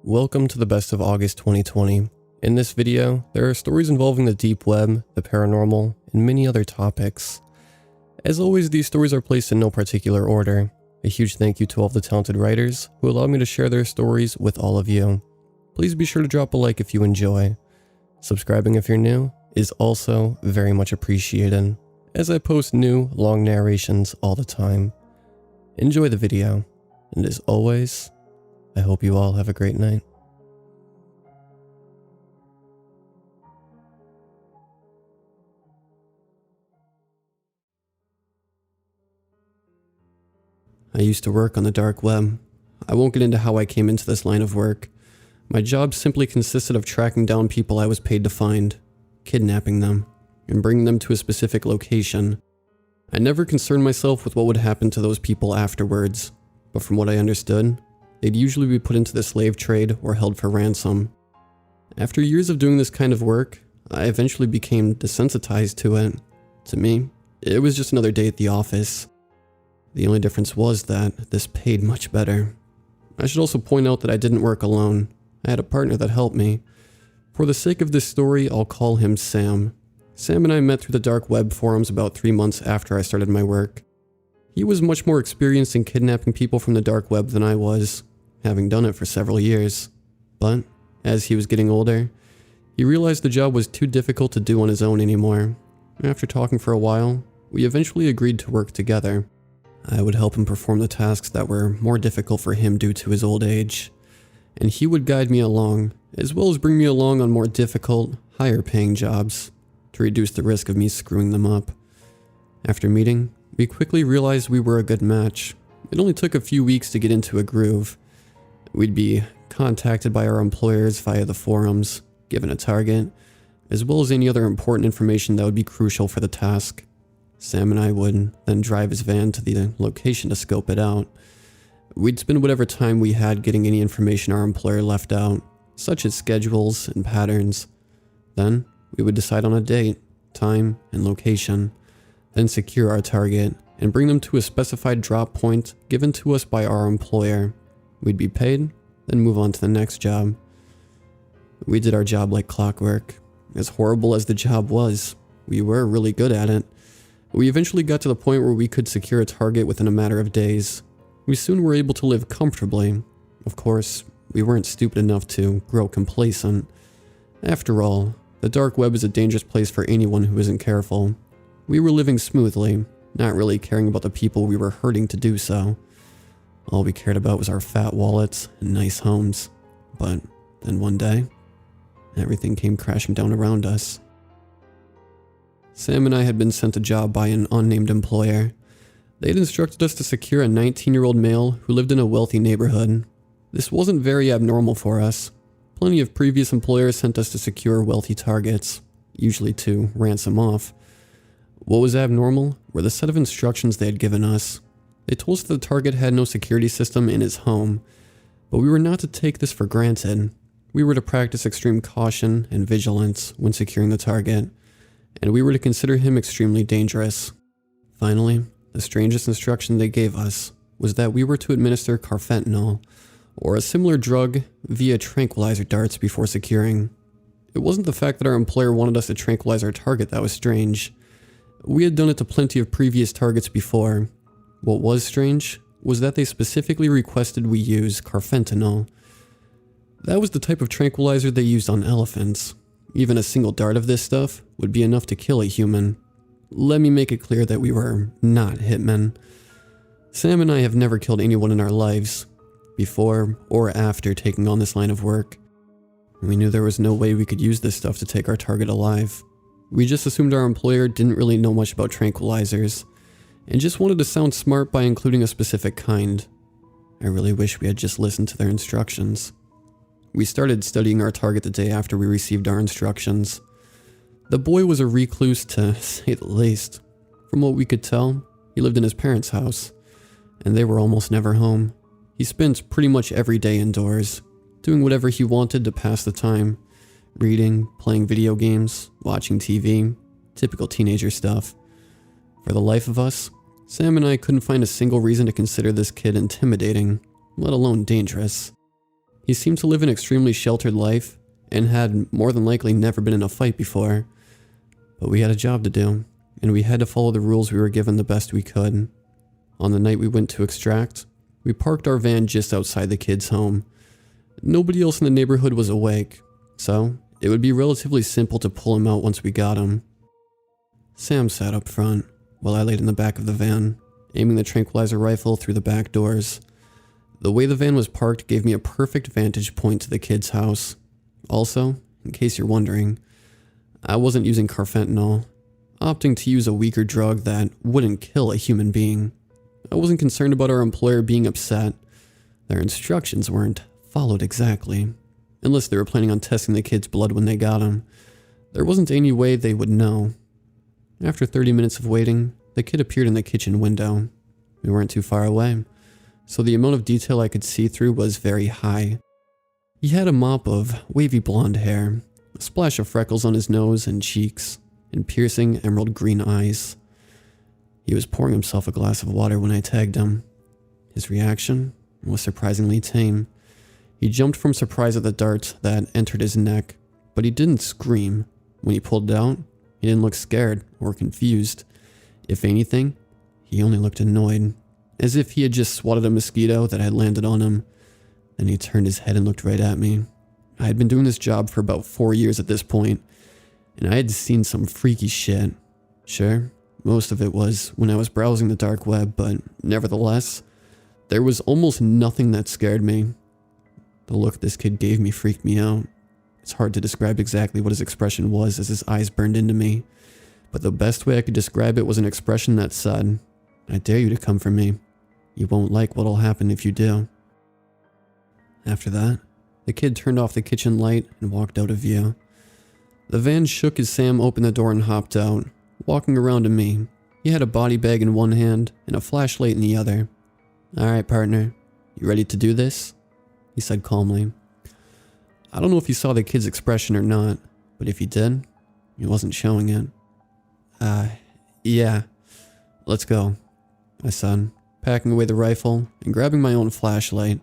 Welcome to the best of August 2020. In this video, there are stories involving the deep web, the paranormal, and many other topics. As always, these stories are placed in no particular order. A huge thank you to all of the talented writers who allowed me to share their stories with all of you. Please be sure to drop a like if you enjoy. Subscribing if you're new is also very much appreciated, as I post new, long narrations all the time. Enjoy the video, and as always, I hope you all have a great night. I used to work on the dark web. I won't get into how I came into this line of work. My job simply consisted of tracking down people I was paid to find, kidnapping them, and bringing them to a specific location. I never concerned myself with what would happen to those people afterwards, but from what I understood, they'd usually be put into the slave trade or held for ransom. After years of doing this kind of work, I eventually became desensitized to it. To me, it was just another day at the office. The only difference was that this paid much better. I should also point out that I didn't work alone. I had a partner that helped me. For the sake of this story, I'll call him Sam. Sam and I met through the dark web forums about 3 months after I started my work. He was much more experienced in kidnapping people from the dark web than I was, having done it for several years. But, as he was getting older, he realized the job was too difficult to do on his own anymore. After talking for a while, we eventually agreed to work together. I would help him perform the tasks that were more difficult for him due to his old age, and he would guide me along, as well as bring me along on more difficult, higher paying jobs, to reduce the risk of me screwing them up. After meeting, we quickly realized we were a good match. It only took a few weeks to get into a groove. We'd be contacted by our employers via the forums, given a target, as well as any other important information that would be crucial for the task. Sam and I would then drive his van to the location to scope it out. We'd spend whatever time we had getting any information our employer left out, such as schedules and patterns. Then, we would decide on a date, time, and location, then secure our target and bring them to a specified drop point given to us by our employer. We'd be paid, then move on to the next job. We did our job like clockwork. As horrible as the job was, we were really good at it. We eventually got to the point where we could secure a target within a matter of days. We soon were able to live comfortably. Of course, we weren't stupid enough to grow complacent. After all, the dark web is a dangerous place for anyone who isn't careful. We were living smoothly, not really caring about the people we were hurting to do so. All we cared about was our fat wallets and nice homes. But then one day, everything came crashing down around us. Sam and I had been sent a job by an unnamed employer. They had instructed us to secure a 19-year-old male who lived in a wealthy neighborhood. This wasn't very abnormal for us. Plenty of previous employers sent us to secure wealthy targets, usually to ransom off. What was abnormal were the set of instructions they had given us. They told us that the target had no security system in his home, but we were not to take this for granted. We were to practice extreme caution and vigilance when securing the target, and we were to consider him extremely dangerous. Finally, the strangest instruction they gave us was that we were to administer carfentanil, or a similar drug, via tranquilizer darts before securing. It wasn't the fact that our employer wanted us to tranquilize our target that was strange. We had done it to plenty of previous targets before. What was strange was that they specifically requested we use carfentanil. That was the type of tranquilizer they used on elephants. Even a single dart of this stuff would be enough to kill a human. Let me make it clear that we were not hitmen. Sam and I have never killed anyone in our lives, before or after taking on this line of work. We knew there was no way we could use this stuff to take our target alive. We just assumed our employer didn't really know much about tranquilizers, and just wanted to sound smart by including a specific kind. I really wish we had just listened to their instructions. We started studying our target the day after we received our instructions. The boy was a recluse, to say the least. From what we could tell, he lived in his parents' house, and they were almost never home. He spent pretty much every day indoors, doing whatever he wanted to pass the time. Reading, playing video games, watching TV, typical teenager stuff. For the life of us, Sam and I couldn't find a single reason to consider this kid intimidating, let alone dangerous. He seemed to live an extremely sheltered life and had more than likely never been in a fight before. But we had a job to do, and we had to follow the rules we were given the best we could. On the night we went to extract, we parked our van just outside the kid's home. Nobody else in the neighborhood was awake, so it would be relatively simple to pull him out once we got him. Sam sat up front, while I laid in the back of the van, aiming the tranquilizer rifle through the back doors. The way the van was parked gave me a perfect vantage point to the kid's house. Also, in case you're wondering, I wasn't using carfentanil, opting to use a weaker drug that wouldn't kill a human being. I wasn't concerned about our employer being upset. Their instructions weren't followed exactly, unless they were planning on testing the kid's blood when they got him. There wasn't any way they would know. After 30 minutes of waiting, the kid appeared in the kitchen window. We weren't too far away, so the amount of detail I could see through was very high. He had a mop of wavy blonde hair, a splash of freckles on his nose and cheeks, and piercing emerald green eyes. He was pouring himself a glass of water when I tagged him. His reaction was surprisingly tame. He jumped from surprise at the dart that entered his neck, but he didn't scream. When he pulled it out, he didn't look scared or confused. If anything, he only looked annoyed, as if he had just swatted a mosquito that had landed on him. Then he turned his head and looked right at me. I had been doing this job for about 4 years at this point, and I had seen some freaky shit. Sure, most of it was when I was browsing the dark web, but nevertheless, there was almost nothing that scared me. The look this kid gave me freaked me out. It's hard to describe exactly what his expression was as his eyes burned into me, but the best way I could describe it was an expression that said, "I dare you to come for me. You won't like what'll happen if you do." After that, the kid turned off the kitchen light and walked out of view. The van shook as Sam opened the door and hopped out, walking around to me. He had a body bag in one hand and a flashlight in the other. "Alright, partner, you ready to do this?" he said calmly. I don't know if he saw the kid's expression or not, but if he did, he wasn't showing it. Yeah, let's go," I said, packing away the rifle and grabbing my own flashlight.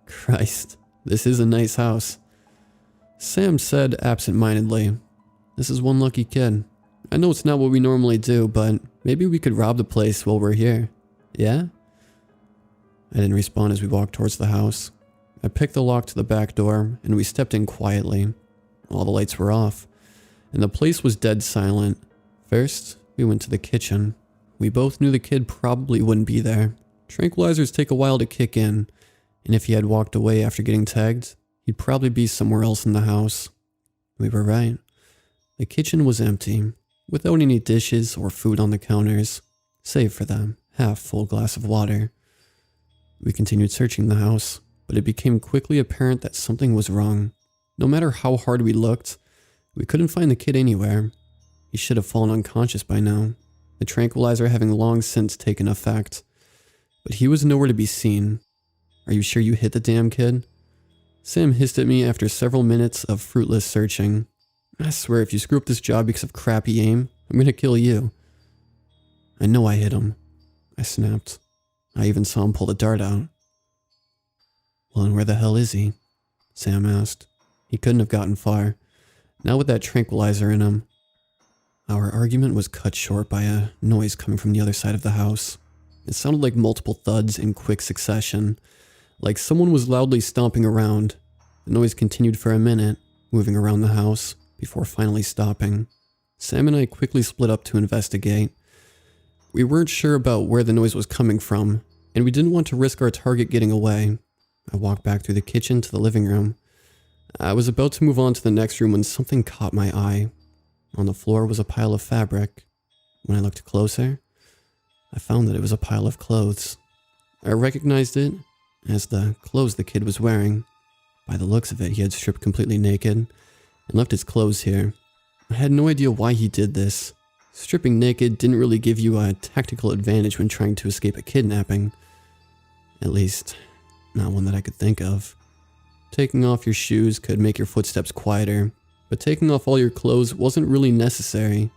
Christ, this is a nice house. Sam said absent-mindedly, "This is one lucky kid. I know it's not what we normally do, but maybe we could rob the place while we're here. Yeah?" I didn't respond as we walked towards the house. I picked the lock to the back door, and we stepped in quietly. All the lights were off, and the place was dead silent. First, we went to the kitchen. We both knew the kid probably wouldn't be there. Tranquilizers take a while to kick in, and if he had walked away after getting tagged, he'd probably be somewhere else in the house. We were right. The kitchen was empty, without any dishes or food on the counters, save for the half-full glass of water. We continued searching the house, but it became quickly apparent that something was wrong. No matter how hard we looked, we couldn't find the kid anywhere. He should have fallen unconscious by now, the tranquilizer having long since taken effect. But he was nowhere to be seen. "Are you sure you hit the damn kid?" Sam hissed at me after several minutes of fruitless searching. "I swear if you screw up this job because of crappy aim, I'm gonna kill you." "I know I hit him," I snapped. I even saw him pull the dart out. "Well, and where the hell is he?" Sam asked. He couldn't have gotten far, not with that tranquilizer in him. Our argument was cut short by a noise coming from the other side of the house. It sounded like multiple thuds in quick succession, like someone was loudly stomping around. The noise continued for a minute, moving around the house, before finally stopping. Sam and I quickly split up to investigate. We weren't sure about where the noise was coming from, and we didn't want to risk our target getting away. I walked back through the kitchen to the living room. I was about to move on to the next room when something caught my eye. On the floor was a pile of fabric. When I looked closer, I found that it was a pile of clothes. I recognized it as the clothes the kid was wearing. By the looks of it, he had stripped completely naked and left his clothes here. I had no idea why he did this. Stripping naked didn't really give you a tactical advantage when trying to escape a kidnapping. At least, not one that I could think of. Taking off your shoes could make your footsteps quieter, but taking off all your clothes wasn't really necessary.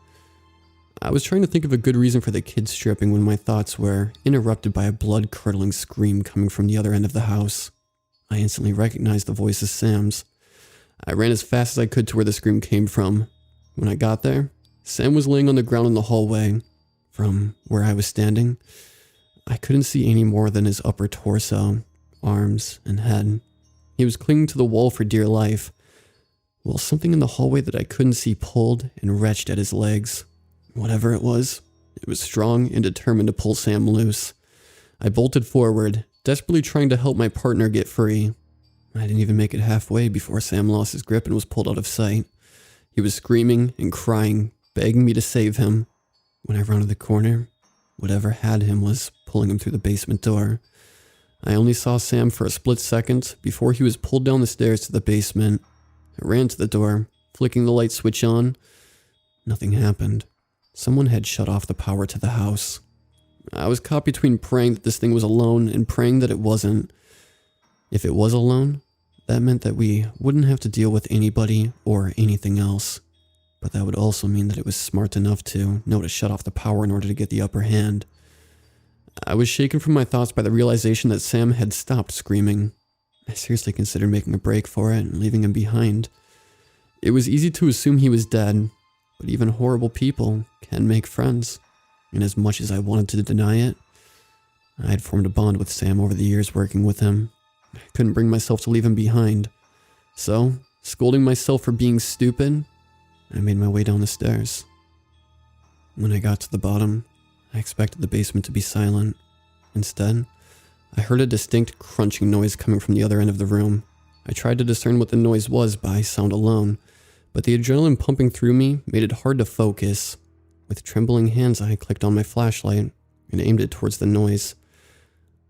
I was trying to think of a good reason for the kid stripping when my thoughts were interrupted by a blood-curdling scream coming from the other end of the house. I instantly recognized the voice as Sam's. I ran as fast as I could to where the scream came from. When I got there, Sam was laying on the ground in the hallway. From where I was standing, I couldn't see any more than his upper torso, arms, and head. He was clinging to the wall for dear life, while something in the hallway that I couldn't see pulled and wrenched at his legs. Whatever it was strong and determined to pull Sam loose. I bolted forward, desperately trying to help my partner get free. I didn't even make it halfway before Sam lost his grip and was pulled out of sight. He was screaming and crying, begging me to save him. When I rounded the corner, whatever had him was pulling him through the basement door. I only saw Sam for a split second before he was pulled down the stairs to the basement. I ran to the door, flicking the light switch on. Nothing happened. Someone had shut off the power to the house. I was caught between praying that this thing was alone and praying that it wasn't. If it was alone, that meant that we wouldn't have to deal with anybody or anything else. But that would also mean that it was smart enough to know to shut off the power in order to get the upper hand. I was shaken from my thoughts by the realization that Sam had stopped screaming. I seriously considered making a break for it and leaving him behind. It was easy to assume he was dead, but even horrible people can make friends. And as much as I wanted to deny it, I had formed a bond with Sam over the years working with him. I couldn't bring myself to leave him behind. So, scolding myself for being stupid, I made my way down the stairs. When I got to the bottom, I expected the basement to be silent. Instead, I heard a distinct crunching noise coming from the other end of the room. I tried to discern what the noise was by sound alone, but the adrenaline pumping through me made it hard to focus. With trembling hands, I clicked on my flashlight and aimed it towards the noise.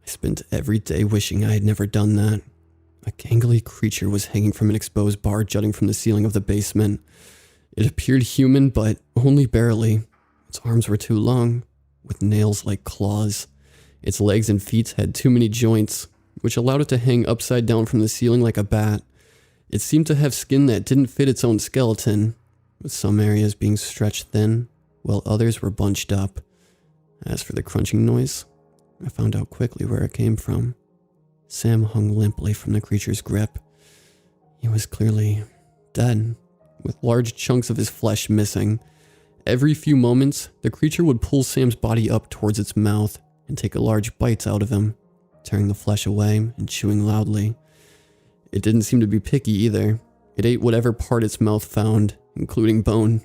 I spent every day wishing I had never done that. A gangly creature was hanging from an exposed bar jutting from the ceiling of the basement. It appeared human, but only barely. Its arms were too long, with nails like claws. Its legs and feet had too many joints, which allowed it to hang upside down from the ceiling like a bat. It seemed to have skin that didn't fit its own skeleton, with some areas being stretched thin, while others were bunched up. As for the crunching noise, I found out quickly where it came from. Sam hung limply from the creature's grip. He was clearly dead, with large chunks of his flesh missing. Every few moments, the creature would pull Sam's body up towards its mouth and take large bites out of him, tearing the flesh away and chewing loudly. It didn't seem to be picky either. It ate whatever part its mouth found, including bone.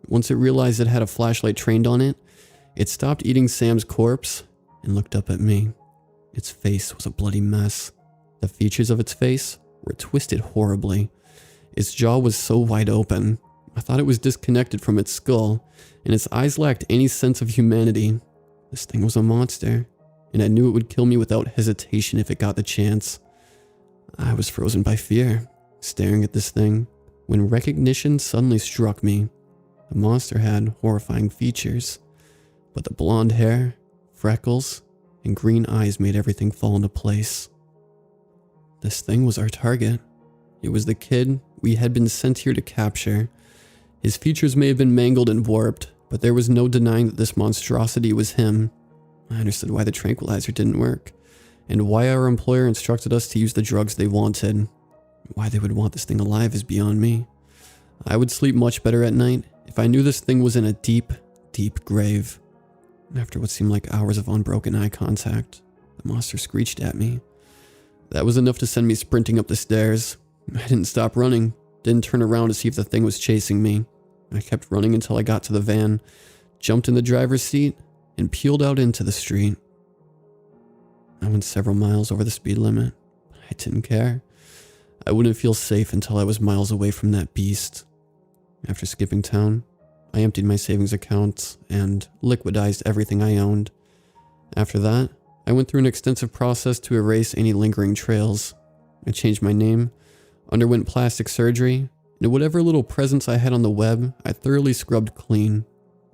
Once it realized it had a flashlight trained on it, it stopped eating Sam's corpse and looked up at me. Its face was a bloody mess. The features of its face were twisted horribly. Its jaw was so wide open, I thought it was disconnected from its skull, and its eyes lacked any sense of humanity. This thing was a monster, and I knew it would kill me without hesitation if it got the chance. I was frozen by fear, staring at this thing, when recognition suddenly struck me. The monster had horrifying features, but the blonde hair, freckles, and green eyes made everything fall into place. This thing was our target. It was the kid we had been sent here to capture. His features may have been mangled and warped, but there was no denying that this monstrosity was him. I understood why the tranquilizer didn't work, and why our employer instructed us to use the drugs they wanted. Why they would want this thing alive is beyond me. I would sleep much better at night if I knew this thing was in a deep, deep grave. After what seemed like hours of unbroken eye contact, the monster screeched at me. That was enough to send me sprinting up the stairs. I didn't stop running, didn't turn around to see if the thing was chasing me. I kept running until I got to the van, jumped in the driver's seat, and peeled out into the street. I went several miles over the speed limit. I didn't care. I wouldn't feel safe until I was miles away from that beast. After skipping town, I emptied my savings account and liquidized everything I owned. After that, I went through an extensive process to erase any lingering trails. I changed my name, underwent plastic surgery, and whatever little presence I had on the web, I thoroughly scrubbed clean.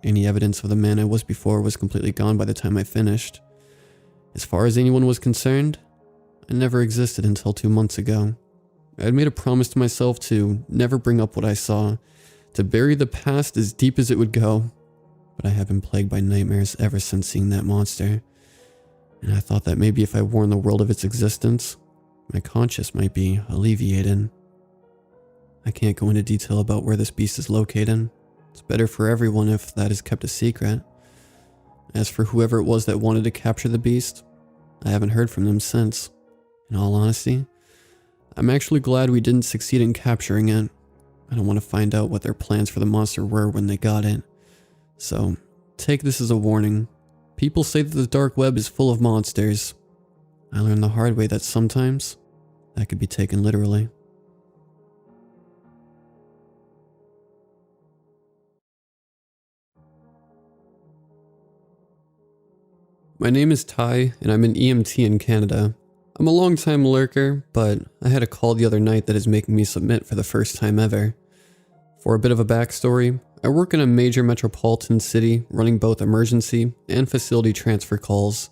Any evidence of the man I was before was completely gone by the time I finished. As far as anyone was concerned, I never existed until 2 months ago. I had made a promise to myself to never bring up what I saw, to bury the past as deep as it would go, but I have been plagued by nightmares ever since seeing that monster, and I thought that maybe if I warned the world of its existence, my conscience might be alleviated. I can't go into detail about where this beast is located. It's better for everyone if that is kept a secret. As for whoever it was that wanted to capture the beast, I haven't heard from them since. In all honesty, I'm actually glad we didn't succeed in capturing it. I don't want to find out what their plans for the monster were when they got it. So, take this as a warning. People say that the dark web is full of monsters. I learned the hard way that sometimes that could be taken literally. My name is Ty, and I'm an EMT in Canada. I'm a long-time lurker, but I had a call the other night that is making me submit for the first time ever. For a bit of a backstory, I work in a major metropolitan city running both emergency and facility transfer calls.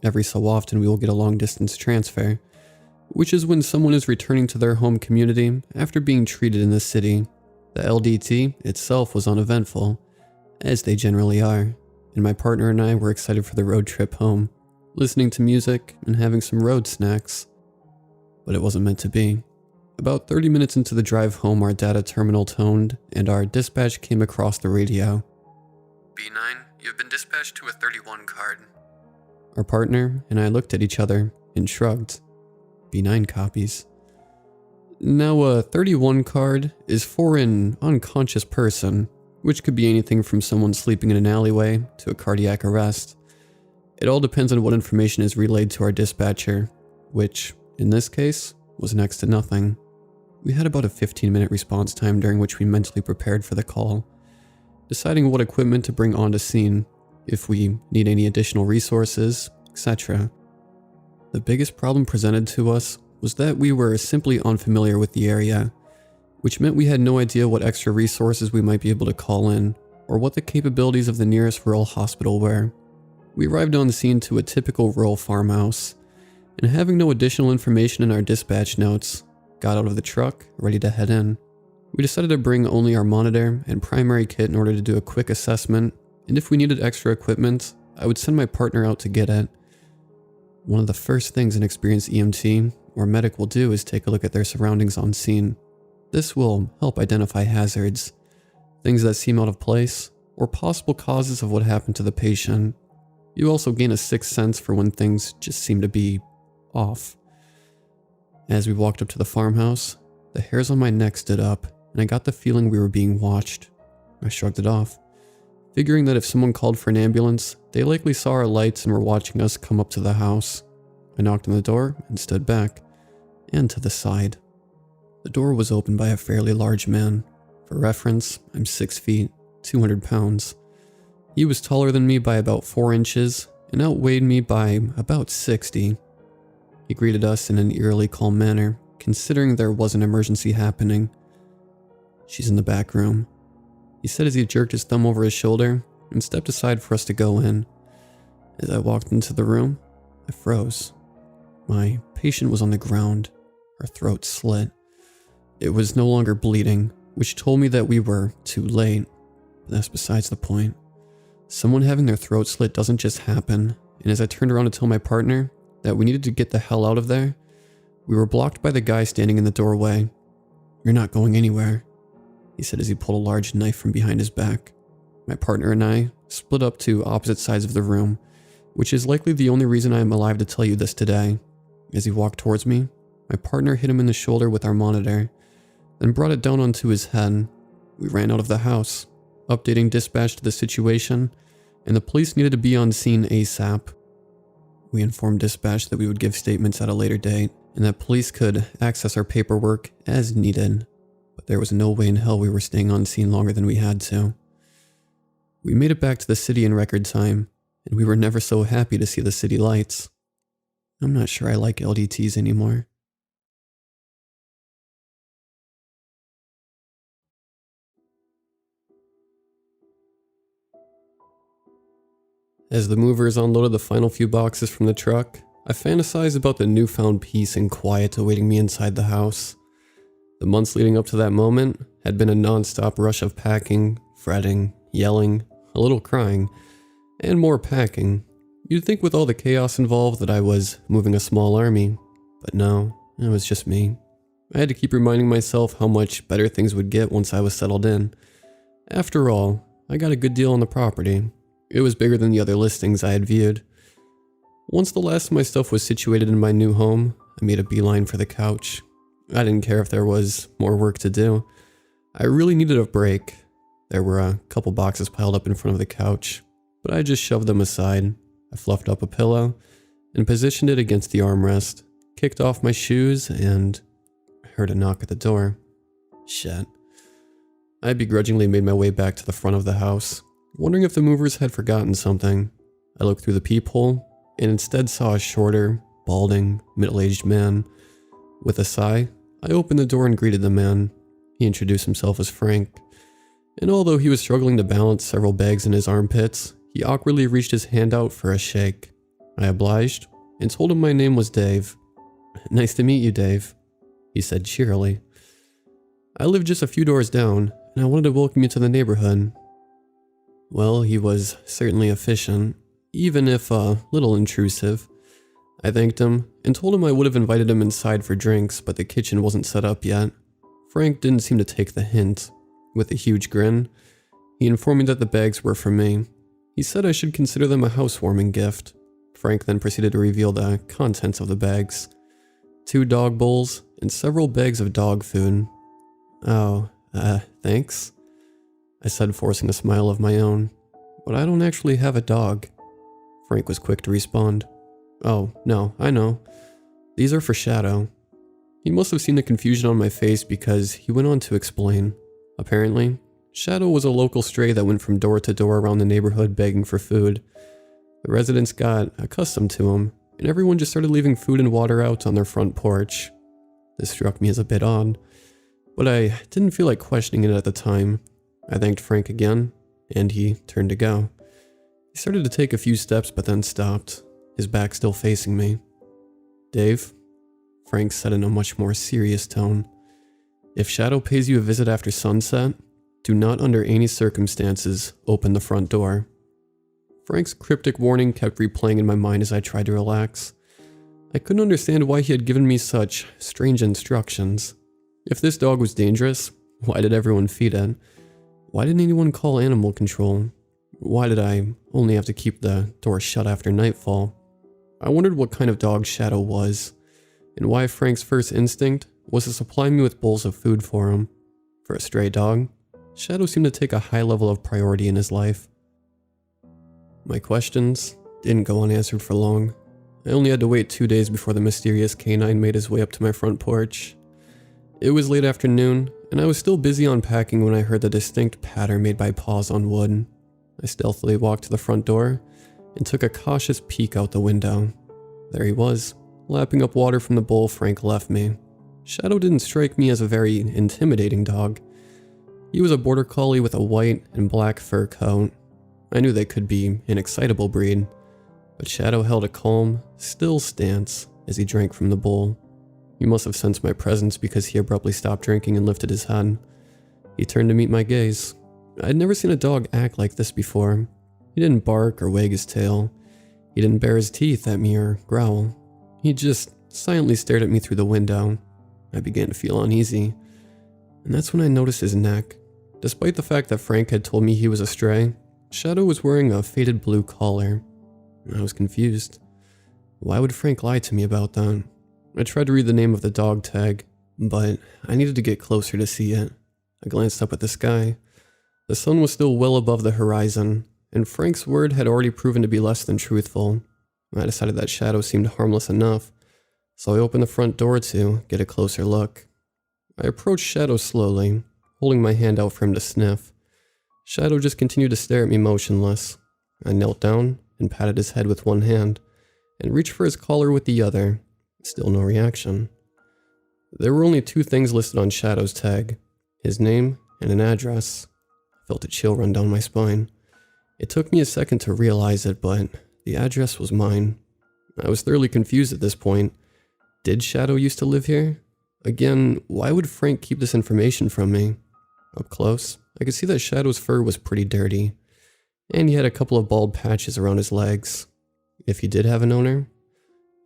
Every so often we will get a long-distance transfer, which is when someone is returning to their home community after being treated in the city. The LDT itself was uneventful, as they generally are, and my partner and I were excited for the road trip home, listening to music and having some road snacks. But it wasn't meant to be. About 30 minutes into the drive home, our data terminal toned, and our dispatch came across the radio. B9, you've been dispatched to a 31 card. Our partner and I looked at each other and shrugged. B9 copies. Now, a 31 card is for an unconscious person, which could be anything from someone sleeping in an alleyway to a cardiac arrest. It all depends on what information is relayed to our dispatcher, which, in this case, was next to nothing. We had about a 15-minute response time during which we mentally prepared for the call, deciding what equipment to bring onto scene, if we need any additional resources, etc. The biggest problem presented to us was that we were simply unfamiliar with the area, which meant we had no idea what extra resources we might be able to call in, or what the capabilities of the nearest rural hospital were. We arrived on scene to a typical rural farmhouse, and having no additional information in our dispatch notes, got out of the truck, ready to head in. We decided to bring only our monitor and primary kit in order to do a quick assessment, and if we needed extra equipment, I would send my partner out to get it. One of the first things an experienced EMT or medic will do is take a look at their surroundings on scene. This will help identify hazards, things that seem out of place, or possible causes of what happened to the patient. You also gain a sixth sense for when things just seem to be off. As we walked up to the farmhouse, the hairs on my neck stood up, and I got the feeling we were being watched. I shrugged it off, figuring that if someone called for an ambulance, they likely saw our lights and were watching us come up to the house. I knocked on the door and stood back, and to the side. The door was opened by a fairly large man. For reference, I'm 6 feet, 200 pounds. He was taller than me by about 4 inches and outweighed me by about 60. He greeted us in an eerily calm manner, considering there was an emergency happening. "She's in the back room," he said as he jerked his thumb over his shoulder and stepped aside for us to go in. As I walked into the room, I froze. My patient was on the ground, her throat slit. It was no longer bleeding, which told me that we were too late, but that's besides the point. Someone having their throat slit doesn't just happen, and as I turned around to tell my partner that we needed to get the hell out of there, we were blocked by the guy standing in the doorway. "You're not going anywhere," he said as he pulled a large knife from behind his back. My partner and I split up to opposite sides of the room, which is likely the only reason I am alive to tell you this today. As he walked towards me, my partner hit him in the shoulder with our monitor, then brought it down onto his head. We ran out of the house, updating dispatch to the situation, and the police needed to be on scene ASAP. We informed dispatch that we would give statements at a later date, and that police could access our paperwork as needed, but there was no way in hell we were staying on scene longer than we had to. We made it back to the city in record time, and we were never so happy to see the city lights. I'm not sure I like LDTs anymore. As the movers unloaded the final few boxes from the truck, I fantasized about the newfound peace and quiet awaiting me inside the house. The months leading up to that moment had been a non-stop rush of packing, fretting, yelling, a little crying, and more packing. You'd think with all the chaos involved that I was moving a small army, but no, It was just me. I had to keep reminding myself how much better things would get once I was settled in. After all, I got a good deal on the property. It was bigger than the other listings I had viewed. Once the last of my stuff was situated in my new home, I made a beeline for the couch. I didn't care if there was more work to do. I really needed a break. There were a couple boxes piled up in front of the couch, but I just shoved them aside. I fluffed up a pillow and positioned it against the armrest, kicked off my shoes, and I heard a knock at the door. Shit. I begrudgingly made my way back to the front of the house, wondering if the movers had forgotten something. I looked through the peephole and instead saw a shorter, balding, middle-aged man. With a sigh, I opened the door and greeted the man. He introduced himself as Frank, and although he was struggling to balance several bags in his armpits, he awkwardly reached his hand out for a shake. I obliged and told him my name was Dave. "Nice to meet you, Dave," he said cheerily. "I live just a few doors down, and I wanted to welcome you to the neighborhood." Well, he was certainly efficient, even if a little intrusive. I thanked him and told him I would have invited him inside for drinks, but the kitchen wasn't set up yet. Frank didn't seem to take the hint. With a huge grin, he informed me that the bags were for me. He said I should consider them a housewarming gift. Frank then proceeded to reveal the contents of the bags. 2 dog bowls and several bags of dog food. "Oh, thanks," I said, forcing a smile of my own. "But I don't actually have a dog." Frank was quick to respond. "Oh, no, I know. These are for Shadow." He must have seen the confusion on my face because he went on to explain. Apparently, Shadow was a local stray that went from door to door around the neighborhood begging for food. The residents got accustomed to him, and everyone just started leaving food and water out on their front porch. This struck me as a bit odd, but I didn't feel like questioning it at the time. I thanked Frank again, and he turned to go. He started to take a few steps but then stopped, his back still facing me. "Dave," Frank said in a much more serious tone, "if Shadow pays you a visit after sunset, do not under any circumstances open the front door." Frank's cryptic warning kept replaying in my mind as I tried to relax. I couldn't understand why he had given me such strange instructions. If this dog was dangerous, why did everyone feed it? Why didn't anyone call animal control? Why did I only have to keep the door shut after nightfall? I wondered what kind of dog Shadow was, and why Frank's first instinct was to supply me with bowls of food for him. For a stray dog, Shadow seemed to take a high level of priority in his life. My questions didn't go unanswered for long. I only had to wait 2 days before the mysterious canine made his way up to my front porch. It was late afternoon, and I was still busy unpacking when I heard the distinct patter made by paws on wood. I stealthily walked to the front door and took a cautious peek out the window. There he was, lapping up water from the bowl Frank left me. Shadow didn't strike me as a very intimidating dog. He was a border collie with a white and black fur coat. I knew they could be an excitable breed, but Shadow held a calm, still stance as he drank from the bowl. He must have sensed my presence because he abruptly stopped drinking and lifted his head. He turned to meet my gaze. I'd never seen a dog act like this before. He didn't bark or wag his tail. He didn't bare his teeth at me or growl. He just silently stared at me through the window. I began to feel uneasy, and that's when I noticed his neck. Despite the fact that Frank had told me he was a stray, Shadow was wearing a faded blue collar. I was confused. Why would Frank lie to me about that? I tried to read the name of the dog tag, but I needed to get closer to see it. I glanced up at the sky. The sun was still well above the horizon, and Frank's word had already proven to be less than truthful. I decided that Shadow seemed harmless enough, so I opened the front door to get a closer look. I approached Shadow slowly, holding my hand out for him to sniff. Shadow just continued to stare at me motionless. I knelt down and patted his head with one hand, and reached for his collar with the other. Still no reaction. There were only 2 things listed on Shadow's tag, his name and an address. I felt a chill run down my spine. It took me a second to realize it, but the address was mine. I was thoroughly confused at this point. Did Shadow used to live here? Again, why would Frank keep this information from me? Up close, I could see that Shadow's fur was pretty dirty, and he had a couple of bald patches around his legs. If he did have an owner,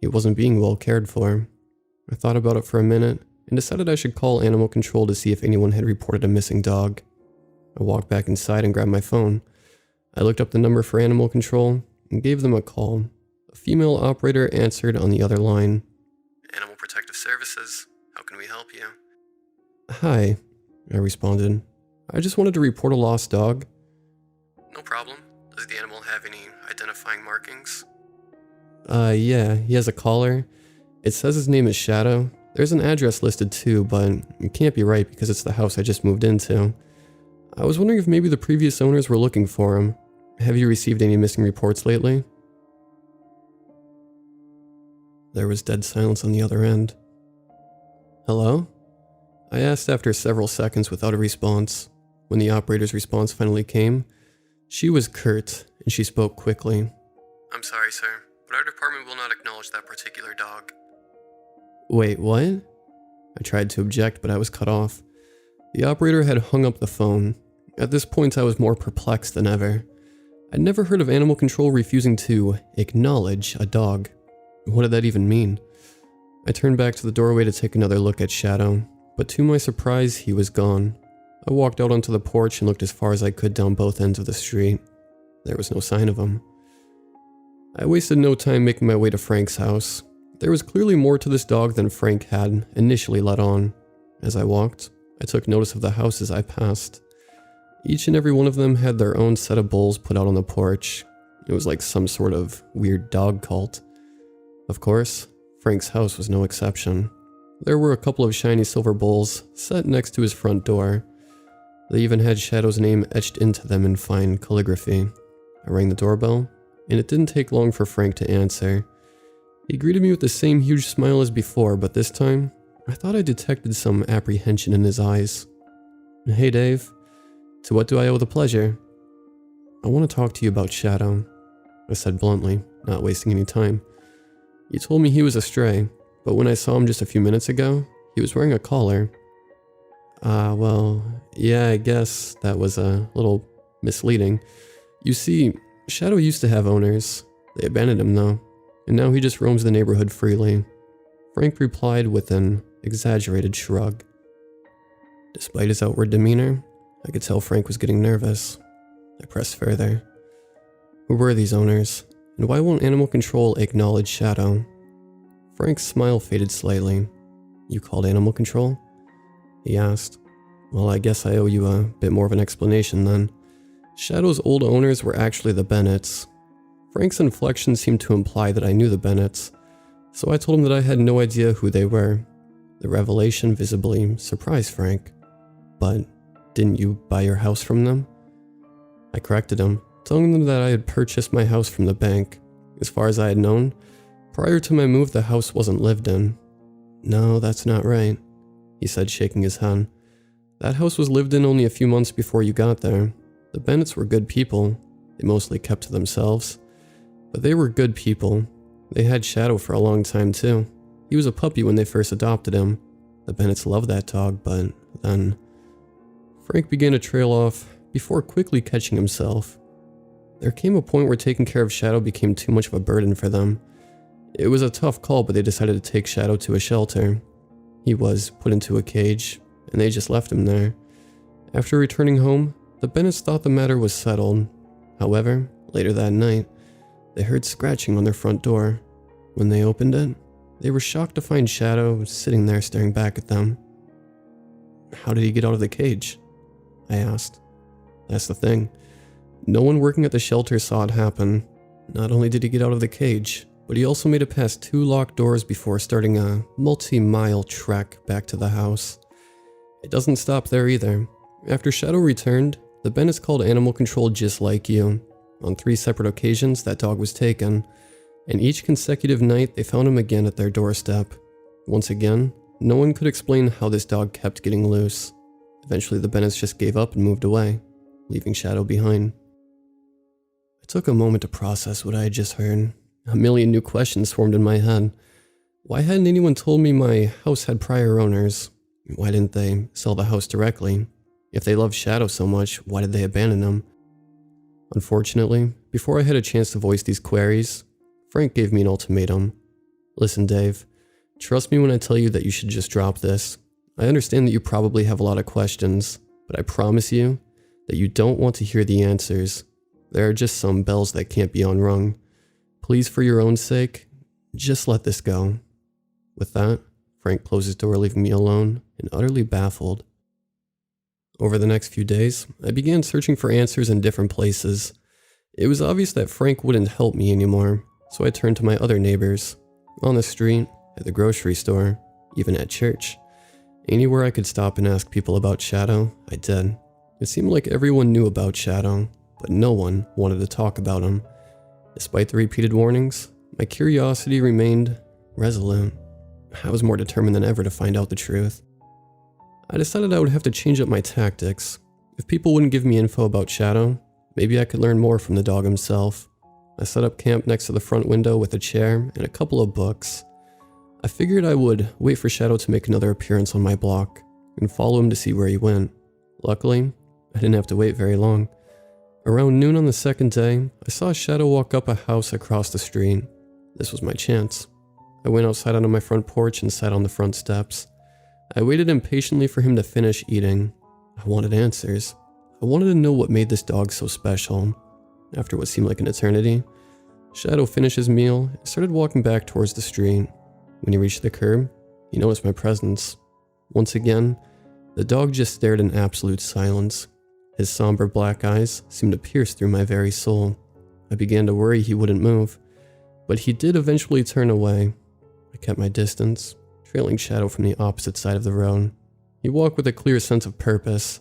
he wasn't being well cared for. I thought about it for a minute and decided I should call animal control to see if anyone had reported a missing dog. I walked back inside and grabbed my phone. I looked up the number for animal control and gave them a call. A female operator answered on the other line. Animal Protective Services, how can we help you? Hi, I responded. I just wanted to report a lost dog. No problem. Does the animal have any identifying markings? Yeah, he has a collar. It says his name is Shadow. There's an address listed too, but it can't be right because it's the house I just moved into. I was wondering if maybe the previous owners were looking for him. Have you received any missing reports lately? There was dead silence on the other end. Hello? I asked after several seconds without a response. When the operator's response finally came, she was curt and she spoke quickly. I'm sorry, sir, but our department will not acknowledge that particular dog. Wait, what? I tried to object, but I was cut off. The operator had hung up the phone. At this point, I was more perplexed than ever. I'd never heard of animal control refusing to acknowledge a dog. What did that even mean? I turned back to the doorway to take another look at Shadow, but to my surprise, he was gone. I walked out onto the porch and looked as far as I could down both ends of the street. There was no sign of him. I wasted no time making my way to Frank's house. There was clearly more to this dog than Frank had initially let on. As I walked, I took notice of the houses I passed. Each and every one of them had their own set of bowls put out on the porch. It was like some sort of weird dog cult. Of course, Frank's house was no exception. There were a couple of shiny silver bowls set next to his front door. They even had Shadow's name etched into them in fine calligraphy. I rang the doorbell, and it didn't take long for Frank to answer. He greeted me with the same huge smile as before, but this time, I thought I detected some apprehension in his eyes. Hey Dave, to what do I owe the pleasure? I want to talk to you about Shadow, I said bluntly, not wasting any time. You told me he was a stray, but when I saw him just a few minutes ago, he was wearing a collar. Well, yeah, I guess that was a little misleading. You see, Shadow used to have owners. They abandoned him though, and now he just roams the neighborhood freely. Frank replied with an exaggerated shrug. Despite his outward demeanor, I could tell Frank was getting nervous. I pressed further. Who were these owners, and why won't animal control acknowledge Shadow? Frank's smile faded slightly. You called animal control? He asked. Well, I guess I owe you a bit more of an explanation then. Shadow's old owners were actually the Bennetts. Frank's inflection seemed to imply that I knew the Bennetts, so I told him that I had no idea who they were. The revelation visibly surprised Frank. But didn't you buy your house from them? I corrected him, telling them that I had purchased my house from the bank. As far as I had known, prior to my move, the house wasn't lived in. No, that's not right, he said, shaking his head. That house was lived in only a few months before you got there. The Bennetts were good people. They mostly kept to themselves. But they were good people. They had Shadow for a long time too. He was a puppy when they first adopted him. The Bennetts loved that dog, but then... Frank began to trail off before quickly catching himself. There came a point where taking care of Shadow became too much of a burden for them. It was a tough call, but they decided to take Shadow to a shelter. He was put into a cage, and they just left him there. After returning home, the Bennetts thought the matter was settled. However, later that night, they heard scratching on their front door. When they opened it, they were shocked to find Shadow sitting there staring back at them. How did he get out of the cage? I asked. That's the thing. No one working at the shelter saw it happen. Not only did he get out of the cage, but he also made it past 2 locked doors before starting a multi-mile trek back to the house. It doesn't stop there either. After Shadow returned, the Bennetts called animal control just like you. On 3 separate occasions, that dog was taken, and each consecutive night they found him again at their doorstep. Once again, no one could explain how this dog kept getting loose. Eventually the Bennetts just gave up and moved away, leaving Shadow behind. I took a moment to process what I had just heard. A million new questions formed in my head. Why hadn't anyone told me my house had prior owners? Why didn't they sell the house directly? If they loved Shadow so much, why did they abandon him? Unfortunately, before I had a chance to voice these queries, Frank gave me an ultimatum. Listen, Dave, Trust me when I tell you that you should just drop this. I understand that you probably have a lot of questions, but I promise you that you don't want to hear the answers. There are just some bells that can't be unrung. Please, for your own sake, just let this go." With that, Frank closed his door, leaving me alone and utterly baffled. Over the next few days, I began searching for answers in different places. It was obvious that Frank wouldn't help me anymore, so I turned to my other neighbors. On the street, at the grocery store, even at church. Anywhere I could stop and ask people about Shadow, I did. It seemed like everyone knew about Shadow, but no one wanted to talk about him. Despite the repeated warnings, my curiosity remained resolute. I was more determined than ever to find out the truth. I decided I would have to change up my tactics. If people wouldn't give me info about Shadow, maybe I could learn more from the dog himself. I set up camp next to the front window with a chair and a couple of books. I figured I would wait for Shadow to make another appearance on my block and follow him to see where he went. Luckily, I didn't have to wait very long. Around noon on the second day, I saw Shadow walk up a house across the street. This was my chance. I went outside onto my front porch and sat on the front steps. I waited impatiently for him to finish eating. I wanted answers. I wanted to know what made this dog so special. After what seemed like an eternity, Shadow finished his meal and started walking back towards the street. When he reached the curb, he noticed my presence. Once again, the dog just stared in absolute silence. His somber black eyes seemed to pierce through my very soul. I began to worry he wouldn't move, but he did eventually turn away. I kept my distance, trailing Shadow from the opposite side of the road. He walked with a clear sense of purpose,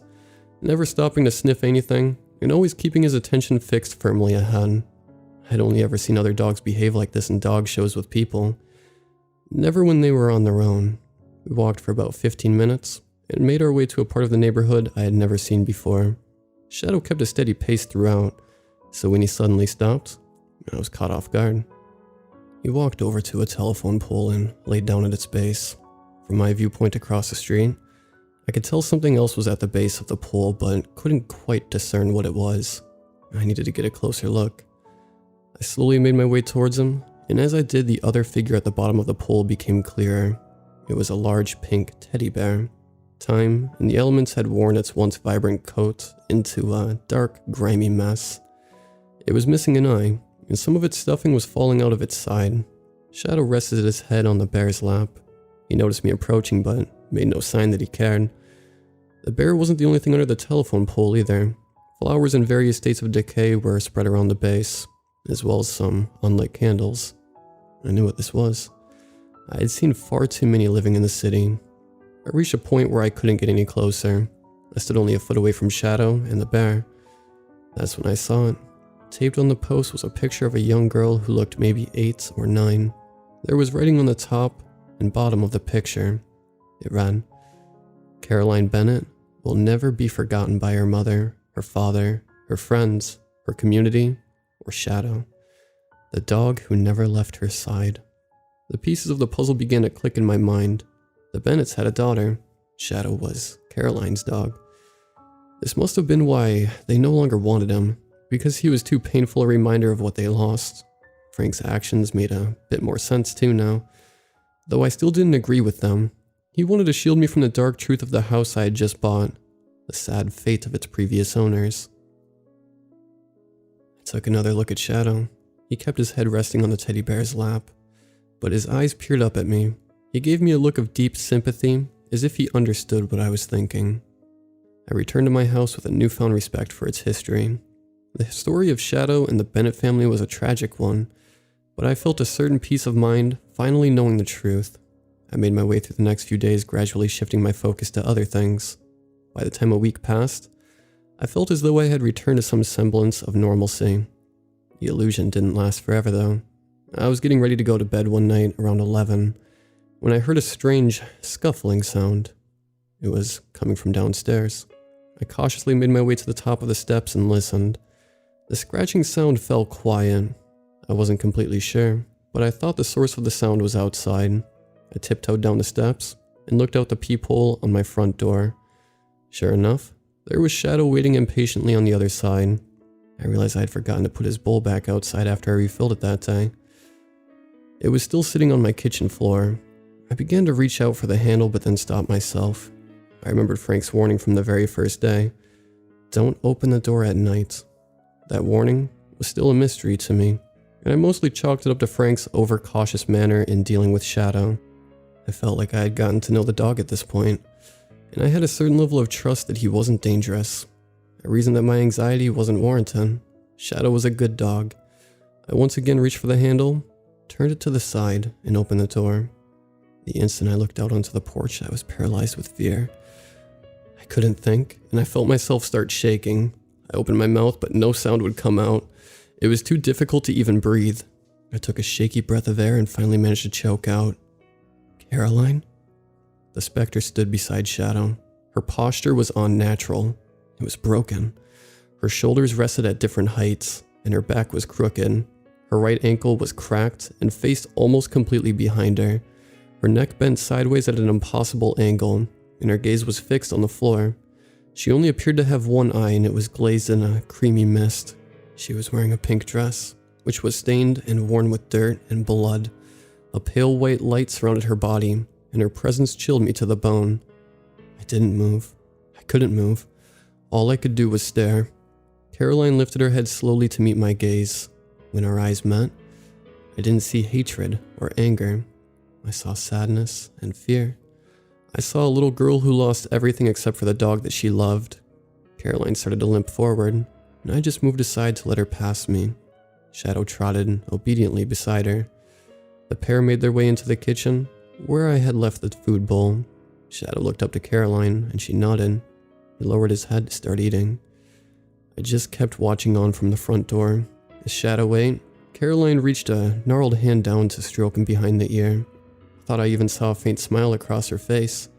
never stopping to sniff anything and always keeping his attention fixed firmly ahead. I'd only ever seen other dogs behave like this in dog shows with people, never when they were on their own. We walked for about 15 minutes and made our way to a part of the neighborhood I had never seen before. Shadow kept a steady pace throughout, so when he suddenly stopped, I was caught off guard. He walked over to a telephone pole and laid down at its base. From my viewpoint across the street, I could tell something else was at the base of the pole, but couldn't quite discern what it was. I needed to get a closer look. I slowly made my way towards him, and as I did, the other figure at the bottom of the pole became clearer. It was a large pink teddy bear. Time and the elements had worn its once vibrant coat into a dark, grimy mess. It was missing an eye, and some of its stuffing was falling out of its side. Shadow rested his head on the bear's lap. He noticed me approaching, but made no sign that he cared. The bear wasn't the only thing under the telephone pole either. Flowers in various states of decay were spread around the base, as well as some unlit candles. I knew what this was. I had seen far too many living in the city. I reached a point where I couldn't get any closer. I stood only a foot away from Shadow and the bear. That's when I saw it. Taped on the post was a picture of a young girl who looked maybe 8 or 9. There was writing on the top and bottom of the picture. It read, "Caroline Bennett will never be forgotten by her mother, her father, her friends, her community, or Shadow, the dog who never left her side." The pieces of the puzzle began to click in my mind. The Bennetts had a daughter. Shadow was Caroline's dog. This must have been why they no longer wanted him, because he was too painful a reminder of what they lost. Frank's actions made a bit more sense too now, though I still didn't agree with them. He wanted to shield me from the dark truth of the house I had just bought, the sad fate of its previous owners. I took another look at Shadow. He kept his head resting on the teddy bear's lap, but his eyes peered up at me. He gave me a look of deep sympathy, as if he understood what I was thinking. I returned to my house with a newfound respect for its history. The story of Shadow and the Bennett family was a tragic one, but I felt a certain peace of mind finally knowing the truth. I made my way through the next few days, gradually shifting my focus to other things. By the time a week passed, I felt as though I had returned to some semblance of normalcy. The illusion didn't last forever though. I was getting ready to go to bed one night around 11 when I heard a strange scuffling sound. It was coming from downstairs. I cautiously made my way to the top of the steps and listened. The scratching sound felt quiet. I wasn't completely sure, but I thought the source of the sound was outside. I tiptoed down the steps and looked out the peephole on my front door. Sure enough, there was Shadow waiting impatiently on the other side. I realized I had forgotten to put his bowl back outside after I refilled it that day. It was still sitting on my kitchen floor. I began to reach out for the handle but then stopped myself. I remembered Frank's warning from the very first day. Don't open the door at night. That warning was still a mystery to me, and I mostly chalked it up to Frank's overcautious manner in dealing with Shadow. I felt like I had gotten to know the dog at this point, and I had a certain level of trust that he wasn't dangerous, a reason that my anxiety wasn't warranted. Shadow was a good dog. I once again reached for the handle, turned it to the side, and opened the door. The instant I looked out onto the porch, I was paralyzed with fear. I couldn't think, and I felt myself start shaking. I opened my mouth, but no sound would come out. It was too difficult to even breathe. I took a shaky breath of air and finally managed to choke out. Caroline? The specter stood beside Shadow. Her posture was unnatural. It was broken. Her shoulders rested at different heights, and her back was crooked. Her right ankle was cracked and faced almost completely behind her. Her neck bent sideways at an impossible angle, and her gaze was fixed on the floor. She only appeared to have one eye, and it was glazed in a creamy mist. She was wearing a pink dress, which was stained and worn with dirt and blood. A pale white light surrounded her body, and her presence chilled me to the bone. I didn't move. I couldn't move. All I could do was stare. Caroline lifted her head slowly to meet my gaze. When our eyes met, I didn't see hatred or anger. I saw sadness and fear. I saw a little girl who lost everything except for the dog that she loved. Caroline started to limp forward, and I just moved aside to let her pass me. Shadow trotted obediently beside her. The pair made their way into the kitchen, where I had left the food bowl. Shadow looked up to Caroline, and she nodded. He lowered his head to start eating. I just kept watching on from the front door. As Shadow ate, Caroline reached a gnarled hand down to stroke him behind the ear. I thought I even saw a faint smile across her face.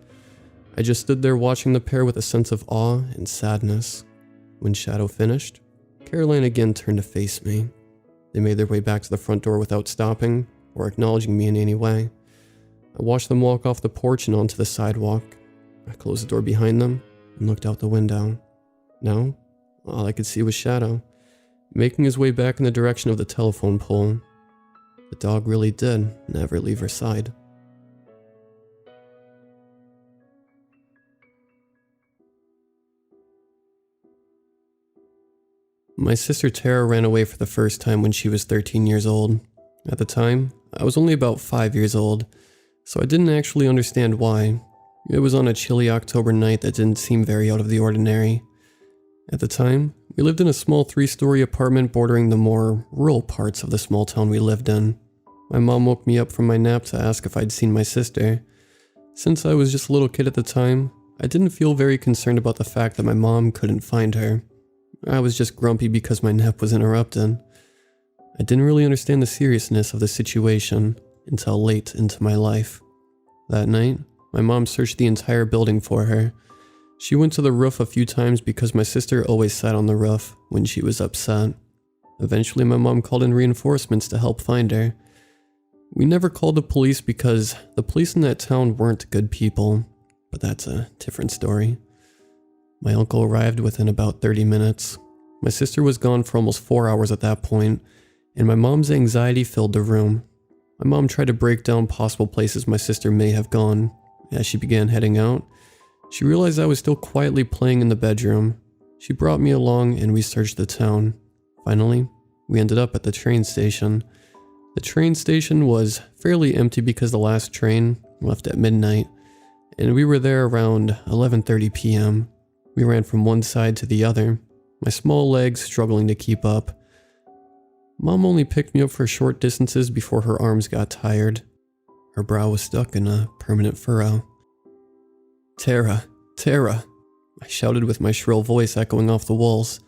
I just stood there watching the pair with a sense of awe and sadness. When Shadow finished, Caroline again turned to face me. They made their way back to the front door without stopping or acknowledging me in any way. I watched them walk off the porch and onto the sidewalk. I closed the door behind them and looked out the window. Now, all I could see was Shadow, making his way back in the direction of the telephone pole. The dog really did never leave her side. My sister Tara ran away for the first time when she was 13 years old. At the time, I was only about 5 years old, so I didn't actually understand why. It was on a chilly October night that didn't seem very out of the ordinary. At the time, we lived in a small 3-story apartment bordering the more rural parts of the small town we lived in. My mom woke me up from my nap to ask if I'd seen my sister. Since I was just a little kid at the time, I didn't feel very concerned about the fact that my mom couldn't find her. I was just grumpy because my nap was interrupted. I didn't really understand the seriousness of the situation until late into my life. That night, my mom searched the entire building for her. She went to the roof a few times because my sister always sat on the roof when she was upset. Eventually, my mom called in reinforcements to help find her. We never called the police because the police in that town weren't good people, but that's a different story. My uncle arrived within about 30 minutes. My sister was gone for almost 4 hours at that point, and my mom's anxiety filled the room. My mom tried to break down possible places my sister may have gone. As she began heading out, she realized I was still quietly playing in the bedroom. She brought me along and we searched the town. Finally, we ended up at the train station. The train station was fairly empty because the last train left at midnight, and we were there around 11:30 p.m. We ran from one side to the other, my small legs struggling to keep up. Mom only picked me up for short distances before her arms got tired. Her brow was stuck in a permanent furrow. "Tara, Tara," I shouted with my shrill voice echoing off the walls.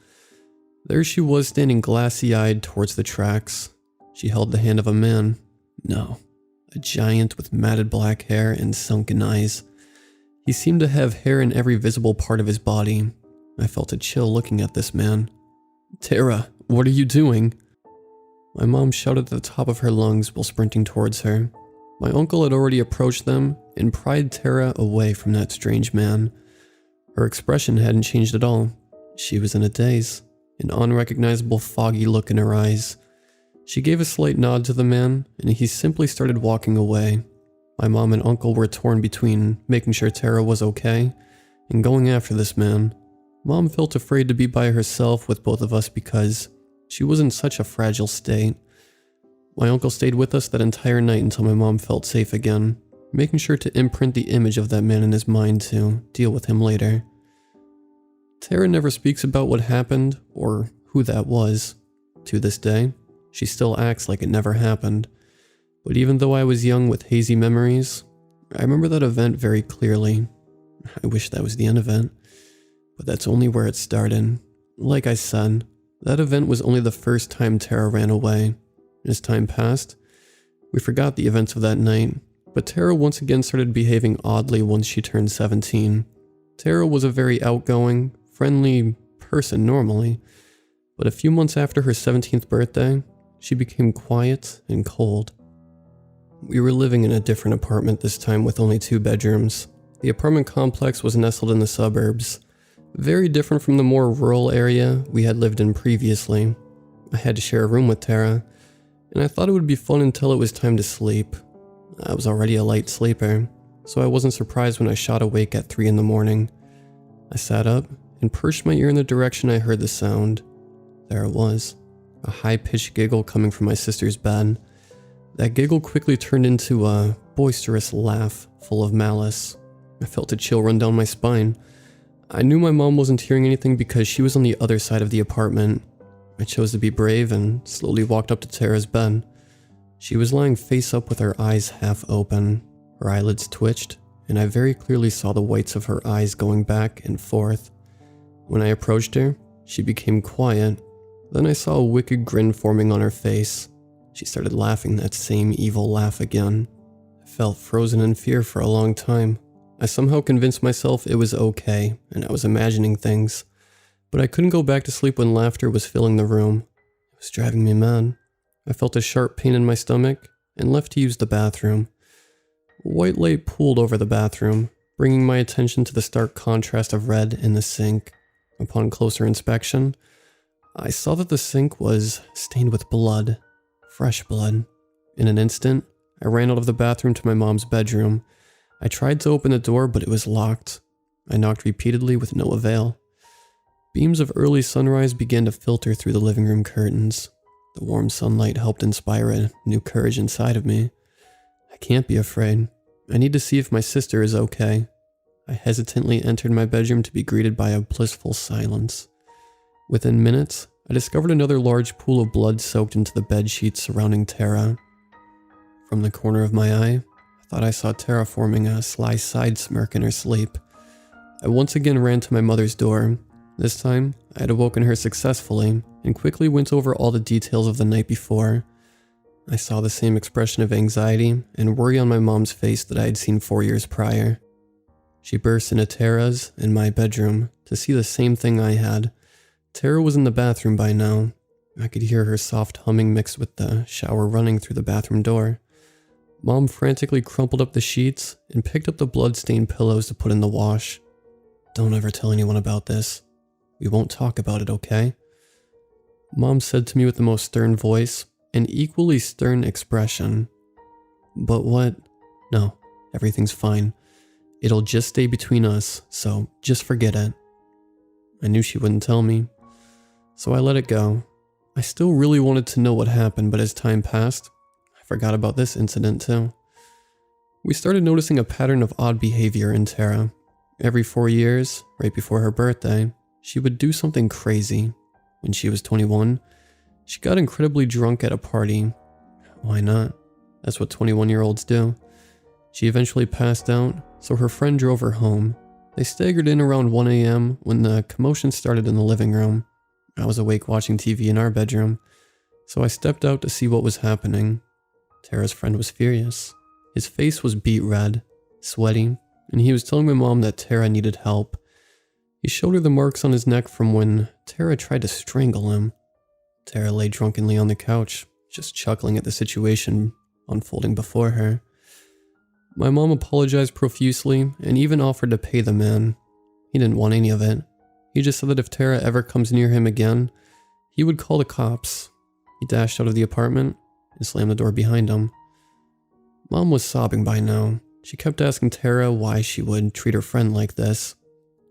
There she was standing glassy-eyed towards the tracks. She held the hand of a man. No, a giant with matted black hair and sunken eyes. He seemed to have hair in every visible part of his body. I felt a chill looking at this man. "Tara, what are you doing?" My mom shouted at the top of her lungs while sprinting towards her. My uncle had already approached them and pried Tara away from that strange man. Her expression hadn't changed at all. She was in a daze, an unrecognizable foggy look in her eyes. She gave a slight nod to the man, and he simply started walking away. My mom and uncle were torn between making sure Tara was okay and going after this man. Mom felt afraid to be by herself with both of us because she was in such a fragile state. My uncle stayed with us that entire night until my mom felt safe again, making sure to imprint the image of that man in his mind to deal with him later. Tara never speaks about what happened or who that was. To this day, she still acts like it never happened. But even though I was young with hazy memories, I remember that event very clearly. I wish that was the end of it, but that's only where it started. Like I said, that event was only the first time Tara ran away. As time passed, we forgot the events of that night, but Tara once again started behaving oddly once she turned 17. Tara was a very outgoing, friendly person normally, but a few months after her 17th birthday, she became quiet and cold. We were living in a different apartment this time with only 2 bedrooms. The apartment complex was nestled in the suburbs, very different from the more rural area we had lived in previously. I had to share a room with Tara, and I thought it would be fun until it was time to sleep. I was already a light sleeper, so I wasn't surprised when I shot awake at 3 in the morning. I sat up and perched my ear in the direction I heard the sound. There it was, a high-pitched giggle coming from my sister's bed. That giggle quickly turned into a boisterous laugh full of malice. I felt a chill run down my spine. I knew my mom wasn't hearing anything because she was on the other side of the apartment. I chose to be brave and slowly walked up to Tara's bed. She was lying face up with her eyes half open. Her eyelids twitched, and I very clearly saw the whites of her eyes going back and forth. When I approached her, she became quiet. Then I saw a wicked grin forming on her face. She started laughing that same evil laugh again. I felt frozen in fear for a long time. I somehow convinced myself it was okay, and I was imagining things. But I couldn't go back to sleep when laughter was filling the room. It was driving me mad. I felt a sharp pain in my stomach and left to use the bathroom. White light pooled over the bathroom, bringing my attention to the stark contrast of red in the sink. Upon closer inspection, I saw that the sink was stained with blood. Fresh blood. In an instant, I ran out of the bathroom to my mom's bedroom. I tried to open the door, but it was locked. I knocked repeatedly with no avail. Beams of early sunrise began to filter through the living room curtains. The warm sunlight helped inspire a new courage inside of me. I can't be afraid. I need to see if my sister is okay. I hesitantly entered my bedroom to be greeted by a blissful silence. Within minutes, I discovered another large pool of blood soaked into the bed sheets surrounding Tara. From the corner of my eye, I thought I saw Tara forming a sly side smirk in her sleep. I once again ran to my mother's door. This time, I had awoken her successfully and quickly went over all the details of the night before. I saw the same expression of anxiety and worry on my mom's face that I had seen 4 years prior. She burst into Tara's and my bedroom to see the same thing I had. Tara was in the bathroom by now. I could hear her soft humming mixed with the shower running through the bathroom door. Mom frantically crumpled up the sheets and picked up the blood-stained pillows to put in the wash. "Don't ever tell anyone about this. We won't talk about it, okay?" Mom said to me with the most stern voice and equally stern expression. "But what? No, everything's fine. It'll just stay between us, so just forget it." I knew she wouldn't tell me, so I let it go. I still really wanted to know what happened, but as time passed, I forgot about this incident too. We started noticing a pattern of odd behavior in Tara. Every 4 years, right before her birthday, she would do something crazy. When she was 21, she got incredibly drunk at a party. Why not? That's what 21-year-olds do. She eventually passed out, so her friend drove her home. They staggered in around 1 a.m. when the commotion started in the living room. I was awake watching TV in our bedroom, so I stepped out to see what was happening. Tara's friend was furious. His face was beet red, sweaty, and he was telling my mom that Tara needed help. He showed her the marks on his neck from when Tara tried to strangle him. Tara lay drunkenly on the couch, just chuckling at the situation unfolding before her. My mom apologized profusely and even offered to pay the man. He didn't want any of it. He just said that if Tara ever comes near him again, he would call the cops. He dashed out of the apartment and slammed the door behind him. Mom was sobbing by now. She kept asking Tara why she would treat her friend like this.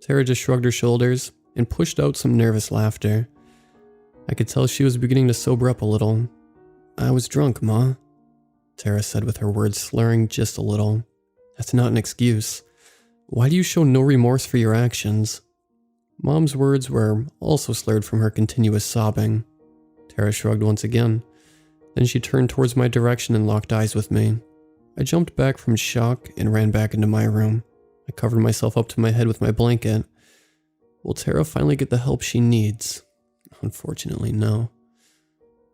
Tara just shrugged her shoulders and pushed out some nervous laughter. I could tell she was beginning to sober up a little. "I was drunk, Ma," Tara said with her words slurring just a little. "That's not an excuse. Why do you show no remorse for your actions?" Mom's words were also slurred from her continuous sobbing. Tara shrugged once again. Then she turned towards my direction and locked eyes with me. I jumped back from shock and ran back into my room. I covered myself up to my head with my blanket. Will Tara finally get the help she needs? Unfortunately, no.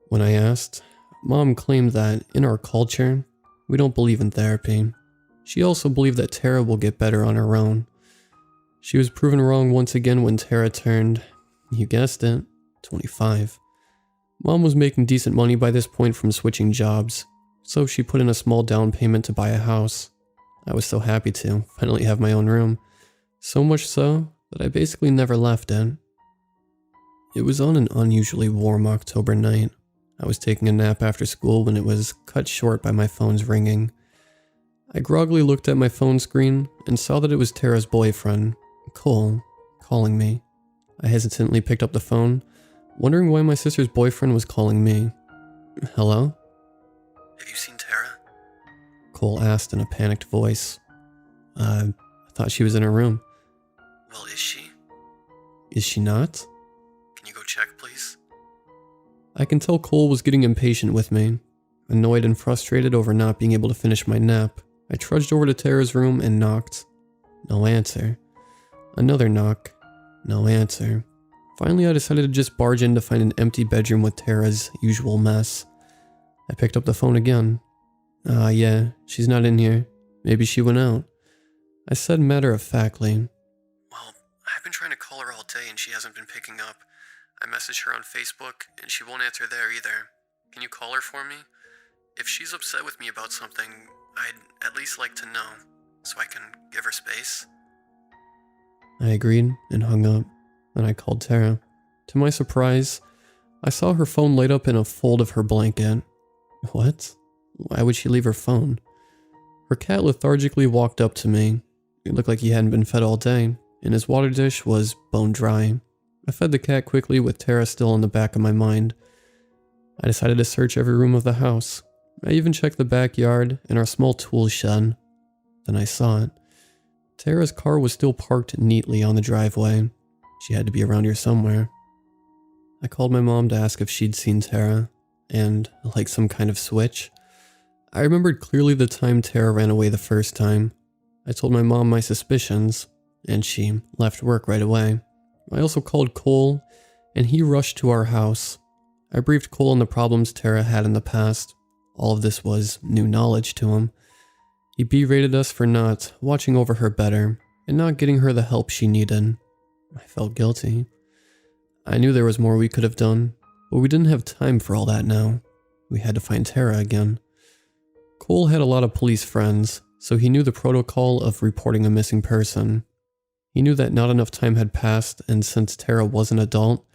When I asked, Mom claimed that in our culture, we don't believe in therapy. She also believed that Tara will get better on her own. She was proven wrong once again when Tara turned, you guessed it, 25. Mom was making decent money by this point from switching jobs, so she put in a small down payment to buy a house. I was so happy to finally have my own room, so much so that I basically never left it. It was on an unusually warm October night. I was taking a nap after school when it was cut short by my phone's ringing. I groggily looked at my phone screen and saw that it was Tara's boyfriend, Cole, calling me. I hesitantly picked up the phone, wondering why my sister's boyfriend was calling me. "Hello?" "Have you seen Tara?" Cole asked in a panicked voice. I thought she was in her room." "Well, is she?" "Is she not?" "Can you go check, please?" I can tell Cole was getting impatient with me. Annoyed and frustrated over not being able to finish my nap, I trudged over to Tara's room and knocked. No answer. Another knock. No answer. Finally, I decided to just barge in to find an empty bedroom with Tara's usual mess. I picked up the phone again. Yeah, she's not in here. Maybe she went out," I said matter-of-factly. "Well, I've been trying to call her all day and she hasn't been picking up. I messaged her on Facebook and she won't answer there either. Can you call her for me? If she's upset with me about something, I'd at least like to know, so I can give her space." I agreed and hung up. Then I called Tara. To my surprise, I saw her phone light up in a fold of her blanket. What? Why would she leave her phone? Her cat lethargically walked up to me. It looked like he hadn't been fed all day, and his water dish was bone dry. I fed the cat quickly with Tara still in the back of my mind. I decided to search every room of the house. I even checked the backyard and our small tool shed. Then I saw it. Tara's car was still parked neatly on the driveway. She had to be around here somewhere. I called my mom to ask if she'd seen Tara, and, like some kind of switch, I remembered clearly the time Tara ran away the first time. I told my mom my suspicions, and she left work right away. I also called Cole, and he rushed to our house. I briefed Cole on the problems Tara had in the past. All of this was new knowledge to him. He berated us for not watching over her better, and not getting her the help she needed. I felt guilty. I knew there was more we could have done, but we didn't have time for all that now. We had to find Tara again. Cole had a lot of police friends, so he knew the protocol of reporting a missing person. He knew that not enough time had passed, and since Tara was an adult,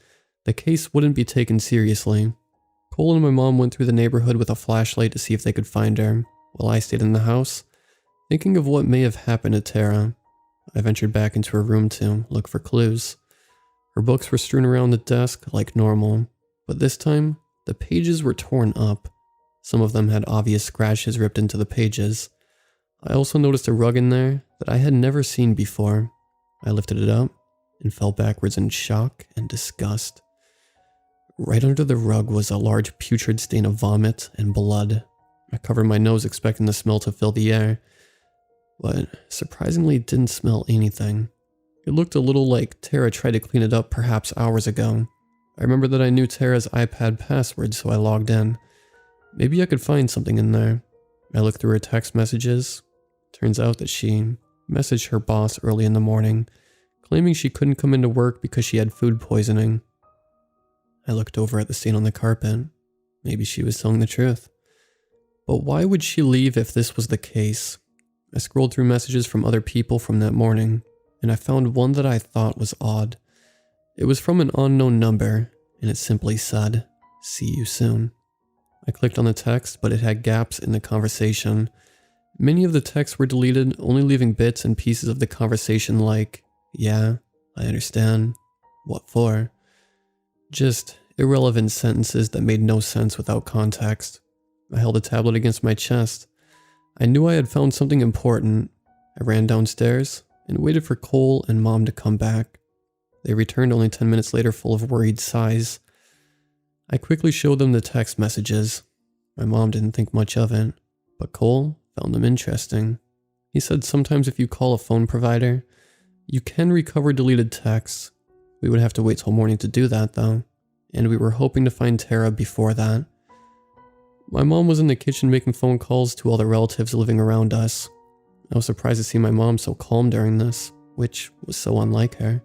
the case wouldn't be taken seriously. Cole and my mom went through the neighborhood with a flashlight to see if they could find her, while I stayed in the house, thinking of what may have happened to Tara. I ventured back into her room to look for clues. Her books were strewn around the desk like normal, but this time, the pages were torn up. Some of them had obvious scratches ripped into the pages. I also noticed a rug in there that I had never seen before. I lifted it up and fell backwards in shock and disgust. Right under the rug was a large putrid stain of vomit and blood. I covered my nose expecting the smell to fill the air, but surprisingly it didn't smell anything. It looked a little like Tara tried to clean it up perhaps hours ago. I remember that I knew Tara's iPad password, so I logged in. Maybe I could find something in there. I looked through her text messages. Turns out that she messaged her boss early in the morning, claiming she couldn't come into work because she had food poisoning. I looked over at the stain on the carpet. Maybe she was telling the truth. But why would she leave if this was the case? I scrolled through messages from other people from that morning, and I found one that I thought was odd. It was from an unknown number, and it simply said, "See you soon." I clicked on the text, but it had gaps in the conversation. Many of the texts were deleted, only leaving bits and pieces of the conversation like, "Yeah, I understand. What for?" Just irrelevant sentences that made no sense without context. I held a tablet against my chest. I knew I had found something important. I ran downstairs and waited for Cole and Mom to come back. They returned only 10 minutes later full of worried sighs. I quickly showed them the text messages. My mom didn't think much of it, but Cole found them interesting. He said sometimes if you call a phone provider, you can recover deleted texts. We would have to wait till morning to do that though, and we were hoping to find Tara before that. My mom was in the kitchen making phone calls to all the relatives living around us. I was surprised to see my mom so calm during this, which was so unlike her.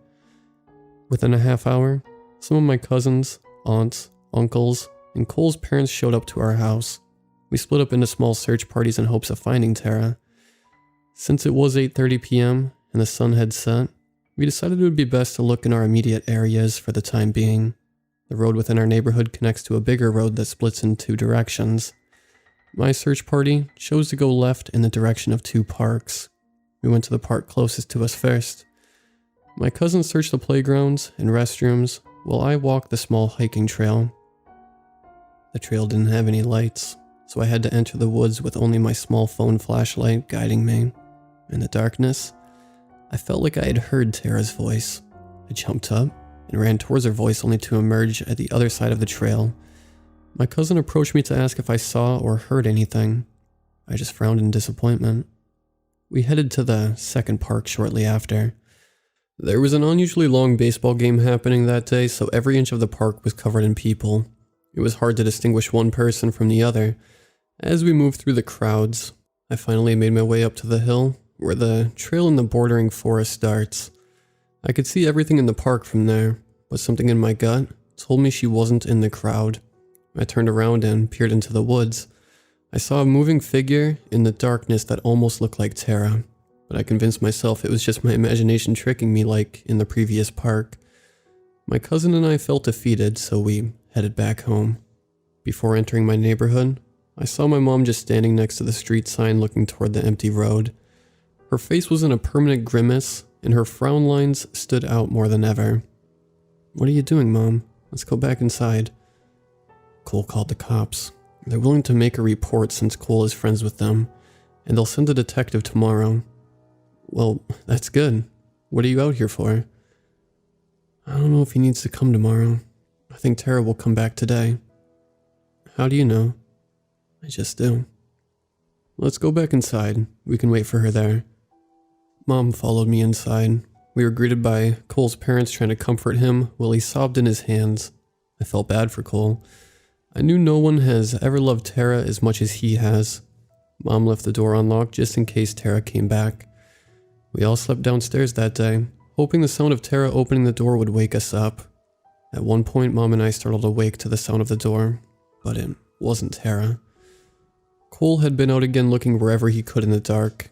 Within a half hour, some of my cousins, aunts, uncles, and Cole's parents showed up to our house. We split up into small search parties in hopes of finding Tara. Since it was 8:30 p.m. and the sun had set, we decided it would be best to look in our immediate areas for the time being. The road within our neighborhood connects to a bigger road that splits in two directions. My search party chose to go left in the direction of two parks. We went to the park closest to us first. My cousins searched the playgrounds and restrooms while I walked the small hiking trail. The trail didn't have any lights, so I had to enter the woods with only my small phone flashlight guiding me. In the darkness, I felt like I had heard Tara's voice. I jumped up and ran towards her voice only to emerge at the other side of the trail. My cousin approached me to ask if I saw or heard anything. I just frowned in disappointment. We headed to the second park shortly after. There was an unusually long baseball game happening that day, so every inch of the park was covered in people. It was hard to distinguish one person from the other. As we moved through the crowds, I finally made my way up to the hill, where the trail in the bordering forest starts. I could see everything in the park from there, but something in my gut told me she wasn't in the crowd. I turned around and peered into the woods. I saw a moving figure in the darkness that almost looked like Tara, but I convinced myself it was just my imagination tricking me like in the previous park. My cousin and I felt defeated, so we headed back home. Before entering my neighborhood, I saw my mom just standing next to the street sign looking toward the empty road. Her face was in a permanent grimace, and her frown lines stood out more than ever. "What are you doing, Mom? Let's go back inside." Cole called the cops. They're willing to make a report since Cole is friends with them, and they'll send a detective tomorrow. "Well, that's good. What are you out here for?" "I don't know if he needs to come tomorrow. I think Tara will come back today." "How do you know?" "I just do." "Let's go back inside. We can wait for her there." Mom followed me inside. We were greeted by Cole's parents trying to comfort him while he sobbed in his hands. I felt bad for Cole. I knew no one has ever loved Tara as much as he has. Mom left the door unlocked just in case Tara came back. We all slept downstairs that day, hoping the sound of Tara opening the door would wake us up. At one point, Mom and I startled awake to the sound of the door, but it wasn't Tara. Cole had been out again looking wherever he could in the dark.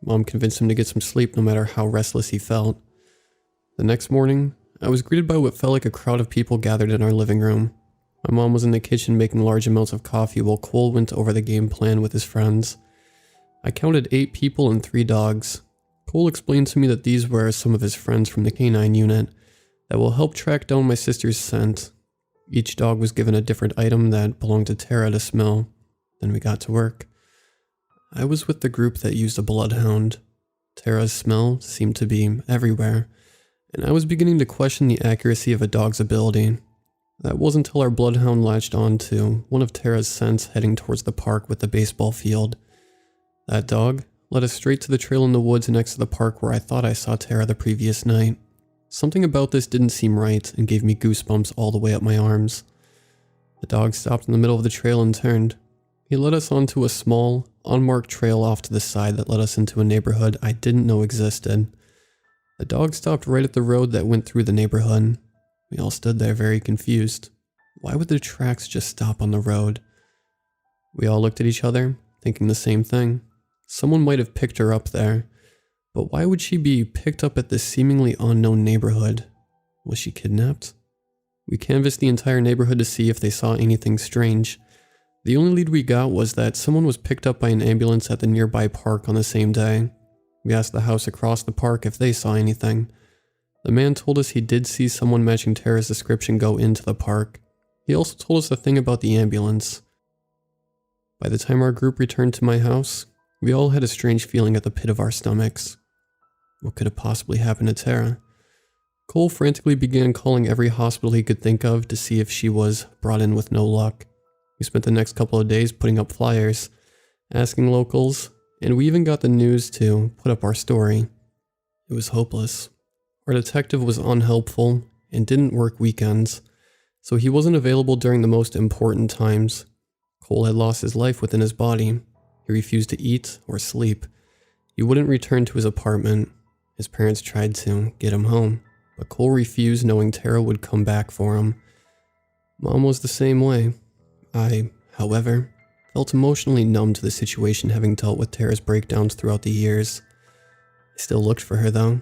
Mom convinced him to get some sleep no matter how restless he felt. The next morning, I was greeted by what felt like a crowd of people gathered in our living room. My mom was in the kitchen making large amounts of coffee while Cole went over the game plan with his friends. I counted 8 people and 3 dogs. Cole explained to me that these were some of his friends from the canine unit that will help track down my sister's scent. Each dog was given a different item that belonged to Tara to smell. Then we got to work. I was with the group that used a bloodhound. Tara's smell seemed to be everywhere, and I was beginning to question the accuracy of a dog's ability. That wasn't until our bloodhound latched on to one of Tara's scents heading towards the park with the baseball field. That dog led us straight to the trail in the woods next to the park where I thought I saw Tara the previous night. Something about this didn't seem right and gave me goosebumps all the way up my arms. The dog stopped in the middle of the trail and turned. He led us onto a small, unmarked trail off to the side that led us into a neighborhood I didn't know existed. The dog stopped right at the road that went through the neighborhood. We all stood there very confused. Why would the tracks just stop on the road? We all looked at each other, thinking the same thing. Someone might have picked her up there, but why would she be picked up at this seemingly unknown neighborhood? Was she kidnapped? We canvassed the entire neighborhood to see if they saw anything strange. The only lead we got was that someone was picked up by an ambulance at the nearby park on the same day. We asked the house across the park if they saw anything. The man told us he did see someone matching Tara's description go into the park. He also told us the thing about the ambulance. By the time our group returned to my house, we all had a strange feeling at the pit of our stomachs. What could have possibly happened to Tara? Cole frantically began calling every hospital he could think of to see if she was brought in with no luck. We spent the next couple of days putting up flyers, asking locals, and we even got the news to put up our story. It was hopeless. Our detective was unhelpful and didn't work weekends, so he wasn't available during the most important times. Cole had lost his life within his body. He refused to eat or sleep. He wouldn't return to his apartment. His parents tried to get him home, but Cole refused, knowing Tara would come back for him. Mom was the same way. I, however, felt emotionally numb to the situation, having dealt with Tara's breakdowns throughout the years. I still looked for her though.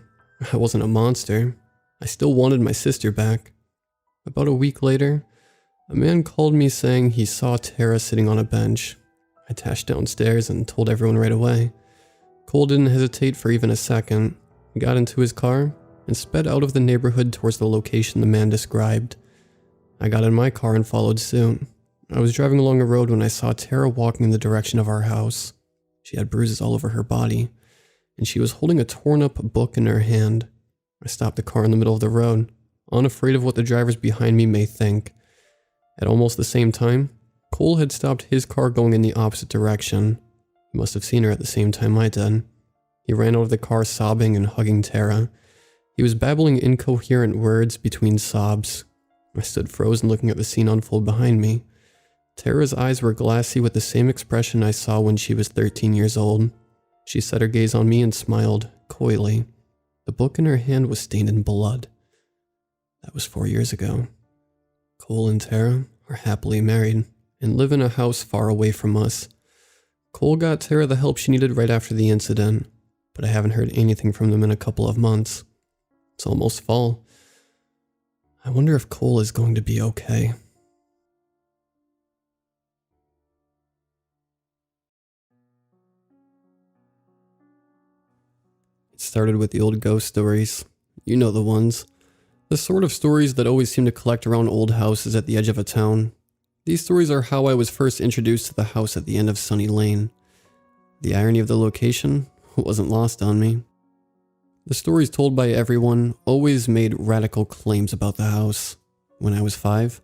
I wasn't a monster. I still wanted my sister back. About a week later, a man called me saying he saw Tara sitting on a bench. I dashed downstairs and told everyone right away. Cole didn't hesitate for even a second. He got into his car and sped out of the neighborhood towards the location the man described. I got in my car and followed suit. I was driving along a road when I saw Tara walking in the direction of our house. She had bruises all over her body, and she was holding a torn-up book in her hand. I stopped the car in the middle of the road, unafraid of what the drivers behind me may think. At almost the same time, Cole had stopped his car going in the opposite direction. He must have seen her at the same time I did. He ran out of the car sobbing and hugging Tara. He was babbling incoherent words between sobs. I stood frozen looking at the scene unfold behind me. Tara's eyes were glassy with the same expression I saw when she was 13 years old. She set her gaze on me and smiled coyly. The book in her hand was stained in blood. That was 4 years ago. Cole and Tara are happily married and live in a house far away from us. Cole got Tara the help she needed right after the incident, but I haven't heard anything from them in a couple of months. It's almost fall. I wonder if Cole is going to be okay. It started with the old ghost stories. You know the ones. The sort of stories that always seem to collect around old houses at the edge of a town. These stories are how I was first introduced to the house at the end of Sunny Lane. The irony of the location wasn't lost on me. The stories told by everyone always made radical claims about the house. When I was 5,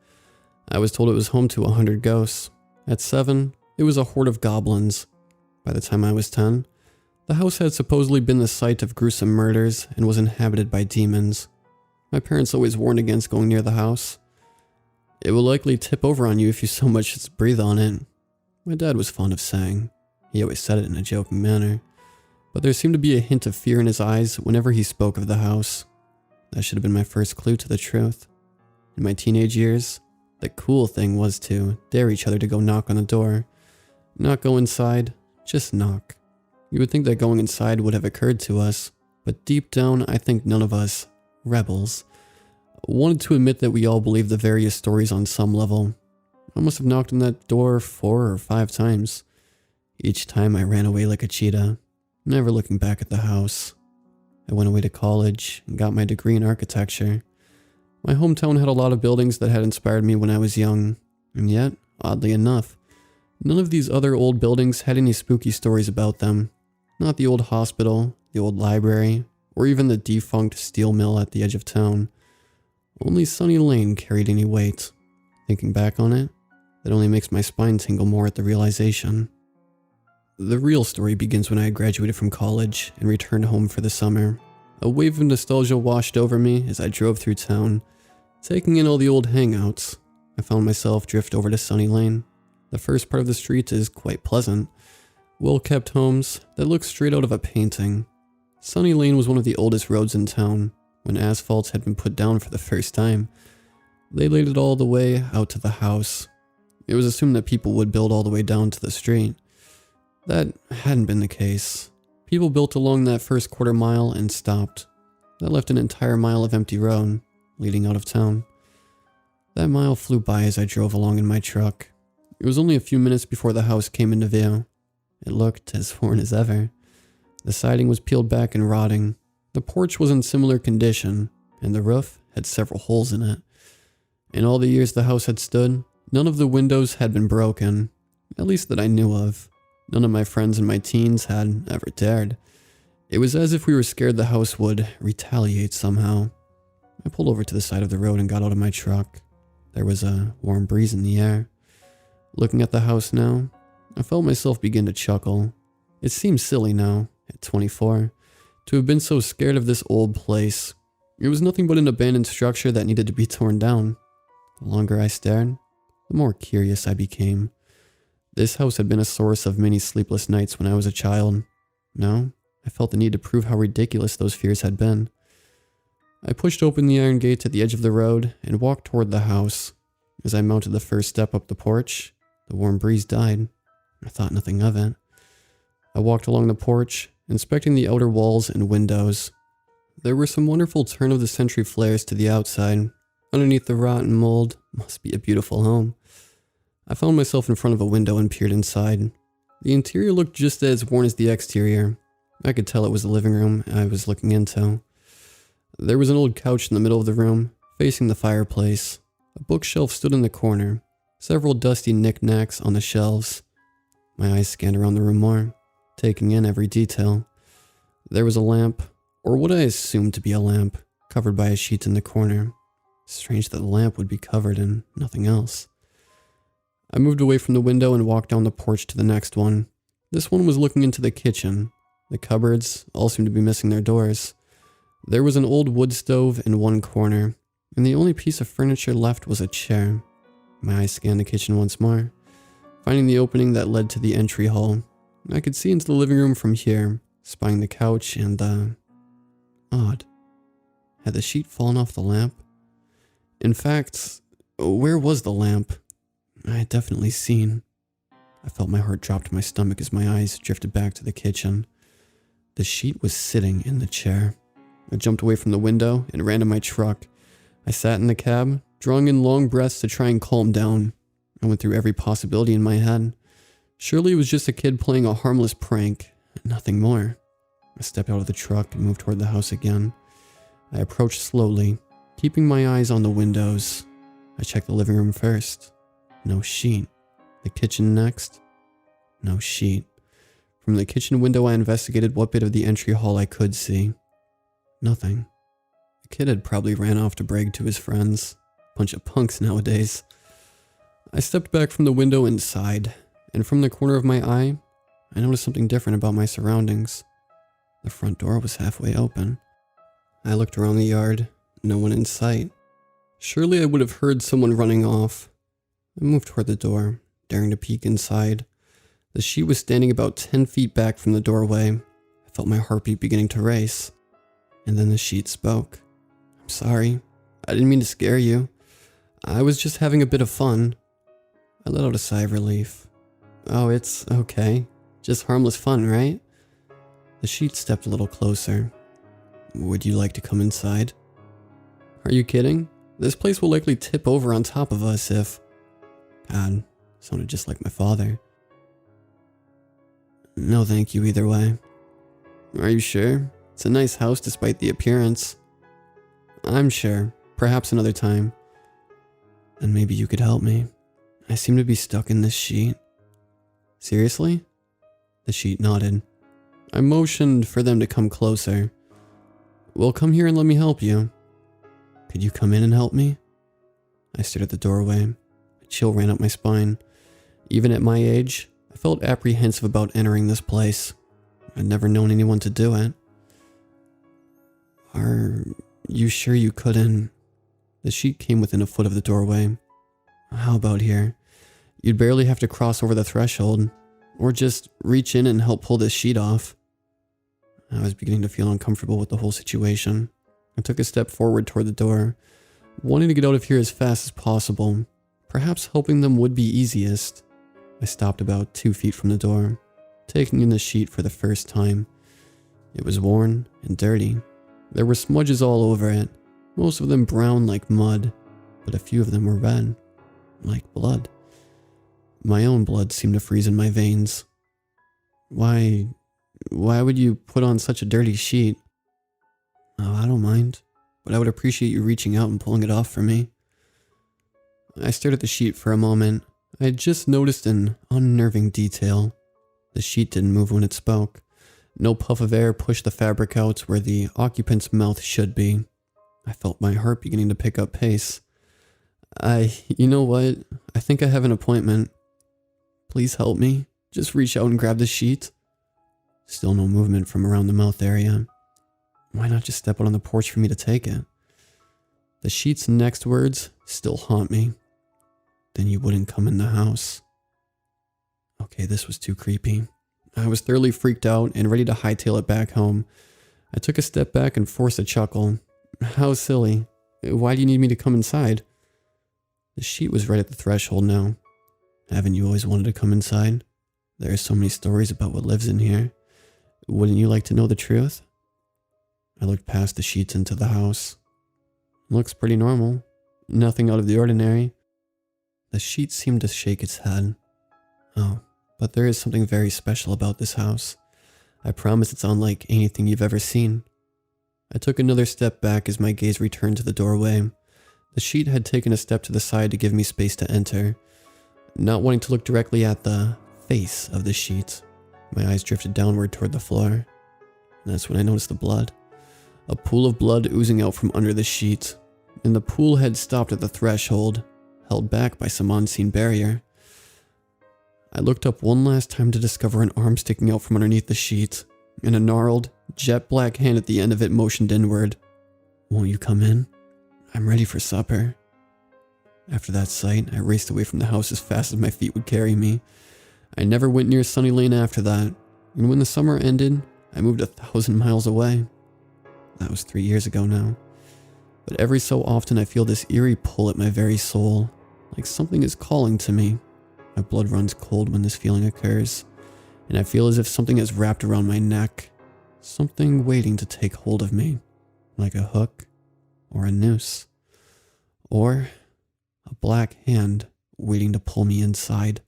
I was told it was home to 100 ghosts. At 7, it was a horde of goblins. By the time I was 10, the house had supposedly been the site of gruesome murders and was inhabited by demons. My parents always warned against going near the house. It will likely tip over on you if you so much as breathe on it. My dad was fond of saying. He always said it in a joking manner. But there seemed to be a hint of fear in his eyes whenever he spoke of the house. That should have been my first clue to the truth. In my teenage years, the cool thing was to dare each other to go knock on the door. Not go inside, just knock. You would think that going inside would have occurred to us, but deep down I think none of us, rebels, wanted to admit that we all believed the various stories on some level. I must have knocked on that door 4 or 5 times. Each time I ran away like a cheetah, never looking back at the house. I went away to college and got my degree in architecture. My hometown had a lot of buildings that had inspired me when I was young, and yet, oddly enough, none of these other old buildings had any spooky stories about them. Not the old hospital, the old library, or even the defunct steel mill at the edge of town. Only Sunny Lane carried any weight. Thinking back on it, that only makes my spine tingle more at the realization. The real story begins when I graduated from college and returned home for the summer. A wave of nostalgia washed over me as I drove through town, taking in all the old hangouts. I found myself drift over to Sunny Lane. The first part of the street is quite pleasant. Well-kept homes that look straight out of a painting. Sunny Lane was one of the oldest roads in town. When asphalt had been put down for the first time, they laid it all the way out to the house. It was assumed that people would build all the way down to the street. That hadn't been the case. People built along that first quarter mile and stopped. That left an entire mile of empty road, leading out of town. That mile flew by as I drove along in my truck. It was only a few minutes before the house came into view. It looked as worn as ever. The siding was peeled back and rotting. The porch was in similar condition, and the roof had several holes in it. In all the years the house had stood, none of the windows had been broken, at least that I knew of. None of my friends in my teens had ever dared. It was as if we were scared the house would retaliate somehow. I pulled over to the side of the road and got out of my truck. There was a warm breeze in the air. Looking at the house now, I felt myself begin to chuckle. It seems silly now, at 24, to have been so scared of this old place. It was nothing but an abandoned structure that needed to be torn down. The longer I stared, the more curious I became. This house had been a source of many sleepless nights when I was a child. Now, I felt the need to prove how ridiculous those fears had been. I pushed open the iron gate at the edge of the road and walked toward the house. As I mounted the first step up the porch, the warm breeze died. I thought nothing of it. I walked along the porch, inspecting the outer walls and windows. There were some wonderful turn-of-the-century flares to the outside. Underneath the rotten mold, must be a beautiful home. I found myself in front of a window and peered inside. The interior looked just as worn as the exterior. I could tell it was the living room I was looking into. There was an old couch in the middle of the room, facing the fireplace. A bookshelf stood in the corner, several dusty knickknacks on the shelves. My eyes scanned around the room more, taking in every detail. There was a lamp, or what I assumed to be a lamp, covered by a sheet in the corner. Strange that the lamp would be covered in nothing else. I moved away from the window and walked down the porch to the next one. This one was looking into the kitchen. The cupboards all seemed to be missing their doors. There was an old wood stove in one corner, and the only piece of furniture left was a chair. My eyes scanned the kitchen once more, finding the opening that led to the entry hall. I could see into the living room from here, spying the couch and the... Odd. Had the sheet fallen off the lamp? In fact, where was the lamp? I had definitely seen. I felt my heart drop to my stomach as my eyes drifted back to the kitchen. The sheet was sitting in the chair. I jumped away from the window and ran to my truck. I sat in the cab, drawing in long breaths to try and calm down. I went through every possibility in my head. Surely it was just a kid playing a harmless prank, nothing more. I stepped out of the truck and moved toward the house again. I approached slowly, keeping my eyes on the windows. I checked the living room first. No sheet. The kitchen next. No sheet. From the kitchen window I investigated what bit of the entry hall I could see. Nothing. The kid had probably ran off to brag to his friends. Bunch of punks nowadays. I stepped back from the window and sighed, and from the corner of my eye, I noticed something different about my surroundings. The front door was halfway open. I looked around the yard, no one in sight. Surely I would have heard someone running off. I moved toward the door, daring to peek inside. The sheet was standing about 10 feet back from the doorway. I felt my heartbeat beginning to race. And then the sheet spoke. "I'm sorry. I didn't mean to scare you. I was just having a bit of fun." I let out a sigh of relief. "Oh, it's okay. Just harmless fun, right?" The sheet stepped a little closer. "Would you like to come inside?" "Are you kidding? This place will likely tip over on top of us if..." God, sounded just like my father. "No thank you either way." "Are you sure? It's a nice house despite the appearance." "I'm sure. Perhaps another time." "Then maybe you could help me. I seem to be stuck in this sheet." "Seriously?" The sheet nodded. I motioned for them to come closer. "Well, come here and let me help you." "Could you come in and help me?" I stood at the doorway. A chill ran up my spine. Even at my age, I felt apprehensive about entering this place. I'd never known anyone to do it. "Are you sure you couldn't?" The sheet came within a foot of the doorway. "How about here? You'd barely have to cross over the threshold, or just reach in and help pull this sheet off." I was beginning to feel uncomfortable with the whole situation. I took a step forward toward the door, wanting to get out of here as fast as possible. Perhaps helping them would be easiest. I stopped about 2 feet from the door, taking in the sheet for the first time. It was worn and dirty. There were smudges all over it, most of them brown like mud, but a few of them were red, like blood. My own blood seemed to freeze in my veins. Why would you put on such a dirty sheet? Oh, I don't mind, but I would appreciate you reaching out and pulling it off for me. I stared at the sheet for a moment. I had just noticed an unnerving detail. The sheet didn't move when it spoke. No puff of air pushed the fabric out where the occupant's mouth should be. I felt my heart beginning to pick up pace. You know what? I think I have an appointment. Please help me. Just reach out and grab the sheet. Still no movement from around the mouth area. Why not just step out on the porch for me to take it? The sheet's next words still haunt me. Then you wouldn't come in the house. Okay, this was too creepy. I was thoroughly freaked out and ready to hightail it back home. I took a step back and forced a chuckle. How silly. Why do you need me to come inside? The sheet was right at the threshold now. Haven't you always wanted to come inside? There are so many stories about what lives in here. Wouldn't you like to know the truth? I looked past the sheets into the house. Looks pretty normal. Nothing out of the ordinary. The sheet seemed to shake its head. Oh, but there is something very special about this house. I promise it's unlike anything you've ever seen. I took another step back as my gaze returned to the doorway. The sheet had taken a step to the side to give me space to enter. Not wanting to look directly at the face of the sheet, my eyes drifted downward toward the floor. And that's when I noticed the blood. A pool of blood oozing out from under the sheet, and the pool had stopped at the threshold, held back by some unseen barrier. I looked up one last time to discover an arm sticking out from underneath the sheet, and a gnarled, jet black hand at the end of it motioned inward. Won't you come in? I'm ready for supper. After that sight, I raced away from the house as fast as my feet would carry me. I never went near Sunny Lane after that, and when the summer ended, I moved 1,000 miles away. That was 3 years ago now. But every so often I feel this eerie pull at my very soul, like something is calling to me. My blood runs cold when this feeling occurs, and I feel as if something is wrapped around my neck, something waiting to take hold of me, like a hook or a noose, or a black hand waiting to pull me inside.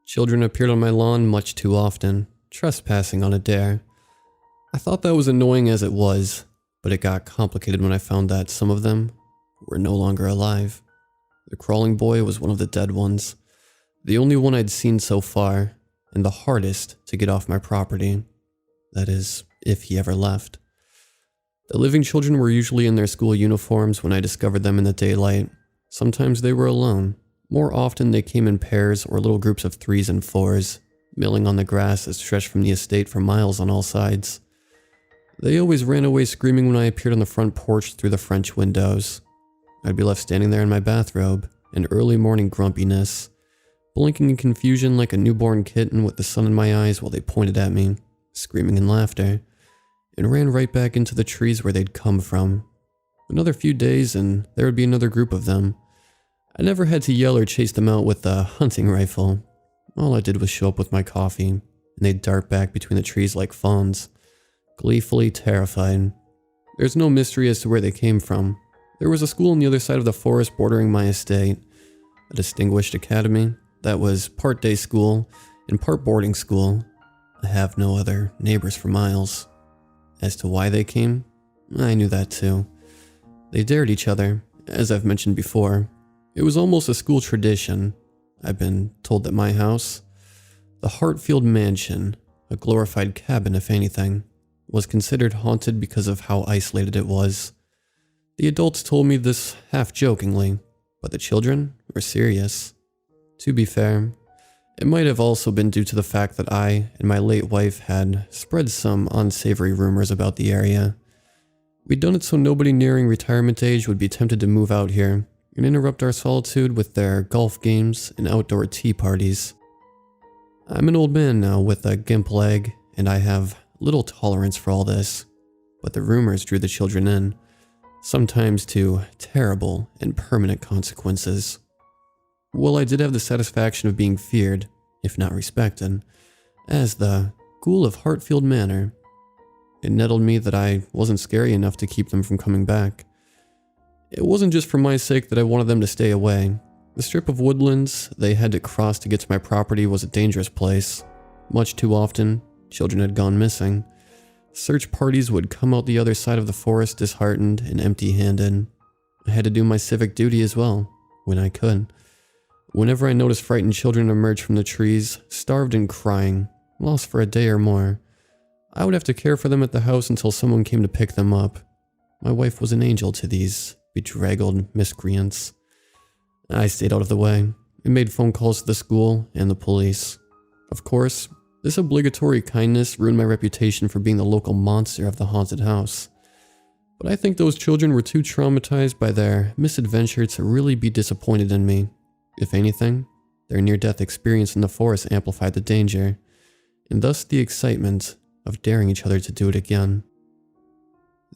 Children appeared on my lawn much too often, trespassing on a dare. I thought that was annoying as it was, but it got complicated when I found that some of them were no longer alive. The crawling boy was one of the dead ones, the only one I'd seen so far, and the hardest to get off my property. That is, if he ever left. The living children were usually in their school uniforms when I discovered them in the daylight. Sometimes they were alone. More often they came in pairs or little groups of 3s and 4s, milling on the grass that stretched from the estate for miles on all sides. They always ran away screaming when I appeared on the front porch through the French windows. I'd be left standing there in my bathrobe, in early morning grumpiness, blinking in confusion like a newborn kitten with the sun in my eyes while they pointed at me, screaming in laughter, and ran right back into the trees where they'd come from. Another few days and there would be another group of them. I never had to yell or chase them out with a hunting rifle. All I did was show up with my coffee, and they'd dart back between the trees like fawns, gleefully terrified. There's no mystery as to where they came from. There was a school on the other side of the forest bordering my estate, a distinguished academy that was part day school and part boarding school. I have no other neighbors for miles. As to why they came, I knew that too. They dared each other, as I've mentioned before. It was almost a school tradition. I've been told that my house, the Hartfield Mansion, a glorified cabin if anything, was considered haunted because of how isolated it was. The adults told me this half-jokingly, but the children were serious. To be fair, it might have also been due to the fact that I and my late wife had spread some unsavory rumors about the area. We'd done it so nobody nearing retirement age would be tempted to move out here and interrupt our solitude with their golf games and outdoor tea parties. I'm an old man now with a gimp leg, and I have little tolerance for all this, but the rumors drew the children in, sometimes to terrible and permanent consequences. Well, I did have the satisfaction of being feared, if not respected, as the Ghoul of Hartfield Manor. It nettled me that I wasn't scary enough to keep them from coming back. It wasn't just for my sake that I wanted them to stay away. The strip of woodlands they had to cross to get to my property was a dangerous place. Much too often, children had gone missing. Search parties would come out the other side of the forest disheartened and empty-handed. I had to do my civic duty as well, when I could. Whenever I noticed frightened children emerge from the trees, starved and crying, lost for a day or more, I would have to care for them at the house until someone came to pick them up. My wife was an angel to these bedraggled miscreants. I stayed out of the way and made phone calls to the school and the police. Of course, this obligatory kindness ruined my reputation for being the local monster of the haunted house. But I think those children were too traumatized by their misadventure to really be disappointed in me. If anything, their near-death experience in the forest amplified the danger, and thus the excitement of daring each other to do it again.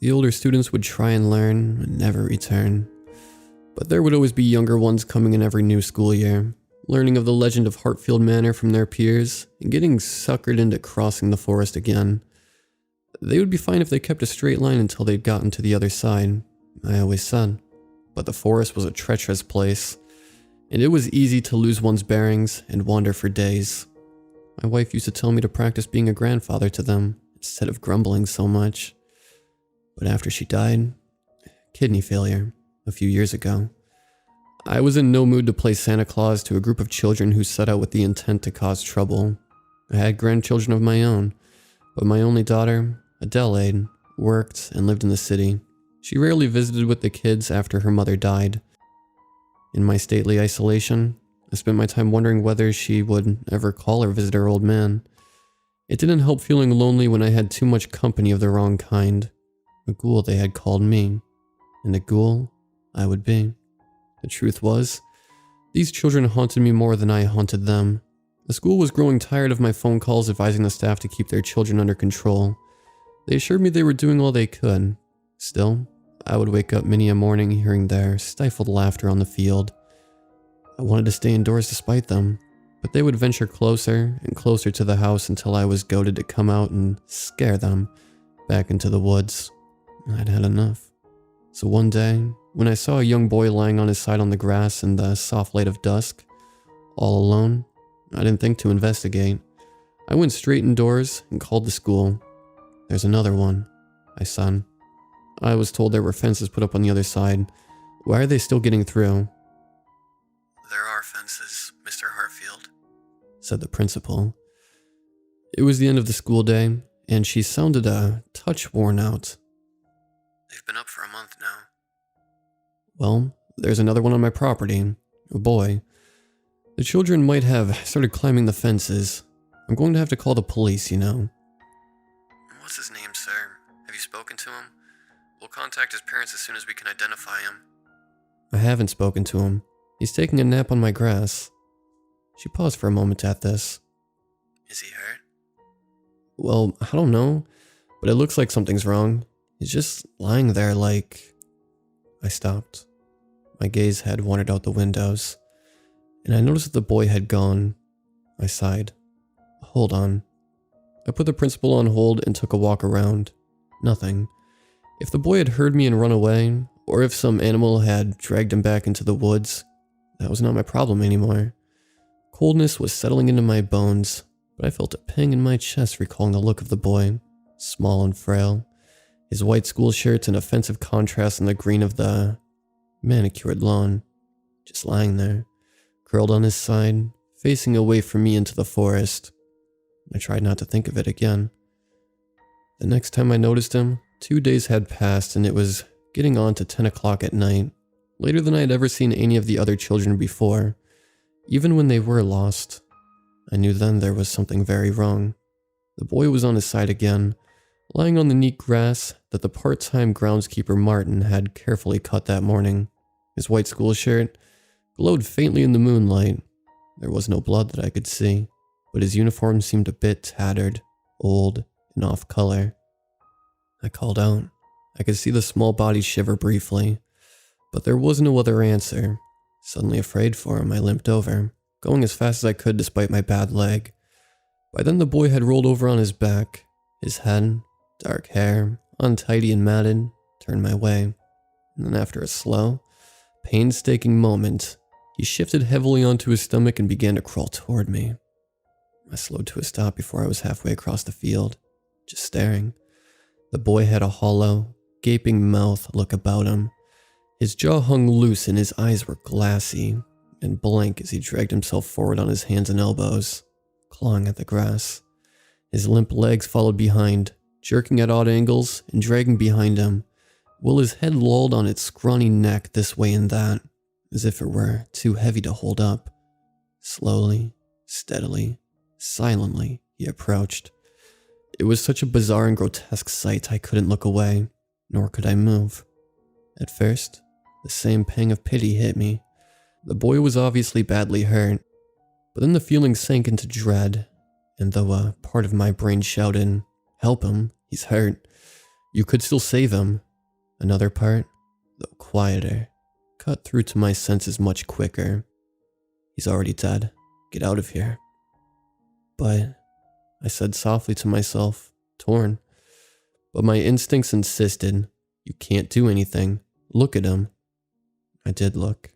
The older students would try and learn and never return. But there would always be younger ones coming in every new school year, learning of the legend of Hartfield Manor from their peers, and getting suckered into crossing the forest again. They would be fine if they kept a straight line until they'd gotten to the other side, I always said. But the forest was a treacherous place, and it was easy to lose one's bearings and wander for days. My wife used to tell me to practice being a grandfather to them, instead of grumbling so much. But after she died, kidney failure, a few years ago, I was in no mood to play Santa Claus to a group of children who set out with the intent to cause trouble. I had grandchildren of my own, but my only daughter, Adelaide, worked and lived in the city. She rarely visited with the kids after her mother died. In my stately isolation, I spent my time wondering whether she would ever call or visit her old man. It didn't help feeling lonely when I had too much company of the wrong kind. A ghoul they had called me, and a ghoul I would be. The truth was, these children haunted me more than I haunted them. The school was growing tired of my phone calls advising the staff to keep their children under control. They assured me they were doing all they could. Still, I would wake up many a morning hearing their stifled laughter on the field. I wanted to stay indoors despite them, but they would venture closer and closer to the house until I was goaded to come out and scare them back into the woods. I'd had enough. So one day, when I saw a young boy lying on his side on the grass in the soft light of dusk, all alone, I didn't think to investigate. I went straight indoors and called the school. "There's another one," I said. I was told there were fences put up on the other side. Why are they still getting through? "There are fences, Mr. Hartfield," said the principal. It was the end of the school day, and she sounded a touch worn out. "They've been up for a month now." "Well, there's another one on my property. A boy. The children might have started climbing the fences. I'm going to have to call the police, you know." "What's his name, sir? Have you spoken to him? We'll contact his parents as soon as we can identify him." "I haven't spoken to him. He's taking a nap on my grass." She paused for a moment at this. "Is he hurt?" "Well, I don't know, but it looks like something's wrong. He's just lying there like..." I stopped. My gaze had wandered out the windows, and I noticed that the boy had gone. I sighed. "Hold on." I put the principal on hold and took a walk around. Nothing. If the boy had heard me and run away, or if some animal had dragged him back into the woods, that was not my problem anymore. Coldness was settling into my bones, but I felt a pang in my chest recalling the look of the boy, small and frail, his white school shirt an offensive contrast in the green of the manicured lawn, just lying there, curled on his side, facing away from me into the forest. I tried not to think of it again. The next time I noticed him, 2 days had passed and it was getting on to 10 o'clock at night, later than I had ever seen any of the other children before. Even when they were lost, I knew then there was something very wrong. The boy was on his side again, lying on the neat grass that the part-time groundskeeper Martin had carefully cut that morning. His white school shirt glowed faintly in the moonlight. There was no blood that I could see, but his uniform seemed a bit tattered, old, and off color. I called out. I could see the small body shiver briefly, but there was no other answer. Suddenly afraid for him, I limped over, going as fast as I could despite my bad leg. By then the boy had rolled over on his back, his head dark hair, untidy and matted, turned my way. And then after a slow, painstaking moment, he shifted heavily onto his stomach and began to crawl toward me. I slowed to a stop before I was halfway across the field, just staring. The boy had a hollow, gaping mouth look about him. His jaw hung loose and his eyes were glassy and blank as he dragged himself forward on his hands and elbows, clawing at the grass. His limp legs followed behind, jerking at odd angles and dragging behind him, while his head lolled on its scrawny neck this way and that, as if it were too heavy to hold up. Slowly, steadily, silently, he approached. It was such a bizarre and grotesque sight I couldn't look away, nor could I move. At first, the same pang of pity hit me. The boy was obviously badly hurt, but then the feeling sank into dread, and though a part of my brain shouted, "Help him, he's hurt. You could still save him," another part, though quieter, cut through to my senses much quicker. "He's already dead. Get out of here." "But," I said softly to myself, torn. But my instincts insisted, "You can't do anything. Look at him." I did look.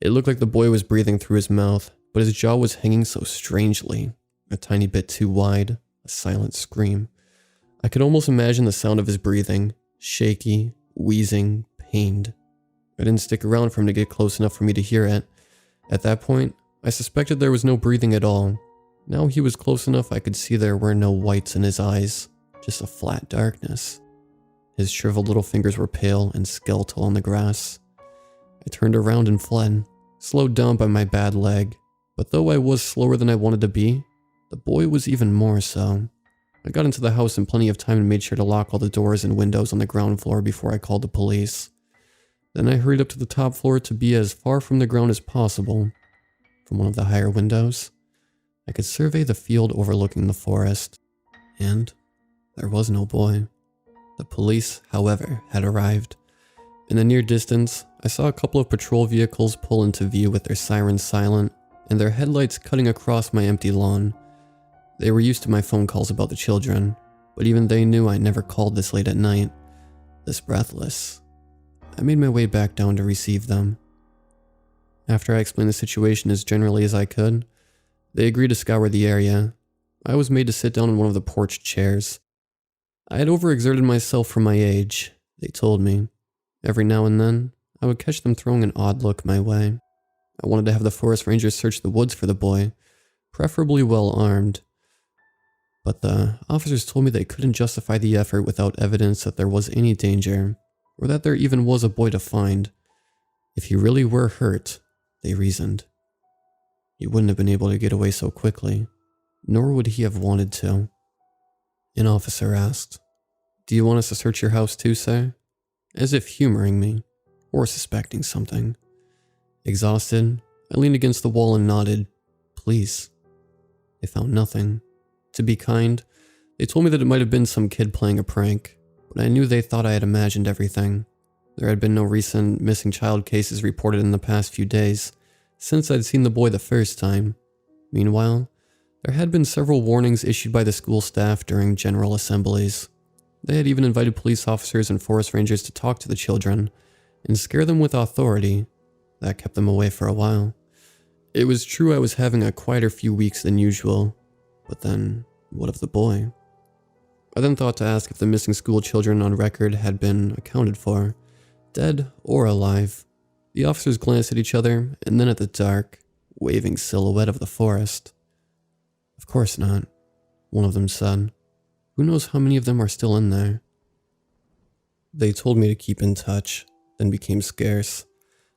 It looked like the boy was breathing through his mouth, but his jaw was hanging so strangely, a tiny bit too wide, a silent scream. I could almost imagine the sound of his breathing, shaky, wheezing, pained. I didn't stick around for him to get close enough for me to hear it. At that point, I suspected there was no breathing at all. Now he was close enough I could see there were no whites in his eyes, just a flat darkness. His shriveled little fingers were pale and skeletal on the grass. I turned around and fled, slowed down by my bad leg, but though I was slower than I wanted to be, the boy was even more so. I got into the house in plenty of time and made sure to lock all the doors and windows on the ground floor before I called the police. Then I hurried up to the top floor to be as far from the ground as possible. From one of the higher windows, I could survey the field overlooking the forest, and there was no boy. The police, however, had arrived. In the near distance, I saw a couple of patrol vehicles pull into view with their sirens silent and their headlights cutting across my empty lawn. They were used to my phone calls about the children, but even they knew I never called this late at night, this breathless. I made my way back down to receive them. After I explained the situation as generally as I could, they agreed to scour the area. I was made to sit down in one of the porch chairs. I had overexerted myself for my age, they told me. Every now and then, I would catch them throwing an odd look my way. I wanted to have the forest rangers search the woods for the boy, preferably well armed. But the officers told me they couldn't justify the effort without evidence that there was any danger, or that there even was a boy to find. If he really were hurt, they reasoned, he wouldn't have been able to get away so quickly, nor would he have wanted to. An officer asked, "Do you want us to search your house too, sir?" As if humoring me, or suspecting something. Exhausted, I leaned against the wall and nodded, "Please." They found nothing. To be kind, they told me that it might have been some kid playing a prank, but I knew they thought I had imagined everything. There had been no recent missing child cases reported in the past few days, since I'd seen the boy the first time. Meanwhile, there had been several warnings issued by the school staff during general assemblies. They had even invited police officers and forest rangers to talk to the children and scare them with authority. That kept them away for a while. It was true I was having a quieter few weeks than usual, but then what of the boy? I then thought to ask if the missing school children on record had been accounted for, dead or alive. The officers glanced at each other and then at the dark, waving silhouette of the forest. "Of course not," one of them said. "Who knows how many of them are still in there?" They told me to keep in touch, then became scarce.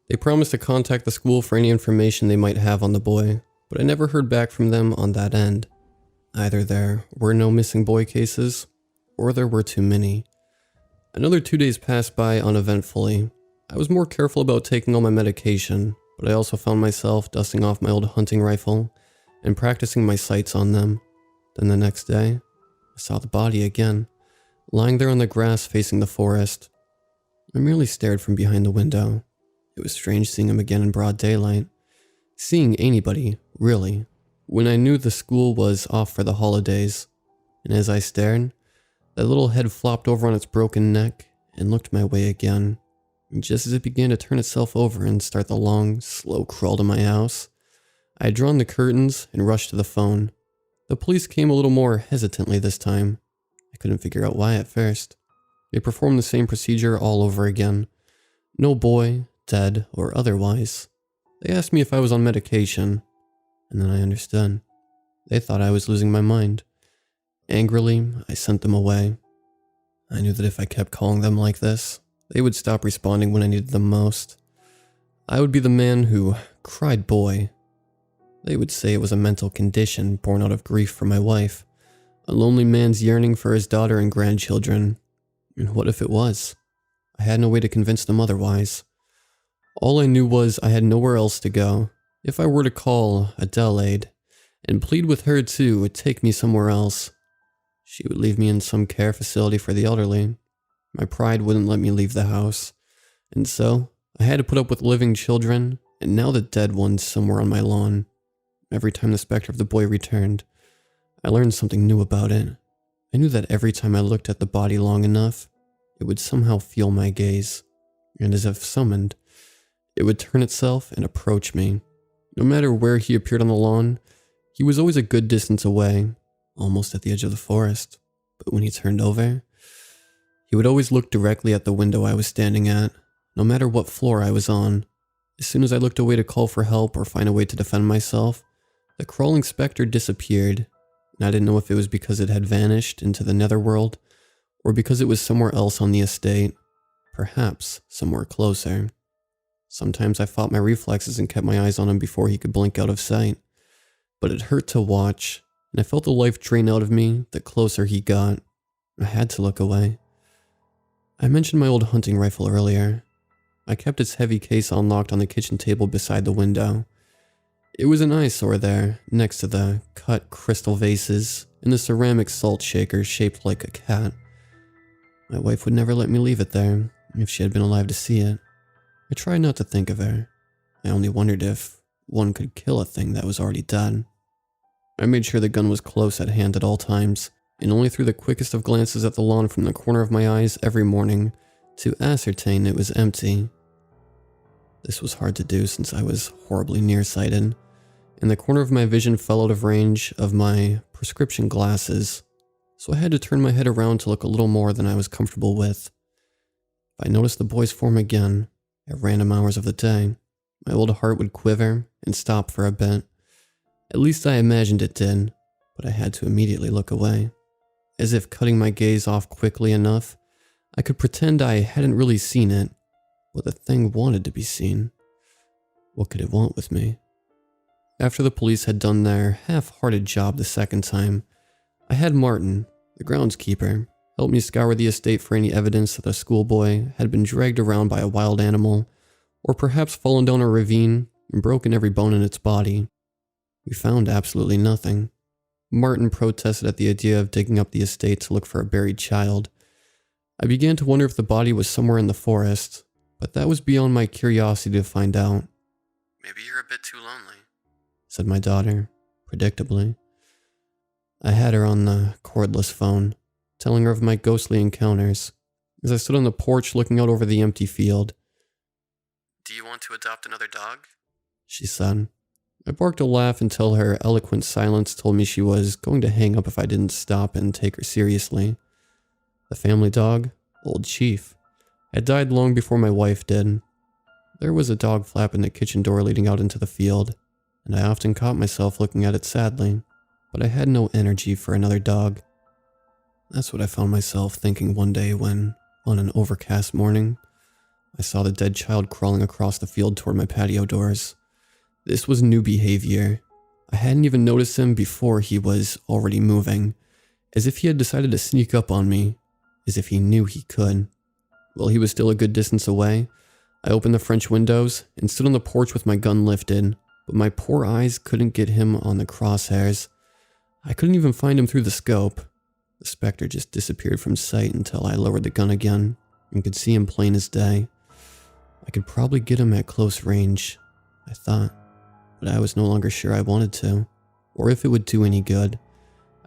They promised to contact the school for any information they might have on the boy, but I never heard back from them on that end. Either there were no missing boy cases, or there were too many. Another 2 days passed by uneventfully. I was more careful about taking all my medication, but I also found myself dusting off my old hunting rifle and practicing my sights on them. Then the next day, I saw the body again, lying there on the grass facing the forest. I merely stared from behind the window. It was strange seeing him again in broad daylight. Seeing anybody, really, when I knew the school was off for the holidays. And as I stared, That little head flopped over on its broken neck and looked my way again. And just as it began to turn itself over and start the long, slow crawl to my house, I had drawn the curtains and rushed to the phone. The police came a little more hesitantly this time. I couldn't figure out why at first. They performed the same procedure all over again. No boy, dead or otherwise. They asked me if I was on medication, and then I understood. They thought I was losing my mind. Angrily, I sent them away. I knew that if I kept calling them like this, they would stop responding when I needed them most. I would be the man who cried boy. They would say it was a mental condition born out of grief for my wife, a lonely man's yearning for his daughter and grandchildren. And what if it was? I had no way to convince them otherwise. All I knew was I had nowhere else to go. If I were to call Adelaide and plead with her to take me somewhere else, she would leave me in some care facility for the elderly. My pride wouldn't let me leave the house, and so I had to put up with living children and now the dead ones somewhere on my lawn. Every time the specter of the boy returned, I learned something new about it. I knew that every time I looked at the body long enough, it would somehow feel my gaze, and as if summoned, it would turn itself and approach me. No matter where he appeared on the lawn, he was always a good distance away, almost at the edge of the forest. But when he turned over, he would always look directly at the window I was standing at, no matter what floor I was on. As soon as I looked away to call for help or find a way to defend myself, the crawling specter disappeared, and I didn't know if it was because it had vanished into the netherworld, or because it was somewhere else on the estate, perhaps somewhere closer. Sometimes I fought my reflexes and kept my eyes on him before he could blink out of sight, but it hurt to watch, and I felt the life drain out of me the closer he got. I had to look away. I mentioned my old hunting rifle earlier. I kept its heavy case unlocked on the kitchen table beside the window. It was an eyesore there, next to the cut crystal vases and the ceramic salt shaker shaped like a cat. My wife would never let me leave it there, if she had been alive to see it. I tried not to think of her. I only wondered if one could kill a thing that was already dead. I made sure the gun was close at hand at all times, and only threw the quickest of glances at the lawn from the corner of my eyes every morning to ascertain it was empty. This was hard to do since I was horribly nearsighted, and the corner of my vision fell out of range of my prescription glasses, so I had to turn my head around to look a little more than I was comfortable with. If I noticed the boy's form again, at random hours of the day, my old heart would quiver and stop for a bit. At least I imagined it did, but I had to immediately look away. As if cutting my gaze off quickly enough, I could pretend I hadn't really seen it, but the thing wanted to be seen. What could it want with me? After the police had done their half-hearted job the second time, I had Martin, the groundskeeper, help me scour the estate for any evidence that the schoolboy had been dragged around by a wild animal, or perhaps fallen down a ravine and broken every bone in its body. We found absolutely nothing. Martin protested at the idea of digging up the estate to look for a buried child. I began to wonder if the body was somewhere in the forest, but that was beyond my curiosity to find out. Maybe you're a bit too lonely, said my daughter, predictably. I had her on the cordless phone, telling her of my ghostly encounters, as I stood on the porch looking out over the empty field. Do you want to adopt another dog? She said. I barked a laugh until her eloquent silence told me she was going to hang up if I didn't stop and take her seriously. The family dog, Old Chief, had died long before my wife did. There was a dog flap in the kitchen door leading out into the field, and I often caught myself looking at it sadly, but I had no energy for another dog. That's what I found myself thinking one day when, on an overcast morning, I saw the dead child crawling across the field toward my patio doors. This was new behavior. I hadn't even noticed him before he was already moving, as if he had decided to sneak up on me, as if he knew he could. While he was still a good distance away, I opened the French windows and stood on the porch with my gun lifted, but my poor eyes couldn't get him on the crosshairs. I couldn't even find him through the scope. The specter just disappeared from sight until I lowered the gun again and could see him plain as day. I could probably get him at close range, I thought, but I was no longer sure I wanted to, or if it would do any good.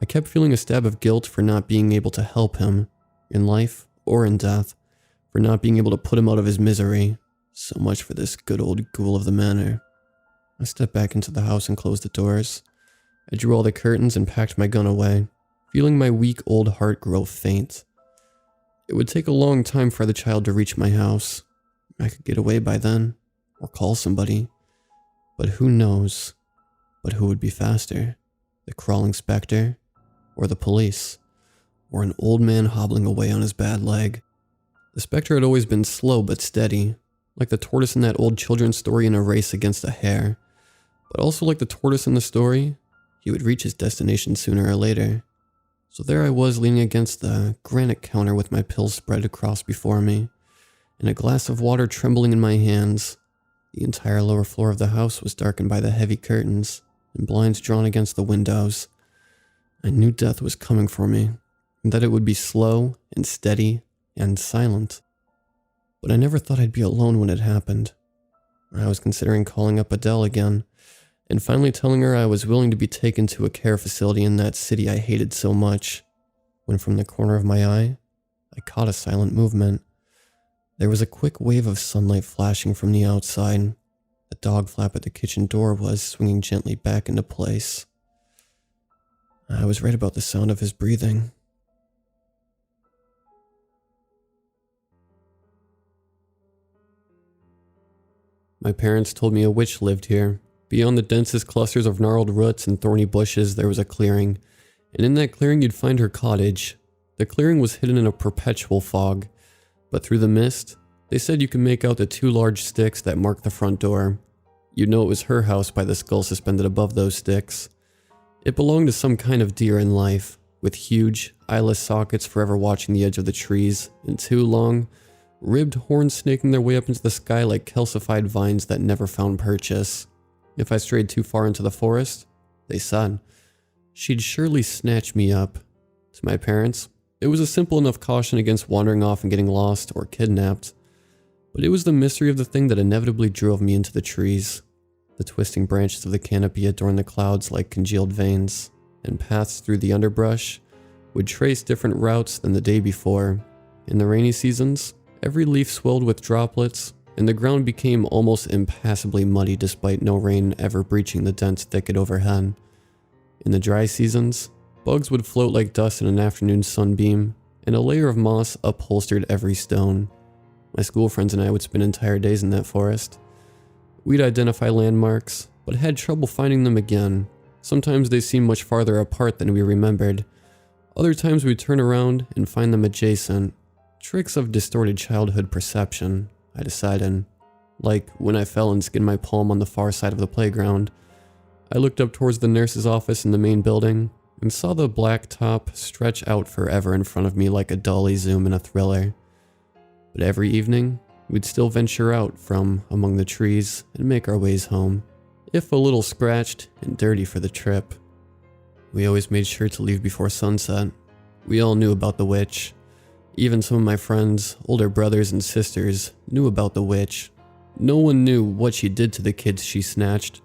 I kept feeling a stab of guilt for not being able to help him, in life or in death, for not being able to put him out of his misery. So much for this good old ghoul of the manor. I stepped back into the house and closed the doors. I drew all the curtains and packed my gun away, feeling my weak old heart grow faint. It would take a long time for the child to reach my house. I could get away by then, or call somebody. But who knows? But who would be faster? The crawling specter? Or the police? Or an old man hobbling away on his bad leg? The specter had always been slow but steady, like the tortoise in that old children's story in a race against a hare. But also like the tortoise in the story, he would reach his destination sooner or later. So there I was leaning against the granite counter with my pills spread across before me, and a glass of water trembling in my hands. The entire lower floor of the house was darkened by the heavy curtains and blinds drawn against the windows. I knew death was coming for me, and that it would be slow and steady and silent. But I never thought I'd be alone when it happened. I was considering calling up Adele again, and finally telling her I was willing to be taken to a care facility in that city I hated so much, when from the corner of my eye, I caught a silent movement. There was a quick wave of sunlight flashing from the outside. The dog flap at the kitchen door was swinging gently back into place. I was right about the sound of his breathing. My parents told me a witch lived here. Beyond the densest clusters of gnarled roots and thorny bushes, there was a clearing, and in that clearing you'd find her cottage. The clearing was hidden in a perpetual fog, but through the mist, they said you could make out the 2 large sticks that marked the front door. You'd know it was her house by the skull suspended above those sticks. It belonged to some kind of deer in life, with huge, eyeless sockets forever watching the edge of the trees, and 2 long, ribbed horns snaking their way up into the sky like calcified vines that never found purchase. If I strayed too far into the forest, they said, she'd surely snatch me up. To my parents, it was a simple enough caution against wandering off and getting lost or kidnapped. But it was the mystery of the thing that inevitably drove me into the trees. The twisting branches of the canopy adorned the clouds like congealed veins, and paths through the underbrush would trace different routes than the day before. In the rainy seasons, every leaf swelled with droplets, and the ground became almost impassably muddy despite no rain ever breaching the dense thicket overhead. In the dry seasons, bugs would float like dust in an afternoon sunbeam, and a layer of moss upholstered every stone. My school friends and I would spend entire days in that forest. We'd identify landmarks, but had trouble finding them again. Sometimes they seemed much farther apart than we remembered. Other times we'd turn around and find them adjacent. Tricks of distorted childhood perception, I decided. Like when I fell and skinned my palm on the far side of the playground. I looked up towards the nurse's office in the main building and saw the black top stretch out forever in front of me like a dolly zoom in a thriller. But every evening, we'd still venture out from among the trees and make our ways home, if a little scratched and dirty for the trip. We always made sure to leave before sunset. We all knew about the witch. Even some of my friends, older brothers and sisters, knew about the witch. No one knew what she did to the kids she snatched,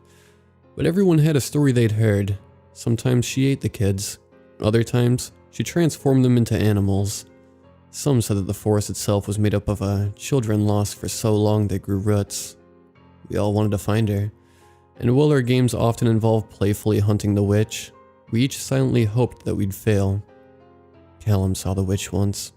but everyone had a story they'd heard. Sometimes she ate the kids. Other times, she transformed them into animals. Some said that the forest itself was made up of children lost for so long they grew roots. We all wanted to find her, and while our games often involved playfully hunting the witch, we each silently hoped that we'd fail. Callum saw the witch once.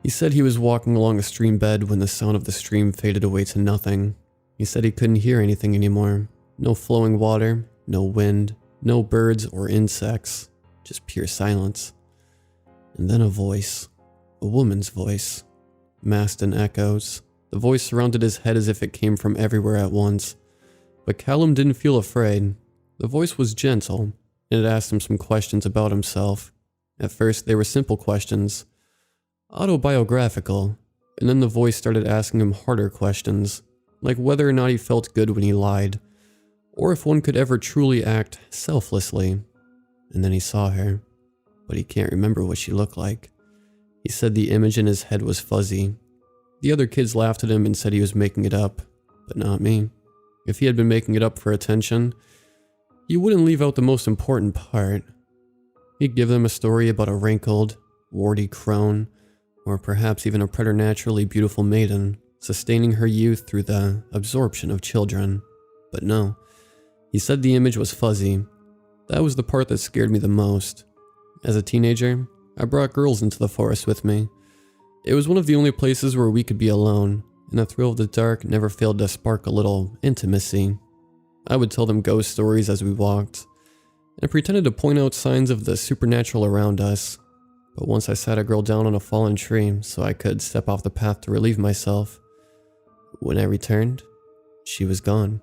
He said he was walking along a stream bed when the sound of the stream faded away to nothing. He said he couldn't hear anything anymore. No flowing water, no wind, no birds or insects, just pure silence. And then a voice. A woman's voice, masked in echoes. The voice surrounded his head as if it came from everywhere at once. But Callum didn't feel afraid. The voice was gentle, and it asked him some questions about himself. At first, they were simple questions, autobiographical, and then the voice started asking him harder questions, like whether or not he felt good when he lied, or if one could ever truly act selflessly. And then he saw her, but he can't remember what she looked like. He said the image in his head was fuzzy. The other kids laughed at him and said he was making it up, but not me. If he had been making it up for attention, he wouldn't leave out the most important part. He'd give them a story about a wrinkled, warty crone, or perhaps even a preternaturally beautiful maiden, sustaining her youth through the absorption of children. But no, he said the image was fuzzy. That was the part that scared me the most. As a teenager, I brought girls into the forest with me. It was one of the only places where we could be alone, and the thrill of the dark never failed to spark a little intimacy. I would tell them ghost stories as we walked, and I pretended to point out signs of the supernatural around us. But once I sat a girl down on a fallen tree so I could step off the path to relieve myself. When I returned, she was gone.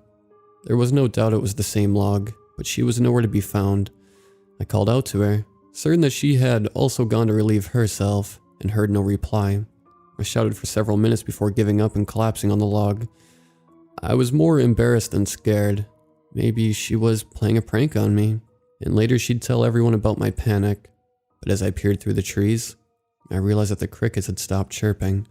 There was no doubt it was the same log, but she was nowhere to be found. I called out to her, certain that she had also gone to relieve herself, and heard no reply. I shouted for several minutes before giving up and collapsing on the log. I was more embarrassed than scared. Maybe she was playing a prank on me, and later she'd tell everyone about my panic. But as I peered through the trees, I realized that the crickets had stopped chirping.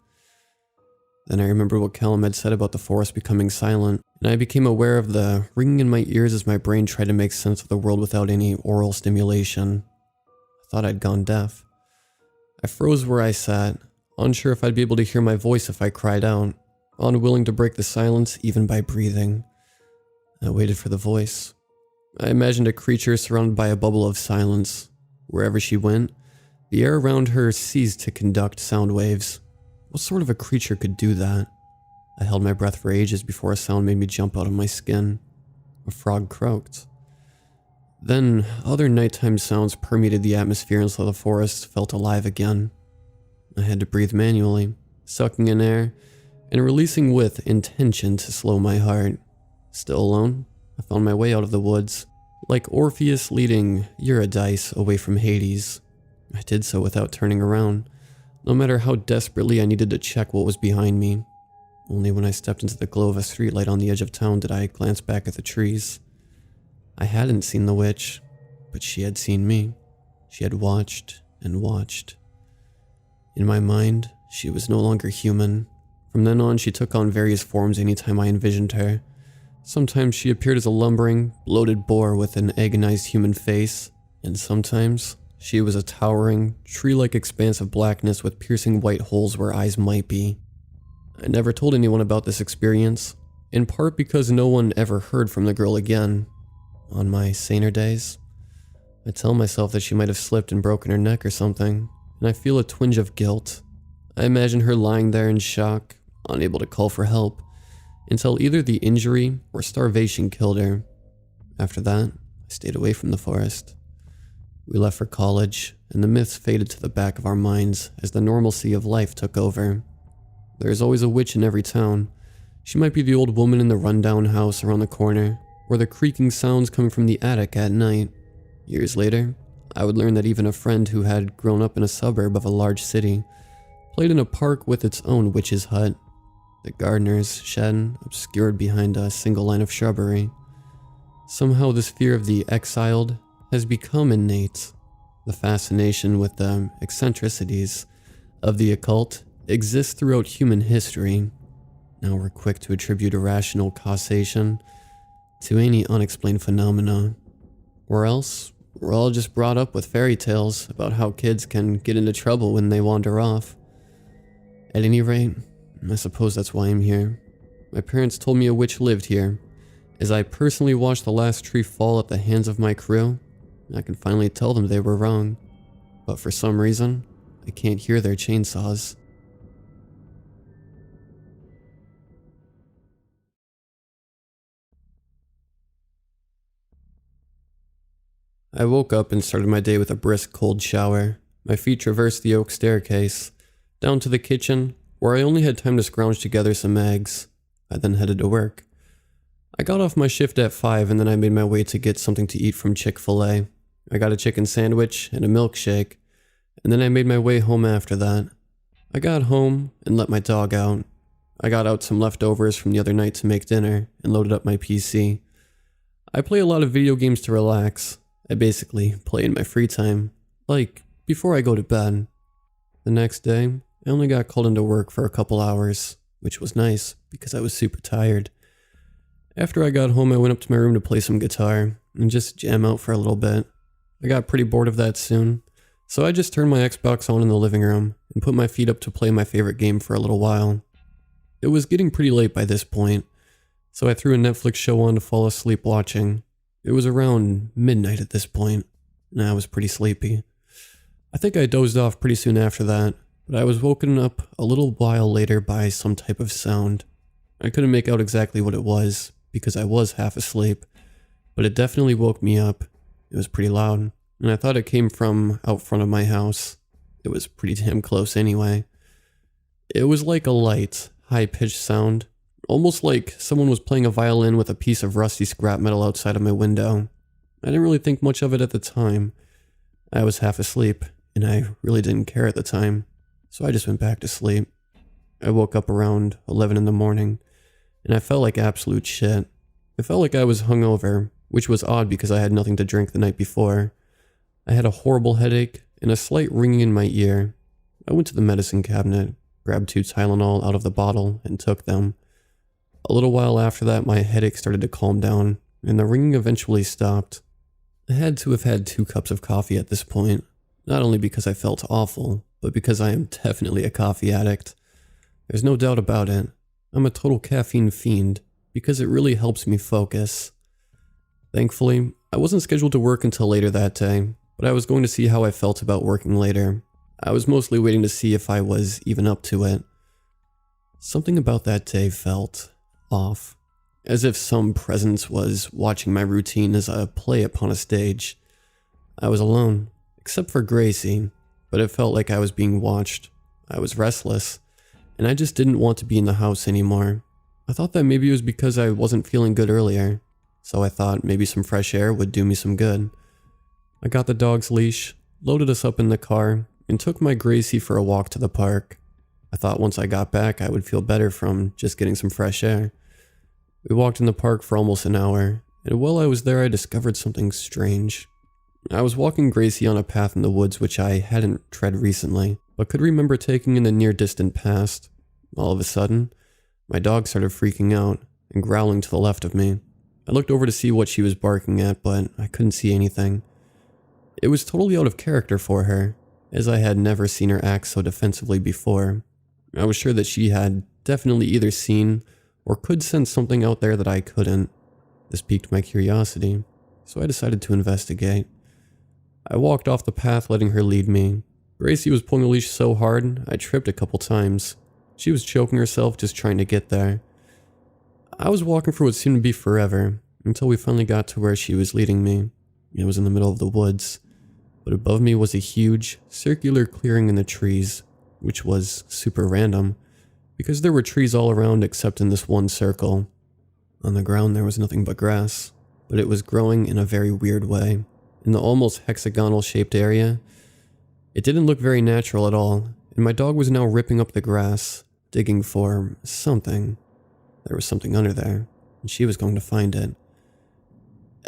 Then I remembered what Callum had said about the forest becoming silent, and I became aware of the ringing in my ears as my brain tried to make sense of the world without any oral stimulation. I thought I'd gone deaf. I froze where I sat, unsure if I'd be able to hear my voice if I cried out, unwilling to break the silence even by breathing. I waited for the voice. I imagined a creature surrounded by a bubble of silence. Wherever she went, the air around her ceased to conduct sound waves. What sort of a creature could do that? I held my breath for ages before a sound made me jump out of my skin. A frog croaked. Then other nighttime sounds permeated the atmosphere until the forest felt alive again. I had to breathe manually, sucking in air and releasing with intention to slow my heart. Still alone, I found my way out of the woods, like Orpheus leading Eurydice away from Hades. I did so without turning around, no matter how desperately I needed to check what was behind me. Only when I stepped into the glow of a streetlight on the edge of town did I glance back at the trees. I hadn't seen the witch, but she had seen me. She had watched and watched. In my mind, she was no longer human. From then on, she took on various forms anytime I envisioned her. Sometimes she appeared as a lumbering, bloated boar with an agonized human face, and sometimes she was a towering, tree-like expanse of blackness with piercing white holes where eyes might be. I never told anyone about this experience, in part because no one ever heard from the girl again. On my saner days, I tell myself that she might have slipped and broken her neck or something, and I feel a twinge of guilt. I imagine her lying there in shock, unable to call for help, until either the injury or starvation killed her. After that, I stayed away from the forest. We left for college, and the myths faded to the back of our minds as the normalcy of life took over. There is always a witch in every town. She might be the old woman in the rundown house around the corner, or the creaking sounds coming from the attic at night. Years later, I would learn that even a friend who had grown up in a suburb of a large city played in a park with its own witch's hut, the gardener's shed obscured behind a single line of shrubbery. Somehow this fear of the exiled has become innate. The fascination with the eccentricities of the occult exists throughout human history. Now we're quick to attribute irrational causation to any unexplained phenomena. Or else, we're all just brought up with fairy tales about how kids can get into trouble when they wander off. At any rate, I suppose that's why I'm here. My parents told me a witch lived here. As I personally watched the last tree fall at the hands of my crew, I can finally tell them they were wrong. But for some reason, I can't hear their chainsaws. I woke up and started my day with a brisk cold shower. My feet traversed the oak staircase, down to the kitchen, where I only had time to scrounge together some eggs. I then headed to work. I got off my shift at 5 and then I made my way to get something to eat from Chick-fil-A. I got a chicken sandwich and a milkshake, and then I made my way home after that. I got home and let my dog out. I got out some leftovers from the other night to make dinner and loaded up my PC. I play a lot of video games to relax. I basically play in my free time, like before I go to bed. The next day, I only got called into work for a couple hours, which was nice because I was super tired. After I got home, I went up to my room to play some guitar and just jam out for a little bit. I got pretty bored of that soon, so I just turned my Xbox on in the living room and put my feet up to play my favorite game for a little while. It was getting pretty late by this point, so I threw a Netflix show on to fall asleep watching. It was around midnight at this point, and I was pretty sleepy. I think I dozed off pretty soon after that, but I was woken up a little while later by some type of sound. I couldn't make out exactly what it was, because I was half asleep, but it definitely woke me up. It was pretty loud, and I thought it came from out front of my house. It was pretty damn close anyway. It was like a light, high-pitched sound, almost like someone was playing a violin with a piece of rusty scrap metal outside of my window. I didn't really think much of it at the time. I was half asleep, and I really didn't care at the time, so I just went back to sleep. I woke up around 11 in the morning, and I felt like absolute shit. It felt like I was hungover, which was odd because I had nothing to drink the night before. I had a horrible headache and a slight ringing in my ear. I went to the medicine cabinet, grabbed 2 Tylenol out of the bottle, and took them. A little while after that, my headache started to calm down, and the ringing eventually stopped. I had to have had 2 cups of coffee at this point, not only because I felt awful, but because I am definitely a coffee addict. There's no doubt about it. I'm a total caffeine fiend, because it really helps me focus. Thankfully, I wasn't scheduled to work until later that day, but I was going to see how I felt about working later. I was mostly waiting to see if I was even up to it. Something about that day felt off, as if some presence was watching my routine as a play upon a stage. I was alone, except for Gracie, but it felt like I was being watched. I was restless, and I just didn't want to be in the house anymore. I thought that maybe it was because I wasn't feeling good earlier, so I thought maybe some fresh air would do me some good. I got the dog's leash, loaded us up in the car, and took my Gracie for a walk to the park. I thought once I got back I would feel better from just getting some fresh air. We walked in the park for almost an hour, and while I was there I discovered something strange. I was walking Gracie on a path in the woods which I hadn't tread recently, but could remember taking in the near-distant past. All of a sudden, my dog started freaking out and growling to the left of me. I looked over to see what she was barking at, but I couldn't see anything. It was totally out of character for her, as I had never seen her act so defensively before. I was sure that she had definitely either seen or could sense something out there that I couldn't. This piqued my curiosity, so I decided to investigate. I walked off the path letting her lead me. Gracie was pulling the leash so hard, I tripped a couple times. She was choking herself just trying to get there. I was walking for what seemed to be forever, until we finally got to where she was leading me. It was in the middle of the woods, but above me was a huge, circular clearing in the trees, which was super random, because there were trees all around except in this one circle. On the ground there was nothing but grass, but it was growing in a very weird way. In the almost hexagonal shaped area, it didn't look very natural at all, and my dog was now ripping up the grass, digging for something. There was something under there, and she was going to find it.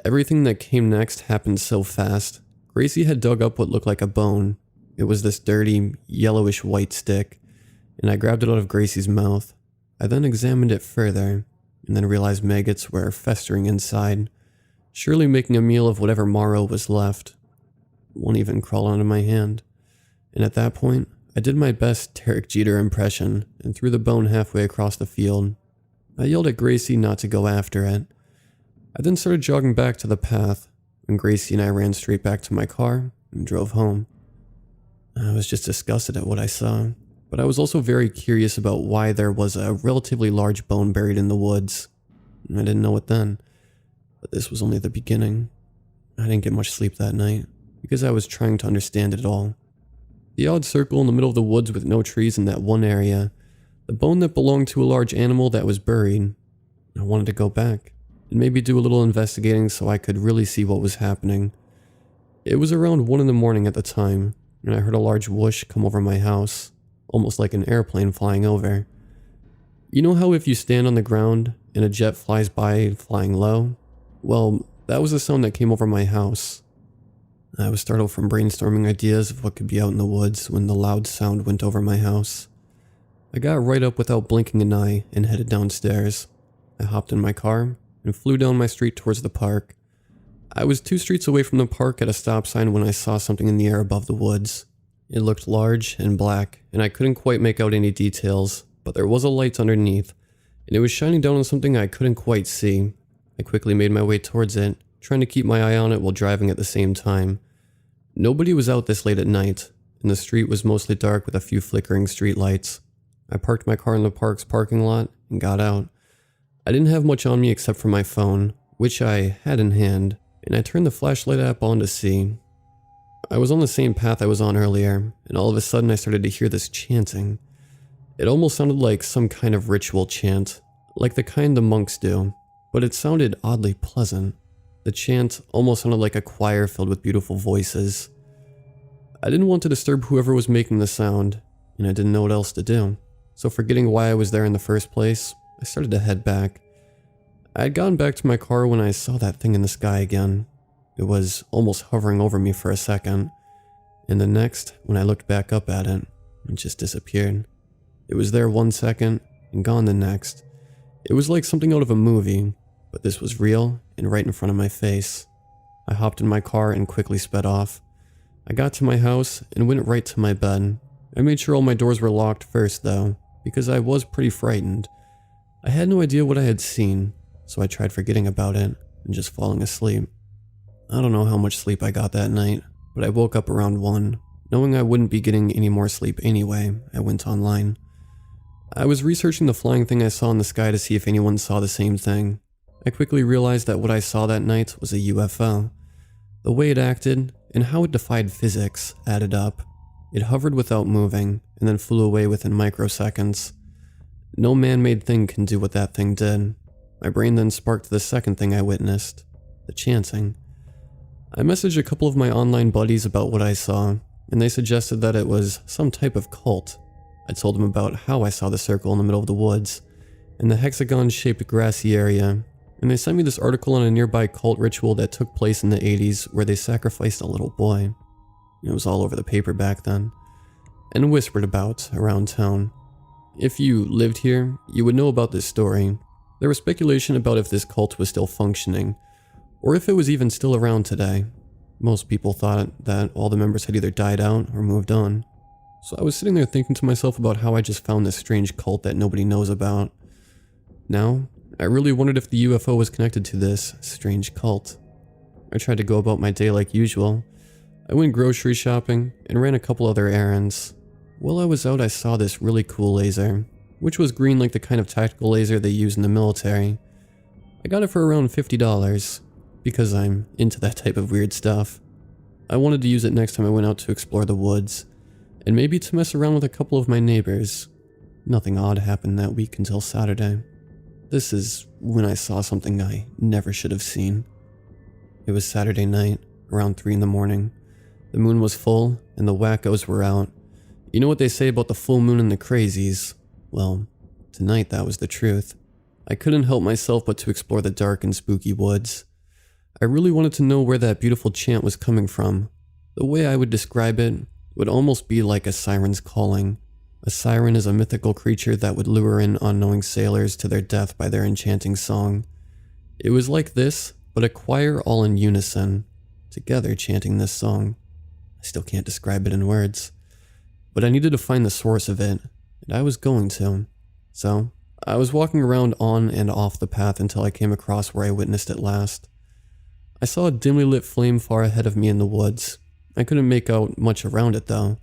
Everything that came next happened so fast. Gracie had dug up what looked like a bone. It was this dirty, yellowish white stick, and I grabbed it out of Gracie's mouth. I then examined it further, and then realized maggots were festering inside, surely making a meal of whatever marrow was left. One even crawled onto my hand, and at that point, I did my best Derek Jeter impression and threw the bone halfway across the field. I yelled at Gracie not to go after it. I then started jogging back to the path, and Gracie and I ran straight back to my car and drove home. I was just disgusted at what I saw, but I was also very curious about why there was a relatively large bone buried in the woods. I didn't know it then, but this was only the beginning. I didn't get much sleep that night, because I was trying to understand it all. The odd circle in the middle of the woods with no trees in that one area, the bone that belonged to a large animal that was buried. I wanted to go back, and maybe do a little investigating so I could really see what was happening. It was around 1 in the morning at the time, and I heard a large whoosh come over my house, almost like an airplane flying over. You know how if you stand on the ground and a jet flies by flying low? Well, that was the sound that came over my house. I was startled from brainstorming ideas of what could be out in the woods when the loud sound went over my house. I got right up without blinking an eye and headed downstairs. I hopped in my car and flew down my street towards the park. I was 2 streets away from the park at a stop sign when I saw something in the air above the woods. It looked large and black, and I couldn't quite make out any details, but there was a light underneath, and it was shining down on something I couldn't quite see. I quickly made my way towards it, trying to keep my eye on it while driving at the same time. Nobody was out this late at night, and the street was mostly dark with a few flickering street lights. I parked my car in the park's parking lot and got out. I didn't have much on me except for my phone, which I had in hand, and I turned the flashlight app on to see. I was on the same path I was on earlier, and all of a sudden I started to hear this chanting. It almost sounded like some kind of ritual chant, like the kind the monks do, but it sounded oddly pleasant. The chant almost sounded like a choir filled with beautiful voices. I didn't want to disturb whoever was making the sound, and I didn't know what else to do, so forgetting why I was there in the first place, I started to head back. I had gotten back to my car when I saw that thing in the sky again. It was almost hovering over me for a second, and the next, when I looked back up at it, it just disappeared. It was there 1 second, and gone the next. It was like something out of a movie, but this was real and right in front of my face. I hopped in my car and quickly sped off. I got to my house and went right to my bed. I made sure all my doors were locked first though, because I was pretty frightened. I had no idea what I had seen, so I tried forgetting about it and just falling asleep. I don't know how much sleep I got that night, but I woke up around 1. Knowing I wouldn't be getting any more sleep anyway, I went online. I was researching the flying thing I saw in the sky to see if anyone saw the same thing. I quickly realized that what I saw that night was a UFO. The way it acted, and how it defied physics, added up. It hovered without moving, and then flew away within microseconds. No man-made thing can do what that thing did. My brain then sparked the second thing I witnessed, the chanting. I messaged a couple of my online buddies about what I saw, and they suggested that it was some type of cult. I told them about how I saw the circle in the middle of the woods, and the hexagon-shaped grassy area, and they sent me this article on a nearby cult ritual that took place in the 80s where they sacrificed a little boy. It was all over the paper back then, and whispered about around town. If you lived here, you would know about this story. There was speculation about if this cult was still functioning, or if it was even still around today. Most people thought that all the members had either died out or moved on. So I was sitting there thinking to myself about how I just found this strange cult that nobody knows about. Now, I really wondered if the UFO was connected to this strange cult. I tried to go about my day like usual. I went grocery shopping and ran a couple other errands. While I was out, I saw this really cool laser, which was green like the kind of tactical laser they use in the military. I got it for around $50, because I'm into that type of weird stuff. I wanted to use it next time I went out to explore the woods, and maybe to mess around with a couple of my neighbors. Nothing odd happened that week until Saturday. This is when I saw something I never should have seen. It was Saturday night, around 3 in the morning. The moon was full, and the wackos were out. You know what they say about the full moon and the crazies? Well, tonight that was the truth. I couldn't help myself but to explore the dark and spooky woods. I really wanted to know where that beautiful chant was coming from. The way I would describe it would almost be like a siren's calling. A siren is a mythical creature that would lure in unknowing sailors to their death by their enchanting song. It was like this, but a choir all in unison, together chanting this song. I still can't describe it in words, but I needed to find the source of it, and I was going to. So, I was walking around on and off the path until I came across where I witnessed it last. I saw a dimly lit flame far ahead of me in the woods. I couldn't make out much around it though,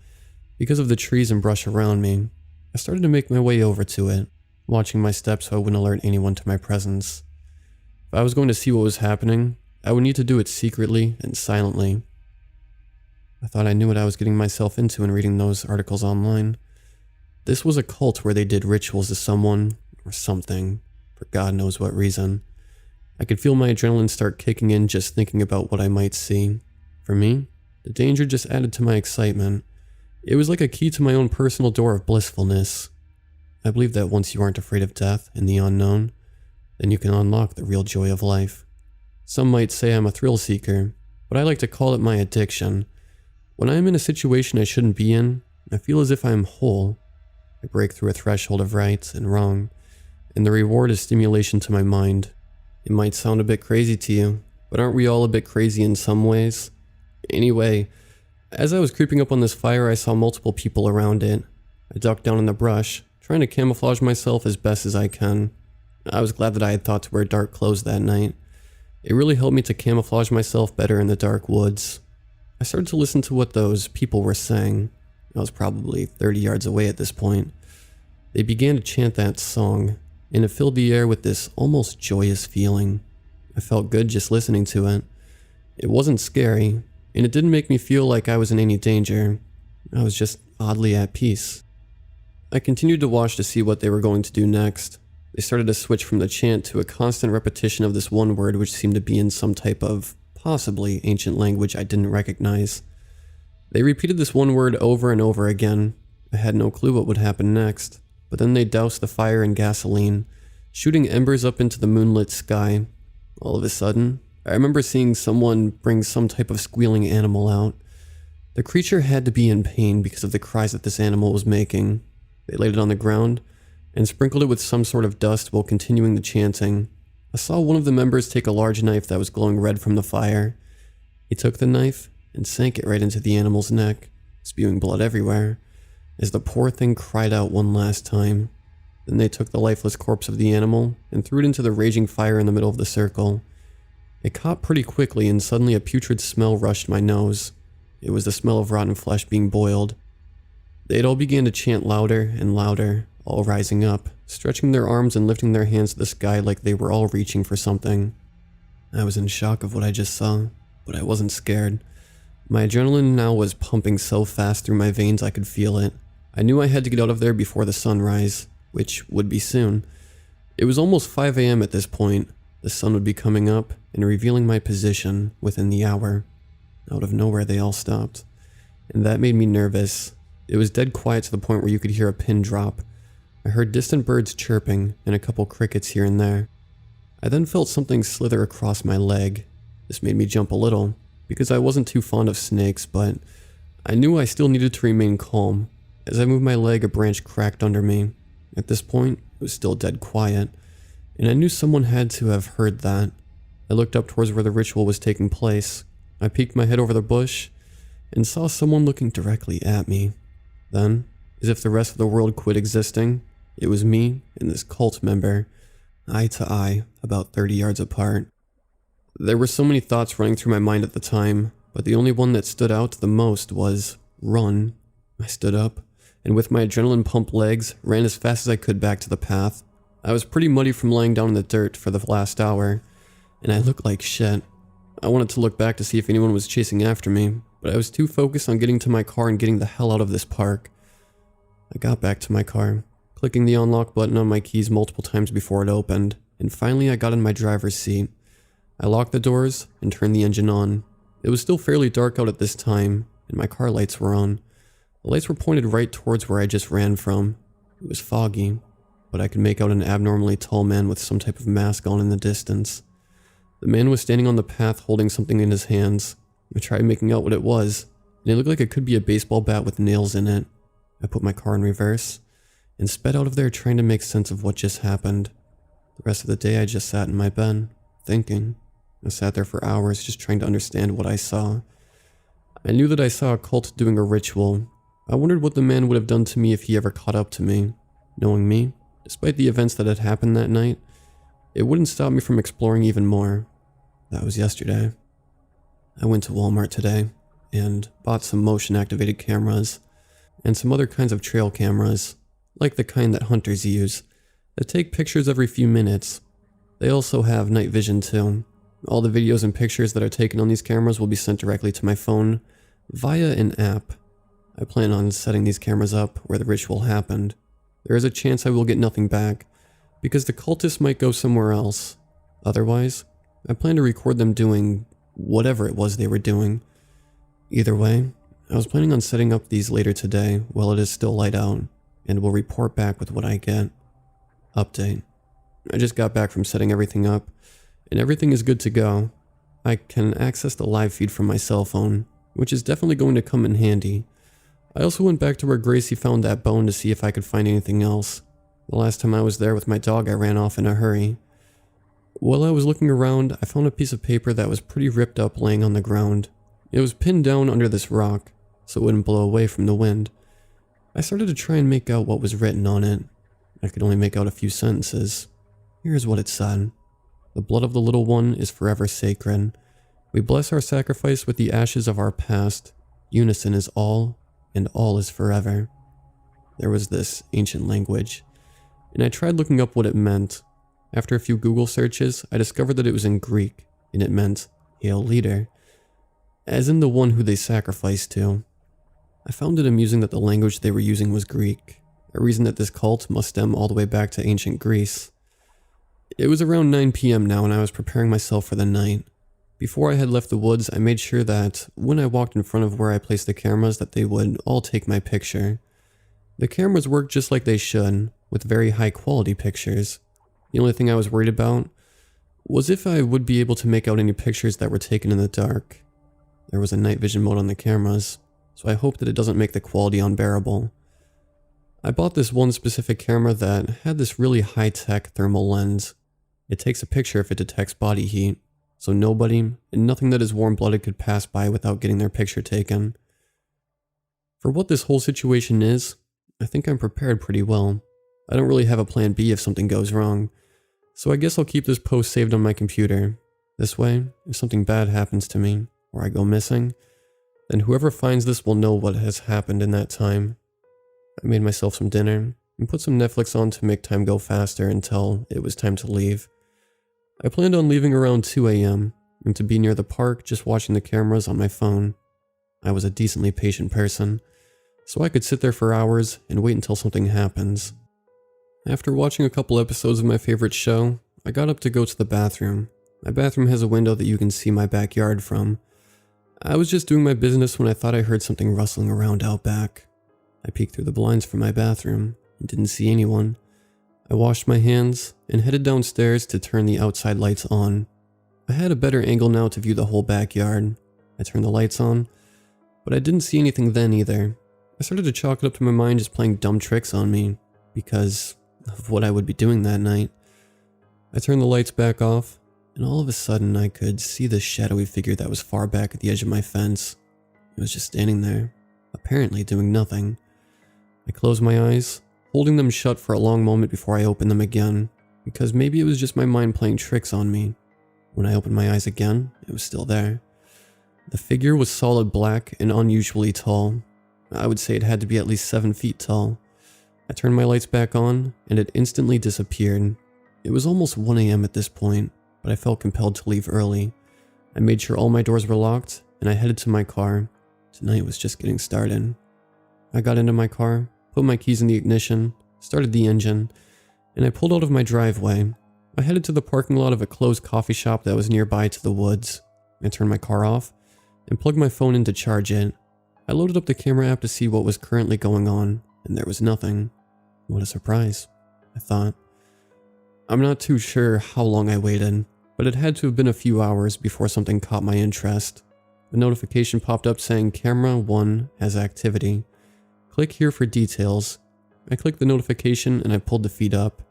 because of the trees and brush around me. I started to make my way over to it, watching my steps so I wouldn't alert anyone to my presence. If I was going to see what was happening, I would need to do it secretly and silently. I thought I knew what I was getting myself into in reading those articles online. This was a cult where they did rituals to someone, or something, for God knows what reason. I could feel my adrenaline start kicking in just thinking about what I might see. For me, the danger just added to my excitement. It was like a key to my own personal door of blissfulness. I believe that once you aren't afraid of death and the unknown, then you can unlock the real joy of life. Some might say I'm a thrill seeker, but I like to call it my addiction. When I am in a situation I shouldn't be in, I feel as if I am whole. I break through a threshold of right and wrong, and the reward is stimulation to my mind. It might sound a bit crazy to you, But aren't we all a bit crazy in some ways? Anyway, as I was creeping up on this fire, I saw multiple people around it. I ducked down in the brush, trying to camouflage myself as best as I can. I was glad that I had thought to wear dark clothes that night. It really helped me to camouflage myself better in the dark woods. I started to listen to what those people were saying. I was probably 30 yards away at this point. They began to chant that song, and it filled the air with this almost joyous feeling. I felt good just listening to it. It wasn't scary, and it didn't make me feel like I was in any danger. I was just oddly at peace. I continued to watch to see what they were going to do next. They started to switch from the chant to a constant repetition of this one word which seemed to be in some type of, possibly, ancient language I didn't recognize. They repeated this one word over and over again. I had no clue what would happen next, but then they doused the fire in gasoline, shooting embers up into the moonlit sky. All of a sudden, I remember seeing someone bring some type of squealing animal out. The creature had to be in pain because of the cries that this animal was making. They laid it on the ground and sprinkled it with some sort of dust while continuing the chanting. I saw one of the members take a large knife that was glowing red from the fire. He took the knife and sank it right into the animal's neck, spewing blood everywhere, as the poor thing cried out one last time. Then they took the lifeless corpse of the animal and threw it into the raging fire in the middle of the circle. It caught pretty quickly, and suddenly a putrid smell rushed my nose. It was the smell of rotten flesh being boiled. They all began to chant louder and louder, all rising up, stretching their arms and lifting their hands to the sky like they were all reaching for something. I was in shock of what I just saw, but I wasn't scared. My adrenaline now was pumping so fast through my veins I could feel it. I knew I had to get out of there before the sunrise, which would be soon. It was almost 5 a.m. at this point. The sun would be coming up and revealing my position within the hour. Out of nowhere, they all stopped, and that made me nervous. It was dead quiet to the point where you could hear a pin drop. I heard distant birds chirping and a couple crickets here and there. I then felt something slither across my leg. This made me jump a little, because I wasn't too fond of snakes, but I knew I still needed to remain calm. As I moved my leg, a branch cracked under me. At this point, it was still dead quiet, and I knew someone had to have heard that. I looked up towards where the ritual was taking place. I peeked my head over the bush and saw someone looking directly at me. Then, as if the rest of the world quit existing, it was me and this cult member, eye to eye, about 30 yards apart. There were so many thoughts running through my mind at the time, but the only one that stood out the most was, run. I stood up, and with my adrenaline-pumped legs, ran as fast as I could back to the path. I was pretty muddy from lying down in the dirt for the last hour, and I looked like shit. I wanted to look back to see if anyone was chasing after me, but I was too focused on getting to my car and getting the hell out of this park. I got back to my car, clicking the unlock button on my keys multiple times before it opened, and finally I got in my driver's seat. I locked the doors and turned the engine on. It was still fairly dark out at this time, and my car lights were on. The lights were pointed right towards where I just ran from. It was foggy, but I could make out an abnormally tall man with some type of mask on in the distance. The man was standing on the path holding something in his hands. I tried making out what it was, and it looked like it could be a baseball bat with nails in it. I put my car in reverse and sped out of there trying to make sense of what just happened. The rest of the day I just sat in my bed, thinking. I sat there for hours just trying to understand what I saw. I knew that I saw a cult doing a ritual. I wondered what the man would have done to me if he ever caught up to me. Knowing me, despite the events that had happened that night, it wouldn't stop me from exploring even more. That was yesterday. I went to Walmart today and bought some motion-activated cameras and some other kinds of trail cameras, like the kind that hunters use, that take pictures every few minutes. They also have night vision too. All the videos and pictures that are taken on these cameras will be sent directly to my phone via an app. I plan on setting these cameras up where the ritual happened. There is a chance I will get nothing back, because the cultists might go somewhere else. Otherwise, I plan to record them doing whatever it was they were doing. Either way, I was planning on setting up these later today while it is still light out, and will report back with what I get. Update. I just got back from setting everything up, and everything is good to go. I can access the live feed from my cell phone, which is definitely going to come in handy. I also went back to where Gracie found that bone to see if I could find anything else. The last time I was there with my dog, I ran off in a hurry. While I was looking around, I found a piece of paper that was pretty ripped up laying on the ground. It was pinned down under this rock, so it wouldn't blow away from the wind. I started to try and make out what was written on it. I could only make out a few sentences. Here's what it said. The blood of the little one is forever sacred. We bless our sacrifice with the ashes of our past. Unison is all, and all is forever. There was this ancient language, and I tried looking up what it meant. After a few Google searches, I discovered that it was in Greek, and it meant Hail Leader, as in the one who they sacrificed to. I found it amusing that the language they were using was Greek, a reason that this cult must stem all the way back to ancient Greece. It was around 9 p.m. now, and I was preparing myself for the night. Before I had left the woods, I made sure that when I walked in front of where I placed the cameras that they would all take my picture. The cameras worked just like they should, with very high quality pictures. The only thing I was worried about was if I would be able to make out any pictures that were taken in the dark. There was a night vision mode on the cameras, so I hope that it doesn't make the quality unbearable. I bought this one specific camera that had this really high-tech thermal lens. It takes a picture if it detects body heat, so nobody and nothing that is warm-blooded could pass by without getting their picture taken. For what this whole situation is, I think I'm prepared pretty well. I don't really have a plan B if something goes wrong, so I guess I'll keep this post saved on my computer. This way, if something bad happens to me, or I go missing, then whoever finds this will know what has happened in that time. I made myself some dinner and put some Netflix on to make time go faster until it was time to leave. I planned on leaving around 2 a.m. and to be near the park just watching the cameras on my phone. I was a decently patient person, so I could sit there for hours and wait until something happens. After watching a couple episodes of my favorite show, I got up to go to the bathroom. My bathroom has a window that you can see my backyard from. I was just doing my business when I thought I heard something rustling around out back. I peeked through the blinds from my bathroom and didn't see anyone. I washed my hands and headed downstairs to turn the outside lights on. I had a better angle now to view the whole backyard. I turned the lights on, but I didn't see anything then either. I started to chalk it up to my mind just playing dumb tricks on me because of what I would be doing that night. I turned the lights back off, and all of a sudden I could see this shadowy figure that was far back at the edge of my fence. It was just standing there, apparently doing nothing. I closed my eyes, holding them shut for a long moment before I opened them again, because maybe it was just my mind playing tricks on me. When I opened my eyes again, it was still there. The figure was solid black and unusually tall. I would say it had to be at least 7 feet tall. I turned my lights back on, and it instantly disappeared. It was almost 1 a.m. at this point, but I felt compelled to leave early. I made sure all my doors were locked, and I headed to my car. Tonight was just getting started. I got into my car, put my keys in the ignition, started the engine, and I pulled out of my driveway. I headed to the parking lot of a closed coffee shop that was nearby to the woods. I turned my car off and plugged my phone in to charge it. I loaded up the camera app to see what was currently going on, and there was nothing. What a surprise, I thought. I'm not too sure how long I waited, but it had to have been a few hours before something caught my interest. A notification popped up saying Camera 1 has activity. Click here for details. I clicked the notification and I pulled the feed up.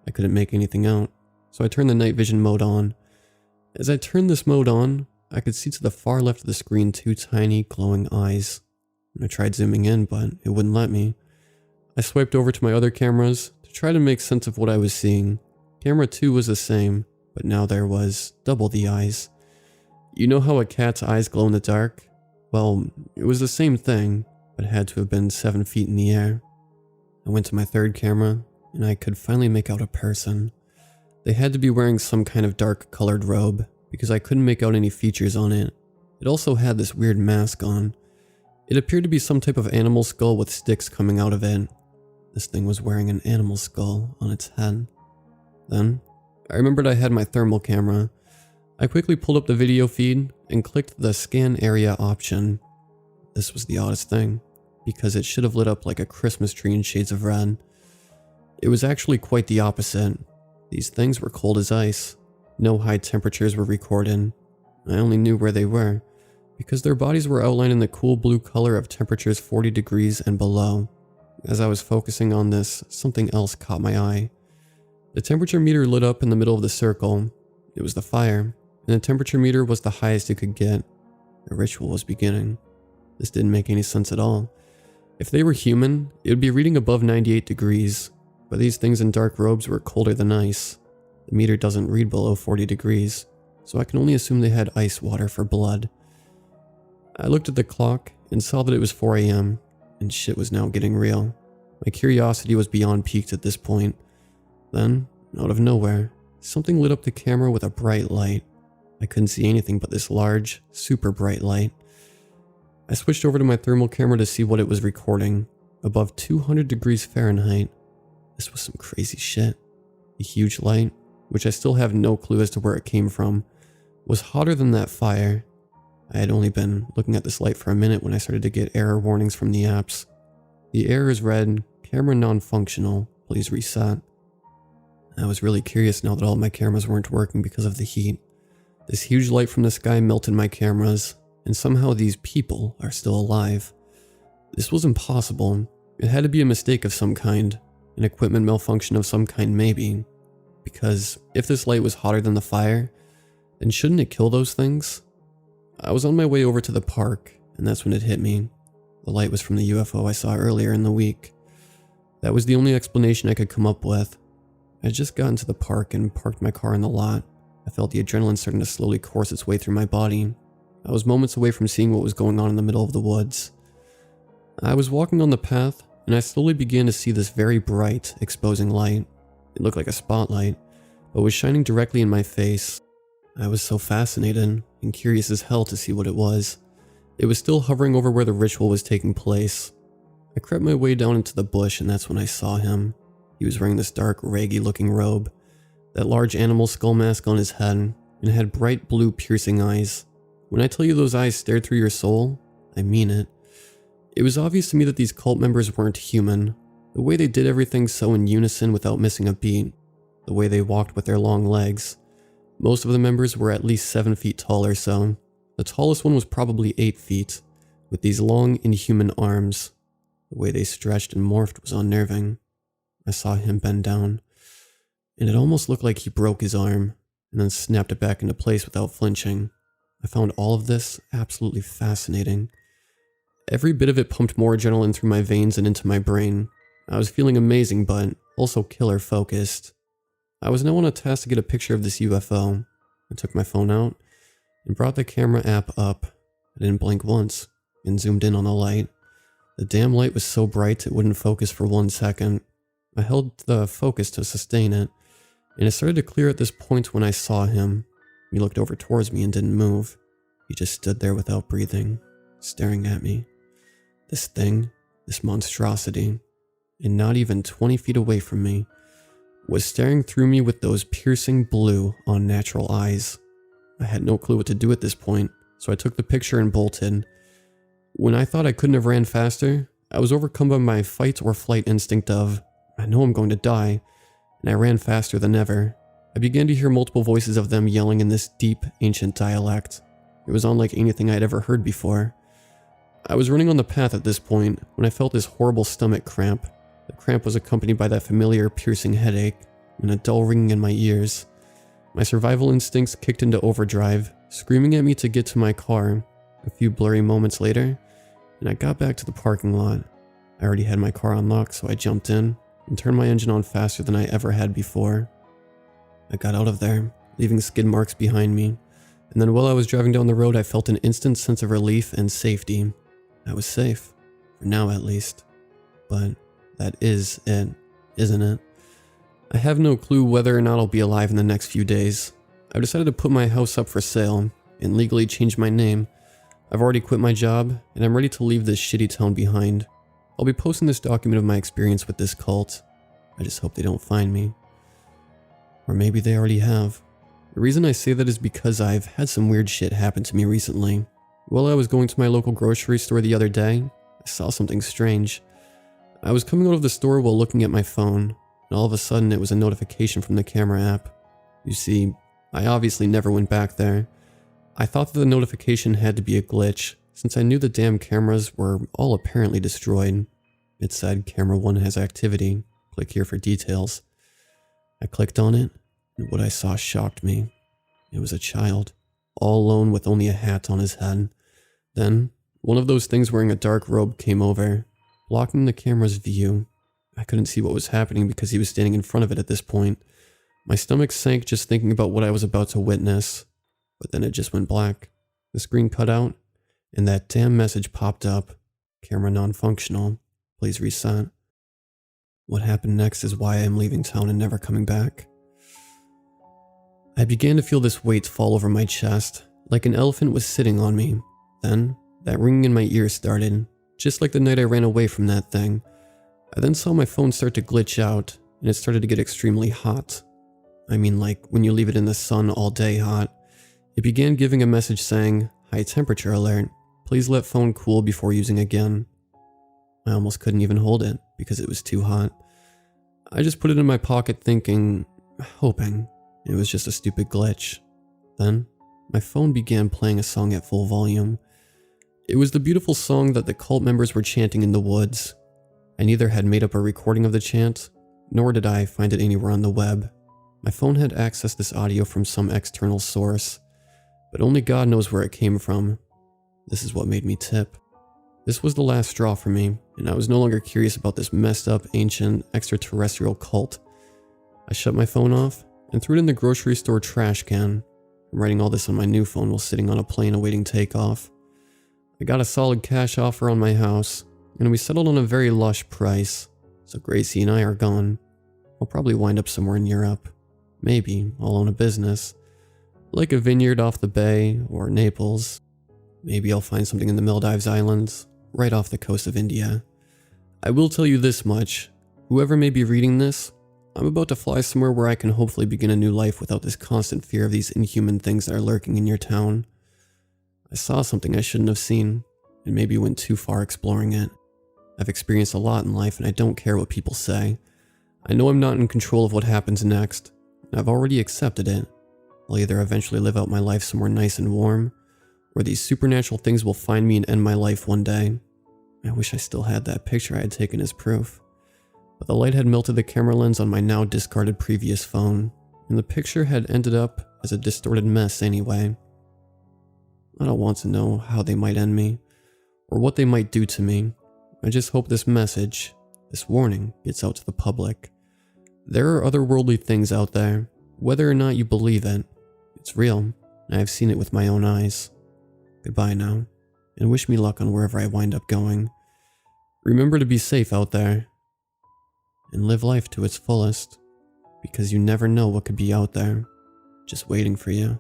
I couldn't make anything out, so I turned the night vision mode on. As I turned this mode on, I could see to the far left of the screen 2 tiny glowing eyes. I tried zooming in, but it wouldn't let me. I swiped over to my other cameras to try to make sense of what I was seeing. Camera 2 was the same, but now there was double the eyes. You know how a cat's eyes glow in the dark? Well, it was the same thing, but it had to have been 7 feet in the air. I went to my third camera, and I could finally make out a person. They had to be wearing some kind of dark colored robe, because I couldn't make out any features on it. It also had this weird mask on. It appeared to be some type of animal skull with sticks coming out of it. This thing was wearing an animal skull on its head. Then, I remembered I had my thermal camera. I quickly pulled up the video feed and clicked the scan area option. This was the oddest thing, because it should have lit up like a Christmas tree in shades of red. It was actually quite the opposite. These things were cold as ice. No high temperatures were recorded. I only knew where they were, because their bodies were outlined in the cool blue color of temperatures 40 degrees and below. As I was focusing on this, something else caught my eye. The temperature meter lit up in the middle of the circle. It was the fire, and the temperature meter was the highest it could get. The ritual was beginning. This didn't make any sense at all. If they were human, it would be reading above 98 degrees, but these things in dark robes were colder than ice. The meter doesn't read below 40 degrees, so I can only assume they had ice water for blood. I looked at the clock and saw that it was 4 a.m., and shit was now getting real. My curiosity was beyond piqued at this point. Then, out of nowhere, something lit up the camera with a bright light. I couldn't see anything but this large, super bright light. I switched over to my thermal camera to see what it was recording. Above 200 degrees Fahrenheit. This was some crazy shit. The huge light, which I still have no clue as to where it came from, was hotter than that fire. I had only been looking at this light for a minute when I started to get error warnings from the apps. The error is read, camera non-functional, please reset. I was really curious now that all of my cameras weren't working because of the heat. This huge light from the sky melted my cameras, and somehow these people are still alive. This was impossible. It had to be a mistake of some kind, an equipment malfunction of some kind maybe, because if this light was hotter than the fire, then shouldn't it kill those things? I was on my way over to the park, and that's when it hit me. The light was from the UFO I saw earlier in the week. That was the only explanation I could come up with. I had just gotten to the park and parked my car in the lot. I felt the adrenaline starting to slowly course its way through my body. I was moments away from seeing what was going on in the middle of the woods. I was walking on the path, and I slowly began to see this very bright, exposing light. It looked like a spotlight, but was shining directly in my face. I was so fascinated and curious as hell to see what it was. It was still hovering over where the ritual was taking place. I crept my way down into the bush, and that's when I saw him. He was wearing this dark, raggy-looking robe, that large animal skull mask on his head, and had bright blue piercing eyes. When I tell you those eyes stared through your soul, I mean it. It was obvious to me that these cult members weren't human. The way they did everything so in unison without missing a beat. The way they walked with their long legs. Most of the members were at least 7 feet tall or so. The tallest one was probably 8 feet, with these long, inhuman arms. The way they stretched and morphed was unnerving. I saw him bend down, and it almost looked like he broke his arm, and then snapped it back into place without flinching. I found all of this absolutely fascinating. Every bit of it pumped more adrenaline through my veins and into my brain. I was feeling amazing, but also killer focused. I was now on a task to get a picture of this UFO. I took my phone out and brought the camera app up. I didn't blink once and zoomed in on the light. The damn light was so bright it wouldn't focus for 1 second. I held the focus to sustain it, and it started to clear at this point when I saw him. He looked over towards me and didn't move. He just stood there without breathing, staring at me. This thing, this monstrosity, and not even 20 feet away from me, was staring through me with those piercing blue, unnatural eyes. I had no clue what to do at this point, so I took the picture and bolted. When I thought I couldn't have ran faster, I was overcome by my fight or flight instinct of, I know I'm going to die, and I ran faster than ever. I began to hear multiple voices of them yelling in this deep, ancient dialect. It was unlike anything I had ever heard before. I was running on the path at this point when I felt this horrible stomach cramp. The cramp was accompanied by that familiar piercing headache and a dull ringing in my ears. My survival instincts kicked into overdrive, screaming at me to get to my car. A few blurry moments later, and I got back to the parking lot. I already had my car unlocked, so I jumped in and turned my engine on faster than I ever had before. I got out of there, leaving skid marks behind me, and then while I was driving down the road, I felt an instant sense of relief and safety. I was safe, for now at least. But that is it, isn't it? I have no clue whether or not I'll be alive in the next few days. I've decided to put my house up for sale and legally change my name. I've already quit my job, and I'm ready to leave this shitty town behind. I'll be posting this document of my experience with this cult. I just hope they don't find me. Or maybe they already have. The reason I say that is because I've had some weird shit happen to me recently. While I was going to my local grocery store the other day, I saw something strange. I was coming out of the store while looking at my phone, and all of a sudden it was a notification from the camera app. You see, I obviously never went back there. I thought that the notification had to be a glitch, since I knew the damn cameras were all apparently destroyed. It said camera 1 has activity, click here for details. I clicked on it, and what I saw shocked me. It was a child, all alone with only a hat on his head. Then, one of those things wearing a dark robe came over, blocking the camera's view. I couldn't see what was happening because he was standing in front of it at this point. My stomach sank just thinking about what I was about to witness. But then it just went black. The screen cut out, and that damn message popped up. Camera non-functional. Please reset. What happened next is why I am leaving town and never coming back. I began to feel this weight fall over my chest, like an elephant was sitting on me. Then, that ringing in my ears started, just like the night I ran away from that thing. I then saw my phone start to glitch out, and it started to get extremely hot. I mean, like when you leave it in the sun all day hot. It began giving a message saying, "High temperature alert. Please let phone cool before using again." I almost couldn't even hold it because it was too hot. I just put it in my pocket thinking, hoping it was just a stupid glitch. Then, my phone began playing a song at full volume. It was the beautiful song that the cult members were chanting in the woods. I neither had made up a recording of the chant, nor did I find it anywhere on the web. My phone had accessed this audio from some external source, but only God knows where it came from. This is what made me tip. This was the last straw for me, and I was no longer curious about this messed up, ancient, extraterrestrial cult. I shut my phone off and threw it in the grocery store trash can. I'm writing all this on my new phone while sitting on a plane awaiting takeoff. I got a solid cash offer on my house, and we settled on a very lush price, so Gracie and I are gone. I'll probably wind up somewhere in Europe. Maybe I'll own a business, like a vineyard off the bay or Naples. Maybe I'll find something in the Maldives Islands, right off the coast of India. I will tell you this much, whoever may be reading this, I'm about to fly somewhere where I can hopefully begin a new life without this constant fear of these inhuman things that are lurking in your town. I saw something I shouldn't have seen, and maybe went too far exploring it. I've experienced a lot in life and I don't care what people say. I know I'm not in control of what happens next, and I've already accepted it. I'll either eventually live out my life somewhere nice and warm, or these supernatural things will find me and end my life one day. I wish I still had that picture I had taken as proof. But the light had melted the camera lens on my now discarded previous phone, and the picture had ended up as a distorted mess anyway. I don't want to know how they might end me, or what they might do to me. I just hope this message, this warning, gets out to the public. There are otherworldly things out there, whether or not you believe it. It's real, and I have seen it with my own eyes. Goodbye now, and wish me luck on wherever I wind up going. Remember to be safe out there, and live life to its fullest, because you never know what could be out there, just waiting for you.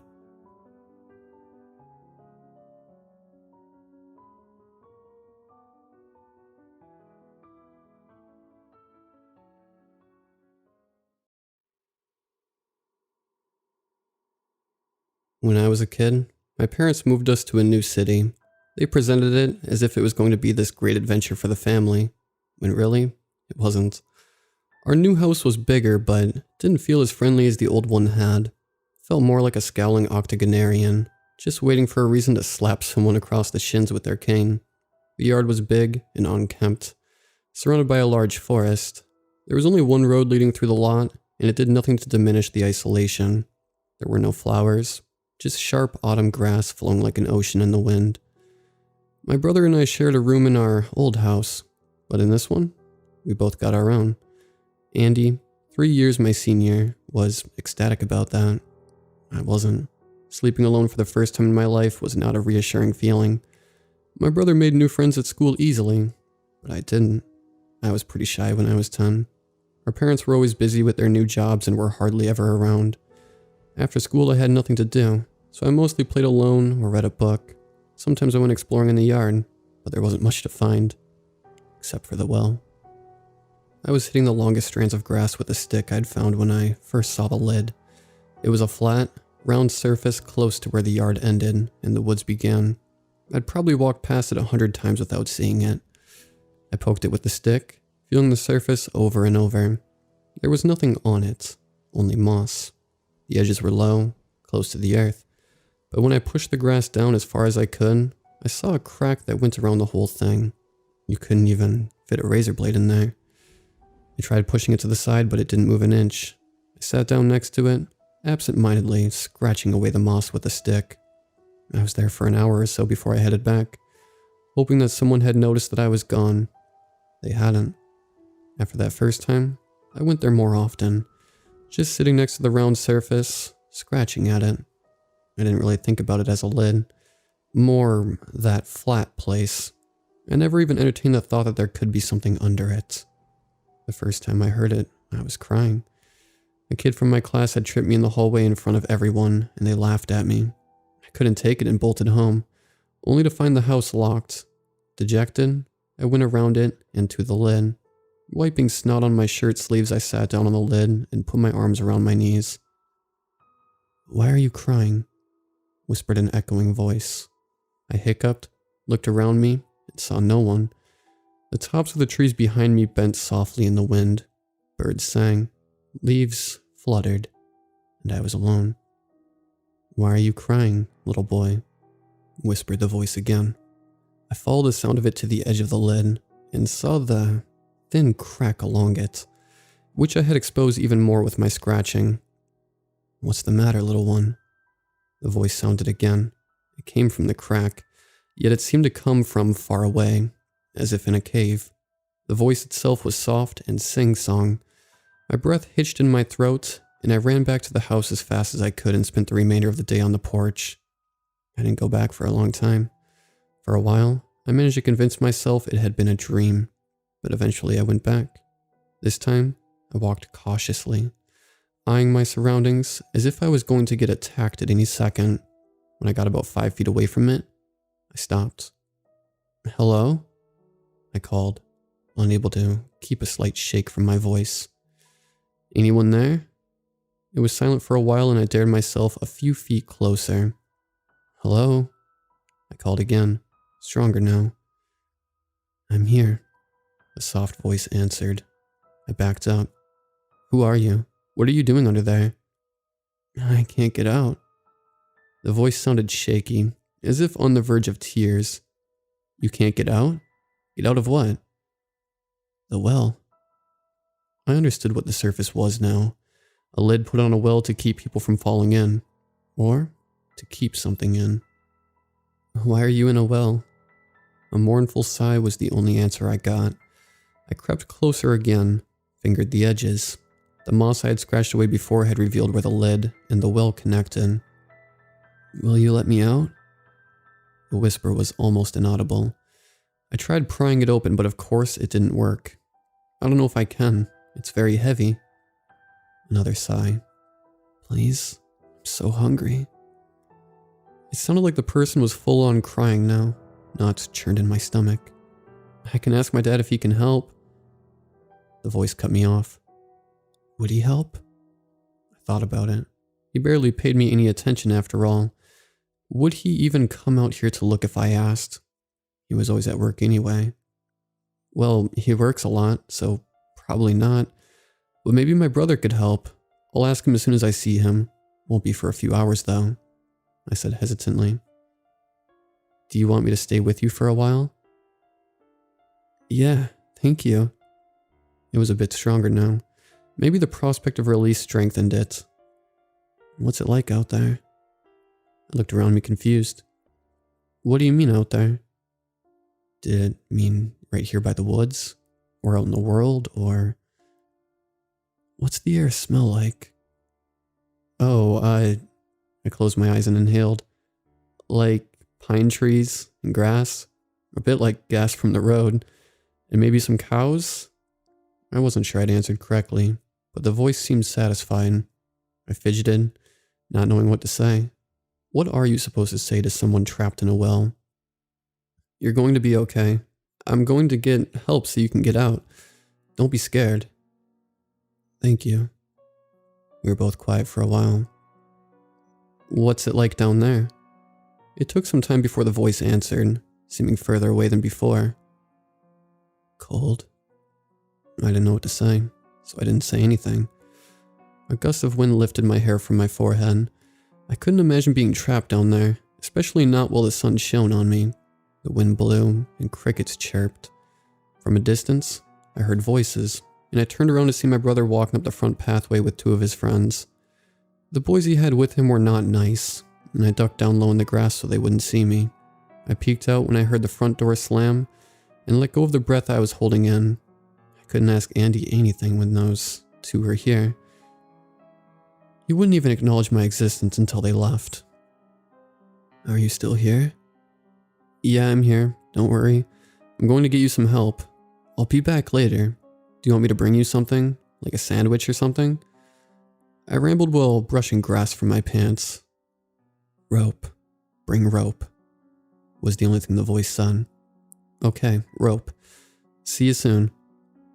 When I was a kid, my parents moved us to a new city. They presented it as if it was going to be this great adventure for the family, when really, it wasn't. Our new house was bigger, but didn't feel as friendly as the old one had. It felt more like a scowling octogenarian, just waiting for a reason to slap someone across the shins with their cane. The yard was big and unkempt, surrounded by a large forest. There was only one road leading through the lot, and it did nothing to diminish the isolation. There were no flowers, just sharp autumn grass flowing like an ocean in the wind. My brother and I shared a room in our old house, but in this one, we both got our own. Andy, 3 years my senior, was ecstatic about that. I wasn't. Sleeping alone for the first time in my life was not a reassuring feeling. My brother made new friends at school easily, but I didn't. I was pretty shy when I was 10. Our parents were always busy with their new jobs and were hardly ever around. After school I had nothing to do, so I mostly played alone or read a book. Sometimes I went exploring in the yard, but there wasn't much to find, except for the well. I was hitting the longest strands of grass with a stick I'd found when I first saw the lid. It was a flat, round surface close to where the yard ended and the woods began. I'd probably walked past it 100 times without seeing it. I poked it with the stick, feeling the surface over and over. There was nothing on it, only moss. The edges were low, close to the earth, but when I pushed the grass down as far as I could, I saw a crack that went around the whole thing. You couldn't even fit a razor blade in there. I tried pushing it to the side, but it didn't move an inch. I sat down next to it, absent-mindedly scratching away the moss with a stick. I was there for an hour or so before I headed back, hoping that someone had noticed that I was gone. They hadn't. After that first time, I went there more often, just sitting next to the round surface, scratching at it. I didn't really think about it as a lid, more that flat place. I never even entertained the thought that there could be something under it. The first time I heard it, I was crying. A kid from my class had tripped me in the hallway in front of everyone, and they laughed at me. I couldn't take it and bolted home, only to find the house locked. Dejected, I went around it and to the lid. Wiping snot on my shirt sleeves, I sat down on the lid and put my arms around my knees. "Why are you crying?" whispered an echoing voice. I hiccuped, looked around me, and saw no one. The tops of the trees behind me bent softly in the wind. Birds sang, leaves fluttered, and I was alone. "Why are you crying, little boy?" whispered the voice again. I followed the sound of it to the edge of the lid and saw the thin crack along it, which I had exposed even more with my scratching. "What's the matter, little one?" The voice sounded again. It came from the crack, yet it seemed to come from far away, as if in a cave. The voice itself was soft and sing-song. My breath hitched in my throat, and I ran back to the house as fast as I could and spent the remainder of the day on the porch. I didn't go back for a long time. For a while, I managed to convince myself it had been a dream, but eventually I went back. This time, I walked cautiously, eyeing my surroundings as if I was going to get attacked at any second. When I got about 5 feet away from it, I stopped. "Hello?" I called, unable to keep a slight shake from my voice. "Anyone there?" It was silent for a while, and I dared myself a few feet closer. "Hello?" I called again, stronger now. "I'm here," a soft voice answered. I backed up. "Who are you? What are you doing under there?" "I can't get out." The voice sounded shaky, as if on the verge of tears. "You can't get out? Get out of what?" "The well." I understood what the surface was now. A lid put on a well to keep people from falling in, or to keep something in. "Why are you in a well?" A mournful sigh was the only answer I got. I crept closer again, fingered the edges. The moss I had scratched away before had revealed where the lid and the well connected. "Will you let me out?" The whisper was almost inaudible. I tried prying it open, but of course it didn't work. "I don't know if I can. It's very heavy." Another sigh. "Please, I'm so hungry." It sounded like the person was full on crying now, knots churned in my stomach. "I can ask my dad if he can help." The voice cut me off. "Would he help?" I thought about it. He barely paid me any attention after all. Would he even come out here to look if I asked? He was always at work anyway. Well, he works a lot, so probably not. But maybe my brother could help. I'll ask him as soon as I see him. Won't be for a few hours though, I said hesitantly. "Do you want me to stay with you for a while?" "Yeah, thank you." It was a bit stronger now. Maybe the prospect of release strengthened it. "What's it like out there?" I looked around me confused. "What do you mean out there?" Did it mean right here by the woods? Or out in the world? Or... What's the air smell like? "Oh, I closed my eyes and inhaled. Like pine trees and grass. A bit like gas from the road. And maybe some cows?" I wasn't sure I'd answered correctly, but the voice seemed satisfied. I fidgeted, not knowing what to say. What are you supposed to say to someone trapped in a well? "You're going to be okay. I'm going to get help so you can get out. Don't be scared." "Thank you." We were both quiet for a while. "What's it like down there?" It took some time before the voice answered, seeming further away than before. "Cold." I didn't know what to say, so I didn't say anything. A gust of wind lifted my hair from my forehead. I couldn't imagine being trapped down there, especially not while the sun shone on me. The wind blew and crickets chirped. From a distance, I heard voices, and I turned around to see my brother walking up the front pathway with two of his friends. The boys he had with him were not nice, and I ducked down low in the grass so they wouldn't see me. I peeked out when I heard the front door slam and let go of the breath I was holding in. I couldn't ask Andy anything when those two were here. He wouldn't even acknowledge my existence until they left. Are you still here? Yeah, I'm here. Don't worry. I'm going to get you some help. I'll be back later. Do you want me to bring you something? Like a sandwich or something? I rambled while brushing grass from my pants. Rope. Bring rope. Was the only thing the voice said. Okay, rope. See you soon.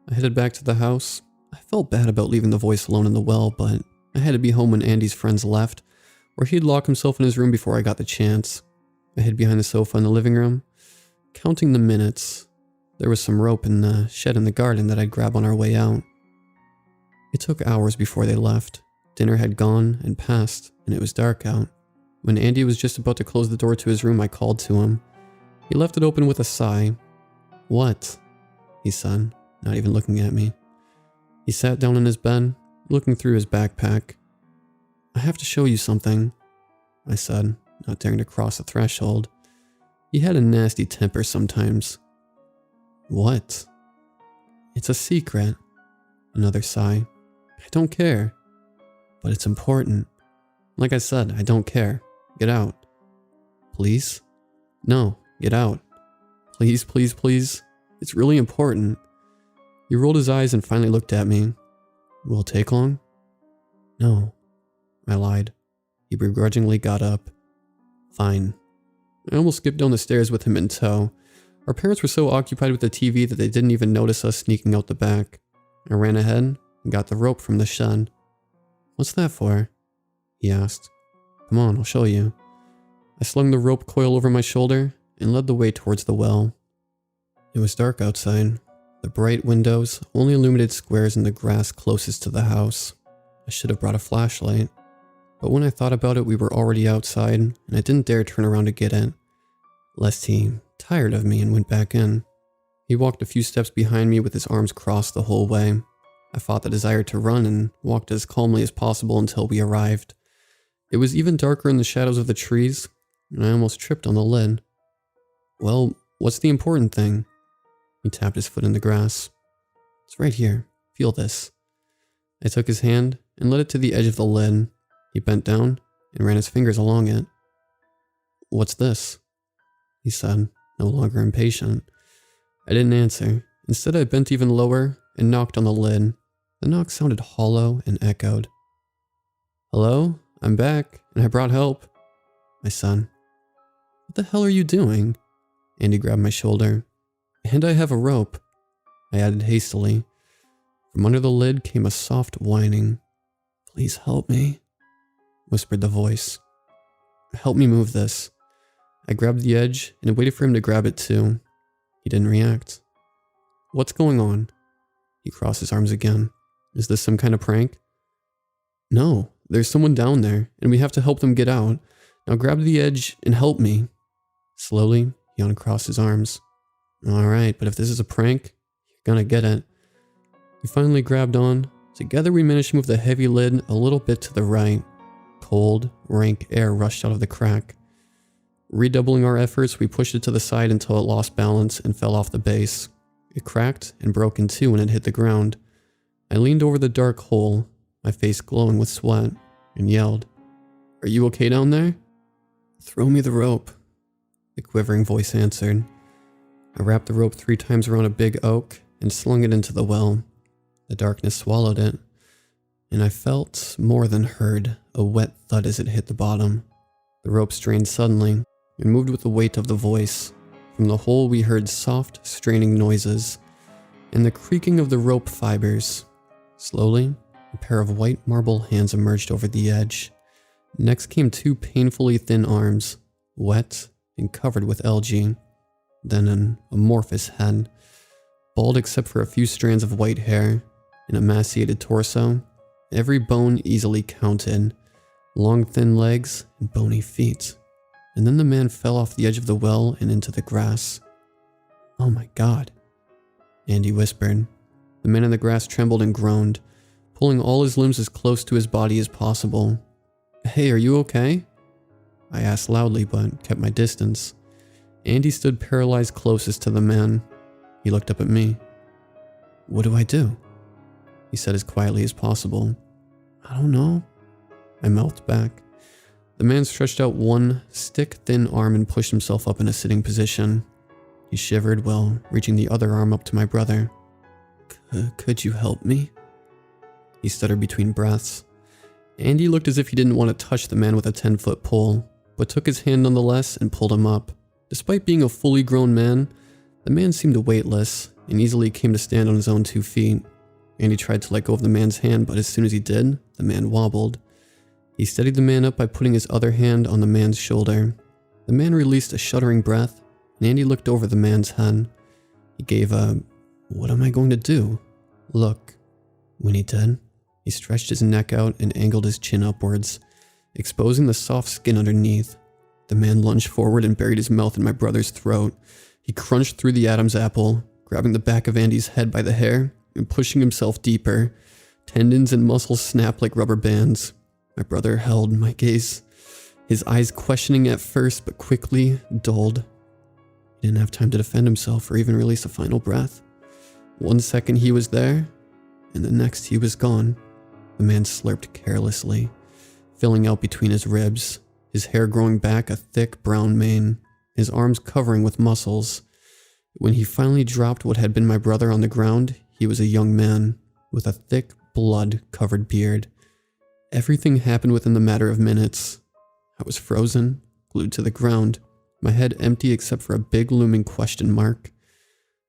I headed back to the house. I felt bad about leaving the voice alone in the well, but I had to be home when Andy's friends left, or he'd lock himself in his room before I got the chance. I hid behind the sofa in the living room, counting the minutes. There was some rope in the shed in the garden that I'd grab on our way out. It took hours before they left. Dinner had gone and passed, and it was dark out. When Andy was just about to close the door to his room, I called to him. He left it open with a sigh. What? He said, not even looking at me. He sat down in his bed, looking through his backpack. I have to show you something, I said, not daring to cross the threshold. He had a nasty temper sometimes. What? It's a secret. Another sigh. I don't care. But it's important. Like I said, I don't care. Get out. Please? No, get out. Please, please, please. It's really important. He rolled his eyes and finally looked at me. Will it take long? No. I lied. He begrudgingly got up. Fine. I almost skipped down the stairs with him in tow. Our parents were so occupied with the TV that they didn't even notice us sneaking out the back. I ran ahead and got the rope from the shed. What's that for? He asked. Come on, I'll show you. I slung the rope coil over my shoulder and led the way towards the well. It was dark outside. The bright windows only illuminated squares in the grass closest to the house. I should have brought a flashlight. But when I thought about it, we were already outside, and I didn't dare turn around to get it, lest he tired of me and went back in. He walked a few steps behind me with his arms crossed the whole way. I fought the desire to run and walked as calmly as possible until we arrived. It was even darker in the shadows of the trees, and I almost tripped on the lid. Well, what's the important thing? He tapped his foot in the grass. It's right here. Feel this. I took his hand and led it to the edge of the lid. He bent down and ran his fingers along it. What's this? He said, no longer impatient. I didn't answer. Instead, I bent even lower and knocked on the lid. The knock sounded hollow and echoed. Hello? I'm back, and I brought help, I said. What the hell are you doing? Andy grabbed my shoulder. And I have a rope, I added hastily. From under the lid came a soft whining. Please help me, whispered the voice. Help me move this. I grabbed the edge and waited for him to grab it too. He didn't react. What's going on? He crossed his arms again. Is this some kind of prank? No, there's someone down there, and we have to help them get out. Now grab the edge and help me. Slowly, he uncrossed his arms. Alright, but if this is a prank, you're gonna get it. He finally grabbed on. Together we managed to move the heavy lid a little bit to the right. Cold, rank air rushed out of the crack. Redoubling our efforts, we pushed it to the side until it lost balance and fell off the base. It cracked and broke in two when it hit the ground. I leaned over the dark hole, my face glowing with sweat, and yelled, Are you okay down there? Throw me the rope, the quivering voice answered. I wrapped the rope 3 times around a big oak and slung it into the well. The darkness swallowed it, and I felt, more than heard, a wet thud as it hit the bottom. The rope strained suddenly and moved with the weight of the voice. From the hole we heard soft, straining noises and the creaking of the rope fibers. Slowly, a pair of white marble hands emerged over the edge. Next came 2 painfully thin arms, wet and covered with algae. Then an amorphous head, bald except for a few strands of white hair, an emaciated torso, every bone easily counted, long thin legs and bony feet. And then the man fell off the edge of the well and into the grass. Oh my God, Andy whispered. The man in the grass trembled and groaned, pulling all his limbs as close to his body as possible. Hey, are you okay? I asked loudly but kept my distance. Andy stood paralyzed closest to the man. He looked up at me. What do I do? He said as quietly as possible. I don't know. I mouthed back. The man stretched out one stick-thin arm and pushed himself up in a sitting position. He shivered while reaching the other arm up to my brother. Could you help me? He stuttered between breaths. Andy looked as if he didn't want to touch the man with a 10-foot pole, but took his hand nonetheless and pulled him up. Despite being a fully grown man, the man seemed weightless and easily came to stand on his own 2 feet. Andy tried to let go of the man's hand, but as soon as he did, the man wobbled. He steadied the man up by putting his other hand on the man's shoulder. The man released a shuddering breath, and Andy looked over the man's head. He gave a, "What am I going to do?" look. When he did, he stretched his neck out and angled his chin upwards, exposing the soft skin underneath. The man lunged forward and buried his mouth in my brother's throat. He crunched through the Adam's apple, grabbing the back of Andy's head by the hair and pushing himself deeper. Tendons and muscles snapped like rubber bands. My brother held my gaze, his eyes questioning at first but quickly dulled. He didn't have time to defend himself or even release a final breath. 1 second he was there, and the next he was gone. The man slurped carelessly, filling out between his ribs, his hair growing back a thick brown mane, his arms covering with muscles. When he finally dropped what had been my brother on the ground, he was a young man with a thick, blood-covered beard. Everything happened within the matter of minutes. I was frozen, glued to the ground, my head empty except for a big looming question mark.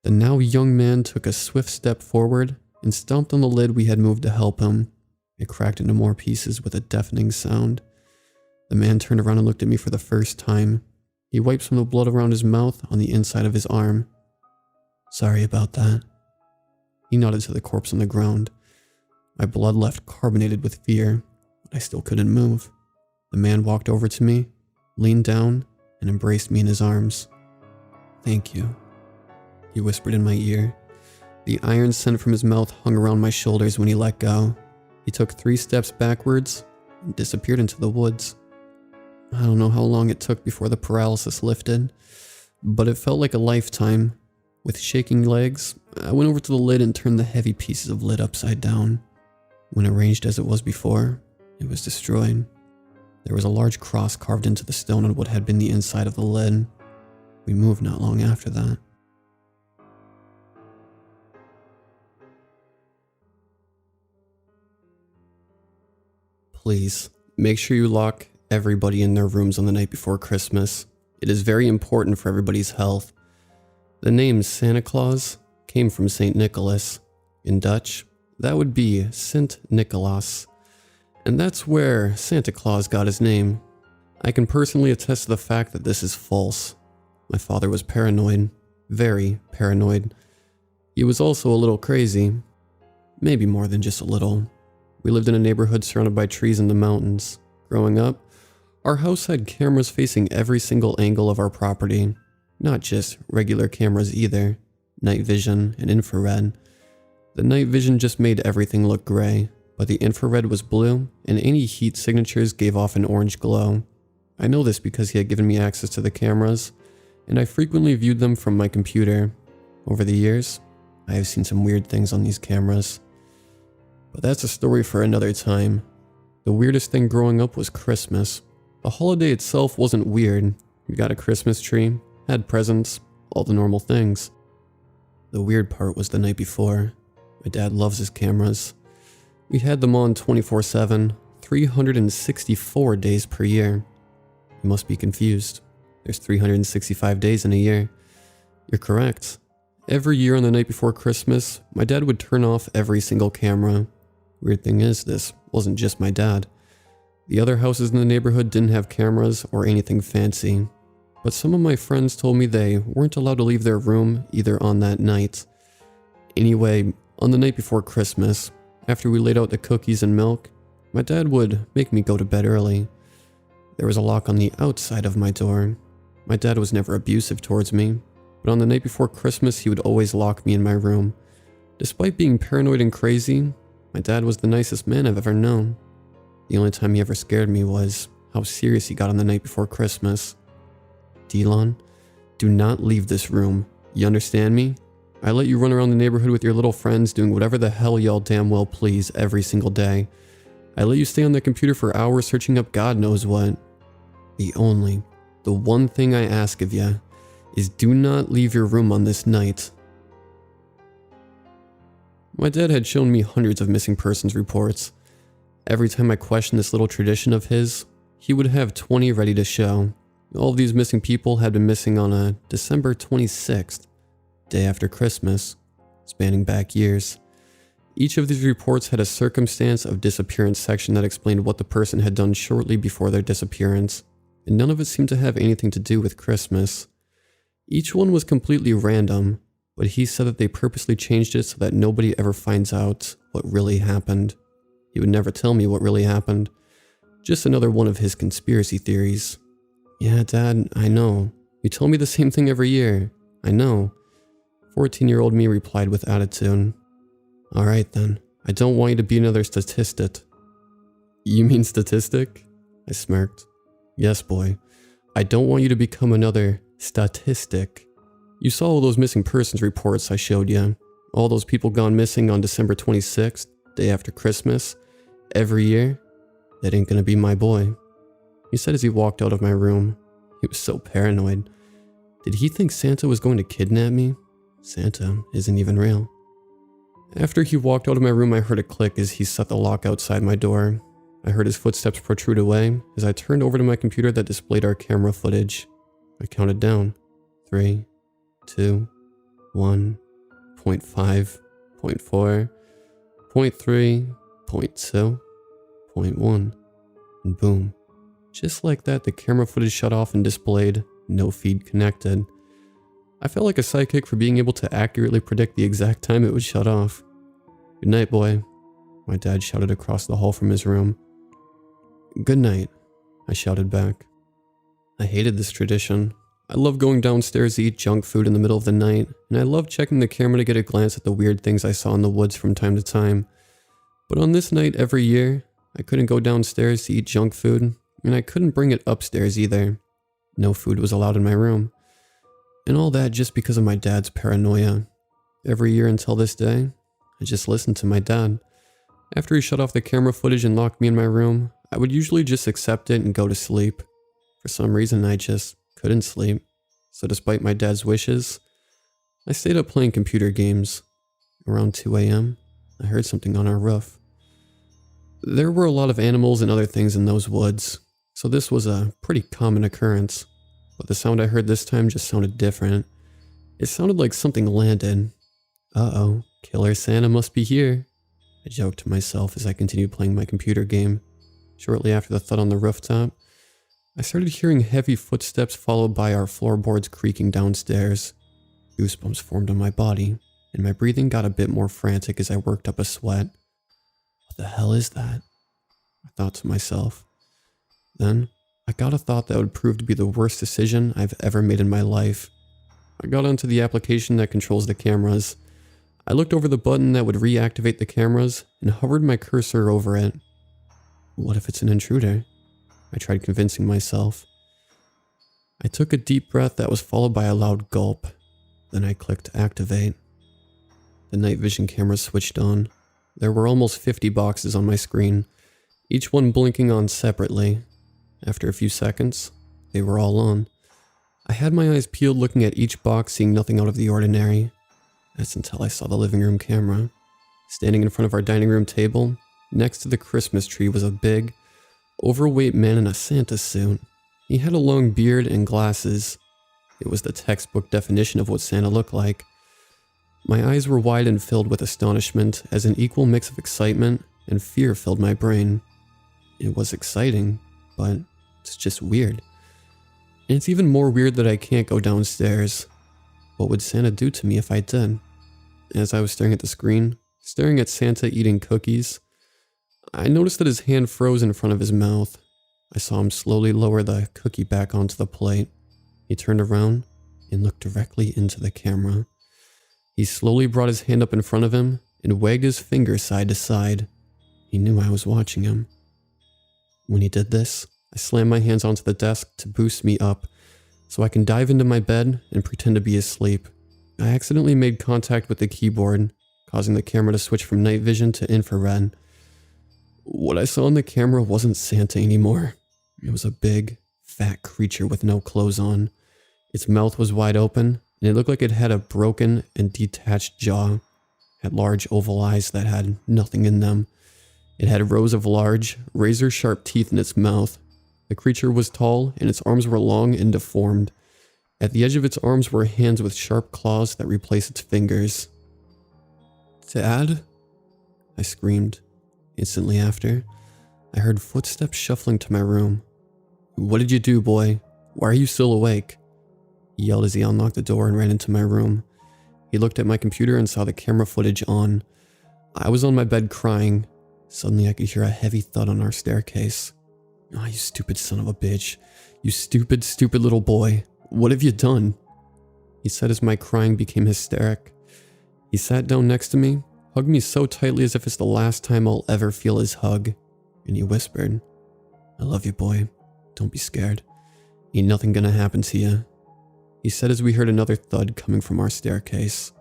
The now young man took a swift step forward and stomped on the lid we had moved to help him. It cracked into more pieces with a deafening sound. The man turned around and looked at me for the first time. He wiped some of the blood around his mouth on the inside of his arm. Sorry about that. He nodded to the corpse on the ground. My blood left carbonated with fear, but I still couldn't move. The man walked over to me, leaned down, and embraced me in his arms. Thank you, he whispered in my ear. The iron scent from his mouth hung around my shoulders when he let go. He took 3 steps backwards and disappeared into the woods. I don't know how long it took before the paralysis lifted, but it felt like a lifetime. With shaking legs, I went over to the lid and turned the heavy pieces of lid upside down. When arranged as it was before, it was destroyed. There was a large cross carved into the stone on what had been the inside of the lid. We moved not long after that. Please, make sure you lock everybody in their rooms on the night before Christmas. It is very important for everybody's health. The name Santa Claus came from St. Nicholas. In Dutch, that would be Sint Nicolaas. And that's where Santa Claus got his name. I can personally attest to the fact that this is false. My father was paranoid. Very paranoid. He was also a little crazy. Maybe more than just a little. We lived in a neighborhood surrounded by trees in the mountains. Growing up, our house had cameras facing every single angle of our property. Not just regular cameras either. Night vision and infrared. The night vision just made everything look gray, but the infrared was blue and any heat signatures gave off an orange glow. I know this because he had given me access to the cameras, and I frequently viewed them from my computer. Over the years, I have seen some weird things on these cameras. But that's a story for another time. The weirdest thing growing up was Christmas. The holiday itself wasn't weird. We got a Christmas tree, had presents, all the normal things. The weird part was the night before. My dad loves his cameras. We had them on 24/7, 364 days per year. You must be confused. There's 365 days in a year. You're correct. Every year on the night before Christmas, my dad would turn off every single camera. Weird thing is, this wasn't just my dad. The other houses in the neighborhood didn't have cameras or anything fancy. But some of my friends told me they weren't allowed to leave their room either on that night. Anyway, on the night before Christmas, after we laid out the cookies and milk, my dad would make me go to bed early. There was a lock on the outside of my door. My dad was never abusive towards me, but on the night before Christmas he would always lock me in my room. Despite being paranoid and crazy, my dad was the nicest man I've ever known. The only time he ever scared me was how serious he got on the night before Christmas. Delon, do not leave this room. You understand me? I let you run around the neighborhood with your little friends doing whatever the hell y'all damn well please every single day. I let you stay on the computer for hours searching up God knows what. The one thing I ask of you is do not leave your room on this night. My dad had shown me hundreds of missing persons reports. Every time I questioned this little tradition of his, he would have 20 ready to show. All of these missing people had been missing on a December 26th, day after Christmas, spanning back years. Each of these reports had a circumstance of disappearance section that explained what the person had done shortly before their disappearance, and none of it seemed to have anything to do with Christmas. Each one was completely random, but he said that they purposely changed it so that nobody ever finds out what really happened. He would never tell me what really happened. Just another one of his conspiracy theories. Yeah, Dad, I know. You tell me the same thing every year. I know. 14-year-old me replied with attitude. Alright then, I don't want you to be another statistic. You mean statistic? I smirked. Yes, boy. I don't want you to become another statistic. You saw all those missing persons reports I showed you. All those people gone missing on December 26th, day after Christmas, every year. That ain't gonna be my boy. He said as he walked out of my room. He was so paranoid. Did he think Santa was going to kidnap me? Santa isn't even real. After he walked out of my room, I heard a click as he set the lock outside my door. I heard his footsteps protrude away as I turned over to my computer that displayed our camera footage. I counted down. 3, 2, 1, 0.5, 0.4, 0.3, 0.2, 0.1, and boom. Just like that, the camera footage shut off and displayed no feed connected. I felt like a psychic for being able to accurately predict the exact time it would shut off. Good night, boy, my dad shouted across the hall from his room. Good night, I shouted back. I hated this tradition. I loved going downstairs to eat junk food in the middle of the night, and I loved checking the camera to get a glance at the weird things I saw in the woods from time to time. But on this night every year, I couldn't go downstairs to eat junk food, and I couldn't bring it upstairs either. No food was allowed in my room. And all that just because of my dad's paranoia. Every year until this day, I just listened to my dad. After he shut off the camera footage and locked me in my room, I would usually just accept it and go to sleep. For some reason, I just couldn't sleep. So despite my dad's wishes, I stayed up playing computer games. Around 2 a.m., I heard something on our roof. There were a lot of animals and other things in those woods, so this was a pretty common occurrence. But the sound I heard this time just sounded different. It sounded like something landed. Uh-oh, Killer Santa must be here, I joked to myself as I continued playing my computer game. Shortly after the thud on the rooftop, I started hearing heavy footsteps followed by our floorboards creaking downstairs. Goosebumps formed on my body, and my breathing got a bit more frantic as I worked up a sweat. What the hell is that? I thought to myself. Then, I got a thought that would prove to be the worst decision I've ever made in my life. I got onto the application that controls the cameras. I looked over the button that would reactivate the cameras and hovered my cursor over it. What if it's an intruder? I tried convincing myself. I took a deep breath that was followed by a loud gulp. Then I clicked activate. The night vision camera switched on. There were almost 50 boxes on my screen, each one blinking on separately. After a few seconds, they were all on. I had my eyes peeled looking at each box, seeing nothing out of the ordinary. That's until I saw the living room camera. Standing in front of our dining room table, next to the Christmas tree was a big, overweight man in a Santa suit. He had a long beard and glasses. It was the textbook definition of what Santa looked like. My eyes were wide and filled with astonishment as an equal mix of excitement and fear filled my brain. It was exciting, but it's just weird. And it's even more weird that I can't go downstairs. What would Santa do to me if I did? As I was staring at the screen, staring at Santa eating cookies, I noticed that his hand froze in front of his mouth. I saw him slowly lower the cookie back onto the plate. He turned around and looked directly into the camera. He slowly brought his hand up in front of him and wagged his finger side to side. He knew I was watching him. When he did this, I slammed my hands onto the desk to boost me up so I can dive into my bed and pretend to be asleep. I accidentally made contact with the keyboard, causing the camera to switch from night vision to infrared. What I saw on the camera wasn't Santa anymore. It was a big, fat creature with no clothes on. Its mouth was wide open, and it looked like it had a broken and detached jaw. It had large oval eyes that had nothing in them. It had rows of large, razor-sharp teeth in its mouth. The creature was tall, and its arms were long and deformed. At the edge of its arms were hands with sharp claws that replaced its fingers. "Dad?" I screamed. Instantly after, I heard footsteps shuffling to my room. "What did you do, boy? Why are you still awake?" He yelled as he unlocked the door and ran into my room. He looked at my computer and saw the camera footage on. I was on my bed crying. Suddenly I could hear a heavy thud on our staircase. "Oh, you stupid son of a bitch. You stupid, stupid little boy. What have you done?" He said as my crying became hysteric. He sat down next to me, hugged me so tightly as if it's the last time I'll ever feel his hug, and he whispered, "I love you, boy. Don't be scared. Ain't nothing gonna happen to you." He said as we heard another thud coming from our staircase.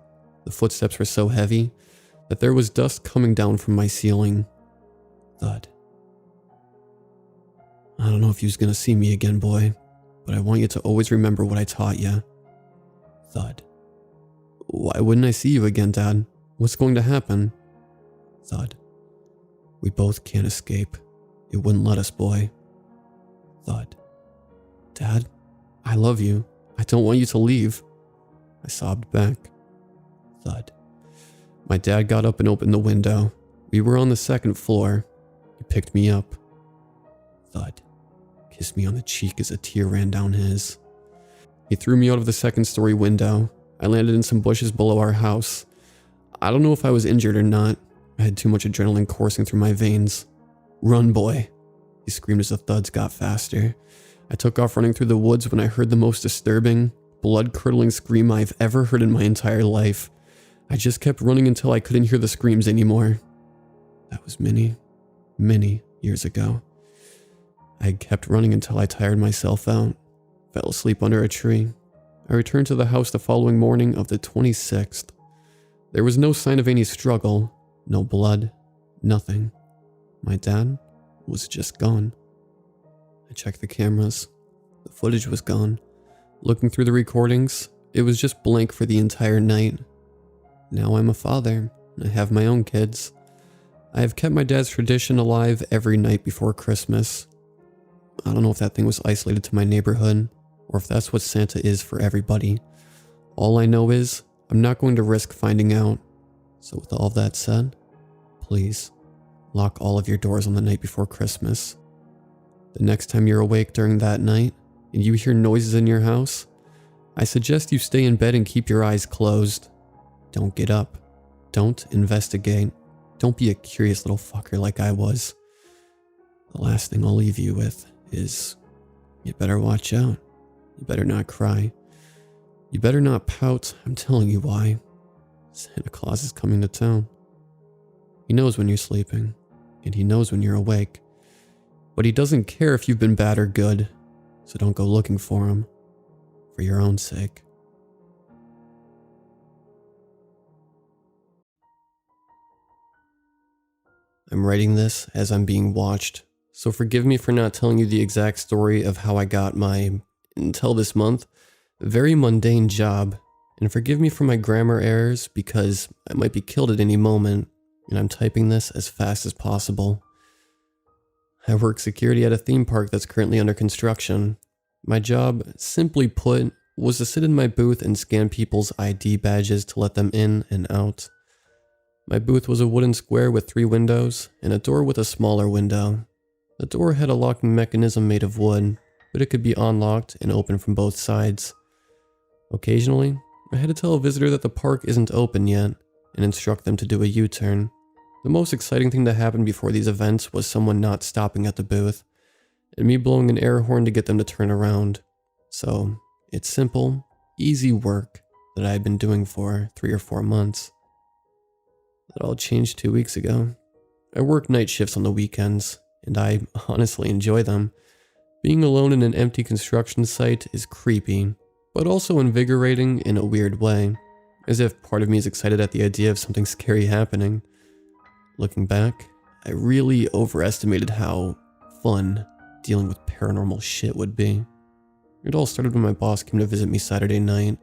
The footsteps were so heavy that there was dust coming down from my ceiling. Thud. "I don't know if you's gonna see me again, boy, but I want you to always remember what I taught you." Thud. "Why wouldn't I see you again, Dad? What's going to happen?" Thud. "We both can't escape. It wouldn't let us, boy." Thud. "Dad, I love you. I don't want you to leave." I sobbed back. Thud. My dad got up and opened the window. We were on the second floor. He picked me up. Thud. Kissed me on the cheek as a tear ran down his. He threw me out of the second-story window. I landed in some bushes below our house. I don't know if I was injured or not. I had too much adrenaline coursing through my veins. "Run, boy," he screamed as the thuds got faster. I took off running through the woods when I heard the most disturbing, blood-curdling scream I've ever heard in my entire life. I just kept running until I couldn't hear the screams anymore. That was many, many years ago. I had kept running until I tired myself out, fell asleep under a tree. I returned to the house the following morning of the 26th. There was no sign of any struggle, no blood, nothing. My dad was just gone. I checked the cameras. The footage was gone. Looking through the recordings, it was just blank for the entire night. Now I'm a father, and I have my own kids. I have kept my dad's tradition alive every night before Christmas. I don't know if that thing was isolated to my neighborhood, or if that's what Santa is for everybody. All I know is, I'm not going to risk finding out. So with all that said, please, lock all of your doors on the night before Christmas. The next time you're awake during that night, and you hear noises in your house, I suggest you stay in bed and keep your eyes closed. Don't get up. Don't investigate. Don't be a curious little fucker like I was. The last thing I'll leave you with is, you better watch out. You better not cry. You better not pout. I'm telling you why. Santa Claus is coming to town. He knows when you're sleeping, and he knows when you're awake. But he doesn't care if you've been bad or good, so don't go looking for him, for your own sake. I'm writing this as I'm being watched, so forgive me for not telling you the exact story of how I got my, until this month, very mundane job, and forgive me for my grammar errors because I might be killed at any moment, and I'm typing this as fast as possible. I work security at a theme park that's currently under construction. My job, simply put, was to sit in my booth and scan people's ID badges to let them in and out. My booth was a wooden square with 3 windows and a door with a smaller window. The door had a locking mechanism made of wood, but it could be unlocked and opened from both sides. Occasionally, I had to tell a visitor that the park isn't open yet and instruct them to do a U-turn. The most exciting thing to happen before these events was someone not stopping at the booth, and me blowing an air horn to get them to turn around. So, it's simple, easy work that I had been doing for 3 or 4 months. That all changed 2 weeks ago. I work night shifts on the weekends, and I honestly enjoy them. Being alone in an empty construction site is creepy, but also invigorating in a weird way, as if part of me is excited at the idea of something scary happening. Looking back, I really overestimated how fun dealing with paranormal shit would be. It all started when my boss came to visit me Saturday night,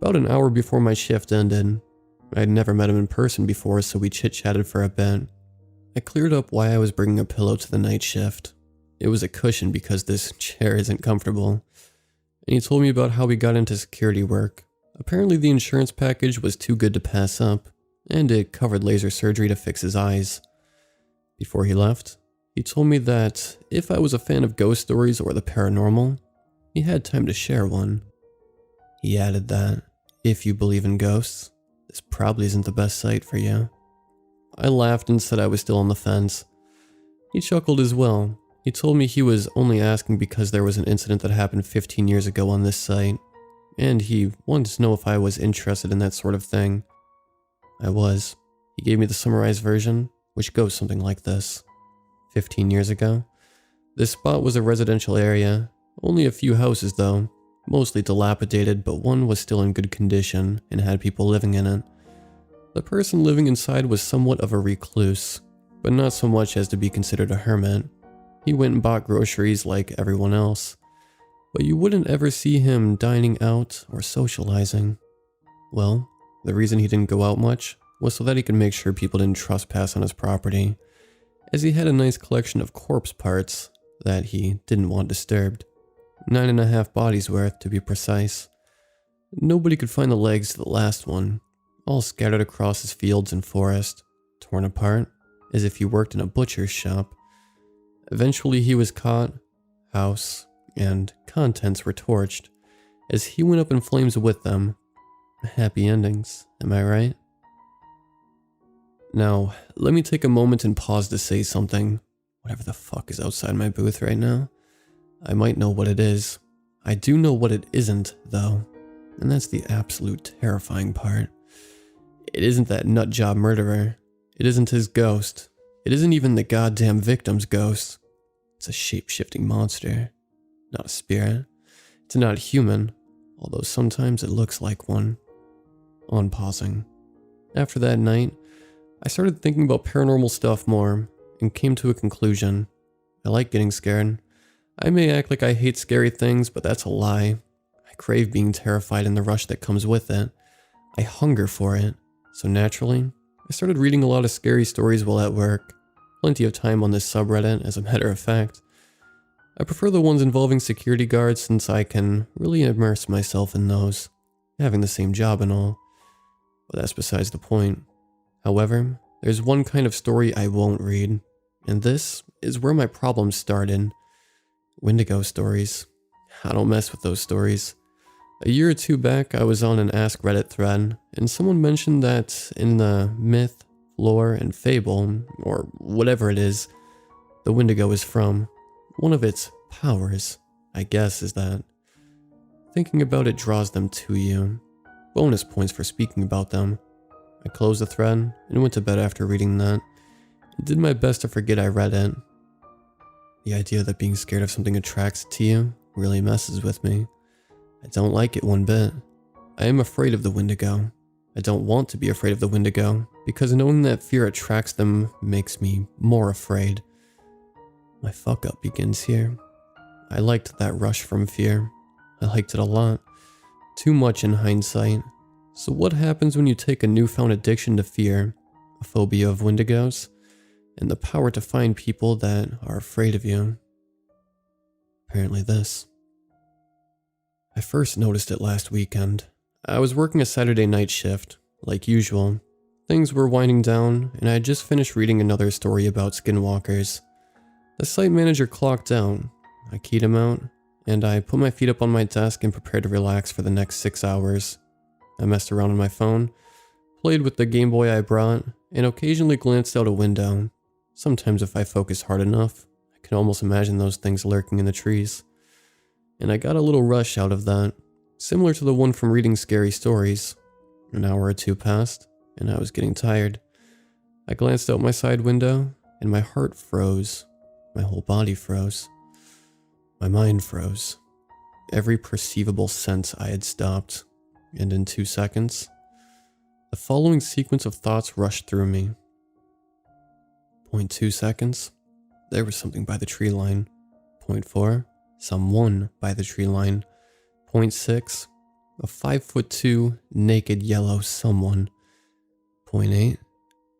about an hour before my shift ended. I'd never met him in person before, so we chit-chatted for a bit. I cleared up why I was bringing a pillow to the night shift. It was a cushion because this chair isn't comfortable. And he told me about how we got into security work. Apparently the insurance package was too good to pass up, and it covered laser surgery to fix his eyes. Before he left, he told me that if I was a fan of ghost stories or the paranormal, he had time to share one. He added that, if you believe in ghosts, this probably isn't the best site for you. I laughed and said I was still on the fence. He chuckled as well. He told me he was only asking because there was an incident that happened 15 years ago on this site, and he wanted to know if I was interested in that sort of thing. I was. He gave me the summarized version, which goes something like this. 15 years ago, this spot was a residential area, only a few houses though, mostly dilapidated, but one was still in good condition and had people living in it. The person living inside was somewhat of a recluse, but not so much as to be considered a hermit. He went and bought groceries like everyone else, but you wouldn't ever see him dining out or socializing. Well, the reason he didn't go out much was so that he could make sure people didn't trespass on his property, as he had a nice collection of corpse parts that he didn't want disturbed. 9.5 bodies worth, to be precise. Nobody could find the legs to the last one, all scattered across his fields and forest, torn apart, as if he worked in a butcher's shop. Eventually he was caught, house and contents were torched, as he went up in flames with them. Happy endings, am I right? Now, let me take a moment and pause to say something. Whatever the fuck is outside my booth right now. I might know what it is. I do know what it isn't, though, and that's the absolute terrifying part. It isn't that nutjob murderer. It isn't his ghost. It isn't even the goddamn victim's ghost. It's a shape-shifting monster, not a spirit. It's not human, although sometimes it looks like one. On pausing. After that night, I started thinking about paranormal stuff more, and came to a conclusion. I like getting scared. I may act like I hate scary things, but that's a lie. I crave being terrified and the rush that comes with it. I hunger for it. So naturally, I started reading a lot of scary stories while at work. Plenty of time on this subreddit, as a matter of fact. I prefer the ones involving security guards since I can really immerse myself in those, having the same job and all. But that's besides the point. However, there's one kind of story I won't read, and this is where my problems started. Wendigo stories. I don't mess with those stories. A year or two back, I was on an Ask Reddit thread, and someone mentioned that in the myth, lore, and fable, or whatever it is, the Wendigo is from, one of its powers, I guess, is that thinking about it draws them to you. Bonus points for speaking about them. I closed the thread and went to bed after reading that. I did my best to forget I read it. The idea that being scared of something attracts to you really messes with me. I don't like it one bit. I am afraid of the Wendigo. I don't want to be afraid of the Wendigo, because knowing that fear attracts them makes me more afraid. My fuck up begins here. I liked that rush from fear. I liked it a lot. Too much in hindsight. So what happens when you take a newfound addiction to fear, a phobia of Wendigos, and the power to find people that are afraid of you? Apparently this. I first noticed it last weekend. I was working a Saturday night shift, like usual. Things were winding down, and I had just finished reading another story about skinwalkers. The site manager clocked out. I keyed him out, and I put my feet up on my desk and prepared to relax for the next 6 hours. I messed around on my phone, played with the Game Boy I brought, and occasionally glanced out a window. Sometimes if I focus hard enough, I can almost imagine those things lurking in the trees. And I got a little rush out of that, similar to the one from reading scary stories. An hour or two passed, and I was getting tired. I glanced out my side window, and my heart froze. My whole body froze. My mind froze. Every perceivable sense I had stopped, and in 2 seconds, the following sequence of thoughts rushed through me. 0.2 seconds, there was something by the tree line. 0.4, someone by the tree line. 0.6, a 5'2" naked yellow someone. 0.8,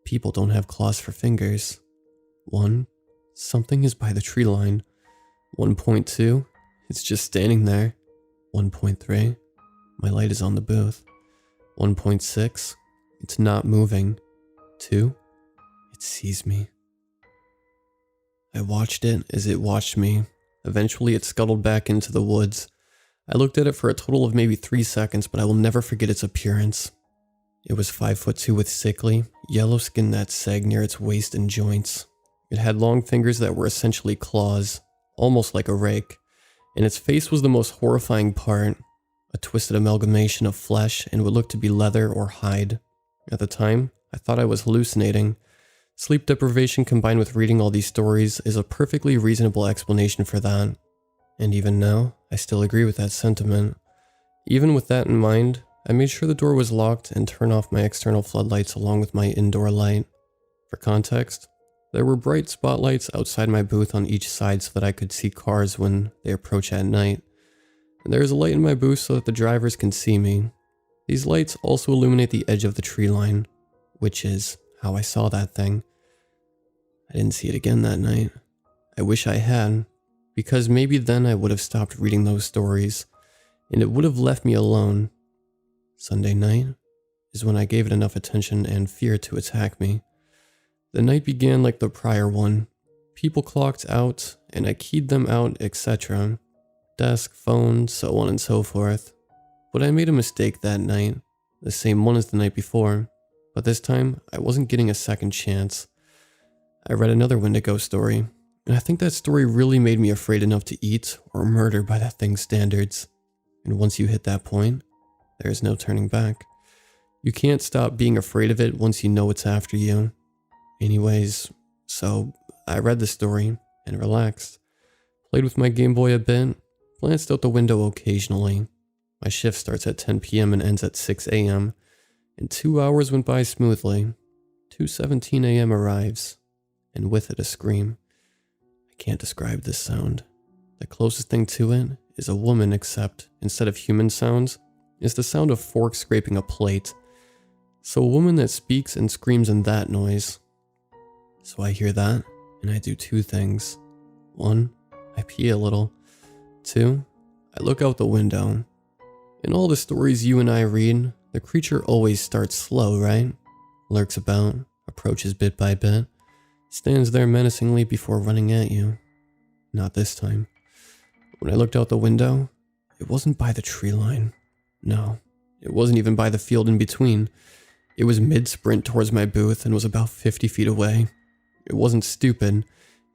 people don't have claws for fingers. 1, something is by the tree line. 1.2, it's just standing there. 1.3, my light is on the booth. 1.6, it's not moving. 2, it sees me. I watched it as it watched me. Eventually it scuttled back into the woods. I looked at it for a total of maybe 3 seconds, but I will never forget its appearance. It was 5'2" with sickly, yellow skin that sagged near its waist and joints. It had long fingers that were essentially claws, almost like a rake, and its face was the most horrifying part, a twisted amalgamation of flesh and what looked to be leather or hide. At the time, I thought I was hallucinating. Sleep deprivation combined with reading all these stories is a perfectly reasonable explanation for that. And even now, I still agree with that sentiment. Even with that in mind, I made sure the door was locked and turned off my external floodlights along with my indoor light. For context, there were bright spotlights outside my booth on each side so that I could see cars when they approach at night. And there is a light in my booth so that the drivers can see me. These lights also illuminate the edge of the tree line, which is how I saw that thing. I didn't see it again that night. I wish I had, because maybe then I would have stopped reading those stories, and it would have left me alone. Sunday night is when I gave it enough attention and fear to attack me. The night began like the prior one. People clocked out, and I keyed them out, etc. Desk, phone, so on and so forth. But I made a mistake that night, the same one as the night before. But this time, I wasn't getting a second chance. I read another Wendigo story, and I think that story really made me afraid enough to eat or murder by that thing's standards. And once you hit that point, there is no turning back. You can't stop being afraid of it once you know it's after you. Anyways, so I read the story and relaxed. Played with my Game Boy a bit, glanced out the window occasionally. My shift starts at 10 p.m. and ends at 6 a.m. And 2 hours went by smoothly. 2:17 a.m. arrives, and with it a scream. I can't describe this sound. The closest thing to it is a woman, except instead of human sounds, is the sound of forks scraping a plate. So a woman that speaks and screams in that noise. So I hear that, and I do 2 things. 1, I pee a little. 2, I look out the window. In all the stories you and I read, the creature always starts slow, right? Lurks about, approaches bit by bit, stands there menacingly before running at you. Not this time. When I looked out the window, it wasn't by the tree line. No, it wasn't even by the field in between. It was mid-sprint towards my booth and was about 50 feet away. It wasn't stupid.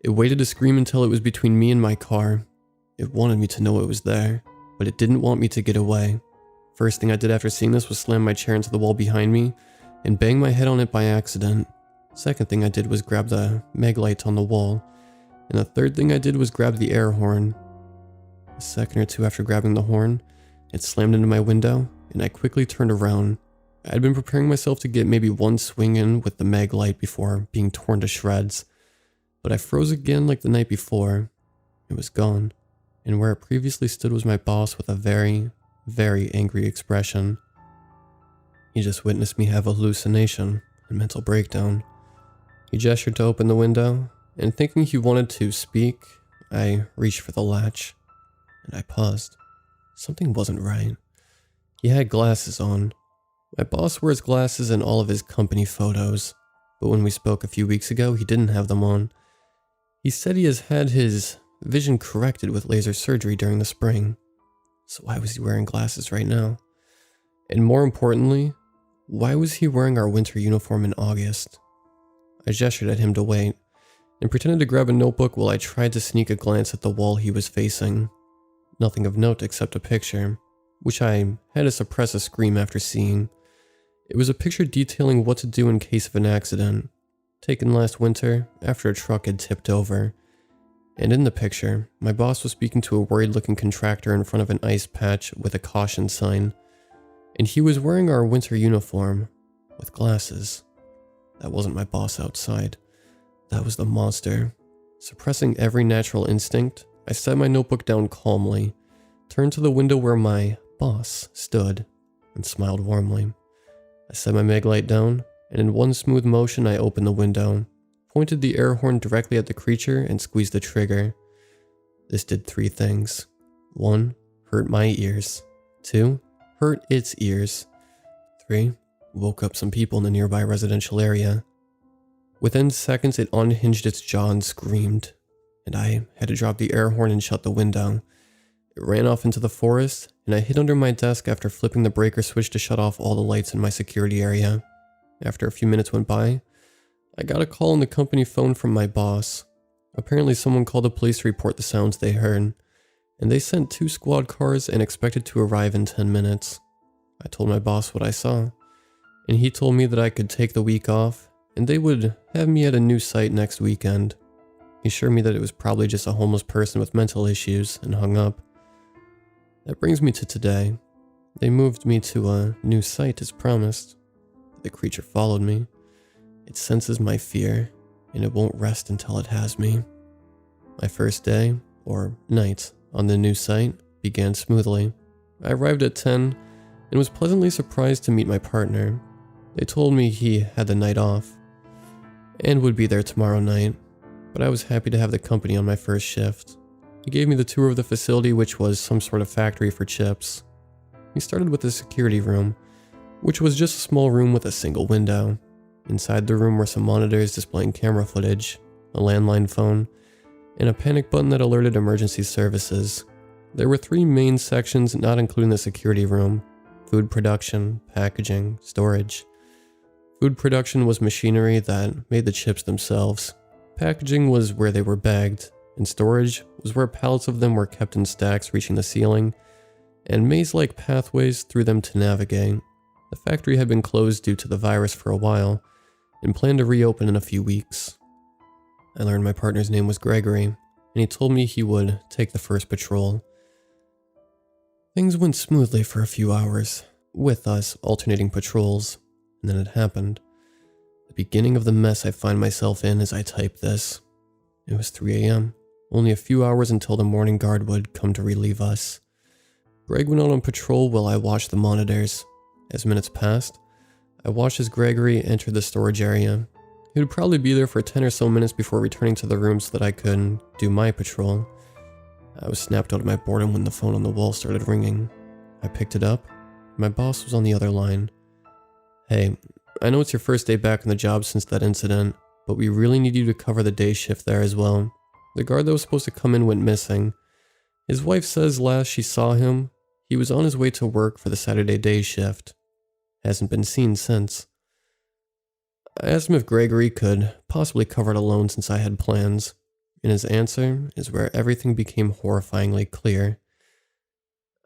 It waited to scream until it was between me and my car. It wanted me to know it was there, but it didn't want me to get away. First thing I did after seeing this was slam my chair into the wall behind me and bang my head on it by accident. Second thing I did was grab the mag light on the wall. And the third thing I did was grab the air horn. A second or two after grabbing the horn, it slammed into my window, and I quickly turned around. I had been preparing myself to get maybe one swing in with the mag light before being torn to shreds. But I froze again like the night before. It was gone, and where it previously stood was my boss with a very, very angry expression. He just witnessed me have a hallucination and mental breakdown. He gestured to open the window, and thinking he wanted to speak, I reached for the latch, and I paused. Something wasn't right. He had glasses on. My boss wears glasses in all of his company photos, but when we spoke a few weeks ago, he didn't have them on. He said he has had his vision corrected with laser surgery during the spring. So why was he wearing glasses right now? And more importantly, why was he wearing our winter uniform in August? I gestured at him to wait, and pretended to grab a notebook while I tried to sneak a glance at the wall he was facing. Nothing of note except a picture, which I had to suppress a scream after seeing. It was a picture detailing what to do in case of an accident, taken last winter after a truck had tipped over. And in the picture, my boss was speaking to a worried-looking contractor in front of an ice patch with a caution sign, and he was wearing our winter uniform with glasses. That wasn't my boss outside. That was the monster. Suppressing every natural instinct, I set my notebook down calmly, turned to the window where my boss stood, and smiled warmly. I set my mag light down, and in one smooth motion I opened the window, pointed the air horn directly at the creature, and squeezed the trigger. This did 3 things. 1. Hurt my ears. 2. Hurt its ears. 3. Woke up some people in the nearby residential area. Within seconds, it unhinged its jaw and screamed, and I had to drop the air horn and shut the window. It ran off into the forest, and I hid under my desk after flipping the breaker switch to shut off all the lights in my security area. After a few minutes went by, I got a call on the company phone from my boss. Apparently someone called the police to report the sounds they heard, and they sent 2 squad cars and expected to arrive in 10 minutes. I told my boss what I saw, and he told me that I could take the week off, and they would have me at a new site next weekend. He assured me that it was probably just a homeless person with mental issues, and hung up. That brings me to today. They moved me to a new site as promised. The creature followed me. It senses my fear, and it won't rest until it has me. My first day, or night, on the new site began smoothly. I arrived at 10 and was pleasantly surprised to meet my partner. They told me he had the night off and would be there tomorrow night, but I was happy to have the company on my first shift. He gave me the tour of the facility, which was some sort of factory for chips. He started with the security room, which was just a small room with a single window. Inside the room were some monitors displaying camera footage, a landline phone, and a panic button that alerted emergency services. There were 3 main sections, not including the security room: food production, packaging, storage. Food production was machinery that made the chips themselves. Packaging was where they were bagged, and storage was where pallets of them were kept in stacks reaching the ceiling, and maze-like pathways through them to navigate. The factory had been closed due to the virus for a while, and planned to reopen in a few weeks. I learned my partner's name was Gregory, and he told me he would take the first patrol. Things went smoothly for a few hours, with us alternating patrols, and then it happened. The beginning of the mess I find myself in as I type this. It was 3 a.m., only a few hours until the morning guard would come to relieve us. Greg went out on patrol while I watched the monitors. As minutes passed, I watched as Gregory entered the storage area. He would probably be there for 10 or so minutes before returning to the room so that I could do my patrol. I was snapped out of my boredom when the phone on the wall started ringing. I picked it up. My boss was on the other line. "Hey, I know it's your first day back on the job since that incident, but we really need you to cover the day shift there as well. The guard that was supposed to come in went missing. His wife says last she saw him, he was on his way to work for the Saturday day shift. Hasn't been seen since." I asked him if Gregory could possibly cover it alone since I had plans, and his answer is where everything became horrifyingly clear.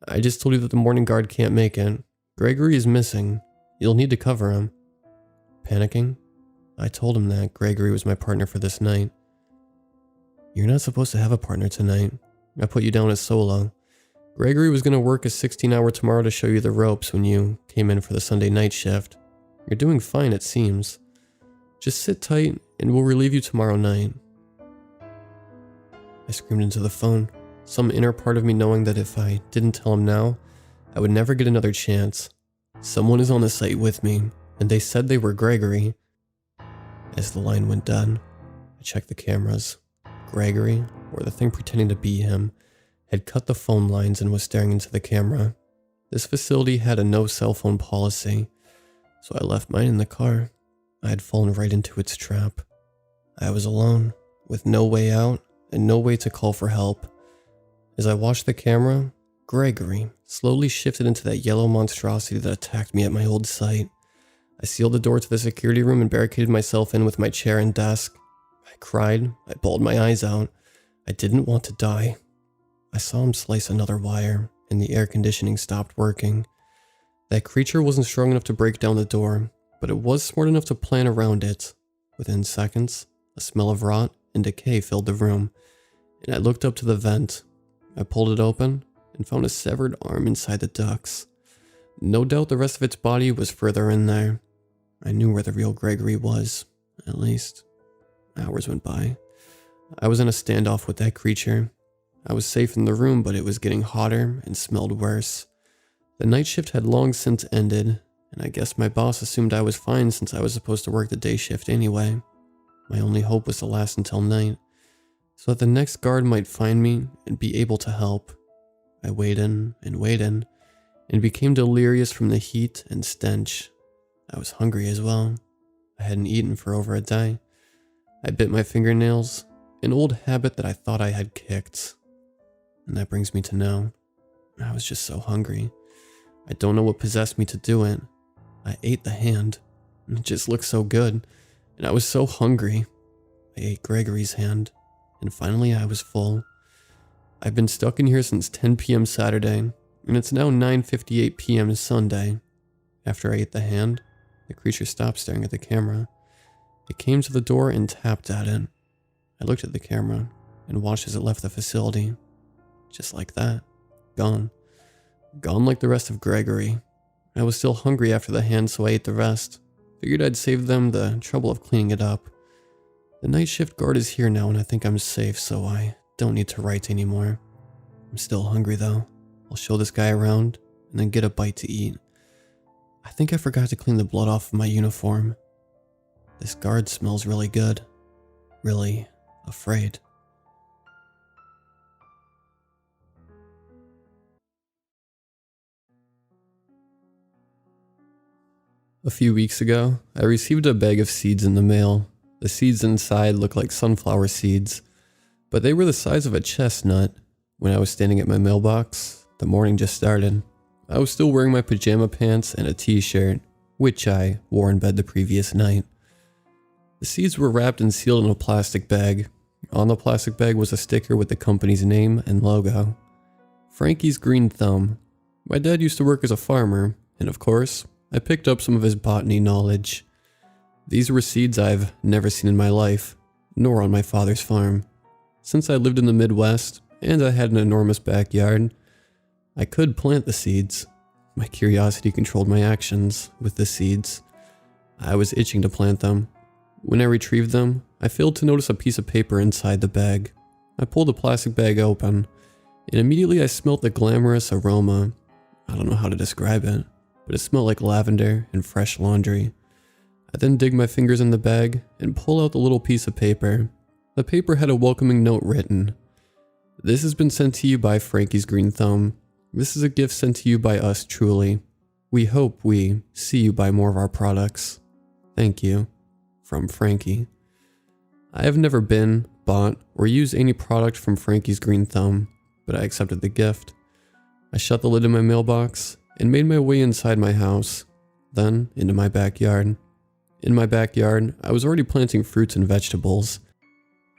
"I just told you that the morning guard can't make it. Gregory is missing. You'll need to cover him." Panicking, I told him that Gregory was my partner for this night. "You're not supposed to have a partner tonight. I put you down as solo. Gregory was going to work a 16-hour tomorrow to show you the ropes when you came in for the Sunday night shift. You're doing fine, it seems. Just sit tight and we'll relieve you tomorrow night." I screamed into the phone, some inner part of me knowing that if I didn't tell him now, I would never get another chance. Someone is on the site with me, and they said they were Gregory. As the line went dead, I checked the cameras. Gregory, or the thing pretending to be him, had cut the phone lines and was staring into the camera. This facility had a no cell phone policy, so I left mine in the car. I had fallen right into its trap. I was alone, with no way out and no way to call for help. As I watched the camera, Gregory slowly shifted into that yellow monstrosity that attacked me at my old site. I sealed the door to the security room and barricaded myself in with my chair and desk. I cried, I bawled my eyes out. I didn't want to die. I saw him slice another wire, and the air conditioning stopped working. That creature wasn't strong enough to break down the door, but it was smart enough to plan around it. Within seconds, a smell of rot and decay filled the room, and I looked up to the vent. I pulled it open and found a severed arm inside the ducts. No doubt the rest of its body was further in there. I knew where the real Gregory was, at least. Hours went by. I was in a standoff with that creature. I was safe in the room, but it was getting hotter and smelled worse. The night shift had long since ended, and I guess my boss assumed I was fine since I was supposed to work the day shift anyway. My only hope was to last until night, so that the next guard might find me and be able to help. I waited and became delirious from the heat and stench. I was hungry as well. I hadn't eaten for over a day. I bit my fingernails, an old habit that I thought I had kicked. And that brings me to now. I was just so hungry. I don't know what possessed me to do it. I ate the hand, and it just looked so good, and I was so hungry. I ate Gregory's hand, and finally I was full. I've been stuck in here since 10 p.m. Saturday, and it's now 9:58 p.m. Sunday. After I ate the hand, the creature stopped staring at the camera. It came to the door and tapped at it. I looked at the camera and watched as it left the facility. Just like that. Gone. Gone like the rest of Gregory. I was still hungry after the hand, so I ate the rest. Figured I'd save them the trouble of cleaning it up. The night shift guard is here now and I think I'm safe, so I don't need to write anymore. I'm still hungry though. I'll show this guy around and then get a bite to eat. I think I forgot to clean the blood off of my uniform. This guard smells really good. Really afraid. A few weeks ago, I received a bag of seeds in the mail. The seeds inside looked like sunflower seeds, but they were the size of a chestnut. When I was standing at my mailbox, the morning just started. I was still wearing my pajama pants and a t-shirt, which I wore in bed the previous night. The seeds were wrapped and sealed in a plastic bag. On the plastic bag was a sticker with the company's name and logo. Frankie's Green Thumb. My dad used to work as a farmer, and of course, I picked up some of his botany knowledge. These were seeds I've never seen in my life, nor on my father's farm. Since I lived in the Midwest, and I had an enormous backyard, I could plant the seeds. My curiosity controlled my actions with the seeds. I was itching to plant them. When I retrieved them, I failed to notice a piece of paper inside the bag. I pulled the plastic bag open, and immediately I smelled the glamorous aroma. I don't know how to describe it, but it smelled like lavender and fresh laundry. I then dig my fingers in the bag and pull out the little piece of paper. The paper had a welcoming note written. This has been sent to you by Frankie's Green Thumb. This is a gift sent to you by us truly. We hope we see you buy more of our products. Thank you. From Frankie. I have never been, bought, or used any product from Frankie's Green Thumb, but I accepted the gift. I shut the lid in my mailbox and made my way inside my house, then into my backyard. In my backyard, I was already planting fruits and vegetables.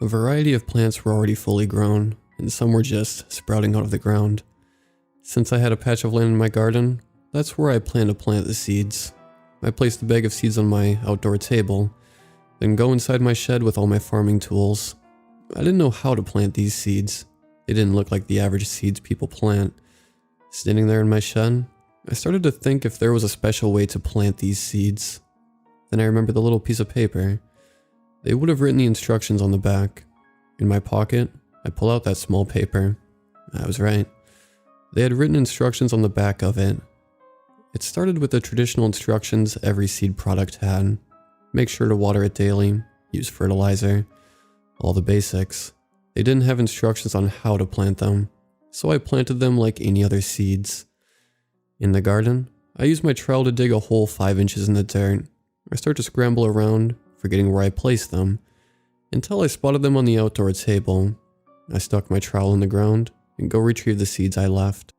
A variety of plants were already fully grown, and some were just sprouting out of the ground. Since I had a patch of land in my garden, that's where I planned to plant the seeds. I placed the bag of seeds on my outdoor table, then go inside my shed with all my farming tools. I didn't know how to plant these seeds. They didn't look like the average seeds people plant. Standing there in my shed, I started to think if there was a special way to plant these seeds. Then I remembered the little piece of paper. They would have written the instructions on the back. In my pocket, I pull out that small paper. I was right. They had written instructions on the back of it. It started with the traditional instructions every seed product had. Make sure to water it daily, use fertilizer, all the basics. They didn't have instructions on how to plant them, so I planted them like any other seeds. In the garden, I used my trowel to dig a hole 5 inches in the dirt. I start to scramble around, forgetting where I placed them, until I spotted them on the outdoor table. I stuck my trowel in the ground and go retrieve the seeds I left.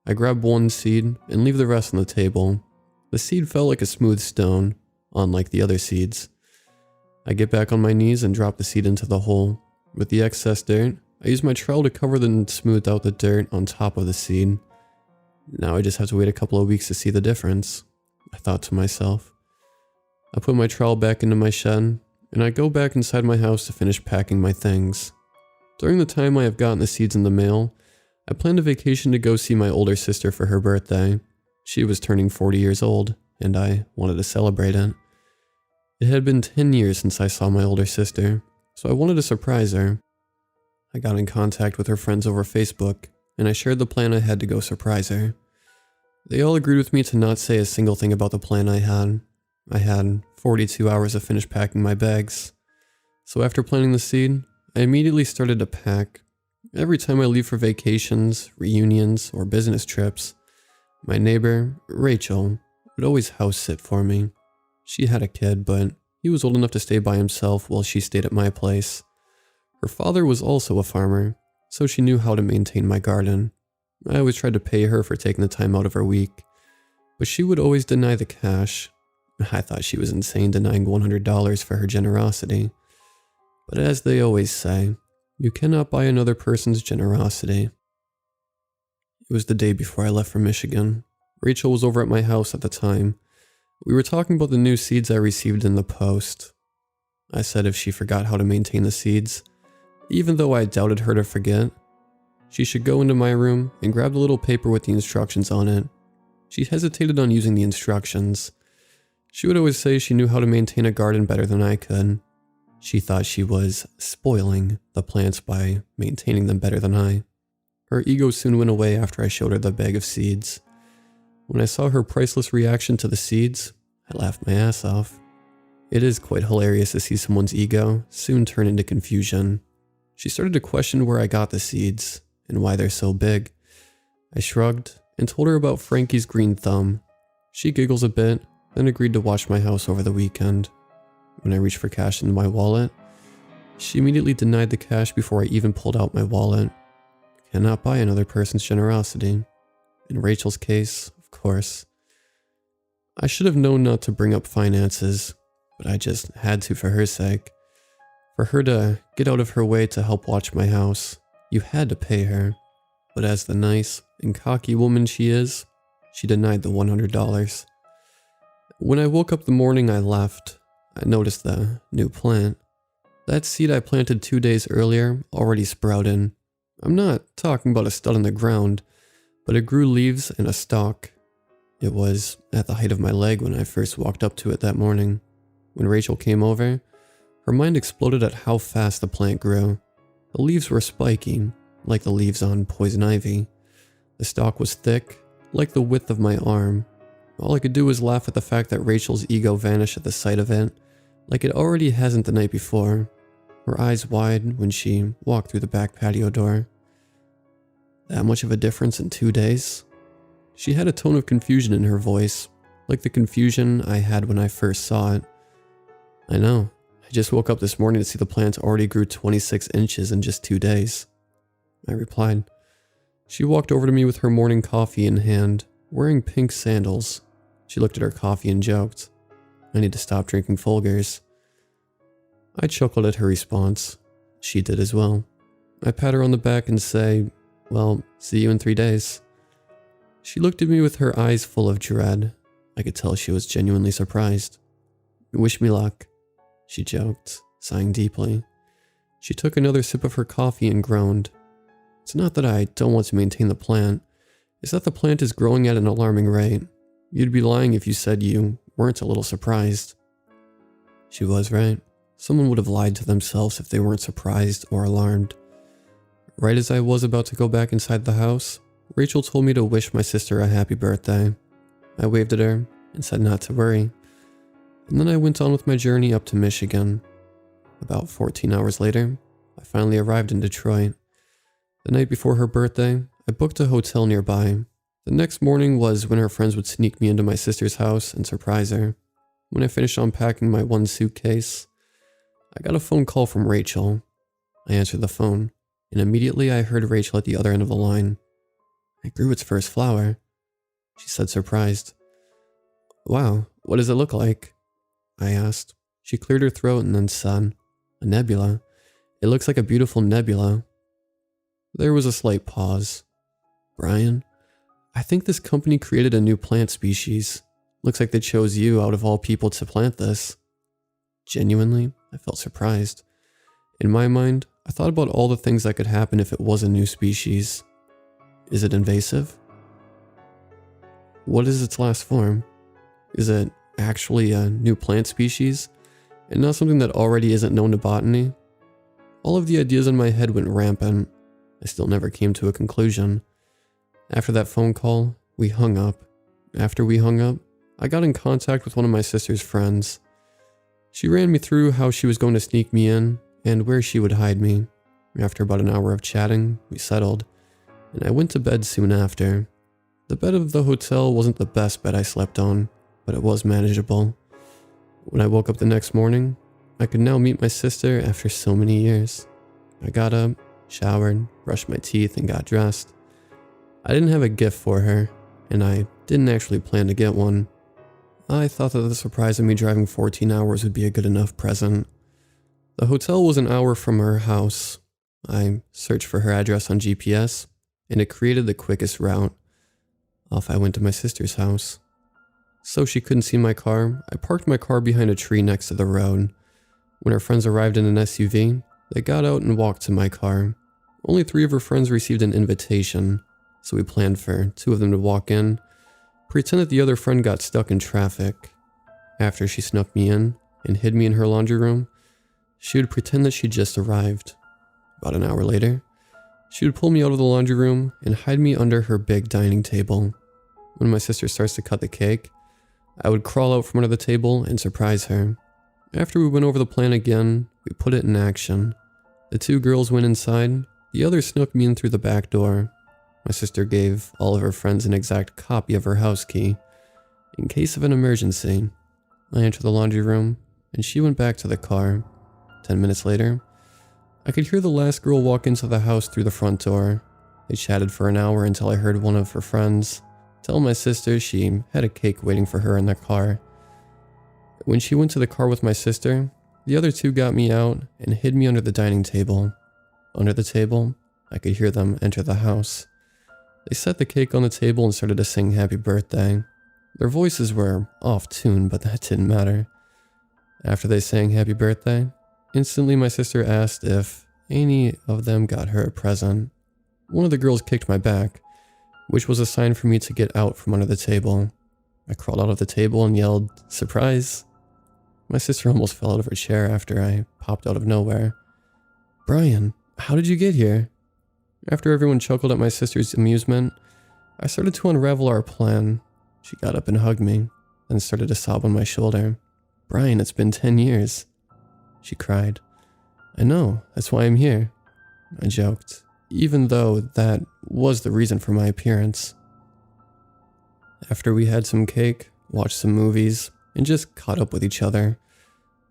I grab one seed and leave the rest on the table. The seed felt like a smooth stone, unlike the other seeds. I get back on my knees and drop the seed into the hole. With the excess dirt, I use my trowel to cover and smooth out the dirt on top of the seed. Now I just have to wait a couple of weeks to see the difference, I thought to myself. I put my trowel back into my shed, and I go back inside my house to finish packing my things. During the time I have gotten the seeds in the mail, I planned a vacation to go see my older sister for her birthday. She was turning 40 years old, and I wanted to celebrate it. It had been 10 years since I saw my older sister, so I wanted to surprise her. I got in contact with her friends over Facebook, and I shared the plan I had to go surprise her. They all agreed with me to not say a single thing about the plan I had. I had 42 hours to finish packing my bags. So after planting the seed, I immediately started to pack. Every time I leave for vacations, reunions, or business trips, my neighbor, Rachel, would always house sit for me. She had a kid, but he was old enough to stay by himself while she stayed at my place. Her father was also a farmer, so she knew how to maintain my garden. I always tried to pay her for taking the time out of her week, but she would always deny the cash. I thought she was insane denying $100 for her generosity. But as they always say, you cannot buy another person's generosity. It was the day before I left for Michigan. Rachel was over at my house at the time. We were talking about the new seeds I received in the post. I said if she forgot how to maintain the seeds, even though I doubted her to forget, she should go into my room and grab the little paper with the instructions on it. She hesitated on using the instructions. She would always say she knew how to maintain a garden better than I could. She thought she was spoiling the plants by maintaining them better than I. Her ego soon went away after I showed her the bag of seeds. When I saw her priceless reaction to the seeds, I laughed my ass off. It is quite hilarious to see someone's ego soon turn into confusion. She started to question where I got the seeds and why they're so big. I shrugged and told her about Frankie's green thumb. She giggles a bit, then agreed to watch my house over the weekend. When I reached for cash in my wallet, she immediately denied the cash before I even pulled out my wallet. I cannot buy another person's generosity. In Rachel's case, of course. I should have known not to bring up finances, but I just had to for her sake. For her to get out of her way to help watch my house, you had to pay her. But as the nice and cocky woman she is, she denied the $100. When I woke up the morning I left, I noticed the new plant. That seed I planted 2 days earlier already sprouted. I'm not talking about a stud in the ground, but it grew leaves and a stalk. It was at the height of my leg when I first walked up to it that morning. When Rachel came over, her mind exploded at how fast the plant grew. The leaves were spiky, like the leaves on poison ivy. The stalk was thick, like the width of my arm. All I could do was laugh at the fact that Rachel's ego vanished at the sight of it, like it already hasn't the night before, her eyes wide when she walked through the back patio door. That much of a difference in 2 days? She had a tone of confusion in her voice, like the confusion I had when I first saw it. I know, I just woke up this morning to see the plant already grew 26 inches in just 2 days. I replied. She walked over to me with her morning coffee in hand, wearing pink sandals. She looked at her coffee and joked, I need to stop drinking Folgers. I chuckled at her response. She did as well. I pat her on the back and say, well, see you in 3 days. She looked at me with her eyes full of dread. I could tell she was genuinely surprised. Wish me luck, she joked, sighing deeply. She took another sip of her coffee and groaned. It's not that I don't want to maintain the plant. It's that the plant is growing at an alarming rate. You'd be lying if you said you weren't a little surprised. She was right. Someone would have lied to themselves if they weren't surprised or alarmed. Right as I was about to go back inside the house, Rachel told me to wish my sister a happy birthday. I waved at her and said not to worry. And then I went on with my journey up to Michigan. About 14 hours later, I finally arrived in Detroit. The night before her birthday, I booked a hotel nearby. The next morning was when her friends would sneak me into my sister's house and surprise her. When I finished unpacking my one suitcase, I got a phone call from Rachel. I answered the phone, and immediately I heard Rachel at the other end of the line. It grew its first flower, she said, surprised. Wow, what does it look like? I asked. She cleared her throat and then said, a nebula. It looks like a beautiful nebula. There was a slight pause. Brian, I think this company created a new plant species. Looks like they chose you out of all people to plant this. Genuinely, I felt surprised. In my mind, I thought about all the things that could happen if it was a new species. Is it invasive? What is its last form? Is it actually a new plant species, and not something that already isn't known to botany? All of the ideas in my head went rampant. I still never came to a conclusion. After that phone call, we hung up. After we hung up, I got in contact with one of my sister's friends. She ran me through how she was going to sneak me in and where she would hide me. After about an hour of chatting, we settled, and I went to bed soon after. The bed of the hotel wasn't the best bed I slept on, but it was manageable. When I woke up the next morning, I could now meet my sister after so many years. I got up, showered, brushed my teeth, and got dressed. I didn't have a gift for her, and I didn't actually plan to get one. I thought that the surprise of me driving 14 hours would be a good enough present. The hotel was an hour from her house. I searched for her address on GPS, and it created the quickest route. Off I went to my sister's house. So she couldn't see my car, I parked my car behind a tree next to the road. When her friends arrived in an SUV, they got out and walked to my car. Only 3 of her friends received an invitation, so we planned for 2 of them to walk in, pretend that the other friend got stuck in traffic. After she snuck me in and hid me in her laundry room, she would pretend that she just arrived. About an hour later, she would pull me out of the laundry room and hide me under her big dining table. When my sister starts to cut the cake, I would crawl out from under the table and surprise her. After we went over the plan again, we put it in action. The 2 girls went inside, the other snuck me in through the back door. My sister gave all of her friends an exact copy of her house key, in case of an emergency. I entered the laundry room, and she went back to the car. 10 minutes later, I could hear the last girl walk into the house through the front door. They chatted for an hour until I heard one of her friends tell my sister she had a cake waiting for her in the car. When she went to the car with my sister, the other 2 got me out and hid me under the dining table. Under the table, I could hear them enter the house. They set the cake on the table and started to sing happy birthday. Their voices were off tune, but that didn't matter. After they sang happy birthday, instantly my sister asked if any of them got her a present. One of the girls kicked my back, which was a sign for me to get out from under the table. I crawled out of the table and yelled, "Surprise!" My sister almost fell out of her chair after I popped out of nowhere. "Brian, how did you get here?" After everyone chuckled at my sister's amusement, I started to unravel our plan. She got up and hugged me, then started to sob on my shoulder. "Brian, it's been 10 years. She cried. "I know, that's why I'm here." I joked, even though that was the reason for my appearance. After we had some cake, watched some movies, and just caught up with each other,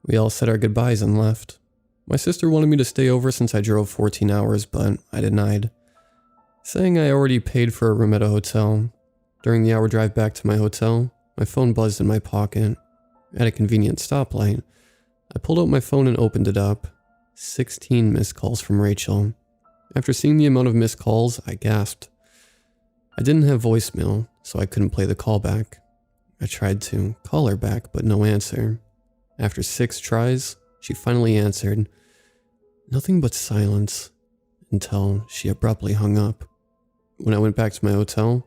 we all said our goodbyes and left. My sister wanted me to stay over since I drove 14 hours, but I denied, saying I already paid for a room at a hotel. During the hour drive back to my hotel, my phone buzzed in my pocket. At a convenient stoplight, I pulled out my phone and opened it up. 16 missed calls from Rachel. After seeing the amount of missed calls, I gasped. I didn't have voicemail, so I couldn't play the call back. I tried to call her back, but no answer. After 6 tries, she finally answered. Nothing but silence, until she abruptly hung up. When I went back to my hotel,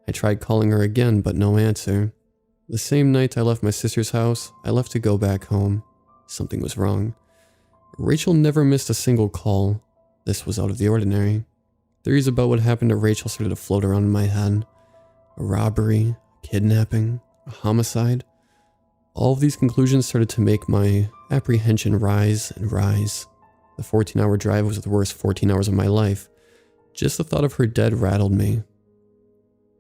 I tried calling her again, but no answer. The same night I left my sister's house, I left to go back home. Something was wrong. Rachel never missed a single call. This was out of the ordinary. Theories about what happened to Rachel started to float around in my head. A robbery, kidnapping, a homicide. All of these conclusions started to make my apprehension rise and rise. The 14-hour drive was the worst 14 hours of my life. Just the thought of her dead rattled me.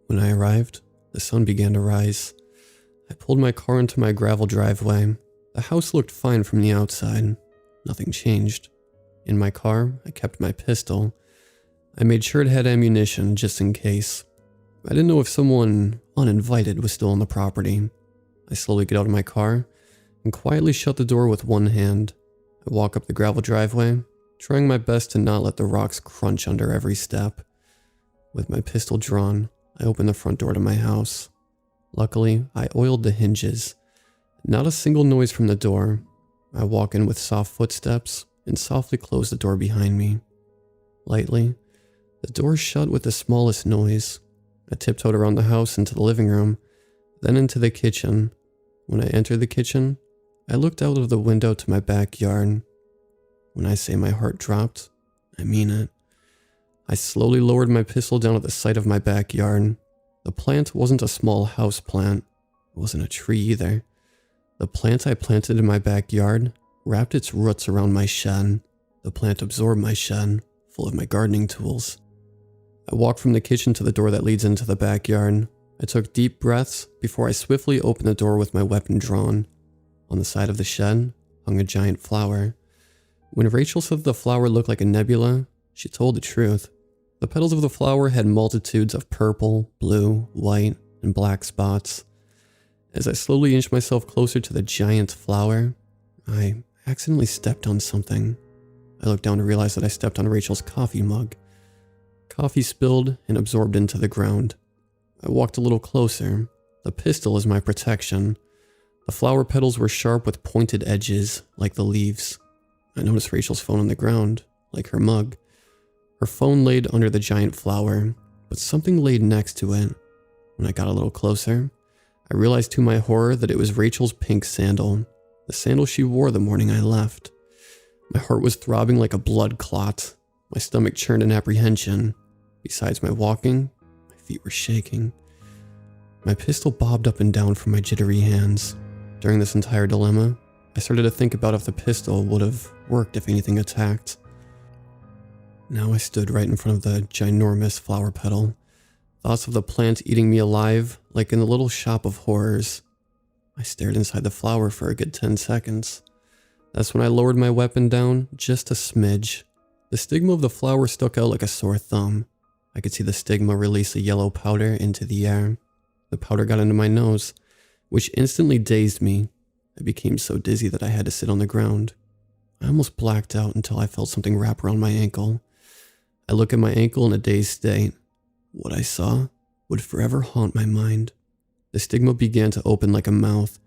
When I arrived, the sun began to rise. I pulled my car into my gravel driveway. The house looked fine from the outside. Nothing changed. In my car, I kept my pistol. I made sure it had ammunition just in case. I didn't know if someone uninvited was still on the property. I slowly get out of my car and quietly shut the door with one hand. I walk up the gravel driveway, trying my best to not let the rocks crunch under every step. With my pistol drawn, I open the front door to my house. Luckily, I oiled the hinges. Not a single noise from the door. I walk in with soft footsteps and softly closed the door behind me. Lightly, the door shut with the smallest noise. I tiptoed around the house into the living room, then into the kitchen. When I entered the kitchen, I looked out of the window to my backyard. When I say my heart dropped, I mean it. I slowly lowered my pistol down at the sight of my backyard. The plant wasn't a small house plant. It wasn't a tree either. The plant I planted in my backyard wrapped its roots around my shed. The plant absorbed my shed, full of my gardening tools. I walked from the kitchen to the door that leads into the backyard. I took deep breaths before I swiftly opened the door with my weapon drawn. On the side of the shed hung a giant flower. When Rachel said the flower looked like a nebula, she told the truth. The petals of the flower had multitudes of purple, blue, white, and black spots. As I slowly inched myself closer to the giant flower, I accidentally stepped on something. I looked down to realize that I stepped on Rachel's coffee mug. Coffee spilled and absorbed into the ground. I walked a little closer. The pistol is my protection. The flower petals were sharp with pointed edges, like the leaves. I noticed Rachel's phone on the ground, like her mug. Her phone laid under the giant flower, but something laid next to it. When I got a little closer, I realized to my horror that it was Rachel's pink sandal, the sandal she wore the morning I left. My heart was throbbing like a blood clot. My stomach churned in apprehension. Besides my walking, my feet were shaking. My pistol bobbed up and down from my jittery hands. During this entire dilemma, I started to think about if the pistol would have worked if anything attacked. Now I stood right in front of the ginormous flower petal. Thoughts of the plant eating me alive, like in the little shop of horrors. I stared inside the flower for a good 10 seconds. That's when I lowered my weapon down just a smidge. The stigma of the flower stuck out like a sore thumb. I could see the stigma release a yellow powder into the air. The powder got into my nose, which instantly dazed me. I became so dizzy that I had to sit on the ground. I almost blacked out until I felt something wrap around my ankle. I looked at my ankle in a dazed state. What I saw would forever haunt my mind. The stigma began to open like a mouth,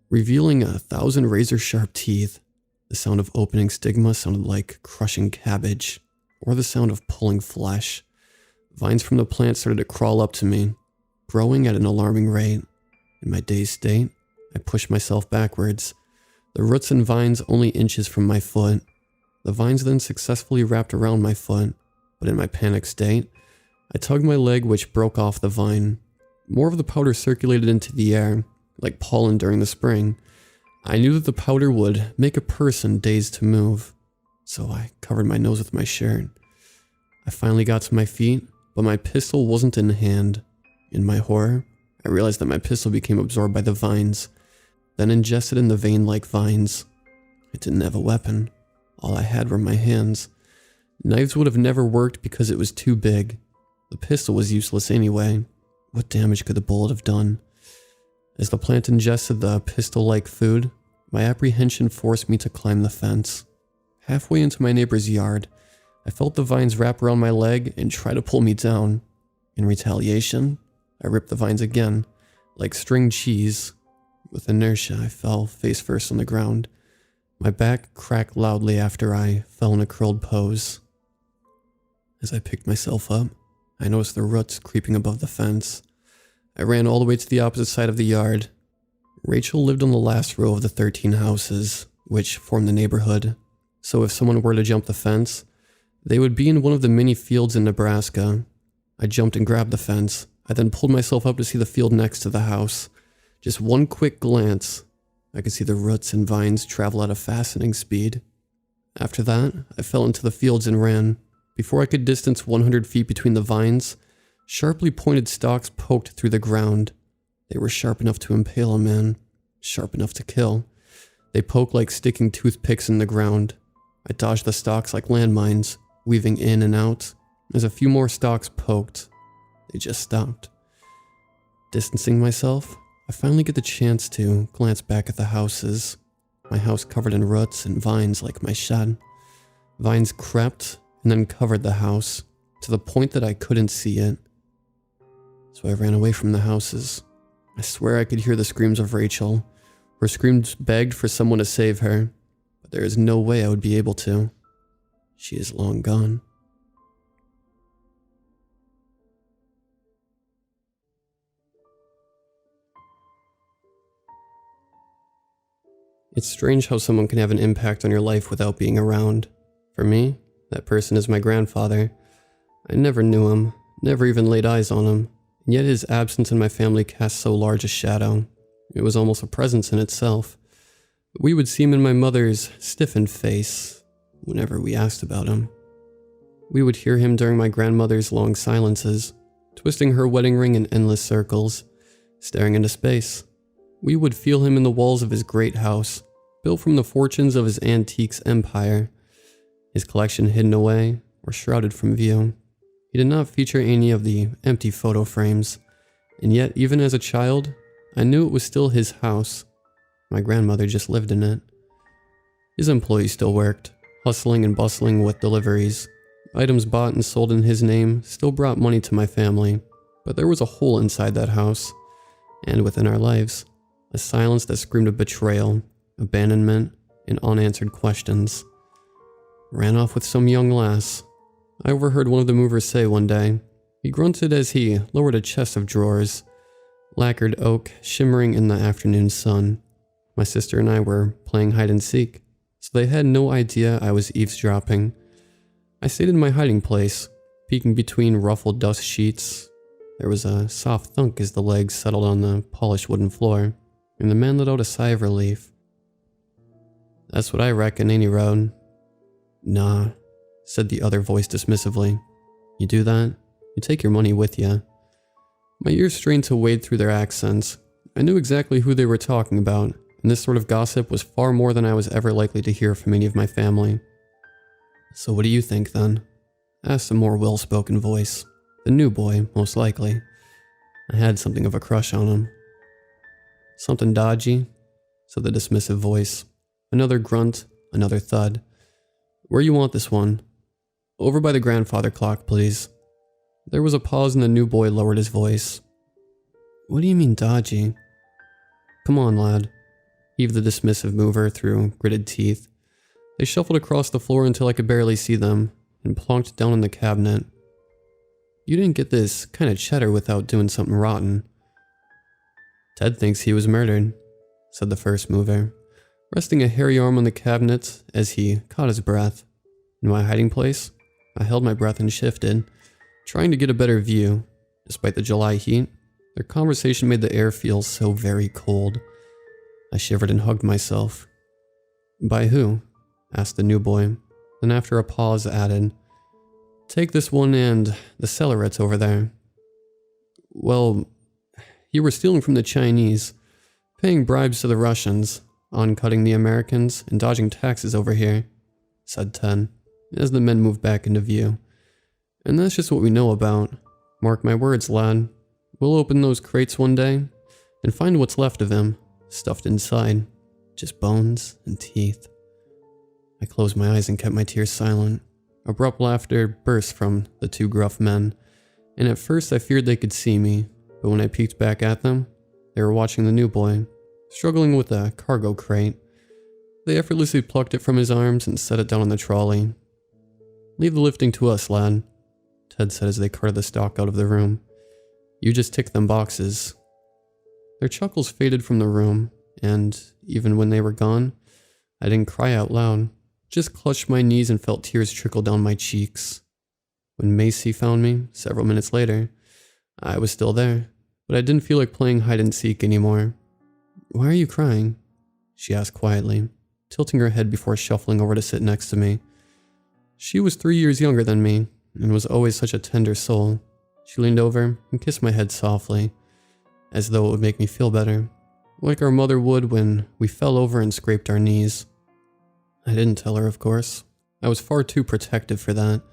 revealing 1,000 razor-sharp teeth. The sound of opening stigma sounded like crushing cabbage, or the sound of pulling flesh. Vines from the plant started to crawl up to me, growing at an alarming rate. In my dazed state, I pushed myself backwards, the roots and vines only inches from my foot. The vines then successfully wrapped around my foot, but in my panicked state, I tugged my leg, which broke off the vine. More of the powder circulated into the air, like pollen during the spring. I knew that the powder would make a person dazed to move, so I covered my nose with my shirt. I finally got to my feet, but my pistol wasn't in hand. In my horror, I realized that my pistol became absorbed by the vines, then ingested in the vein-like vines. I didn't have a weapon. All I had were my hands. Knives would have never worked because it was too big. The pistol was useless anyway. What damage could the bullet have done? As the plant ingested the pistol-like food, my apprehension forced me to climb the fence. Halfway into my neighbor's yard, I felt the vines wrap around my leg and try to pull me down. In retaliation, I ripped the vines again, like string cheese. With inertia, I fell face first on the ground. My back cracked loudly after I fell in a curled pose. As I picked myself up, I noticed the roots creeping above the fence. I ran all the way to the opposite side of the yard. Rachel lived on the last row of the 13 houses, which formed the neighborhood. So if someone were to jump the fence, they would be in one of the many fields in Nebraska. I jumped and grabbed the fence. I then pulled myself up to see the field next to the house. Just one quick glance, I could see the roots and vines travel at a fascinating speed. After that, I fell into the fields and ran. Before I could distance 100 feet between the vines, sharply pointed stalks poked through the ground. They were sharp enough to impale a man, sharp enough to kill. They poked like sticking toothpicks in the ground. I dodged the stalks like landmines, weaving in and out. As a few more stalks poked, they just stopped. Distancing myself, I finally get the chance to glance back at the houses. My house covered in roots and vines like my shed. Vines crept and then covered the house to the point that I couldn't see it. So I ran away from the houses. I swear I could hear the screams of Rachel. Her screams begged for someone to save her, but there is no way I would be able to. She is long gone. It's strange how someone can have an impact on your life without being around. For me, that person is my grandfather. I never knew him, never even laid eyes on him, and yet his absence in my family cast so large a shadow. It was almost a presence in itself. We would see him in my mother's stiffened face whenever we asked about him. We would hear him during my grandmother's long silences, twisting her wedding ring in endless circles, staring into space. We would feel him in the walls of his great house, built from the fortunes of his antiques empire, his collection hidden away or shrouded from view. He did not feature any of the empty photo frames, and yet even as a child, I knew it was still his house. My grandmother just lived in it. His employees still worked, hustling and bustling with deliveries. Items bought and sold in his name still brought money to my family, but there was a hole inside that house, and within our lives, a silence that screamed of betrayal, abandonment, and unanswered questions. Ran off with some young lass. I overheard one of the movers say one day. He grunted as he lowered a chest of drawers, lacquered oak shimmering in the afternoon sun. My sister and I were playing hide and seek, so they had no idea I was eavesdropping. I stayed in my hiding place, peeking between ruffled dust sheets. There was a soft thunk as the legs settled on the polished wooden floor, and the man let out a sigh of relief. "That's what I reckon," he rode. "Nah," said the other voice dismissively. "You do that? You take your money with you." My ears strained to wade through their accents. I knew exactly who they were talking about, and this sort of gossip was far more than I was ever likely to hear from any of my family. "So what do you think, then?" asked a more well-spoken voice. The new boy, most likely. I had something of a crush on him. "Something dodgy?" said the dismissive voice. Another grunt, another thud. "Where you want this one?" "Over by the grandfather clock, please." There was a pause and the new boy lowered his voice. "What do you mean dodgy?" "Come on, lad," heaved the dismissive mover through gritted teeth. They shuffled across the floor until I could barely see them, and plonked down in the cabinet. "You didn't get this kind of cheddar without doing something rotten." "Ted thinks he was murdered," said the first mover, resting a hairy arm on the cabinet as he caught his breath. In my hiding place, I held my breath and shifted, trying to get a better view. Despite the July heat, their conversation made the air feel so very cold. I shivered and hugged myself. "By who?" asked the new boy, then after a pause added, "Take this one and the cellarets over there." "Well, you were stealing from the Chinese, paying bribes to the Russians, uncutting the Americans, and dodging taxes over here," said Ted, as the men moved back into view. "And that's just what we know about. Mark my words, lad. We'll open those crates one day and find what's left of him, stuffed inside, just bones and teeth." I closed my eyes and kept my tears silent. Abrupt laughter burst from the two gruff men, and at first I feared they could see me, but when I peeked back at them, they were watching the new boy, struggling with a cargo crate. They effortlessly plucked it from his arms and set it down on the trolley. "Leave the lifting to us, lad," Ted said as they carted the stock out of the room. "You just tick them boxes." Their chuckles faded from the room, and even when they were gone, I didn't cry out loud, just clutched my knees and felt tears trickle down my cheeks. When Macy found me, several minutes later, I was still there, but I didn't feel like playing hide and seek anymore. "Why are you crying?" she asked quietly, tilting her head before shuffling over to sit next to me. She was 3 years younger than me, and was always such a tender soul. She leaned over and kissed my head softly, as though it would make me feel better, like our mother would when we fell over and scraped our knees. I didn't tell her, of course. I was far too protective for that.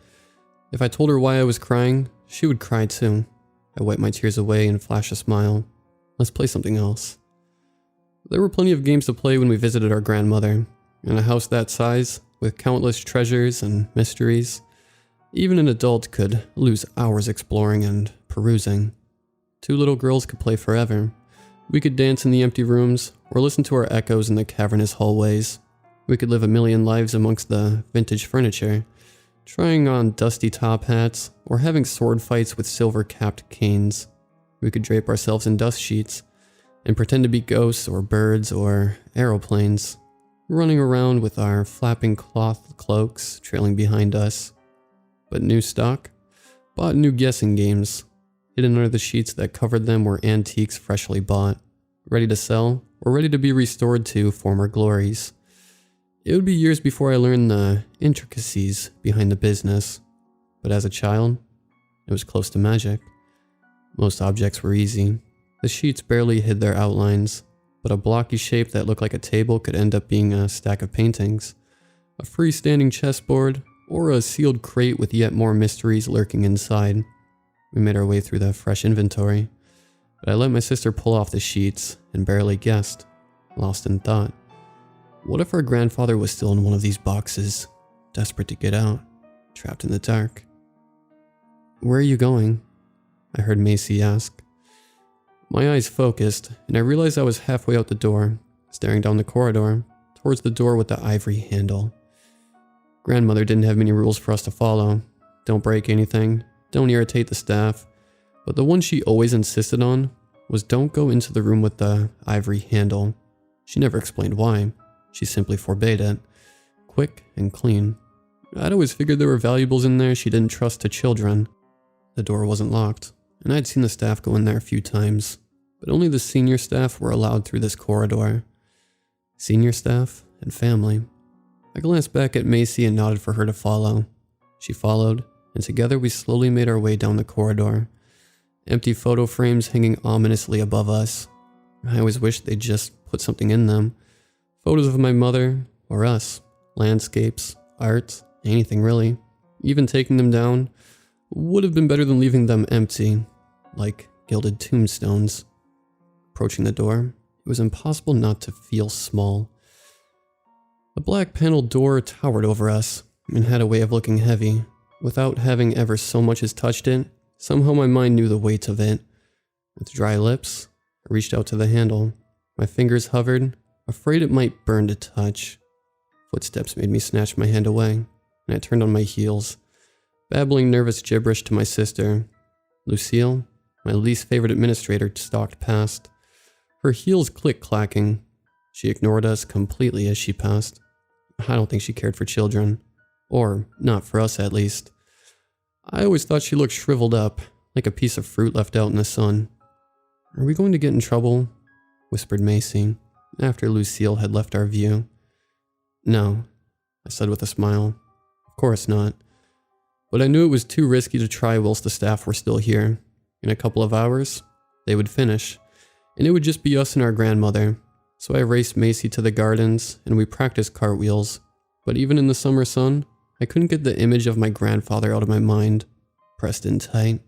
If I told her why I was crying, she would cry too. I wiped my tears away and flashed a smile. "Let's play something else." There were plenty of games to play when we visited our grandmother. In a house that size, with countless treasures and mysteries, even an adult could lose hours exploring and perusing. Two little girls could play forever. We could dance in the empty rooms, or listen to our echoes in the cavernous hallways. We could live a million lives amongst the vintage furniture, trying on dusty top hats, or having sword fights with silver-capped canes. We could drape ourselves in dust sheets, and pretend to be ghosts or birds or aeroplanes, running around with our flapping cloth cloaks trailing behind us. But new stock? Bought new guessing games. Hidden under the sheets that covered them were antiques freshly bought, ready to sell or ready to be restored to former glories. It would be years before I learned the intricacies behind the business, but as a child, it was close to magic. Most objects were easy. The sheets barely hid their outlines, but a blocky shape that looked like a table could end up being a stack of paintings, a freestanding chessboard, or a sealed crate with yet more mysteries lurking inside. We made our way through the fresh inventory, but I let my sister pull off the sheets and barely guessed, lost in thought. What if our grandfather was still in one of these boxes, desperate to get out, trapped in the dark? "Where are you going?" I heard Macy ask. My eyes focused, and I realized I was halfway out the door, staring down the corridor, towards the door with the ivory handle. Grandmother didn't have many rules for us to follow. Don't break anything, don't irritate the staff, but the one she always insisted on was don't go into the room with the ivory handle. She never explained why. She simply forbade it. Quick and clean. I'd always figured there were valuables in there she didn't trust to children. The door wasn't locked, and I'd seen the staff go in there a few times, but only the senior staff were allowed through this corridor. Senior staff and family. I glanced back at Macy and nodded for her to follow. She followed, and together we slowly made our way down the corridor. Empty photo frames hanging ominously above us. I always wished they'd just put something in them. Photos of my mother, or us, landscapes, art, anything really. Even taking them down would have been better than leaving them empty, like gilded tombstones. Approaching the door, it was impossible not to feel small. The black paneled door towered over us and had a way of looking heavy. Without having ever so much as touched it, somehow my mind knew the weight of it. With dry lips, I reached out to the handle. My fingers hovered, afraid it might burn to touch. Footsteps made me snatch my hand away, and I turned on my heels, babbling nervous gibberish to my sister. Lucille, my least favorite administrator, stalked past. Her heels click-clacking. She ignored us completely as she passed. I don't think she cared for children. Or, not for us at least. I always thought she looked shriveled up, like a piece of fruit left out in the sun. "Are we going to get in trouble?" whispered Macy, after Lucille had left our view. "No," I said with a smile. "Of course not." But I knew it was too risky to try whilst the staff were still here. In a couple of hours, they would finish, and it would just be us and our grandmother. So I raced Macy to the gardens, and we practiced cartwheels. But even in the summer sun, I couldn't get the image of my grandfather out of my mind, pressed in tight,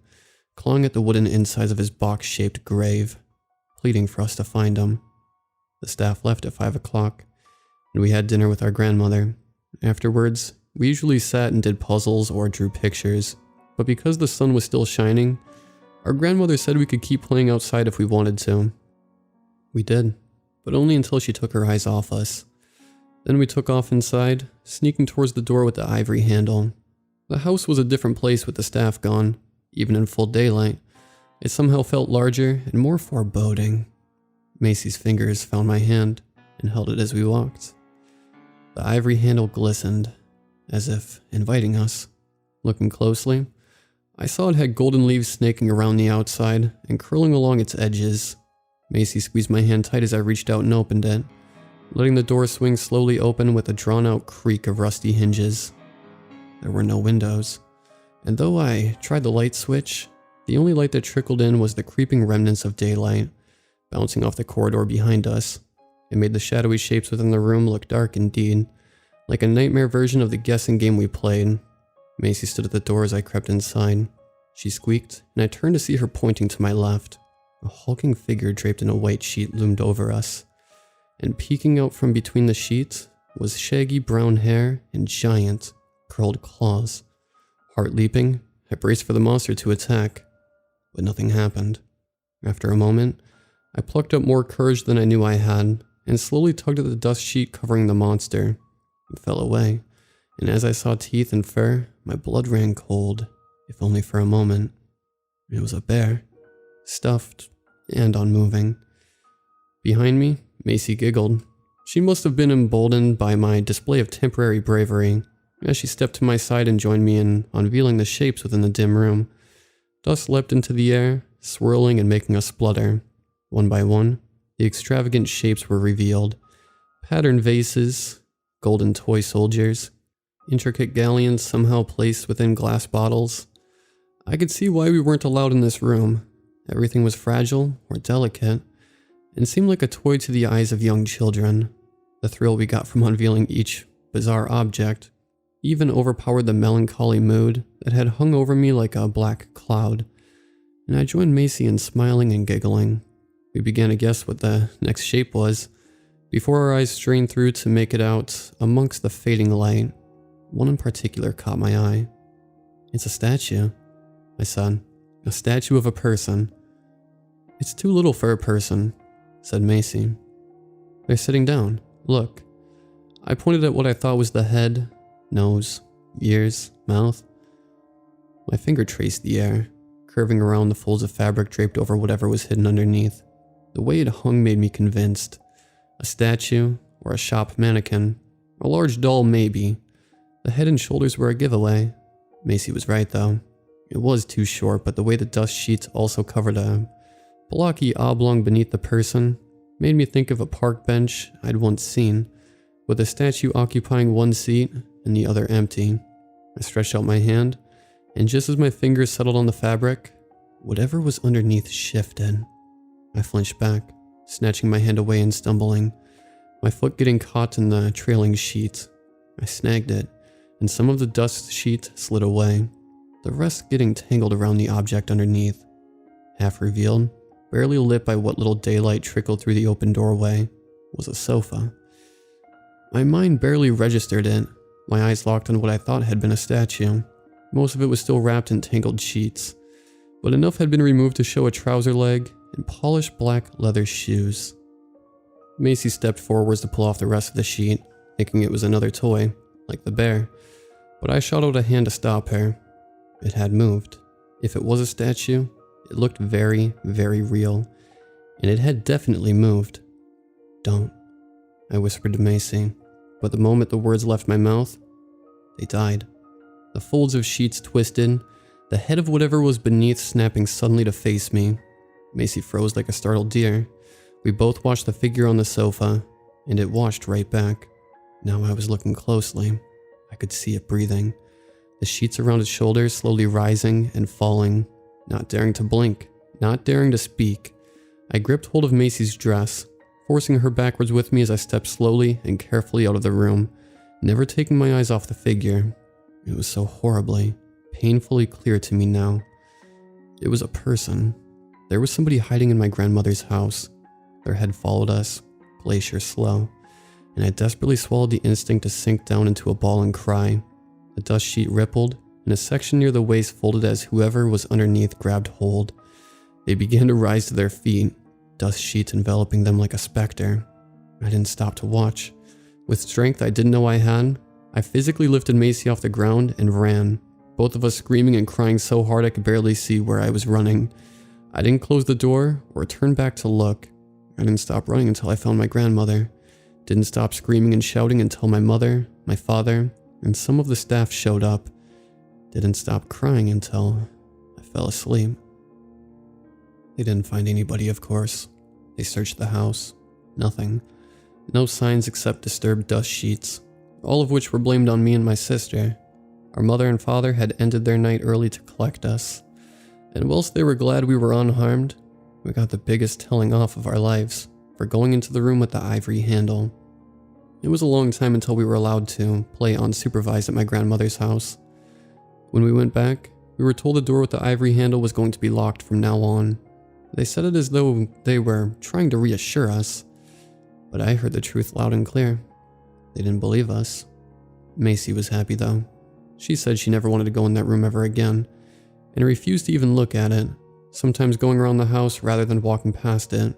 clawing at the wooden insides of his box-shaped grave, pleading for us to find him. The staff left at 5 o'clock, and we had dinner with our grandmother. Afterwards, we usually sat and did puzzles or drew pictures, but because the sun was still shining, our grandmother said we could keep playing outside if we wanted to. We did, but only until she took her eyes off us. Then we took off inside, sneaking towards the door with the ivory handle. The house was a different place with the staff gone, even in full daylight. It somehow felt larger and more foreboding. Macy's fingers found my hand and held it as we walked. The ivory handle glistened, as if inviting us. Looking closely, I saw it had golden leaves snaking around the outside and curling along its edges. Macy squeezed my hand tight as I reached out and opened it, letting the door swing slowly open with a drawn-out creak of rusty hinges. There were no windows, and though I tried the light switch, the only light that trickled in was the creeping remnants of daylight, bouncing off the corridor behind us. It made the shadowy shapes within the room look dark indeed, like a nightmare version of the guessing game we played. Macy stood at the door as I crept inside. She squeaked, and I turned to see her pointing to my left. A hulking figure draped in a white sheet loomed over us, and peeking out from between the sheets was shaggy brown hair and giant, curled claws. Heart leaping, I braced for the monster to attack, but nothing happened. After a moment, I plucked up more courage than I knew I had, and slowly tugged at the dust sheet covering the monster, and fell away, and as I saw teeth and fur, my blood ran cold, if only for a moment. It was a bear, stuffed and unmoving. Behind me, Macy giggled. She must have been emboldened by my display of temporary bravery, as she stepped to my side and joined me in unveiling the shapes within the dim room. Dust leapt into the air, swirling and making a splutter. One by one, the extravagant shapes were revealed. Patterned vases, golden toy soldiers, intricate galleons somehow placed within glass bottles. I could see why we weren't allowed in this room. Everything was fragile or delicate, and seemed like a toy to the eyes of young children. The thrill we got from unveiling each bizarre object even overpowered the melancholy mood that had hung over me like a black cloud, and I joined Macy in smiling and giggling. We began to guess what the next shape was, before our eyes strained through to make it out amongst the fading light. One in particular caught my eye. "It's a statue," I said. "A statue of a person." "It's too little for a person," said Macy. "They're sitting down. Look." I pointed at what I thought was the head, nose, ears, mouth. My finger traced the air, curving around the folds of fabric draped over whatever was hidden underneath. The way it hung made me convinced. A statue, or a shop mannequin. A large doll, maybe. The head and shoulders were a giveaway. Macy was right, though. It was too short, but the way the dust sheets also covered a blocky oblong beneath the person made me think of a park bench I'd once seen, with the statue occupying one seat and the other empty. I stretched out my hand, and just as my fingers settled on the fabric, whatever was underneath shifted. I flinched back, snatching my hand away and stumbling, my foot getting caught in the trailing sheet. I snagged it, and some of the dust sheet slid away, the rest getting tangled around the object underneath. Half revealed, barely lit by what little daylight trickled through the open doorway, was a sofa. My mind barely registered it, my eyes locked on what I thought had been a statue. Most of it was still wrapped in tangled sheets, but enough had been removed to show a trouser leg and polished black leather shoes. Macy stepped forwards to pull off the rest of the sheet, thinking it was another toy, like the bear, but I shot out a hand to stop her. It had moved. If it was a statue, it looked very, very real, and it had definitely moved. "Don't," I whispered to Macy, but the moment the words left my mouth, they died. The folds of sheets twisted, the head of whatever was beneath snapping suddenly to face me. Macy froze like a startled deer. We both watched the figure on the sofa, and it washed right back. Now I was looking closely. I could see it breathing. The sheets around its shoulders slowly rising and falling, not daring to blink, not daring to speak. I gripped hold of Macy's dress, forcing her backwards with me as I stepped slowly and carefully out of the room, never taking my eyes off the figure. It was so horribly, painfully clear to me now. It was a person. There was somebody hiding in my grandmother's house. Their head followed us, glacier slow, and I desperately swallowed the instinct to sink down into a ball and cry. The dust sheet rippled, and a section near the waist folded as whoever was underneath grabbed hold. They began to rise to their feet, dust sheets enveloping them like a specter. I didn't stop to watch. With strength I didn't know I had, I physically lifted Macy off the ground and ran, both of us screaming and crying so hard I could barely see where I was running. I didn't close the door or turn back to look. I didn't stop running until I found my grandmother. Didn't stop screaming and shouting until my mother, my father, and some of the staff showed up. Didn't stop crying until I fell asleep. They didn't find anybody, of course. They searched the house. Nothing. No signs except disturbed dust sheets, all of which were blamed on me and my sister. Our mother and father had ended their night early to collect us, and whilst they were glad we were unharmed, we got the biggest telling off of our lives for going into the room with the ivory handle. It was a long time until we were allowed to play unsupervised at my grandmother's house. When we went back, we were told the door with the ivory handle was going to be locked from now on. They said it as though they were trying to reassure us, but I heard the truth loud and clear. They didn't believe us. Macy was happy though. She said she never wanted to go in that room ever again, and refused to even look at it, sometimes going around the house rather than walking past it.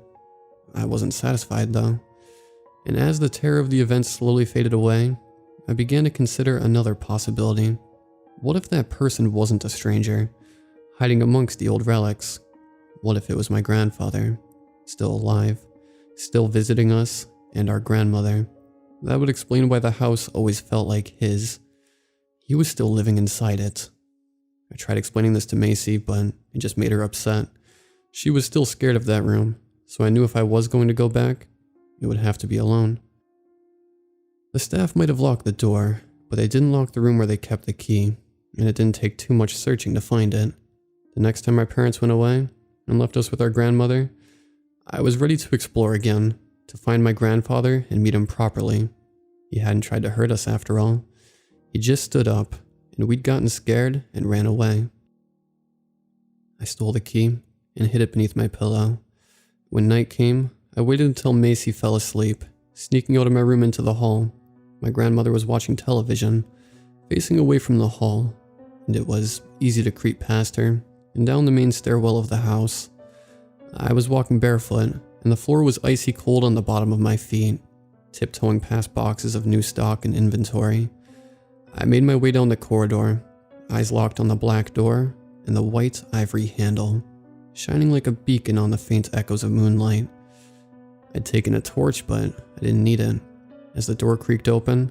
I wasn't satisfied though, and as the terror of the event slowly faded away, I began to consider another possibility. What if that person wasn't a stranger, hiding amongst the old relics? What if it was my grandfather, still alive, still visiting us and our grandmother? That would explain why the house always felt like his. He was still living inside it. I tried explaining this to Macy, but it just made her upset. She was still scared of that room, so I knew if I was going to go back, it would have to be alone. The staff might have locked the door, but they didn't lock the room where they kept the key, and it didn't take too much searching to find it. The next time my parents went away and left us with our grandmother, I was ready to explore again, to find my grandfather and meet him properly. He hadn't tried to hurt us after all. He just stood up, and we'd gotten scared and ran away. I stole the key and hid it beneath my pillow. When night came, I waited until Macy fell asleep, sneaking out of my room into the hall. My grandmother was watching television, facing away from the hall, and it was easy to creep past her and down the main stairwell of the house. I was walking barefoot, and the floor was icy cold on the bottom of my feet, tiptoeing past boxes of new stock and inventory. I made my way down the corridor, eyes locked on the black door and the white ivory handle, shining like a beacon on the faint echoes of moonlight. I'd taken a torch, but I didn't need it. As the door creaked open,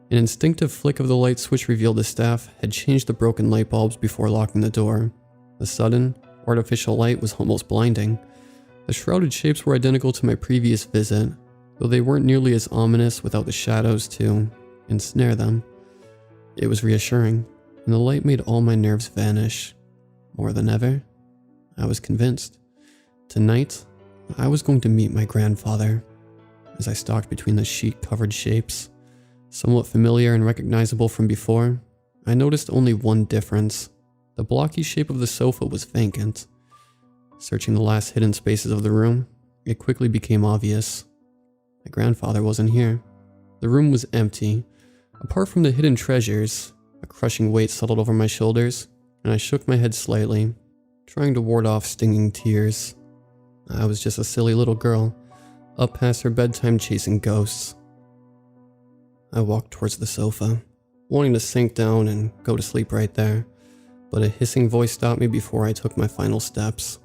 an instinctive flick of the light switch revealed the staff had changed the broken light bulbs before locking the door. The sudden, artificial light was almost blinding. The shrouded shapes were identical to my previous visit, though they weren't nearly as ominous without the shadows to ensnare them. It was reassuring, and the light made all my nerves vanish. More than ever, I was convinced. Tonight, I was going to meet my grandfather. As I stalked between the sheet-covered shapes, somewhat familiar and recognizable from before, I noticed only one difference. The blocky shape of the sofa was vacant. Searching the last hidden spaces of the room, it quickly became obvious. My grandfather wasn't here. The room was empty. Apart from the hidden treasures, a crushing weight settled over my shoulders, and I shook my head slightly, trying to ward off stinging tears. I was just a silly little girl, up past her bedtime chasing ghosts. I walked towards the sofa, wanting to sink down and go to sleep right there, but a hissing voice stopped me before I took my final steps.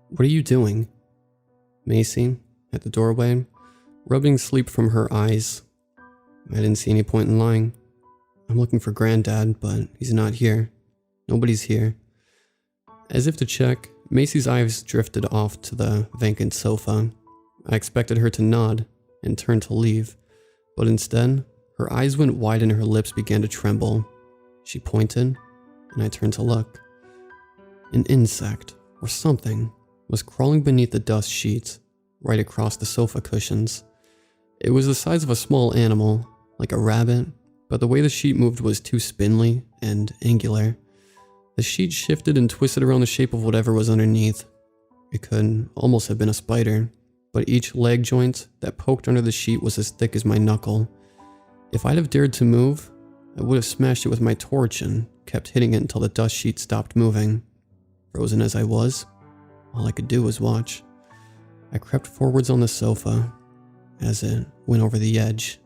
"What are you doing?" Macy, at the doorway, rubbing sleep from her eyes. I didn't see any point in lying. I'm looking for Granddad, but he's not here. Nobody's here. As if to check, Macy's eyes drifted off to the vacant sofa. I expected her to nod and turn to leave, but instead, her eyes went wide and her lips began to tremble. She pointed, and I turned to look. An insect, or something, was crawling beneath the dust sheets, right across the sofa cushions. It was the size of a small animal, like a rabbit, but the way the sheet moved was too spindly and angular. The sheet shifted and twisted around the shape of whatever was underneath. It could almost have been a spider, but each leg joint that poked under the sheet was as thick as my knuckle. If I'd have dared to move, I would have smashed it with my torch and kept hitting it until the dust sheet stopped moving. Frozen as I was, all I could do was watch. I crept forwards on the sofa. As it went over the edge,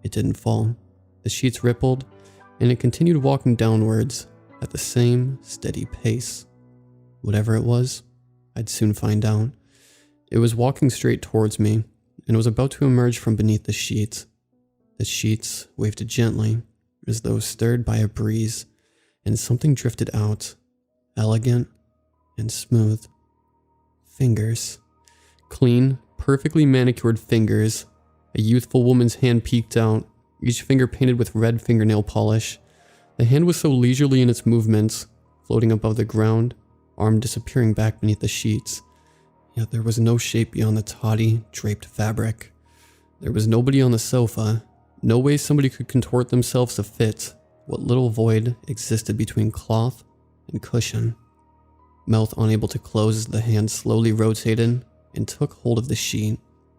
it didn't fall. The sheets rippled, and it continued walking downwards at the same steady pace. Whatever it was, I'd soon find out. It was walking straight towards me, and was about to emerge from beneath the sheets. The sheets waved gently, as though stirred by a breeze, and something drifted out, elegant and smooth. Fingers. Clean, perfectly manicured fingers. A youthful woman's hand peeked out, each finger painted with red fingernail polish. The hand was so leisurely in its movements, floating above the ground, arm disappearing back beneath the sheets. Yet there was no shape beyond the tawdry, draped fabric. There was nobody on the sofa, no way somebody could contort themselves to fit what little void existed between cloth and cushion. Mouth unable to close as the hand slowly rotated and took hold of the sheet,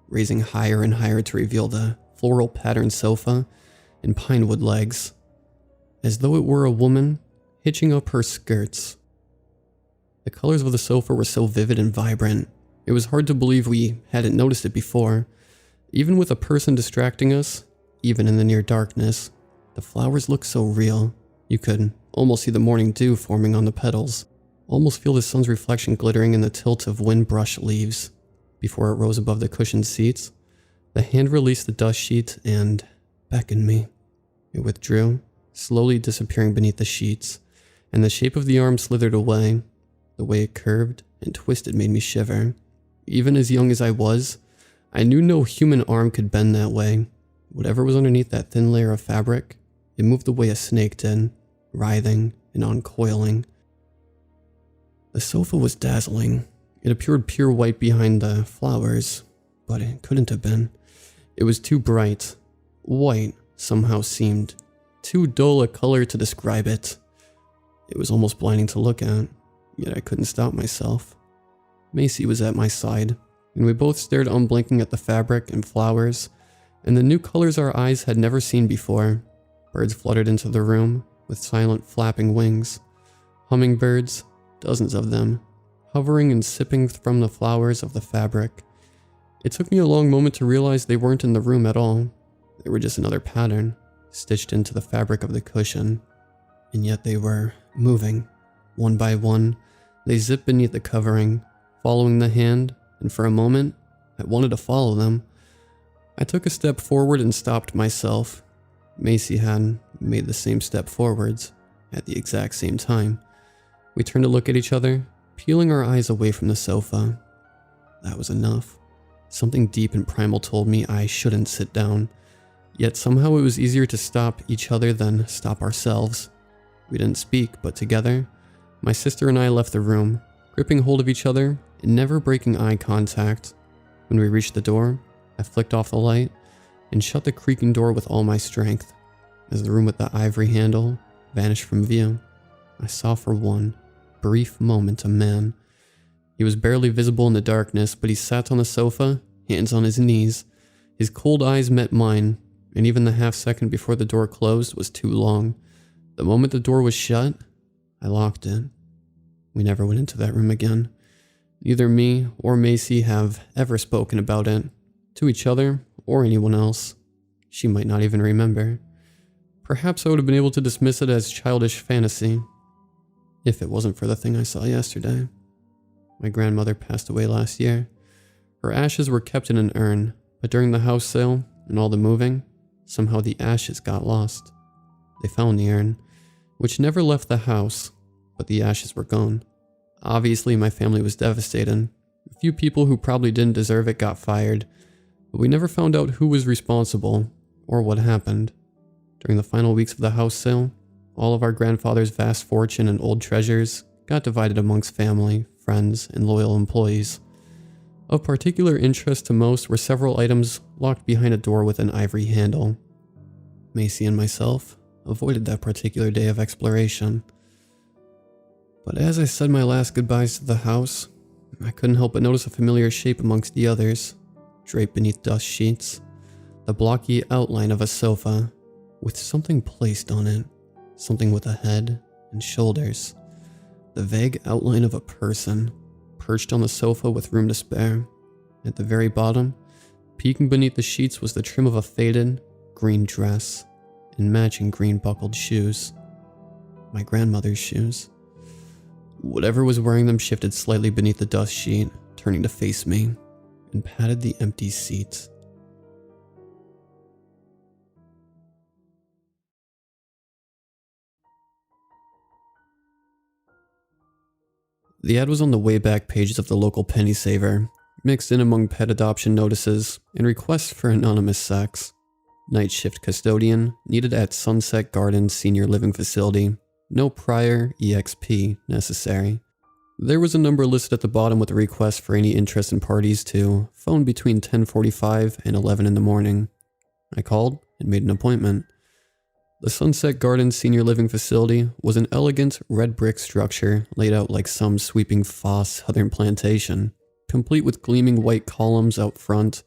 raising higher and higher to reveal the floral patterned sofa and pinewood legs, as though it were a woman hitching up her skirts. The colors of the sofa were so vivid and vibrant, it was hard to believe we hadn't noticed it before. Even with a person distracting us, even in the near darkness, The flowers looked so real. You could almost see the morning dew forming on the petals, almost feel the sun's reflection glittering in the tilt of wind-brushed leaves. Before it rose above the cushioned seats, the hand released the dust sheet and beckoned me. It withdrew, slowly disappearing beneath the sheets, and the shape of the arm slithered away. The way it curved and twisted made me shiver. Even as young as I was, I knew no human arm could bend that way. Whatever was underneath that thin layer of fabric, it moved the way a snake did, writhing and uncoiling. The sofa was dazzling. It appeared pure white behind the flowers, but it couldn't have been. It was too bright. White somehow seemed too dull a color to describe it. It was almost blinding to look at, yet I couldn't stop myself. Macy was at my side, and we both stared unblinking at the fabric and flowers, and the new colors our eyes had never seen before. Birds fluttered into the room with silent flapping wings. Hummingbirds, dozens of them, hovering and sipping from the flowers of the fabric. It took me a long moment to realize they weren't in the room at all. They were just another pattern, stitched into the fabric of the cushion. And yet they were moving. One by one, they zipped beneath the covering, following the hand, and for a moment, I wanted to follow them. I took a step forward and stopped myself. Macy had made the same step forwards, at the exact same time. We turned to look at each other, peeling our eyes away from the sofa. That was enough. Something deep and primal told me I shouldn't sit down. Yet somehow it was easier to stop each other than stop ourselves. We didn't speak, but together, my sister and I left the room, gripping hold of each other and never breaking eye contact. When we reached the door, I flicked off the light and shut the creaking door with all my strength. As the room with the ivory handle vanished from view, I saw for one brief moment a man. He was barely visible in the darkness, but he sat on the sofa, hands on his knees. His cold eyes met mine, and even the half second before the door closed was too long. The moment the door was shut, I locked it. We never went into that room again. Neither me or Macy have ever spoken about it, to each other or anyone else. She might not even remember. Perhaps I would have been able to dismiss it as childish fantasy, if it wasn't for the thing I saw yesterday. My grandmother passed away last year. Her ashes were kept in an urn, but during the house sale and all the moving, somehow the ashes got lost. They found the urn, which never left the house, but the ashes were gone. Obviously, my family was devastated. A few people who probably didn't deserve it got fired, but we never found out who was responsible or what happened. During the final weeks of the house sale, all of our grandfather's vast fortune and old treasures got divided amongst family, friends, and loyal employees. Of particular interest to most were several items locked behind a door with an ivory handle. Macy and myself avoided that particular day of exploration. But as I said my last goodbyes to the house, I couldn't help but notice a familiar shape amongst the others, draped beneath dust sheets, the blocky outline of a sofa, with something placed on it, something with a head and shoulders, the vague outline of a person, perched on the sofa with room to spare. At the very bottom, peeking beneath the sheets was the trim of a faded, green dress, and matching green buckled shoes. My grandmother's shoes. Whatever was wearing them shifted slightly beneath the dust sheet, turning to face me, and patted the empty seat. The ad was on the way back pages of the local penny saver, mixed in among pet adoption notices and requests for anonymous sex. Night shift custodian needed at Sunset Gardens Senior Living Facility. No prior EXP necessary. There was a number listed at the bottom with a request for any interest in parties to phone between 10:45 and 11 in the morning. I called and made an appointment. The Sunset Gardens Senior Living Facility was an elegant red brick structure laid out like some sweeping Foss southern plantation, complete with gleaming white columns out front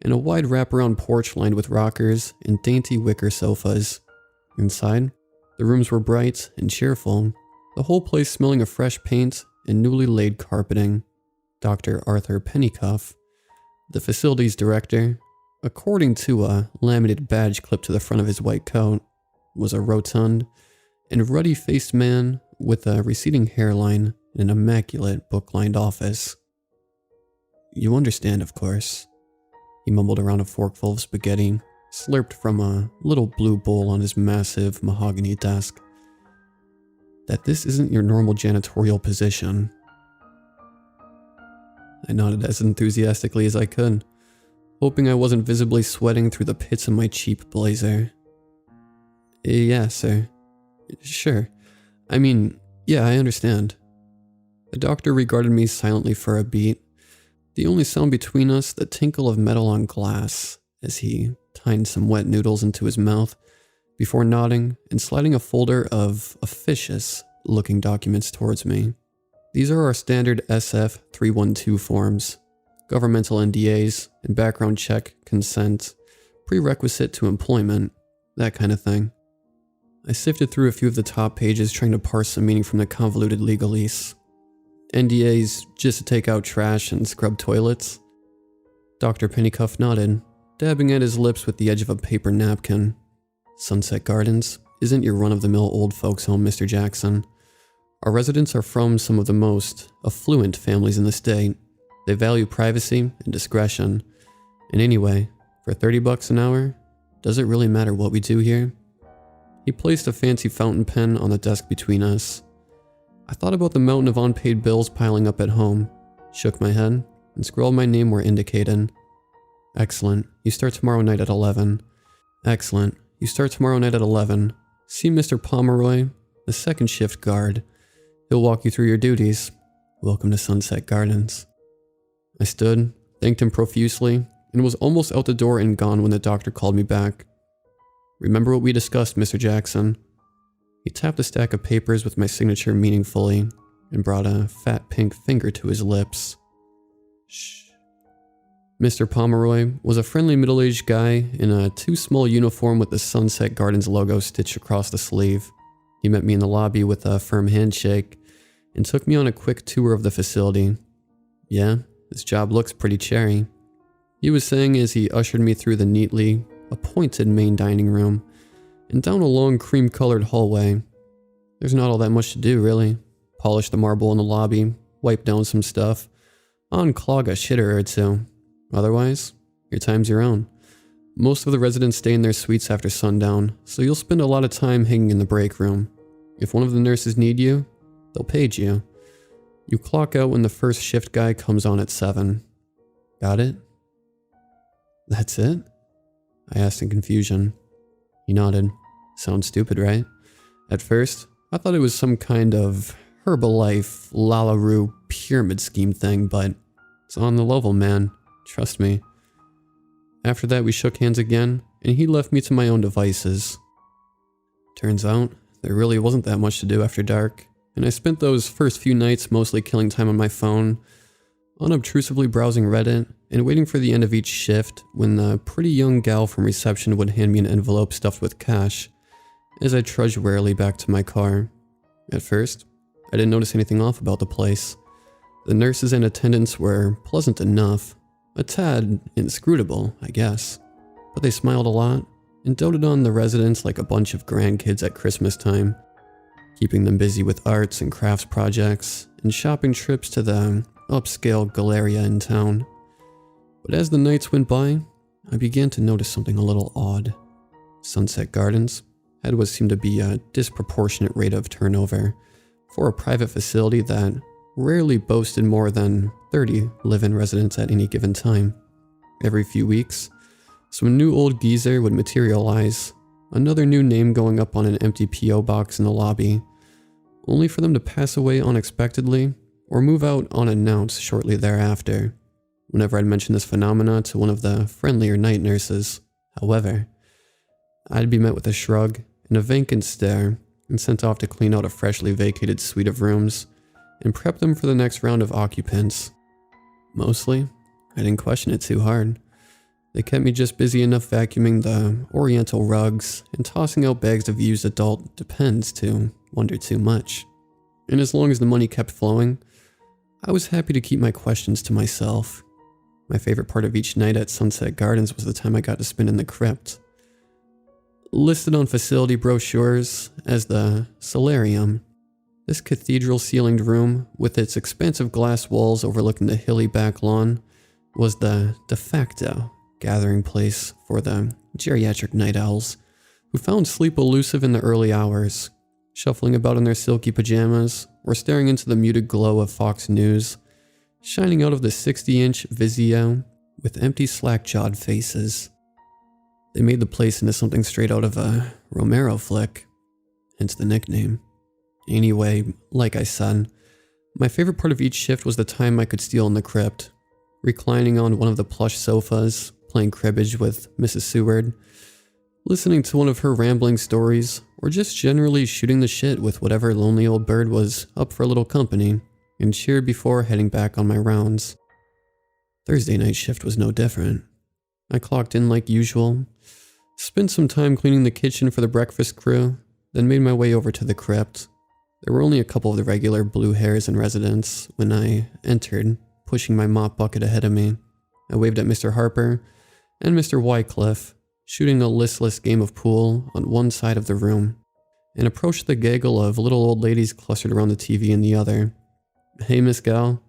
and a wide wraparound porch lined with rockers and dainty wicker sofas. Inside, the rooms were bright and cheerful, the whole place smelling of fresh paint and newly laid carpeting. Dr. Arthur Pennycuff, the facility's director, according to a laminated badge clipped to the front of his white coat, was a rotund and ruddy-faced man with a receding hairline and an immaculate book-lined office. You understand, of course. He mumbled around a forkful of spaghetti, slurped from a little blue bowl on his massive mahogany desk, that this isn't your normal janitorial position. I nodded as enthusiastically as I could, hoping I wasn't visibly sweating through the pits of my cheap blazer. Yeah, sir. Sure. I mean, yeah, I understand. The doctor regarded me silently for a beat, the only sound between us the tinkle of metal on glass as he tined some wet noodles into his mouth before nodding and sliding a folder of officious-looking documents towards me. These are our standard SF-312 forms, governmental NDAs and background check, consent, prerequisite to employment, that kind of thing. I sifted through a few of the top pages trying to parse some meaning from the convoluted legalese. NDAs just to take out trash and scrub toilets? Dr. Pennycuff nodded, dabbing at his lips with the edge of a paper napkin. Sunset Gardens isn't your run-of-the-mill old folks home, Mr. Jackson. Our residents are from some of the most affluent families in the state. They value privacy and discretion. And anyway, for $30 an hour, does it really matter what we do here? He placed a fancy fountain pen on the desk between us. I thought about the mountain of unpaid bills piling up at home, shook my head, and scrawled my name where indicated. Excellent. You start tomorrow night at 11. Excellent. You start tomorrow night at 11. See Mr. Pomeroy, the second shift guard. He'll walk you through your duties. Welcome to Sunset Gardens. I stood, thanked him profusely, and was almost out the door and gone when the doctor called me back. Remember what we discussed, Mr. Jackson? He tapped a stack of papers with my signature meaningfully and brought a fat pink finger to his lips. Shh. Mr. Pomeroy was a friendly middle-aged guy in a too-small uniform with the Sunset Gardens logo stitched across the sleeve. He met me in the lobby with a firm handshake and took me on a quick tour of the facility. Yeah, this job looks pretty cherry, he was saying as he ushered me through the neatly appointed main dining room and down a long cream-colored hallway. There's not all that much to do, really. Polish the marble in the lobby, wipe down some stuff, unclog a shitter or two. Otherwise, your time's your own. Most of the residents stay in their suites after sundown, so you'll spend a lot of time hanging in the break room. If one of the nurses need you, they'll page you. You clock out when the first shift guy comes on at 7. Got it? That's it? I asked in confusion. He nodded. Sounds stupid, right? At first, I thought it was some kind of Herbalife, Lallaroo pyramid scheme thing, but it's on the level, man. Trust me. After that, we shook hands again, and he left me to my own devices. Turns out, there really wasn't that much to do after dark, and I spent those first few nights mostly killing time on my phone, unobtrusively browsing Reddit, and waiting for the end of each shift when the pretty young gal from reception would hand me an envelope stuffed with cash, as I trudged warily back to my car. At first, I didn't notice anything off about the place. The nurses and attendants were pleasant enough, a tad inscrutable, I guess, but they smiled a lot and doted on the residents like a bunch of grandkids at Christmas time, keeping them busy with arts and crafts projects and shopping trips to the upscale Galleria in town. But as the nights went by, I began to notice something a little odd. Sunset Gardens had what seemed to be a disproportionate rate of turnover for a private facility that rarely boasted more than 30 live-in residents at any given time. Every few weeks, some new old geezer would materialize, another new name going up on an empty P.O. box in the lobby, only for them to pass away unexpectedly or move out unannounced shortly thereafter. Whenever I'd mention this phenomena to one of the friendlier night nurses, however, I'd be met with a shrug and a vacant stare and sent off to clean out a freshly vacated suite of rooms and prep them for the next round of occupants. Mostly, I didn't question it too hard. They kept me just busy enough vacuuming the oriental rugs and tossing out bags of used adult Depends to wonder too much. And as long as the money kept flowing, I was happy to keep my questions to myself. My favorite part of each night at Sunset Gardens was the time I got to spend in the crypt. listed on facility brochures as the solarium. This cathedral-ceilinged room, with its expansive glass walls overlooking the hilly back lawn, was the de facto gathering place for the geriatric night owls, who found sleep elusive in the early hours, shuffling about in their silky pajamas or staring into the muted glow of Fox News, shining out of the 60-inch Vizio with empty slack-jawed faces. They made the place into something straight out of a Romero flick, hence the nickname. Anyway, like I said, my favorite part of each shift was the time I could steal in the crypt, reclining on one of the plush sofas, playing cribbage with Mrs. Seward, listening to one of her rambling stories, or just generally shooting the shit with whatever lonely old bird was up for a little company, and cheered before heading back on my rounds. Thursday night shift was no different. I clocked in like usual, spent some time cleaning the kitchen for the breakfast crew, then made my way over to the crypt. There were only a couple of the regular blue hairs in residence when I entered, pushing my mop bucket ahead of me. I waved at Mr. Harper and Mr. Wycliffe, shooting a listless game of pool on one side of the room, and approached the gaggle of little old ladies clustered around the TV in the other. "Hey, Miss Gal,"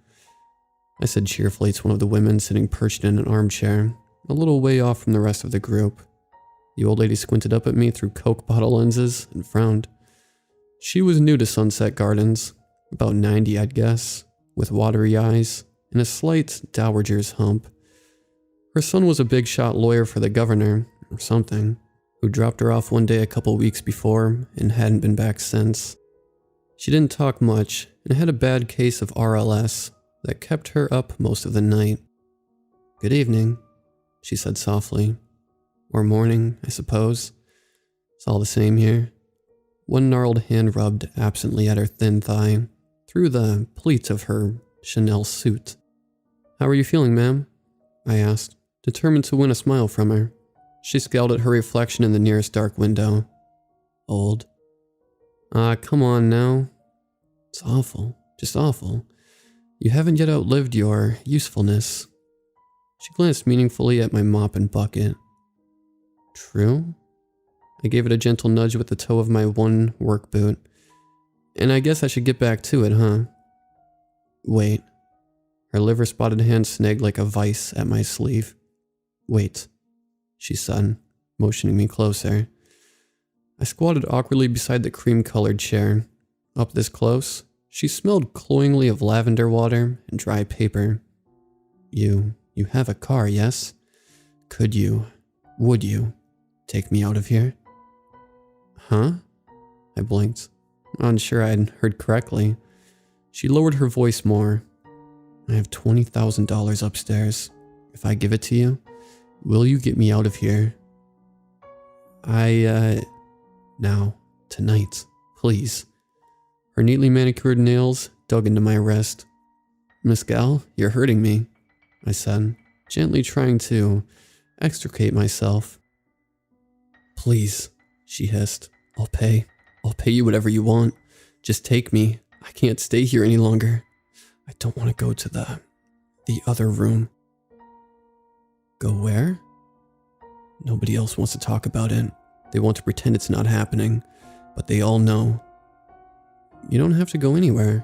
I said cheerfully to one of the women sitting perched in an armchair, a little way off from the rest of the group. The old lady squinted up at me through Coke bottle lenses and frowned. She was new to Sunset Gardens, about 90 I'd guess, with watery eyes and a slight dowager's hump. Her son was a big-shot lawyer for the governor, or something, who dropped her off one day a couple weeks before and hadn't been back since. She didn't talk much and had a bad case of RLS that kept her up most of the night. "Good evening," she said softly. "Or morning, I suppose. It's all the same here." One gnarled hand rubbed absently at her thin thigh, through the pleats of her Chanel suit. "How are you feeling, ma'am?" I asked, determined to win a smile from her. She scowled at her reflection in the nearest dark window. "Old." Come on now. It's awful, just awful. You haven't yet outlived your usefulness." She glanced meaningfully at my mop and bucket. "True?" I gave it a gentle nudge with the toe of my one work boot. "And I guess I should get back to it, huh?" "Wait." Her liver-spotted hand snagged like a vice at my sleeve. "Wait," she said, motioning me closer. I squatted awkwardly beside the cream-colored chair. Up this close, she smelled cloyingly of lavender water and dry paper. You have a car, yes? Would you take me out of here?" "Huh?" I blinked, unsure I'd heard correctly. She lowered her voice more. "I have $20,000 upstairs. If I give it to you, will you get me out of here?" Now, tonight, please." Her neatly manicured nails dug into my wrist. "Miss Gal, you're hurting me," I said, gently trying to extricate myself. "Please," she hissed. I'll pay you whatever you want. Just take me. I can't stay here any longer. I don't want to go to the other room." "Go where?" "Nobody else wants to talk about it. They want to pretend it's not happening, but they all know." "You don't have to go anywhere,"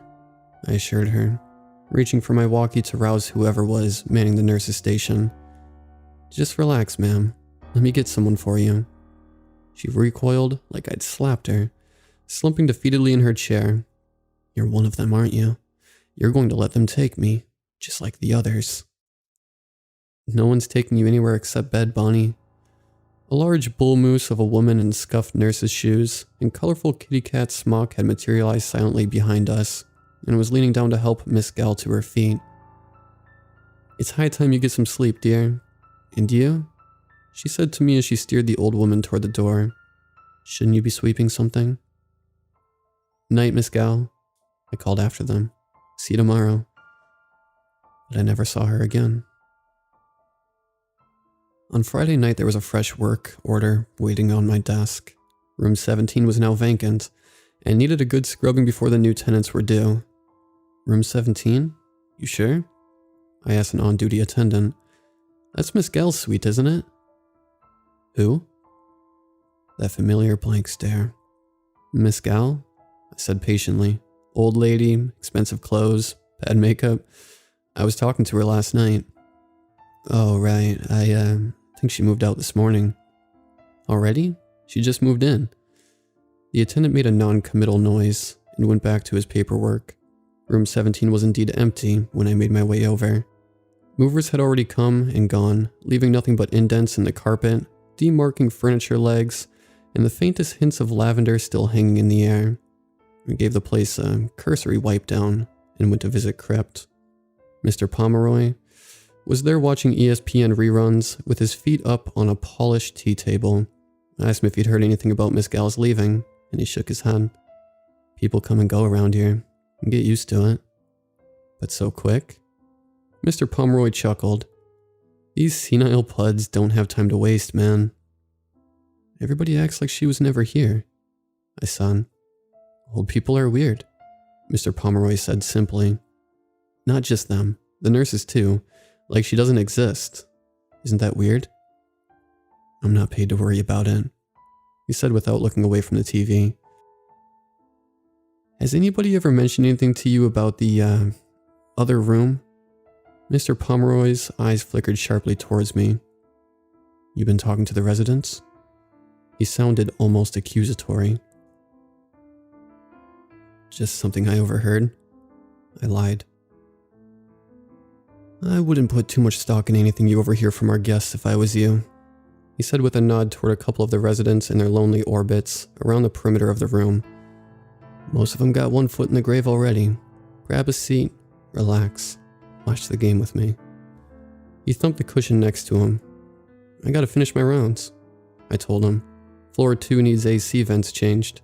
I assured her, reaching for my walkie to rouse whoever was manning the nurse's station. "Just relax, ma'am. Let me get someone for you." She recoiled like I'd slapped her, slumping defeatedly in her chair. "You're one of them, aren't you? You're going to let them take me, just like the others." "No one's taking you anywhere except bed, Bonnie." A large bull moose of a woman in scuffed nurse's shoes and colorful kitty cat smock had materialized silently behind us and was leaning down to help Miss Gal to her feet. "It's high time you get some sleep, dear. And you?" she said to me as she steered the old woman toward the door. "Shouldn't you be sweeping something?" "Night, Miss Gal," I called after them. "See you tomorrow." But I never saw her again. On Friday night, there was a fresh work order waiting on my desk. Room 17 was now vacant and needed a good scrubbing before the new tenants were due. "Room 17? You sure?" I asked an on-duty attendant. "That's Miss Gal's suite, isn't it?" "Who?" That familiar blank stare. Miss Gal? I said patiently. Old lady, expensive clothes, bad makeup. I was talking to her last night. Oh, right. I think she moved out this morning. Already? She just moved in. The attendant made a non-committal noise and went back to his paperwork. Room 17 was indeed empty when I made my way over. Movers had already come and gone, leaving nothing but indents in the carpet, demarking furniture legs, and the faintest hints of lavender still hanging in the air. I gave the place a cursory wipe down and went to visit Crypt. Mr. Pomeroy was there watching ESPN reruns with his feet up on a polished tea table. I asked him if he'd heard anything about Miss Gal's leaving, and he shook his head. People come and go around here. You get used to it. But so quick? Mr. Pomeroy chuckled. These senile puds don't have time to waste, man. Everybody acts like she was never here. I said. Old people are weird, Mr. Pomeroy said simply. Not just them, the nurses too, like she doesn't exist. Isn't that weird? I'm not paid to worry about it, he said without looking away from the TV. Has anybody ever mentioned anything to you about the, other room? Mr. Pomeroy's eyes flickered sharply towards me. You been talking to the residents? He sounded almost accusatory. Just something I overheard. I lied. I wouldn't put too much stock in anything you overhear from our guests if I was you, he said with a nod toward a couple of the residents in their lonely orbits around the perimeter of the room. Most of them got one foot in the grave already. Grab a seat, relax, watch the game with me. He thumped the cushion next to him. I gotta finish my rounds, I told him. Floor 2 needs AC vents changed.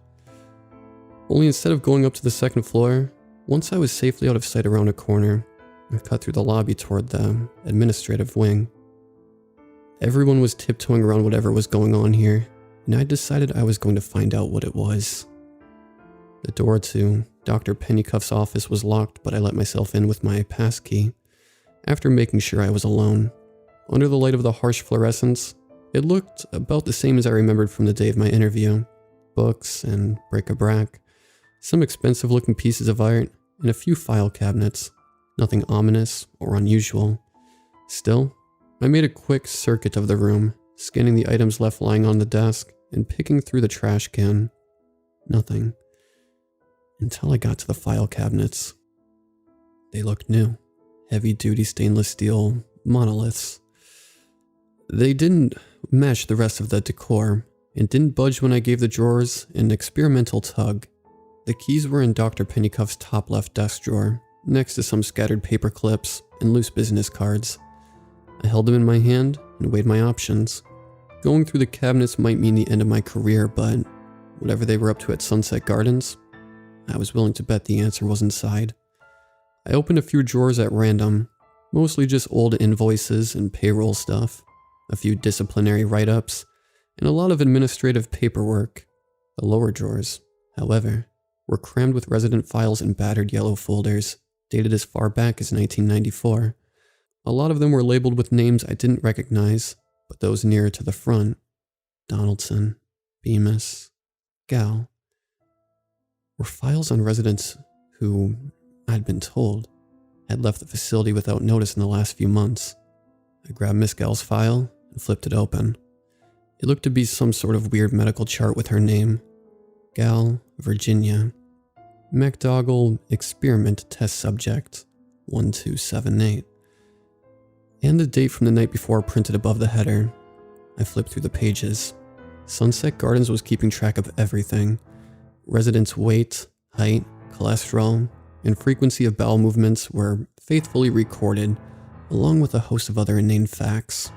Only instead of going up to the second floor, once I was safely out of sight around a corner, I cut through the lobby toward the administrative wing. Everyone was tiptoeing around whatever was going on here, and I decided I was going to find out what it was. The door to Dr. Pennycuff's office was locked, but I let myself in with my passkey. After making sure I was alone, under the light of the harsh fluorescence, it looked about the same as I remembered from the day of my interview. Books and bric-a-brac, some expensive-looking pieces of art, and a few file cabinets. Nothing ominous or unusual. Still, I made a quick circuit of the room, scanning the items left lying on the desk and picking through the trash can. Nothing. Until I got to the file cabinets. They looked new. Heavy-duty stainless steel monoliths. They didn't match the rest of the decor, and didn't budge when I gave the drawers an experimental tug. The keys were in Dr. Pennycuff's top left desk drawer, next to some scattered paper clips and loose business cards. I held them in my hand and weighed my options. Going through the cabinets might mean the end of my career, but whatever they were up to at Sunset Gardens, I was willing to bet the answer was inside. I opened a few drawers at random, mostly just old invoices and payroll stuff, a few disciplinary write-ups, and a lot of administrative paperwork. The lower drawers, however, were crammed with resident files in battered yellow folders, dated as far back as 1994. A lot of them were labeled with names I didn't recognize, but those nearer to the front, Donaldson, Bemis, Gal, were files on residents who, I'd been told, had left the facility without notice in the last few months. I grabbed Miss Gal's file and flipped it open. It looked to be some sort of weird medical chart with her name. Gal, Virginia. MacDougall Experiment Test Subject 1278. And the date from the night before printed above the header. I flipped through the pages. Sunset Gardens was keeping track of everything. Residents' weight, height, cholesterol, and frequency of bowel movements were faithfully recorded, along with a host of other inane facts.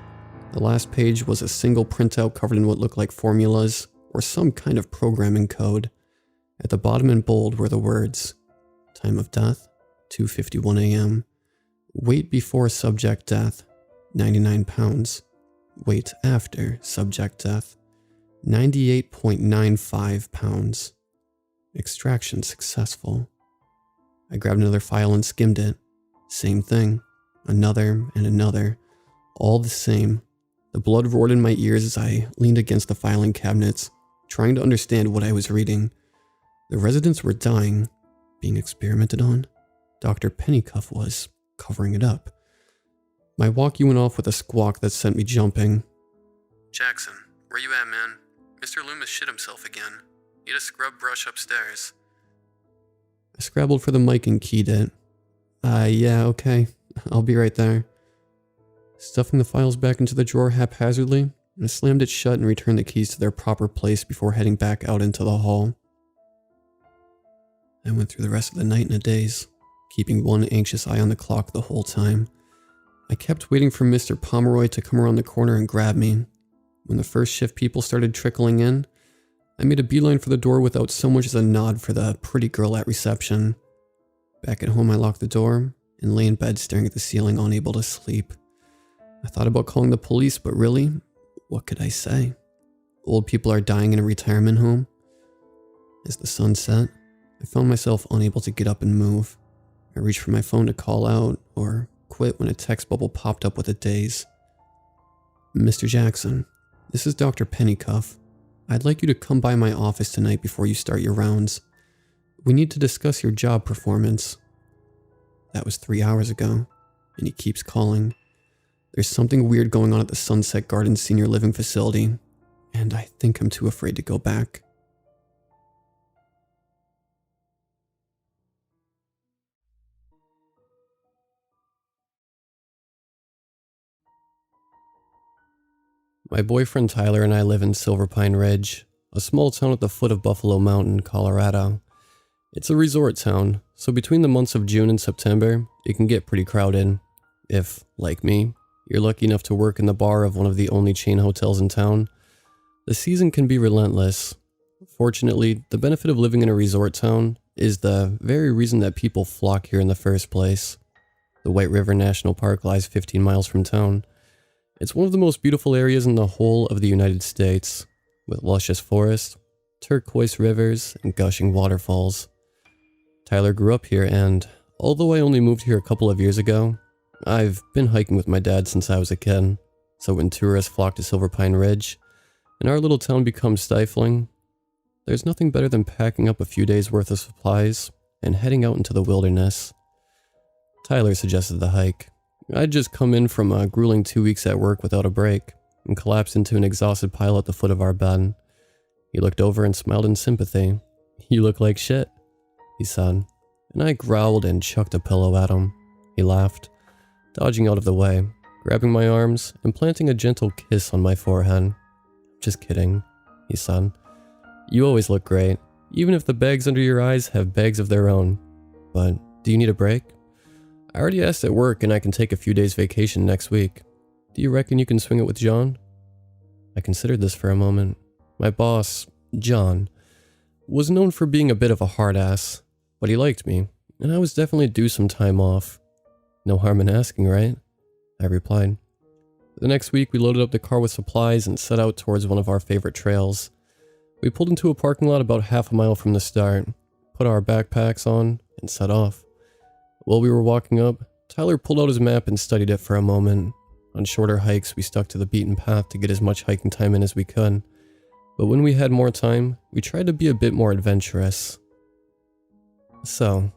The last page was a single printout covered in what looked like formulas or some kind of programming code. At the bottom in bold were the words, time of death, 2:51 a.m. Weight before subject death, 99 pounds. Weight after subject death, 98.95 pounds. Extraction successful. I grabbed another file and skimmed it. Same thing. Another and another. All the same. The blood roared in my ears as I leaned against the filing cabinets, trying to understand what I was reading. The residents were dying, being experimented on. Dr. Pennycuff was covering it up. My walkie went off with a squawk that sent me jumping. Jackson, where you at, man? Mr. Loomis shit himself again. Need a scrub brush upstairs. I scrabbled for the mic and keyed it. Yeah, okay. I'll be right there. Stuffing the files back into the drawer haphazardly, I slammed it shut and returned the keys to their proper place before heading back out into the hall. I went through the rest of the night in a daze, keeping one anxious eye on the clock the whole time. I kept waiting for Mr. Pomeroy to come around the corner and grab me. When the first shift people started trickling in, I made a beeline for the door without so much as a nod for the pretty girl at reception. Back at home, I locked the door and lay in bed staring at the ceiling, unable to sleep. I thought about calling the police, but really, what could I say? Old people are dying in a retirement home. As the sun set, I found myself unable to get up and move. I reached for my phone to call out or quit when a text bubble popped up with a daze. Mr. Jackson, this is Dr. Pennycuff. I'd like you to come by my office tonight before you start your rounds. We need to discuss your job performance. That was 3 hours ago, and he keeps calling. There's something weird going on at the Sunset Gardens Senior Living Facility, and I think I'm too afraid to go back. My boyfriend Tyler and I live in Silver Pine Ridge, a small town at the foot of Buffalo Mountain, Colorado. It's a resort town, so between the months of June and September, it can get pretty crowded. If, like me, you're lucky enough to work in the bar of one of the only chain hotels in town, the season can be relentless. Fortunately, the benefit of living in a resort town is the very reason that people flock here in the first place. The White River National Park lies 15 miles from town. It's one of the most beautiful areas in the whole of the United States, with luscious forests, turquoise rivers, and gushing waterfalls. Tyler grew up here, and although I only moved here a couple of years ago, I've been hiking with my dad since I was a kid, so when tourists flock to Silver Pine Ridge, and our little town becomes stifling, there's nothing better than packing up a few days' worth of supplies and heading out into the wilderness. Tyler suggested the hike. I'd just come in from a grueling 2 weeks at work without a break, and collapsed into an exhausted pile at the foot of our bed. He looked over and smiled in sympathy. "You look like shit," he said, and I growled and chucked a pillow at him. He laughed, dodging out of the way, grabbing my arms and planting a gentle kiss on my forehead. "Just kidding," he said. "You always look great, even if the bags under your eyes have bags of their own. But do you need a break? I already asked at work and I can take a few days vacation next week. Do you reckon you can swing it with John?" I considered this for a moment. My boss, John, was known for being a bit of a hard ass, but he liked me, and I was definitely due some time off. "No harm in asking, right?" I replied. The next week we loaded up the car with supplies and set out towards one of our favorite trails. We pulled into a parking lot about half a mile from the start, put our backpacks on, and set off. While we were walking up, Tyler pulled out his map and studied it for a moment. On shorter hikes, we stuck to the beaten path to get as much hiking time in as we could. But when we had more time, we tried to be a bit more adventurous. "So,"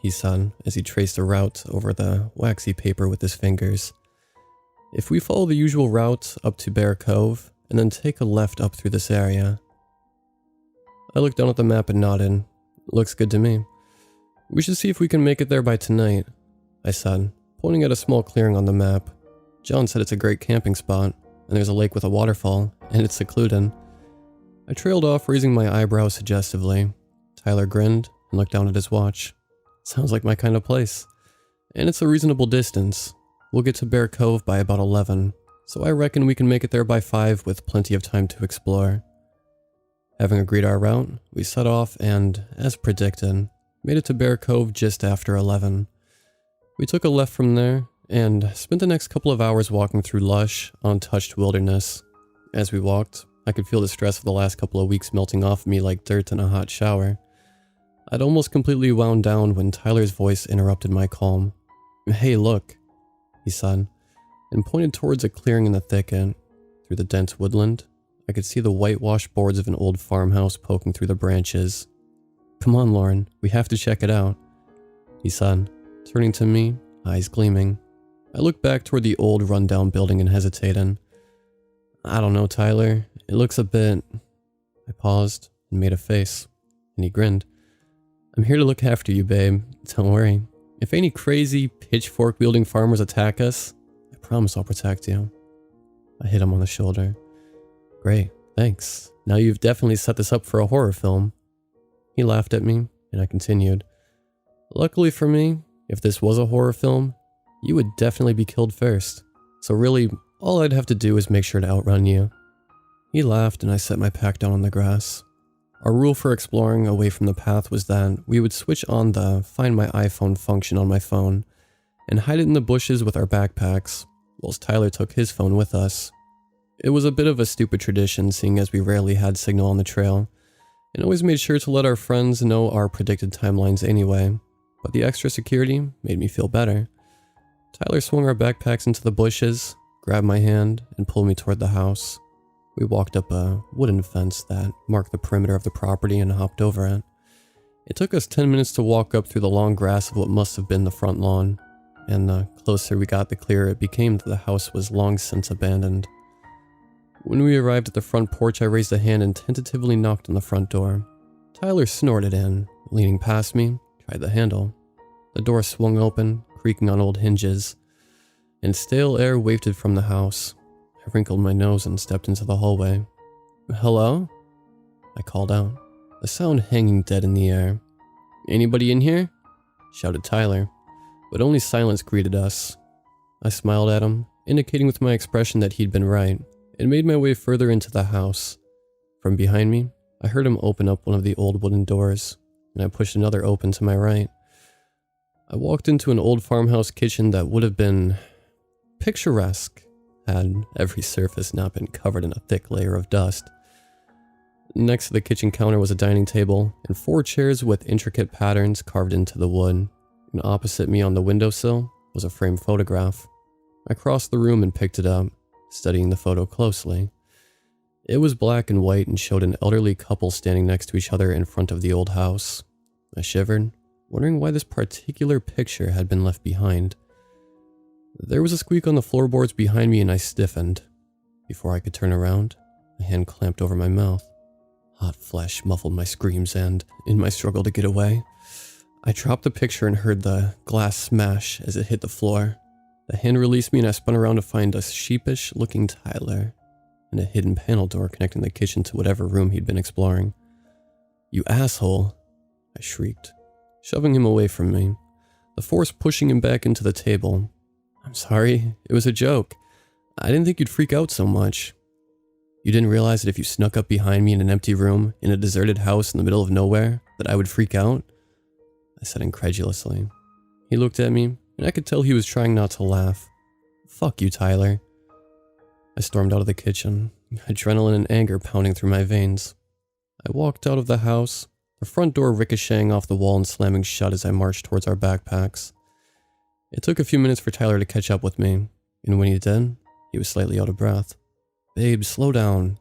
he said, as he traced a route over the waxy paper with his fingers, "if we follow the usual route up to Bear Cove, and then take a left up through this area." I looked down at the map and nodded. "Looks good to me. We should see if we can make it there by tonight," I said, pointing at a small clearing on the map. "John said it's a great camping spot, and there's a lake with a waterfall, and it's secluded." I trailed off, raising my eyebrows suggestively. Tyler grinned and looked down at his watch. "Sounds like my kind of place. And it's a reasonable distance. We'll get to Bear Cove by about 11, so I reckon we can make it there by 5 with plenty of time to explore." Having agreed our route, we set off and, as predicted, made it to Bear Cove just after 11. We took a left from there and spent the next couple of hours walking through lush, untouched wilderness. As we walked, I could feel the stress of the last couple of weeks melting off me like dirt in a hot shower. I'd almost completely wound down when Tyler's voice interrupted my calm. "Hey, look," he said, and pointed towards a clearing in the thicket. Through the dense woodland, I could see the whitewashed boards of an old farmhouse poking through the branches. "Come on, Lauren, we have to check it out," he said, turning to me, eyes gleaming. I looked back toward the old rundown building and hesitated. "I don't know, Tyler. It looks a bit..." I paused and made a face, and he grinned. "I'm here to look after you, babe. Don't worry. If any crazy, pitchfork-wielding farmers attack us, I promise I'll protect you." I hit him on the shoulder. "Great, thanks. Now you've definitely set this up for a horror film." He laughed at me, and I continued. "Luckily for me, if this was a horror film, you would definitely be killed first. So really, all I'd have to do is make sure to outrun you." He laughed, and I set my pack down on the grass. Our rule for exploring away from the path was that we would switch on the Find My iPhone function on my phone and hide it in the bushes with our backpacks, whilst Tyler took his phone with us. It was a bit of a stupid tradition, seeing as we rarely had signal on the trail, and always made sure to let our friends know our predicted timelines anyway, but the extra security made me feel better. Tyler swung our backpacks into the bushes, grabbed my hand, and pulled me toward the house. We walked up a wooden fence that marked the perimeter of the property and hopped over it. It took us 10 minutes to walk up through the long grass of what must have been the front lawn, and the closer we got, the clearer it became that the house was long since abandoned. When we arrived at the front porch, I raised a hand and tentatively knocked on the front door. Tyler snorted in, leaning past me, tried the handle. The door swung open, creaking on old hinges, and stale air wafted from the house. I wrinkled my nose and stepped into the hallway. "Hello?" I called out, the sound hanging dead in the air. "Anybody in here?" shouted Tyler, but only silence greeted us. I smiled at him, indicating with my expression that he'd been right, and made my way further into the house. From behind me, I heard him open up one of the old wooden doors, and I pushed another open to my right. I walked into an old farmhouse kitchen that would have been picturesque had every surface not been covered in a thick layer of dust. Next to the kitchen counter was a dining table and 4 chairs with intricate patterns carved into the wood, and opposite me on the windowsill was a framed photograph. I crossed the room and picked it up, studying the photo closely. It was black and white and showed an elderly couple standing next to each other in front of the old house. I shivered, wondering why this particular picture had been left behind. There was a squeak on the floorboards behind me and I stiffened. Before I could turn around, a hand clamped over my mouth. Hot flesh muffled my screams and, in my struggle to get away, I dropped the picture and heard the glass smash as it hit the floor. The hand released me and I spun around to find a sheepish-looking Tyler and a hidden panel door connecting the kitchen to whatever room he'd been exploring. "You asshole!" I shrieked, shoving him away from me, the force pushing him back into the table. "I'm sorry, it was a joke. I didn't think you'd freak out so much. You didn't realize that if you snuck up behind me in an empty room, in a deserted house in the middle of nowhere, that I would freak out?" I said incredulously. He looked at me, and I could tell he was trying not to laugh. "Fuck you, Tyler." I stormed out of the kitchen, adrenaline and anger pounding through my veins. I walked out of the house, the front door ricocheting off the wall and slamming shut as I marched towards our backpacks. It took a few minutes for Tyler to catch up with me, and when he did, he was slightly out of breath. "Babe, slow down,"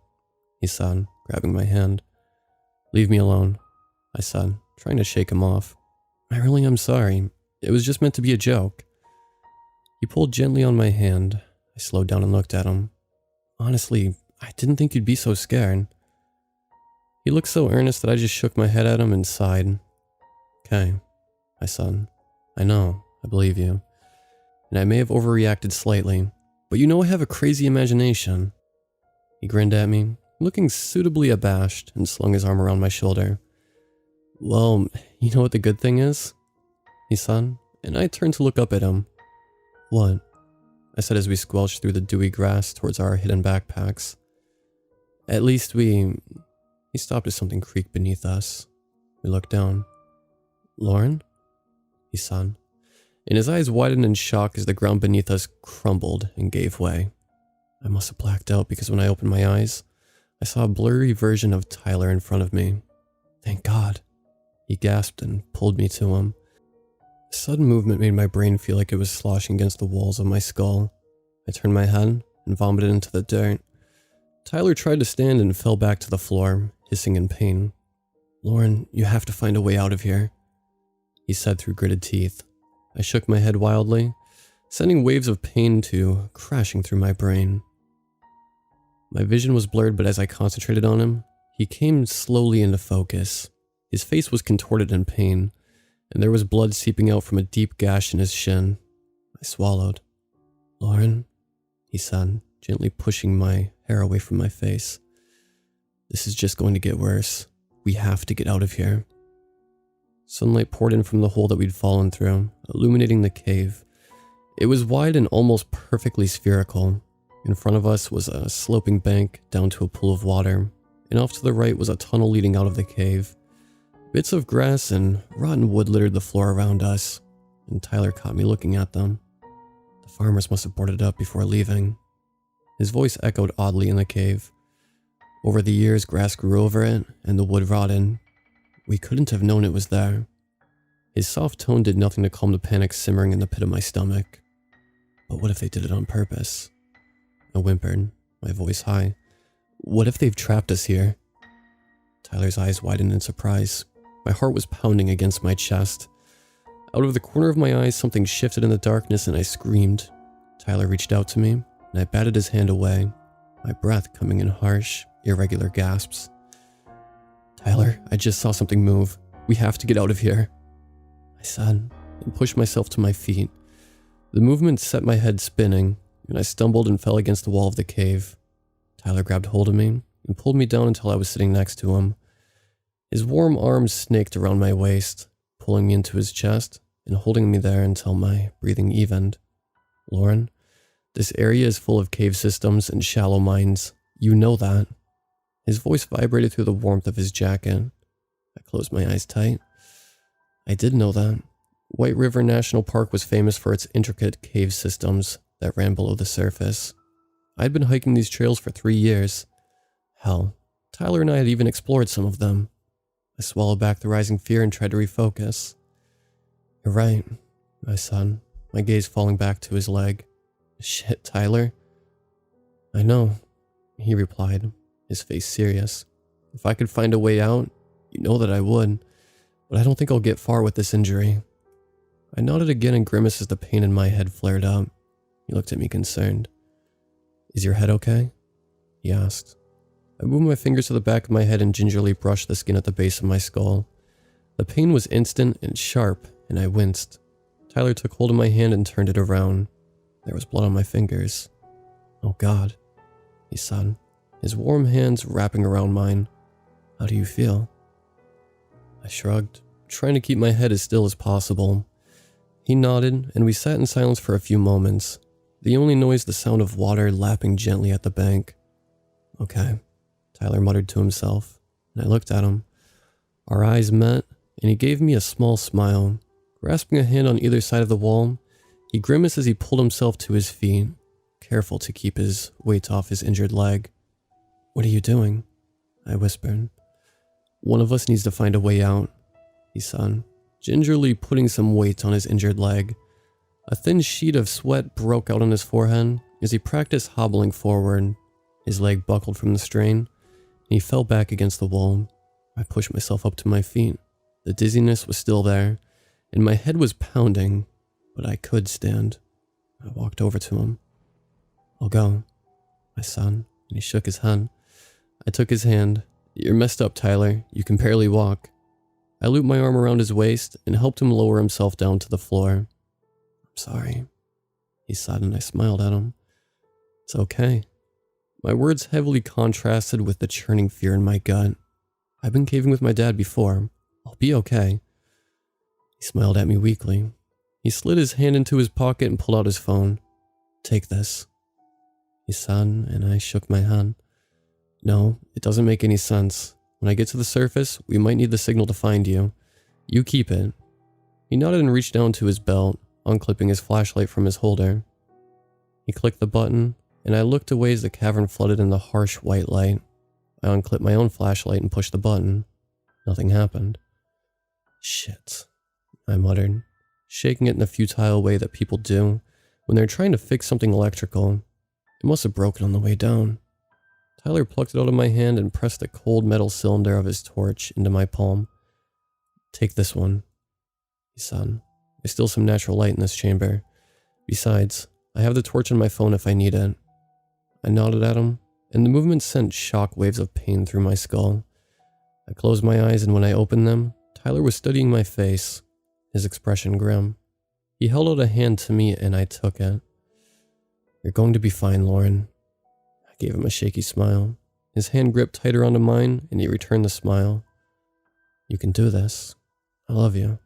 he said, grabbing my hand. "Leave me alone," I said, trying to shake him off. "I really am sorry. It was just meant to be a joke." He pulled gently on my hand. I slowed down and looked at him. "Honestly, I didn't think you'd be so scared." He looked so earnest that I just shook my head at him and sighed. "Okay," I said. "I know. I believe you. And I may have overreacted slightly, but you know I have a crazy imagination." He grinned at me, looking suitably abashed, and slung his arm around my shoulder. "Well, you know what the good thing is?" he said, and I turned to look up at him. "What?" I said as we squelched through the dewy grass towards our hidden backpacks. "At least we..." He stopped as something creaked beneath us. We looked down. "Lauren?" he said, and his eyes widened in shock as the ground beneath us crumbled and gave way. I must have blacked out because when I opened my eyes, I saw a blurry version of Tyler in front of me. "Thank God," he gasped and pulled me to him. A sudden movement made my brain feel like it was sloshing against the walls of my skull. I turned my head and vomited into the dirt. Tyler tried to stand and fell back to the floor, hissing in pain. "Lauren, you have to find a way out of here," he said through gritted teeth. I shook my head wildly, sending waves of pain crashing through my brain. My vision was blurred, but as I concentrated on him, he came slowly into focus. His face was contorted in pain, and there was blood seeping out from a deep gash in his shin. I swallowed. "Lauren," he said, gently pushing my hair away from my face. "This is just going to get worse. We have to get out of here." Sunlight poured in from the hole that we'd fallen through, illuminating the cave. It was wide and almost perfectly spherical. In front of us was a sloping bank down to a pool of water, and off to the right was a tunnel leading out of the cave. Bits of grass and rotten wood littered the floor around us, and Tyler caught me looking at them. The farmers must have boarded up before leaving. His voice echoed oddly in the cave. Over the years, grass grew over it, and the wood rotted. We couldn't have known it was there. His soft tone did nothing to calm the panic simmering in the pit of my stomach. But what if they did it on purpose? I whimpered, my voice high. "What if they've trapped us here?" Tyler's eyes widened in surprise. My heart was pounding against my chest. Out of the corner of my eyes, something shifted in the darkness and I screamed. Tyler reached out to me, and I batted his hand away, my breath coming in harsh, irregular gasps. "Tyler, I just saw something move. We have to get out of here," I said, and pushed myself to my feet. The movement set my head spinning, and I stumbled and fell against the wall of the cave. Tyler grabbed hold of me and pulled me down until I was sitting next to him. His warm arms snaked around my waist, pulling me into his chest and holding me there until my breathing evened. "Lauren, this area is full of cave systems and shallow mines. You know that." His voice vibrated through the warmth of his jacket. I closed my eyes tight. I did know that. White River National Park was famous for its intricate cave systems that ran below the surface. I'd been hiking these trails for 3 years. Hell, Tyler and I had even explored some of them. I swallowed back the rising fear and tried to refocus. "You're right," I said, my gaze falling back to his leg. "Shit, Tyler." "I know," he replied, his face serious. "If I could find a way out, you know that I would, but I don't think I'll get far with this injury." I nodded again and grimaced as the pain in my head flared up. He looked at me concerned. "Is your head okay?" he asked. I moved my fingers to the back of my head and gingerly brushed the skin at the base of my skull. The pain was instant and sharp, and I winced. Tyler took hold of my hand and turned it around. There was blood on my fingers. "Oh God," he said, his warm hands wrapping around mine. "How do you feel?" I shrugged, trying to keep my head as still as possible. He nodded, and we sat in silence for a few moments, the only noise the sound of water lapping gently at the bank. "Okay," Tyler muttered to himself, and I looked at him. Our eyes met, and he gave me a small smile. Grasping a hand on either side of the wall, he grimaced as he pulled himself to his feet, careful to keep his weight off his injured leg. "What are you doing?" I whispered. "One of us needs to find a way out," he said, gingerly putting some weight on his injured leg. A thin sheet of sweat broke out on his forehead as he practiced hobbling forward. His leg buckled from the strain, and he fell back against the wall. I pushed myself up to my feet. The dizziness was still there, and my head was pounding, but I could stand. I walked over to him. "I'll go," I said, and he shook his head. I took his hand. "You're messed up, Tyler. You can barely walk." I looped my arm around his waist and helped him lower himself down to the floor. "I'm sorry," he said, and I smiled at him. "It's okay." My words heavily contrasted with the churning fear in my gut. I've been caving with my dad before. I'll be okay. He smiled at me weakly. He slid his hand into his pocket and pulled out his phone. "Take this," he said, and I shook my head. "No, it doesn't make any sense. When I get to the surface, we might need the signal to find you. You keep it." He nodded and reached down to his belt, unclipping his flashlight from his holder. He clicked the button, and I looked away as the cavern flooded in the harsh white light. I unclipped my own flashlight and pushed the button. Nothing happened. "Shit," I muttered, shaking it in the futile way that people do when they're trying to fix something electrical. It must have broken on the way down. Tyler plucked it out of my hand and pressed the cold metal cylinder of his torch into my palm. "Take this one," he said. "There's still some natural light in this chamber. Besides, I have the torch on my phone if I need it." I nodded at him, and the movement sent shock waves of pain through my skull. I closed my eyes, and when I opened them, Tyler was studying my face, his expression grim. He held out a hand to me, and I took it. "You're going to be fine, Lauren." I gave him a shaky smile. His hand gripped tighter onto mine, and he returned the smile. "You can do this. I love you."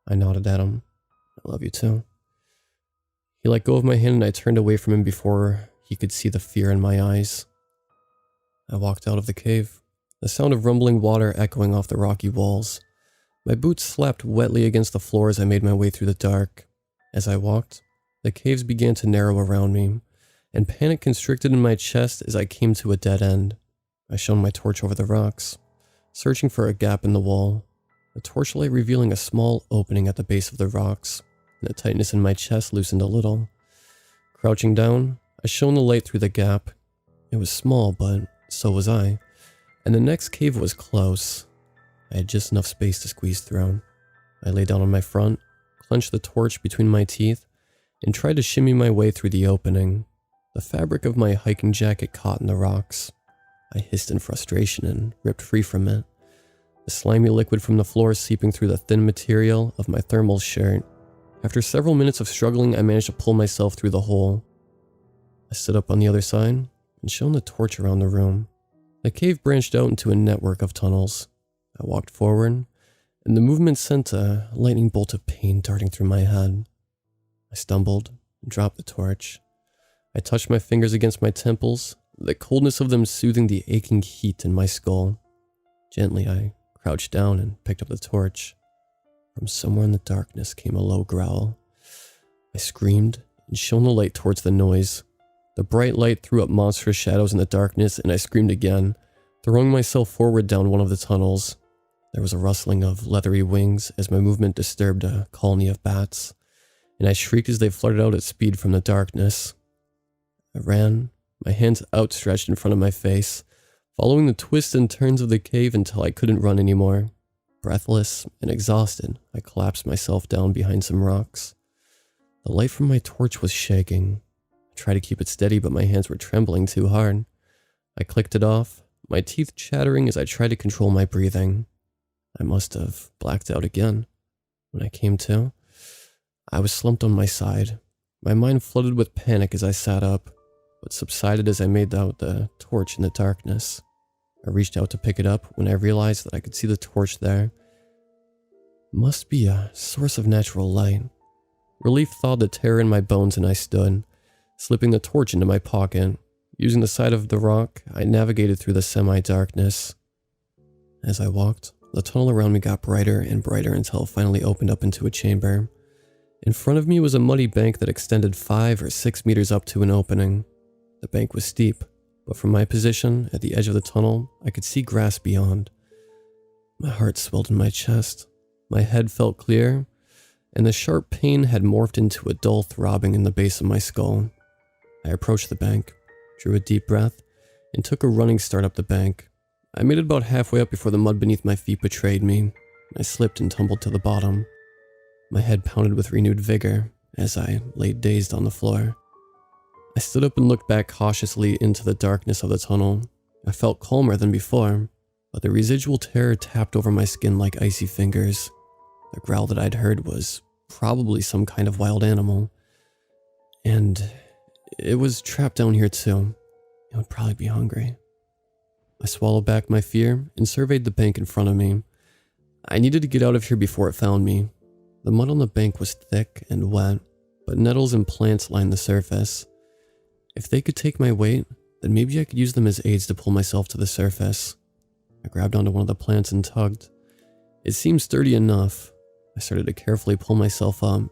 I nodded at him. "I love you too." He let go of my hand, and I turned away from him before he could see the fear in my eyes. I walked out of the cave, the sound of rumbling water echoing off the rocky walls. My boots slapped wetly against the floor as I made my way through the dark. As I walked, the caves began to narrow around me, and panic constricted in my chest as I came to a dead end. I shone my torch over the rocks, searching for a gap in the wall, the torchlight revealing a small opening at the base of the rocks, and the tightness in my chest loosened a little. Crouching down, I shone the light through the gap. It was small, but so was I, and the next cave was close. I had just enough space to squeeze through. I lay down on my front, clenched the torch between my teeth, and tried to shimmy my way through the opening. The fabric of my hiking jacket caught in the rocks. I hissed in frustration and ripped free from it, the slimy liquid from the floor seeping through the thin material of my thermal shirt. After several minutes of struggling, I managed to pull myself through the hole. I stood up on the other side and shone the torch around the room. The cave branched out into a network of tunnels. I walked forward, and the movement sent a lightning bolt of pain darting through my head. I stumbled and dropped the torch. I touched my fingers against my temples, the coldness of them soothing the aching heat in my skull. Gently, I crouched down and picked up the torch. From somewhere in the darkness came a low growl. I screamed and shone the light towards the noise. The bright light threw up monstrous shadows in the darkness, and I screamed again, throwing myself forward down one of the tunnels. There was a rustling of leathery wings as my movement disturbed a colony of bats, and I shrieked as they fluttered out at speed from the darkness. I ran, my hands outstretched in front of my face, following the twists and turns of the cave until I couldn't run anymore. Breathless and exhausted, I collapsed myself down behind some rocks. The light from my torch was shaking. I tried to keep it steady, but my hands were trembling too hard. I clicked it off, my teeth chattering as I tried to control my breathing. I must have blacked out again. When I came to, I was slumped on my side. My mind flooded with panic as I sat up, but subsided as I made out the torch in the darkness. I reached out to pick it up when I realized that I could see the torch there. It must be a source of natural light. Relief thawed the terror in my bones, and I stood, slipping the torch into my pocket. Using the side of the rock, I navigated through the semi-darkness. As I walked, the tunnel around me got brighter and brighter until it finally opened up into a chamber. In front of me was a muddy bank that extended 5 or 6 meters up to an opening. The bank was steep, but from my position at the edge of the tunnel, I could see grass beyond. My heart swelled in my chest. My head felt clear, and the sharp pain had morphed into a dull throbbing in the base of my skull. I approached the bank, drew a deep breath, and took a running start up the bank. I made it about halfway up before the mud beneath my feet betrayed me. I slipped and tumbled to the bottom. My head pounded with renewed vigor as I lay dazed on the floor. I stood up and looked back cautiously into the darkness of the tunnel. I felt calmer than before, but the residual terror tapped over my skin like icy fingers. The growl that I'd heard was probably some kind of wild animal. And it was trapped down here too. It would probably be hungry. I swallowed back my fear and surveyed the bank in front of me. I needed to get out of here before it found me. The mud on the bank was thick and wet, but nettles and plants lined the surface. If they could take my weight, then maybe I could use them as aids to pull myself to the surface. I grabbed onto one of the plants and tugged. It seemed sturdy enough. I started to carefully pull myself up.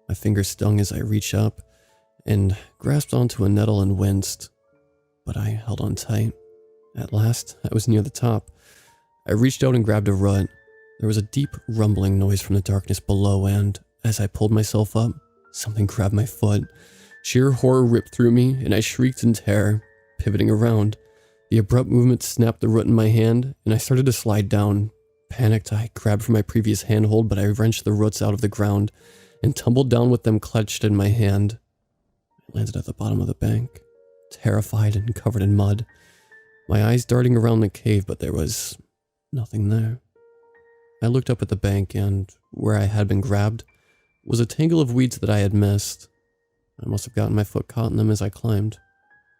My fingers stung as I reached up and grasped onto a nettle and winced. But I held on tight. At last, I was near the top. I reached out and grabbed a root. There was a deep rumbling noise from the darkness below, and as I pulled myself up, something grabbed my foot. Sheer horror ripped through me, and I shrieked in terror, pivoting around. The abrupt movement snapped the root in my hand, and I started to slide down. Panicked, I grabbed for my previous handhold, but I wrenched the roots out of the ground and tumbled down with them clutched in my hand. I landed at the bottom of the bank, terrified and covered in mud, my eyes darting around the cave, but there was nothing there. I looked up at the bank, and where I had been grabbed was a tangle of weeds that I had missed. I must have gotten my foot caught in them as I climbed.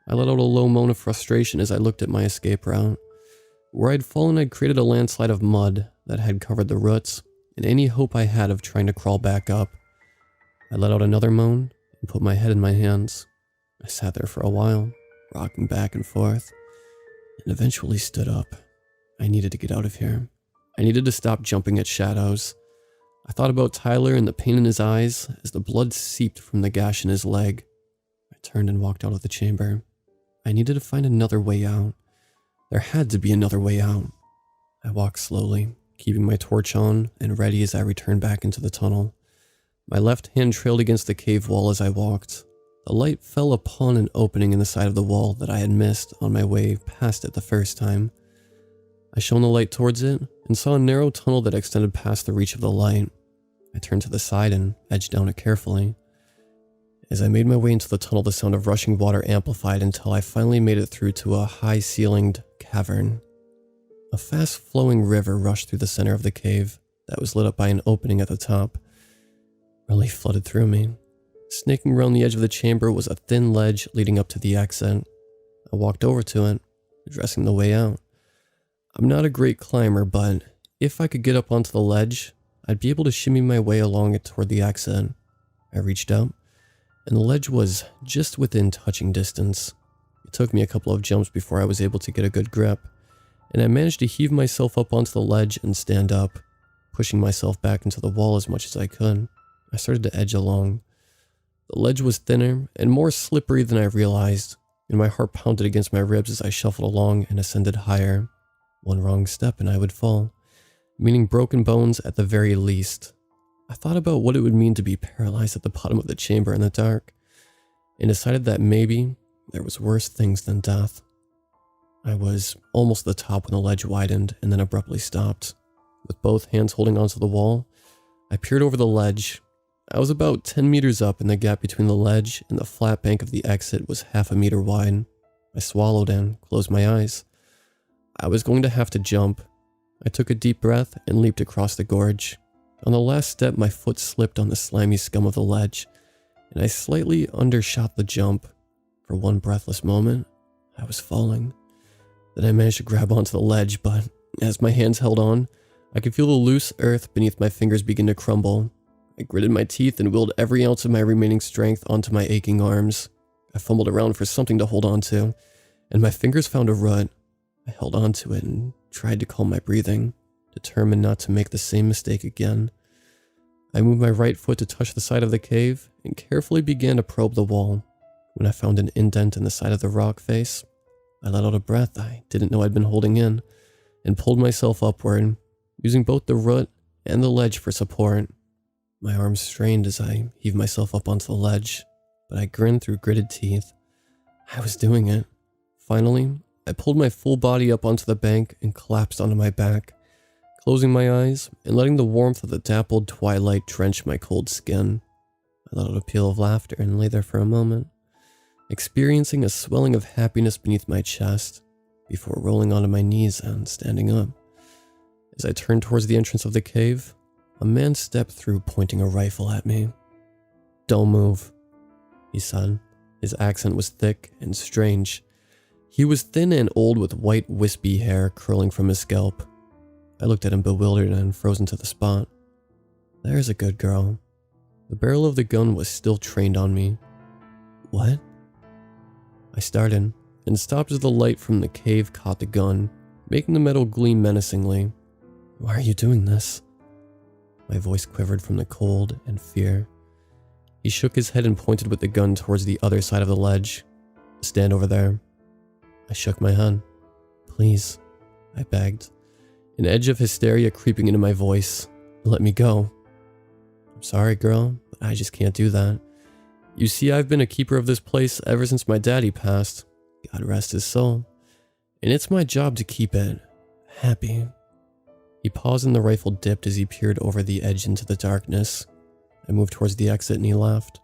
I let out a low moan of frustration as I looked at my escape route. Where I'd fallen, I'd created a landslide of mud that had covered the roots and any hope I had of trying to crawl back up. I let out another moan and put my head in my hands. I sat there for a while, rocking back and forth, and eventually stood up. I needed to get out of here. I needed to stop jumping at shadows. I thought about Tyler and the pain in his eyes as the blood seeped from the gash in his leg. I turned and walked out of the chamber. I needed to find another way out. There had to be another way out. I walked slowly, keeping my torch on and ready as I returned back into the tunnel. My left hand trailed against the cave wall as I walked. The light fell upon an opening in the side of the wall that I had missed on my way past it the first time. I shone the light towards it and saw a narrow tunnel that extended past the reach of the light. I turned to the side and edged down it carefully. As I made my way into the tunnel, the sound of rushing water amplified until I finally made it through to a high-ceilinged cavern. A fast-flowing river rushed through the center of the cave that was lit up by an opening at the top. Relief flooded through me. Snaking around the edge of the chamber was a thin ledge leading up to the exit. I walked over to it, addressing the way out. I'm not a great climber, but if I could get up onto the ledge, I'd be able to shimmy my way along it toward the exit. I reached up, and the ledge was just within touching distance. It took me a couple of jumps before I was able to get a good grip, and I managed to heave myself up onto the ledge and stand up, pushing myself back into the wall as much as I could. I started to edge along. The ledge was thinner and more slippery than I realized, and my heart pounded against my ribs as I shuffled along and ascended higher. One wrong step and I would fall, meaning broken bones at the very least. I thought about what it would mean to be paralyzed at the bottom of the chamber in the dark, and decided that maybe there was worse things than death. I was almost at the top when the ledge widened and then abruptly stopped. With both hands holding onto the wall, I peered over the ledge. I was about 10 meters up, and the gap between the ledge and the flat bank of the exit was half a meter wide. I swallowed and closed my eyes. I was going to have to jump. I took a deep breath and leaped across the gorge. On the last step, my foot slipped on the slimy scum of the ledge, and I slightly undershot the jump. For one breathless moment, I was falling. Then I managed to grab onto the ledge, but as my hands held on, I could feel the loose earth beneath my fingers begin to crumble. I gritted my teeth and willed every ounce of my remaining strength onto my aching arms. I fumbled around for something to hold on to, and my fingers found a root. I held on to it and tried to calm my breathing, determined not to make the same mistake again. I moved my right foot to touch the side of the cave and carefully began to probe the wall. When I found an indent in the side of the rock face, I let out a breath I didn't know I'd been holding in and pulled myself upward, using both the root and the ledge for support. My arms strained as I heaved myself up onto the ledge, but I grinned through gritted teeth. I was doing it. Finally, I pulled my full body up onto the bank and collapsed onto my back, closing my eyes and letting the warmth of the dappled twilight drench my cold skin. I let out a peal of laughter and lay there for a moment, experiencing a swelling of happiness beneath my chest before rolling onto my knees and standing up. As I turned towards the entrance of the cave, a man stepped through, pointing a rifle at me. "Don't move," he said. His accent was thick and strange. He was thin and old with white wispy hair curling from his scalp. I looked at him bewildered and frozen to the spot. There's a good girl. The barrel of the gun was still trained on me. What? I started and stopped as the light from the cave caught the gun, making the metal gleam menacingly. Why are you doing this? My voice quivered from the cold and fear. He shook his head and pointed with the gun towards the other side of the ledge. Stand over there. I shook my head. Please, I begged, an edge of hysteria creeping into my voice. Let me go. I'm sorry, girl, but I just can't do that. You see, I've been a keeper of this place ever since my daddy passed. God rest his soul. and it's my job to keep it happy. He paused and the rifle dipped as he peered over the edge into the darkness. I moved towards the exit and he laughed,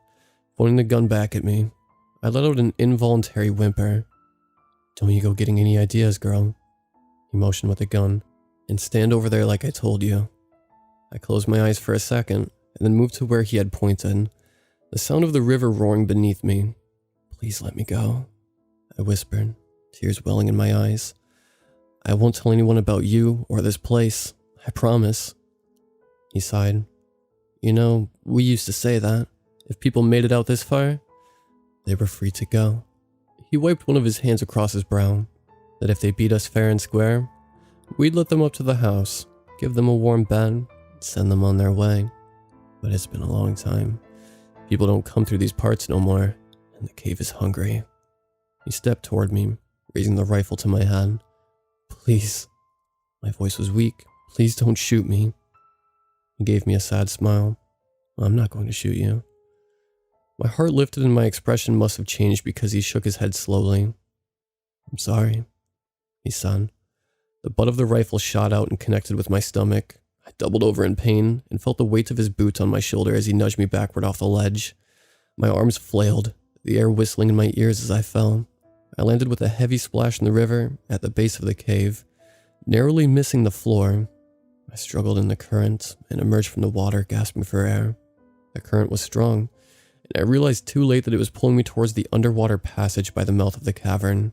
pointing the gun back at me. I let out an involuntary whimper. "Don't you go getting any ideas, girl." He motioned with the gun. "And stand over there like I told you." I closed my eyes for a second and then moved to where he had pointed, the sound of the river roaring beneath me. "Please let me go," I whispered, tears welling in my eyes. "I won't tell anyone about you or this place, I promise." He sighed. "You know, we used to say that. If people made it out this far, they were free to go." He wiped one of his hands across his brow. "That if they beat us fair and square, we'd let them up to the house, give them a warm bed, and send them on their way. But it's been a long time. People don't come through these parts no more, and the cave is hungry." He stepped toward me, raising the rifle to my head. "Please." My voice was weak. "Please don't shoot me." He gave me a sad smile. "I'm not going to shoot you." My heart lifted and my expression must have changed because he shook his head slowly. "I'm sorry," he said. The butt of the rifle shot out and connected with my stomach. I doubled over in pain and felt the weight of his boot on my shoulder as he nudged me backward off the ledge. My arms flailed, the air whistling in my ears as I fell. I landed with a heavy splash in the river at the base of the cave, narrowly missing the floor. I struggled in the current and emerged from the water, gasping for air. The current was strong, and I realized too late that it was pulling me towards the underwater passage by the mouth of the cavern.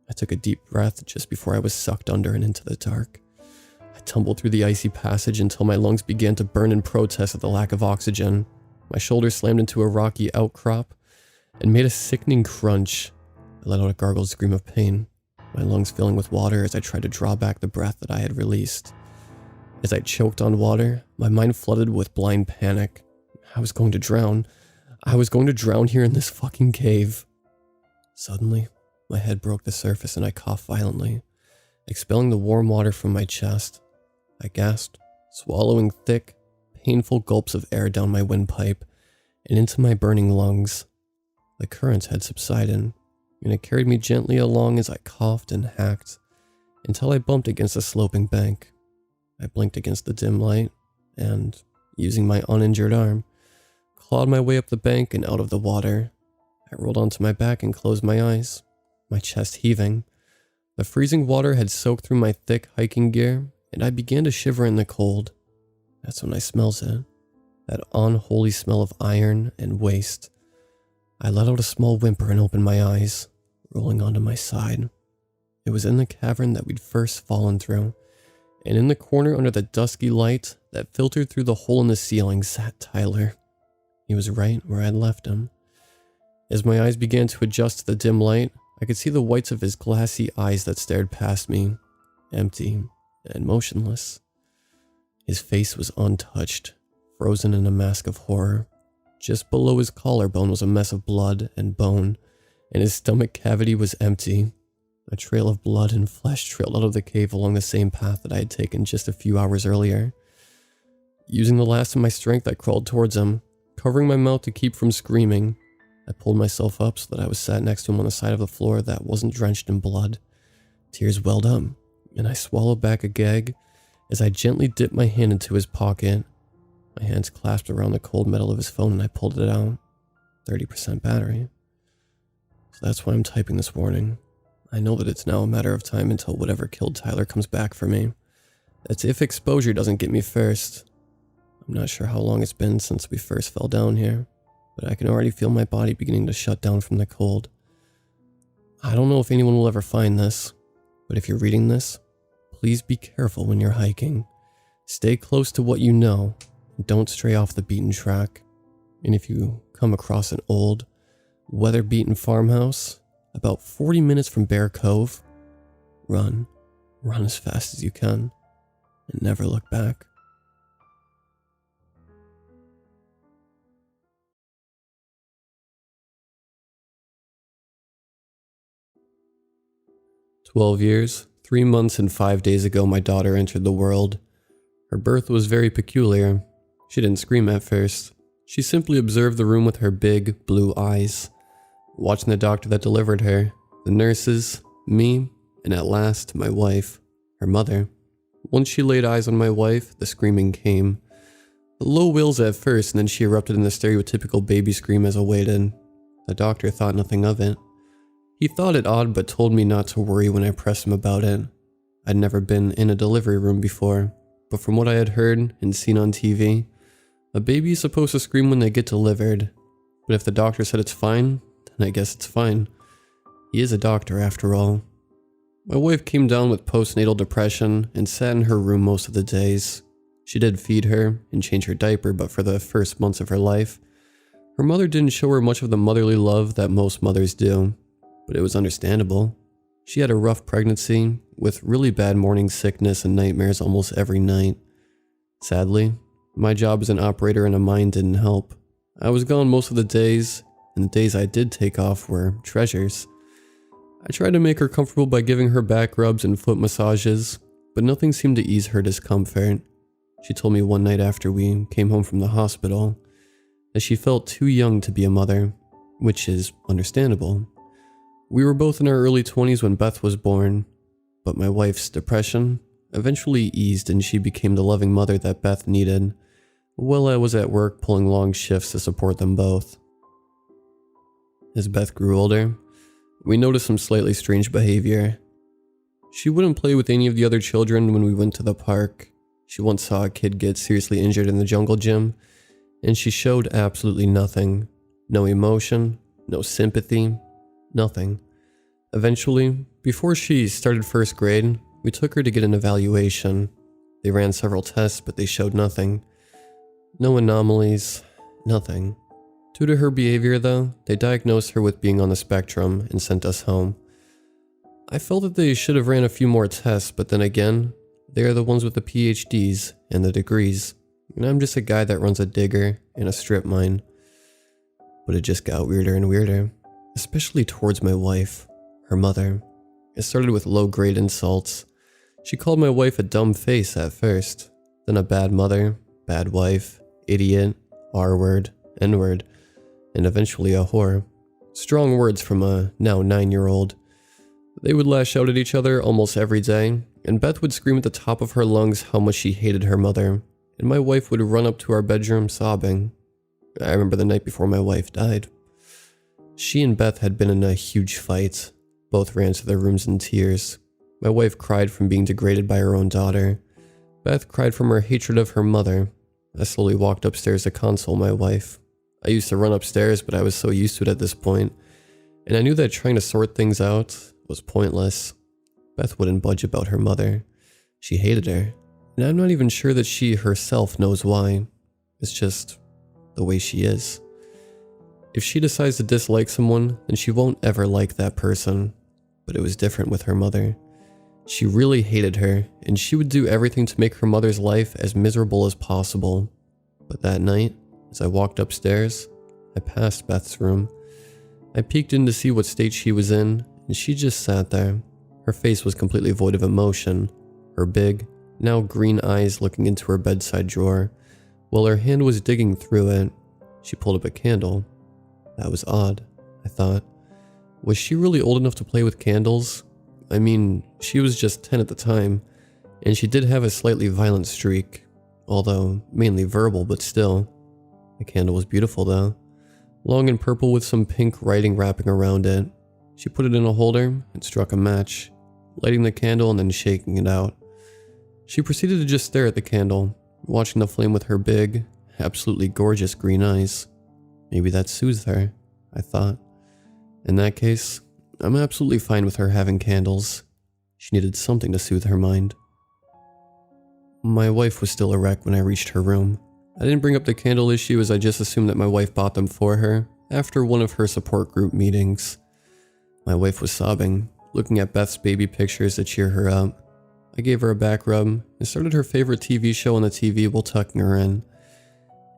I took a deep breath just before I was sucked under and into the dark. I tumbled through the icy passage until my lungs began to burn in protest at the lack of oxygen. My shoulders slammed into a rocky outcrop and made a sickening crunch. I let out a gargled scream of pain, my lungs filling with water as I tried to draw back the breath that I had released. As I choked on water, my mind flooded with blind panic. I was going to drown. I was going to drown here in this fucking cave. Suddenly, my head broke the surface and I coughed violently, expelling the warm water from my chest. I gasped, swallowing thick, painful gulps of air down my windpipe and into my burning lungs. The current had subsided, and it carried me gently along as I coughed and hacked until I bumped against a sloping bank. I blinked against the dim light and, using my uninjured arm, clawed my way up the bank and out of the water. I rolled onto my back and closed my eyes, my chest heaving. The freezing water had soaked through my thick hiking gear, and I began to shiver in the cold. That's when I smelled it, that unholy smell of iron and waste. I let out a small whimper and opened my eyes, rolling onto my side. It was in the cavern that we'd first fallen through, and in the corner under the dusky light that filtered through the hole in the ceiling sat Tyler. He was right where I had left him. As my eyes began to adjust to the dim light, I could see the whites of his glassy eyes that stared past me, empty and motionless. His face was untouched, frozen in a mask of horror. Just below his collarbone was a mess of blood and bone, and his stomach cavity was empty. A trail of blood and flesh trailed out of the cave along the same path that I had taken just a few hours earlier. Using the last of my strength, I crawled towards him, covering my mouth to keep from screaming. I pulled myself up so that I was sat next to him on the side of the floor that wasn't drenched in blood. Tears welled up, and I swallowed back a gag as I gently dipped my hand into his pocket. My hands clasped around the cold metal of his phone and I pulled it out. 30% battery. So that's why I'm typing this warning. I know that it's now a matter of time until whatever killed Tyler comes back for me. That's if exposure doesn't get me first. I'm not sure how long it's been since we first fell down here, but I can already feel my body beginning to shut down from the cold. I don't know if anyone will ever find this, but if you're reading this, please be careful when you're hiking. Stay close to what you know, and don't stray off the beaten track. And if you come across an old, weather-beaten farmhouse about 40 minutes from Bear Cove, run as fast as you can, and never look back. "12 years, 3 months and 5 days ago my daughter entered the world. Her birth was very peculiar. She didn't scream at first. She simply observed the room with her big, blue eyes, watching the doctor that delivered her, the nurses, me, and at last, my wife, her mother. Once she laid eyes on my wife, the screaming came. Low wails at first, and then she erupted in the stereotypical baby scream as awaited. The doctor thought nothing of it. He thought it odd but told me not to worry when I pressed him about it. I'd never been in a delivery room before, but from what I had heard and seen on TV, a baby is supposed to scream when they get delivered. But if the doctor said it's fine, then I guess it's fine. He is a doctor after all. My wife came down with postnatal depression and sat in her room most of the days. She did feed her and change her diaper, but for the first months of her life, her mother didn't show her much of the motherly love that most mothers do. But it was understandable. She had a rough pregnancy with really bad morning sickness and nightmares almost every night. Sadly, my job as an operator in a mine didn't help. I was gone most of the days, and the days I did take off were treasures. I tried to make her comfortable by giving her back rubs and foot massages, but nothing seemed to ease her discomfort. She told me one night after we came home from the hospital that she felt too young to be a mother, which is understandable. We were both in our early 20s when Beth was born, but my wife's depression eventually eased and she became the loving mother that Beth needed, while I was at work pulling long shifts to support them both. As Beth grew older, we noticed some slightly strange behavior. She wouldn't play with any of the other children when we went to the park. She once saw a kid get seriously injured in the jungle gym, and she showed absolutely nothing. No emotion, no sympathy, nothing. Eventually, before she started first grade, we took her to get an evaluation. They ran several tests, but they showed nothing. No anomalies, nothing. Due to her behavior though, they diagnosed her with being on the spectrum and sent us home. I felt that they should have ran a few more tests, but then again, they are the ones with the PhDs and the degrees, and I'm just a guy that runs a digger and a strip mine. But it just got weirder and weirder, especially towards my wife, her mother. It started with low-grade insults. She called my wife a dumb face at first, then a bad mother, bad wife, idiot, R-word, N-word, and eventually a whore. Strong words from a now 9-year-old. They would lash out at each other almost every day, and Beth would scream at the top of her lungs how much she hated her mother, and my wife would run up to our bedroom sobbing. I remember the night before my wife died. She and Beth had been in a huge fight. Both ran to their rooms in tears. My wife cried from being degraded by her own daughter. Beth cried from her hatred of her mother. I slowly walked upstairs to console my wife. I used to run upstairs, but I was so used to it at this point, and I knew that trying to sort things out was pointless. Beth wouldn't budge about her mother. She hated her, and I'm not even sure that she herself knows why. It's just the way she is. If she decides to dislike someone, then she won't ever like that person. But it was different with her mother. She really hated her, and she would do everything to make her mother's life as miserable as possible. But that night, as I walked upstairs, I passed Beth's room. I peeked in to see what state she was in, and she just sat there. Her face was completely void of emotion, her big, now green eyes looking into her bedside drawer, while her hand was digging through it. She pulled up a candle. That was odd, I thought. Was she really old enough to play with candles? I mean, she was just 10 at the time, and she did have a slightly violent streak, although mainly verbal, but still. The candle was beautiful though, long and purple with some pink writing wrapping around it. She put it in a holder and struck a match, lighting the candle and then shaking it out. She proceeded to just stare at the candle, watching the flame with her big, absolutely gorgeous green eyes. Maybe that soothed her, I thought. In that case, I'm absolutely fine with her having candles. She needed something to soothe her mind. My wife was still a wreck when I reached her room. I didn't bring up the candle issue as I just assumed that my wife bought them for her after one of her support group meetings. My wife was sobbing, looking at Beth's baby pictures to cheer her up. I gave her a back rub and started her favorite TV show on the TV while tucking her in.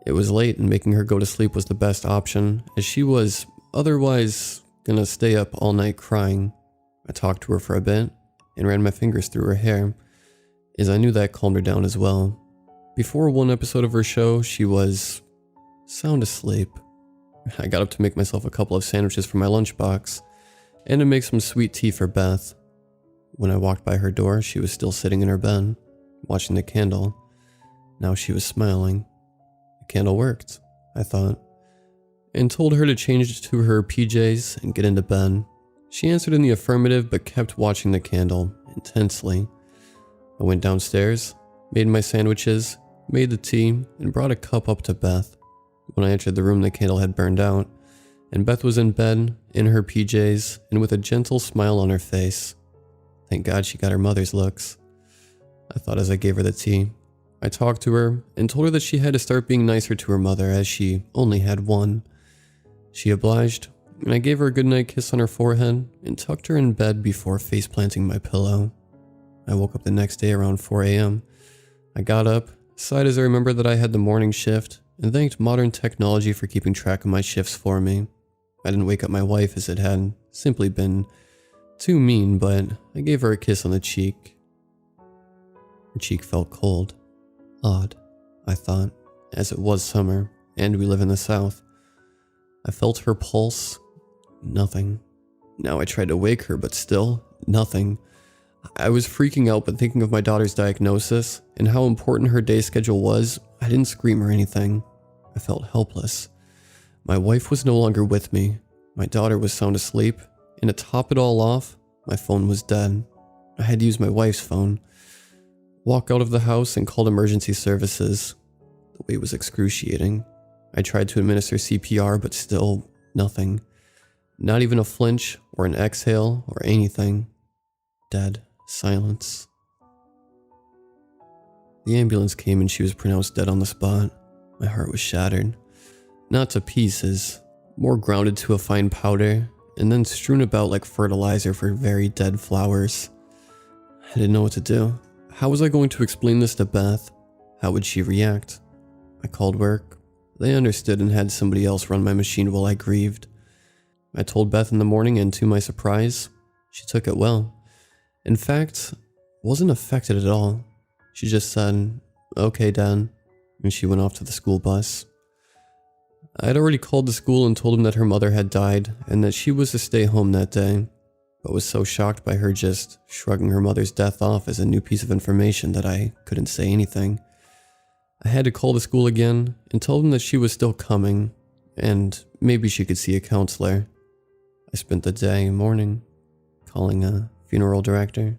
It was late and making her go to sleep was the best option, as she was otherwise gonna stay up all night crying. I talked to her for a bit and ran my fingers through her hair, as I knew that calmed her down as well. Before one episode of her show, she was sound asleep. I got up to make myself a couple of sandwiches for my lunchbox, and to make some sweet tea for Beth. When I walked by her door, she was still sitting in her bed, watching the candle. Now she was smiling. The candle worked, I thought, and told her to change to her PJs and get into bed. She answered in the affirmative but kept watching the candle intensely. I went downstairs, made my sandwiches, made the tea, and brought a cup up to Beth. When I entered the room, the candle had burned out, and Beth was in bed, in her PJs, and with a gentle smile on her face. Thank God she got her mother's looks, I thought as I gave her the tea. I talked to her and told her that she had to start being nicer to her mother as she only had one. She obliged, and I gave her a goodnight kiss on her forehead and tucked her in bed before face planting my pillow. I woke up the next day around 4 a.m. I got up, sighed as I remembered that I had the morning shift, and thanked modern technology for keeping track of my shifts for me. I didn't wake up my wife as it had simply been too mean, but I gave her a kiss on the cheek. Her cheek felt cold. Odd, I thought, as it was summer, and we live in the South. I felt her pulse. Nothing. Now I tried to wake her, but still, nothing. I was freaking out, but thinking of my daughter's diagnosis and how important her day schedule was, I didn't scream or anything. I felt helpless. My wife was no longer with me. My daughter was sound asleep, and to top it all off, my phone was dead. I had to use my wife's phone. Walk out of the house and called emergency services. The wait was excruciating. I tried to administer CPR, but still nothing. Not even a flinch or an exhale or anything. Dead silence. The ambulance came and she was pronounced dead on the spot. My heart was shattered. Not to pieces, more grounded to a fine powder, and then strewn about like fertilizer for very dead flowers. I didn't know what to do. How was I going to explain this to Beth? How would she react? I called work. They understood and had somebody else run my machine while I grieved. I told Beth in the morning, and to my surprise, she took it well. In fact, wasn't affected at all. She just said, "Okay, Dad," and she went off to the school bus. I had already called the school and told them that her mother had died and that she was to stay home that day, but was so shocked by her just shrugging her mother's death off as a new piece of information that I couldn't say anything. I had to call the school again and tell them that she was still coming, and maybe she could see a counselor. I spent the day mourning, calling a funeral director,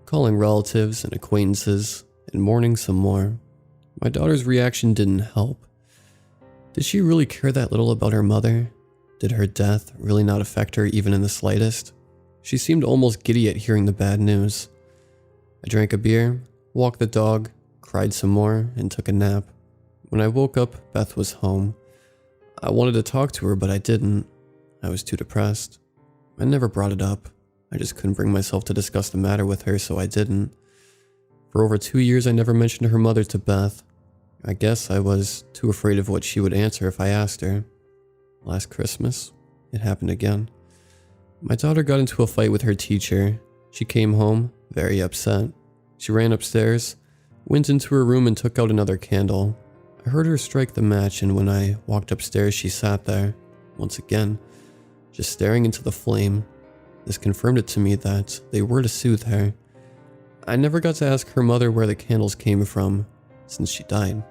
calling relatives and acquaintances, and mourning some more. My daughter's reaction didn't help. Did she really care that little about her mother? Did her death really not affect her even in the slightest? She seemed almost giddy at hearing the bad news. I drank a beer, walked the dog, cried some more, and took a nap. When I woke up, Beth was home. I wanted to talk to her, but I didn't. I was too depressed. I never brought it up. I just couldn't bring myself to discuss the matter with her, so I didn't. For over 2 years, I never mentioned her mother to Beth. I guess I was too afraid of what she would answer if I asked her. Last Christmas, it happened again. My daughter got into a fight with her teacher. She came home, very upset. She ran upstairs, went into her room and took out another candle. I heard her strike the match, and when I walked upstairs, she sat there, once again, just staring into the flame. This confirmed it to me that they were to soothe her. I never got to ask her mother where the candles came from, since she died.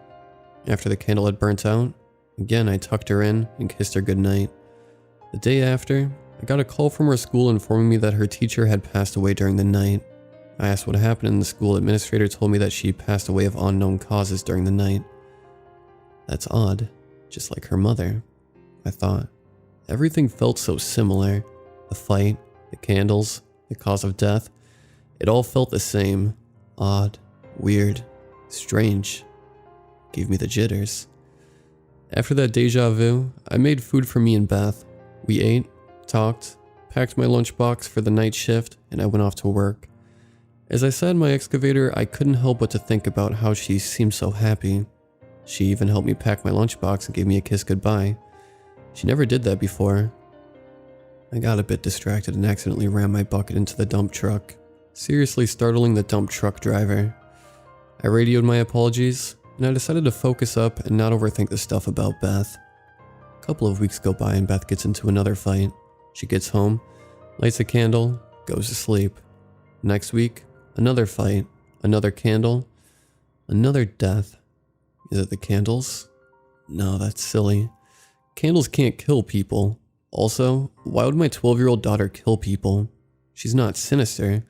After the candle had burnt out, again I tucked her in and kissed her goodnight. The day after, I got a call from her school informing me that her teacher had passed away during the night. I asked what happened, and the school administrator told me that she passed away of unknown causes during the night. That's odd, just like her mother, I thought. Everything felt so similar. The fight, the candles, the cause of death. It all felt the same. Odd, weird, strange. Gave me the jitters. After that deja vu, I made food for me and Beth. We ate, talked, packed my lunchbox for the night shift, and I went off to work. As I sat in my excavator, I couldn't help but to think about how she seemed so happy. She even helped me pack my lunchbox and gave me a kiss goodbye. She never did that before. I got a bit distracted and accidentally ran my bucket into the dump truck, seriously startling the dump truck driver. I radioed my apologies, and I decided to focus up and not overthink the stuff about Beth. A couple of weeks go by and Beth gets into another fight. She gets home, lights a candle, goes to sleep. Next week, another fight, another candle, another death. Is it the candles? No, that's silly. Candles can't kill people. Also, why would my 12-year-old daughter kill people? She's not sinister.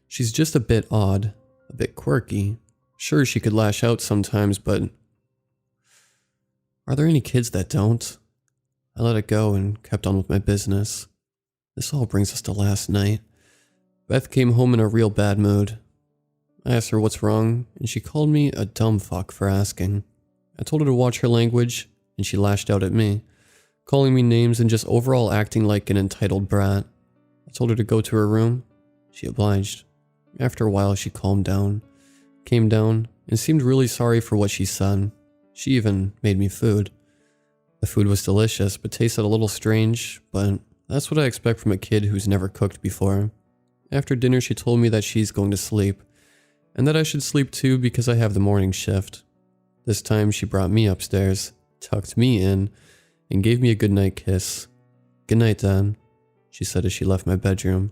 She's just a bit odd, a bit quirky. Sure, she could lash out sometimes, but... Are there any kids that don't? I let it go and kept on with my business. This all brings us to last night. Beth came home in a real bad mood. I asked her what's wrong, and she called me a dumb fuck for asking. I told her to watch her language, and she lashed out at me, calling me names and just overall acting like an entitled brat. I told her to go to her room. She obliged. After a while, she calmed down, came down, and seemed really sorry for what she said. She even made me food. The food was delicious, but tasted a little strange, but that's what I expect from a kid who's never cooked before. After dinner, she told me that she's going to sleep, and that I should sleep too because I have the morning shift. This time, she brought me upstairs, tucked me in, and gave me a goodnight kiss. "Good night, Dad," she said as she left my bedroom.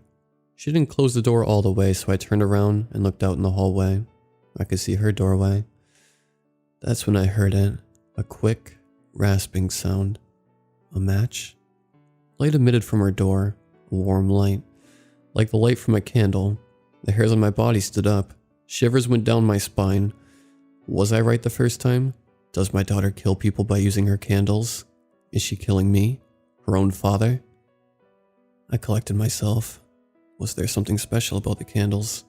She didn't close the door all the way, so I turned around and looked out in the hallway. I could see her doorway. That's when I heard it, a quick, rasping sound. A match? Light emitted from her door, a warm light, like the light from a candle. The hairs on my body stood up. Shivers went down my spine. Was I right the first time? Does my daughter kill people by using her candles? Is she killing me? Her own father? I collected myself. Was there something special about the candles?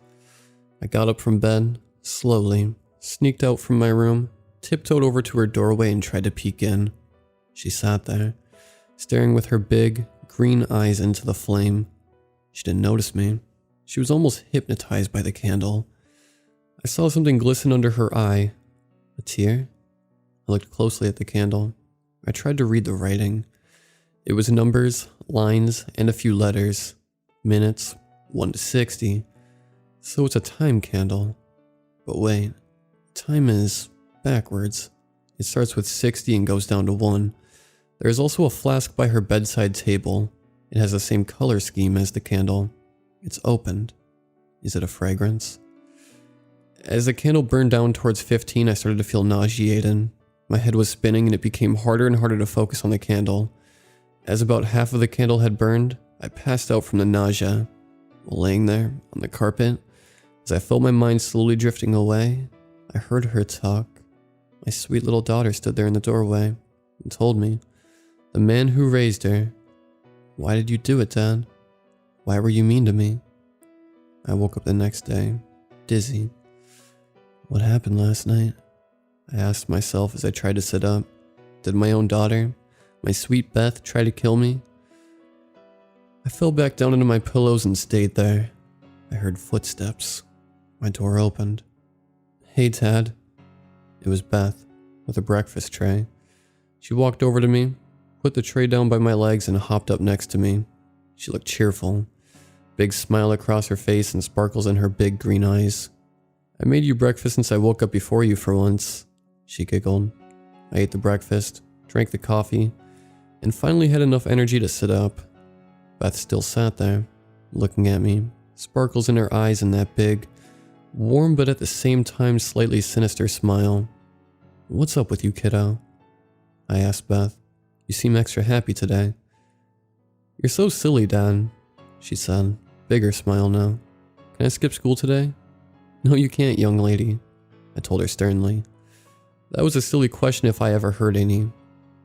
I got up from bed, slowly, sneaked out from my room, tiptoed over to her doorway and tried to peek in. She sat there, staring with her big, green eyes into the flame. She didn't notice me. She was almost hypnotized by the candle. I saw something glisten under her eye. A tear? I looked closely at the candle. I tried to read the writing. It was numbers, lines, and a few letters. Minutes, 1 to 60. So it's a time candle. But wait, time is backwards. It starts with 60 and goes down to 1. There is also a flask by her bedside table. It has the same color scheme as the candle. It's opened. Is it a fragrance? As the candle burned down towards 15, I started to feel nauseated. My head was spinning and it became harder and harder to focus on the candle. As about half of the candle had burned, I passed out from the nausea. While laying there, on the carpet, as I felt my mind slowly drifting away, I heard her talk. My sweet little daughter stood there in the doorway and told me, "The man who raised her. Why did you do it, Dad? Why were you mean to me?" I woke up the next day, dizzy. What happened last night? I asked myself as I tried to sit up. Did my own daughter, my sweet Beth, try to kill me? I fell back down into my pillows and stayed there. I heard footsteps. My door opened. "Hey, Dad." It was Beth, with a breakfast tray. She walked over to me, put the tray down by my legs, and hopped up next to me. She looked cheerful. Big smile across her face and sparkles in her big green eyes. "I made you breakfast since I woke up before you for once," she giggled. I ate the breakfast, drank the coffee, and finally had enough energy to sit up. Beth still sat there, looking at me, sparkles in her eyes and that big, warm but at the same time slightly sinister smile. "What's up with you, kiddo?" I asked Beth. "You seem extra happy today." "You're so silly, Dad," she said, bigger smile now. "Can I skip school today?" "No, you can't, young lady," I told her sternly. That was a silly question if I ever heard any.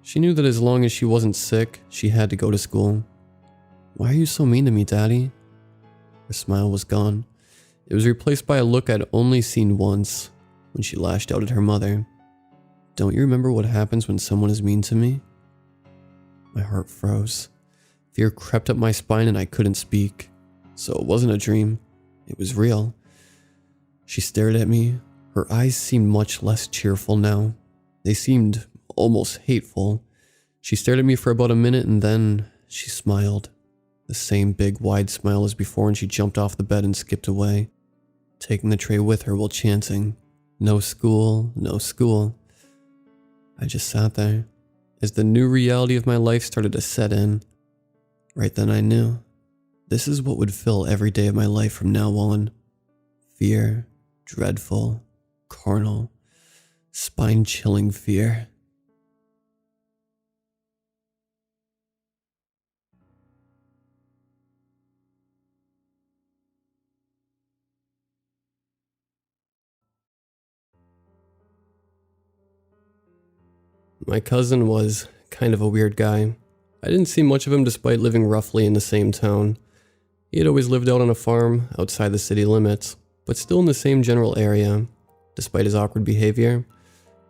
She knew that as long as she wasn't sick, she had to go to school. "Why are you so mean to me, Daddy?" Her smile was gone. It was replaced by a look I'd only seen once, when she lashed out at her mother. "Don't you remember what happens when someone is mean to me?" My heart froze. Fear crept up my spine and I couldn't speak. So it wasn't a dream. It was real. She stared at me. Her eyes seemed much less cheerful now. They seemed almost hateful. She stared at me for about a minute and then she smiled. The same big wide smile as before, and she jumped off the bed and skipped away, taking the tray with her while chanting, "No school, no school." I just sat there as the new reality of my life started to set in. Right then I knew. This is what would fill every day of my life from now on. Fear, dreadful, carnal, spine-chilling fear. My cousin was kind of a weird guy. I didn't see much of him despite living roughly in the same town. He had always lived out on a farm outside the city limits, but still in the same general area, despite his awkward behavior.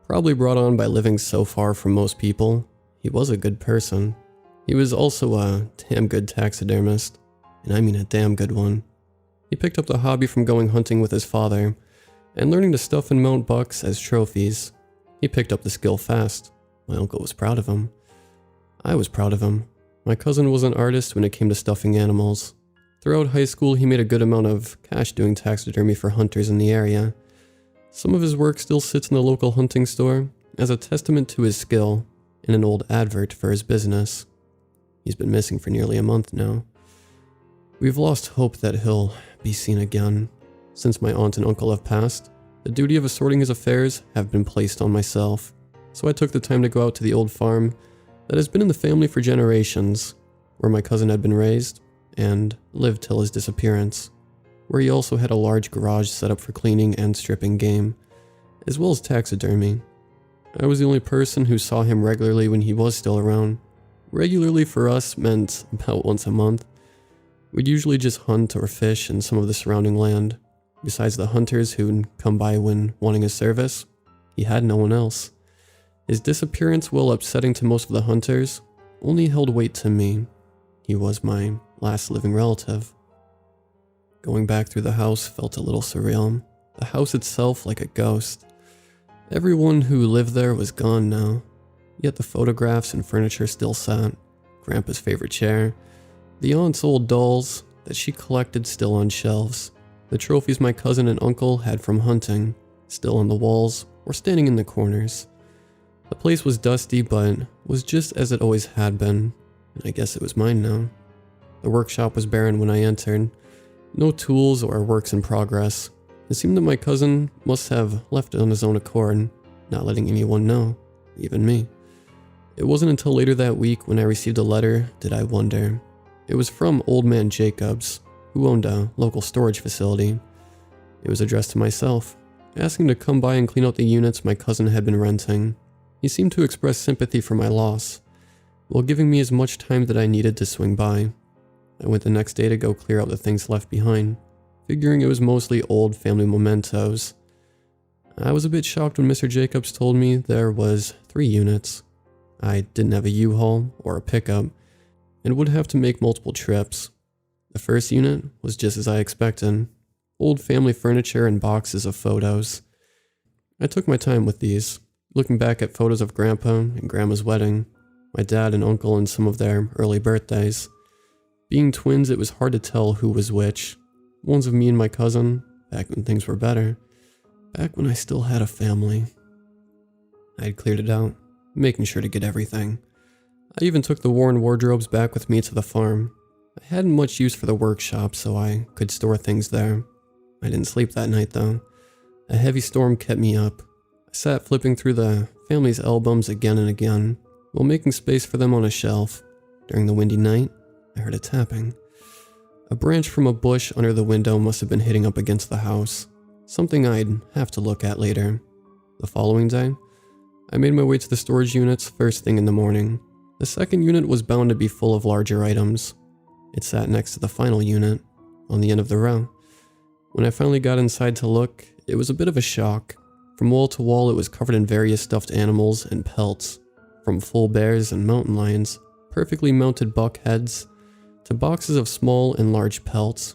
Probably brought on by living so far from most people, he was a good person. He was also a damn good taxidermist, and I mean a damn good one. He picked up the hobby from going hunting with his father, and learning to stuff and mount bucks as trophies. He picked up the skill fast. My uncle was proud of him. I was proud of him. My cousin was an artist when it came to stuffing animals. Throughout high school, he made a good amount of cash doing taxidermy for hunters in the area. Some of his work still sits in the local hunting store as a testament to his skill in an old advert for his business. He's been missing for nearly a month now. We've lost hope that he'll be seen again. Since my aunt and uncle have passed, the duty of assorting his affairs have been placed on myself. So I took the time to go out to the old farm that has been in the family for generations, where my cousin had been raised and lived till his disappearance, where he also had a large garage set up for cleaning and stripping game, as well as taxidermy. I was the only person who saw him regularly when he was still around. Regularly for us meant about once a month. We'd usually just hunt or fish in some of the surrounding land. Besides the hunters who'd come by when wanting his service, he had no one else. His disappearance, while upsetting to most of the hunters, only held weight to me. He was my last living relative. Going back through the house felt a little surreal. The house itself like a ghost. Everyone who lived there was gone now, yet the photographs and furniture still sat. Grandpa's favorite chair, the aunt's old dolls that she collected still on shelves, the trophies my cousin and uncle had from hunting, still on the walls or standing in the corners. The place was dusty, but was just as it always had been, and I guess it was mine now. The workshop was barren when I entered. No tools or works in progress. It seemed that my cousin must have left it on his own accord, not letting anyone know, even me. It wasn't until later that week when I received a letter did I wonder. It was from Old Man Jacobs, who owned a local storage facility. It was addressed to myself, asking to come by and clean out the units my cousin had been renting. He seemed to express sympathy for my loss, while giving me as much time that I needed to swing by. I went the next day to go clear out the things left behind, figuring it was mostly old family mementos. I was a bit shocked when Mr. Jacobs told me there was 3 units. I didn't have a U-Haul or a pickup, and would have to make multiple trips. The first unit was just as I expected, old family furniture and boxes of photos. I took my time with these, looking back at photos of Grandpa and Grandma's wedding, my dad and uncle and some of their early birthdays. Being twins, it was hard to tell who was which. Ones of me and my cousin, back when things were better. Back when I still had a family. I had cleared it out, making sure to get everything. I even took the worn wardrobes back with me to the farm. I hadn't much use for the workshop, so I could store things there. I didn't sleep that night though. A heavy storm kept me up. I sat flipping through the family's albums again and again, while making space for them on a shelf. During the windy night, I heard a tapping. A branch from a bush under the window must have been hitting up against the house, something I'd have to look at later. The following day, I made my way to the storage units first thing in the morning. The second unit was bound to be full of larger items. It sat next to the final unit, on the end of the row. When I finally got inside to look, it was a bit of a shock. From wall to wall, it was covered in various stuffed animals and pelts, from full bears and mountain lions, perfectly mounted buck heads, to boxes of small and large pelts.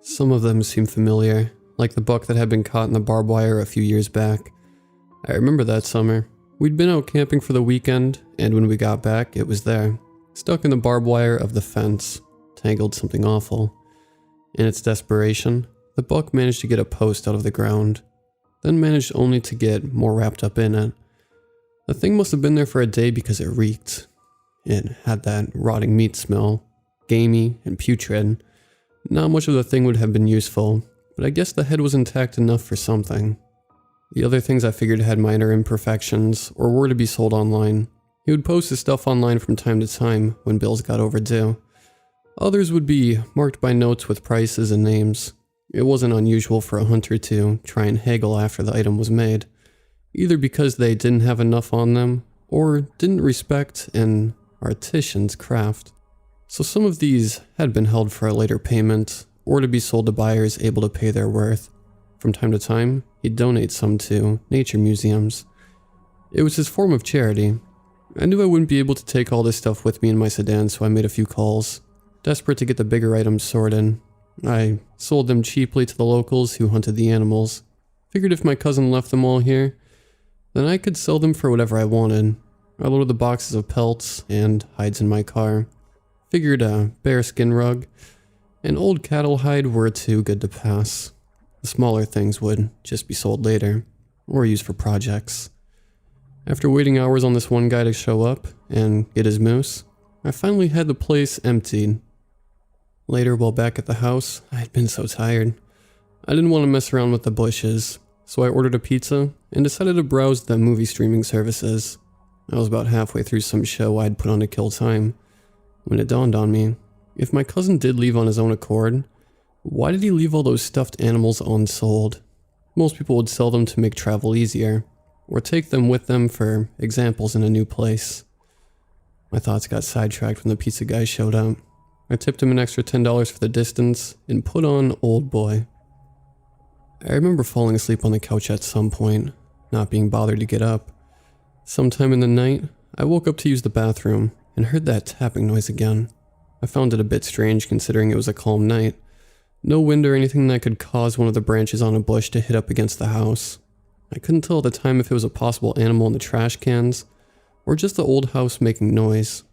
Some of them seemed familiar, like the buck that had been caught in the barbed wire a few years back. I remember that summer. We'd been out camping for the weekend, and when we got back, it was there, stuck in the barbed wire of the fence, tangled something awful. In its desperation, the buck managed to get a post out of the ground, then managed only to get more wrapped up in it. The thing must have been there for a day because it reeked. It had that rotting meat smell, gamey and putrid. Not much of the thing would have been useful, but I guess the head was intact enough for something. The other things I figured had minor imperfections or were to be sold online. He would post his stuff online from time to time when bills got overdue. Others would be marked by notes with prices and names. It wasn't unusual for a hunter to try and haggle after the item was made, either because they didn't have enough on them or didn't respect an artisan's craft. So some of these had been held for a later payment or to be sold to buyers able to pay their worth. From time to time, he'd donate some to nature museums. It was his form of charity. I knew I wouldn't be able to take all this stuff with me in my sedan, so I made a few calls. Desperate to get the bigger items sorted, I sold them cheaply to the locals who hunted the animals. Figured if my cousin left them all here, then I could sell them for whatever I wanted. I loaded the boxes of pelts and hides in my car. Figured a bear skin rug and old cattle hide were too good to pass. The smaller things would just be sold later, or used for projects. After waiting hours on this one guy to show up and get his moose, I finally had the place emptied. Later, while back at the house, I had been so tired. I didn't want to mess around with the bushes, so I ordered a pizza and decided to browse the movie streaming services. I was about halfway through some show I'd put on to kill time, when it dawned on me, if my cousin did leave on his own accord, why did he leave all those stuffed animals unsold? Most people would sell them to make travel easier, or take them with them for examples in a new place. My thoughts got sidetracked when the pizza guy showed up. I tipped him an extra $10 for the distance and put on Old Boy. I remember falling asleep on the couch at some point, not being bothered to get up. Sometime in the night, I woke up to use the bathroom and heard that tapping noise again. I found it a bit strange considering it was a calm night. No wind or anything that could cause one of the branches on a bush to hit up against the house. I couldn't tell at the time if it was a possible animal in the trash cans, or just the old house making noise.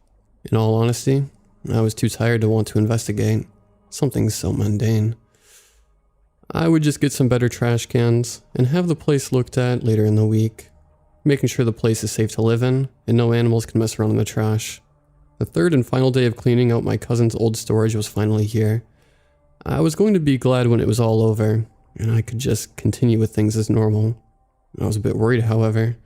In all honesty, I was too tired to want to investigate. Something so mundane. I would just get some better trash cans and have the place looked at later in the week, making sure the place is safe to live in and no animals can mess around in the trash. The third and final day of cleaning out my cousin's old storage was finally here. I was going to be glad when it was all over and I could just continue with things as normal. I was a bit worried, however.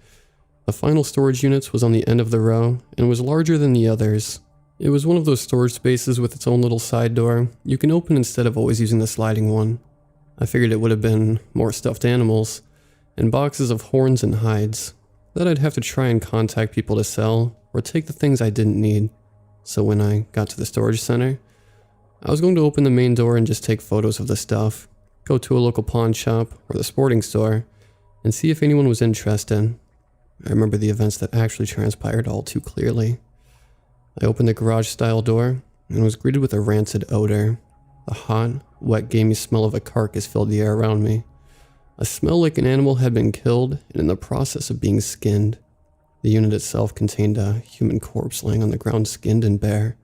The final storage unit was on the end of the row and was larger than the others. It was one of those storage spaces with its own little side door you can open instead of always using the sliding one. I figured it would have been more stuffed animals and boxes of horns and hides that I'd have to try and contact people to sell or take the things I didn't need. So when I got to the storage center, I was going to open the main door and just take photos of the stuff, go to a local pawn shop or the sporting store, and see if anyone was interested. I remember the events that actually transpired all too clearly. I opened the garage-style door and was greeted with a rancid odor. The hot, wet, gamey smell of a carcass filled the air around me. A smell like an animal had been killed and in the process of being skinned. The unit itself contained a human corpse laying on the ground, skinned and bare,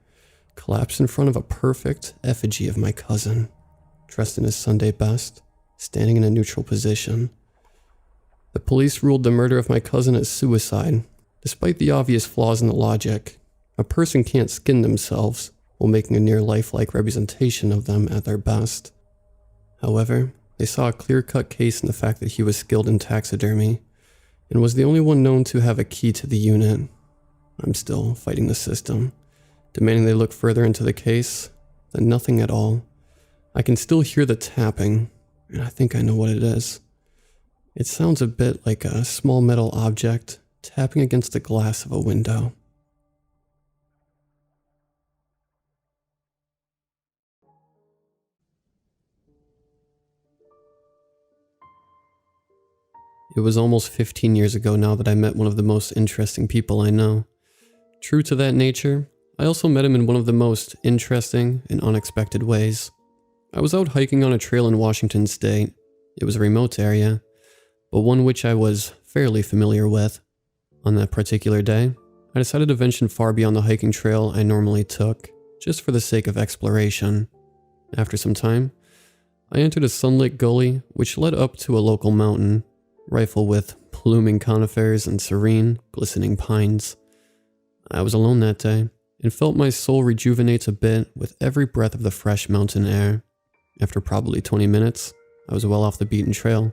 collapsed in front of a perfect effigy of my cousin, dressed in his Sunday best, standing in a neutral position. The police ruled the murder of my cousin as suicide, despite the obvious flaws in the logic. A person can't skin themselves while making a near lifelike representation of them at their best. However, they saw a clear-cut case in the fact that he was skilled in taxidermy and was the only one known to have a key to the unit. I'm still fighting the system, demanding they look further into the case, then nothing at all. I can still hear the tapping, and I think I know what it is. It sounds a bit like a small metal object tapping against the glass of a window. It was almost 15 years ago now that I met one of the most interesting people I know. True to that nature, I also met him in one of the most interesting and unexpected ways. I was out hiking on a trail in Washington State. It was a remote area, but one which I was fairly familiar with. On that particular day, I decided to venture far beyond the hiking trail I normally took, just for the sake of exploration. After some time, I entered a sunlit gully which led up to a local mountain, rifled with blooming conifers and serene, glistening pines. I was alone that day, and felt my soul rejuvenate a bit with every breath of the fresh mountain air. After probably 20 minutes, I was well off the beaten trail,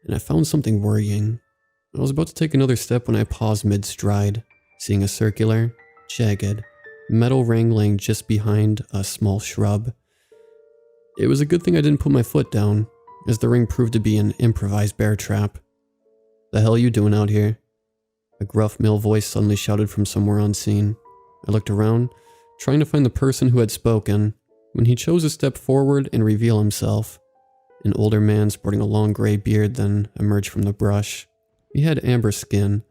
and I found something worrying. I was about to take another step when I paused mid-stride, seeing a circular, jagged, metal ring laying just behind a small shrub. It was a good thing I didn't put my foot down, as the ring proved to be an improvised bear trap. "The hell you doing out here?" A gruff male voice suddenly shouted from somewhere unseen. I looked around, trying to find the person who had spoken, when he chose to step forward and reveal himself. An older man sporting a long gray beard then emerged from the brush. He had amber skin,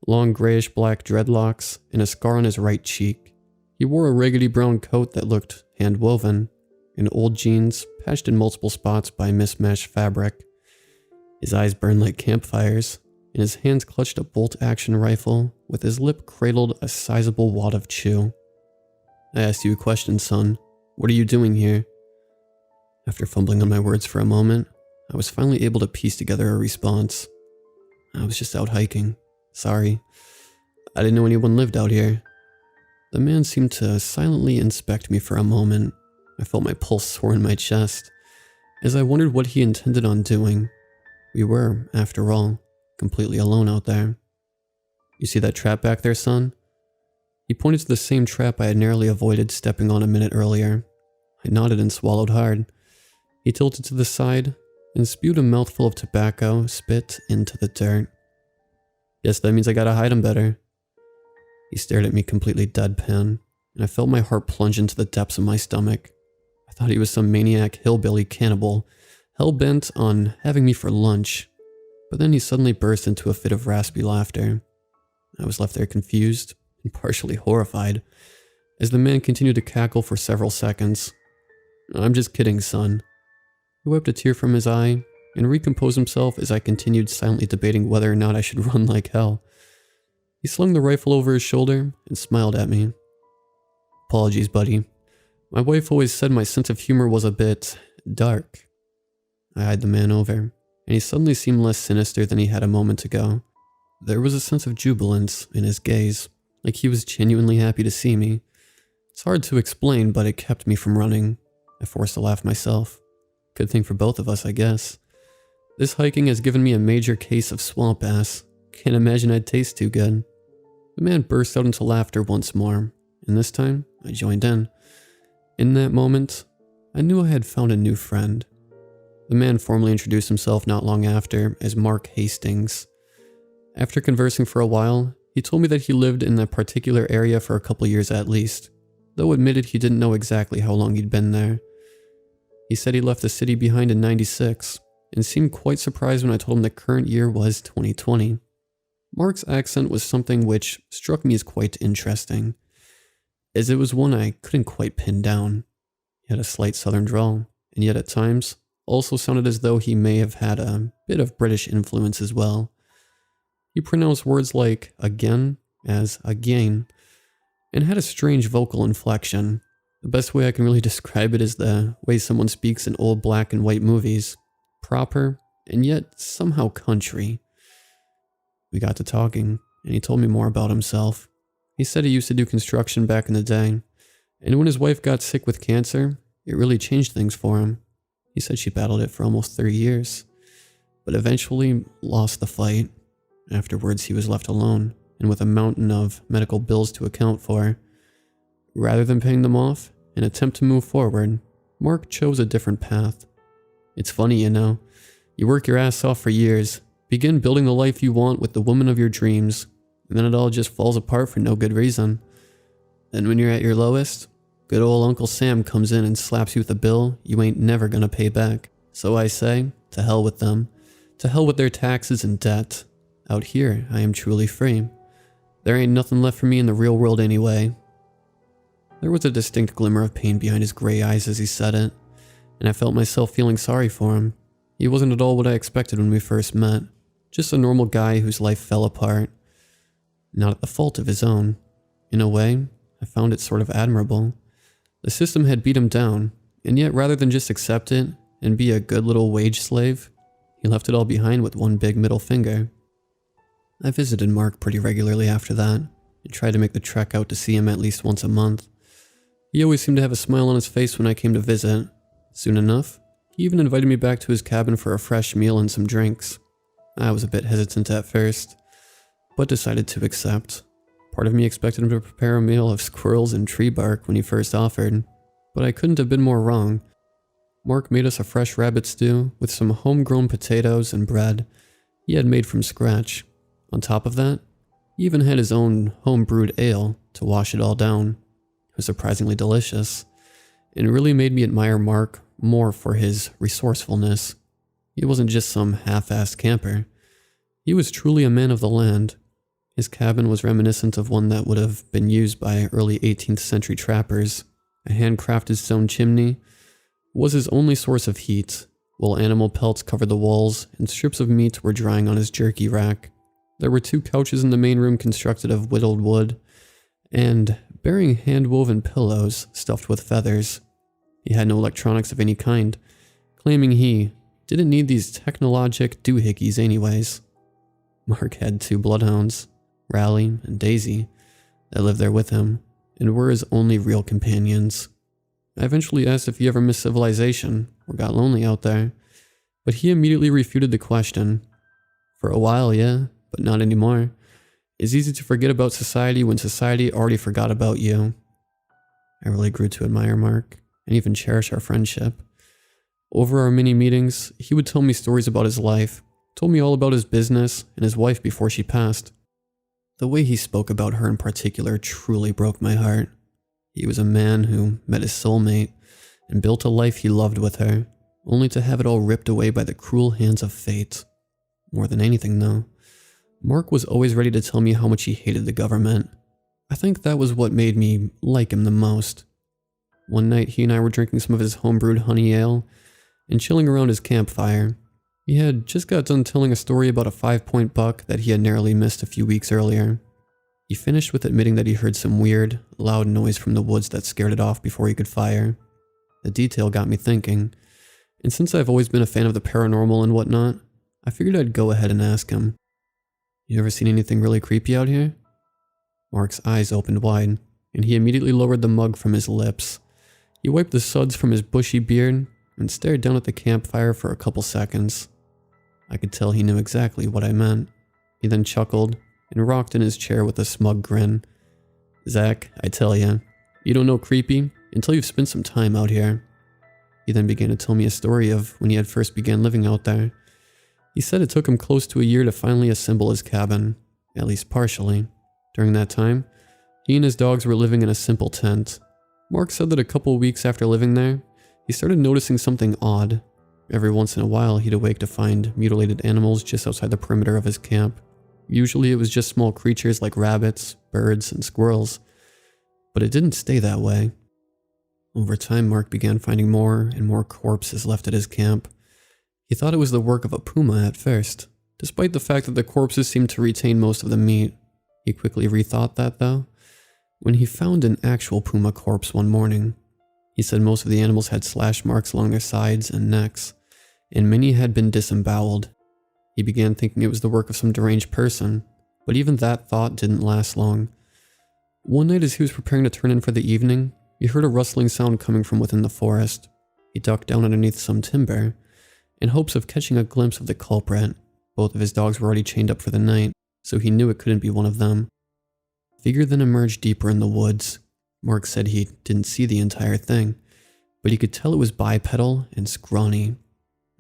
long grayish-black dreadlocks, and a scar on his right cheek. He wore a raggedy brown coat that looked hand-woven, and old jeans patched in multiple spots by mismatched fabric. His eyes burned like campfires, and his hands clutched a bolt-action rifle with his lip cradled a sizable wad of chew. "I asked you a question, son. What are you doing here?" After fumbling on my words for a moment, I was finally able to piece together a response. "I was just out hiking. Sorry. I didn't know anyone lived out here." The man seemed to silently inspect me for a moment. I felt my pulse soar in my chest, as I wondered what he intended on doing. We were, after all, completely alone out there. "You see that trap back there, son?" He pointed to the same trap I had narrowly avoided stepping on a minute earlier. I nodded and swallowed hard. He tilted to the side and spewed a mouthful of tobacco spit into the dirt. "Guess that means I gotta hide him better." He stared at me completely deadpan, and I felt my heart plunge into the depths of my stomach. I thought he was some maniac hillbilly cannibal, hell-bent on having me for lunch. But then he suddenly burst into a fit of raspy laughter. I was left there confused and partially horrified, as the man continued to cackle for several seconds. "I'm just kidding, son." He wiped a tear from his eye and recomposed himself as I continued silently debating whether or not I should run like hell. He slung the rifle over his shoulder and smiled at me. "Apologies, buddy. My wife always said my sense of humor was a bit dark." I eyed the man over, and he suddenly seemed less sinister than he had a moment ago. There was a sense of jubilance in his gaze, like he was genuinely happy to see me. It's hard to explain, but it kept me from running. I forced a laugh myself. Good thing for both of us, I guess. This hiking has given me a major case of swamp ass. Can't imagine I'd taste too good. The man burst out into laughter once more, and this time I joined in. In that moment, I knew I had found a new friend. The man formally introduced himself not long after as Mark Hastings. After conversing for a while, he told me that he lived in that particular area for a couple years at least, though admitted he didn't know exactly how long he'd been there. He said he left the city behind in '96, and seemed quite surprised when I told him the current year was 2020. Mark's accent was something which struck me as quite interesting, as it was one I couldn't quite pin down. He had a slight southern drawl, and yet at times also sounded as though he may have had a bit of British influence as well. He pronounced words like again as again, and had a strange vocal inflection. The best way I can really describe it is the way someone speaks in old black and white movies. Proper, and yet somehow country. We got to talking, and he told me more about himself. He said he used to do construction back in the day, and when his wife got sick with cancer, it really changed things for him. He said she battled it for almost 30 years, but eventually lost the fight. Afterwards, he was left alone, and with a mountain of medical bills to account for. Rather than paying them off and attempt to move forward, Mark chose a different path. It's funny, you know. You work your ass off for years, begin building the life you want with the woman of your dreams, and then it all just falls apart for no good reason. Then when you're at your lowest, good old Uncle Sam comes in and slaps you with a bill you ain't never gonna pay back. So I say, to hell with them. To hell with their taxes and debt. Out here, I am truly free. There ain't nothing left for me in the real world anyway. There was a distinct glimmer of pain behind his gray eyes as he said it, and I felt myself feeling sorry for him. He wasn't at all what I expected when we first met. Just a normal guy whose life fell apart. Not at the fault of his own. In a way, I found it sort of admirable. The system had beat him down, and yet rather than just accept it and be a good little wage slave, he left it all behind with one big middle finger. I visited Mark pretty regularly after that, and tried to make the trek out to see him at least once a month. He always seemed to have a smile on his face when I came to visit, Soon enough, he even invited me back to his cabin for a fresh meal and some drinks. I was a bit hesitant at first, but decided to accept. Part of me expected him to prepare a meal of squirrels and tree bark when he first offered, but I couldn't have been more wrong. Mark made us a fresh rabbit stew with some homegrown potatoes and bread he had made from scratch. On top of that, he even had his own home-brewed ale to wash it all down. It was surprisingly delicious, and really made me admire Mark more for his resourcefulness. He wasn't just some half-assed camper. He was truly a man of the land. His cabin was reminiscent of one that would have been used by early 18th century trappers. A handcrafted stone chimney was his only source of heat, while animal pelts covered the walls and strips of meat were drying on his jerky rack. There were 2 couches in the main room constructed of whittled wood, and bearing hand-woven pillows stuffed with feathers. He had no electronics of any kind, claiming he didn't need these technologic doohickeys anyways. Mark had 2 bloodhounds, Rally and Daisy, that lived there with him, and were his only real companions. I eventually asked if he ever missed civilization or got lonely out there, but he immediately refuted the question. For a while, yeah, but not anymore. It's easy to forget about society when society already forgot about you. I really grew to admire Mark, and even cherish our friendship. Over our mini meetings, he would tell me stories about his life, told me all about his business and his wife before she passed. The way he spoke about her in particular truly broke my heart. He was a man who met his soulmate and built a life he loved with her, only to have it all ripped away by the cruel hands of fate. More than anything, though, Mark was always ready to tell me how much he hated the government. I think that was what made me like him the most. One night, he and I were drinking some of his homebrewed honey ale and chilling around his campfire. He had just got done telling a story about a 5-point buck that he had narrowly missed a few weeks earlier. He finished with admitting that he heard some weird, loud noise from the woods that scared it off before he could fire. The detail got me thinking, and since I've always been a fan of the paranormal and whatnot, I figured I'd go ahead and ask him. You ever seen anything really creepy out here? Mark's eyes opened wide, and he immediately lowered the mug from his lips. He wiped the suds from his bushy beard and stared down at the campfire for a couple seconds. I could tell he knew exactly what I meant. He then chuckled and rocked in his chair with a smug grin. Zach, I tell ya, you don't know creepy until you've spent some time out here. He then began to tell me a story of when he had first began living out there. He said it took him close to a year to finally assemble his cabin, at least partially. During that time, he and his dogs were living in a simple tent. Mark said that a couple weeks after living there, he started noticing something odd. Every once in a while, he'd awake to find mutilated animals just outside the perimeter of his camp. Usually it was just small creatures like rabbits, birds, and squirrels. But it didn't stay that way. Over time, Mark began finding more and more corpses left at his camp. He thought it was the work of a puma at first, despite the fact that the corpses seemed to retain most of the meat. He quickly rethought that, though, when he found an actual puma corpse one morning. He said most of the animals had slash marks along their sides and necks, and many had been disemboweled. He began thinking it was the work of some deranged person, but even that thought didn't last long. One night as he was preparing to turn in for the evening, he heard a rustling sound coming from within the forest. He ducked down underneath some timber, in hopes of catching a glimpse of the culprit. Both of his dogs were already chained up for the night, so he knew it couldn't be one of them. The figure then emerged deeper in the woods. Mark said he didn't see the entire thing, but he could tell it was bipedal and scrawny.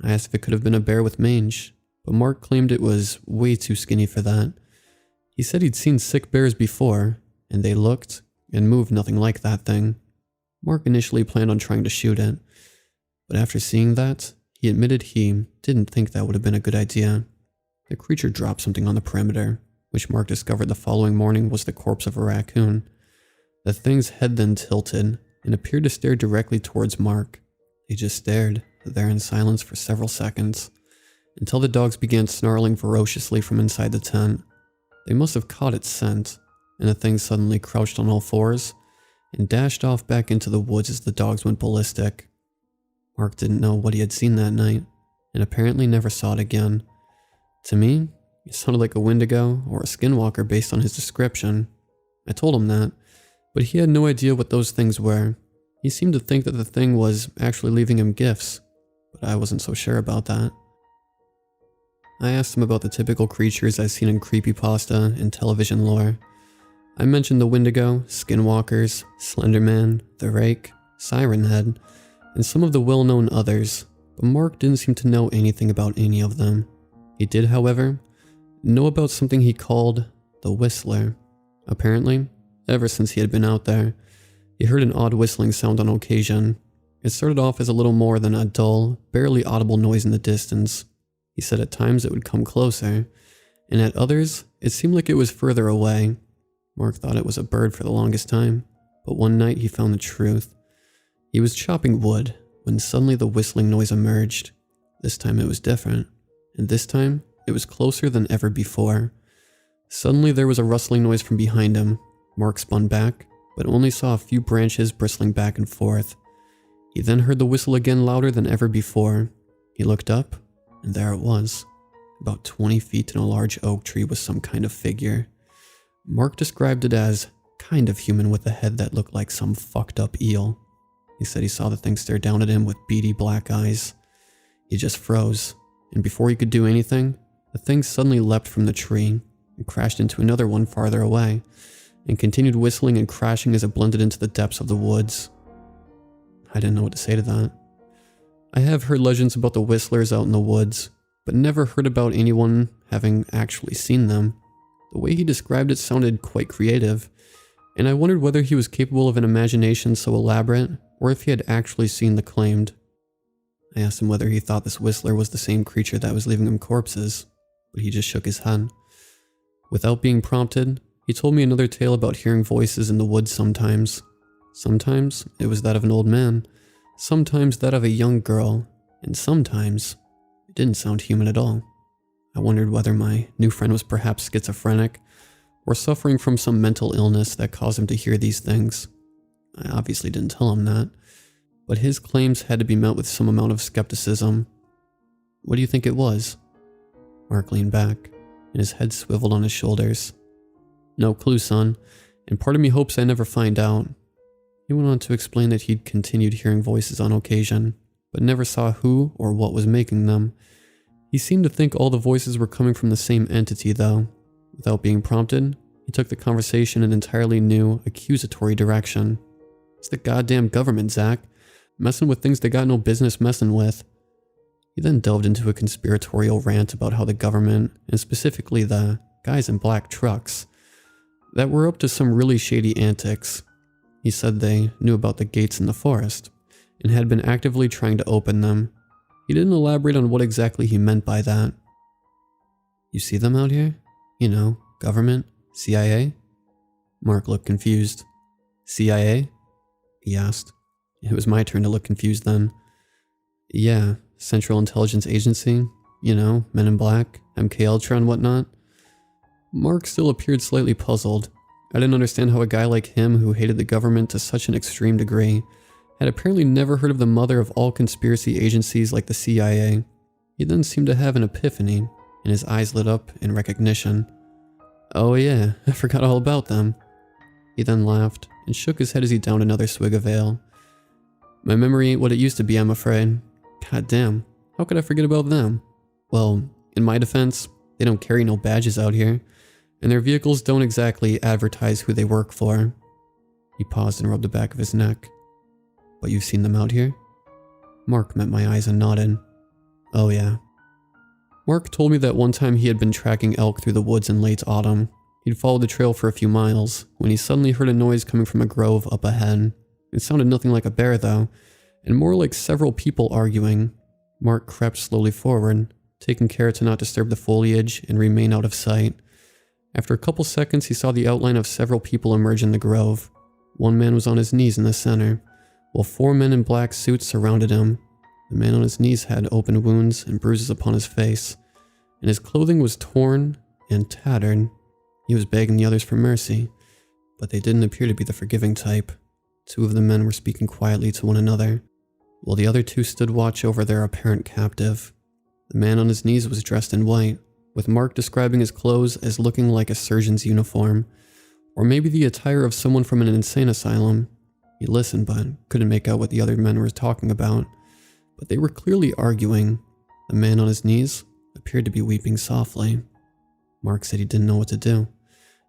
I asked if it could have been a bear with mange, but Mark claimed it was way too skinny for that. He said he'd seen sick bears before, and they looked and moved nothing like that thing. Mark initially planned on trying to shoot it, but after seeing that, he admitted he didn't think that would have been a good idea. The creature dropped something on the perimeter, which Mark discovered the following morning was the corpse of a raccoon. The thing's head then tilted and appeared to stare directly towards Mark. They just stared there in silence for several seconds, until the dogs began snarling ferociously from inside the tent. They must have caught its scent, and the thing suddenly crouched on all fours and dashed off back into the woods as the dogs went ballistic. Mark didn't know what he had seen that night, and apparently never saw it again. To me, it sounded like a Wendigo or a skinwalker based on his description. I told him that, but he had no idea what those things were. He seemed to think that the thing was actually leaving him gifts, but I wasn't so sure about that. I asked him about the typical creatures I've seen in creepypasta and television lore. I mentioned the Wendigo, Skinwalkers, Slenderman, the Rake, Siren Head, and some of the well-known others, but Mark didn't seem to know anything about any of them. He did, however, know about something he called the Whistler. Apparently, ever since he had been out there, he heard an odd whistling sound on occasion. It started off as a little more than a dull, barely audible noise in the distance. He said at times it would come closer, and at others, it seemed like it was further away. Mark thought it was a bird for the longest time, but one night he found the truth. He was chopping wood when suddenly the whistling noise emerged. This time it was different, and this time it was closer than ever before. Suddenly there was a rustling noise from behind him. Mark spun back, but only saw a few branches bristling back and forth. He then heard the whistle again, louder than ever before. He looked up, and there it was. About 20 feet in a large oak tree was some kind of figure. Mark described it as kind of human with a head that looked like some fucked up eel. He said he saw the thing stare down at him with beady black eyes. He just froze, and before he could do anything, the thing suddenly leapt from the tree and crashed into another one farther away, and continued whistling and crashing as it blended into the depths of the woods. I didn't know what to say to that. I have heard legends about the whistlers out in the woods, but never heard about anyone having actually seen them. The way he described it sounded quite creative, and I wondered whether he was capable of an imagination so elaborate, or if he had actually seen the claimed. I asked him whether he thought this whistler was the same creature that was leaving him corpses, but he just shook his head. Without being prompted, he told me another tale about hearing voices in the woods sometimes. Sometimes it was that of an old man, sometimes that of a young girl, and sometimes it didn't sound human at all. I wondered whether my new friend was perhaps schizophrenic or suffering from some mental illness that caused him to hear these things. I obviously didn't tell him that, but his claims had to be met with some amount of skepticism. What do you think it was? Mark leaned back, and his head swiveled on his shoulders. No clue, son, and part of me hopes I never find out. He went on to explain that he'd continued hearing voices on occasion, but never saw who or what was making them. He seemed to think all the voices were coming from the same entity, though. Without being prompted, he took the conversation in an entirely new, accusatory direction. It's the goddamn government, Zach. Messing with things they got no business messing with. He then delved into a conspiratorial rant about how the government, and specifically the guys in black trucks, that were up to some really shady antics. He said they knew about the gates in the forest, and had been actively trying to open them. He didn't elaborate on what exactly he meant by that. You see them out here? You know, government, CIA? Mark looked confused. CIA? He asked. It was my turn to look confused then. Yeah, Central Intelligence Agency, you know, Men in Black, MKUltra and whatnot. Mark still appeared slightly puzzled. I didn't understand how a guy like him, who hated the government to such an extreme degree, had apparently never heard of the mother of all conspiracy agencies like the CIA. He then seemed to have an epiphany, and his eyes lit up in recognition. Oh yeah, I forgot all about them. He then laughed, and shook his head as he downed another swig of ale. My memory ain't what it used to be, I'm afraid. God damn, how could I forget about them? Well, in my defense, they don't carry no badges out here, and their vehicles don't exactly advertise who they work for. He paused and rubbed the back of his neck. But you've seen them out here? Mark met my eyes and nodded. Oh yeah. Mark told me that one time he had been tracking elk through the woods in late autumn. He'd followed the trail for a few miles, when he suddenly heard a noise coming from a grove up ahead. It sounded nothing like a bear though, and more like several people arguing. Mark crept slowly forward, taking care to not disturb the foliage and remain out of sight. After a couple seconds, he saw the outline of several people emerge in the grove. One man was on his knees in the center, while 4 men in black suits surrounded him. The man on his knees had open wounds and bruises upon his face, and his clothing was torn and tattered. He was begging the others for mercy, but they didn't appear to be the forgiving type. 2 of the men were speaking quietly to one another, while the other 2 stood watch over their apparent captive. The man on his knees was dressed in white, with Mark describing his clothes as looking like a surgeon's uniform, or maybe the attire of someone from an insane asylum. He listened but couldn't make out what the other men were talking about, but they were clearly arguing. The man on his knees appeared to be weeping softly. Mark said he didn't know what to do,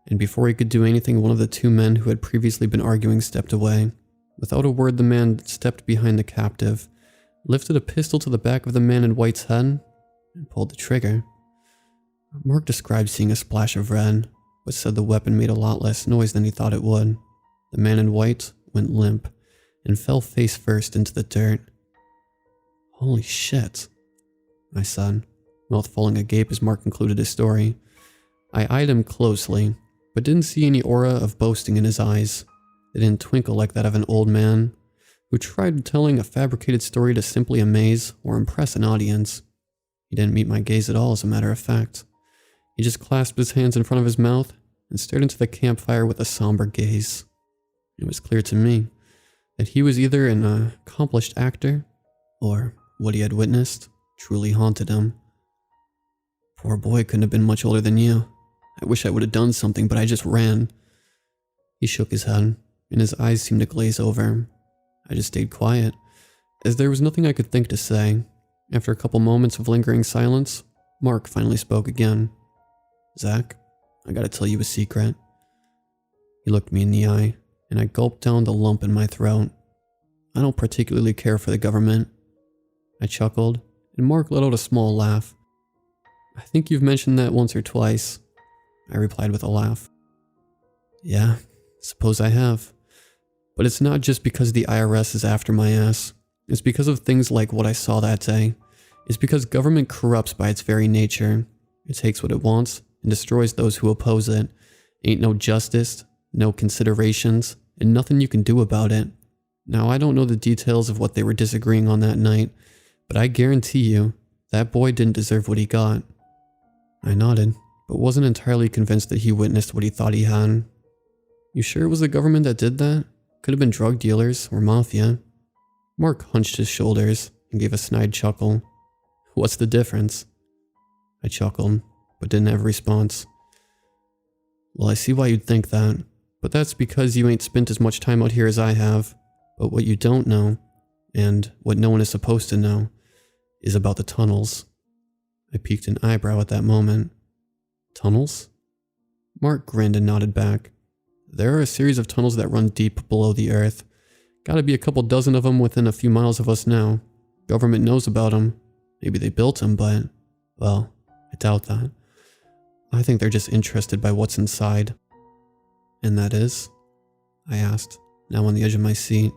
and before he could do anything, one of the two men who had previously been arguing stepped away. Without a word, the man stepped behind the captive, lifted a pistol to the back of the man in white's head, and pulled the trigger. Mark described seeing a splash of red, but said the weapon made a lot less noise than he thought it would. The man in white went limp and fell face first into the dirt. "Holy shit," I said, mouth falling agape as Mark concluded his story. I eyed him closely, but didn't see any aura of boasting in his eyes. They didn't twinkle like that of an old man who tried telling a fabricated story to simply amaze or impress an audience. He didn't meet my gaze at all, as a matter of fact. He just clasped his hands in front of his mouth and stared into the campfire with a somber gaze. It was clear to me that he was either an accomplished actor, or what he had witnessed truly haunted him. "Poor boy couldn't have been much older than you. I wish I would have done something, but I just ran." He shook his head, and his eyes seemed to glaze over. I just stayed quiet, as there was nothing I could think to say. After a couple moments of lingering silence, Mark finally spoke again. "Zach, I gotta tell you a secret." He looked me in the eye, and I gulped down the lump in my throat. "I don't particularly care for the government." I chuckled, and Mark let out a small laugh. "I think you've mentioned that once or twice," I replied with a laugh. "Yeah, suppose I have. But it's not just because the IRS is after my ass. It's because of things like what I saw that day. It's because government corrupts by its very nature. It takes what it wants and destroys those who oppose it. Ain't no justice, no considerations, and nothing you can do about it. Now, I don't know the details of what they were disagreeing on that night, but I guarantee you, that boy didn't deserve what he got." I nodded, but wasn't entirely convinced that he witnessed what he thought he had. "You sure it was the government that did that? Could have been drug dealers or mafia." Mark hunched his shoulders and gave a snide chuckle. "What's the difference?" I chuckled, but didn't have a response. "Well, I see why you'd think that, but that's because you ain't spent as much time out here as I have. But what you don't know, and what no one is supposed to know, is about the tunnels." I peeked an eyebrow at that moment. "Tunnels?" Mark grinned and nodded back. "There are a series of tunnels that run deep below the earth. Gotta be a couple dozen of them within a few miles of us now. Government knows about them. Maybe they built them, but, well, I doubt that. I think they're just interested by what's inside." "And that is?" I asked, now on the edge of my seat.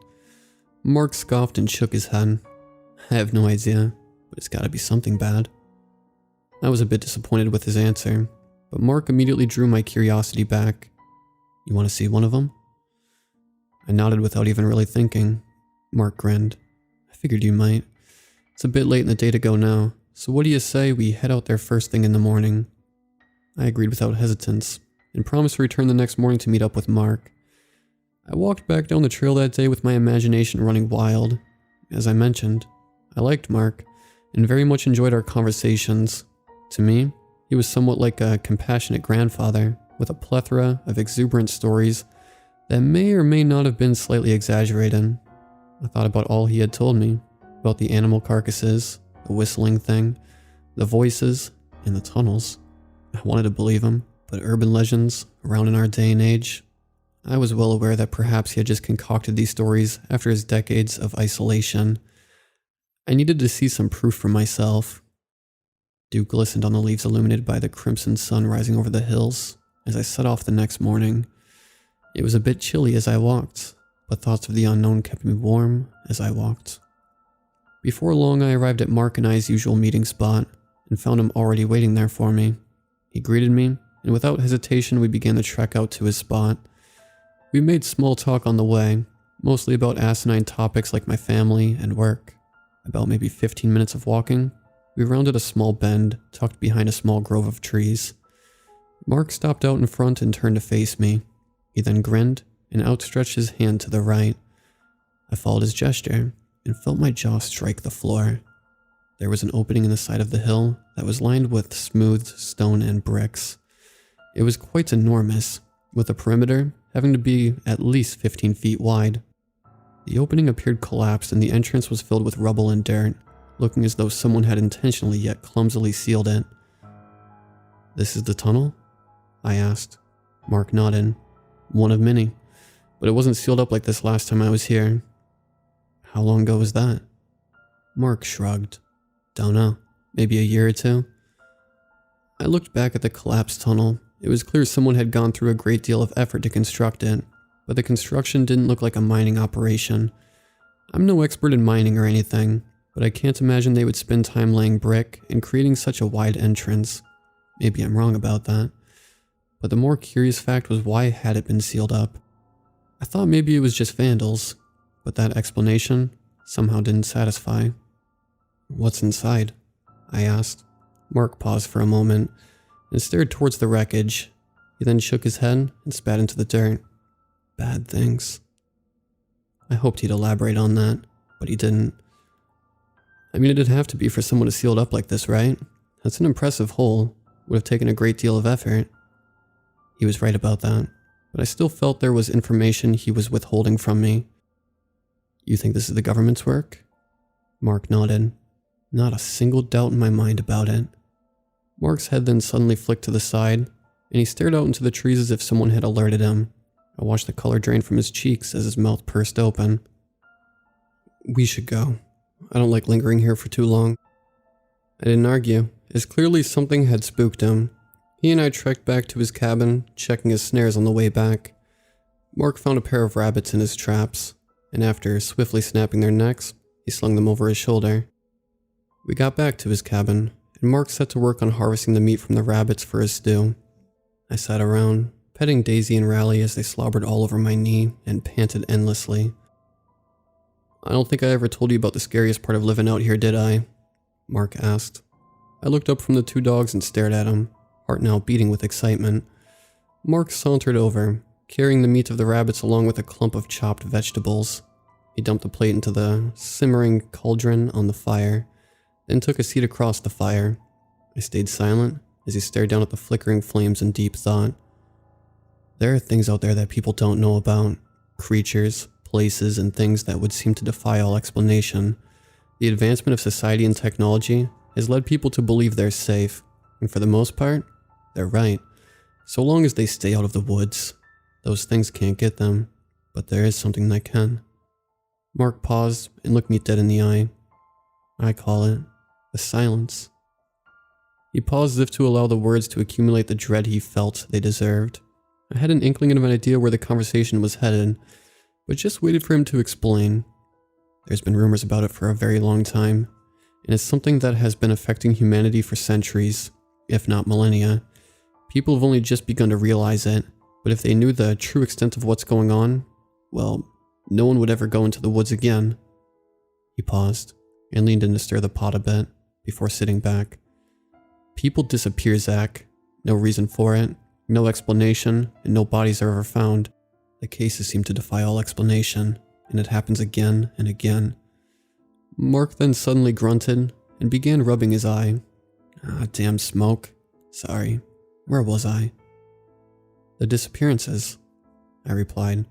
Mark scoffed and shook his head. "I have no idea, but it's gotta be something bad." I was a bit disappointed with his answer, but Mark immediately drew my curiosity back. "You want to see one of them?" I nodded without even really thinking. Mark grinned. "I figured you might. It's a bit late in the day to go now, so what do you say we head out there first thing in the morning?" I agreed without hesitance, and promised to return the next morning to meet up with Mark. I walked back down the trail that day with my imagination running wild. As I mentioned, I liked Mark, and very much enjoyed our conversations. To me, he was somewhat like a compassionate grandfather, with a plethora of exuberant stories that may or may not have been slightly exaggerated. I thought about all he had told me, about the animal carcasses, the whistling thing, the voices, and the tunnels. I wanted to believe him, but urban legends around in our day and age, I was well aware that perhaps he had just concocted these stories after his decades of isolation. I needed to see some proof for myself. Dew glistened on the leaves illuminated by the crimson sun rising over the hills as I set off the next morning. It was a bit chilly as I walked, but thoughts of the unknown kept me warm as I walked. Before long, I arrived at Mark and I's usual meeting spot and found him already waiting there for me. He greeted me, and without hesitation we began the trek out to his spot. We made small talk on the way, mostly about asinine topics like my family and work. About maybe 15 minutes of walking, we rounded a small bend tucked behind a small grove of trees. Mark stopped out in front and turned to face me. He then grinned and outstretched his hand to the right. I followed his gesture and felt my jaw strike the floor. There was an opening in the side of the hill that was lined with smooth stone and bricks. It was quite enormous, with the perimeter having to be at least 15 feet wide. The opening appeared collapsed and the entrance was filled with rubble and dirt, looking as though someone had intentionally yet clumsily sealed it. "This is the tunnel?" I asked. Mark nodded. "One of many, but it wasn't sealed up like this last time I was here." "How long ago was that?" Mark shrugged. "Don't know. Maybe a year or two." I looked back at the collapsed tunnel. It was clear someone had gone through a great deal of effort to construct it, but the construction didn't look like a mining operation. I'm no expert in mining or anything, but I can't imagine they would spend time laying brick and creating such a wide entrance. Maybe I'm wrong about that. But the more curious fact was, why had it been sealed up? I thought maybe it was just vandals, but that explanation somehow didn't satisfy. "What's inside?" I asked. Mark paused for a moment and stared towards the wreckage. He then shook his head and spat into the dirt. "Bad things." I hoped he'd elaborate on that, but he didn't. I mean, it'd have to be for someone to seal it up like this, right? That's an impressive hole. Would have taken a great deal of effort. He was right about that, but I still felt there was information he was withholding from me. "You think this is the government's work?" Mark nodded. Not a single doubt in my mind about it. Mark's head then suddenly flicked to the side, and he stared out into the trees as if someone had alerted him. I watched the color drain from his cheeks as his mouth pursed open. "We should go. I don't like lingering here for too long." I didn't argue, as clearly something had spooked him. He and I trekked back to his cabin, checking his snares on the way back. Mark found a pair of rabbits in his traps, and after swiftly snapping their necks, he slung them over his shoulder. We got back to his cabin, and Mark set to work on harvesting the meat from the rabbits for his stew. I sat around, petting Daisy and Rally as they slobbered all over my knee and panted endlessly. "I don't think I ever told you about the scariest part of living out here, did I?" Mark asked. I looked up from the two dogs and stared at him, heart now beating with excitement. Mark sauntered over, carrying the meat of the rabbits along with a clump of chopped vegetables. He dumped a plate into the simmering cauldron on the fire, then took a seat across the fire. I stayed silent as he stared down at the flickering flames in deep thought. There are things out there that people don't know about. Creatures, places, and things that would seem to defy all explanation. The advancement of society and technology has led people to believe they're safe, and for the most part, they're right. So long as they stay out of the woods, those things can't get them, but there is something that can. Mark paused and looked me dead in the eye. I call it the silence. He paused as if to allow the words to accumulate the dread he felt they deserved. I had an inkling of an idea where the conversation was headed, but just waited for him to explain. There's been rumors about it for a very long time, and it's something that has been affecting humanity for centuries, if not millennia. People have only just begun to realize it, but if they knew the true extent of what's going on, well, no one would ever go into the woods again. He paused and leaned in to stir the pot a bit before sitting back. People disappear, Zach. No reason for it, no explanation, and no bodies are ever found. The cases seem to defy all explanation, and it happens again and again. Mark then suddenly grunted and began rubbing his eye. "Ah, damn smoke. Sorry. Where was I?" "The disappearances," I replied.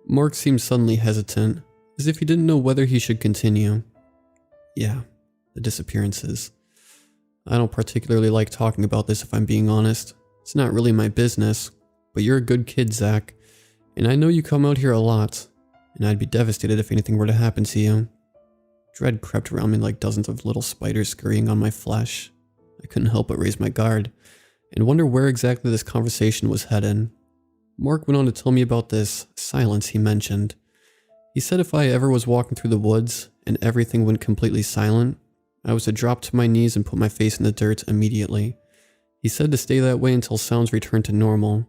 Mark seemed suddenly hesitant, as if he didn't know whether he should continue. "Yeah, the disappearances. I don't particularly like talking about this if I'm being honest. It's not really my business, but you're a good kid, Zach, and I know you come out here a lot, and I'd be devastated if anything were to happen to you." Dread crept around me like dozens of little spiders scurrying on my flesh. I couldn't help but raise my guard, and wonder where exactly this conversation was headed. Mark went on to tell me about this silence he mentioned. He said if I ever was walking through the woods and everything went completely silent, I was to drop to my knees and put my face in the dirt immediately. He said to stay that way until sounds returned to normal.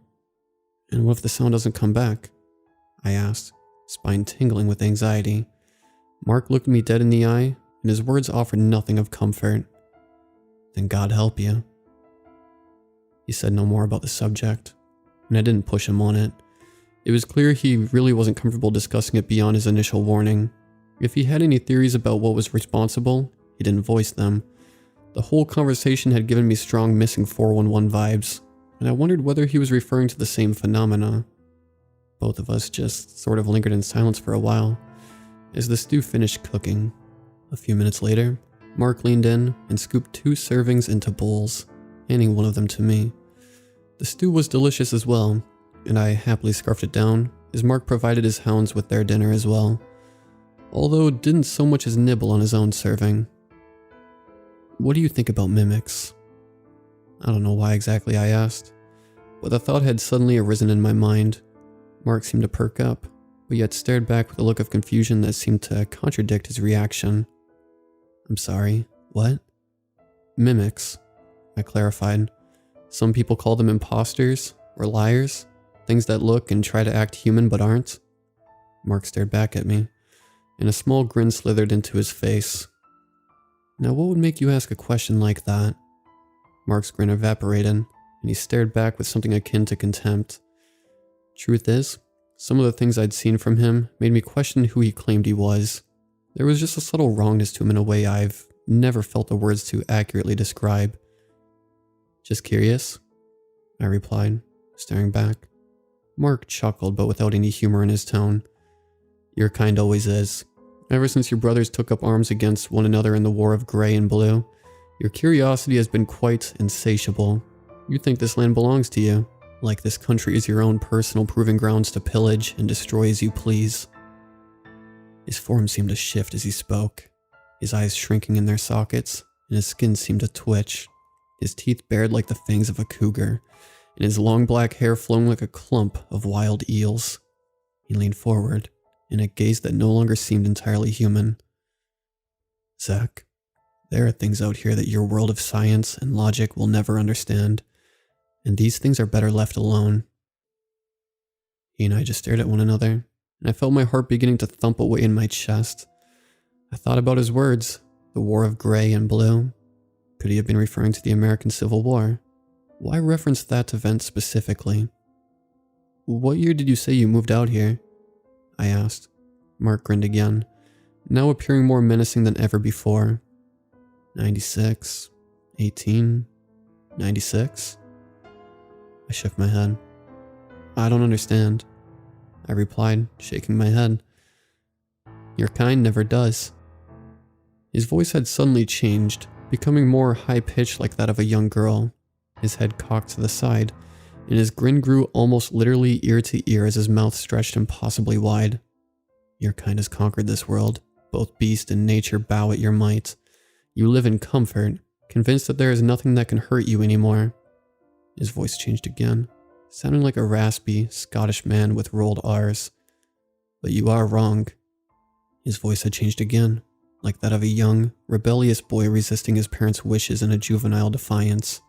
"And what if the sound doesn't come back?" I asked, spine tingling with anxiety. Mark looked me dead in the eye, and his words offered nothing of comfort. "Then God help you." He said no more about the subject, and I didn't push him on it. It was clear he really wasn't comfortable discussing it beyond his initial warning. If he had any theories about what was responsible, he didn't voice them. The whole conversation had given me strong missing 411 vibes, and I wondered whether he was referring to the same phenomena. Both of us just sort of lingered in silence for a while. as the stew finished cooking. A few minutes later, Mark leaned in and scooped 2 servings into bowls, handing one of them to me. The stew was delicious as well, and I happily scarfed it down as Mark provided his hounds with their dinner as well, although didn't so much as nibble on his own serving. What do you think about mimics? I don't know why exactly I asked, but the thought had suddenly arisen in my mind. Mark seemed to perk up, but yet stared back with a look of confusion that seemed to contradict his reaction. I'm sorry, what? Mimics, I clarified. Some people call them imposters or liars, things that look and try to act human but aren't. Mark stared back at me, and a small grin slithered into his face. Now what would make you ask a question like that? Mark's grin evaporated, and he stared back with something akin to contempt. Truth is, some of the things I'd seen from him made me question who he claimed he was. There was just a subtle wrongness to him in a way I've never felt the words to accurately describe. Just curious, I replied, staring back. Mark chuckled, but without any humor in his tone. Your kind always is. Ever since your brothers took up arms against one another in the War of Grey and Blue, your curiosity has been quite insatiable. You think this land belongs to you, like this country is your own personal proving grounds to pillage and destroy as you please. His form seemed to shift as he spoke, his eyes shrinking in their sockets, and his skin seemed to twitch, his teeth bared like the fangs of a cougar, and his long black hair flowing like a clump of wild eels. He leaned forward, in a gaze that no longer seemed entirely human. Zach, there are things out here that your world of science and logic will never understand, and these things are better left alone. He and I just stared at one another, and I felt my heart beginning to thump away in my chest. I thought about his words, the War of Grey and Blue. Could he have been referring to the American Civil War? Why reference that event specifically? What year did you say you moved out here? I asked. Mark grinned again, now appearing more menacing than ever before. 96, 18, 96? I shook my head. I don't understand, I replied, shaking my head. Your kind never does. His voice had suddenly changed, becoming more high-pitched like that of a young girl, his head cocked to the side, and his grin grew almost literally ear to ear as his mouth stretched impossibly wide. Your kind has conquered this world. Both beast and nature bow at your might. You live in comfort, convinced that there is nothing that can hurt you anymore. His voice changed again, sounding like a raspy Scottish man with rolled R's. But you are wrong. His voice had changed again, like that of a young, rebellious boy resisting his parents' wishes in a juvenile defiance.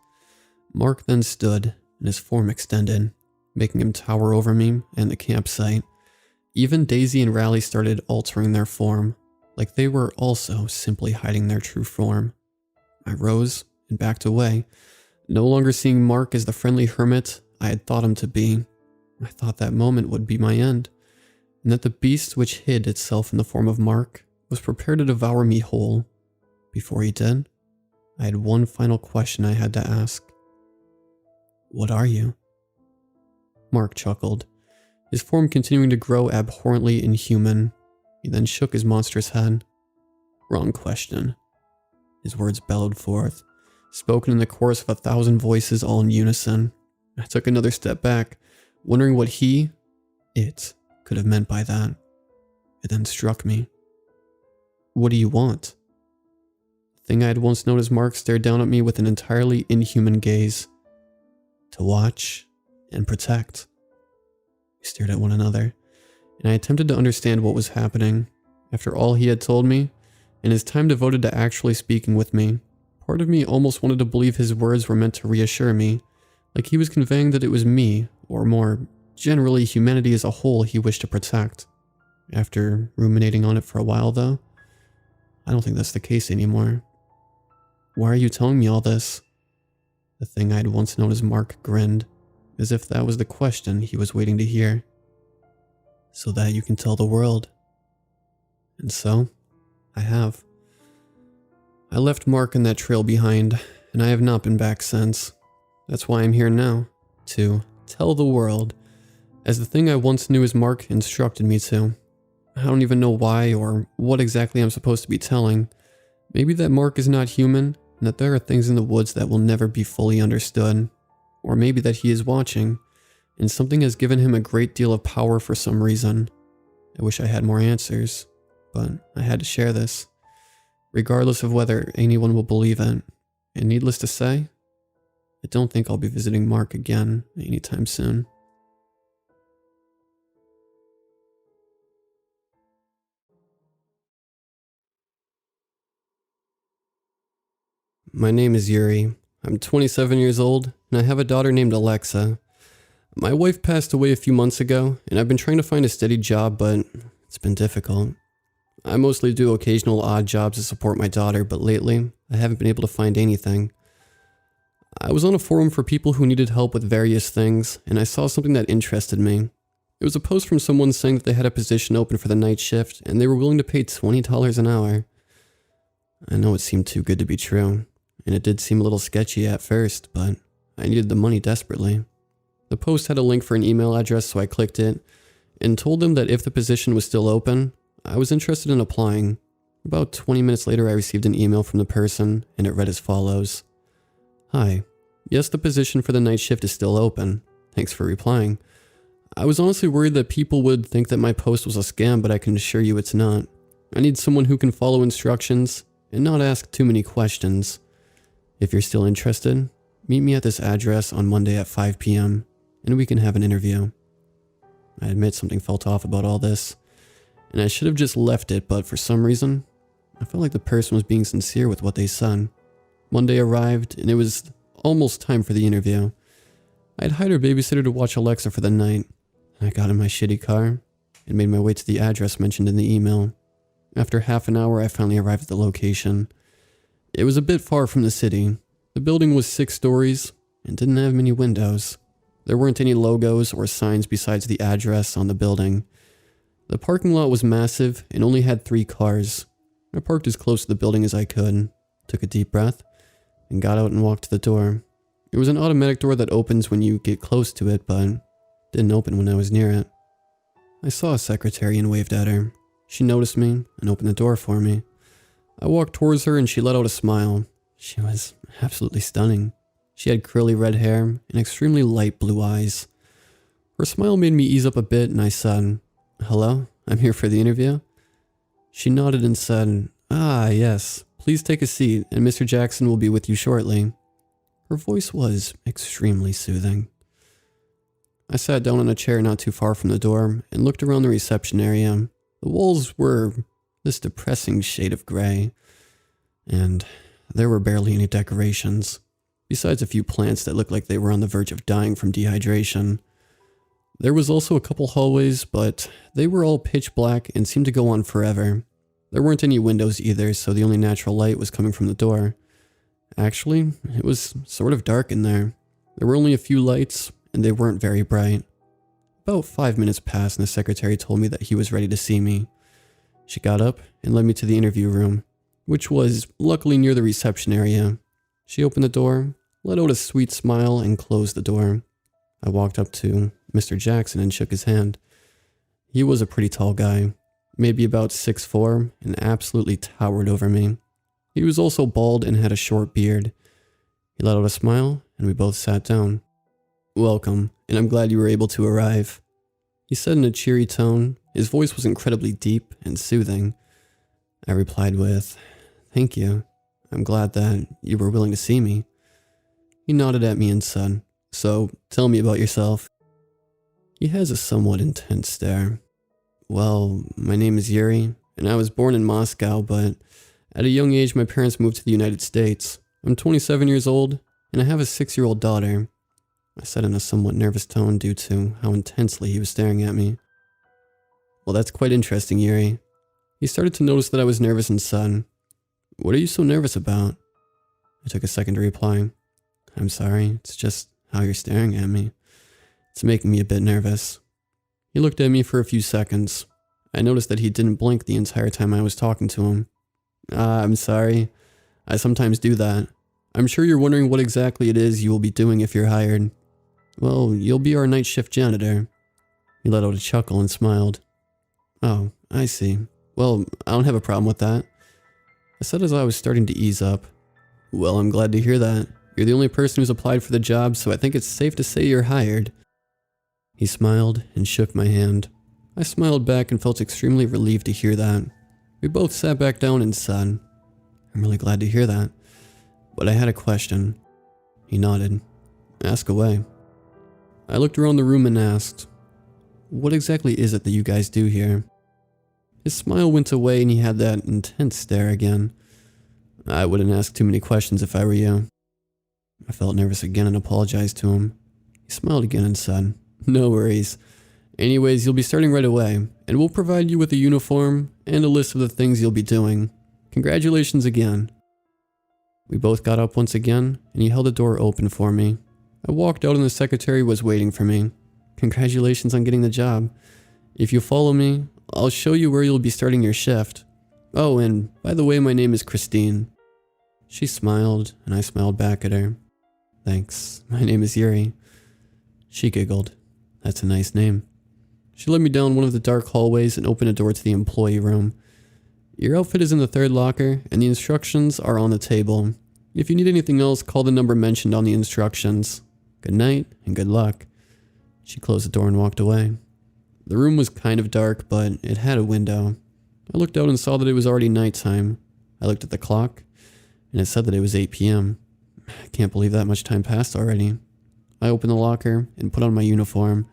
Mark then stood, and his form extended, making him tower over me and the campsite. Even Daisy and Rally started altering their form, like they were also simply hiding their true form. I rose and backed away, no longer seeing Mark as the friendly hermit I had thought him to be. I thought that moment would be my end, and that the beast which hid itself in the form of Mark was prepared to devour me whole. Before he did, I had one final question I had to ask. What are you? Mark chuckled, his form continuing to grow abhorrently inhuman. He then shook his monstrous head. Wrong question. His words bellowed forth, spoken in the chorus of 1,000 voices all in unison. I took another step back, wondering what it could have meant by that. It then struck me. What do you want? The thing I had once known as Mark stared down at me with an entirely inhuman gaze. To watch and protect. We stared at one another, and I attempted to understand what was happening. After all he had told me, and his time devoted to actually speaking with me, part of me almost wanted to believe his words were meant to reassure me, like he was conveying that it was me, or more generally humanity as a whole, he wished to protect. After ruminating on it for a while though, I don't think that's the case anymore. Why are you telling me all this? The thing I had once known as Mark grinned, as if that was the question he was waiting to hear. So that you can tell the world. And so, I have. I left Mark and that trail behind, and I have not been back since. That's why I'm here now, to tell the world, as the thing I once knew as Mark instructed me to. I don't even know why or what exactly I'm supposed to be telling. Maybe that Mark is not human, and that there are things in the woods that will never be fully understood. Or maybe that he is watching, and something has given him a great deal of power for some reason. I wish I had more answers, but I had to share this, regardless of whether anyone will believe it. And needless to say, I don't think I'll be visiting Mark again anytime soon. My name is Yuri. I'm 27 years old, and I have a daughter named Alexa. My wife passed away a few months ago, and I've been trying to find a steady job, but it's been difficult. I mostly do occasional odd jobs to support my daughter, but lately, I haven't been able to find anything. I was on a forum for people who needed help with various things, and I saw something that interested me. It was a post from someone saying that they had a position open for the night shift, and they were willing to pay $20 an hour. I know it seemed too good to be true, and it did seem a little sketchy at first, but I needed the money desperately. The post had a link for an email address, so I clicked it, and told them that if the position was still open, I was interested in applying. About 20 minutes later, I received an email from the person, and it read as follows. Hi. Yes, the position for the night shift is still open. Thanks for replying. I was honestly worried that people would think that my post was a scam, but I can assure you it's not. I need someone who can follow instructions and not ask too many questions. If you're still interested, meet me at this address on Monday at 5 p.m. and we can have an interview. I admit something felt off about all this, and I should have just left it, but for some reason, I felt like the person was being sincere with what they said. Monday arrived, and it was almost time for the interview. I had hired a babysitter to watch Alexa for the night. I got in my shitty car and made my way to the address mentioned in the email. After half an hour, I finally arrived at the location. It was a bit far from the city. The building was 6 stories and didn't have many windows. There weren't any logos or signs besides the address on the building. The parking lot was massive and only had 3 cars. I parked as close to the building as I could, took a deep breath, and got out and walked to the door. It was an automatic door that opens when you get close to it, but didn't open when I was near it. I saw a secretary and waved at her. She noticed me and opened the door for me. I walked towards her and she let out a smile. She was absolutely stunning. She had curly red hair and extremely light blue eyes. Her smile made me ease up a bit and I said, "Hello, I'm here for the interview." She nodded and said, "Ah, yes. Please take a seat, and Mr. Jackson will be with you shortly." Her voice was extremely soothing. I sat down on a chair not too far from the door and looked around the reception area. The walls were this depressing shade of gray, and there were barely any decorations, besides a few plants that looked like they were on the verge of dying from dehydration. There was also a couple hallways, but they were all pitch black and seemed to go on forever. There weren't any windows either, so the only natural light was coming from the door. Actually, it was sort of dark in there. There were only a few lights, and they weren't very bright. About 5 minutes passed and the secretary told me that he was ready to see me. She got up and led me to the interview room, which was luckily near the reception area. She opened the door, let out a sweet smile, and closed the door. I walked up to Mr. Jackson and shook his hand. He was a pretty tall guy, maybe about 6'4", and absolutely towered over me. He was also bald and had a short beard. He let out a smile, and we both sat down. "Welcome, and I'm glad you were able to arrive," he said in a cheery tone. His voice was incredibly deep and soothing. I replied with, "Thank you. I'm glad that you were willing to see me." He nodded at me and said, "So, tell me about yourself." He has a somewhat intense stare. "Well, my name is Yuri, and I was born in Moscow, but at a young age my parents moved to the United States. I'm 27 years old, and I have a 6-year-old daughter," I said in a somewhat nervous tone due to how intensely he was staring at me. "Well, that's quite interesting, Yuri." He started to notice that I was nervous and said, "What are you so nervous about?" I took a second to reply, "I'm sorry, it's just how you're staring at me. It's making me a bit nervous." He looked at me for a few seconds. I noticed that he didn't blink the entire time I was talking to him. I'm sorry. I sometimes do that. I'm sure you're wondering what exactly it is you will be doing if you're hired. Well, you'll be our night shift janitor." He let out a chuckle and smiled. "Oh, I see. Well, I don't have a problem with that. I said as I was starting to ease up. Well, I'm glad to hear that. You're the only person who's applied for the job, so I think it's safe to say you're hired. He smiled and shook my hand. I smiled back and felt extremely relieved to hear that. We both sat back down and said, I'm really glad to hear that. But I had a question. He nodded. Ask away. I looked around the room and asked, what exactly is it that you guys do here? His smile went away and he had that intense stare again. I wouldn't ask too many questions if I were you. I felt nervous again and apologized to him. He smiled again and said, no worries. Anyways, you'll be starting right away, and we'll provide you with a uniform and a list of the things you'll be doing. Congratulations again. We both got up once again, and he held the door open for me. I walked out and the secretary was waiting for me. Congratulations on getting the job. If you follow me, I'll show you where you'll be starting your shift. Oh, and by the way, my name is Christine. She smiled, and I smiled back at her. Thanks, my name is Yuri. She giggled. That's a nice name. She led me down one of the dark hallways and opened a door to the employee room. Your outfit is in the third locker, and the instructions are on the table. If you need anything else, call the number mentioned on the instructions. Good night, and good luck. She closed the door and walked away. The room was kind of dark, but it had a window. I looked out and saw that it was already nighttime. I looked at the clock, and it said that it was 8 p.m. I can't believe that much time passed already. I opened the locker and put on my uniform,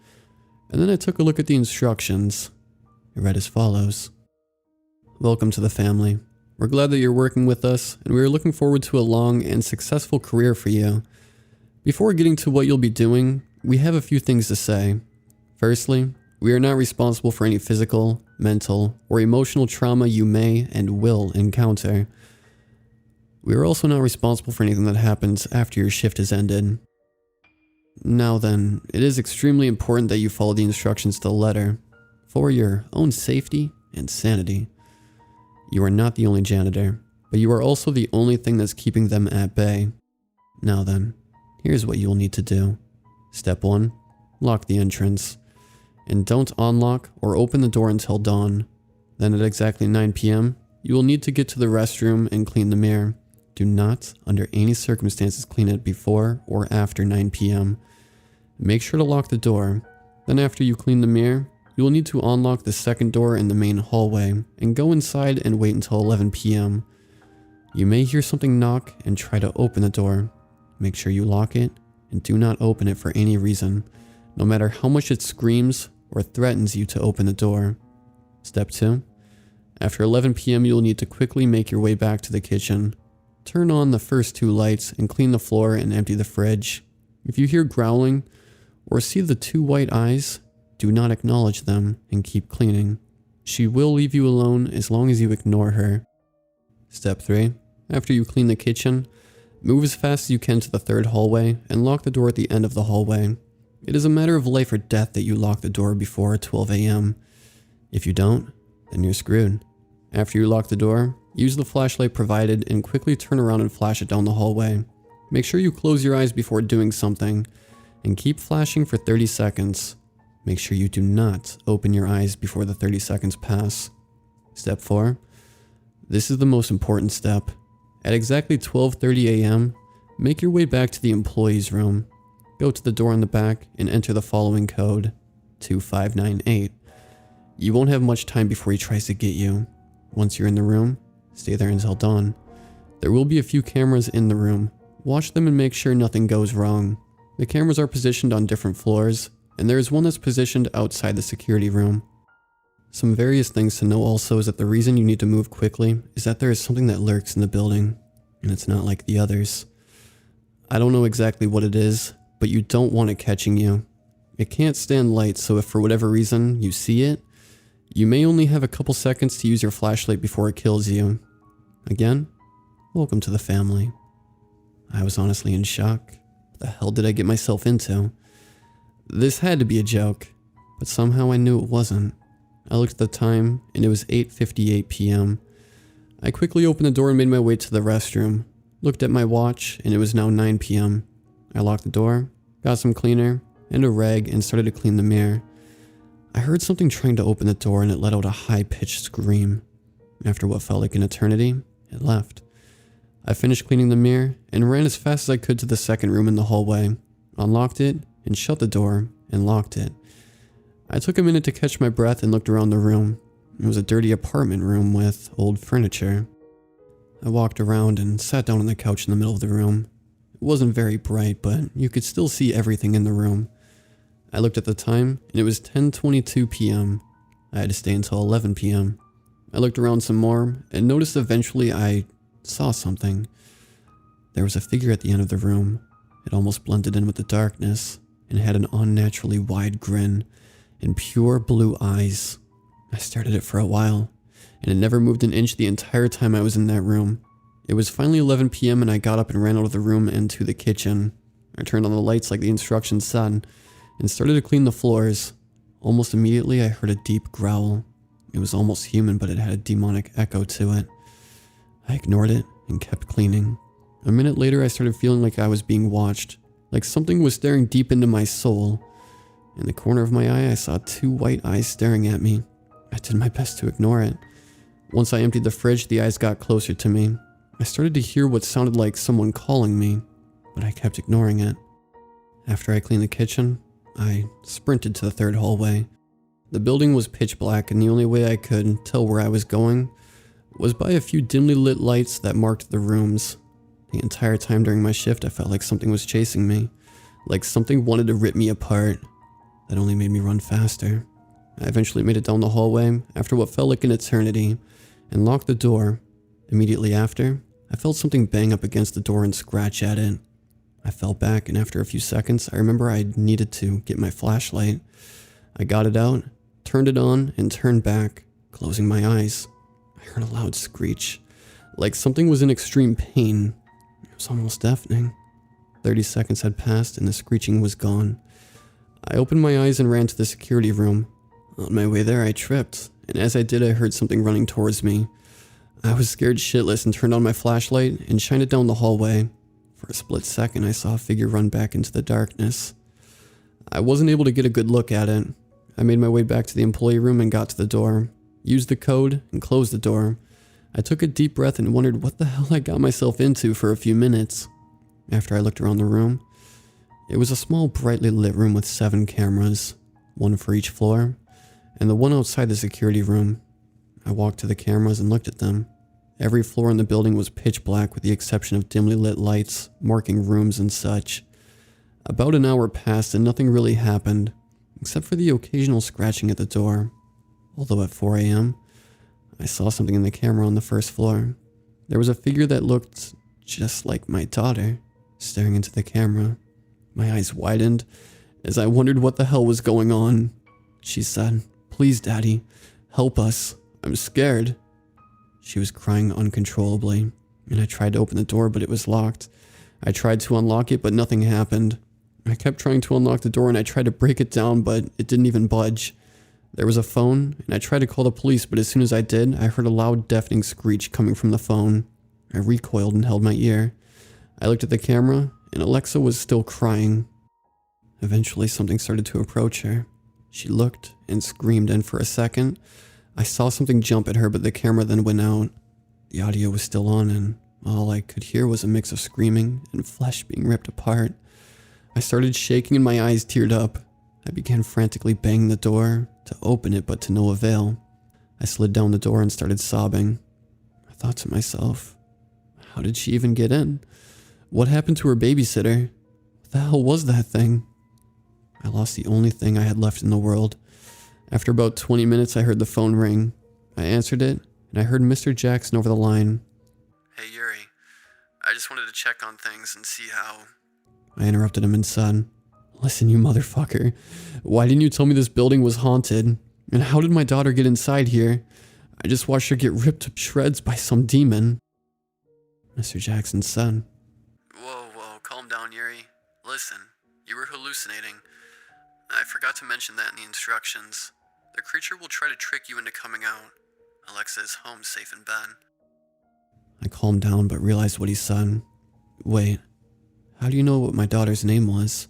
and then I took a look at the instructions. It read as follows. Welcome to the family. We're glad that you're working with us, and we are looking forward to a long and successful career for you. Before getting to what you'll be doing, we have a few things to say. Firstly, we are not responsible for any physical, mental, or emotional trauma you may and will encounter. We are also not responsible for anything that happens after your shift has ended. Now then, it is extremely important that you follow the instructions to the letter, for your own safety and sanity. You are not the only janitor, but you are also the only thing that's keeping them at bay. Now then, here's what you will need to do. Step 1. Lock the entrance. And don't unlock or open the door until dawn. Then at exactly 9 p.m., you will need to get to the restroom and clean the mirror. Do not, under any circumstances, clean it before or after 9 p.m. Make sure to lock the door. Then after you clean the mirror, you will need to unlock the second door in the main hallway and go inside and wait until 11 p.m. You may hear something knock and try to open the door. Make sure you lock it and do not open it for any reason, no matter how much it screams or threatens you to open the door. Step 2. After 11 p.m. you will need to quickly make your way back to the kitchen. Turn on the first 2 lights and clean the floor and empty the fridge. If you hear growling or see the 2 white eyes, do not acknowledge them and keep cleaning. She will leave you alone as long as you ignore her. Step 3. After you clean the kitchen, move as fast as you can to the third hallway and lock the door at the end of the hallway. It is a matter of life or death that you lock the door before 12 a.m. If you don't, then you're screwed. After you lock the door, use the flashlight provided and quickly turn around and flash it down the hallway. Make sure you close your eyes before doing something and keep flashing for 30 seconds. Make sure you do not open your eyes before the 30 seconds pass. Step 4. This is the most important step. At exactly 12:30 a.m., make your way back to the employee's room. Go to the door in the back and enter the following code, 2598. You won't have much time before he tries to get you. Once you're in the room, stay there until dawn. There will be a few cameras in the room. Watch them and make sure nothing goes wrong. The cameras are positioned on different floors, and there is one that's positioned outside the security room. Some various things to know also is that the reason you need to move quickly is that there is something that lurks in the building, and it's not like the others. I don't know exactly what it is, but you don't want it catching you. It can't stand light, so if for whatever reason you see it, you may only have a couple seconds to use your flashlight before it kills you. Again, welcome to the family. I was honestly in shock. What the hell did I get myself into? This had to be a joke, but somehow I knew it wasn't. I looked at the time, and it was 8:58 p.m. I quickly opened the door and made my way to the restroom. Looked at my watch, and it was now 9 p.m. I locked the door, got some cleaner, and a rag, and started to clean the mirror. I heard something trying to open the door and it let out a high-pitched scream. After what felt like an eternity, it left. I finished cleaning the mirror and ran as fast as I could to the second room in the hallway, unlocked it, and shut the door and locked it. I took a minute to catch my breath and looked around the room. It was a dirty apartment room with old furniture. I walked around and sat down on the couch in the middle of the room. It wasn't very bright, but you could still see everything in the room. I looked at the time, and it was 10:22 p.m. I had to stay until 11 p.m. I looked around some more, and noticed eventually I saw something. There was a figure at the end of the room. It almost blended in with the darkness, and had an unnaturally wide grin, and pure blue eyes. I stared at it for a while, and it never moved an inch the entire time I was in that room. It was finally 11 p.m. and I got up and ran out of the room and to the kitchen. I turned on the lights like the instructions said, and started to clean the floors. Almost immediately I heard a deep growl. It was almost human, but it had a demonic echo to it. I ignored it and kept cleaning. A minute later I started feeling like I was being watched, like something was staring deep into my soul. In the corner of my eye I saw two white eyes staring at me. I did my best to ignore it. Once I emptied the fridge, the eyes got closer to me. I started to hear what sounded like someone calling me, but I kept ignoring it. After I cleaned the kitchen, I sprinted to the third hallway. The building was pitch black, and the only way I could tell where I was going was by a few dimly lit lights that marked the rooms. The entire time during my shift I felt like something was chasing me, like something wanted to rip me apart. That only made me run faster. I eventually made it down the hallway after what felt like an eternity and locked the door. Immediately after, I felt something bang up against the door and scratch at it. I fell back, and after a few seconds I remember I needed to get my flashlight. I got it out, turned it on, and turned back, closing my eyes. I heard a loud screech, like something was in extreme pain. It was almost deafening. 30 seconds had passed and the screeching was gone. I opened my eyes and ran to the security room. On my way there I tripped, and as I did I heard something running towards me. I was scared shitless and turned on my flashlight and shined it down the hallway. For a split second I saw a figure run back into the darkness. I wasn't able to get a good look at it. I made my way back to the employee room and got to the door, used the code, and closed the door. I took a deep breath and wondered what the hell I got myself into for a few minutes. After I looked around the room, it was a small brightly lit room with 7 cameras, one for each floor, and the one outside the security room. I walked to the cameras and looked at them. Every floor in the building was pitch black with the exception of dimly lit lights, marking rooms and such. About an hour passed and nothing really happened, except for the occasional scratching at the door. Although at 4 a.m., I saw something in the camera on the first floor. There was a figure that looked just like my daughter, staring into the camera. My eyes widened as I wondered what the hell was going on. She said, "Please, Daddy, help us. I'm scared." She was crying uncontrollably, and I tried to open the door, but it was locked. I tried to unlock it, but nothing happened. I kept trying to unlock the door, and I tried to break it down, but it didn't even budge. There was a phone, and I tried to call the police, but as soon as I did, I heard a loud, deafening screech coming from the phone. I recoiled and held my ear. I looked at the camera, and Alexa was still crying. Eventually, something started to approach her. She looked and screamed, and for a second, I saw something jump at her, but the camera then went out. The audio was still on, and all I could hear was a mix of screaming and flesh being ripped apart. I started shaking and my eyes teared up. I began frantically banging the door to open it, but to no avail. I slid down the door and started sobbing. I thought to myself, how did she even get in? What happened to her babysitter? What the hell was that thing? I lost the only thing I had left in the world. After about 20 minutes, I heard the phone ring. I answered it, and I heard Mr. Jackson over the line. "Hey, Yuri. I just wanted to check on things and see how..." I interrupted him and said, "Listen, you motherfucker. Why didn't you tell me this building was haunted? And how did my daughter get inside here? I just watched her get ripped to shreds by some demon." Mr. Jackson said, Whoa, calm down, Yuri. Listen, you were hallucinating. I forgot to mention that in the instructions. The creature will try to trick you into coming out. Alexa is home safe in bed. I calmed down but realized what he said. Wait, how do you know what my daughter's name was?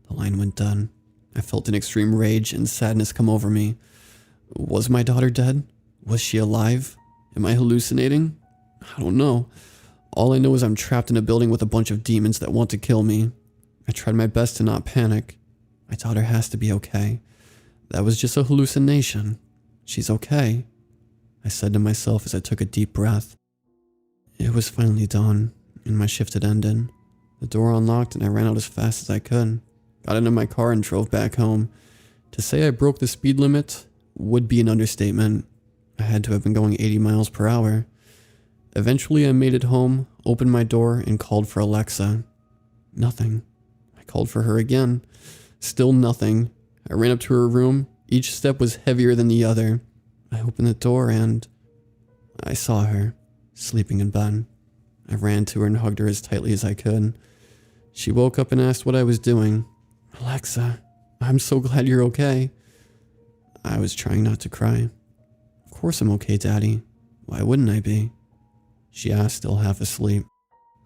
The line went dead. I felt an extreme rage and sadness come over me. Was my daughter dead? Was she alive? Am I hallucinating? I don't know. All I know is I'm trapped in a building with a bunch of demons that want to kill me. I tried my best to not panic. My daughter has to be okay. That was just a hallucination. She's okay, I said to myself as I took a deep breath. It was finally dawn, and my shift had ended. The door unlocked and I ran out as fast as I could. Got into my car and drove back home. To say I broke the speed limit would be an understatement. I had to have been going 80 miles per hour. Eventually I made it home, opened my door, and called for Alexa. Nothing. I called for her again. Still nothing. I ran up to her room. Each step was heavier than the other. I opened the door and I saw her, sleeping in bed. I ran to her and hugged her as tightly as I could. She woke up and asked what I was doing. Alexa, I'm so glad you're okay. I was trying not to cry. Of course I'm okay, Daddy. Why wouldn't I be? She asked, still half asleep.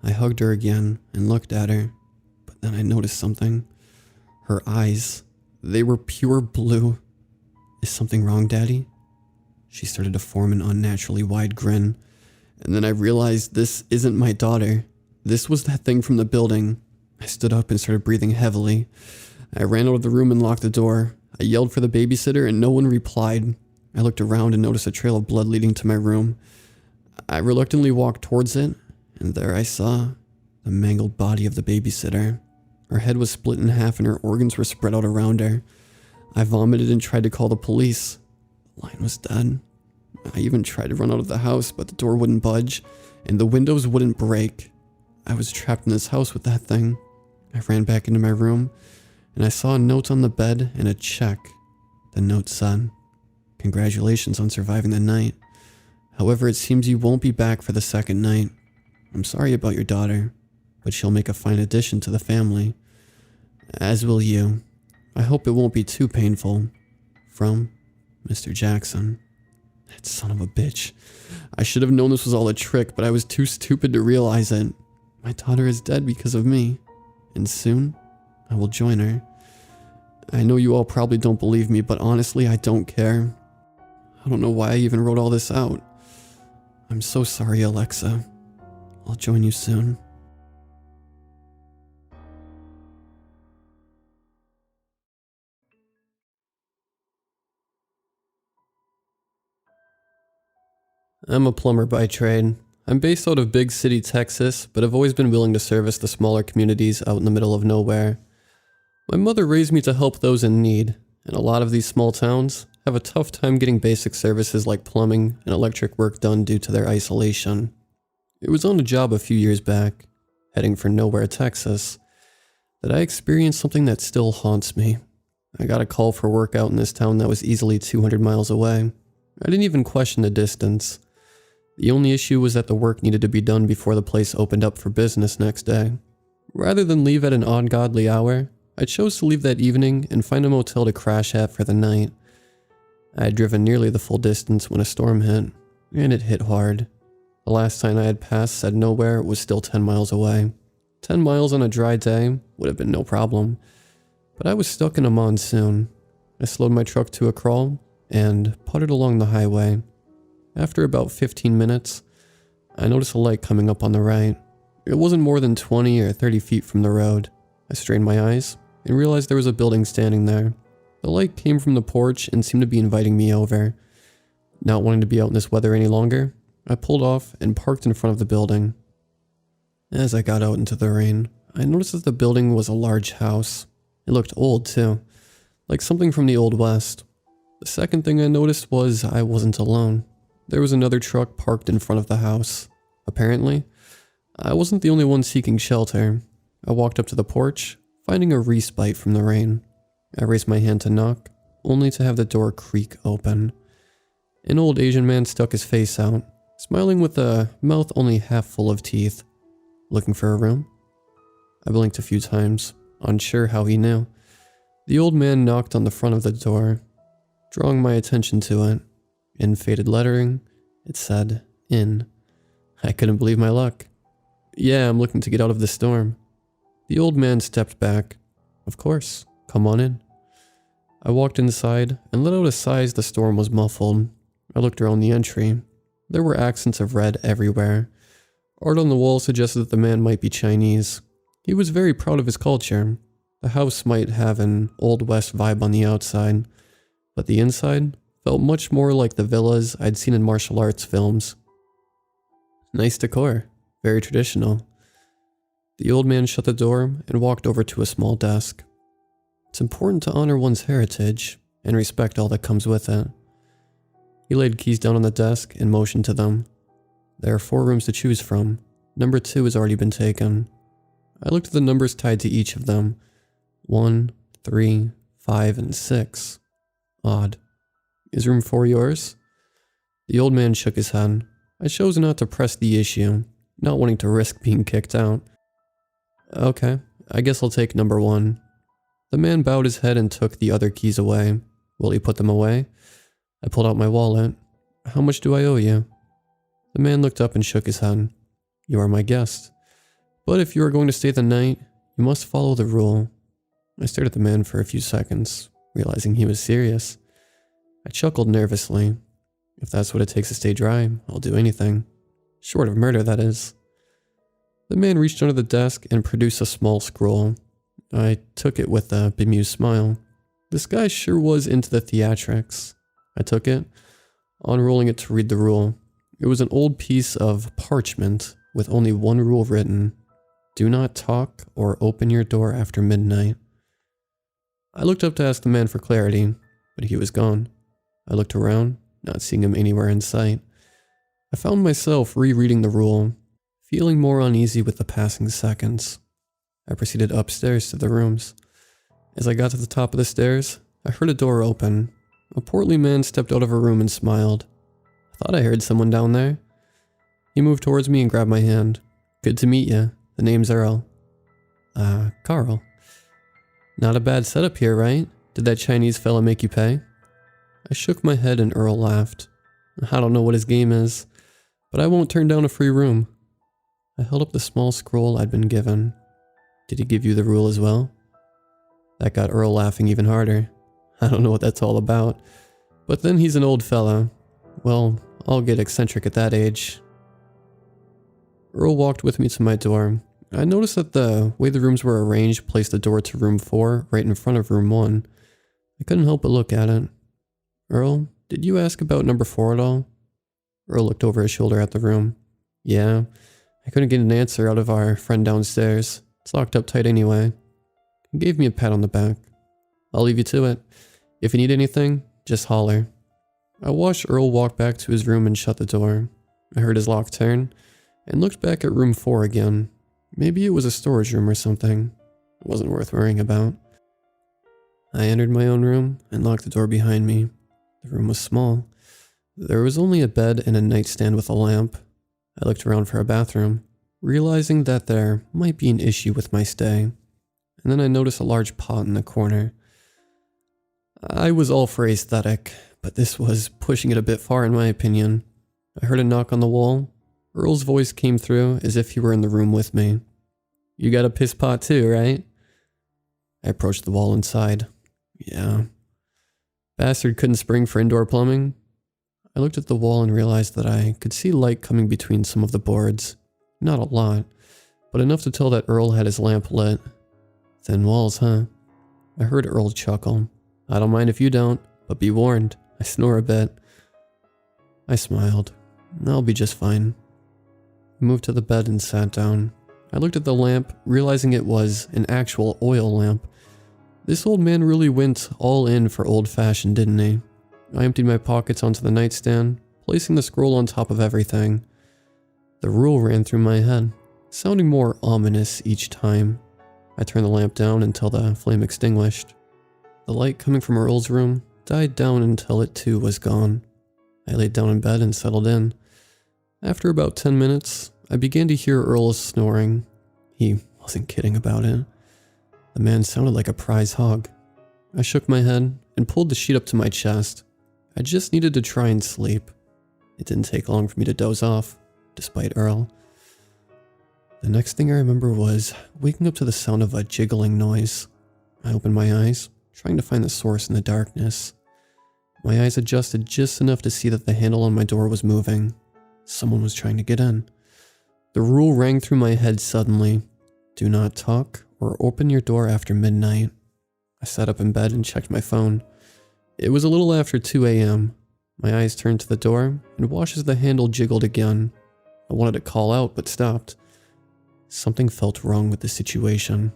I hugged her again and looked at her, but then I noticed something. Her eyes, they were pure blue. Is something wrong, Daddy? She started to form an unnaturally wide grin, and then I realized this isn't my daughter. This was that thing from the building. I stood up and started breathing heavily. I ran out of the room and locked the door. I yelled for the babysitter and no one replied. I looked around and noticed a trail of blood leading to my room. I reluctantly walked towards it, and there I saw the mangled body of the babysitter. Her head was split in half and her organs were spread out around her. I vomited and tried to call the police. The line was dead. I even tried to run out of the house, but the door wouldn't budge, and the windows wouldn't break. I was trapped in this house with that thing. I ran back into my room, and I saw a note on the bed and a check. The note said, "Congratulations on surviving the night. However, it seems you won't be back for the second night. I'm sorry about your daughter, but she'll make a fine addition to the family. As will you. I hope it won't be too painful. From Mr. Jackson." That son of a bitch. I should have known this was all a trick, but I was too stupid to realize it. My daughter is dead because of me, and soon I will join her. I know you all probably don't believe me, but honestly, I don't care. I don't know why I even wrote all this out. I'm so sorry, Alexa. I'll join you soon. I'm a plumber by trade. I'm based out of Big City, Texas, but I've always been willing to service the smaller communities out in the middle of nowhere. My mother raised me to help those in need, and a lot of these small towns have a tough time getting basic services like plumbing and electric work done due to their isolation. It was on a job a few years back, heading for Nowhere, Texas, that I experienced something that still haunts me. I got a call for work out in this town that was easily 200 miles away. I didn't even question the distance. The only issue was that the work needed to be done before the place opened up for business next day. Rather than leave at an ungodly hour, I chose to leave that evening and find a motel to crash at for the night. I had driven nearly the full distance when a storm hit, and it hit hard. The last sign I had passed said Nowhere was still 10 miles away. 10 miles on a dry day would have been no problem, but I was stuck in a monsoon. I slowed my truck to a crawl and puttered along the highway. After about 15 minutes, I noticed a light coming up on the right. It wasn't more than 20 or 30 feet from the road. I strained my eyes and realized there was a building standing there. The light came from the porch and seemed to be inviting me over. Not wanting to be out in this weather any longer, I pulled off and parked in front of the building. As I got out into the rain, I noticed that the building was a large house. It looked old too, like something from the Old West. The second thing I noticed was I wasn't alone. There was another truck parked in front of the house. Apparently, I wasn't the only one seeking shelter. I walked up to the porch, finding a respite from the rain. I raised my hand to knock, only to have the door creak open. An old Asian man stuck his face out, smiling with a mouth only half full of teeth. Looking for a room? I blinked a few times, unsure how he knew. The old man knocked on the front of the door, drawing my attention to it. In faded lettering, it said, "In." I couldn't believe my luck. "Yeah, I'm looking to get out of the storm." The old man stepped back. "Of course, come on in." I walked inside and let out a sigh as the storm was muffled. I looked around the entry. There were accents of red everywhere. Art on the wall suggested that the man might be Chinese. He was very proud of his culture. The house might have an Old West vibe on the outside, but the inside felt much more like the villas I'd seen in martial arts films. Nice decor, very traditional. The old man shut the door and walked over to a small desk. It's important to honor one's heritage and respect all that comes with it. He laid keys down on the desk and motioned to them. There are 4 rooms to choose from. Number 2 has already been taken. I looked at the numbers tied to each of them. 1, 3, 5, and 6. Odd. Is room 4 yours? The old man shook his head. I chose not to press the issue, not wanting to risk being kicked out. Okay, I guess I'll take number 1. The man bowed his head and took the other keys away. Will he put them away? I pulled out my wallet. How much do I owe you? The man looked up and shook his head. You are my guest. But if you are going to stay the night, you must follow the rule. I stared at the man for a few seconds, realizing he was serious. I chuckled nervously. If that's what it takes to stay dry, I'll do anything. Short of murder, that is. The man reached under the desk and produced a small scroll. I took it with a bemused smile. This guy sure was into the theatrics. I took it, unrolling it to read the rule. It was an old piece of parchment with only one rule written. Do not talk or open your door after midnight. I looked up to ask the man for clarity, but he was gone. I looked around, not seeing him anywhere in sight. I found myself rereading the rule, feeling more uneasy with the passing seconds. I proceeded upstairs to the rooms. As I got to the top of the stairs, I heard a door open. A portly man stepped out of a room and smiled. I thought I heard someone down there. He moved towards me and grabbed my hand. Good to meet you. The name's Earl. Carl. Not a bad setup here, right? Did that Chinese fella make you pay? I shook my head and Earl laughed. I don't know what his game is, but I won't turn down a free room. I held up the small scroll I'd been given. Did he give you the rule as well? That got Earl laughing even harder. I don't know what that's all about, but then he's an old fella. Well, I'll get eccentric at that age. Earl walked with me to my door. I noticed that the way the rooms were arranged placed the door to room 4 right in front of room 1. I couldn't help but look at it. Earl, did you ask about number 4 at all? Earl looked over his shoulder at the room. Yeah, I couldn't get an answer out of our friend downstairs. It's locked up tight anyway. He gave me a pat on the back. I'll leave you to it. If you need anything, just holler. I watched Earl walk back to his room and shut the door. I heard his lock turn and looked back at room 4 again. Maybe it was a storage room or something. It wasn't worth worrying about. I entered my own room and locked the door behind me. The room was small. There was only a bed and a nightstand with a lamp. I looked around for a bathroom, realizing that there might be an issue with my stay. And then I noticed a large pot in the corner. I was all for aesthetic, but this was pushing it a bit far in my opinion. I heard a knock on the wall. Earl's voice came through as if he were in the room with me. You got a piss pot too, right? I approached the wall inside. Yeah. Bastard couldn't spring for indoor plumbing. I looked at the wall and realized that I could see light coming between some of the boards. Not a lot, but enough to tell that Earl had his lamp lit. Thin walls, huh? I heard Earl chuckle. I don't mind if you don't, but be warned, I snore a bit. I smiled. I'll be just fine. I moved to the bed and sat down. I looked at the lamp, realizing it was an actual oil lamp. This old man really went all in for old-fashioned, didn't he? I emptied my pockets onto the nightstand, placing the scroll on top of everything. The rule ran through my head, sounding more ominous each time. I turned the lamp down until the flame extinguished. The light coming from Earl's room died down until it too was gone. I laid down in bed and settled in. After about 10 minutes, I began to hear Earl's snoring. He wasn't kidding about it. The man sounded like a prize hog. I shook my head and pulled the sheet up to my chest. I just needed to try and sleep. It didn't take long for me to doze off, despite Earl. The next thing I remember was waking up to the sound of a jiggling noise. I opened my eyes, trying to find the source in the darkness. My eyes adjusted just enough to see that the handle on my door was moving. Someone was trying to get in. The rule rang through my head suddenly. Do not talk or open your door after midnight. I sat up in bed and checked my phone. It was a little after 2 a.m. My eyes turned to the door and watched as the handle jiggled again. I wanted to call out but stopped. Something felt wrong with the situation.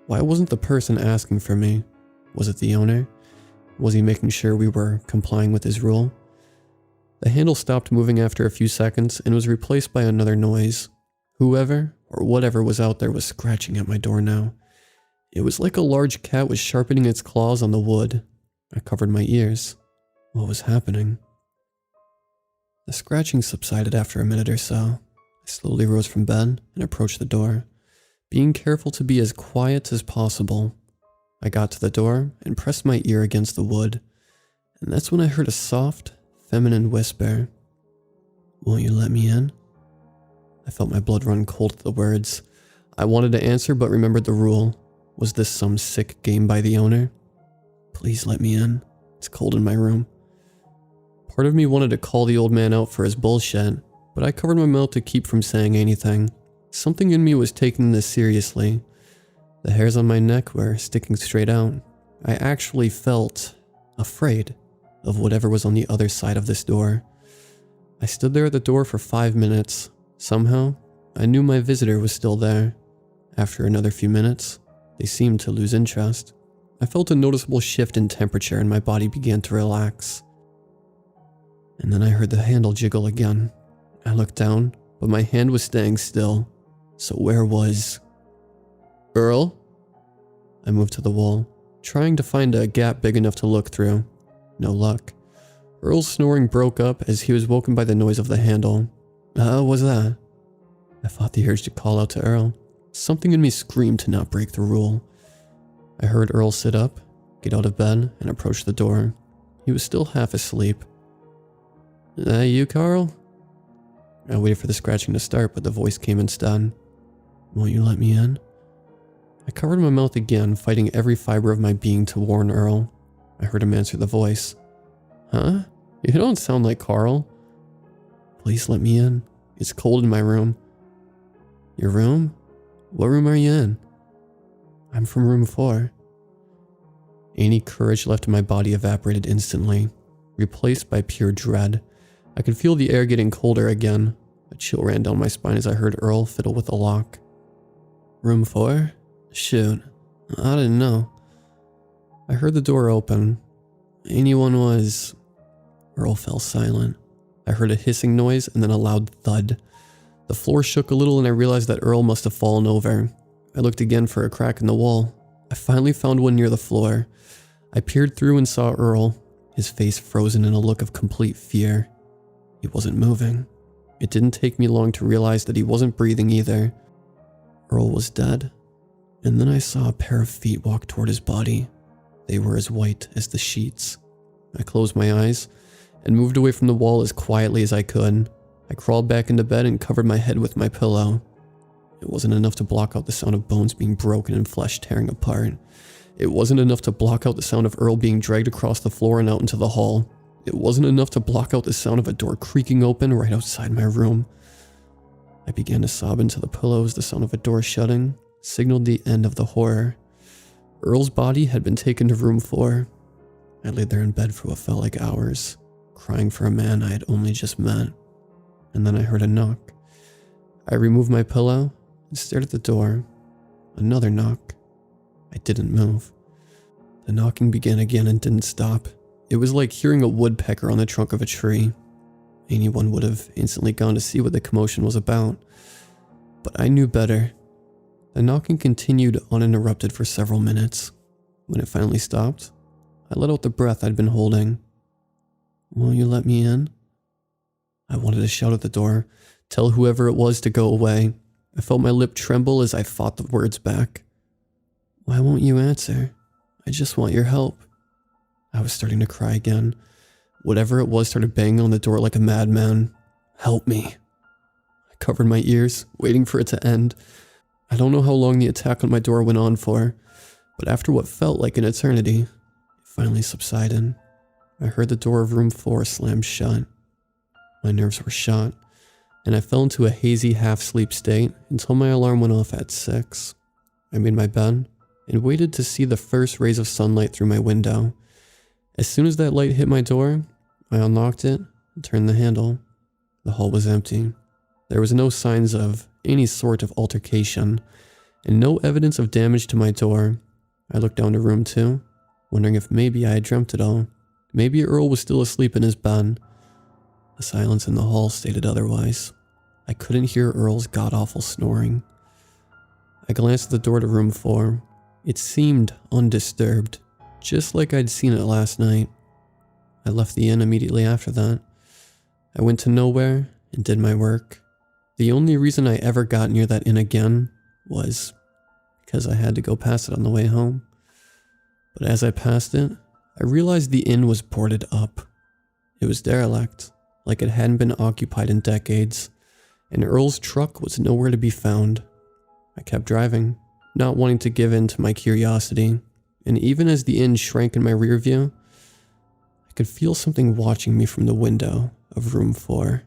Why wasn't the person asking for me? Was it the owner? Was he making sure we were complying with his rule? The handle stopped moving after a few seconds and was replaced by another noise. Whoever or whatever was out there was scratching at my door now. It was like a large cat was sharpening its claws on the wood. I covered my ears. What was happening? The scratching subsided after a minute or so. I slowly rose from bed and approached the door, being careful to be as quiet as possible. I got to the door and pressed my ear against the wood, and that's when I heard a soft, feminine whisper. "Won't you let me in?" I felt my blood run cold at the words. I wanted to answer but remembered the rule. Was this some sick game by the owner? "Please let me in. It's cold in my room." Part of me wanted to call the old man out for his bullshit, but I covered my mouth to keep from saying anything. Something in me was taking this seriously. The hairs on my neck were sticking straight out. I actually felt afraid of whatever was on the other side of this door. I stood there at the door for 5 minutes. Somehow, I knew my visitor was still there. After another few minutes, they seemed to lose interest. I felt a noticeable shift in temperature and my body began to relax. And then I heard the handle jiggle again. I looked down, but my hand was staying still. So where was Earl? I moved to the wall, trying to find a gap big enough to look through. No luck. Earl's snoring broke up as he was woken by the noise of the handle. What's that? I fought the urge to call out to Earl. Something in me screamed to not break the rule. I heard Earl sit up, get out of bed, and approach the door. He was still half asleep. You, Carl? I waited for the scratching to start, but the voice came instead. Won't you let me in? I covered my mouth again, fighting every fiber of my being to warn Earl. I heard him answer the voice. Huh? You don't sound like Carl. Please let me in. It's cold in my room. Your room? What room are you in? I'm from room 4. Any courage left in my body evaporated instantly, replaced by pure dread. I could feel the air getting colder again. A chill ran down my spine as I heard Earl fiddle with the lock. Room 4? Shoot, I didn't know. I heard the door open. Anyone was... Earl fell silent. I heard a hissing noise and then a loud thud. The floor shook a little and I realized that Earl must have fallen over. I looked again for a crack in the wall. I finally found one near the floor. I peered through and saw Earl, his face frozen in a look of complete fear. He wasn't moving. It didn't take me long to realize that he wasn't breathing either. Earl was dead. And then I saw a pair of feet walk toward his body. They were as white as the sheets. I closed my eyes and moved away from the wall as quietly as I could. I crawled back into bed and covered my head with my pillow. It wasn't enough to block out the sound of bones being broken and flesh tearing apart. It wasn't enough to block out the sound of Earl being dragged across the floor and out into the hall. It wasn't enough to block out the sound of a door creaking open right outside my room. I began to sob into the pillow as the sound of a door shutting signaled the end of the horror. Earl's body had been taken to room 4. I laid there in bed for what felt like hours, crying for a man I had only just met. And then I heard a knock. I removed my pillow and stared at the door. Another knock. I didn't move. The knocking began again and didn't stop. It was like hearing a woodpecker on the trunk of a tree. Anyone would have instantly gone to see what the commotion was about. But I knew better. The knocking continued uninterrupted for several minutes. When it finally stopped, I let out the breath I'd been holding. Won't you let me in? I wanted to shout at the door, tell whoever it was to go away. I felt my lip tremble as I fought the words back. Why won't you answer? I just want your help. I was starting to cry again. Whatever it was started banging on the door like a madman. Help me. I covered my ears, waiting for it to end. I don't know how long the attack on my door went on for, but after what felt like an eternity, finally subsided. I heard the door of room 4 slam shut. My nerves were shot, and I fell into a hazy half-sleep state until my alarm went off at 6. I made my bed and waited to see the first rays of sunlight through my window. As soon as that light hit my door, I unlocked it and turned the handle. The hall was empty. There was no signs of any sort of altercation, and no evidence of damage to my door. I looked down to room 2, wondering if maybe I had dreamt it all. Maybe Earl was still asleep in his bed. The silence in the hall stated otherwise. I couldn't hear Earl's god-awful snoring. I glanced at the door to room 4. It seemed undisturbed, just like I'd seen it last night. I left the inn immediately after that. I went to nowhere and did my work. The only reason I ever got near that inn again was because I had to go past it on the way home. But as I passed it, I realized the inn was boarded up. It was derelict, like it hadn't been occupied in decades, and Earl's truck was nowhere to be found. I kept driving, not wanting to give in to my curiosity, and even as the inn shrank in my rear view, I could feel something watching me from the window of room 4.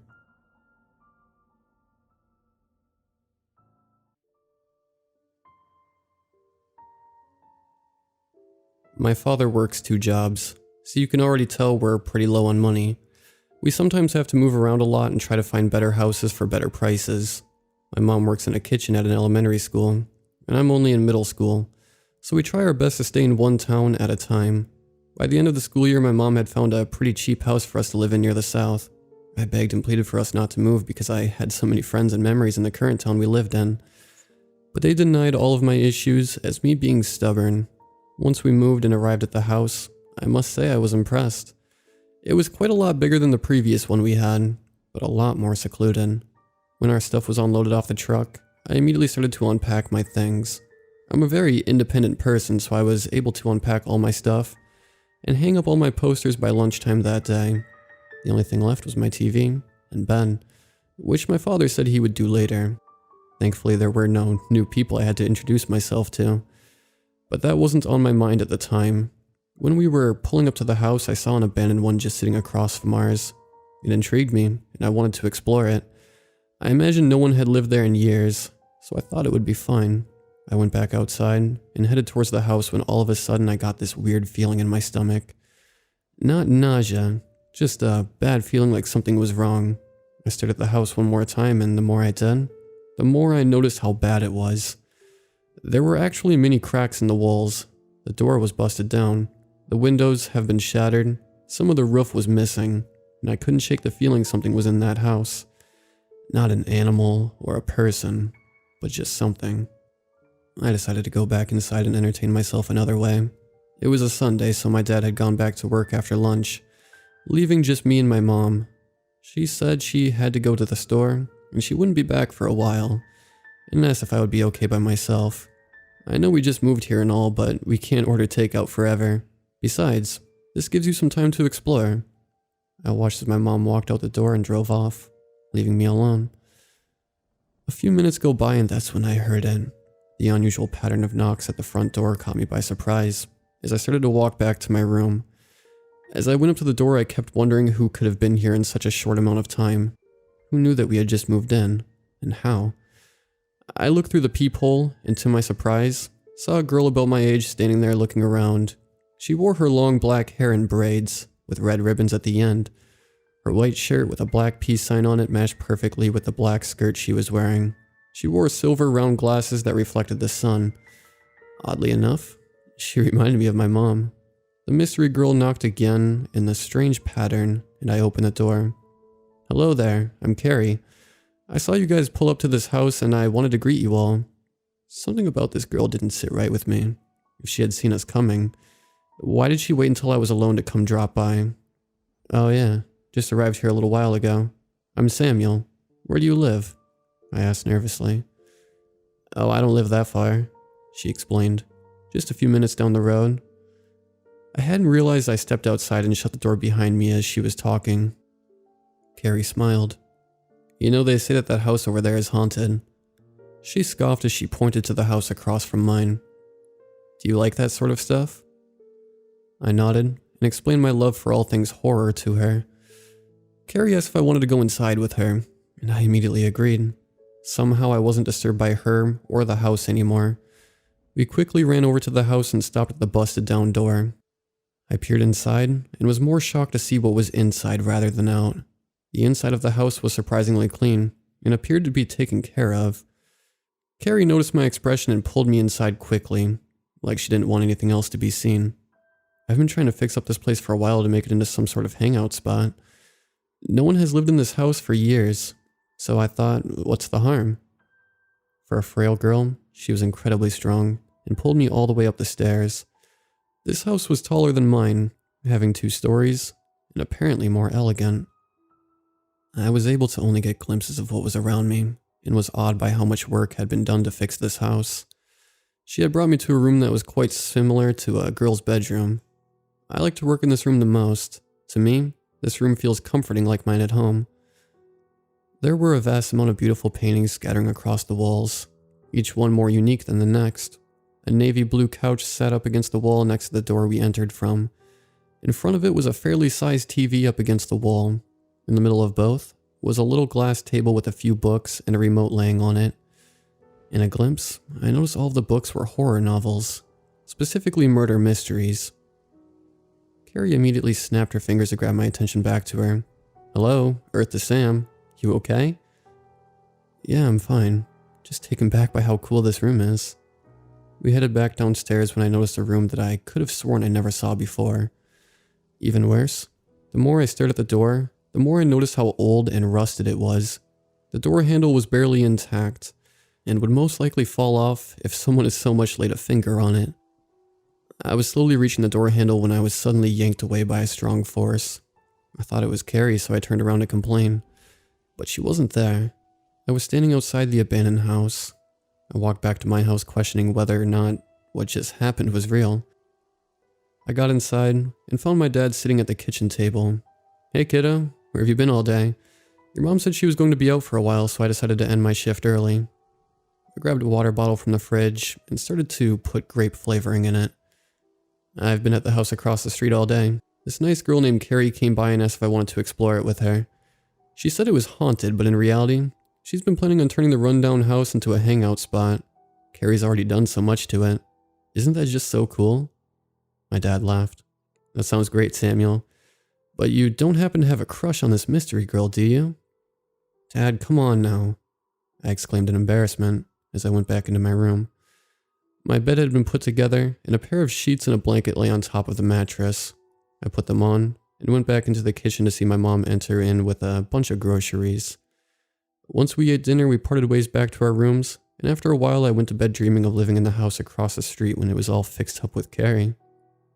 My father works 2 jobs, so you can already tell we're pretty low on money. We sometimes have to move around a lot and try to find better houses for better prices. My mom works in a kitchen at an elementary school, and I'm only in middle school, so we try our best to stay in one town at a time. By the end of the school year, my mom had found a pretty cheap house for us to live in near the south. I begged and pleaded for us not to move because I had so many friends and memories in the current town we lived in. But they denied all of my issues as me being stubborn. Once we moved and arrived at the house, I must say I was impressed. It was quite a lot bigger than the previous one we had, but a lot more secluded. When our stuff was unloaded off the truck, I immediately started to unpack my things. I'm a very independent person, so I was able to unpack all my stuff and hang up all my posters by lunchtime that day. The only thing left was my TV and bed, which my father said he would do later. Thankfully, there were no new people I had to introduce myself to. But that wasn't on my mind at the time. When we were pulling up to the house, I saw an abandoned one just sitting across from ours. It intrigued me, and I wanted to explore it. I imagined no one had lived there in years, so I thought it would be fine. I went back outside and headed towards the house when all of a sudden I got this weird feeling in my stomach. Not nausea, just a bad feeling like something was wrong. I stared at the house one more time, and the more I did, the more I noticed how bad it was. There were actually many cracks in the walls. The door was busted down. The windows have been shattered. Some of the roof was missing, and I couldn't shake the feeling something was in that house. Not an animal or a person, but just something. I decided to go back inside and entertain myself another way. It was a Sunday, so my dad had gone back to work after lunch, leaving just me and my mom. She said she had to go to the store, and she wouldn't be back for a while, and asked if I would be okay by myself. I know we just moved here and all, but we can't order takeout forever. Besides, this gives you some time to explore. I watched as my mom walked out the door and drove off, leaving me alone. A few minutes go by and that's when I heard it. The unusual pattern of knocks at the front door caught me by surprise as I started to walk back to my room. As I went up to the door, I kept wondering who could have been here in such a short amount of time. Who knew that we had just moved in, and how? I looked through the peephole, and to my surprise, saw a girl about my age standing there looking around. She wore her long black hair in braids, with red ribbons at the end. Her white shirt with a black peace sign on it matched perfectly with the black skirt she was wearing. She wore silver round glasses that reflected the sun. Oddly enough, she reminded me of my mom. The mystery girl knocked again in the strange pattern, and I opened the door. "Hello there, I'm Carrie. I saw you guys pull up to this house and I wanted to greet you all." Something about this girl didn't sit right with me. If she had seen us coming, why did she wait until I was alone to come drop by? "Oh yeah, just arrived here a little while ago. I'm Samuel. Where do you live?" I asked nervously. "Oh, I don't live that far," she explained. "Just a few minutes down the road." I hadn't realized I stepped outside and shut the door behind me as she was talking. Carrie smiled. "You know, they say that house over there is haunted." She scoffed as she pointed to the house across from mine. "Do you like that sort of stuff?" I nodded and explained my love for all things horror to her. Carrie asked if I wanted to go inside with her, and I immediately agreed. Somehow I wasn't disturbed by her or the house anymore. We quickly ran over to the house and stopped at the busted down door. I peered inside and was more shocked to see what was inside rather than out. The inside of the house was surprisingly clean and appeared to be taken care of. Carrie noticed my expression and pulled me inside quickly, like she didn't want anything else to be seen. I've been trying to fix up this place for a while to make it into some sort of hangout spot. No one has lived in this house for years, so I thought, what's the harm? For a frail girl, she was incredibly strong and pulled me all the way up the stairs. This house was taller than mine, having 2 stories, and apparently more elegant. I was able to only get glimpses of what was around me, and was awed by how much work had been done to fix this house. She had brought me to a room that was quite similar to a girl's bedroom. I like to work in this room the most. To me, this room feels comforting like mine at home. There were a vast amount of beautiful paintings scattering across the walls, each one more unique than the next. A navy blue couch sat up against the wall next to the door we entered from. In front of it was a fairly sized TV up against the wall. In the middle of both was a little glass table with a few books and a remote laying on it. In a glimpse, I noticed all of the books were horror novels, specifically murder mysteries. Carrie immediately snapped her fingers to grab my attention back to her. "Hello, Earth to Sam. You okay?" "Yeah, I'm fine. Just taken back by how cool this room is." We headed back downstairs when I noticed a room that I could have sworn I never saw before. Even worse, the more I stared at the door, the more I noticed how old and rusted it was. The door handle was barely intact, and would most likely fall off if someone had so much laid a finger on it. I was slowly reaching the door handle when I was suddenly yanked away by a strong force. I thought it was Carrie, so I turned around to complain. But she wasn't there. I was standing outside the abandoned house. I walked back to my house questioning whether or not what just happened was real. I got inside and found my dad sitting at the kitchen table. "Hey kiddo, where have you been all day? Your mom said she was going to be out for a while, so I decided to end my shift early." I grabbed a water bottle from the fridge and started to put grape flavoring in it. "I've been at the house across the street all day. This nice girl named Carrie came by and asked if I wanted to explore it with her. She said it was haunted, but in reality, she's been planning on turning the rundown house into a hangout spot. Carrie's already done so much to it. Isn't that just so cool?" My dad laughed. "That sounds great, Samuel. But you don't happen to have a crush on this mystery girl, do you?" "Dad, come on now," I exclaimed in embarrassment as I went back into my room. My bed had been put together, and a pair of sheets and a blanket lay on top of the mattress. I put them on, and went back into the kitchen to see my mom enter in with a bunch of groceries. Once we ate dinner, we parted ways back to our rooms, and after a while I went to bed dreaming of living in the house across the street when it was all fixed up with Carrie.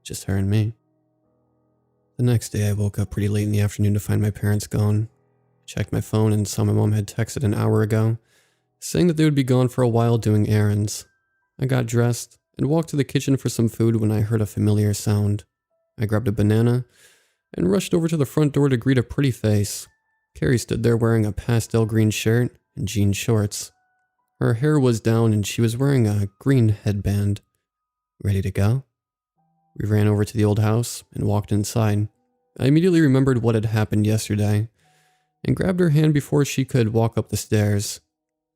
Just her and me. The next day I woke up pretty late in the afternoon to find my parents gone. I checked my phone and saw my mom had texted an hour ago, saying that they would be gone for a while doing errands. I got dressed and walked to the kitchen for some food when I heard a familiar sound. I grabbed a banana and rushed over to the front door to greet a pretty face. Carrie stood there wearing a pastel green shirt and jean shorts. Her hair was down and she was wearing a green headband. "Ready to go?" We ran over to the old house and walked inside. I immediately remembered what had happened yesterday and grabbed her hand before she could walk up the stairs.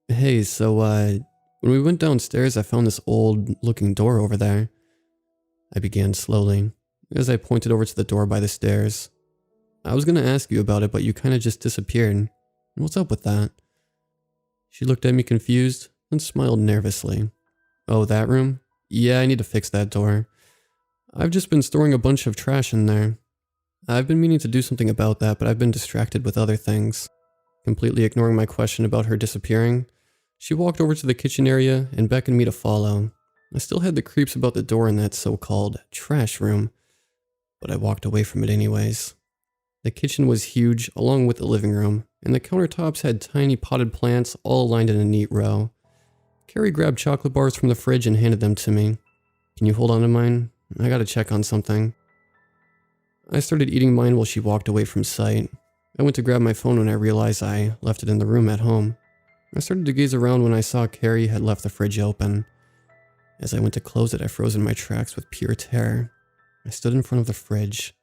"Hey, so when we went downstairs I found this old looking door over there." I began slowly as I pointed over to the door by the stairs. "I was going to ask you about it, but you kind of just disappeared. What's up with that?" She looked at me confused and smiled nervously. "Oh, that room? Yeah, I need to fix that door. I've just been storing a bunch of trash in there. I've been meaning to do something about that, but I've been distracted with other things." Completely ignoring my question about her disappearing, she walked over to the kitchen area and beckoned me to follow. I still had the creeps about the door in that so-called trash room, but I walked away from it anyways. The kitchen was huge, along with the living room, and the countertops had tiny potted plants all lined in a neat row. Carrie grabbed chocolate bars from the fridge and handed them to me. "Can you hold on to mine? I gotta check on something." I started eating mine while she walked away from sight. I went to grab my phone when I realized I left it in the room at home. I started to gaze around when I saw Carrie had left the fridge open. As I went to close it, I froze in my tracks with pure terror. I stood in front of the fridge,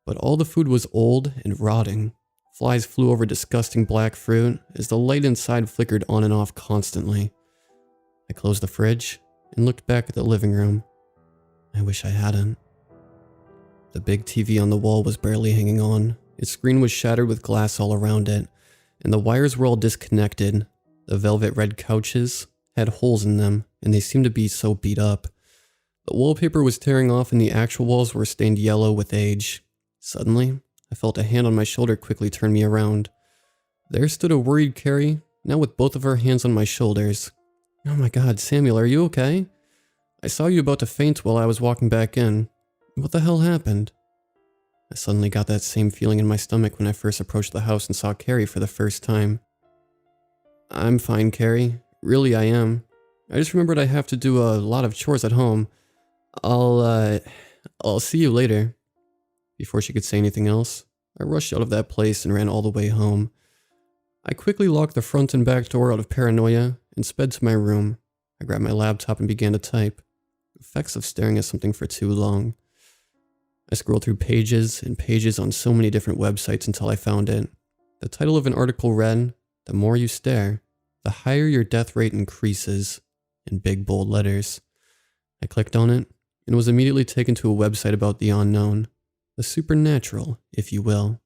but all the food was old and rotting. Flies flew over disgusting black fruit as the light inside flickered on and off constantly. I closed the fridge and looked back at the living room. I wish I hadn't. The big TV on the wall was barely hanging on. Its screen was shattered with glass all around it, and the wires were all disconnected. The velvet red couches had holes in them, and they seemed to be so beat up. The wallpaper was tearing off and the actual walls were stained yellow with age. Suddenly, I felt a hand on my shoulder quickly turn me around. There stood a worried Carrie, now with both of her hands on my shoulders. "Oh my god, Samuel, are you okay? I saw you about to faint while I was walking back in. What the hell happened?" I suddenly got that same feeling in my stomach when I first approached the house and saw Carrie for the first time. "I'm fine, Carrie. Really, I am. I just remembered I have to do a lot of chores at home. I'll see you later." Before she could say anything else, I rushed out of that place and ran all the way home. I quickly locked the front and back door out of paranoia and sped to my room. I grabbed my laptop and began to type. Effects of staring at something for too long. I scrolled through pages and pages on so many different websites until I found it. The title of an article read, "The more you stare, the higher your death rate increases," in big bold letters. I clicked on it and was immediately taken to a website about the unknown. The supernatural, if you will.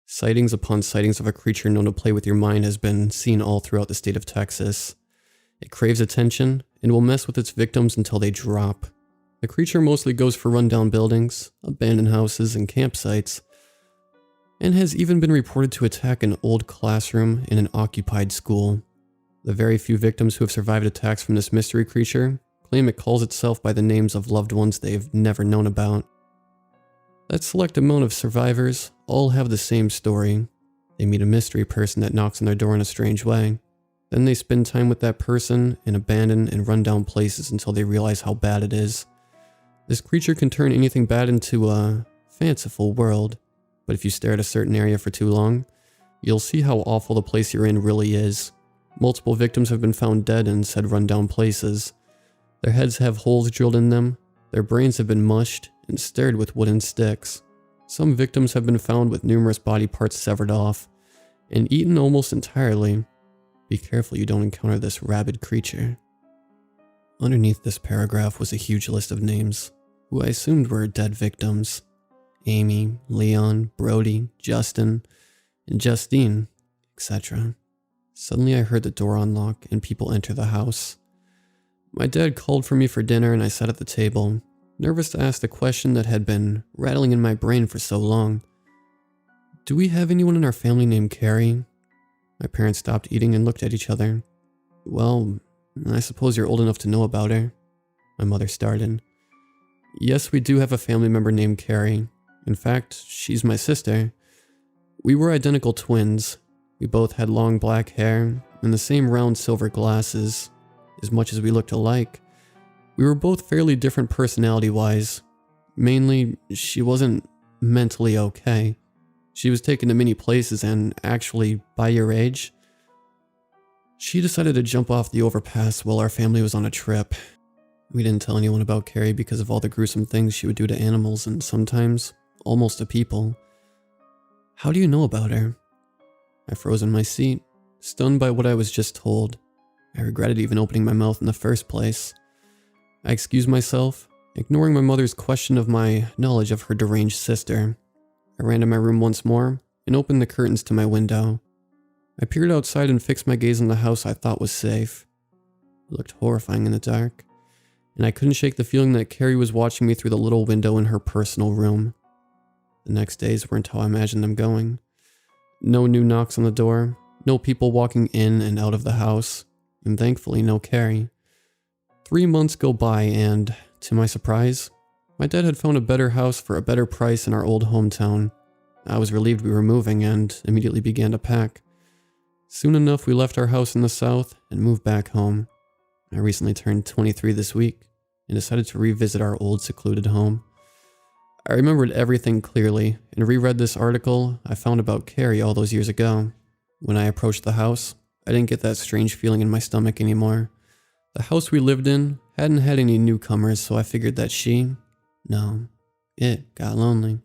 Sightings upon sightings of a creature known to play with your mind has been seen all throughout the state of Texas. It craves attention and will mess with its victims until they drop. The creature mostly goes for rundown buildings, abandoned houses, and campsites, and has even been reported to attack an old classroom in an occupied school. The very few victims who have survived attacks from this mystery creature claim it calls itself by the names of loved ones they've never known about. That select amount of survivors all have the same story. They meet a mystery person that knocks on their door in a strange way. Then they spend time with that person in abandoned and rundown places until they realize how bad it is. This creature can turn anything bad into a fanciful world, but if you stare at a certain area for too long, you'll see how awful the place you're in really is. Multiple victims have been found dead in said rundown places. Their heads have holes drilled in them, their brains have been mushed and stared with wooden sticks. Some victims have been found with numerous body parts severed off and eaten almost entirely. Be careful you don't encounter this rabid creature. Underneath this paragraph was a huge list of names, who I assumed were dead victims. Amy, Leon, Brody, Justin, and Justine, etc. Suddenly I heard the door unlock and people enter the house. My dad called for me for dinner and I sat at the table, nervous to ask the question that had been rattling in my brain for so long. "Do we have anyone in our family named Carrie?" My parents stopped eating and looked at each other. "Well, I suppose you're old enough to know about her." My mother started. "Yes, we do have a family member named Carrie. In fact, she's my sister. We were identical twins. We both had long black hair and the same round silver glasses. As much as we looked alike, we were both fairly different personality-wise. Mainly, she wasn't mentally okay. She was taken to many places and, actually, by your age, she decided to jump off the overpass while our family was on a trip. We didn't tell anyone about Carrie because of all the gruesome things she would do to animals and sometimes, almost to people." "How do you know about her?" I froze in my seat, stunned by what I was just told. I regretted even opening my mouth in the first place. I excused myself, ignoring my mother's question of my knowledge of her deranged sister. I ran to my room once more and opened the curtains to my window. I peered outside and fixed my gaze on the house I thought was safe. It looked horrifying in the dark, and I couldn't shake the feeling that Carrie was watching me through the little window in her personal room. The next days weren't how I imagined them going. No new knocks on the door, no people walking in and out of the house, and thankfully no Carrie. 3 months go by and, to my surprise, my dad had found a better house for a better price in our old hometown. I was relieved we were moving and immediately began to pack. Soon enough we left our house in the south and moved back home. I recently turned 23 this week and decided to revisit our old secluded home. I remembered everything clearly and reread this article I found about Carrie all those years ago. When I approached the house, I didn't get that strange feeling in my stomach anymore. The house we lived in hadn't had any newcomers, so I figured that she, No, it got lonely.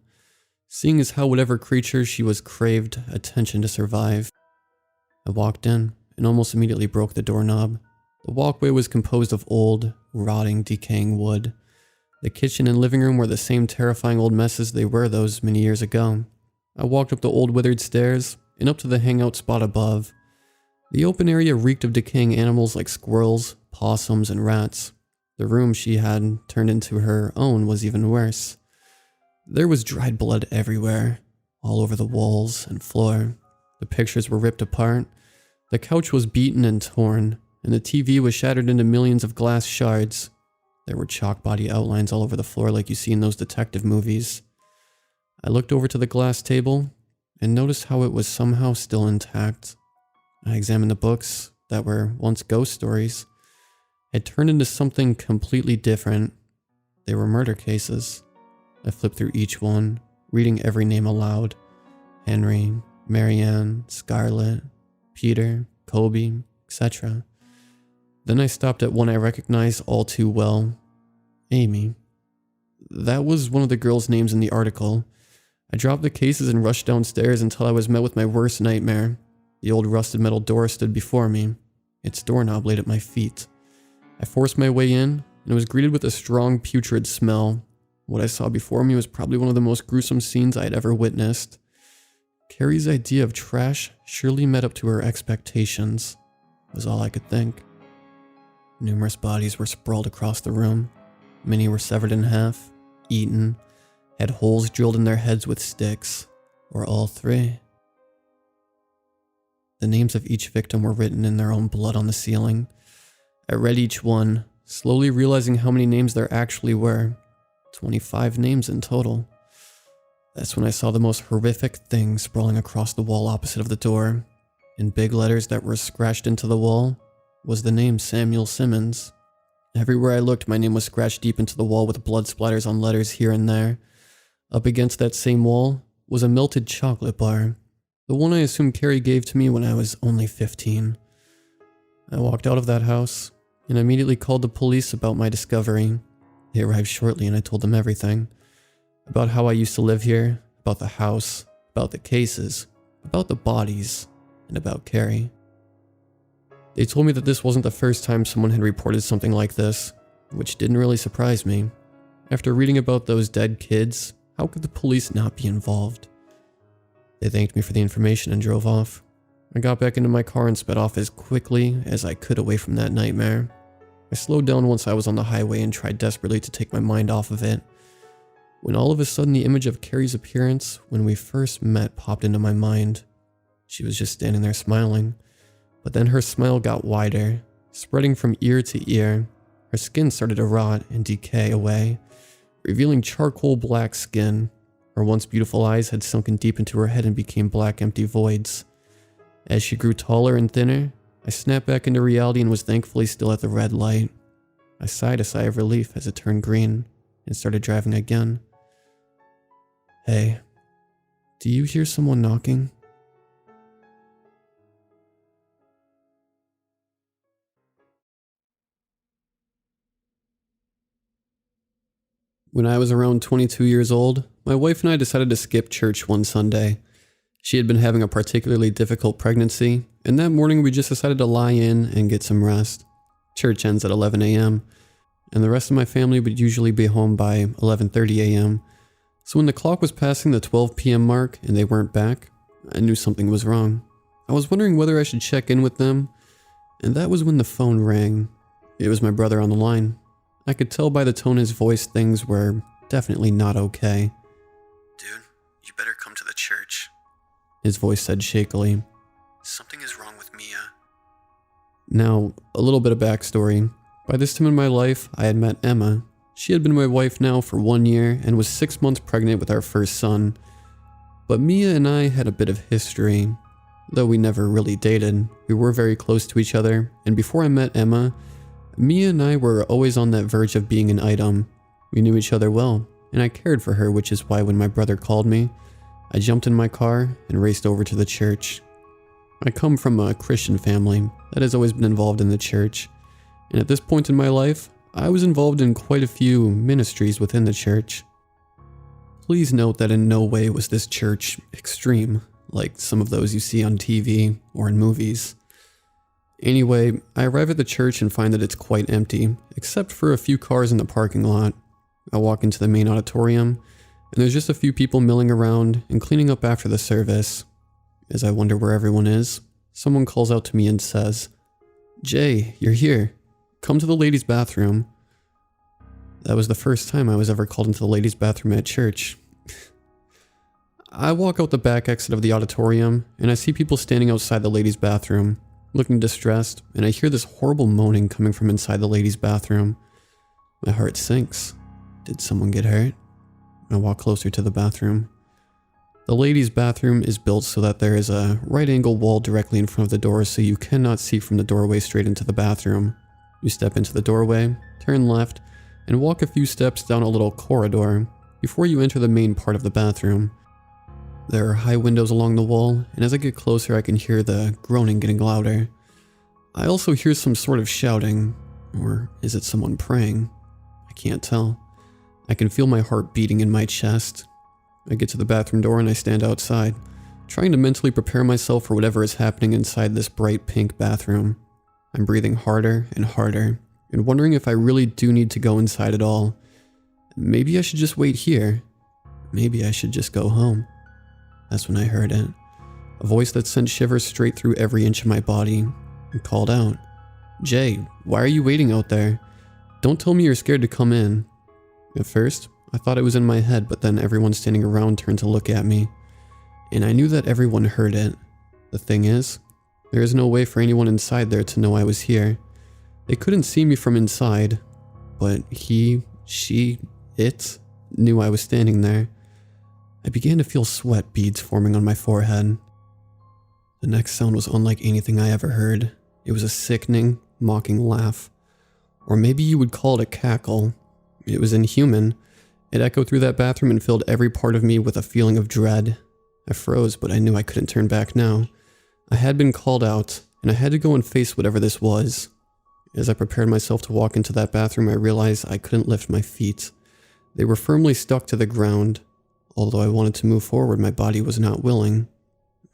Seeing as how whatever creature she was craved attention to survive. I walked in and almost immediately broke the doorknob. The walkway was composed of old, rotting, decaying wood. The kitchen and living room were the same terrifying old messes they were those many years ago. I walked up the old withered stairs and up to the hangout spot above. The open area reeked of decaying animals like squirrels, possums, and rats. The room she had turned into her own was even worse. There was dried blood everywhere, all over the walls and floor. The pictures were ripped apart. The couch was beaten and torn, and the TV was shattered into millions of glass shards. There were chalk body outlines all over the floor like you see in those detective movies. I looked over to the glass table and noticed how it was somehow still intact. I examined the books that were once ghost stories. Had turned into something completely different. They were murder cases. I flipped through each one, reading every name aloud. Henry, Marianne, Scarlett, Peter, Kobe, etc. Then I stopped at one I recognized all too well. Amy. That was one of the girls' names in the article. I dropped the cases and rushed downstairs until I was met with my worst nightmare. The old rusted metal door stood before me. Its doorknob laid at my feet. I forced my way in and was greeted with a strong putrid smell. What I saw before me was probably one of the most gruesome scenes I had ever witnessed. Carrie's idea of trash surely met up to her expectations, was all I could think. Numerous bodies were sprawled across the room. Many were severed in half, eaten, had holes drilled in their heads with sticks, or all three. The names of each victim were written in their own blood on the ceiling. I read each one, slowly realizing how many names there actually were. 25 names in total. That's when I saw the most horrific thing sprawling across the wall opposite of the door. In big letters that were scratched into the wall was the name Samuel Simmons. Everywhere I looked, my name was scratched deep into the wall with blood splatters on letters here and there. Up against that same wall was a melted chocolate bar, the one I assume Carrie gave to me when I was only 15. I walked out of that house and immediately called the police about my discovery. They arrived shortly and I told them everything. About how I used to live here, about the house, about the cases, about the bodies, and about Carrie. They told me that this wasn't the first time someone had reported something like this, which didn't really surprise me. After reading about those dead kids, how could the police not be involved? They thanked me for the information and drove off. I got back into my car and sped off as quickly as I could away from that nightmare. I slowed down once I was on the highway and tried desperately to take my mind off of it. When all of a sudden the image of Carrie's appearance when we first met popped into my mind. She was just standing there smiling, but then her smile got wider, spreading from ear to ear. Her skin started to rot and decay away, revealing charcoal black skin. Her once beautiful eyes had sunken deep into her head and became black empty voids. As she grew taller and thinner, I snapped back into reality and was thankfully still at the red light. I sighed a sigh of relief as it turned green and started driving again. Hey, do you hear someone knocking? When I was around 22 years old, my wife and I decided to skip church one Sunday. She had been having a particularly difficult pregnancy, and that morning we just decided to lie in and get some rest. Church ends at 11 a.m., and the rest of my family would usually be home by 11:30 a.m. So when the clock was passing the 12 p.m. mark and they weren't back, I knew something was wrong. I was wondering whether I should check in with them, and that was when the phone rang. It was my brother on the line. I could tell by the tone of his voice things were definitely not okay. Dude, you better come to the church. His voice said shakily. Something is wrong with Mia. Now, a little bit of backstory. By this time in my life, I had met Emma. She had been my wife now for 1 year and was 6 months pregnant with our first son. But Mia and I had a bit of history. Though we never really dated, we were very close to each other, and before I met Emma, Mia and I were always on that verge of being an item. We knew each other well, and I cared for her, which is why when my brother called me, I jumped in my car and raced over to the church. I come from a Christian family that has always been involved in the church, and at this point in my life, I was involved in quite a few ministries within the church. Please note that in no way was this church extreme, like some of those you see on TV or in movies. Anyway, I arrive at the church and find that it's quite empty, except for a few cars in the parking lot. I walk into the main auditorium, and there's just a few people milling around and cleaning up after the service. As I wonder where everyone is, someone calls out to me and says, "Jay, you're here. Come to the ladies' bathroom." That was the first time I was ever called into the ladies' bathroom at church. I walk out the back exit of the auditorium, and I see people standing outside the ladies' bathroom, looking distressed, and I hear this horrible moaning coming from inside the ladies' bathroom. My heart sinks. Did someone get hurt? I walk closer to the bathroom. The ladies' bathroom is built so that there is a right-angle wall directly in front of the door, so you cannot see from the doorway straight into the bathroom. You step into the doorway, turn left, and walk a few steps down a little corridor before you enter the main part of the bathroom. There are high windows along the wall, and as I get closer I can hear the groaning getting louder. I also hear some sort of shouting, or is it someone praying? I can't tell. I can feel my heart beating in my chest. I get to the bathroom door and I stand outside, trying to mentally prepare myself for whatever is happening inside this bright pink bathroom. I'm breathing harder and harder, and wondering if I really do need to go inside at all. Maybe I should just wait here. Maybe I should just go home. That's when I heard it. A voice that sent shivers straight through every inch of my body. It called out, "Jay, why are you waiting out there? Don't tell me you're scared to come in." At first, I thought it was in my head, but then everyone standing around turned to look at me. And I knew that everyone heard it. The thing is, there is no way for anyone inside there to know I was here. They couldn't see me from inside, but he, she, it knew I was standing there. I began to feel sweat beads forming on my forehead. The next sound was unlike anything I ever heard. It was a sickening, mocking laugh. Or maybe you would call it a cackle. It was inhuman. It echoed through that bathroom and filled every part of me with a feeling of dread. I froze, but I knew I couldn't turn back now. I had been called out, and I had to go and face whatever this was. As I prepared myself to walk into that bathroom, I realized I couldn't lift my feet. They were firmly stuck to the ground. Although I wanted to move forward, my body was not willing.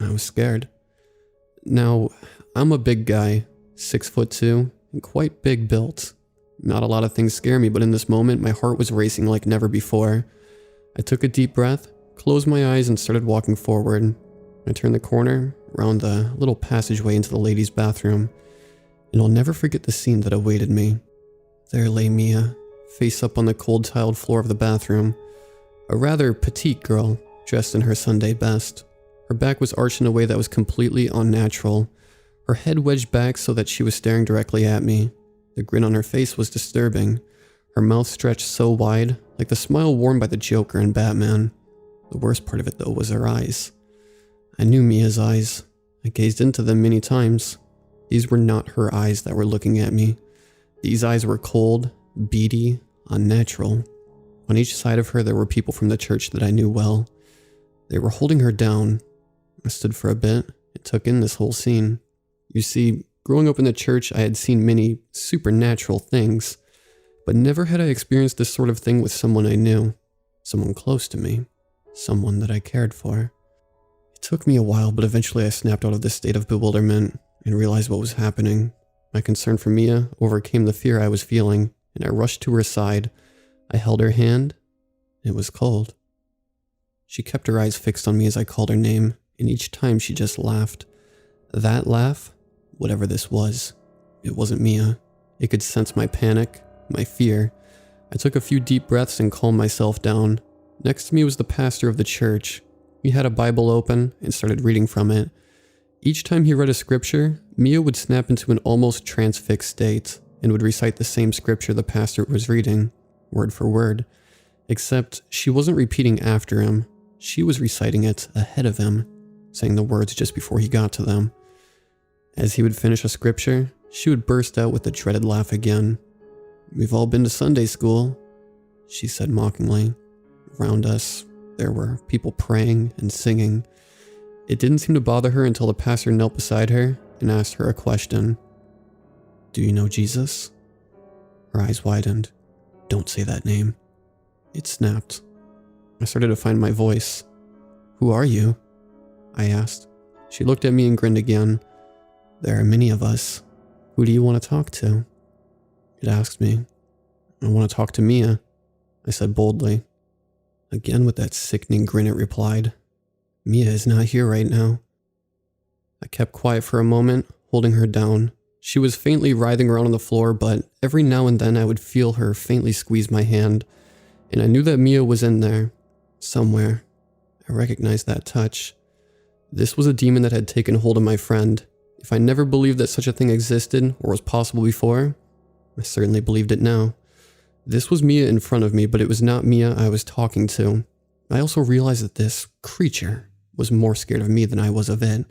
I was scared. Now, I'm a big guy, 6'2", and quite big built. Not a lot of things scare me, but in this moment, my heart was racing like never before. I took a deep breath, closed my eyes, and started walking forward. I turned the corner, around the little passageway into the ladies' bathroom, and I'll never forget the scene that awaited me. There lay Mia, face up on the cold tiled floor of the bathroom. A rather petite girl, dressed in her Sunday best. Her back was arched in a way that was completely unnatural. Her head wedged back so that she was staring directly at me. The grin on her face was disturbing. Her mouth stretched so wide, like the smile worn by the Joker in Batman. The worst part of it, though, was her eyes. I knew Mia's eyes. I gazed into them many times. These were not her eyes that were looking at me. These eyes were cold, beady, unnatural. On each side of her, there were people from the church that I knew well. They were holding her down. I stood for a bit and took in this whole scene. You see, growing up in the church, I had seen many supernatural things, but never had I experienced this sort of thing with someone I knew, someone close to me, someone that I cared for. It took me a while, but eventually I snapped out of this state of bewilderment and realized what was happening. My concern for Mia overcame the fear I was feeling, and I rushed to her side. I held her hand. It was cold. She kept her eyes fixed on me as I called her name, and each time she just laughed. That laugh, whatever this was, it wasn't Mia. It could sense my panic, my fear. I took a few deep breaths and calmed myself down. Next to me was the pastor of the church. He had a Bible open and started reading from it. Each time he read a scripture, Mia would snap into an almost transfixed state and would recite the same scripture the pastor was reading, word for word. Except she wasn't repeating after him. She was reciting it ahead of him, saying the words just before he got to them. As he would finish a scripture, she would burst out with the dreaded laugh again. "We've all been to Sunday school," she said mockingly. Around us, there were people praying and singing. It didn't seem to bother her until the pastor knelt beside her and asked her a question. "Do you know Jesus?" Her eyes widened. "Don't say that name." It snapped. I started to find my voice. "Who are you?" I asked. She looked at me and grinned again. "There are many of us. Who do you want to talk to?" It asked me. "I want to talk to Mia," I said boldly. Again with that sickening grin it replied. "Mia is not here right now." I kept quiet for a moment, holding her down. She was faintly writhing around on the floor, but every now and then I would feel her faintly squeeze my hand, and I knew that Mia was in there, somewhere. I recognized that touch. This was a demon that had taken hold of my friend. If I never believed that such a thing existed or was possible before, I certainly believed it now. This was Mia in front of me, but it was not Mia I was talking to. I also realized that this creature was more scared of me than I was of it.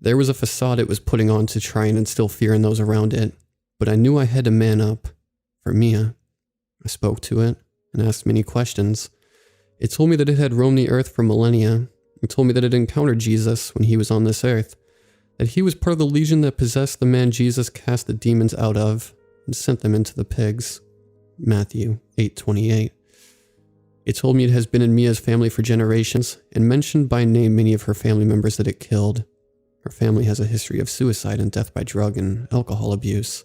There was a facade it was putting on to try and instill fear in those around it, but I knew I had to man up for Mia. I spoke to it and asked many questions. It told me that it had roamed the earth for millennia. It told me that it encountered Jesus when he was on this earth, that he was part of the legion that possessed the man Jesus cast the demons out of and sent them into the pigs. Matthew 8:28. It told me it has been in Mia's family for generations and mentioned by name many of her family members that it killed. Her family has a history of suicide and death by drug and alcohol abuse.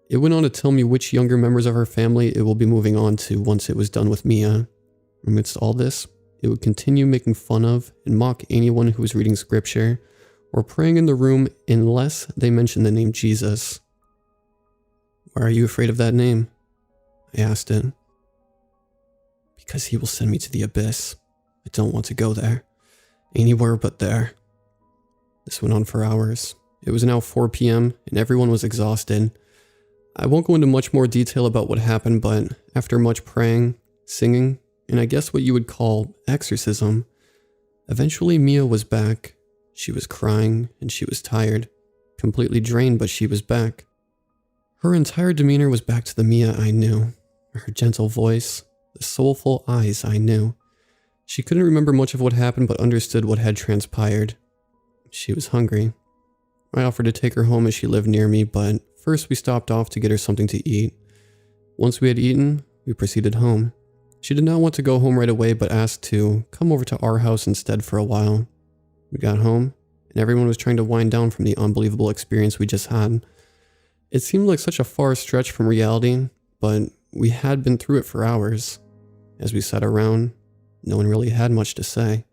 It went on to tell me which younger members of her family it will be moving on to once it was done with Mia. Amidst all this, it would continue making fun of and mock anyone who was reading scripture or praying in the room unless they mentioned the name Jesus. "Why are you afraid of that name?" I asked it. "Because he will send me to the abyss. I don't want to go there. Anywhere but there." This went on for hours. It was now 4 p.m. and everyone was exhausted. I won't go into much more detail about what happened, but after much praying, singing, and I guess what you would call exorcism, eventually Mia was back. She was crying and she was tired, completely drained, but she was back. Her entire demeanor was back to the Mia I knew. Her gentle voice, the soulful eyes I knew. She couldn't remember much of what happened but understood what had transpired. She was hungry. I offered to take her home as she lived near me, but first we stopped off to get her something to eat. Once we had eaten, we proceeded home. She did not want to go home right away but asked to come over to our house instead for a while. We got home, and everyone was trying to wind down from the unbelievable experience we just had. It seemed like such a far stretch from reality, but we had been through it for hours. As we sat around, no one really had much to say.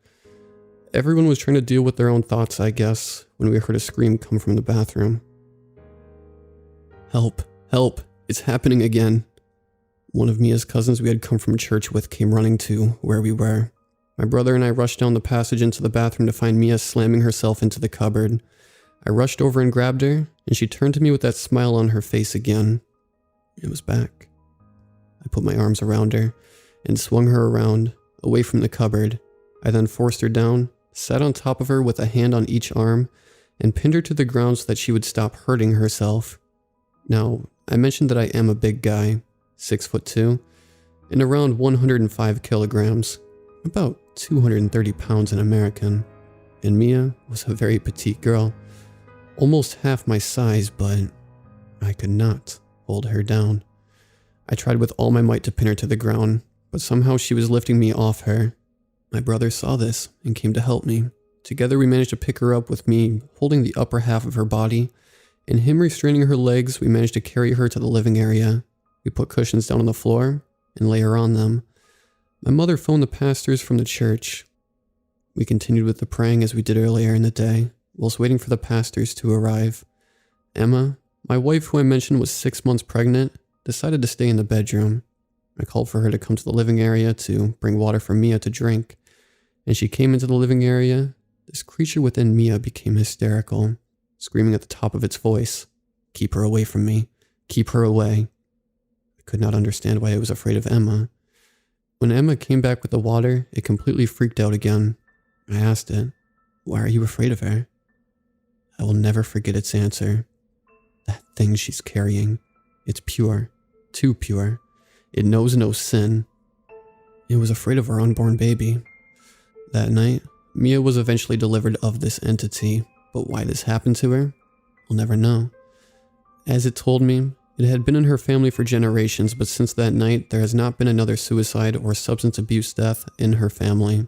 Everyone was trying to deal with their own thoughts, I guess, when we heard a scream come from the bathroom. "Help! Help! It's happening again!" One of Mia's cousins we had come from church with came running to where we were. My brother and I rushed down the passage into the bathroom to find Mia slamming herself into the cupboard. I rushed over and grabbed her, and she turned to me with that smile on her face again. It was back. I put my arms around her and swung her around, away from the cupboard. I then forced her down, sat on top of her with a hand on each arm, and pinned her to the ground so that she would stop hurting herself. Now, I mentioned that I am a big guy, 6'2", and around 105 kilograms, about 230 pounds in American, and Mia was a very petite girl, almost half my size, but I could not hold her down. I tried with all my might to pin her to the ground, but somehow she was lifting me off her. My brother saw this and came to help me. Together we managed to pick her up with me holding the upper half of her body, and him restraining her legs. We managed to carry her to the living area. We put cushions down on the floor and lay her on them. My mother phoned the pastors from the church. We continued with the praying as we did earlier in the day, whilst waiting for the pastors to arrive. Emma, my wife who I mentioned was 6 months pregnant, decided to stay in the bedroom. I called for her to come to the living area to bring water for Mia to drink, and she came into the living area. This creature within Mia became hysterical, screaming at the top of its voice, "Keep her away from me. Keep her away." I could not understand why it was afraid of Emma. When Emma came back with the water, it completely freaked out again. I asked it, "Why are you afraid of her?" I will never forget its answer. "That thing she's carrying. It's pure. Too pure. It knows no sin." It was afraid of our unborn baby. That night, Mia was eventually delivered of this entity, but why this happened to her, I'll never know. As it told me, It had been in her family for generations, but since that night, there has not been another suicide or substance abuse death in her family.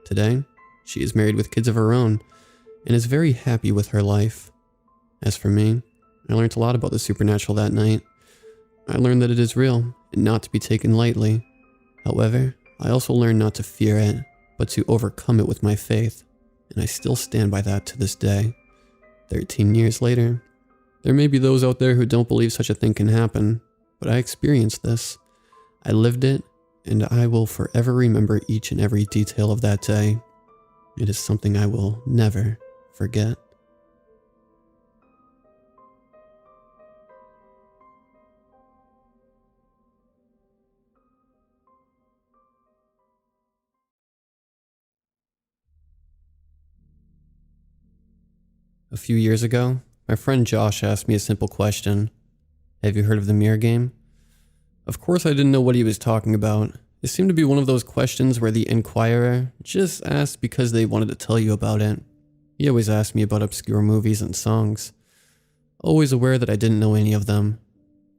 Today, she is married with kids of her own and is very happy with her life. As for me, I learned a lot about the supernatural that night. I learned that it is real and not to be taken lightly. However, I also learned not to fear it, but to overcome it with my faith, and I still stand by that to this day. 13 years later, there may be those out there who don't believe such a thing can happen, but I experienced this. I lived it, and I will forever remember each and every detail of that day. It is something I will never forget. A few years ago, my friend Josh asked me a simple question. Have you heard of the mirror game? Of course I didn't know what he was talking about. It seemed to be one of those questions where the inquirer just asked because they wanted to tell you about it. He always asked me about obscure movies and songs. Always aware that I didn't know any of them.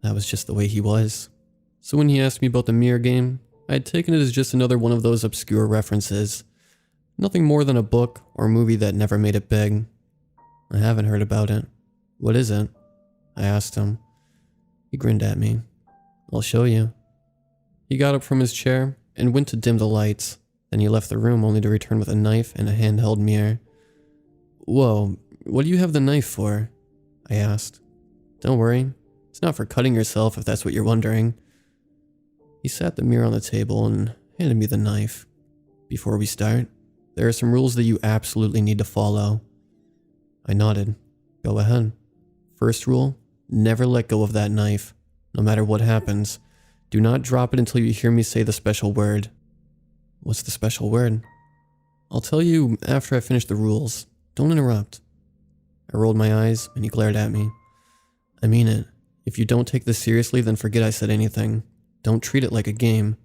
That was just the way he was. So when he asked me about the mirror game, I had taken it as just another one of those obscure references. Nothing more than a book or movie that never made it big. I haven't heard about it. What is it? I asked him. He grinned at me. I'll show you. He got up from his chair and went to dim the lights. Then he left the room only to return with a knife and a handheld mirror. Whoa, what do you have the knife for? I asked. Don't worry, it's not for cutting yourself if that's what you're wondering. He sat the mirror on the table and handed me the knife. Before we start, there are some rules that you absolutely need to follow. I nodded. Go ahead. First rule, never let go of that knife. No matter what happens, do not drop it until you hear me say the special word. What's the special word? I'll tell you after I finish the rules. Don't interrupt. I rolled my eyes and he glared at me. I mean it. If you don't take this seriously, then forget I said anything. Don't treat it like a game.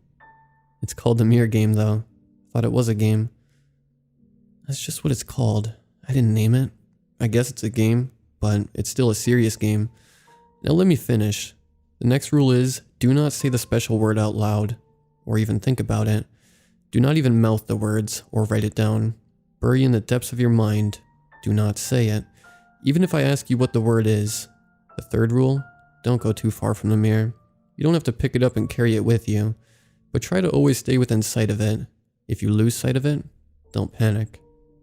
It's called the mirror game, though. Thought it was a game. That's just what it's called. I didn't name it. I guess it's a game, but it's still a serious game. Now let me finish. The next rule is, do not say the special word out loud, or even think about it. Do not even mouth the words, or write it down. Bury in the depths of your mind. Do not say it, even if I ask you what the word is. The third rule, don't go too far from the mirror. You don't have to pick it up and carry it with you, but try to always stay within sight of it. If you lose sight of it, don't panic.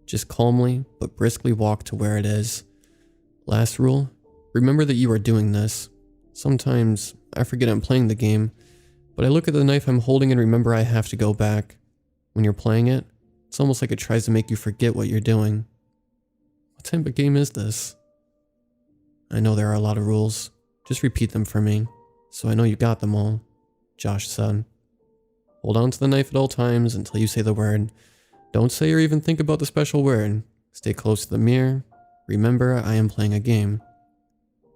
Just calmly but briskly walk to where it is. Last rule, remember that you are doing this. Sometimes I forget I'm playing the game, but I look at the knife I'm holding and remember I have to go back. When you're playing it, it's almost like it tries to make you forget what you're doing. What type of game is this? I know there are a lot of rules. Just repeat them for me, so I know you got them all, Josh said. Hold on to the knife at all times until you say the word. Don't say or even think about the special word. Stay close to the mirror. Remember, I am playing a game.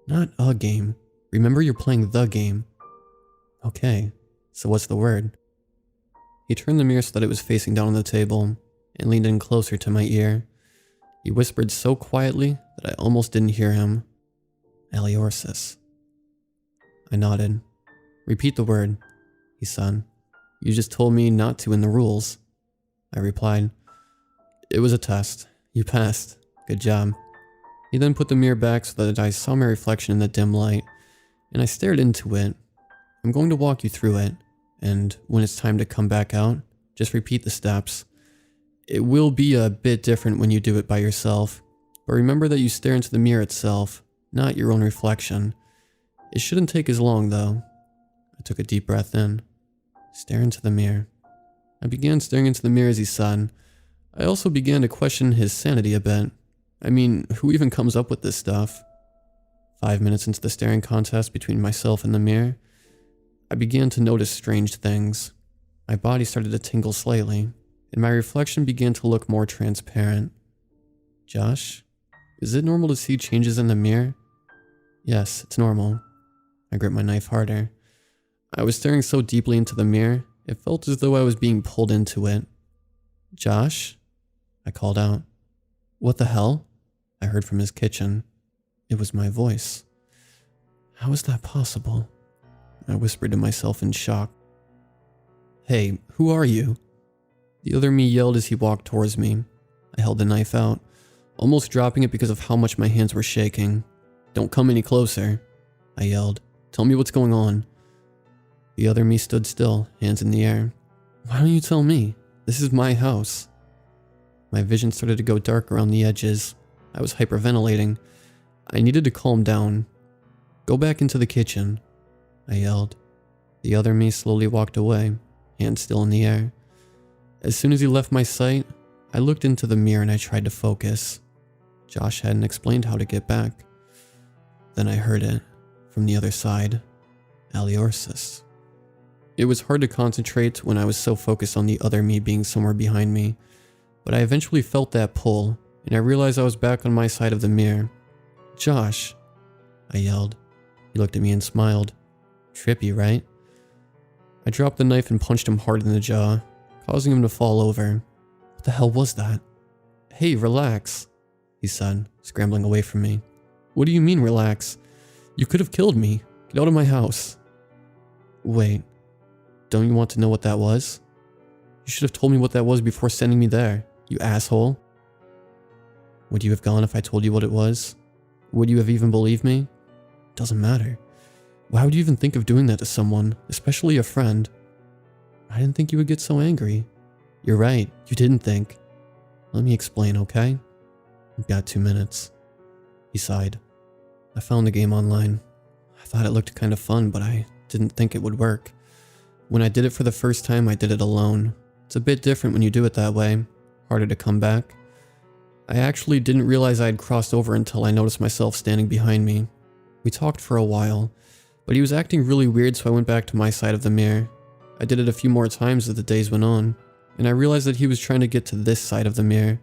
Not a game. Remember, you're playing the game. Okay, so what's the word? He turned the mirror so that it was facing down on the table and leaned in closer to my ear. He whispered so quietly that I almost didn't hear him. Eliorsis. I nodded. Repeat the word, he said. You just told me not to in the rules. I replied. It was a test. You passed. Good job. He then put the mirror back so that I saw my reflection in the dim light, and I stared into it. I'm going to walk you through it, and when it's time to come back out, just repeat the steps. It will be a bit different when you do it by yourself, but remember that you stare into the mirror itself, not your own reflection. It shouldn't take as long, though. I took a deep breath in. Stare into the mirror. I began staring into the mirror as he said. I also began to question his sanity a bit. I mean, who even comes up with this stuff? 5 minutes into the staring contest between myself and the mirror, I began to notice strange things. My body started to tingle slightly, and my reflection began to look more transparent. Josh, is it normal to see changes in the mirror? Yes, it's normal. I gripped my knife harder. I was staring so deeply into the mirror, it felt as though I was being pulled into it. Josh? I called out. What the hell? I heard from his kitchen. It was my voice. How is that possible? I whispered to myself in shock. Hey, who are you? The other me yelled as he walked towards me. I held the knife out, almost dropping it because of how much my hands were shaking. Don't come any closer, I yelled. Tell me what's going on. The other me stood still, hands in the air. Why don't you tell me? This is my house. My vision started to go dark around the edges. I was hyperventilating. I needed to calm down. Go back into the kitchen, I yelled. The other me slowly walked away, hands still in the air. As soon as he left my sight, I looked into the mirror and I tried to focus. Josh hadn't explained how to get back. Then I heard it, from the other side, Aliorsis. It was hard to concentrate when I was so focused on the other me being somewhere behind me, but I eventually felt that pull, and I realized I was back on my side of the mirror. Josh, I yelled. He looked at me and smiled. Trippy, right? I dropped the knife and punched him hard in the jaw, causing him to fall over. What the hell was that? Hey, relax, he said, scrambling away from me. What do you mean, relax? You could have killed me. Get out of my house. Wait, don't you want to know what that was? You should have told me what that was before sending me there, you asshole. Would you have gone if I told you what it was? Would you have even believed me? Doesn't matter. Why would you even think of doing that to someone, especially a friend? I didn't think you would get so angry. You're right, you didn't think. Let me explain, okay? You've got 2 minutes. He sighed. I found the game online. I thought it looked kind of fun, but I didn't think it would work. When I did it for the first time, I did it alone. It's a bit different when you do it that way. Harder to come back. I actually didn't realize I had crossed over until I noticed myself standing behind me. We talked for a while, but he was acting really weird, so I went back to my side of the mirror. I did it a few more times as the days went on, and I realized that he was trying to get to this side of the mirror.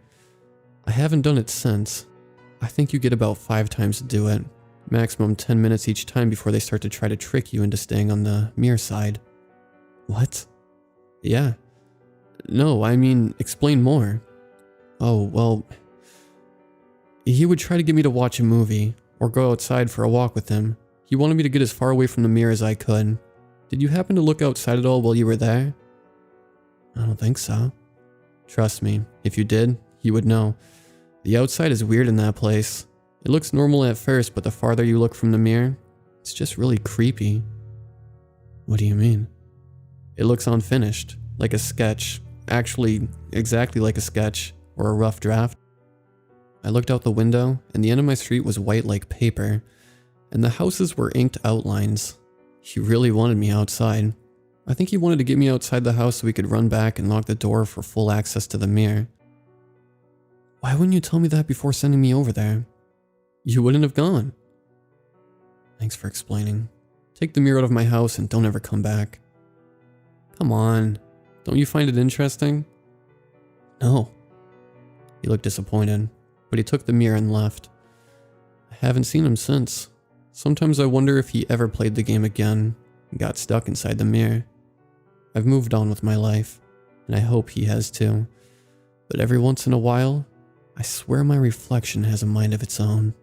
I haven't done it since. I think you get about 5 times to do it. Maximum 10 minutes each time before they start to try to trick you into staying on the mirror side. What? Yeah. No, I mean, explain more. Oh, well... He would try to get me to watch a movie, or go outside for a walk with him. He wanted me to get as far away from the mirror as I could. Did you happen to look outside at all while you were there? I don't think so. Trust me, if you did, you would know. The outside is weird in that place. It looks normal at first, but the farther you look from the mirror, it's just really creepy. What do you mean? It looks unfinished, like a sketch. Actually, exactly like a sketch, or a rough draft. I looked out the window, and the end of my street was white like paper, and the houses were inked outlines. He really wanted me outside. I think he wanted to get me outside the house so we could run back and lock the door for full access to the mirror. Why wouldn't you tell me that before sending me over there? You wouldn't have gone. Thanks for explaining. Take the mirror out of my house and don't ever come back. Come on, don't you find it interesting? No. He looked disappointed, but he took the mirror and left. I haven't seen him since. Sometimes I wonder if he ever played the game again and got stuck inside the mirror. I've moved on with my life, and I hope he has too. But every once in a while, I swear my reflection has a mind of its own.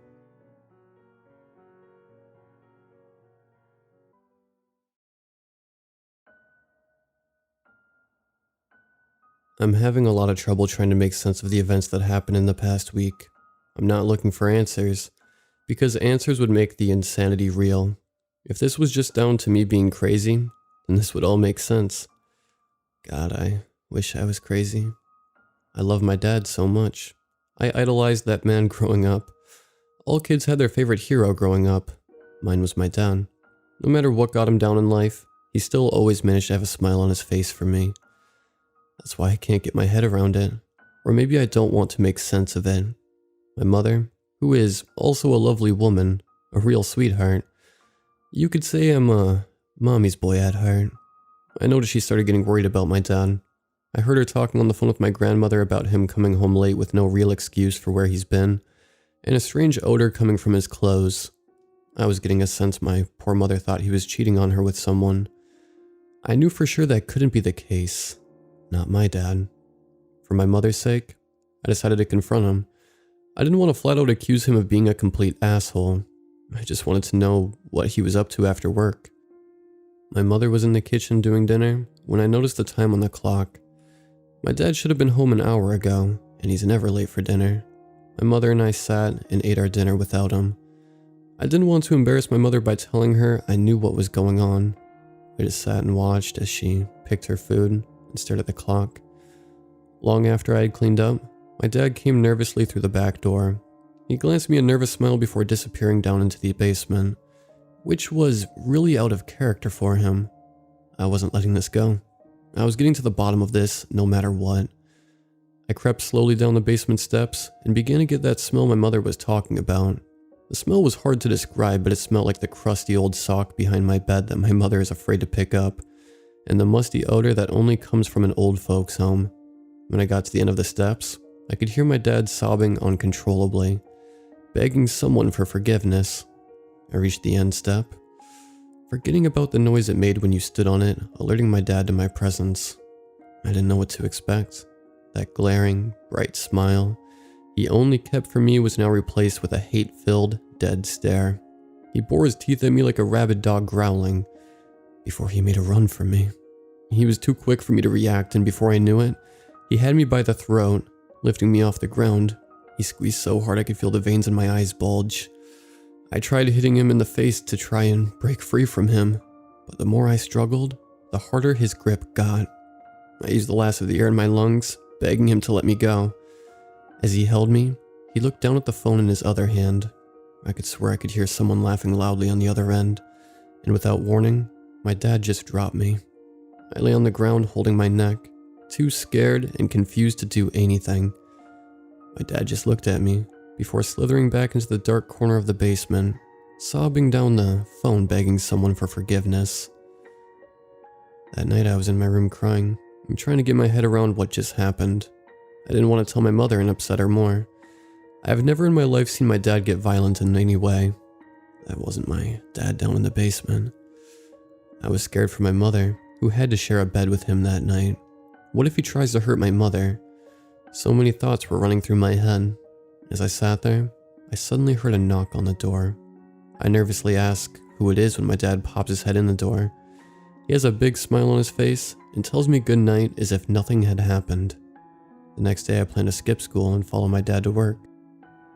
I'm having a lot of trouble trying to make sense of the events that happened in the past week. I'm not looking for answers, because answers would make the insanity real. If this was just down to me being crazy, then this would all make sense. God, I wish I was crazy. I love my dad so much. I idolized that man growing up. All kids had their favorite hero growing up. Mine was my dad. No matter what got him down in life, he still always managed to have a smile on his face for me. That's why I can't get my head around it. Or maybe I don't want to make sense of it. My mother, who is also a lovely woman, a real sweetheart. You could say I'm a mommy's boy at heart. I noticed she started getting worried about my dad. I heard her talking on the phone with my grandmother about him coming home late with no real excuse for where he's been, and a strange odor coming from his clothes. I was getting a sense my poor mother thought he was cheating on her with someone. I knew for sure that couldn't be the case. Not my dad. For my mother's sake, I decided to confront him. I didn't want to flat out accuse him of being a complete asshole. I just wanted to know what he was up to after work. My mother was in the kitchen doing dinner when I noticed the time on the clock. My dad should have been home an hour ago, and he's never late for dinner. My mother and I sat and ate our dinner without him. I didn't want to embarrass my mother by telling her I knew what was going on. I just sat and watched as she picked her food and stared at the clock. Long after I had cleaned up, my dad came nervously through the back door. He glanced at me a nervous smile before disappearing down into the basement, which was really out of character for him. I wasn't letting this go. I was getting to the bottom of this no matter what. I crept slowly down the basement steps and began to get that smell my mother was talking about. The smell was hard to describe, but it smelled like the crusty old sock behind my bed that my mother is afraid to pick up, and the musty odor that only comes from an old folks' home. When I got to the end of the steps, I could hear my dad sobbing uncontrollably, begging someone for forgiveness. I reached the end step, forgetting about the noise it made when you stood on it, alerting my dad to my presence. I didn't know what to expect. That glaring, bright smile he only kept for me was now replaced with a hate-filled, dead stare. He bore his teeth at me like a rabid dog growling, before he made a run for me. He was too quick for me to react, and before I knew it, he had me by the throat, lifting me off the ground. He squeezed so hard I could feel the veins in my eyes bulge. I tried hitting him in the face to try and break free from him, but the more I struggled, the harder his grip got. I used the last of the air in my lungs, begging him to let me go. As he held me, he looked down at the phone in his other hand. I could swear I could hear someone laughing loudly on the other end, and without warning, my dad just dropped me. I lay on the ground holding my neck, too scared and confused to do anything. My dad just looked at me, before slithering back into the dark corner of the basement, sobbing down the phone begging someone for forgiveness. That night I was in my room crying, and trying to get my head around what just happened. I didn't want to tell my mother and upset her more. I have never in my life seen my dad get violent in any way. That wasn't my dad down in the basement. I was scared for my mother, who had to share a bed with him that night. What if he tries to hurt my mother? So many thoughts were running through my head. As I sat there, I suddenly heard a knock on the door. I nervously ask who it is when my dad pops his head in the door. He has a big smile on his face and tells me good night as if nothing had happened. The next day I plan to skip school and follow my dad to work.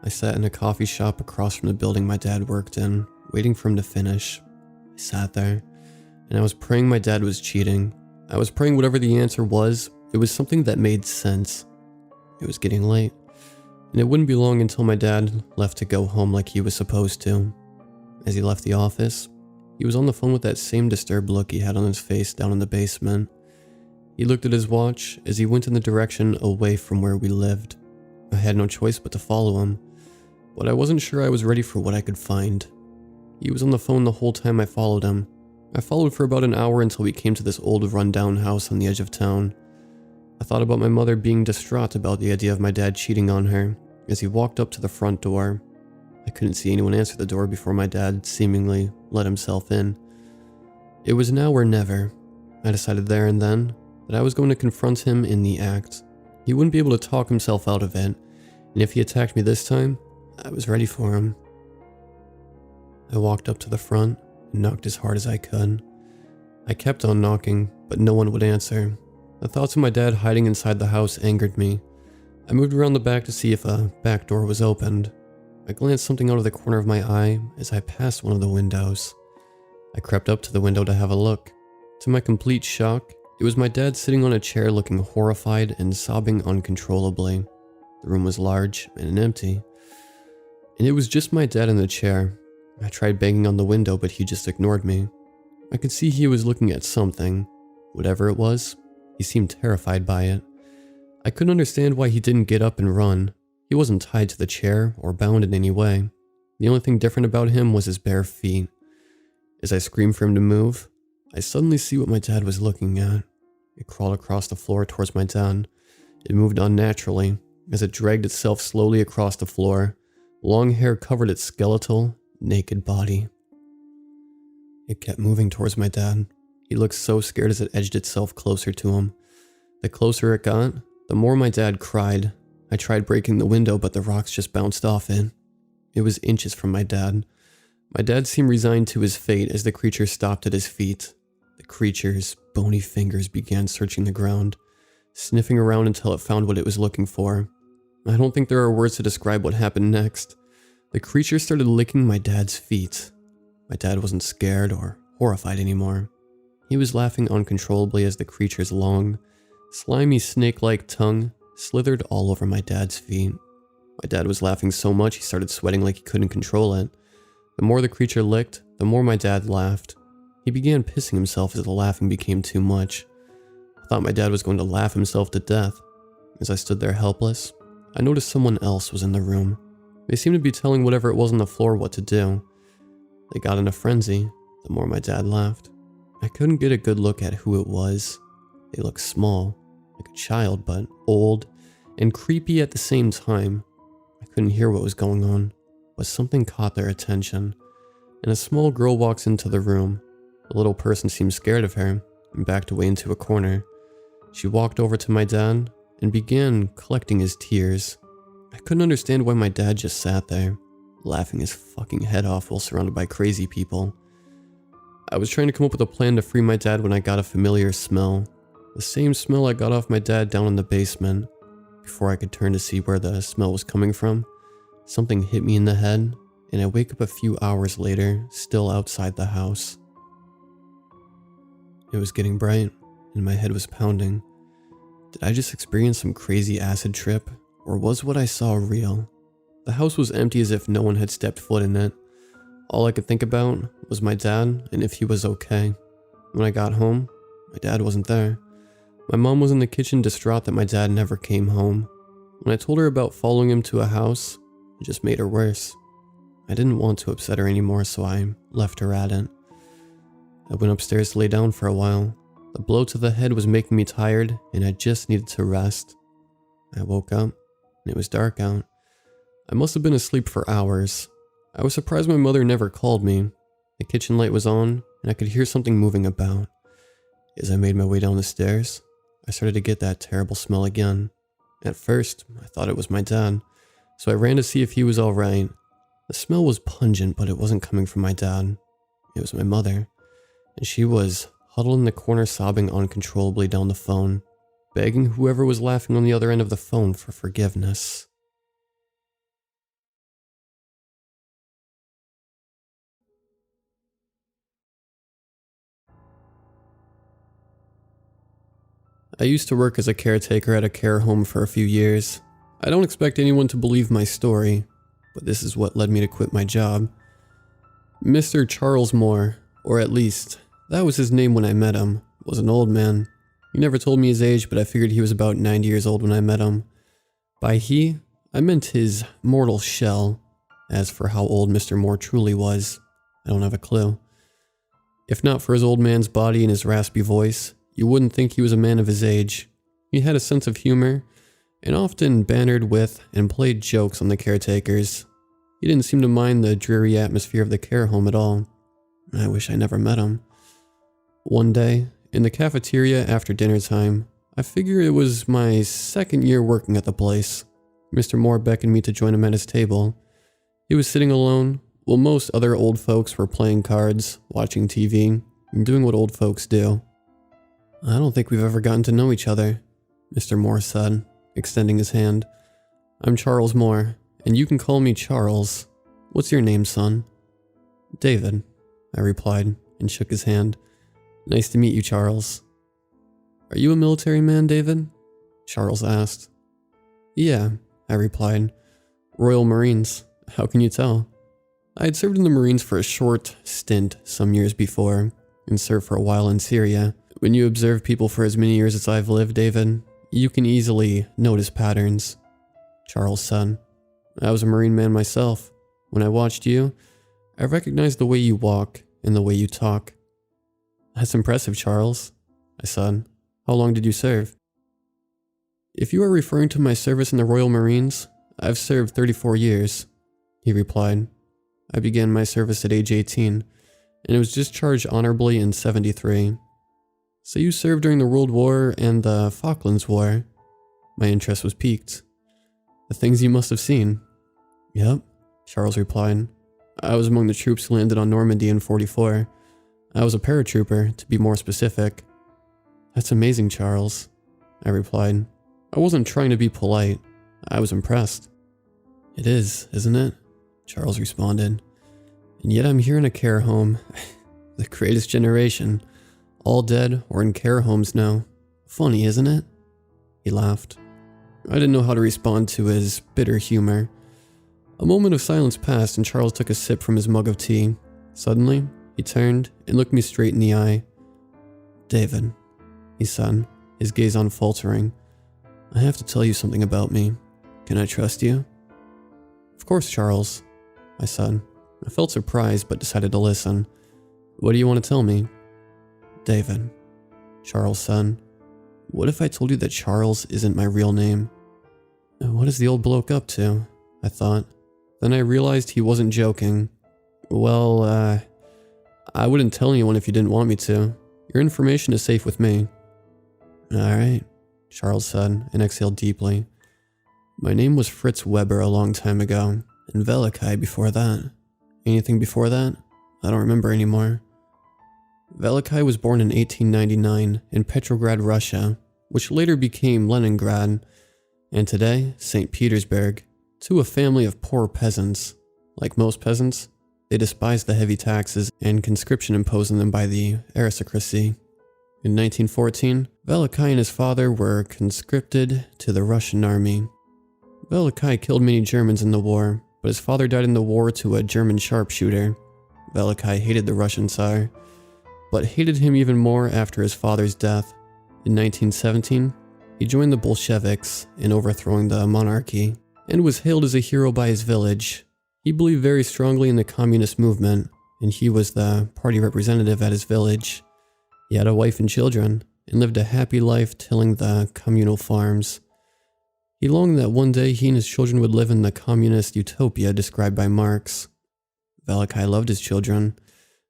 I sat in a coffee shop across from the building my dad worked in, waiting for him to finish. I sat there, and I was praying my dad was cheating. I was praying whatever the answer was, it was something that made sense. It was getting late, and it wouldn't be long until my dad left to go home like he was supposed to. As he left the office, he was on the phone with that same disturbed look he had on his face down in the basement. He looked at his watch as he went in the direction away from where we lived. I had no choice but to follow him, but I wasn't sure I was ready for what I could find. He was on the phone the whole time I followed him. I followed for about an hour until we came to this old rundown house on the edge of town. I thought about my mother being distraught about the idea of my dad cheating on her as he walked up to the front door. I couldn't see anyone answer the door before my dad seemingly let himself in. It was now or never. I decided there and then that I was going to confront him in the act. He wouldn't be able to talk himself out of it, and if he attacked me this time, I was ready for him. I walked up to the front and knocked as hard as I could. I kept on knocking, but no one would answer. The thoughts of my dad hiding inside the house angered me. I moved around the back to see if a back door was opened. I glanced something out of the corner of my eye as I passed one of the windows. I crept up to the window to have a look. To my complete shock, it was my dad sitting on a chair looking horrified and sobbing uncontrollably. The room was large and empty, and it was just my dad in the chair. I tried banging on the window, but he just ignored me. I could see he was looking at something. Whatever it was, he seemed terrified by it. I couldn't understand why he didn't get up and run. He wasn't tied to the chair or bound in any way. The only thing different about him was his bare feet. As I screamed for him to move, I suddenly see what my dad was looking at. It crawled across the floor towards my dad. It moved unnaturally as it dragged itself slowly across the floor. Long hair covered its skeletal, naked body. It kept moving towards my dad. He looked so scared as it edged itself closer to him. The closer it got, the more my dad cried. I tried breaking the window, but the rocks just bounced off it. It was inches from my dad. My dad seemed resigned to his fate as the creature stopped at his feet. The creature's bony fingers began searching the ground, sniffing around until it found what it was looking for. I don't think there are words to describe what happened next. The creature started licking my dad's feet. My dad wasn't scared or horrified anymore. He was laughing uncontrollably as the creature's long, slimy snake-like tongue slithered all over my dad's feet. My dad was laughing so much he started sweating like he couldn't control it. The more the creature licked, the more my dad laughed. He began pissing himself as the laughing became too much. I thought my dad was going to laugh himself to death. As I stood there helpless, I noticed someone else was in the room. They seemed to be telling whatever it was on the floor what to do. They got in a frenzy the more my dad laughed. I couldn't get a good look at who it was. They looked small, like a child, but old and creepy at the same time. I couldn't hear what was going on, but something caught their attention, and a small girl walks into the room. The little person seemed scared of her and backed away into a corner. She walked over to my dad and began collecting his tears. I couldn't understand why my dad just sat there, laughing his fucking head off while surrounded by crazy people. I was trying to come up with a plan to free my dad when I got a familiar smell. The same smell I got off my dad down in the basement. Before I could turn to see where the smell was coming from, something hit me in the head, and I wake up a few hours later, still outside the house. It was getting bright, and my head was pounding. Did I just experience some crazy acid trip, or was what I saw real? The house was empty as if no one had stepped foot in it. All I could think about was my dad and if he was okay. When I got home, my dad wasn't there. My mom was in the kitchen distraught that my dad never came home. When I told her about following him to a house, it just made her worse. I didn't want to upset her anymore, so I left her at it. I went upstairs to lay down for a while. The blow to the head was making me tired, and I just needed to rest. I woke up, and it was dark out. I must have been asleep for hours. I was surprised my mother never called me. The kitchen light was on, and I could hear something moving about. As I made my way down the stairs, I started to get that terrible smell again. At first, I thought it was my dad, so I ran to see if he was alright. The smell was pungent, but it wasn't coming from my dad. It was my mother, and she was huddled in the corner sobbing uncontrollably down the phone, begging whoever was laughing on the other end of the phone for forgiveness. I used to work as a caretaker at a care home for a few years. I don't expect anyone to believe my story, but this is what led me to quit my job. Mr. Charles Moore, or at least, that was his name when I met him, was an old man. He never told me his age, but I figured he was about 90 years old when I met him. By he, I meant his mortal shell. As for how old Mr. Moore truly was, I don't have a clue. If not for his old man's body and his raspy voice, you wouldn't think he was a man of his age. He had a sense of humor, and often bantered with and played jokes on the caretakers. He didn't seem to mind the dreary atmosphere of the care home at all. I wish I never met him. One day, in the cafeteria after dinner time, I figure it was my second year working at the place. Mr. Moore beckoned me to join him at his table. He was sitting alone, while most other old folks were playing cards, watching TV, and doing what old folks do. I don't think we've ever gotten to know each other, Mr. Moore said, extending his hand. I'm Charles Moore, and you can call me Charles. What's your name, son? David, I replied, and shook his hand. Nice to meet you, Charles. Are you a military man, David? Charles asked. Yeah, I replied. Royal Marines. How can you tell? I had served in the Marines for a short stint some years before, and served for a while in Syria. When you observe people for as many years as I've lived, David, you can easily notice patterns, Charles said. I was a Marine man myself. When I watched you, I recognized the way you walk and the way you talk. That's impressive, Charles, I said. How long did you serve? If you are referring to my service in the Royal Marines, I've served 34 years, he replied. I began my service at age 18, and was discharged honorably in 73. So you served during the World War and the Falklands War. My interest was piqued. The things you must have seen. Yep, Charles replied. I was among the troops who landed on Normandy in '44. I was a paratrooper, to be more specific. That's amazing, Charles, I replied. I wasn't trying to be polite. I was impressed. It is, isn't it? Charles responded. And yet I'm here in a care home. The greatest generation. All dead or in care homes now. Funny, isn't it? He laughed. I didn't know how to respond to his bitter humor. A moment of silence passed and Charles took a sip from his mug of tea. Suddenly, he turned and looked me straight in the eye. David, he said, his gaze unfaltering. I have to tell you something about me. Can I trust you? Of course, Charles, I said. I felt surprised but decided to listen. What do you want to tell me? David, Charles said. What if I told you that Charles isn't my real name? What is the old bloke up to? I thought. Then I realized he wasn't joking. Well, I wouldn't tell anyone if you didn't want me to. Your information is safe with me. Alright, Charles said and exhaled deeply. My name was Fritz Weber a long time ago, and Velikai before that. Anything before that? I don't remember anymore. Velikai was born in 1899 in Petrograd, Russia, which later became Leningrad, and today, St. Petersburg, to a family of poor peasants. Like most peasants, they despised the heavy taxes and conscription imposed on them by the aristocracy. In 1914, Velikai and his father were conscripted to the Russian army. Velikai killed many Germans in the war, but his father died in the war to a German sharpshooter. Velikai hated the Russian Tsar, but hated him even more after his father's death. In 1917, he joined the Bolsheviks in overthrowing the monarchy, and was hailed as a hero by his village. He believed very strongly in the communist movement, and he was the party representative at his village. He had a wife and children, and lived a happy life tilling the communal farms. He longed that one day he and his children would live in the communist utopia described by Marx. Velikai loved his children,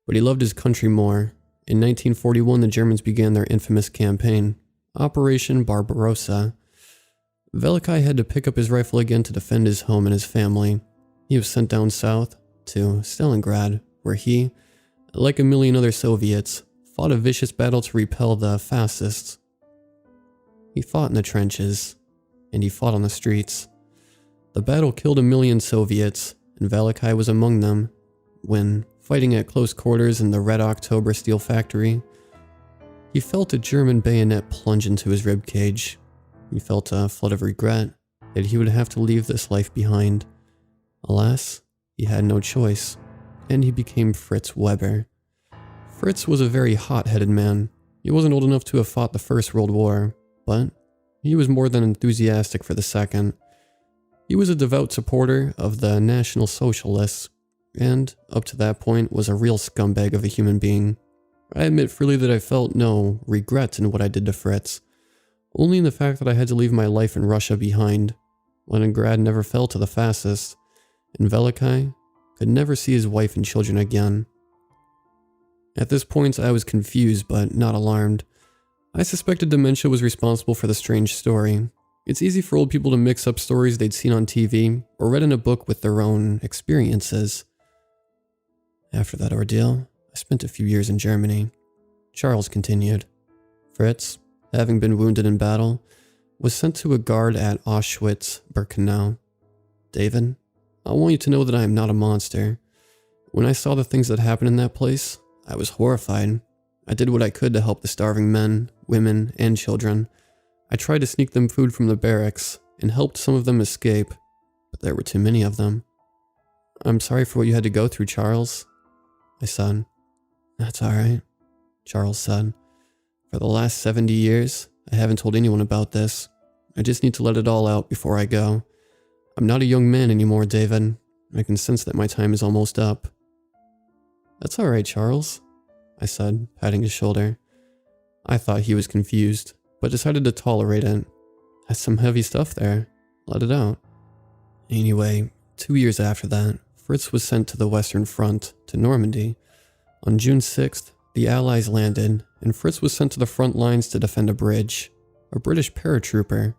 but he loved his country more. In 1941, the Germans began their infamous campaign, Operation Barbarossa. Velikai had to pick up his rifle again to defend his home and his family. He was sent down south to Stalingrad, where he, like a million other Soviets, fought a vicious battle to repel the fascists. He fought in the trenches, and he fought on the streets. The battle killed a million Soviets, and Velikai was among them, when, fighting at close quarters in the Red October steel factory, he felt a German bayonet plunge into his ribcage. He felt a flood of regret that he would have to leave this life behind. Alas, he had no choice, and he became Fritz Weber. Fritz was a very hot-headed man. He wasn't old enough to have fought the First World War, but he was more than enthusiastic for the Second. He was a devout supporter of the National Socialists, and, up to that point, was a real scumbag of a human being. I admit freely that I felt no regret in what I did to Fritz, only in the fact that I had to leave my life in Russia behind. Leningrad never fell to the fascists, and Velikai could never see his wife and children again. At this point, I was confused but not alarmed. I suspected dementia was responsible for the strange story. It's easy for old people to mix up stories they'd seen on TV or read in a book with their own experiences. After that ordeal, I spent a few years in Germany. Charles continued. Fritz, having been wounded in battle, was sent to a guard at Auschwitz-Birkenau. David, I want you to know that I am not a monster. When I saw the things that happened in that place, I was horrified. I did what I could to help the starving men, women, and children. I tried to sneak them food from the barracks and helped some of them escape, but there were too many of them. I'm sorry for what you had to go through, Charles, I said. That's alright, Charles said. For the last 70 years, I haven't told anyone about this. I just need to let it all out before I go. I'm not a young man anymore, David. I can sense that my time is almost up. That's alright, Charles, I said, patting his shoulder. I thought he was confused, but decided to tolerate it. That's some heavy stuff there. Let it out. Anyway, 2 years after that, Fritz was sent to the Western Front, to Normandy. On June 6th, the Allies landed, and Fritz was sent to the front lines to defend a bridge. A British paratrooper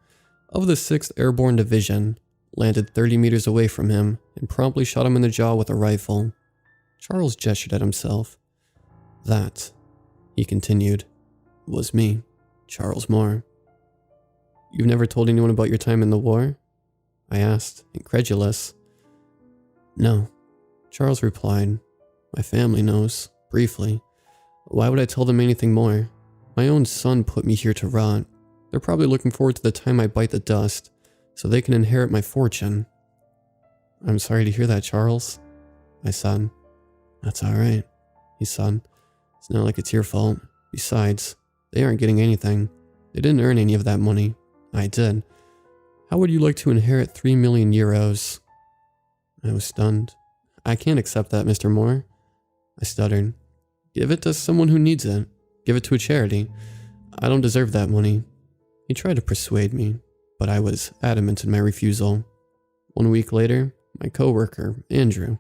of the 6th Airborne Division landed 30 meters away from him and promptly shot him in the jaw with a rifle, Charles gestured at himself. That, he continued, was me, Charles Moore. You've never told anyone about your time in the war? I asked, incredulous. No, Charles replied. My family knows, briefly. Why would I tell them anything more? My own son put me here to rot. They're probably looking forward to the time I bite the dust, so they can inherit my fortune. I'm sorry to hear that, Charles, I said. That's alright, he said. It's not like it's your fault. Besides, they aren't getting anything. They didn't earn any of that money. I did. How would you like to inherit 3 million euros? I was stunned. I can't accept that, Mr. Moore. I stuttered. Give it to someone who needs it. Give it to a charity. I don't deserve that money. He tried to persuade me, but I was adamant in my refusal. 1 week later, my coworker, Andrew,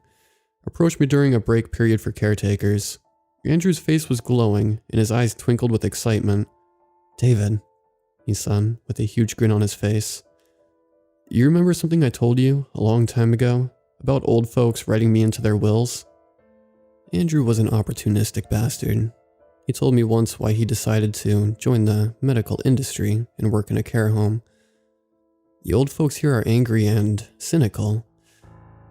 approached me during a break period for caretakers. Andrew's face was glowing and his eyes twinkled with excitement. David, he said, with a huge grin on his face. You remember something I told you a long time ago about old folks writing me into their wills? Andrew was an opportunistic bastard. He told me once why he decided to join the medical industry and work in a care home. The old folks here are angry and cynical.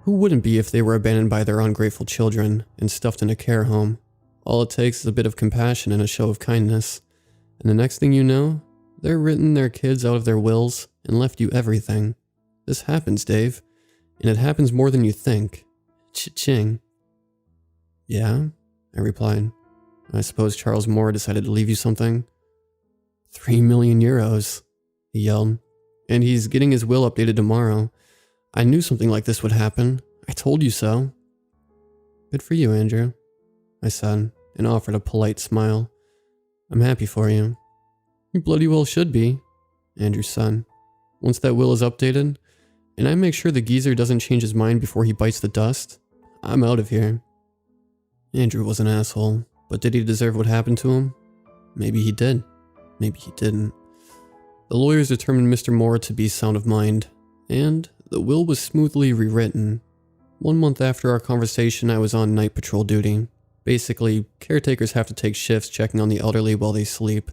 Who wouldn't be if they were abandoned by their ungrateful children and stuffed in a care home? All it takes is a bit of compassion and a show of kindness. And the next thing you know, they're written their kids out of their wills and left you everything. This happens, Dave. And it happens more than you think. Ch-ching. Yeah, I replied. I suppose Charles Moore decided to leave you something. 3 million euros, he yelled. And he's getting his will updated tomorrow. I knew something like this would happen. I told you so. Good for you, Andrew, I said, and offered a polite smile. I'm happy for you. You bloody well should be, Andrew said. Once that will is updated, and I make sure the geezer doesn't change his mind before he bites the dust, I'm out of here. Andrew was an asshole, but did he deserve what happened to him? Maybe he did. Maybe he didn't. The lawyers determined Mr. Moore to be sound of mind, and the will was smoothly rewritten. 1 month after our conversation, I was on night patrol duty. Basically, caretakers have to take shifts checking on the elderly while they sleep,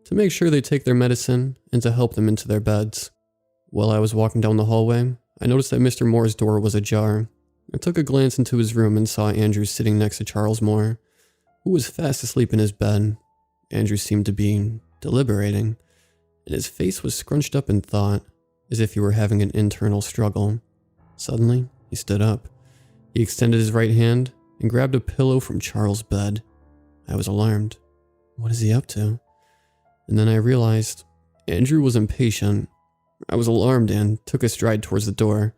to make sure they take their medicine and to help them into their beds. While I was walking down the hallway, I noticed that Mr. Moore's door was ajar. I took a glance into his room and saw Andrew sitting next to Charles Moore, who was fast asleep in his bed. Andrew seemed to be deliberating, and his face was scrunched up in thought, as if he were having an internal struggle. Suddenly, he stood up. He extended his right hand and grabbed a pillow from Charles' bed. I was alarmed. What is he up to? And then I realized Andrew was impatient. I was alarmed and took a stride towards the door.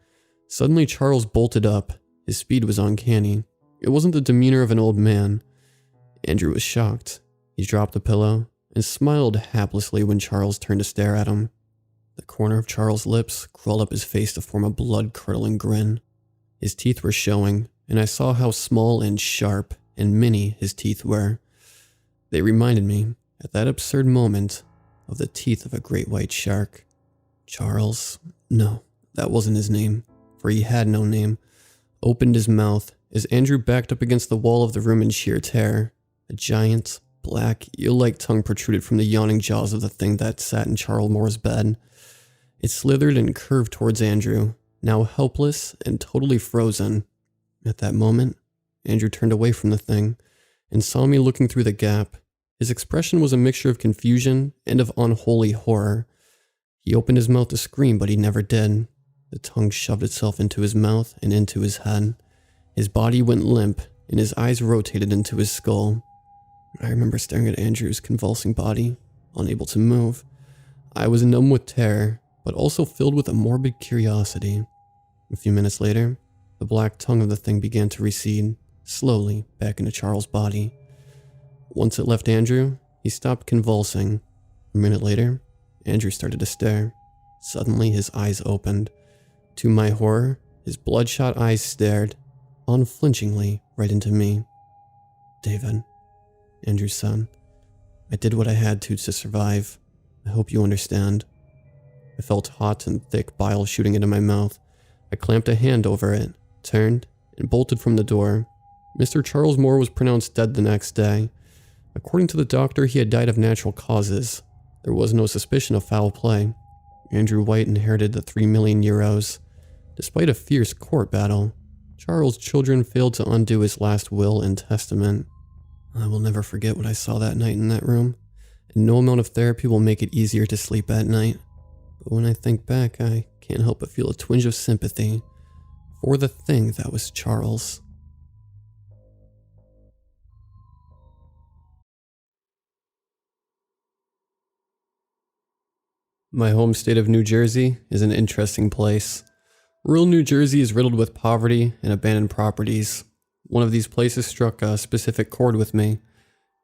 Suddenly, Charles bolted up. His speed was uncanny. It wasn't the demeanor of an old man. Andrew was shocked. He dropped the pillow and smiled haplessly when Charles turned to stare at him. The corner of Charles' lips crawled up his face to form a blood-curdling grin. His teeth were showing, and I saw how small and sharp and many his teeth were. They reminded me, at that absurd moment, of the teeth of a great white shark. Charles, no, that wasn't his name, for he had no name, opened his mouth as Andrew backed up against the wall of the room in sheer terror. A giant, black, eel-like tongue protruded from the yawning jaws of the thing that sat in Charles Moore's bed. It slithered and curved towards Andrew, now helpless and totally frozen. At that moment, Andrew turned away from the thing and saw me looking through the gap. His expression was a mixture of confusion and of unholy horror. He opened his mouth to scream, but he never did. The tongue shoved itself into his mouth and into his head. His body went limp, and his eyes rotated into his skull. I remember staring at Andrew's convulsing body, unable to move. I was numb with terror, but also filled with a morbid curiosity. A few minutes later, the black tongue of the thing began to recede, slowly back into Charles' body. Once it left Andrew, he stopped convulsing. A minute later, Andrew started to stare. Suddenly, his eyes opened. To my horror, his bloodshot eyes stared, unflinchingly, right into me. David, Andrew said, I did what I had to survive. I hope you understand. I felt hot and thick bile shooting into my mouth. I clamped a hand over it, turned, and bolted from the door. Mr. Charles Moore was pronounced dead the next day. According to the doctor, he had died of natural causes. There was no suspicion of foul play. Andrew White inherited the 3 million euros. Despite a fierce court battle, Charles' children failed to undo his last will and testament. I will never forget what I saw that night in that room, and no amount of therapy will make it easier to sleep at night. But when I think back, I can't help but feel a twinge of sympathy for the thing that was Charles. My home state of New Jersey is an interesting place. Rural New Jersey is riddled with poverty and abandoned properties. One of these places struck a specific chord with me.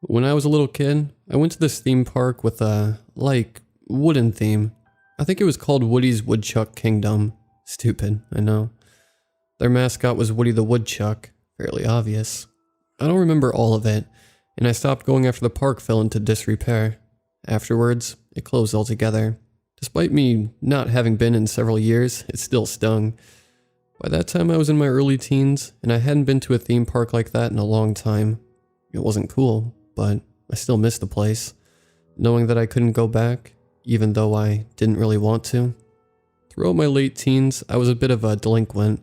When I was a little kid, I went to this theme park with a, wooden theme. I think it was called Woody's Woodchuck Kingdom. Stupid, I know. Their mascot was Woody the Woodchuck, fairly obvious. I don't remember all of it, and I stopped going after the park fell into disrepair. Afterwards, it closed altogether. Despite me not having been in several years, it still stung. By that time I was in my early teens, and I hadn't been to a theme park like that in a long time. It wasn't cool, but I still missed the place. Knowing that I couldn't go back, even though I didn't really want to. Throughout my late teens, I was a bit of a delinquent.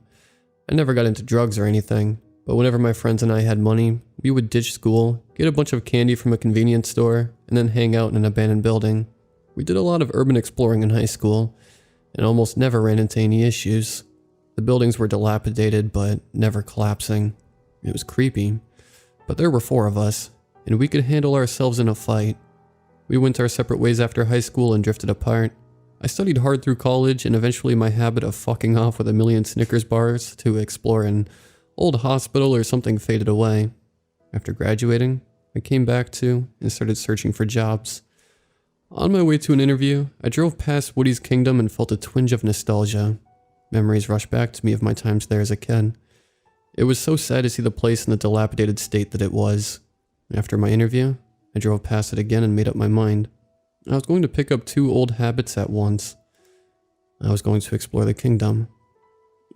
I never got into drugs or anything, but whenever my friends and I had money, we would ditch school, get a bunch of candy from a convenience store, and then hang out in an abandoned building. We did a lot of urban exploring in high school, and almost never ran into any issues. The buildings were dilapidated, but never collapsing. It was creepy, but there were 4 of us, and we could handle ourselves in a fight. We went our separate ways after high school and drifted apart. I studied hard through college, and eventually my habit of fucking off with a million Snickers bars to explore an old hospital or something faded away. After graduating, I came back to and started searching for jobs. On my way to an interview, I drove past Woody's Kingdom and felt a twinge of nostalgia. Memories rushed back to me of my times there as a kid. It was so sad to see the place in the dilapidated state that it was. After my interview, I drove past it again and made up my mind. I was going to pick up 2 old habits at once. I was going to explore the kingdom.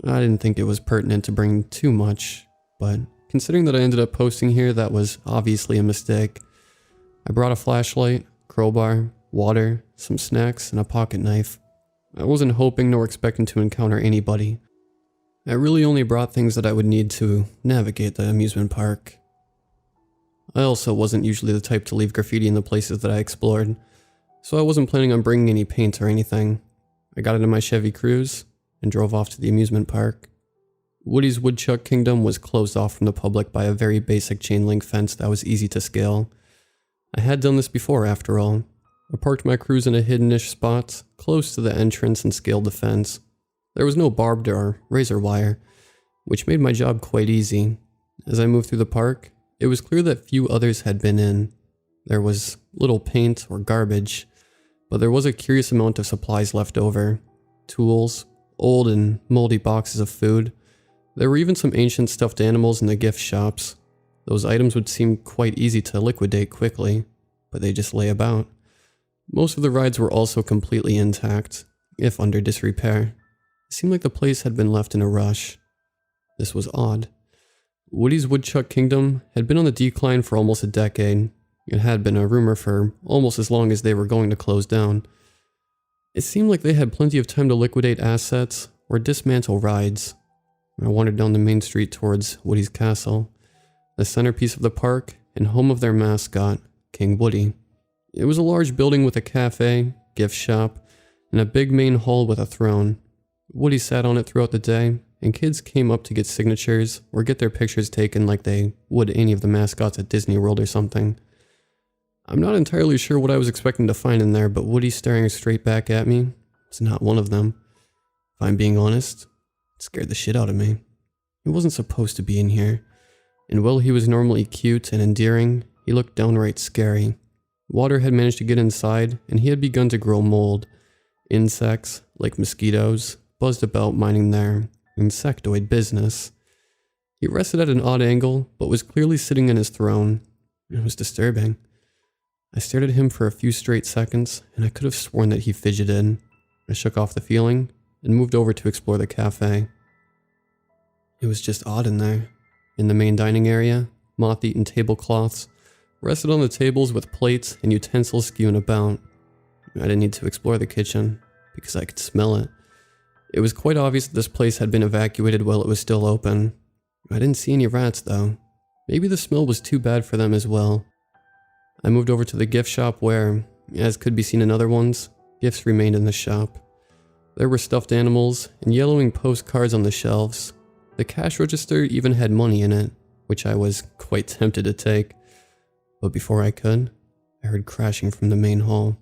I didn't think it was pertinent to bring too much, but considering that I ended up posting here, that was obviously a mistake. I brought a flashlight, crowbar, water, some snacks, and a pocket knife. I wasn't hoping nor expecting to encounter anybody. I really only brought things that I would need to navigate the amusement park. I also wasn't usually the type to leave graffiti in the places that I explored, so I wasn't planning on bringing any paint or anything. I got into my Chevy Cruze and drove off to the amusement park. Woody's Woodchuck Kingdom was closed off from the public by a very basic chain link fence that was easy to scale. I had done this before, after all. I parked my Cruze in a hidden-ish spot, close to the entrance, and scaled the fence. There was no barbed or razor wire, which made my job quite easy. As I moved through the park, it was clear that few others had been in. There was little paint or garbage, but there was a curious amount of supplies left over. Tools, old and moldy boxes of food. There were even some ancient stuffed animals in the gift shops. Those items would seem quite easy to liquidate quickly, but they just lay about. Most of the rides were also completely intact, if under disrepair. It seemed like the place had been left in a rush. This was odd. Woody's Woodchuck Kingdom had been on the decline for almost a decade. It had been a rumor for almost as long as they were going to close down. It seemed like they had plenty of time to liquidate assets or dismantle rides. I wandered down the main street towards Woody's Castle, the centerpiece of the park and home of their mascot, King Woody. It was a large building with a cafe, gift shop, and a big main hall with a throne. Woody sat on it throughout the day, and kids came up to get signatures or get their pictures taken like they would any of the mascots at Disney World or something. I'm not entirely sure what I was expecting to find in there, but Woody staring straight back at me was not one of them. If I'm being honest, it scared the shit out of me. He wasn't supposed to be in here, and while he was normally cute and endearing, he looked downright scary. Water had managed to get inside, and he had begun to grow mold. Insects, like mosquitoes, buzzed about minding their insectoid business. He rested at an odd angle, but was clearly sitting in his throne. It was disturbing. I stared at him for a few straight seconds, and I could have sworn that he fidgeted. I shook off the feeling, and moved over to explore the cafe. It was just odd in there. In the main dining area, moth-eaten tablecloths rested on the tables with plates and utensils skewing about. I didn't need to explore the kitchen because I could smell it. It was quite obvious that this place had been evacuated while it was still open. I didn't see any rats though. Maybe the smell was too bad for them as well. I moved over to the gift shop where, as could be seen in other ones, gifts remained in the shop. There were stuffed animals and yellowing postcards on the shelves. The cash register even had money in it, which I was quite tempted to take. But before I could, I heard crashing from the main hall.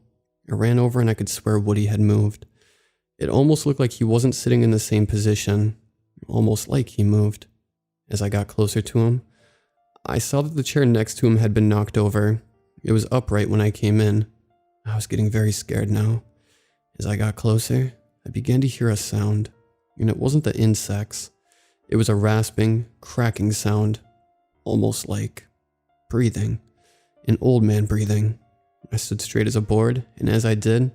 I ran over and I could swear Woody had moved. It almost looked like he wasn't sitting in the same position, almost like he moved. As I got closer to him, I saw that the chair next to him had been knocked over. It was upright when I came in. I was getting very scared now. As I got closer, I began to hear a sound, and it wasn't the insects. It was a rasping, cracking sound, almost like breathing, an old man breathing. I stood straight as a board, and as I did,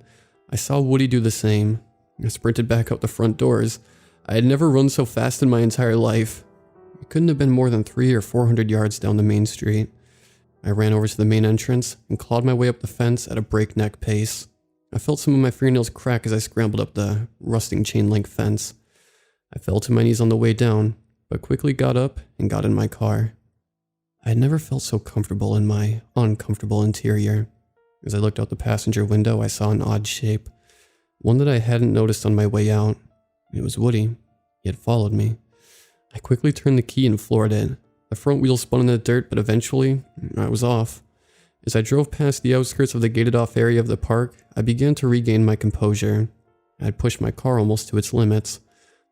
I saw Woody do the same. I sprinted back out the front doors. I had never run so fast in my entire life. It couldn't have been more than 300 or 400 yards down the main street. I ran over to the main entrance and clawed my way up the fence at a breakneck pace. I felt some of my fingernails crack as I scrambled up the rusting chain-link fence. I fell to my knees on the way down, but quickly got up and got in my car. I had never felt so comfortable in my uncomfortable interior. As I looked out the passenger window, I saw an odd shape, one that I hadn't noticed on my way out. It was Woody. He had followed me. I quickly turned the key and floored it. The front wheel spun in the dirt, but eventually, I was off. As I drove past the outskirts of the gated-off area of the park, I began to regain my composure. I had pushed my car almost to its limits.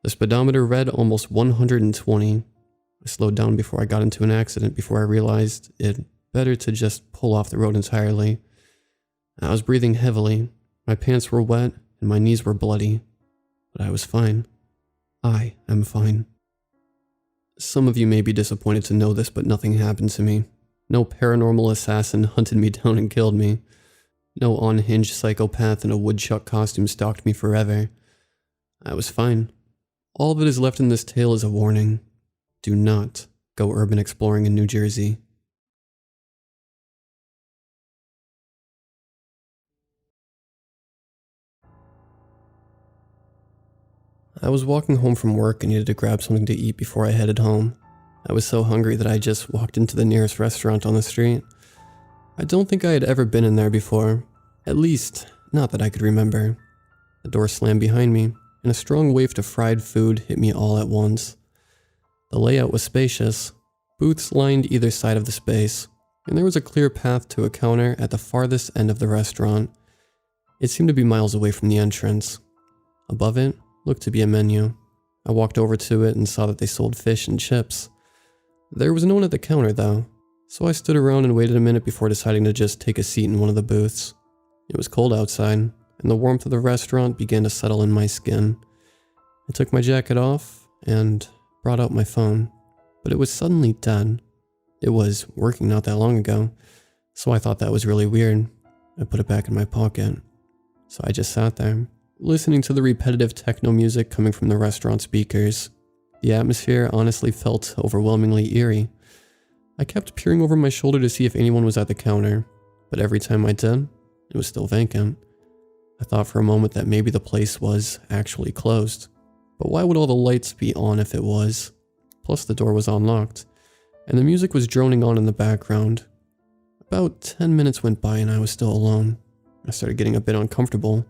The speedometer read almost 120. I slowed down before I got into an accident before I realized it better to just pull off the road entirely. I was breathing heavily. My pants were wet and my knees were bloody. But I was fine. I am fine. Some of you may be disappointed to know this, but nothing happened to me. No paranormal assassin hunted me down and killed me. No unhinged psychopath in a woodchuck costume stalked me forever. I was fine. All that is left in this tale is a warning. Do not go urban exploring in New Jersey. I was walking home from work and needed to grab something to eat before I headed home. I was so hungry that I just walked into the nearest restaurant on the street. I don't think I had ever been in there before. At least, not that I could remember. The door slammed behind me, and a strong wave of fried food hit me all at once. The layout was spacious. Booths lined either side of the space, and there was a clear path to a counter at the farthest end of the restaurant. It seemed to be miles away from the entrance. Above it looked to be a menu. I walked over to it and saw that they sold fish and chips. There was no one at the counter though, so I stood around and waited a minute before deciding to just take a seat in one of the booths. It was cold outside, and the warmth of the restaurant began to settle in my skin. I took my jacket off and brought out my phone, but it was suddenly dead. It was working not that long ago, so I thought that was really weird. I put it back in my pocket. So I just sat there, listening to the repetitive techno music coming from the restaurant speakers. The atmosphere honestly felt overwhelmingly eerie. I kept peering over my shoulder to see if anyone was at the counter, but every time I did, it was still vacant. I thought for a moment that maybe the place was actually closed, but why would all the lights be on if it was? Plus the door was unlocked, and the music was droning on in the background. About 10 minutes went by and I was still alone. I started getting a bit uncomfortable.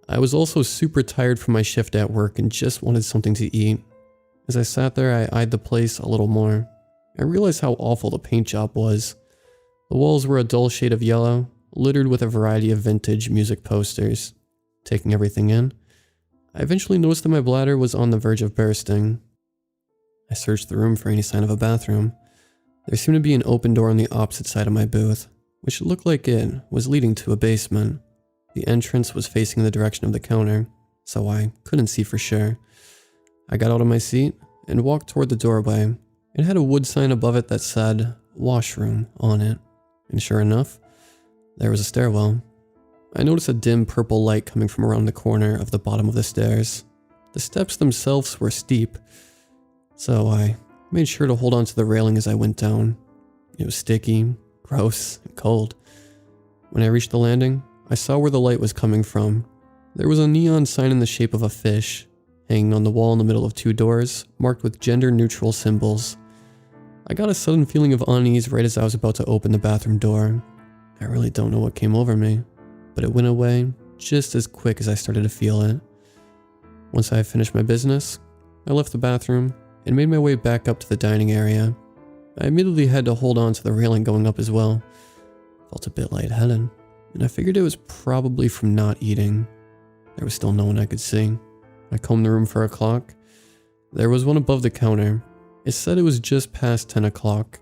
I was also super tired from my shift at work and just wanted something to eat. As I sat there, I eyed the place a little more. I realized how awful the paint job was. The walls were a dull shade of yellow, littered with a variety of vintage music posters. Taking everything in, I eventually noticed that my bladder was on the verge of bursting. I searched the room for any sign of a bathroom. There seemed to be an open door on the opposite side of my booth, which looked like it was leading to a basement. The entrance was facing the direction of the counter, so I couldn't see for sure. I got out of my seat and walked toward the doorway. It had a wood sign above it that said, "Washroom" on it. And sure enough, there was a stairwell. I noticed a dim purple light coming from around the corner of the bottom of the stairs. The steps themselves were steep, so I I made sure to hold on to the railing as I went down. It was sticky, gross, and cold. When I reached the landing, I saw where the light was coming from. There was a neon sign in the shape of a fish, hanging on the wall in the middle of 2 doors, marked with gender-neutral symbols. I got a sudden feeling of unease right as I was about to open the bathroom door. I really don't know what came over me, but it went away just as quick as I started to feel it. Once I had finished my business, I left the bathroom and made my way back up to the dining area. I immediately had to hold on to the railing going up as well. Felt a bit lightheaded, and I figured it was probably from not eating. There was still no one I could see. I combed the room for a clock. There was one above the counter. It said it was just past 10 o'clock.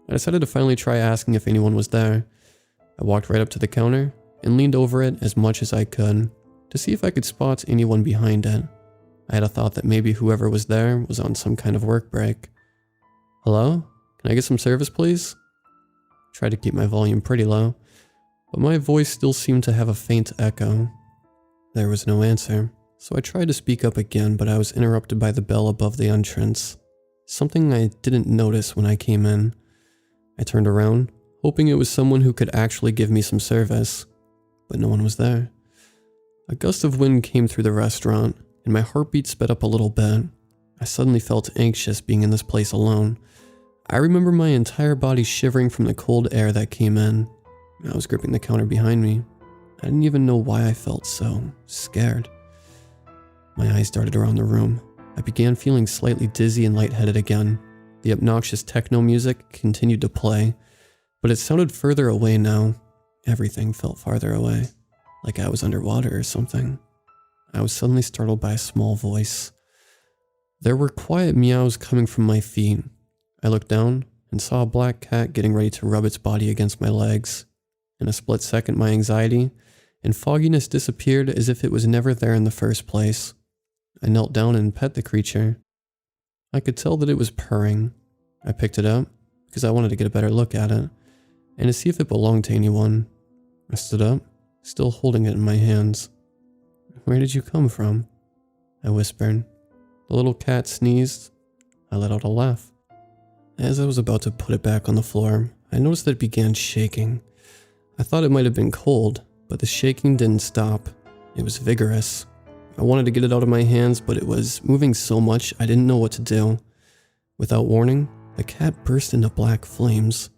I decided to finally try asking if anyone was there. I walked right up to the counter and leaned over it as much as I could to see if I could spot anyone behind it. I had a thought that maybe whoever was there was on some kind of work break. Hello? Can I get some service, please? I tried to keep my volume pretty low, but my voice still seemed to have a faint echo. There was no answer, so I tried to speak up again, but I was interrupted by the bell above the entrance. Something I didn't notice when I came in. I turned around, hoping it was someone who could actually give me some service, but no one was there. A gust of wind came through the restaurant, and my heartbeat sped up a little bit. I suddenly felt anxious being in this place alone. I remember my entire body shivering from the cold air that came in. I was gripping the counter behind me. I didn't even know why I felt so scared. My eyes darted around the room. I began feeling slightly dizzy and lightheaded again. The obnoxious techno music continued to play, but it sounded further away now. Everything felt farther away, like I was underwater or something. I was suddenly startled by a small voice. There were quiet meows coming from my feet. I looked down and saw a black cat getting ready to rub its body against my legs. In a split second, my anxiety and fogginess disappeared as if it was never there in the first place. I knelt down and pet the creature. I could tell that it was purring. I picked it up because I wanted to get a better look at it and to see if it belonged to anyone. I stood up, still holding it in my hands. "Where did you come from?" I whispered. The little cat sneezed. I let out a laugh. As I was about to put it back on the floor, I noticed that it began shaking. I thought it might have been cold, but the shaking didn't stop. It was vigorous. I wanted to get it out of my hands, but it was moving so much I didn't know what to do. Without warning, the cat burst into black flames,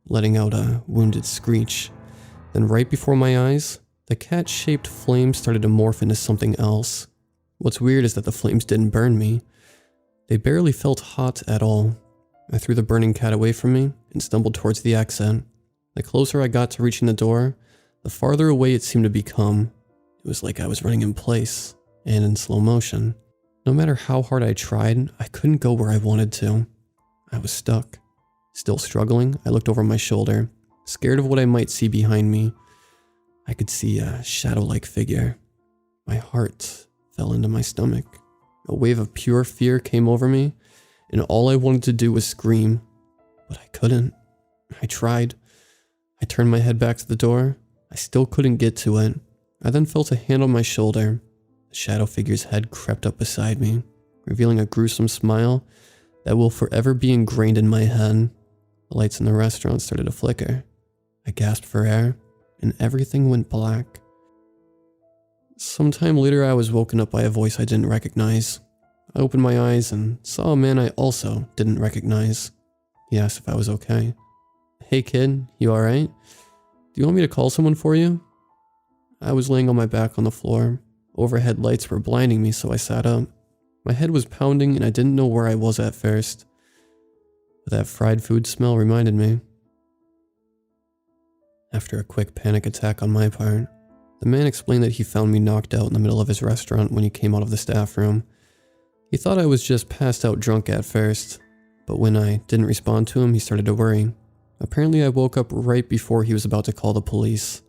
letting out a wounded screech. Then right before my eyes, the cat-shaped flame started to morph into something else. What's weird is that the flames didn't burn me. They barely felt hot at all. I threw the burning cat away from me and stumbled towards the exit. The closer I got to reaching the door, the farther away it seemed to become. It was like I was running in place, and in slow motion. No matter how hard I tried, I couldn't go where I wanted to. I was stuck. Still struggling, I looked over my shoulder, scared of what I might see behind me. I could see a shadow-like figure. My heart fell into my stomach. A wave of pure fear came over me, and all I wanted to do was scream, but I couldn't. I tried. I turned my head back to the door. I still couldn't get to it. I then felt a hand on my shoulder. The shadow figure's head crept up beside me, revealing a gruesome smile that will forever be ingrained in my head. The lights in the restaurant started to flicker. I gasped for air, and everything went black. Sometime later, I was woken up by a voice I didn't recognize. I opened my eyes and saw a man I also didn't recognize. He asked if I was okay. "Hey kid, you alright? Do you want me to call someone for you?" I was laying on my back on the floor. Overhead lights were blinding me, so I sat up. My head was pounding and I didn't know where I was at first. But that fried food smell reminded me. After a quick panic attack on my part, the man explained that he found me knocked out in the middle of his restaurant when he came out of the staff room. He thought I was just passed out drunk at first, but when I didn't respond to him, he started to worry. Apparently I woke up right before he was about to call the police.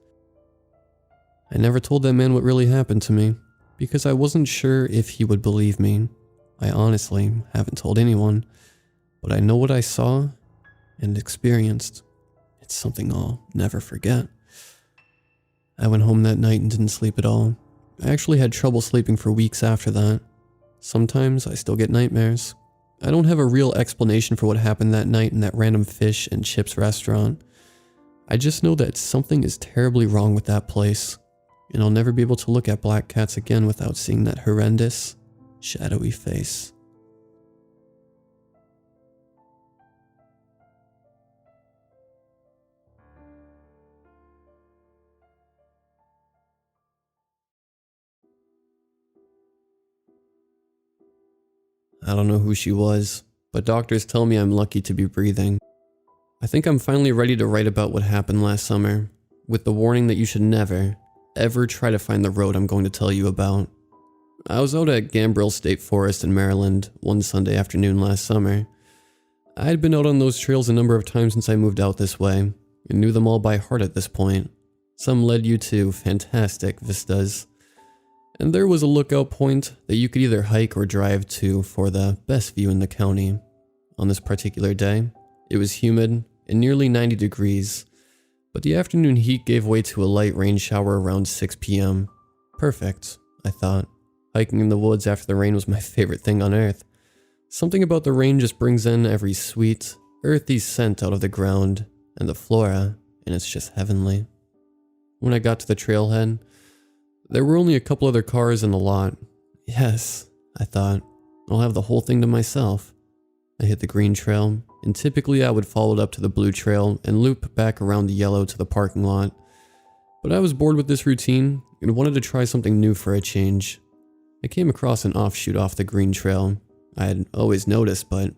I never told that man what really happened to me, because I wasn't sure if he would believe me. I honestly haven't told anyone, but I know what I saw and experienced. It's something I'll never forget. I went home that night and didn't sleep at all. I actually had trouble sleeping for weeks after that. Sometimes I still get nightmares. I don't have a real explanation for what happened that night in that random fish and chips restaurant. I just know that something is terribly wrong with that place, and I'll never be able to look at black cats again without seeing that horrendous, shadowy face. I don't know who she was, but doctors tell me I'm lucky to be breathing. I think I'm finally ready to write about what happened last summer, with the warning that you should never, ever try to find the road I'm going to tell you about. I was out at Gambrill State Forest in Maryland one Sunday afternoon last summer. I had been out on those trails a number of times since I moved out this way, and knew them all by heart at this point. Some led you to fantastic vistas. And there was a lookout point that you could either hike or drive to for the best view in the county. On this particular day, it was humid and nearly 90 degrees, but the afternoon heat gave way to a light rain shower around 6 p.m. Perfect, I thought. Hiking in the woods after the rain was my favorite thing on earth. Something about the rain just brings in every sweet, earthy scent out of the ground and the flora, and it's just heavenly. When I got to the trailhead, there were only a couple other cars in the lot. Yes, I thought, I'll have the whole thing to myself. I hit the green trail, and typically I would follow it up to the blue trail and loop back around the yellow to the parking lot. But I was bored with this routine and wanted to try something new for a change. I came across an offshoot off the green trail I had always noticed but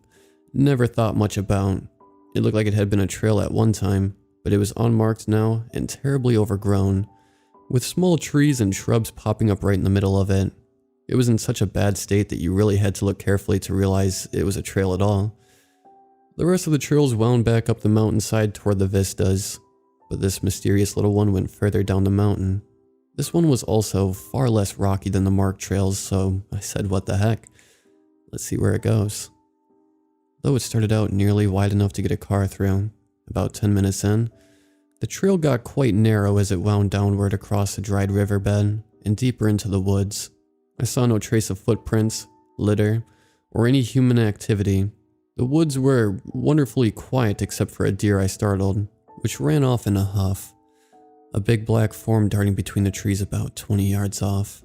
never thought much about. It looked like it had been a trail at one time, but it was unmarked now and terribly overgrown, with small trees and shrubs popping up right in the middle of it. It was in such a bad state that you really had to look carefully to realize it was a trail at all. The rest of the trails wound back up the mountainside toward the vistas, but this mysterious little one went further down the mountain. This one was also far less rocky than the marked trails, so I said, what the heck? Let's see where it goes. Though it started out nearly wide enough to get a car through, about 10 minutes in, the trail got quite narrow as it wound downward across a dried riverbed and deeper into the woods. I saw no trace of footprints, litter, or any human activity. The woods were wonderfully quiet except for a deer I startled, which ran off in a huff, a big black form darting between the trees about 20 yards off.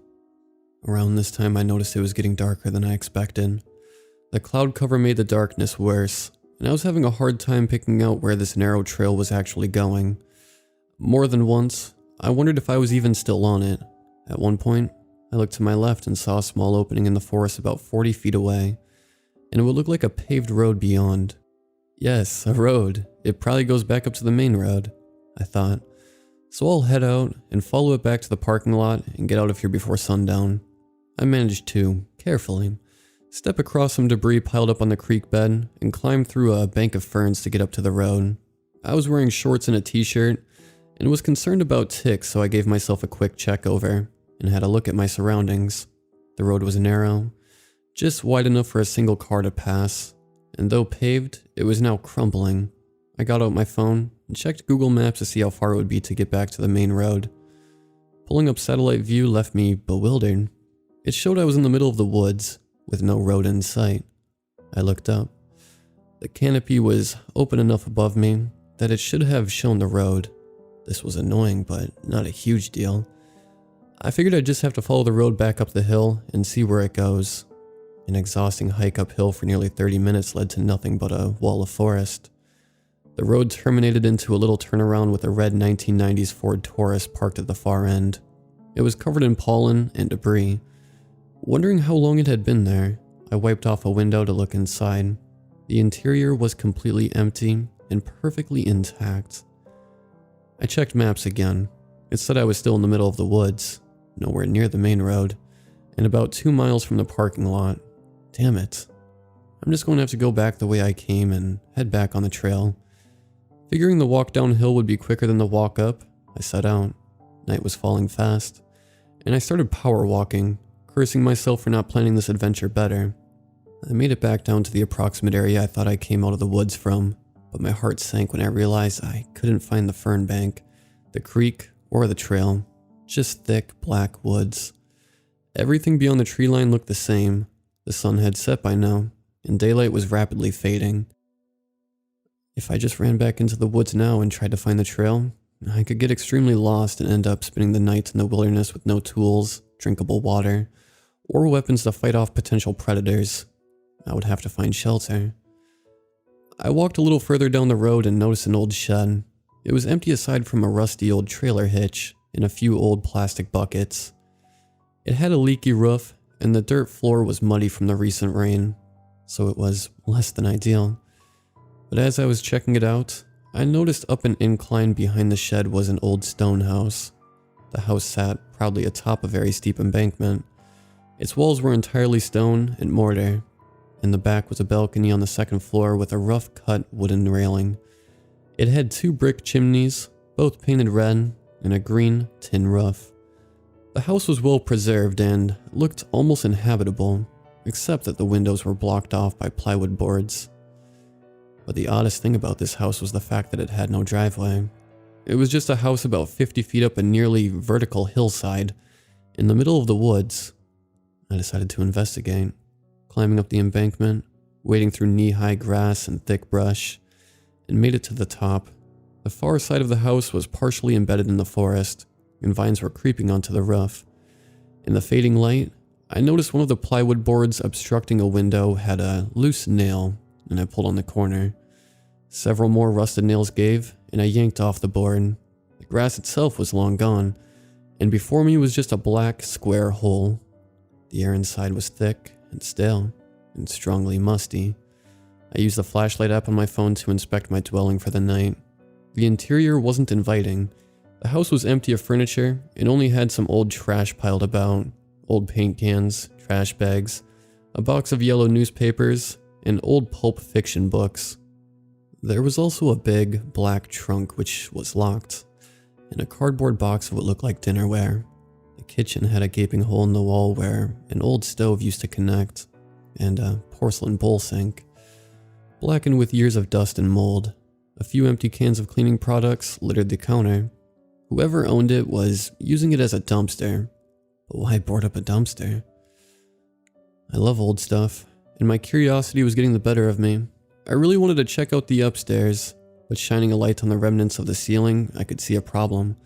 Around this time I noticed it was getting darker than I expected. The cloud cover made the darkness worse, and I was having a hard time picking out where this narrow trail was actually going. More than once, I wondered if I was even still on it. At one point, I looked to my left and saw a small opening in the forest about 40 feet away, and it would look like a paved road beyond. Yes, a road. It probably goes back up to the main road, I thought. So I'll head out and follow it back to the parking lot and get out of here before sundown. I managed to, carefully, step across some debris piled up on the creek bed and climb through a bank of ferns to get up to the road. I was wearing shorts and a t-shirt and was concerned about ticks, so I gave myself a quick check over and had a look at my surroundings. The road was narrow, just wide enough for a single car to pass, and though paved, it was now crumbling. I got out my phone and checked Google Maps to see how far it would be to get back to the main road. Pulling up satellite view left me bewildered. It showed I was in the middle of the woods, with no road in sight. I looked up. The canopy was open enough above me that it should have shown the road. This was annoying, but not a huge deal. I figured I'd just have to follow the road back up the hill and see where it goes. An exhausting hike uphill for nearly 30 minutes led to nothing but a wall of forest. The road terminated into a little turnaround with a red 1990s Ford Taurus parked at the far end. It was covered in pollen and debris. Wondering how long it had been there, I wiped off a window to look inside. The interior was completely empty and perfectly intact. I checked maps again. It said I was still in the middle of the woods, nowhere near the main road, and about 2 miles from the parking lot. Damn it. I'm just going to have to go back the way I came and head back on the trail. Figuring the walk downhill would be quicker than the walk up, I set out. Night was falling fast, and I started power walking, cursing myself for not planning this adventure better. I made it back down to the approximate area I thought I came out of the woods from, but my heart sank when I realized I couldn't find the fern bank, the creek, or the trail. Just thick, black woods. Everything beyond the tree line looked the same. The sun had set by now, and daylight was rapidly fading. If I just ran back into the woods now and tried to find the trail, I could get extremely lost and end up spending the night in the wilderness with no tools, drinkable water, or weapons to fight off potential predators. I would have to find shelter. I walked a little further down the road and noticed an old shed. It was empty aside from a rusty old trailer hitch and a few old plastic buckets. It had a leaky roof, and the dirt floor was muddy from the recent rain, so it was less than ideal. But as I was checking it out, I noticed up an incline behind the shed was an old stone house. The house sat proudly atop a very steep embankment. Its walls were entirely stone and mortar. In the back was a balcony on the second floor with a rough-cut wooden railing. It had 2 brick chimneys, both painted red, and a green tin roof. The house was well preserved and looked almost inhabitable, except that the windows were blocked off by plywood boards. But the oddest thing about this house was the fact that it had no driveway. It was just a house about 50 feet up a nearly vertical hillside, in the middle of the woods. I decided to investigate, climbing up the embankment, wading through knee-high grass and thick brush, and made it to the top. The far side of the house was partially embedded in the forest, and vines were creeping onto the roof. In the fading light, I noticed one of the plywood boards obstructing a window had a loose nail, and I pulled on the corner. Several more rusted nails gave, and I yanked off the board. The grass itself was long gone, and before me was just a black, square hole. The air inside was thick and stale, and strongly musty. I used the flashlight app on my phone to inspect my dwelling for the night. The interior wasn't inviting. The house was empty of furniture and only had some old trash piled about, old paint cans, trash bags, a box of yellow newspapers, and old pulp fiction books. There was also a big, black trunk which was locked, and a cardboard box of what looked like dinnerware. The kitchen had a gaping hole in the wall where an old stove used to connect, and a porcelain bowl sink, blackened with years of dust and mold. A few empty cans of cleaning products littered the counter. Whoever owned it was using it as a dumpster, but why board up a dumpster? I love old stuff, and my curiosity was getting the better of me. I really wanted to check out the upstairs, but shining a light on the remnants of the ceiling, I could see a problem.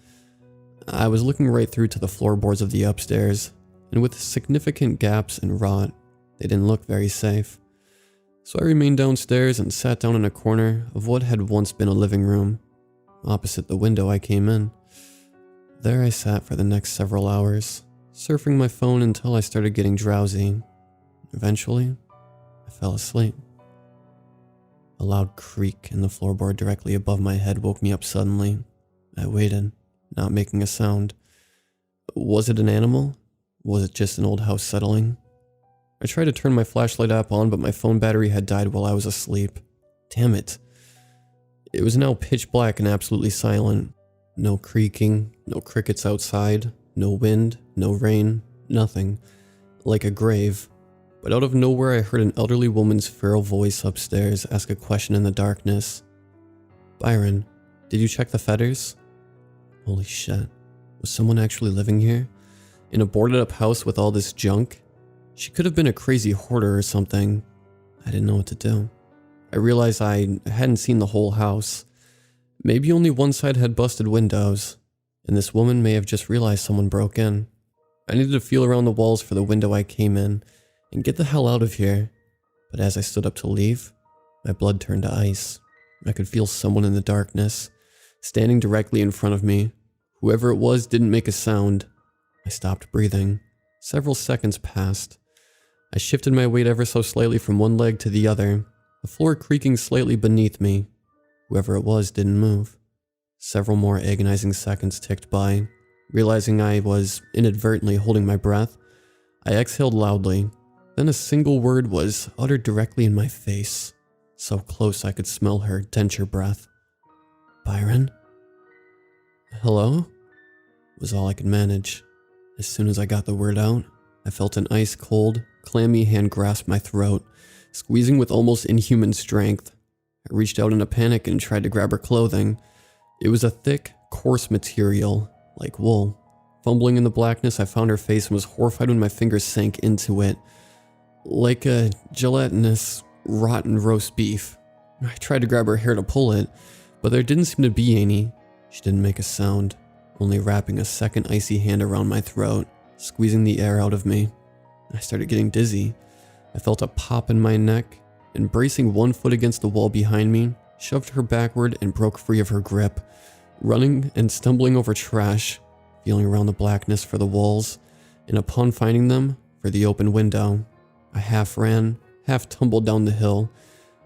I was looking right through to the floorboards of the upstairs, and with significant gaps and rot, they didn't look very safe. So I remained downstairs and sat down in a corner of what had once been a living room, opposite the window I came in. There I sat for the next several hours, surfing my phone until I started getting drowsy. Eventually, I fell asleep. A loud creak in the floorboard directly above my head woke me up suddenly. I waited, not making a sound. Was it an animal? Was it just an old house settling? I tried to turn my flashlight app on, but my phone battery had died while I was asleep. Damn it. It was now pitch black and absolutely silent. No creaking, no crickets outside, no wind, no rain, nothing. Like a grave. But out of nowhere I heard an elderly woman's feral voice upstairs ask a question in the darkness. "Byron, did you check the fetters?" Holy shit. Was someone actually living here? In a boarded up house with all this junk? She could have been a crazy hoarder or something. I didn't know what to do. I realized I hadn't seen the whole house. Maybe only one side had busted windows, and this woman may have just realized someone broke in. I needed to feel around the walls for the window I came in, and get the hell out of here. But as I stood up to leave, my blood turned to ice. I could feel someone in the darkness, standing directly in front of me. Whoever it was didn't make a sound. I stopped breathing. Several seconds passed. I shifted my weight ever so slightly from one leg to the other, the floor creaking slightly beneath me. Whoever it was didn't move. Several more agonizing seconds ticked by. Realizing I was inadvertently holding my breath, I exhaled loudly. Then a single word was uttered directly in my face, so close I could smell her denture breath. "Byron?" "Hello?" was all I could manage. As soon as I got the word out, I felt an ice-cold, clammy hand grasp my throat, squeezing with almost inhuman strength. I reached out in a panic and tried to grab her clothing. It was a thick, coarse material, like wool. Fumbling in the blackness, I found her face and was horrified when my fingers sank into it. Like a gelatinous, rotten roast beef. I tried to grab her hair to pull it, but there didn't seem to be any. She didn't make a sound, only wrapping a second icy hand around my throat, squeezing the air out of me. I started getting dizzy. I felt a pop in my neck, and bracing one foot against the wall behind me, shoved her backward and broke free of her grip, running and stumbling over trash, feeling around the blackness for the walls, and upon finding them, for the open window. I half ran, half tumbled down the hill,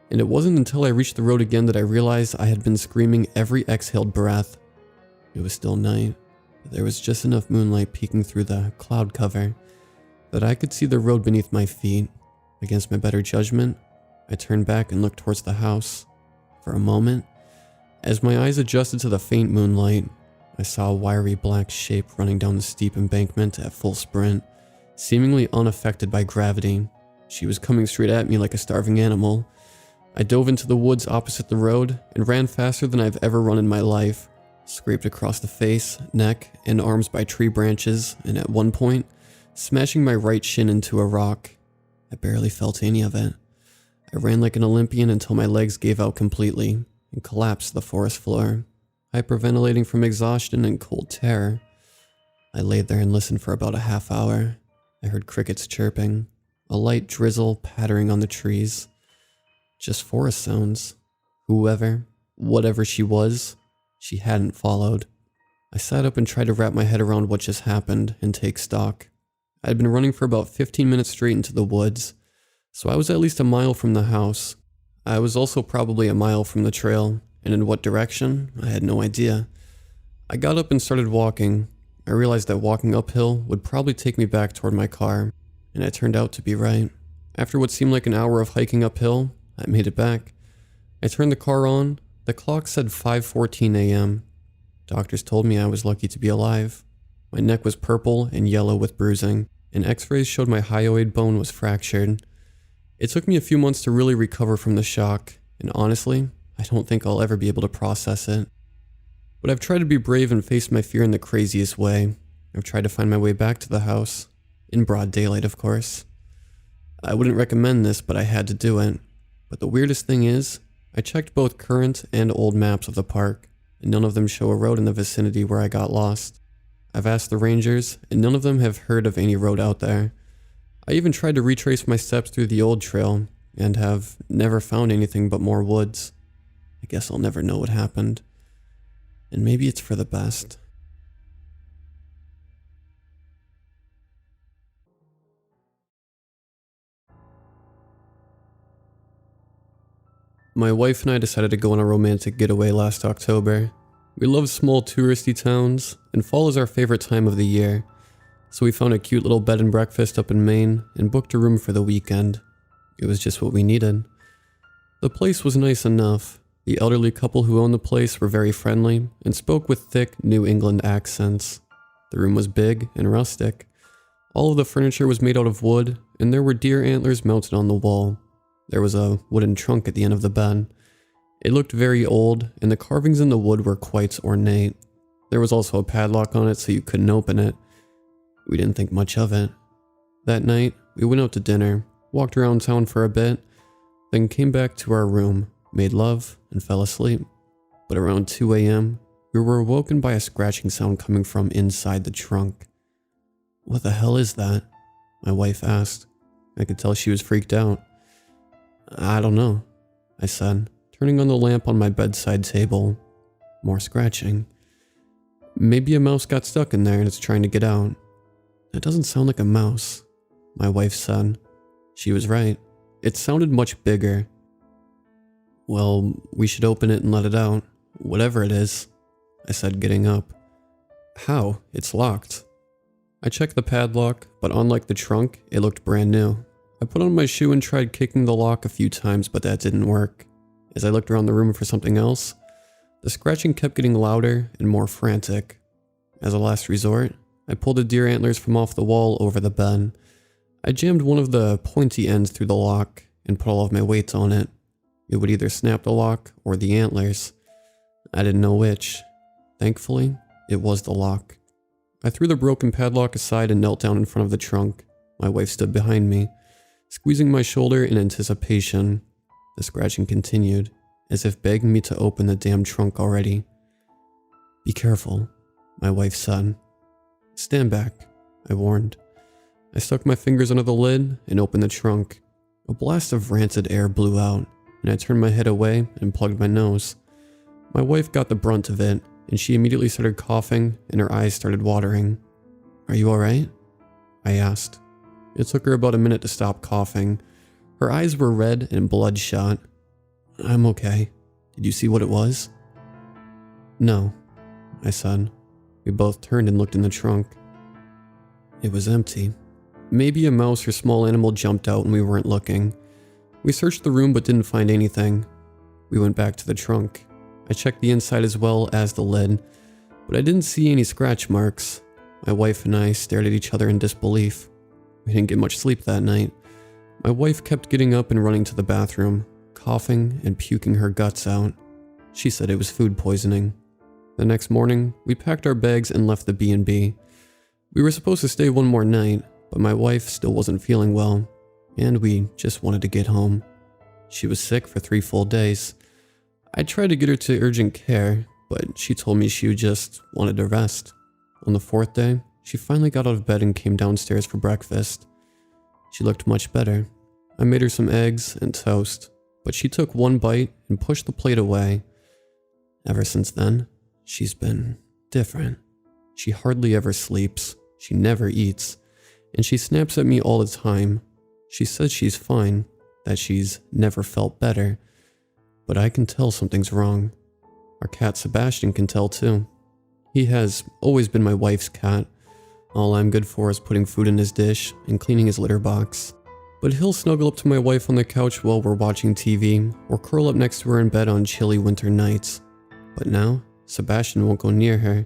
and it wasn't until I reached the road again that I realized I had been screaming every exhaled breath. It was still night, but there was just enough moonlight peeking through the cloud cover that I could see the road beneath my feet. Against my better judgment, I turned back and looked towards the house. For a moment, as my eyes adjusted to the faint moonlight, I saw a wiry black shape running down the steep embankment at full sprint, seemingly unaffected by gravity. She was coming straight at me like a starving animal. I dove into the woods opposite the road and ran faster than I've ever run in my life, scraped across the face, neck, and arms by tree branches, and at one point, smashing my right shin into a rock. I barely felt any of it. I ran like an Olympian until my legs gave out completely and collapsed to the forest floor, hyperventilating from exhaustion and cold terror. I laid there and listened for about a half hour. I heard crickets chirping, a light drizzle pattering on the trees. Just forest sounds. Whoever, whatever she was, she hadn't followed. I sat up and tried to wrap my head around what just happened and take stock. I had been running for about 15 minutes straight into the woods, so I was at least a mile from the house. I was also probably a mile from the trail, and in what direction, I had no idea. I got up and started walking. I realized that walking uphill would probably take me back toward my car, and it turned out to be right. After what seemed like an hour of hiking uphill, I made it back. I turned the car on. The clock said 5:14 a.m. Doctors told me I was lucky to be alive. My neck was purple and yellow with bruising, and x-rays showed my hyoid bone was fractured. It took me a few months to really recover from the shock, and honestly, I don't think I'll ever be able to process it. But I've tried to be brave and face my fear in the craziest way. I've tried to find my way back to the house. In broad daylight, of course. I wouldn't recommend this, but I had to do it. But the weirdest thing is, I checked both current and old maps of the park, and none of them show a road in the vicinity where I got lost. I've asked the rangers, and none of them have heard of any road out there. I even tried to retrace my steps through the old trail, and have never found anything but more woods. I guess I'll never know what happened. And maybe it's for the best. My wife and I decided to go on a romantic getaway last October. We love small touristy towns, and fall is our favorite time of the year. So we found a cute little bed and breakfast up in Maine and booked a room for the weekend. It was just what we needed. The place was nice enough. The elderly couple who owned the place were very friendly and spoke with thick New England accents. The room was big and rustic. All of the furniture was made out of wood, and there were deer antlers mounted on the wall. There was a wooden trunk at the end of the bed. It looked very old, and the carvings in the wood were quite ornate. There was also a padlock on it so you couldn't open it. We didn't think much of it. That night, we went out to dinner, walked around town for a bit, then came back to our room, made love, and fell asleep. But around 2 a.m., we were awoken by a scratching sound coming from inside the trunk. "What the hell is that?" my wife asked. I could tell she was freaked out. "I don't know," I said, turning on the lamp on my bedside table. More scratching. "Maybe a mouse got stuck in there and it's trying to get out." "That doesn't sound like a mouse," my wife said. She was right. It sounded much bigger. "Well, we should open it and let it out, whatever it is," I said, getting up. "How? It's locked." I checked the padlock, but unlike the trunk, it looked brand new. I put on my shoe and tried kicking the lock a few times, but that didn't work. As I looked around the room for something else, the scratching kept getting louder and more frantic. As a last resort, I pulled the deer antlers from off the wall over the bed. I jammed one of the pointy ends through the lock and put all of my weight on it. It would either snap the lock or the antlers. I didn't know which. Thankfully, it was the lock. I threw the broken padlock aside and knelt down in front of the trunk. My wife stood behind me, Squeezing my shoulder in anticipation, the scratching continued, as if begging me to open the damn trunk already. "Be careful," my wife said. "Stand back," I warned. I stuck my fingers under the lid and opened the trunk. A blast of rancid air blew out, and I turned my head away and plugged my nose. My wife got the brunt of it, and she immediately started coughing and her eyes started watering. "Are you alright?" I asked. It took her about a minute to stop coughing. Her eyes were red and bloodshot. "I'm okay. Did you see what it was?" "No," I said. We both turned and looked in the trunk. It was empty. Maybe a mouse or small animal jumped out when we weren't looking. We searched the room but didn't find anything. We went back to the trunk. I checked the inside as well as the lid, but I didn't see any scratch marks. My wife and I stared at each other in disbelief. We didn't get much sleep that night. My wife kept getting up and running to the bathroom, coughing and puking her guts out. She said it was food poisoning. The next morning, we packed our bags and left the B&B. We were supposed to stay one more night, but my wife still wasn't feeling well, and we just wanted to get home. She was sick for 3 full days. I tried to get her to urgent care, but she told me she just wanted to rest. On the 4th day, she finally got out of bed and came downstairs for breakfast. She looked much better. I made her some eggs and toast, but she took one bite and pushed the plate away. Ever since then, she's been different. She hardly ever sleeps, she never eats, and she snaps at me all the time. She says she's fine, that she's never felt better, but I can tell something's wrong. Our cat Sebastian can tell too. He has always been my wife's cat. All I'm good for is putting food in his dish and cleaning his litter box. But he'll snuggle up to my wife on the couch while we're watching TV, or curl up next to her in bed on chilly winter nights. But now, Sebastian won't go near her,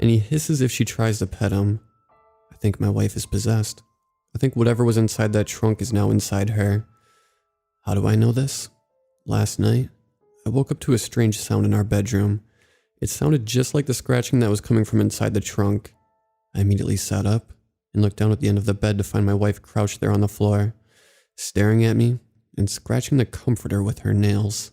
and he hisses if she tries to pet him. I think my wife is possessed. I think whatever was inside that trunk is now inside her. How do I know this? Last night, I woke up to a strange sound in our bedroom. It sounded just like the scratching that was coming from inside the trunk. I immediately sat up and looked down at the end of the bed to find my wife crouched there on the floor, staring at me and scratching the comforter with her nails.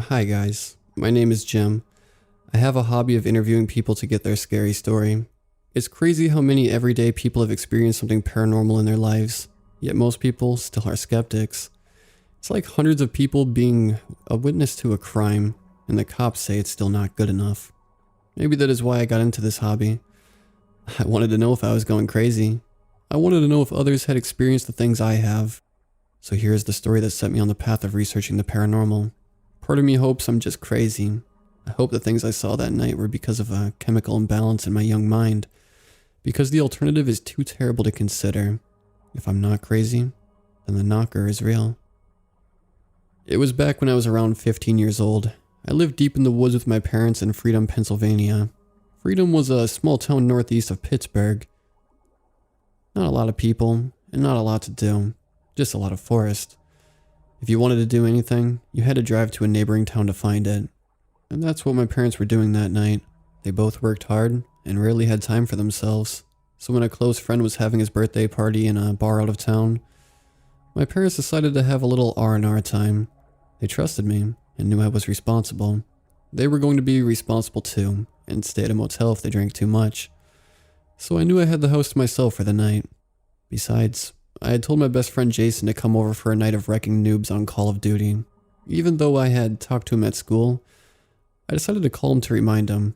Hi guys, my name is Jim. I have a hobby of interviewing people to get their scary story. It's crazy how many everyday people have experienced something paranormal in their lives, yet most people still are skeptics. It's like hundreds of people being a witness to a crime, and the cops say it's still not good enough. Maybe that is why I got into this hobby. I wanted to know if I was going crazy. I wanted to know if others had experienced the things I have. So here's the story that set me on the path of researching the paranormal. Part of me hopes I'm just crazy. I hope the things I saw that night were because of a chemical imbalance in my young mind. Because the alternative is too terrible to consider. If I'm not crazy, then the knocker is real. It was back when I was around 15 years old. I lived deep in the woods with my parents in Freedom, Pennsylvania. Freedom was a small town northeast of Pittsburgh. Not a lot of people, and not a lot to do. Just a lot of forest. If you wanted to do anything, you had to drive to a neighboring town to find it. And that's what my parents were doing that night. They both worked hard and rarely had time for themselves. So when a close friend was having his birthday party in a bar out of town, my parents decided to have a little R&R time. They trusted me and knew I was responsible. They were going to be responsible too and stay at a motel if they drank too much. So I knew I had the house to myself for the night. Besides, I had told my best friend Jason to come over for a night of wrecking noobs on Call of Duty. Even though I had talked to him at school, I decided to call him to remind him.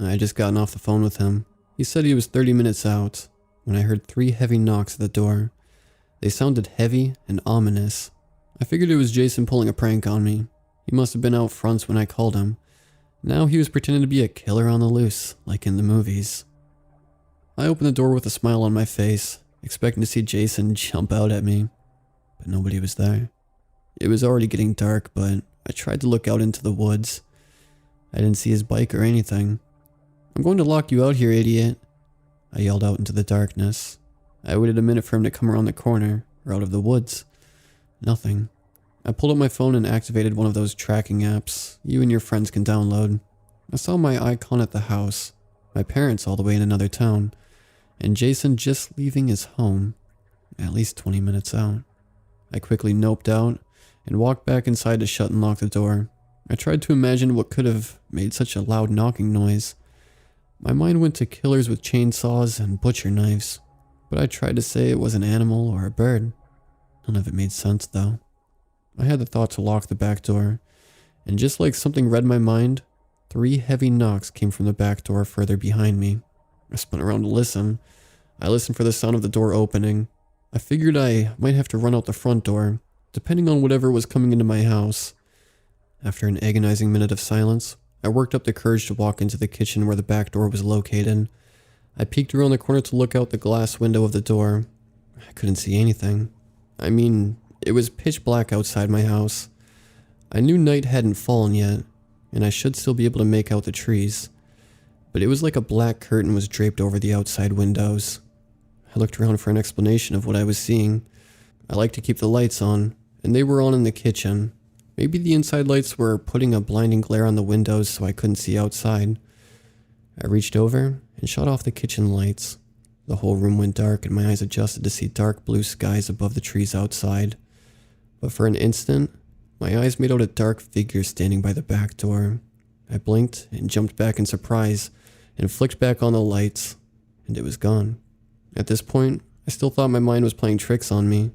I had just gotten off the phone with him. He said he was 30 minutes out when I heard 3 heavy knocks at the door. They sounded heavy and ominous. I figured it was Jason pulling a prank on me. He must have been out front when I called him. Now he was pretending to be a killer on the loose, like in the movies. I opened the door with a smile on my face, expecting to see Jason jump out at me, but nobody was there. It was already getting dark, but I tried to look out into the woods. I didn't see his bike or anything. "I'm going to lock you out here, idiot," I yelled out into the darkness. I waited a minute for him to come around the corner, or out of the woods. Nothing. I pulled up my phone and activated one of those tracking apps you and your friends can download. I saw my icon at the house, my parents all the way in another town, and Jason just leaving his home, at least 20 minutes out. I quickly noped out and walked back inside to shut and lock the door. I tried to imagine what could have made such a loud knocking noise. My mind went to killers with chainsaws and butcher knives, but I tried to say it was an animal or a bird. None of it made sense though. I had the thought to lock the back door, and just like something read my mind, 3 heavy knocks came from the back door further behind me. I spun around to listen. I listened for the sound of the door opening. I figured I might have to run out the front door, depending on whatever was coming into my house. After an agonizing minute of silence, I worked up the courage to walk into the kitchen where the back door was located. I peeked around the corner to look out the glass window of the door. I couldn't see anything. I mean, it was pitch black outside my house. I knew night hadn't fallen yet, and I should still be able to make out the trees. But it was like a black curtain was draped over the outside windows. I looked around for an explanation of what I was seeing. I like to keep the lights on, and they were on in the kitchen. Maybe the inside lights were putting a blinding glare on the windows so I couldn't see outside. I reached over and shut off the kitchen lights. The whole room went dark and my eyes adjusted to see dark blue skies above the trees outside. But for an instant, my eyes made out a dark figure standing by the back door. I blinked and jumped back in surprise and flicked back on the lights, and it was gone. At this point, I still thought my mind was playing tricks on me.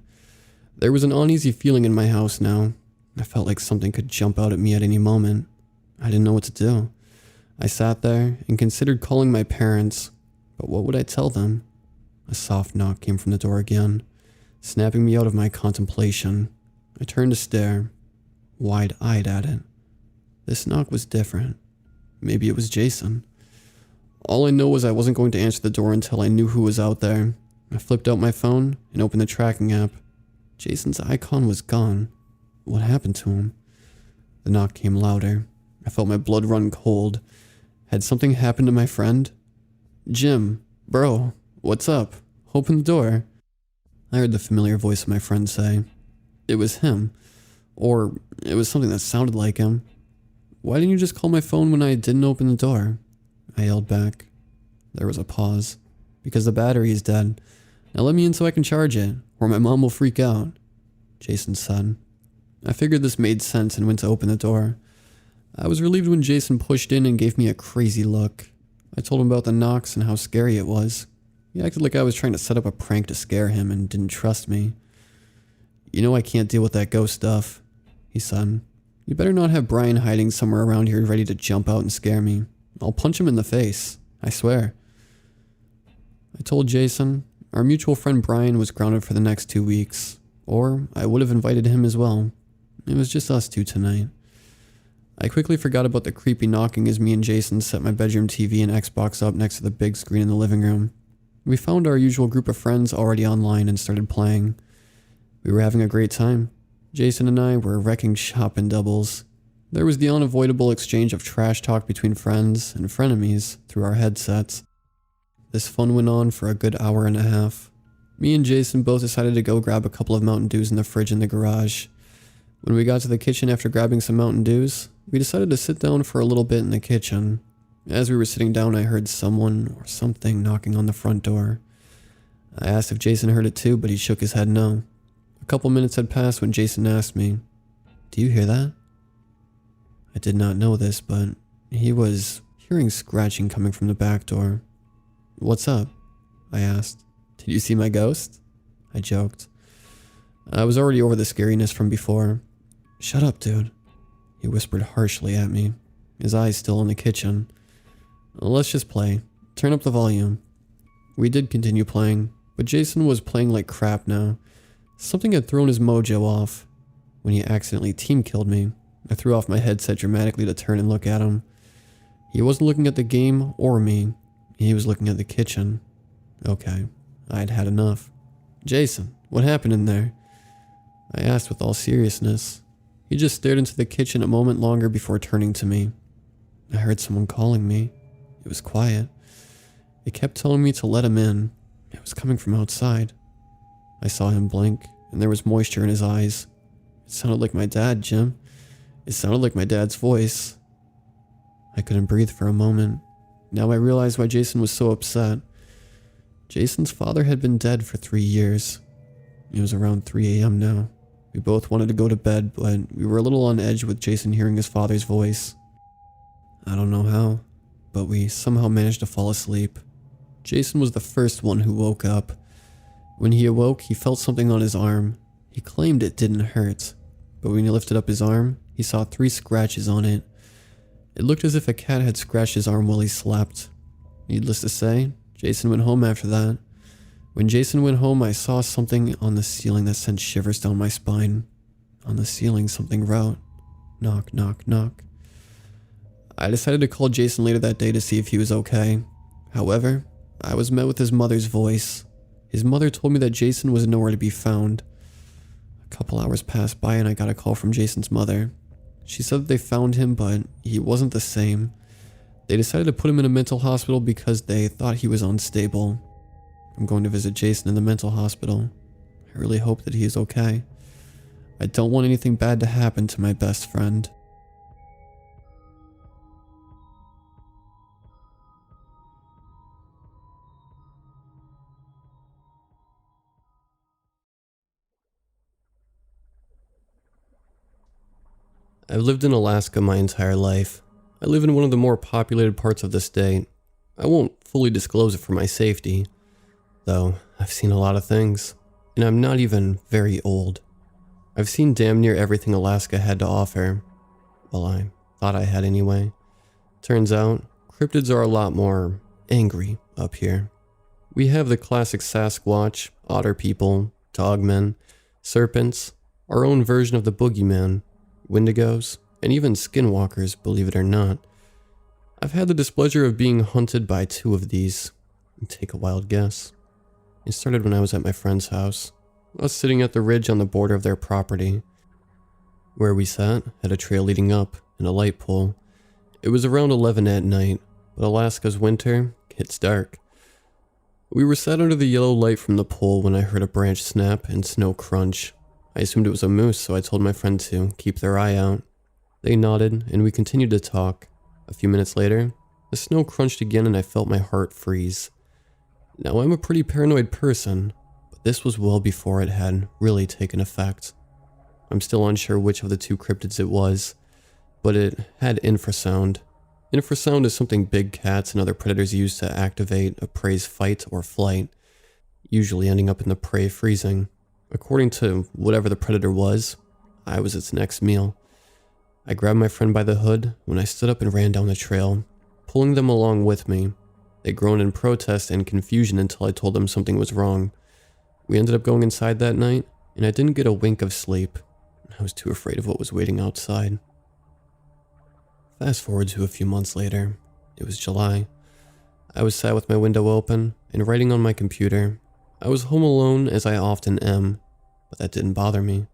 There was an uneasy feeling in my house now. I felt like something could jump out at me at any moment. I didn't know what to do. I sat there and considered calling my parents, but what would I tell them? A soft knock came from the door again, snapping me out of my contemplation. I turned to stare, wide-eyed at it. This knock was different. Maybe it was Jason. All I know was I wasn't going to answer the door until I knew who was out there. I flipped out my phone and opened the tracking app. Jason's icon was gone. What happened to him? The knock came louder. I felt my blood run cold. Had something happened to my friend? Jim, bro, what's up? Open the door. I heard the familiar voice of my friend say. It was him. Or it was something that sounded like him. Why didn't you just call my phone when I didn't open the door? I yelled back. There was a pause. Because the battery is dead. Now let me in so I can charge it, or my mom will freak out, Jason said. I figured this made sense and went to open the door. I was relieved when Jason pushed in and gave me a crazy look. I told him about the knocks and how scary it was. He acted like I was trying to set up a prank to scare him and didn't trust me. You know I can't deal with that ghost stuff, he said. You better not have Brian hiding somewhere around here ready to jump out and scare me. I'll punch him in the face, I swear. I told Jason our mutual friend Brian was grounded for the next 2 weeks, or I would have invited him as well. It was just us two tonight. I quickly forgot about the creepy knocking as me and Jason set my bedroom TV and Xbox up next to the big screen in the living room. We found our usual group of friends already online and started playing. We were having a great time. Jason and I were wrecking shop in doubles. There was the unavoidable exchange of trash talk between friends and frenemies through our headsets. This fun went on for a good hour and a half. Me and Jason both decided to go grab a couple of Mountain Dews in the fridge in the garage. When we got to the kitchen after grabbing some Mountain Dews, we decided to sit down for a little bit in the kitchen. As we were sitting down, I heard someone or something knocking on the front door. I asked if Jason heard it too, but he shook his head no. A couple minutes had passed when Jason asked me, "Do you hear that?" I did not know this, but he was hearing scratching coming from the back door. "What's up?" I asked. "Did you see my ghost?" I joked. I was already over the scariness from before. "Shut up, dude," he whispered harshly at me, his eyes still on the kitchen. "Let's just play. Turn up the volume." We did continue playing, but Jason was playing like crap now. Something had thrown his mojo off. When he accidentally team killed me, I threw off my headset dramatically to turn and look at him. He wasn't looking at the game or me. He was looking at the kitchen. Okay, I'd had enough. "Jason, what happened in there?" I asked with all seriousness. He just stared into the kitchen a moment longer before turning to me. I heard someone calling me. It was quiet. It kept telling me to let him in. It was coming from outside. I saw him blink, and there was moisture in his eyes. It sounded like my dad, Jim. It sounded like my dad's voice. I couldn't breathe for a moment. Now I realized why Jason was so upset. Jason's father had been dead for 3 years. It was around 3 a.m. now. We both wanted to go to bed, but we were a little on edge with Jason hearing his father's voice. I don't know how, but we somehow managed to fall asleep. Jason was the first one who woke up. When he awoke, he felt something on his arm. He claimed it didn't hurt, but when he lifted up his arm, he saw 3 scratches on it. It looked as if a cat had scratched his arm while he slept. Needless to say, Jason went home after that. When Jason went home, I saw something on the ceiling that sent shivers down my spine. On the ceiling, something wrote, "Knock, knock, knock." I decided to call Jason later that day to see if he was okay. However, I was met with his mother's voice. His mother told me that Jason was nowhere to be found. A couple hours passed by and I got a call from Jason's mother. She said that they found him, but he wasn't the same. They decided to put him in a mental hospital because they thought he was unstable. I'm going to visit Jason in the mental hospital. I really hope that he is okay. I don't want anything bad to happen to my best friend. I've lived in Alaska my entire life. I live in one of the more populated parts of the state. I won't fully disclose it for my safety, though I've seen a lot of things, and I'm not even very old. I've seen damn near everything Alaska had to offer. Well, I thought I had anyway. Turns out, cryptids are a lot more angry up here. We have the classic Sasquatch, otter people, dogmen, serpents, our own version of the boogeyman, Wendigos, and even skinwalkers, believe it or not. I've had the displeasure of being hunted by 2 of these. Take a wild guess. It started when I was at my friend's house. I was sitting at the ridge on the border of their property. Where we sat had a trail leading up and a light pole. It was around 11 at night, but Alaska's winter gets dark. We were sat under the yellow light from the pole when I heard a branch snap and snow crunch. I assumed it was a moose, so I told my friend to keep their eye out. They nodded, and we continued to talk. A few minutes later, the snow crunched again and I felt my heart freeze. Now, I'm a pretty paranoid person, but this was well before it had really taken effect. I'm still unsure which of the 2 cryptids it was, but it had infrasound. Infrasound is something big cats and other predators use to activate a prey's fight or flight, usually ending up in the prey freezing. According to whatever the predator was, I was its next meal. I grabbed my friend by the hood when I stood up and ran down the trail, pulling them along with me. They groaned in protest and confusion until I told them something was wrong. We ended up going inside that night, and I didn't get a wink of sleep. I was too afraid of what was waiting outside. Fast forward to a few months later. It was July. I was sat with my window open and writing on my computer. I was home alone as I often am, but that didn't bother me.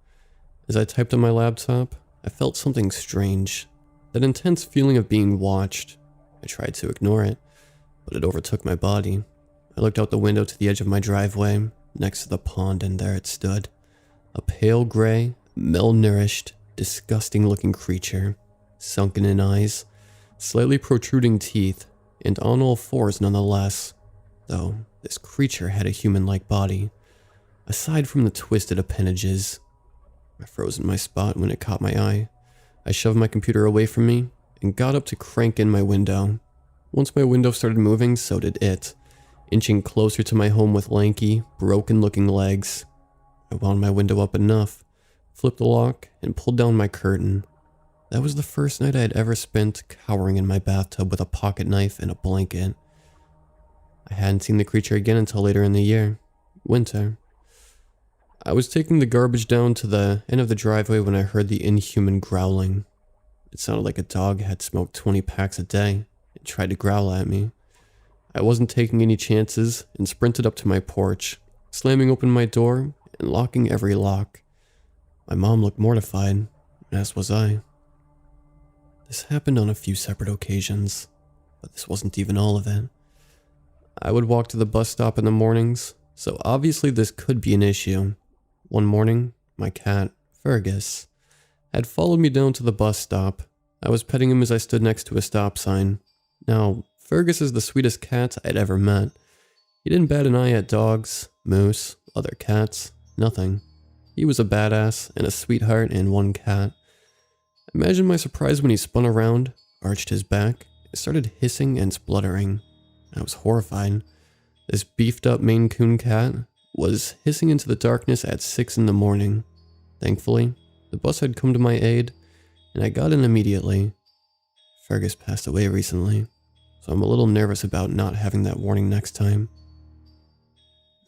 As I typed on my laptop, I felt something strange. That intense feeling of being watched. I tried to ignore it, but it overtook my body. I looked out the window to the edge of my driveway, next to the pond, and there it stood. A pale gray, malnourished, disgusting-looking creature. Sunken in eyes, slightly protruding teeth, and on all fours nonetheless. Though this creature had a human-like body, aside from the twisted appendages. I froze in my spot when it caught my eye. I shoved my computer away from me and got up to crank in my window. Once my window started moving, so did it, inching closer to my home with lanky, broken-looking legs. I wound my window up enough, flipped the lock, and pulled down my curtain. That was the first night I had ever spent cowering in my bathtub with a pocket knife and a blanket. I hadn't seen the creature again until later in the year, winter. I was taking the garbage down to the end of the driveway when I heard the inhuman growling. It sounded like a dog had smoked 20 packs a day and tried to growl at me. I wasn't taking any chances and sprinted up to my porch, slamming open my door and locking every lock. My mom looked mortified, as was I. This happened on a few separate occasions, but this wasn't even all of it. I would walk to the bus stop in the mornings, so obviously this could be an issue. One morning, my cat, Fergus, had followed me down to the bus stop. I was petting him as I stood next to a stop sign. Now, Fergus is the sweetest cat I'd ever met. He didn't bat an eye at dogs, moose, other cats, nothing. He was a badass and a sweetheart and one cat. Imagine my surprise when he spun around, arched his back, and started hissing and spluttering. I was horrified. This beefed up Maine Coon cat was hissing into the darkness at 6 in the morning. Thankfully, the bus had come to my aid, and I got in immediately. Fergus passed away recently, so I'm a little nervous about not having that warning next time.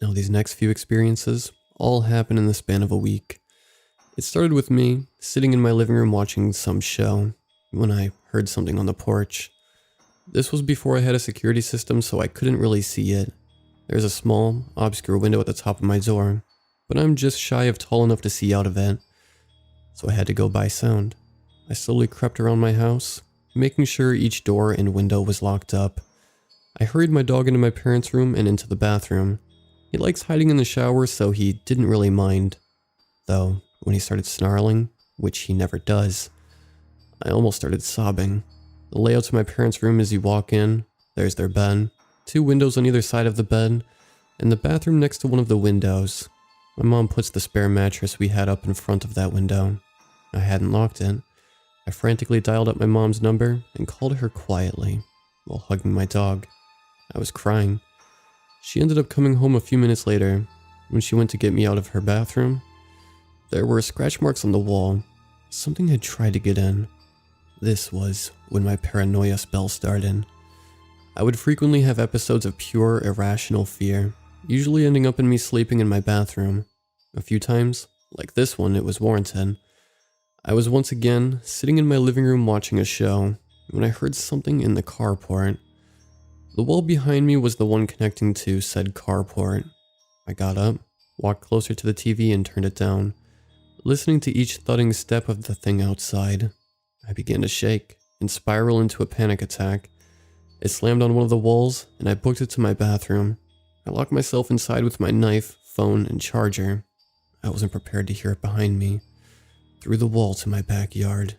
Now these next few experiences all happened in the span of a week. It started with me sitting in my living room watching some show when I heard something on the porch. This was before I had a security system, so I couldn't really see it. There's a small, obscure window at the top of my door, but I'm just shy of tall enough to see out of it, so I had to go by sound. I slowly crept around my house, making sure each door and window was locked up. I hurried my dog into my parents' room and into the bathroom. He likes hiding in the shower, so he didn't really mind. Though, when he started snarling, which he never does, I almost started sobbing. The layout to my parents' room is you walk in, there's their bed, 2 windows on either side of the bed, and the bathroom next to one of the windows. My mom puts the spare mattress we had up in front of that window. I hadn't locked it. I frantically dialed up my mom's number and called her quietly, while hugging my dog. I was crying. She ended up coming home a few minutes later. When she went to get me out of her bathroom, there were scratch marks on the wall. Something had tried to get in. This was when my paranoia spell started. I would frequently have episodes of pure, irrational fear, usually ending up in me sleeping in my bathroom. A few times, like this one, it was warranted. I was once again sitting in my living room watching a show when I heard something in the carport. The wall behind me was the one connecting to said carport. I got up, walked closer to the TV and turned it down, listening to each thudding step of the thing outside. I began to shake and spiral into a panic attack. It slammed on one of the walls and I booked it to my bathroom. I locked myself inside with my knife, phone, and charger. I wasn't prepared to hear it behind me. Through the wall to my backyard.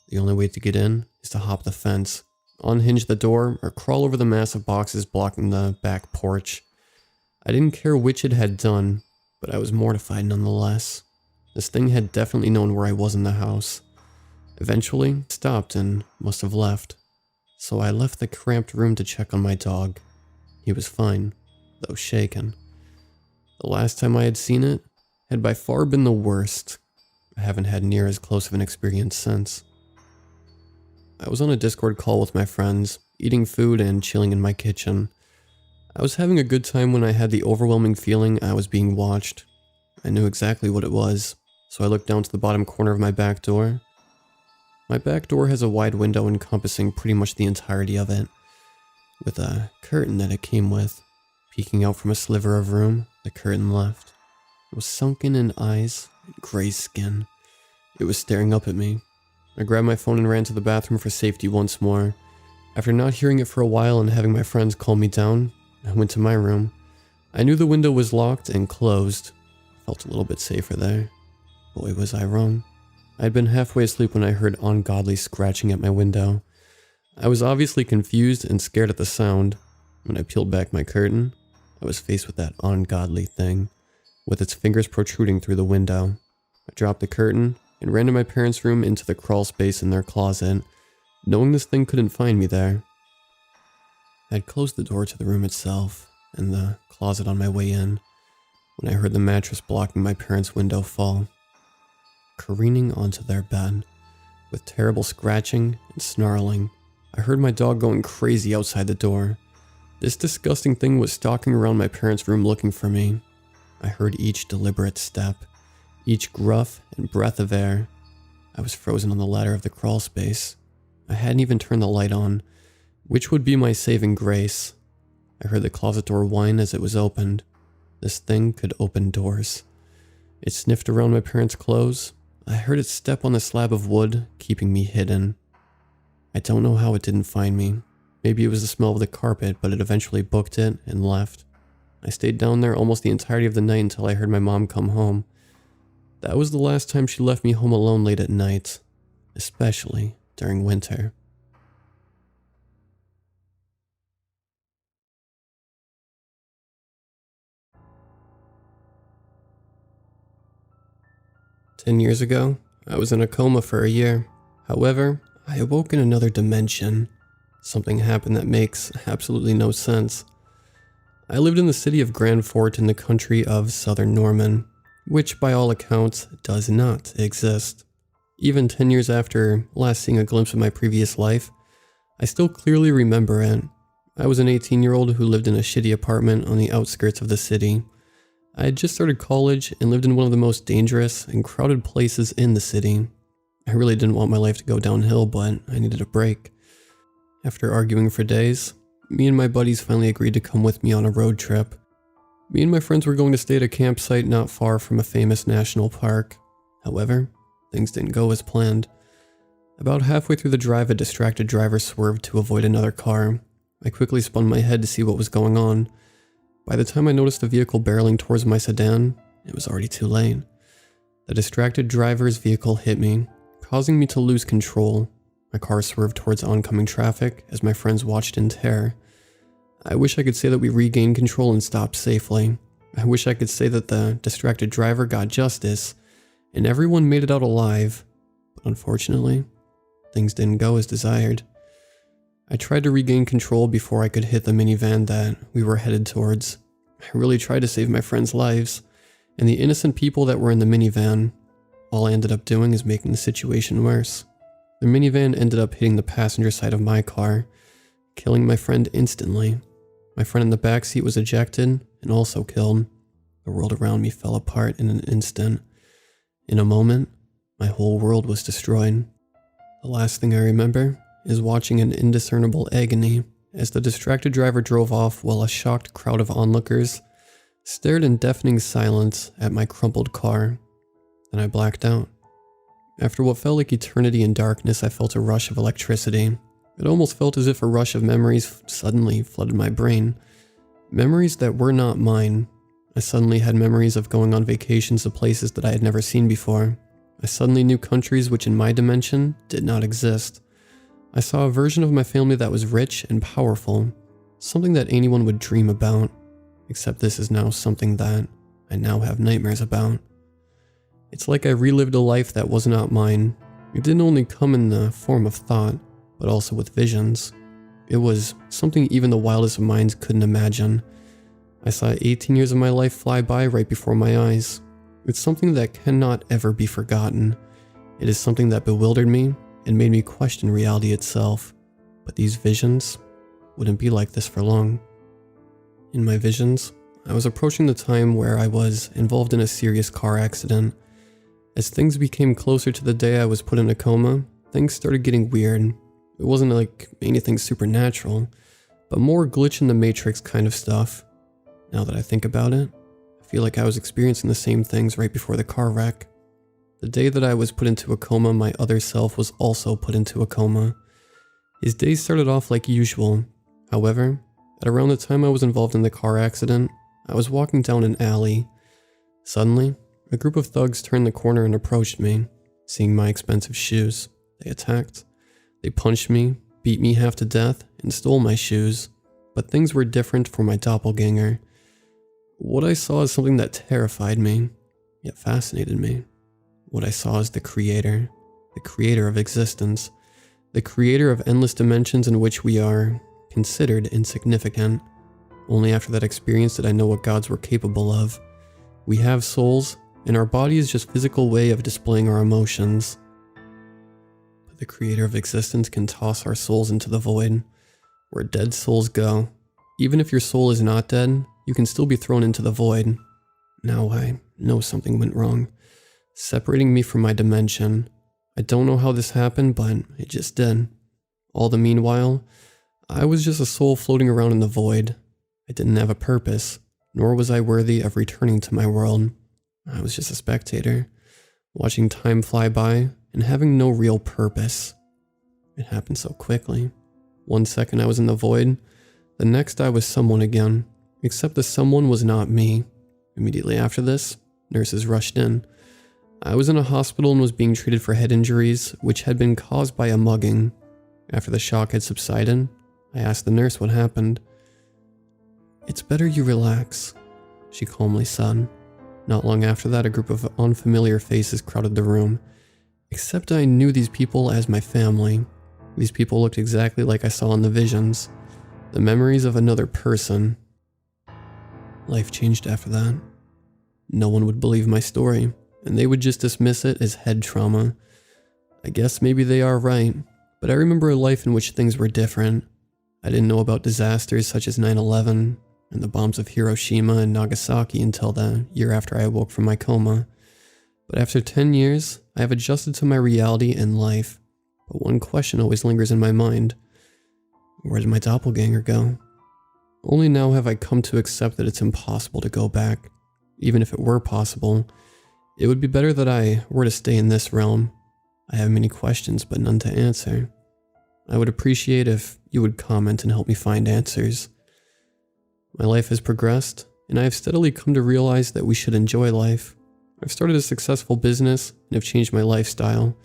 The only way to get in is to hop the fence, unhinge the door, or crawl over the massive boxes blocking the back porch. I didn't care which it had done, but I was mortified nonetheless. This thing had definitely known where I was in the house. Eventually, it stopped and must have left. So I left the cramped room to check on my dog. He was fine, though shaken. The last time I had seen it had by far been the worst. I haven't had near as close of an experience since. I was on a Discord call with my friends, eating food and chilling in my kitchen. I was having a good time when I had the overwhelming feeling I was being watched. I knew exactly what it was, so I looked down to the bottom corner of my back door. My back door has a wide window encompassing pretty much the entirety of it, with a curtain that it came with. Peeking out from a sliver of room, the curtain left. It was sunken in eyes and gray skin. It was staring up at me. I grabbed my phone and ran to the bathroom for safety once more. After not hearing it for a while and having my friends calm me down, I went to my room. I knew the window was locked and closed. I felt a little bit safer there. Boy, was I wrong. I had been halfway asleep when I heard ungodly scratching at my window. I was obviously confused and scared at the sound. When I peeled back my curtain, I was faced with that ungodly thing, with its fingers protruding through the window. I dropped the curtain and ran to my parents' room into the crawl space in their closet, knowing this thing couldn't find me there. I had closed the door to the room itself and the closet on my way in, when I heard the mattress blocking my parents' window fall, careening onto their bed, with terrible scratching and snarling. I heard my dog going crazy outside the door. This disgusting thing was stalking around my parents' room looking for me. I heard each deliberate step, each gruff and breath of air. I was frozen on the ladder of the crawl space. I hadn't even turned the light on, which would be my saving grace. I heard the closet door whine as it was opened. This thing could open doors. It sniffed around my parents' clothes. I heard it step on the slab of wood, keeping me hidden. I don't know how it didn't find me. Maybe it was the smell of the carpet, but it eventually booked it and left. I stayed down there almost the entirety of the night until I heard my mom come home. That was the last time she left me home alone late at night, especially during winter. "10 years ago, I was in a coma for a year. However, I awoke in another dimension. Something happened that makes absolutely no sense. I lived in the city of Grand Fort in the country of Southern Norman, which by all accounts does not exist. Even 10 years after last seeing a glimpse of my previous life, I still clearly remember it. I was an 18-year-old who lived in a shitty apartment on the outskirts of the city. I had just started college and lived in one of the most dangerous and crowded places in the city. I really didn't want my life to go downhill, but I needed a break. After arguing for days, me and my buddies finally agreed to come with me on a road trip. Me and my friends were going to stay at a campsite not far from a famous national park. However, things didn't go as planned. About halfway through the drive, a distracted driver swerved to avoid another car. I quickly spun my head to see what was going on. By the time I noticed the vehicle barreling towards my sedan, it was already too late. The distracted driver's vehicle hit me, causing me to lose control. My car swerved towards oncoming traffic as my friends watched in terror. I wish I could say that we regained control and stopped safely. I wish I could say that the distracted driver got justice and everyone made it out alive, but unfortunately, things didn't go as desired. I tried to regain control before I could hit the minivan that we were headed towards. I really tried to save my friends' lives, and the innocent people that were in the minivan. All I ended up doing is making the situation worse. The minivan ended up hitting the passenger side of my car, killing my friend instantly. My friend in the backseat was ejected and also killed. The world around me fell apart in an instant. In a moment, my whole world was destroyed. The last thing I remember is watching in indiscernible agony as the distracted driver drove off while a shocked crowd of onlookers stared in deafening silence at my crumpled car. Then I blacked out. After what felt like eternity in darkness, I felt a rush of electricity. It almost felt as if a rush of memories suddenly flooded my brain. Memories that were not mine. I suddenly had memories of going on vacations to places that I had never seen before. I suddenly knew countries which in my dimension did not exist. I saw a version of my family that was rich and powerful, something that anyone would dream about, except this is now something that I now have nightmares about. It's like I relived a life that was not mine. It didn't only come in the form of thought, but also with visions. It was something even the wildest of minds couldn't imagine. I saw 18 years of my life fly by right before my eyes. It's something that cannot ever be forgotten. It is something that bewildered me and made me question reality itself. But these visions wouldn't be like this for long. In my visions, I was approaching the time where I was involved in a serious car accident. As things became closer to the day I was put in a coma, things started getting weird. It wasn't like anything supernatural, but more glitch in the Matrix kind of stuff. Now that I think about it, I feel like I was experiencing the same things right before the car wreck. The day that I was put into a coma, my other self was also put into a coma. His days started off like usual. However, at around the time I was involved in the car accident, I was walking down an alley. Suddenly, a group of thugs turned the corner and approached me. Seeing my expensive shoes, they attacked. They punched me, beat me half to death, and stole my shoes. But things were different for my doppelganger. What I saw is something that terrified me, yet fascinated me. What I saw is the creator of existence, the creator of endless dimensions in which we are considered insignificant. Only after that experience did I know what gods were capable of. We have souls, and our body is just a physical way of displaying our emotions. But the creator of existence can toss our souls into the void, where dead souls go. Even if your soul is not dead, you can still be thrown into the void. Now I know something went wrong, separating me from my dimension. I don't know how this happened, but it just did. All the meanwhile, I was just a soul floating around in the void. I didn't have a purpose, nor was I worthy of returning to my world. I was just a spectator, watching time fly by and having no real purpose. It happened so quickly. 1 second I was in the void, the next I was someone again, except the someone was not me. Immediately after this, nurses rushed in. I was in a hospital and was being treated for head injuries, which had been caused by a mugging. After the shock had subsided, I asked the nurse what happened. "It's better you relax," she calmly said. Not long after that, a group of unfamiliar faces crowded the room. Except I knew these people as my family. These people looked exactly like I saw in the visions. The memories of another person. Life changed after that. No one would believe my story, and they would just dismiss it as head trauma. I guess maybe they are right, but I remember a life in which things were different. I didn't know about disasters such as 9/11 and the bombs of Hiroshima and Nagasaki until the year after I awoke from my coma. But after 10 years, I have adjusted to my reality and life. But one question always lingers in my mind. Where did my doppelganger go? Only now have I come to accept that it's impossible to go back. Even if it were possible, it would be better that I were to stay in this realm. I have many questions, but none to answer. I would appreciate if you would comment and help me find answers. My life has progressed, and I have steadily come to realize that we should enjoy life. I've started a successful business and have changed my lifestyle.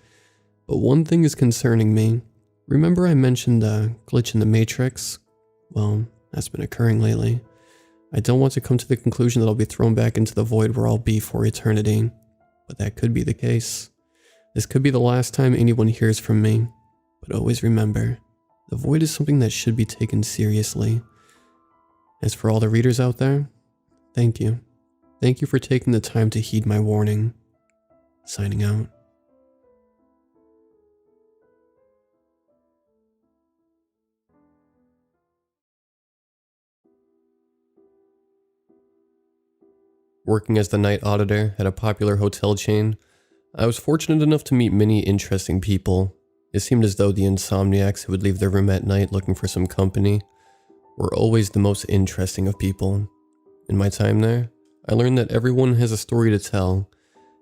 But one thing is concerning me. Remember I mentioned the glitch in the Matrix? Well, that's been occurring lately. I don't want to come to the conclusion that I'll be thrown back into the void where I'll be for eternity. But that could be the case. This could be the last time anyone hears from me. But always remember, the void is something that should be taken seriously. As for all the readers out there, thank you. Thank you for taking the time to heed my warning. Signing out. Working as the night auditor at a popular hotel chain, I was fortunate enough to meet many interesting people. It seemed as though the insomniacs who would leave their room at night looking for some company were always the most interesting of people. In my time there, I learned that everyone has a story to tell,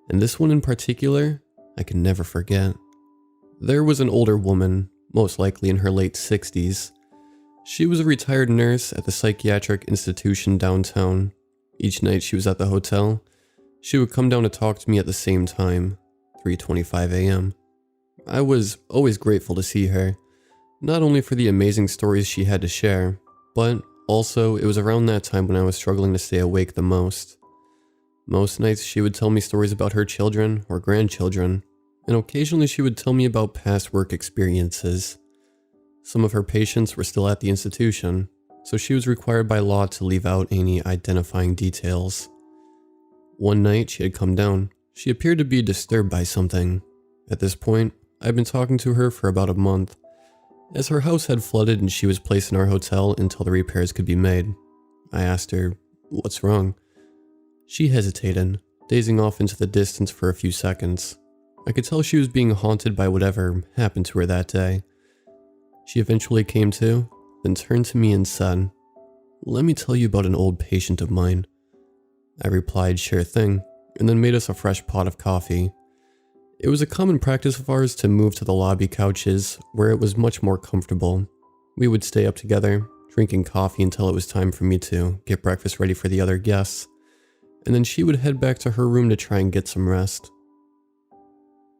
and this one in particular, I can never forget. There was an older woman, most likely in her late 60s. She was a retired nurse at the psychiatric institution downtown. Each night she was at the hotel, she would come down to talk to me at the same time, 3:25 a.m. I was always grateful to see her, not only for the amazing stories she had to share, but also it was around that time when I was struggling to stay awake the most. Most nights she would tell me stories about her children or grandchildren, and occasionally she would tell me about past work experiences. Some of her patients were still at the institution, so she was required by law to leave out any identifying details. One night she had come down. She appeared to be disturbed by something. At this point, I'd been talking to her for about a month, as her house had flooded and she was placed in our hotel until the repairs could be made. I asked her, "What's wrong?" She hesitated, dazing off into the distance for a few seconds. I could tell she was being haunted by whatever happened to her that day. She eventually came to, then turned to me and said, "Let me tell you about an old patient of mine." I replied, "Sure thing," and then made us a fresh pot of coffee. It was a common practice of ours to move to the lobby couches, where it was much more comfortable. We would stay up together, drinking coffee until it was time for me to get breakfast ready for the other guests, and then she would head back to her room to try and get some rest.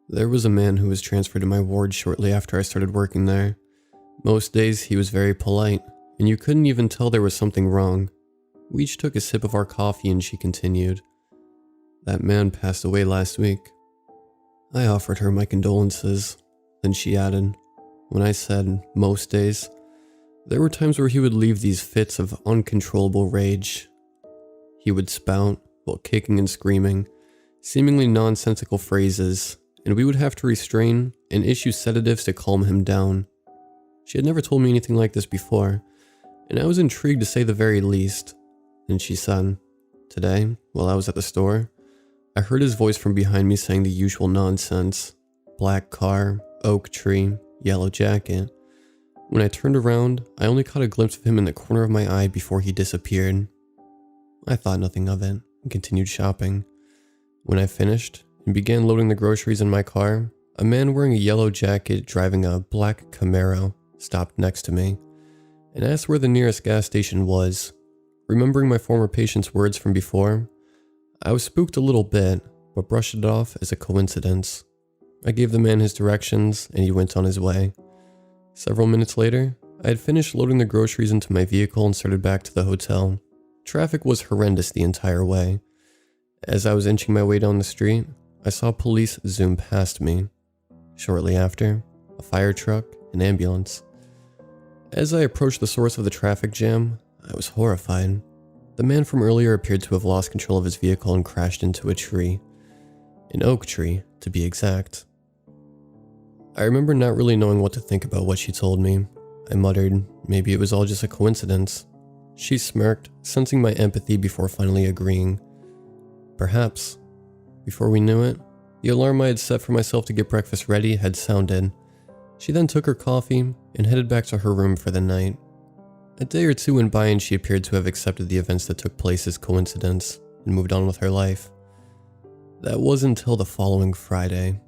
There was a man who was transferred to my ward shortly after I started working there. Most days he was very polite, and you couldn't even tell there was something wrong. We each took a sip of our coffee and she continued, "That man passed away last week." I offered her my condolences, then she added, when I said most days, there were times where he would leave these fits of uncontrollable rage. He would spout while kicking and screaming, seemingly nonsensical phrases, and we would have to restrain and issue sedatives to calm him down. She had never told me anything like this before, and I was intrigued to say the very least. Then she said, "Today, while I was at the store, I heard his voice from behind me saying the usual nonsense. Black car, oak tree, yellow jacket. When I turned around, I only caught a glimpse of him in the corner of my eye before he disappeared." I thought nothing of it and continued shopping. When I finished and began loading the groceries in my car, a man wearing a yellow jacket driving a black Camaro stopped next to me and asked where the nearest gas station was. Remembering my former patient's words from before, I was spooked a little bit, but brushed it off as a coincidence. I gave the man his directions, and he went on his way. Several minutes later, I had finished loading the groceries into my vehicle and started back to the hotel. Traffic was horrendous the entire way. As I was inching my way down the street, I saw police zoom past me. Shortly after, a fire truck, an ambulance. As I approached the source of the traffic jam, I was horrified. The man from earlier appeared to have lost control of his vehicle and crashed into a tree. An oak tree, to be exact. I remember not really knowing what to think about what she told me. I muttered, maybe it was all just a coincidence. She smirked, sensing my empathy before finally agreeing. Perhaps. Before we knew it, the alarm I had set for myself to get breakfast ready had sounded. She then took her coffee and headed back to her room for the night. A day or two went by and she appeared to have accepted the events that took place as coincidence and moved on with her life. That wasn't until the following Friday,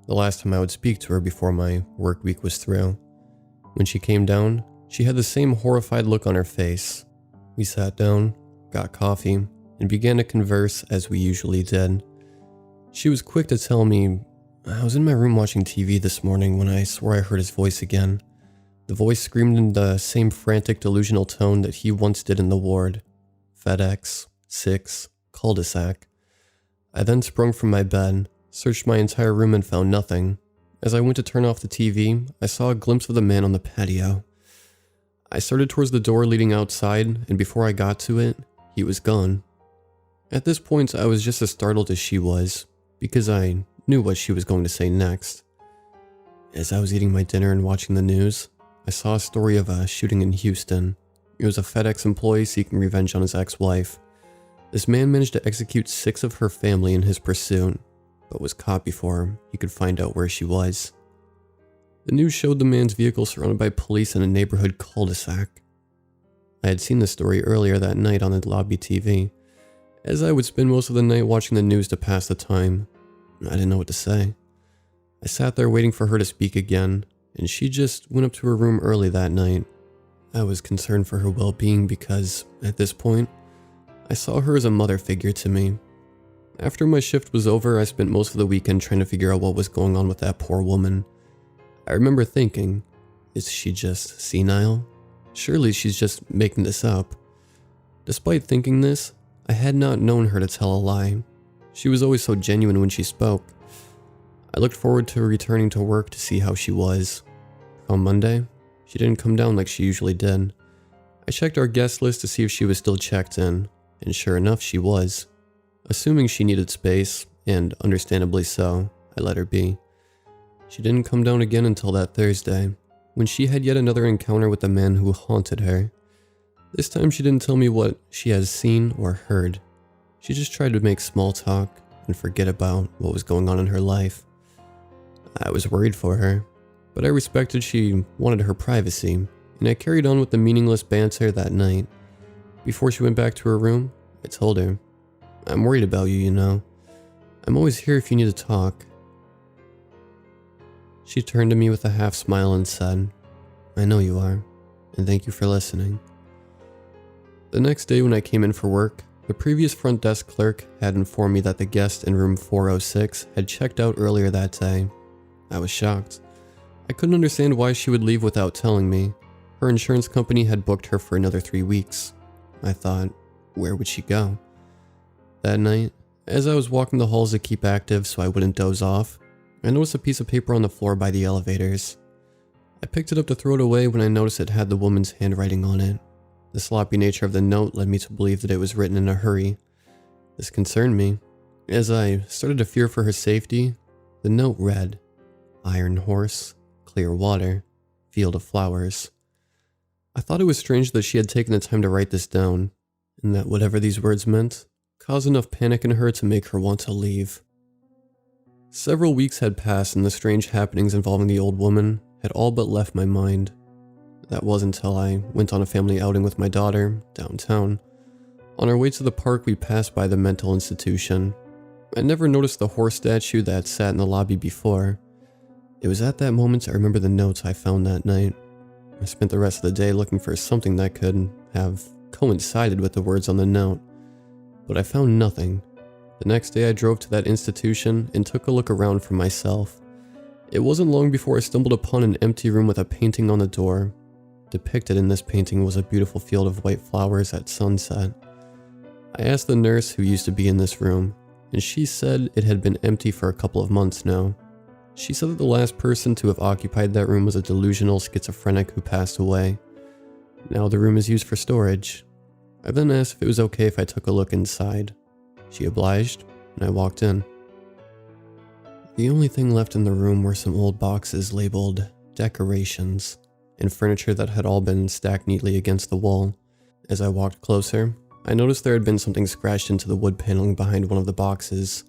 the last time I would speak to her before my work week was through. When she came down, she had the same horrified look on her face. We sat down, got coffee, and began to converse as we usually did. She was quick to tell me, I was in my room watching TV this morning when I swore I heard his voice again. The voice screamed in the same frantic, delusional tone that he once did in the ward. FedEx, 6, cul-de-sac. I then sprung from my bed, searched my entire room and found nothing. As I went to turn off the TV, I saw a glimpse of the man on the patio. I started towards the door leading outside, and before I got to it, he was gone. At this point, I was just as startled as she was, because I knew what she was going to say next. As I was eating my dinner and watching the news, I saw a story of a shooting in Houston. It was a FedEx employee seeking revenge on his ex-wife. This man managed to execute 6 of her family in his pursuit, but was caught before he could find out where she was. The news showed the man's vehicle surrounded by police in a neighborhood cul-de-sac. I had seen the story earlier that night on the lobby TV. As I would spend most of the night watching the news to pass the time, I didn't know what to say. I sat there waiting for her to speak again, and she just went up to her room early that night. I was concerned for her well-being because, at this point, I saw her as a mother figure to me. After my shift was over, I spent most of the weekend trying to figure out what was going on with that poor woman. I remember thinking, is she just senile? Surely she's just making this up. Despite thinking this, I had not known her to tell a lie. She was always so genuine when she spoke. I looked forward to returning to work to see how she was. On Monday, she didn't come down like she usually did. I checked our guest list to see if she was still checked in, and sure enough she was. Assuming she needed space, and understandably so, I let her be. She didn't come down again until that Thursday, when she had yet another encounter with the man who haunted her. This time she didn't tell me what she has seen or heard. She just tried to make small talk and forget about what was going on in her life. I was worried for her, but I respected she wanted her privacy, and I carried on with the meaningless banter that night. Before she went back to her room, I told her, I'm worried about you, you know. I'm always here if you need to talk. She turned to me with a half smile and said, I know you are, and thank you for listening. The next day when I came in for work, the previous front desk clerk had informed me that the guest in room 406 had checked out earlier that day. I was shocked. I couldn't understand why she would leave without telling me. Her insurance company had booked her for another 3 weeks. I thought, where would she go? That night, as I was walking the halls to keep active so I wouldn't doze off, I noticed a piece of paper on the floor by the elevators. I picked it up to throw it away when I noticed it had the woman's handwriting on it. The sloppy nature of the note led me to believe that it was written in a hurry. This concerned me. As I started to fear for her safety, the note read, Iron horse, clear water, field of flowers. I thought it was strange that she had taken the time to write this down, and that whatever these words meant caused enough panic in her to make her want to leave. Several weeks had passed and the strange happenings involving the old woman had all but left my mind. That was until I went on a family outing with my daughter, downtown. On our way to the park, we passed by the mental institution. I never noticed the horse statue that sat in the lobby before. It was at that moment I remember the notes I found that night. I spent the rest of the day looking for something that could have coincided with the words on the note, but I found nothing. The next day I drove to that institution and took a look around for myself. It wasn't long before I stumbled upon an empty room with a painting on the door. Depicted in this painting was a beautiful field of white flowers at sunset. I asked the nurse who used to be in this room, and she said it had been empty for a couple of months now. She said that the last person to have occupied that room was a delusional schizophrenic who passed away. Now the room is used for storage. I then asked if it was okay if I took a look inside. She obliged, and I walked in. The only thing left in the room were some old boxes labeled decorations and furniture that had all been stacked neatly against the wall. As I walked closer, I noticed there had been something scratched into the wood paneling behind one of the boxes.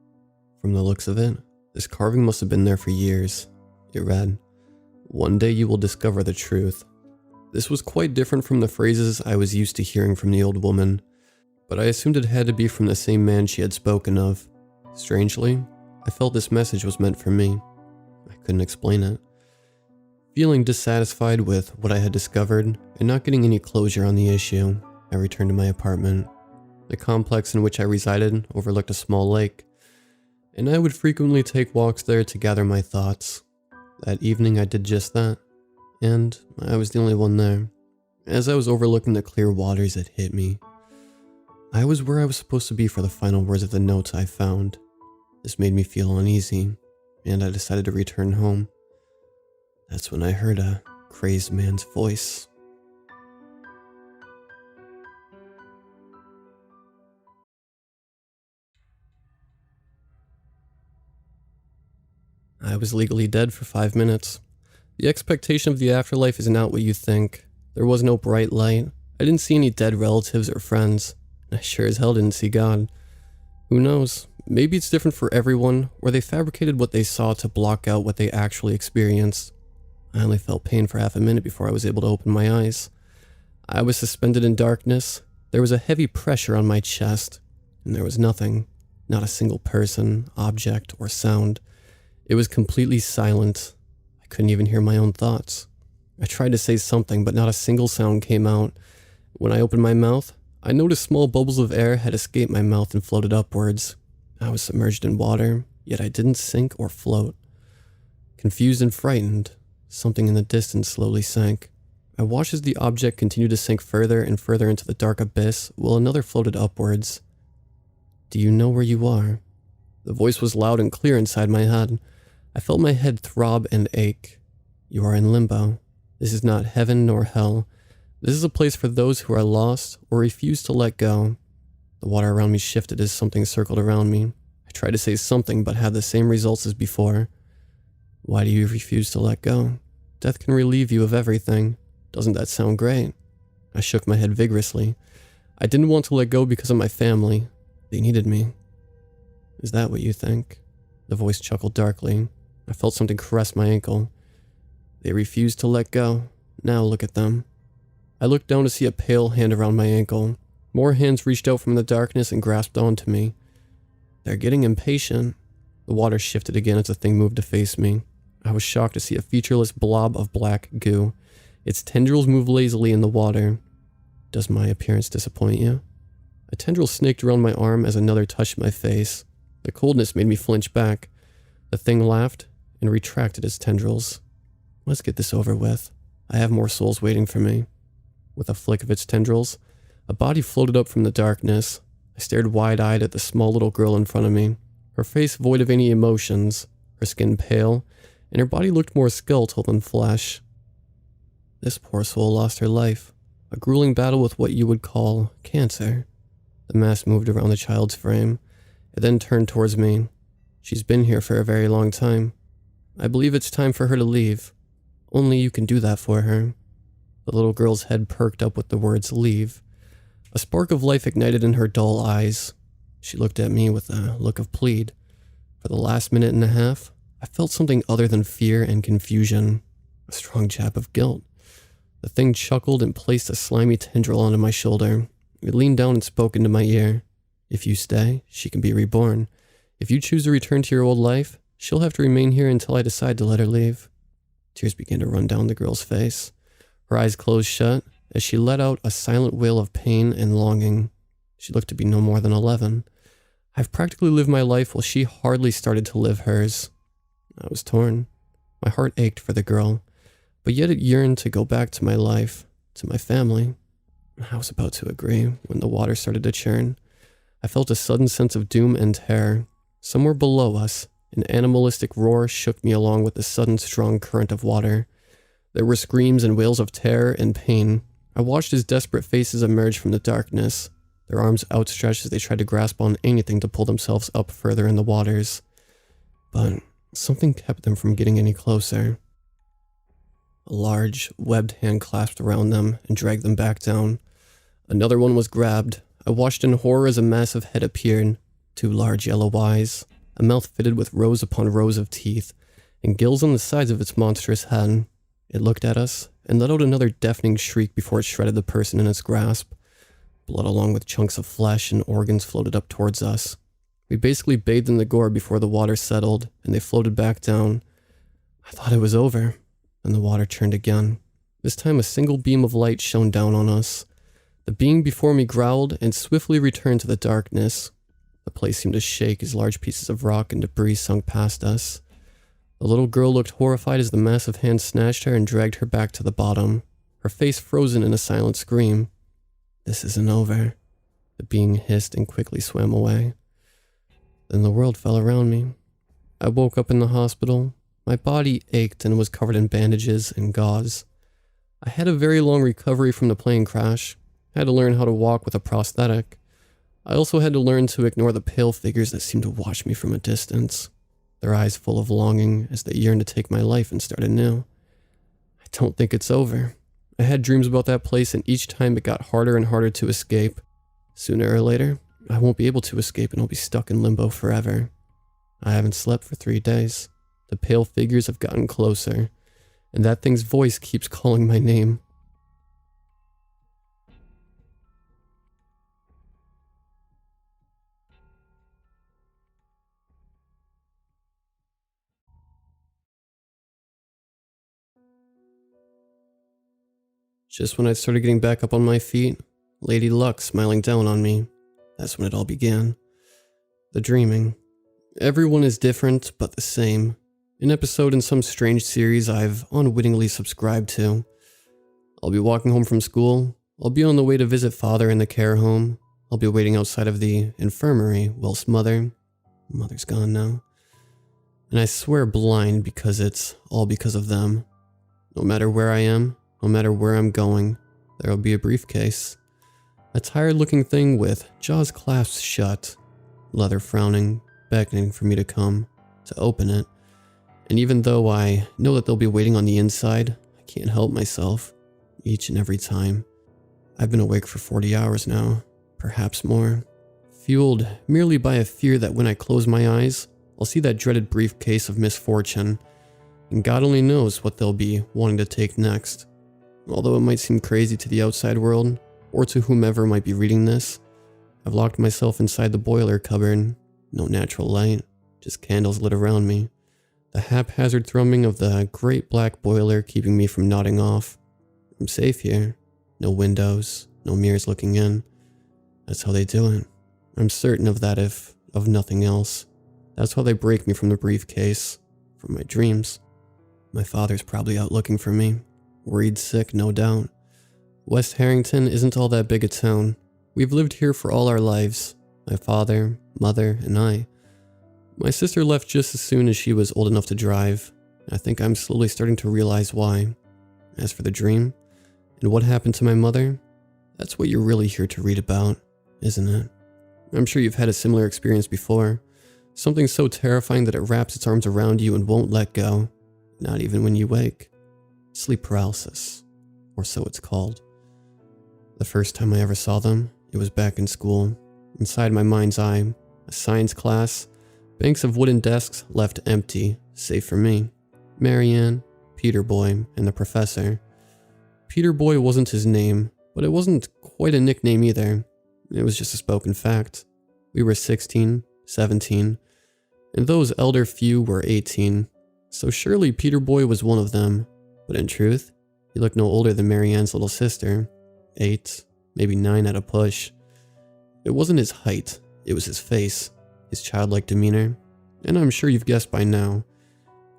From the looks of it, this carving must have been there for years. It read, "One day you will discover the truth." This was quite different from the phrases I was used to hearing from the old woman, but I assumed it had to be from the same man she had spoken of. Strangely, I felt this message was meant for me. I couldn't explain it. Feeling dissatisfied with what I had discovered and not getting any closure on the issue, I returned to my apartment. The complex in which I resided overlooked a small lake, and I would frequently take walks there to gather my thoughts. That evening I did just that, and I was the only one there. As I was overlooking the clear waters, it hit me. I was where I was supposed to be for the final words of the notes I found. This made me feel uneasy, and I decided to return home. That's when I heard a crazed man's voice. I was legally dead for 5 minutes. The expectation of the afterlife is not what you think. There was no bright light. I didn't see any dead relatives or friends. I sure as hell didn't see God. Who knows? Maybe it's different for everyone, or they fabricated what they saw to block out what they actually experienced. I only felt pain for half a minute before I was able to open my eyes. I was suspended in darkness. There was a heavy pressure on my chest, and there was nothing. Not a single person, object, or sound. It was completely silent. I couldn't even hear my own thoughts. I tried to say something, but not a single sound came out. When I opened my mouth, I noticed small bubbles of air had escaped my mouth and floated upwards. I was submerged in water, yet I didn't sink or float. Confused and frightened, something in the distance slowly sank. I watched as the object continued to sink further and further into the dark abyss, while another floated upwards. "Do you know where you are?" The voice was loud and clear inside my head. I felt my head throb and ache. "You are in limbo. This is not heaven nor hell. This is a place for those who are lost or refuse to let go." The water around me shifted as something circled around me. I tried to say something but had the same results as before. "Why do you refuse to let go? Death can relieve you of everything. Doesn't that sound great?" I shook my head vigorously. I didn't want to let go because of my family. They needed me. "Is that what you think?" The voice chuckled darkly. I felt something caress my ankle. "They refused to let go. Now look at them." I looked down to see a pale hand around my ankle. More hands reached out from the darkness and grasped onto me. "They're getting impatient." The water shifted again as the thing moved to face me. I was shocked to see a featureless blob of black goo. Its tendrils moved lazily in the water. "Does my appearance disappoint you?" A tendril snaked around my arm as another touched my face. The coldness made me flinch back. The thing laughed and retracted its tendrils. "Let's get this over with. I have more souls waiting for me." With a flick of its tendrils, a body floated up from the darkness. I stared wide-eyed at the small little girl in front of me, her face void of any emotions, her skin pale, and her body looked more skeletal than flesh. This poor soul lost her life, a grueling battle with what you would call cancer. The mask moved around the child's frame. It then turned towards me. "She's been here for a very long time. I believe it's time for her to leave. Only you can do that for her." The little girl's head perked up with the words "leave." A spark of life ignited in her dull eyes. She looked at me with a look of plead. For the last minute and a half, I felt something other than fear and confusion. A strong jab of guilt. The thing chuckled and placed a slimy tendril onto my shoulder. It leaned down and spoke into my ear. "If you stay, she can be reborn. If you choose to return to your old life, she'll have to remain here until I decide to let her leave." Tears began to run down the girl's face. Her eyes closed shut as she let out a silent wail of pain and longing. She looked to be no more than 11. I've practically lived my life while she hardly started to live hers. I was torn. My heart ached for the girl, but yet it yearned to go back to my life, to my family. I was about to agree when the water started to churn. I felt a sudden sense of doom and terror. Somewhere below us, an animalistic roar shook me along with the sudden strong current of water. There were screams and wails of terror and pain. I watched as desperate faces emerged from the darkness, their arms outstretched as they tried to grasp on anything to pull themselves up further in the waters. But something kept them from getting any closer. A large, webbed hand clasped around them and dragged them back down. Another one was grabbed. I watched in horror as a massive head appeared, 2 large yellow eyes, a mouth fitted with rows upon rows of teeth, and gills on the sides of its monstrous head. It looked at us and let out another deafening shriek before it shredded the person in its grasp. Blood along with chunks of flesh and organs floated up towards us. We basically bathed in the gore before the water settled, and they floated back down. I thought it was over. And the water churned again. This time a single beam of light shone down on us. The being before me growled and swiftly returned to the darkness. The place seemed to shake as large pieces of rock and debris sunk past us. The little girl looked horrified as the massive hand snatched her and dragged her back to the bottom, her face frozen in a silent scream. This isn't over. The being hissed and quickly swam away. Then the world fell around me. I woke up in the hospital. My body ached and was covered in bandages and gauze. I had a very long recovery from the plane crash. I had to learn how to walk with a prosthetic. I also had to learn to ignore the pale figures that seemed to watch me from a distance, their eyes full of longing as they yearned to take my life and start anew. I don't think it's over. I had dreams about that place, and each time it got harder and harder to escape. Sooner or later, I won't be able to escape and I'll be stuck in limbo forever. I haven't slept for 3 days. The pale figures have gotten closer, and that thing's voice keeps calling my name. Just when I started getting back up on my feet, Lady Luck smiling down on me. That's when it all began. The dreaming. Everyone is different, but the same. An episode in some strange series I've unwittingly subscribed to. I'll be walking home from school. I'll be on the way to visit father in the care home. I'll be waiting outside of the infirmary whilst mother's gone now. And I swear blind because it's all because of them. No matter where I am, no matter where I'm going, there'll be a briefcase. A tired-looking thing with jaws clasped shut, leather frowning, beckoning for me to come, to open it. And even though I know that they'll be waiting on the inside, I can't help myself, each and every time. I've been awake for 40 hours now, perhaps more, fueled merely by a fear that when I close my eyes, I'll see that dreaded briefcase of misfortune, and God only knows what they'll be wanting to take next. Although it might seem crazy to the outside world, or to whomever might be reading this, I've locked myself inside the boiler cupboard. No natural light, just candles lit around me. The haphazard thrumming of the great black boiler keeping me from nodding off. I'm safe here. No windows, no mirrors looking in. That's how they do it. I'm certain of that if of nothing else. That's how they break me from the briefcase, from my dreams. My father's probably out looking for me. Worried sick, no doubt. West Harrington isn't all that big a town. We've lived here for all our lives. My father, mother, and I. My sister left just as soon as she was old enough to drive. I think I'm slowly starting to realize why. As for the dream, and what happened to my mother, that's what you're really here to read about, isn't it? I'm sure you've had a similar experience before. Something so terrifying that it wraps its arms around you and won't let go. Not even when you wake. Sleep paralysis, or so it's called. The first time I ever saw them, it was back in school. Inside my mind's eye, a science class, banks of wooden desks left empty, save for me, Marianne, Peter Boy, and the professor. Peter Boy wasn't his name, but it wasn't quite a nickname either. It was just a spoken fact. We were 16, 17, and those elder few were 18, so surely Peter Boy was one of them. But in truth, he looked no older than Marianne's little sister, 8, maybe 9 at a push. It wasn't his height, it was his face. his childlike demeanor, and I'm sure you've guessed by now.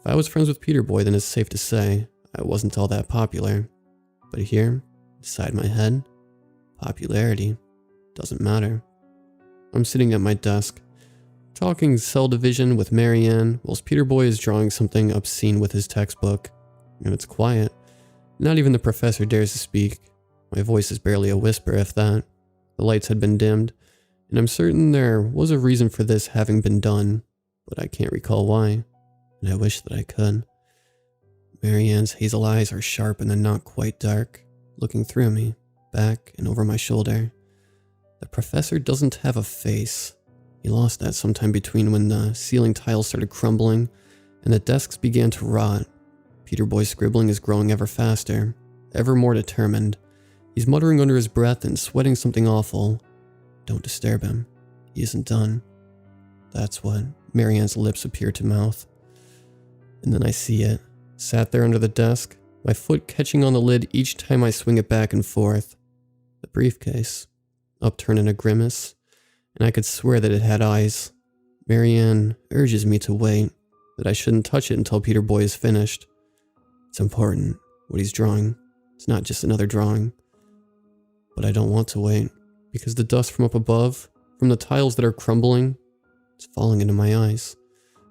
If I was friends with Peter Boy, then it's safe to say I wasn't all that popular. But here, inside my head, popularity doesn't matter. I'm sitting at my desk, talking cell division with Marianne, whilst Peter Boy is drawing something obscene with his textbook. And it's quiet. Not even the professor dares to speak. My voice is barely a whisper, if that. The lights had been dimmed, and I'm certain there was a reason for this having been done, but I can't recall why, and I wish that I could. Marianne's hazel eyes are sharp and then not quite dark, looking through me, back and over my shoulder. The professor doesn't have a face. He lost that sometime between when the ceiling tiles started crumbling and the desks began to rot. Peter Boy's scribbling is growing ever faster, ever more determined. He's muttering under his breath and sweating something awful. Don't disturb him. He isn't done. That's what Marianne's lips appear to mouth. And then I see it, sat there under the desk, my foot catching on the lid each time I swing it back and forth. The briefcase, upturned in a grimace, and I could swear that it had eyes. Marianne urges me to wait, that I shouldn't touch it until Peter Boy is finished. It's important, what he's drawing. It's not just another drawing. But I don't want to wait, because the dust from up above, from the tiles that are crumbling, it's falling into my eyes,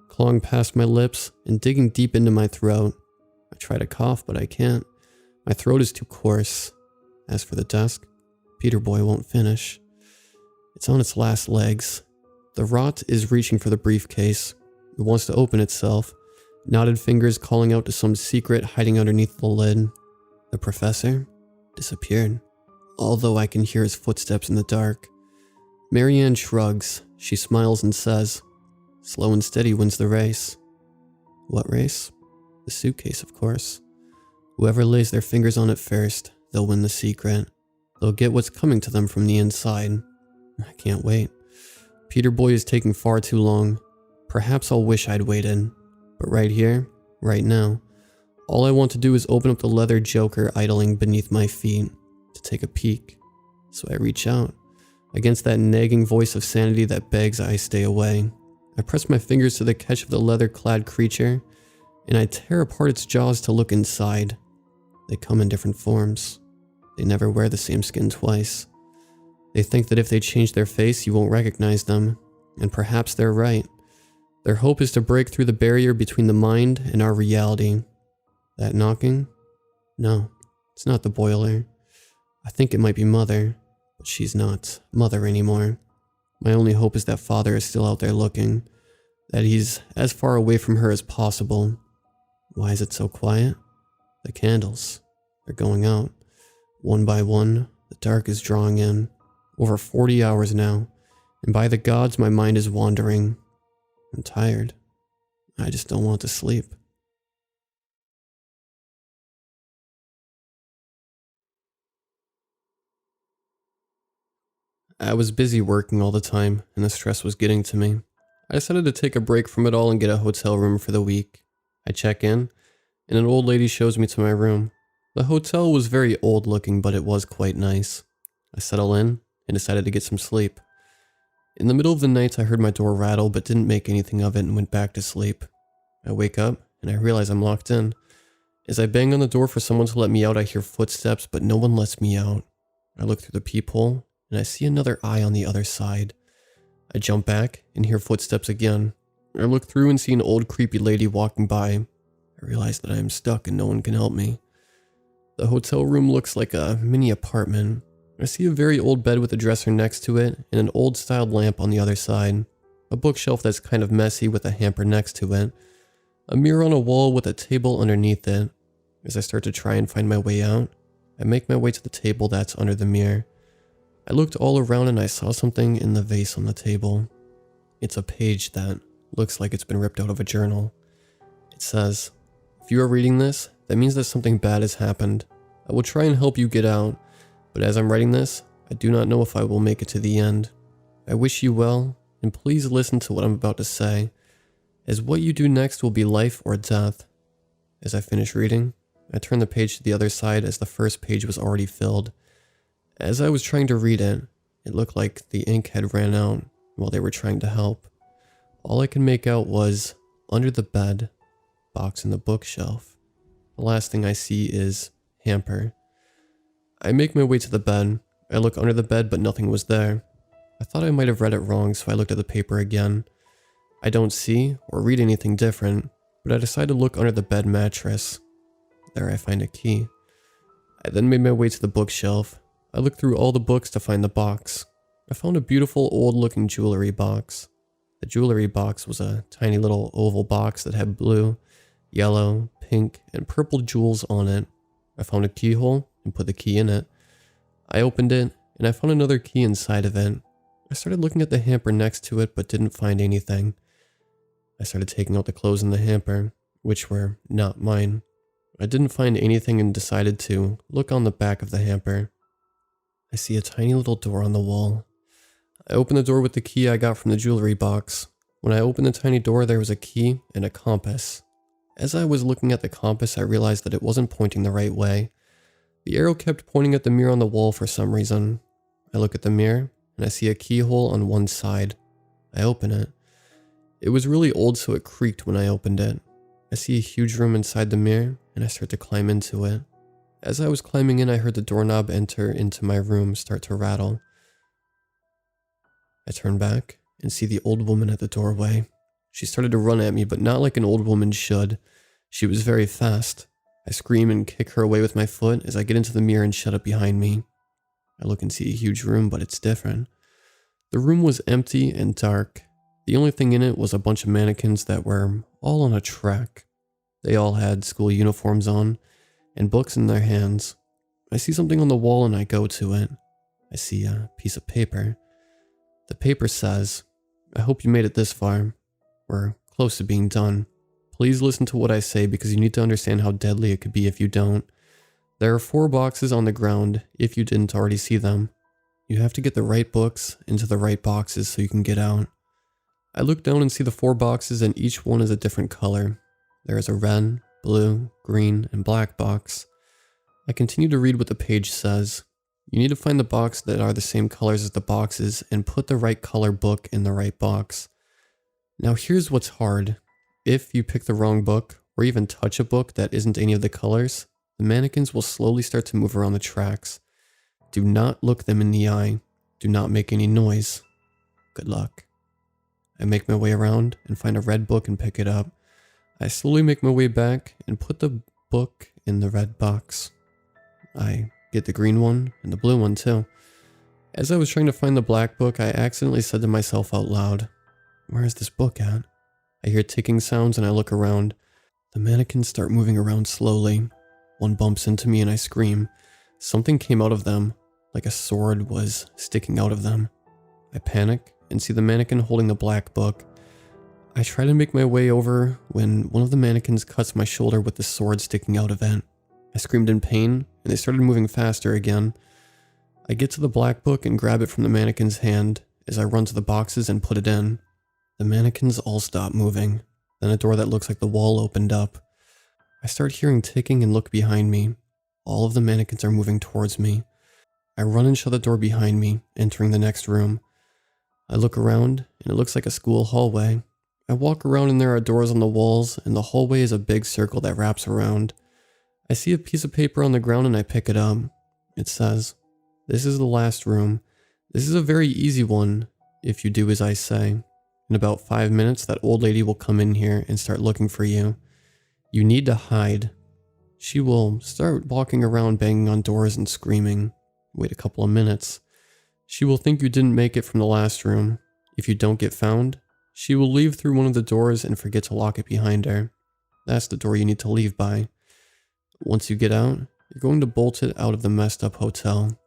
clawing past my lips and digging deep into my throat. I try to cough, but I can't. My throat is too coarse. As for the desk, Peter Boy won't finish. It's on its last legs. The rot is reaching for the briefcase. It wants to open itself, knotted fingers calling out to some secret hiding underneath the lid. The professor disappeared, although I can hear his footsteps in the dark. Marianne shrugs. She smiles and says, "Slow and steady wins the race." What race? The suitcase, of course. Whoever lays their fingers on it first, they'll win the secret. They'll get what's coming to them from the inside. I can't wait. Peter Boy is taking far too long. Perhaps I'll wish I'd waited. But right here, right now, all I want to do is open up the leather joker idling beneath my feet to take a peek. So I reach out, against that nagging voice of sanity that begs I stay away. I press my fingers to the catch of the leather-clad creature, and I tear apart its jaws to look inside. They come in different forms. They never wear the same skin twice. They think that if they change their face, you won't recognize them, and perhaps they're right. Their hope is to break through the barrier between the mind and our reality. That knocking? No, it's not the boiler. I think it might be Mother, but she's not Mother anymore. My only hope is that Father is still out there looking, that he's as far away from her as possible. Why is it so quiet? The candles, they're going out. One by one, the dark is drawing in. Over 40 hours now, and by the gods, my mind is wandering. I'm tired. I just don't want to sleep. I was busy working all the time, and the stress was getting to me. I decided to take a break from it all and get a hotel room for the week. I check in, and an old lady shows me to my room. The hotel was very old looking, but it was quite nice. I settle in and decided to get some sleep. In the middle of the night, I heard my door rattle, but didn't make anything of it and went back to sleep. I wake up, and I realize I'm locked in. As I bang on the door for someone to let me out, I hear footsteps, but no one lets me out. I look through the peephole, and I see another eye on the other side. I jump back and hear footsteps again. I look through and see an old creepy lady walking by. I realize that I am stuck and no one can help me. The hotel room looks like a mini apartment. I see a very old bed with a dresser next to it and an old styled lamp on the other side. A bookshelf that's kind of messy with a hamper next to it. A mirror on a wall with a table underneath it. As I start to try and find my way out, I make my way to the table that's under the mirror. I looked all around and I saw something in the vase on the table. It's a page that looks like it's been ripped out of a journal. It says, "If you are reading this, that means that something bad has happened. I will try and help you get out, but as I'm writing this, I do not know if I will make it to the end. I wish you well, and please listen to what I'm about to say, as what you do next will be life or death." As I finish reading, I turn the page to the other side as the first page was already filled. As I was trying to read it, it looked like the ink had ran out while they were trying to help. All I could make out was under the bed, box in the bookshelf. The last thing I see is hamper. I make my way to the bed. I look under the bed, but nothing was there. I thought I might have read it wrong, so I looked at the paper again. I don't see or read anything different, but I decide to look under the bed mattress. There I find a key. I then made my way to the bookshelf. I looked through all the books to find the box. I found a beautiful old-looking jewelry box. The jewelry box was a tiny little oval box that had blue, yellow, pink, and purple jewels on it. I found a keyhole and put the key in it. I opened it, and I found another key inside of it. I started looking at the hamper next to it, but didn't find anything. I started taking out the clothes in the hamper, which were not mine. I didn't find anything and decided to look on the back of the hamper. I see a tiny little door on the wall. I opened the door with the key I got from the jewelry box. When I opened the tiny door, there was a key and a compass. As I was looking at the compass, I realized that it wasn't pointing the right way. The arrow kept pointing at the mirror on the wall for some reason. I look at the mirror, and I see a keyhole on one side. I open it. It was really old, so it creaked when I opened it. I see a huge room inside the mirror, and I start to climb into it. As I was climbing in, I heard the doorknob enter into my room start to rattle. I turn back and see the old woman at the doorway. She started to run at me, but not like an old woman should. She was very fast. I scream and kick her away with my foot as I get into the mirror and shut it behind me. I look and see a huge room, but it's different. The room was empty and dark. The only thing in it was a bunch of mannequins that were all on a track. They all had school uniforms on and books in their hands. I see something on the wall and I go to it. I see a piece of paper. The paper says, "I hope you made it this far. We're close to being done. Please listen to what I say because you need to understand how deadly it could be if you don't. There are 4 boxes on the ground if you didn't already see them. You have to get the right books into the right boxes so you can get out." I look down and see the 4 boxes and each one is a different color. There is a red, blue, green, and black box. I continue to read what the page says. You need to find the box that are the same colors as the boxes and put the right color book in the right box. Now here's what's hard. If you pick the wrong book, or even touch a book that isn't any of the colors, the mannequins will slowly start to move around the tracks. Do not look them in the eye. Do not make any noise. Good luck. I make my way around and find a red book and pick it up. I slowly make my way back and put the book in the red box. I get the green one and the blue one too. As I was trying to find the black book, I accidentally said to myself out loud, "Where is this book at?" I hear ticking sounds and I look around. The mannequins start moving around slowly. One bumps into me and I scream. Something came out of them, like a sword was sticking out of them. I panic and see the mannequin holding the black book. I try to make my way over when one of the mannequins cuts my shoulder with the sword sticking out of it. I screamed in pain and they started moving faster again. I get to the black book and grab it from the mannequin's hand as I run to the boxes and put it in. The mannequins all stop moving. Then a door that looks like the wall opened up. I start hearing ticking and look behind me. All of the mannequins are moving towards me. I run and shut the door behind me, entering the next room. I look around and it looks like a school hallway. I walk around and there are doors on the walls and the hallway is a big circle that wraps around. I see a piece of paper on the ground and I pick it up. It says, "This is the last room. This is a very easy one if you do as I say. In about 5 minutes, that old lady will come in here and start looking for you. You need to hide. She will start walking around banging on doors and screaming. Wait a couple of minutes. She will think you didn't make it from the last room. If you don't get found, she will leave through one of the doors and forget to lock it behind her. That's the door you need to leave by. Once you get out, you're going to bolt it out of the messed up hotel."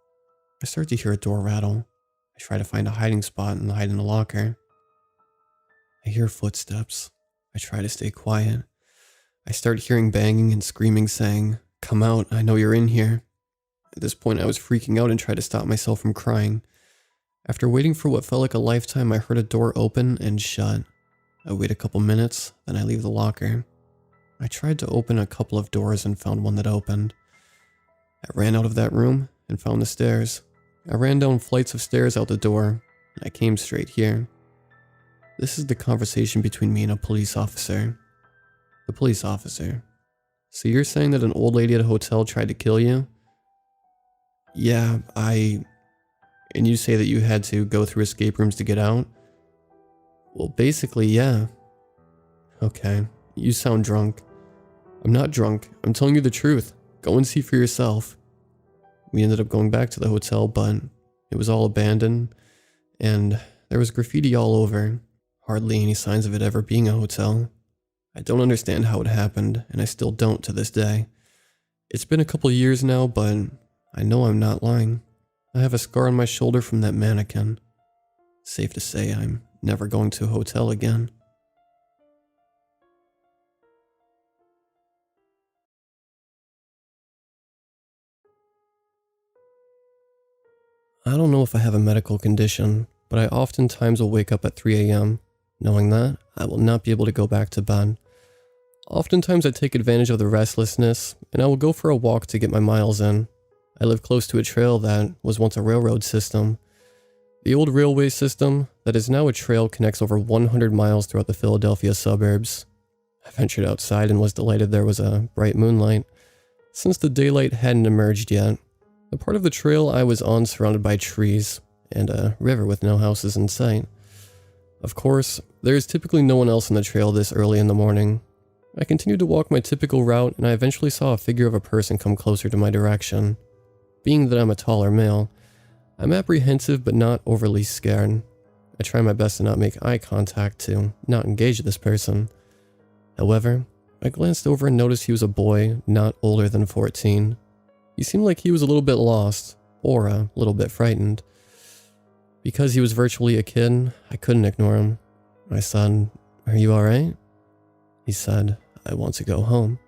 I start to hear a door rattle. I try to find a hiding spot and hide in a locker. I hear footsteps. I try to stay quiet. I start hearing banging and screaming saying, "Come out, I know you're in here." At this point I was freaking out and tried to stop myself from crying. After waiting for what felt like a lifetime, I heard a door open and shut. I wait a couple minutes, then I leave the locker. I tried to open a couple of doors and found one that opened. I ran out of that room and found the stairs. I ran down flights of stairs out the door, and I came straight here. This is the conversation between me and a police officer. The police officer. So you're saying that an old lady at a hotel tried to kill you? Yeah, And you say that you had to go through escape rooms to get out? Well, basically, yeah. Okay, you sound drunk. I'm not drunk. I'm telling you the truth. Go and see for yourself. We ended up going back to the hotel, but it was all abandoned, and there was graffiti all over. Hardly any signs of it ever being a hotel. I don't understand how it happened, and I still don't to this day. It's been a couple years now, but I know I'm not lying. I have a scar on my shoulder from that mannequin. Safe to say I'm never going to a hotel again. I don't know if I have a medical condition, but I oftentimes will wake up at 3 a.m. Knowing that, I will not be able to go back to bed. Oftentimes I take advantage of the restlessness, and I will go for a walk to get my miles in. I live close to a trail that was once a railroad system. The old railway system that is now a trail connects over 100 miles throughout the Philadelphia suburbs. I ventured outside and was delighted there was a bright moonlight, since the daylight hadn't emerged yet. The part of the trail I was on surrounded by trees, and a river with no houses in sight. Of course, there is typically no one else on the trail this early in the morning. I continued to walk my typical route, and I eventually saw a figure of a person come closer to my direction. Being that I'm a taller male, I'm apprehensive but not overly scared. I try my best to not make eye contact to not engage this person. However, I glanced over and noticed he was a boy not older than 14. He seemed like he was a little bit lost, or a little bit frightened. Because he was virtually a kid, I couldn't ignore him. I said, "Are you alright?" He said, "I want to go home."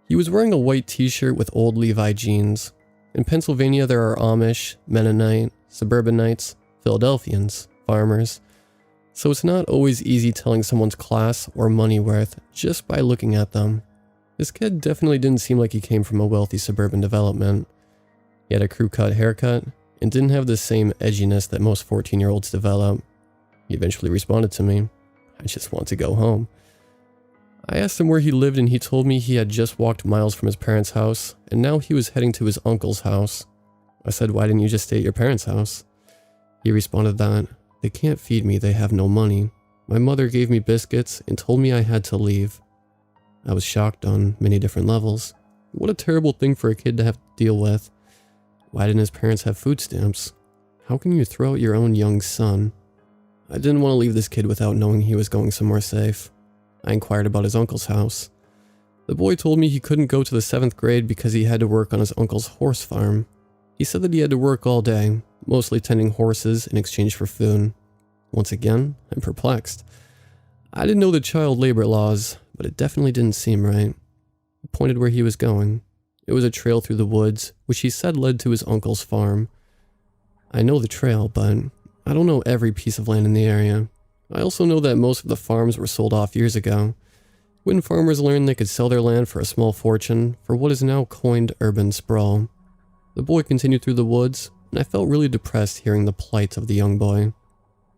He was wearing a white t-shirt with old Levi jeans. In Pennsylvania there are Amish, Mennonite, suburbanites, Philadelphians, farmers. So it's not always easy telling someone's class or money worth just by looking at them. This kid definitely didn't seem like he came from a wealthy suburban development. He had a crew-cut haircut and didn't have the same edginess that most 14-year-olds develop. He eventually responded to me, "I just want to go home." I asked him where he lived, and he told me he had just walked miles from his parents' house, and now he was heading to his uncle's house. I said, "Why didn't you just stay at your parents' house?" He responded that, "They can't feed me, they have no money. My mother gave me biscuits and told me I had to leave." I was shocked on many different levels. What a terrible thing for a kid to have to deal with. Why didn't his parents have food stamps? How can you throw out your own young son? I didn't want to leave this kid without knowing he was going somewhere safe. I inquired about his uncle's house. The boy told me he couldn't go to the 7th grade because he had to work on his uncle's horse farm. He said that he had to work all day, mostly tending horses in exchange for food. Once again, I'm perplexed. I didn't know the child labor laws, but it definitely didn't seem right. I pointed where he was going. It was a trail through the woods, which he said led to his uncle's farm. I know the trail, but I don't know every piece of land in the area. I also know that most of the farms were sold off years ago, when farmers learned they could sell their land for a small fortune for what is now coined urban sprawl. The boy continued through the woods, and I felt really depressed hearing the plight of the young boy.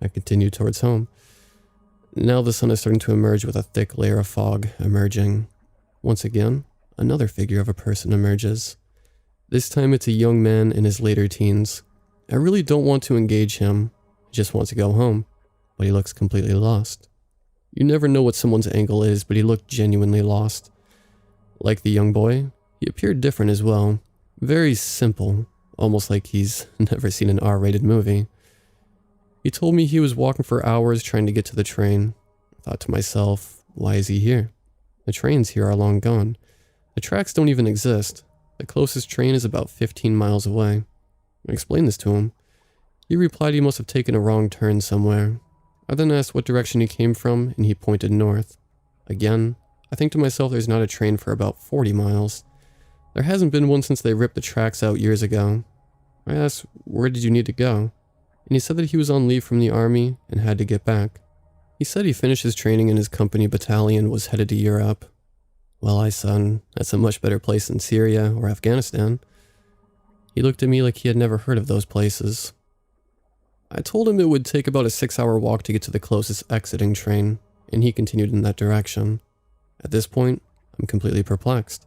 I continued towards home. Now the sun is starting to emerge with a thick layer of fog emerging. Once again, another figure of a person emerges. This time it's a young man in his later teens. I really don't want to engage him, I just want to go home, but he looks completely lost. You never know what someone's angle is, but he looked genuinely lost. Like the young boy, he appeared different as well. Very simple, almost like he's never seen an R-rated movie. He told me he was walking for hours trying to get to the train. I thought to myself, why is he here? The trains here are long gone. The tracks don't even exist. The closest train is about 15 miles away. I explained this to him. He replied he must have taken a wrong turn somewhere. I then asked what direction he came from, and he pointed north. Again, I think to myself there's not a train for about 40 miles. There hasn't been one since they ripped the tracks out years ago. I asked, where did you need to go? And he said that he was on leave from the army and had to get back. He said he finished his training in his company battalion and was headed to Europe. Well, I said, that's a much better place than Syria or Afghanistan. He looked at me like he had never heard of those places. I told him it would take about a 6-hour walk to get to the closest exiting train, and he continued in that direction. At this point, I'm completely perplexed.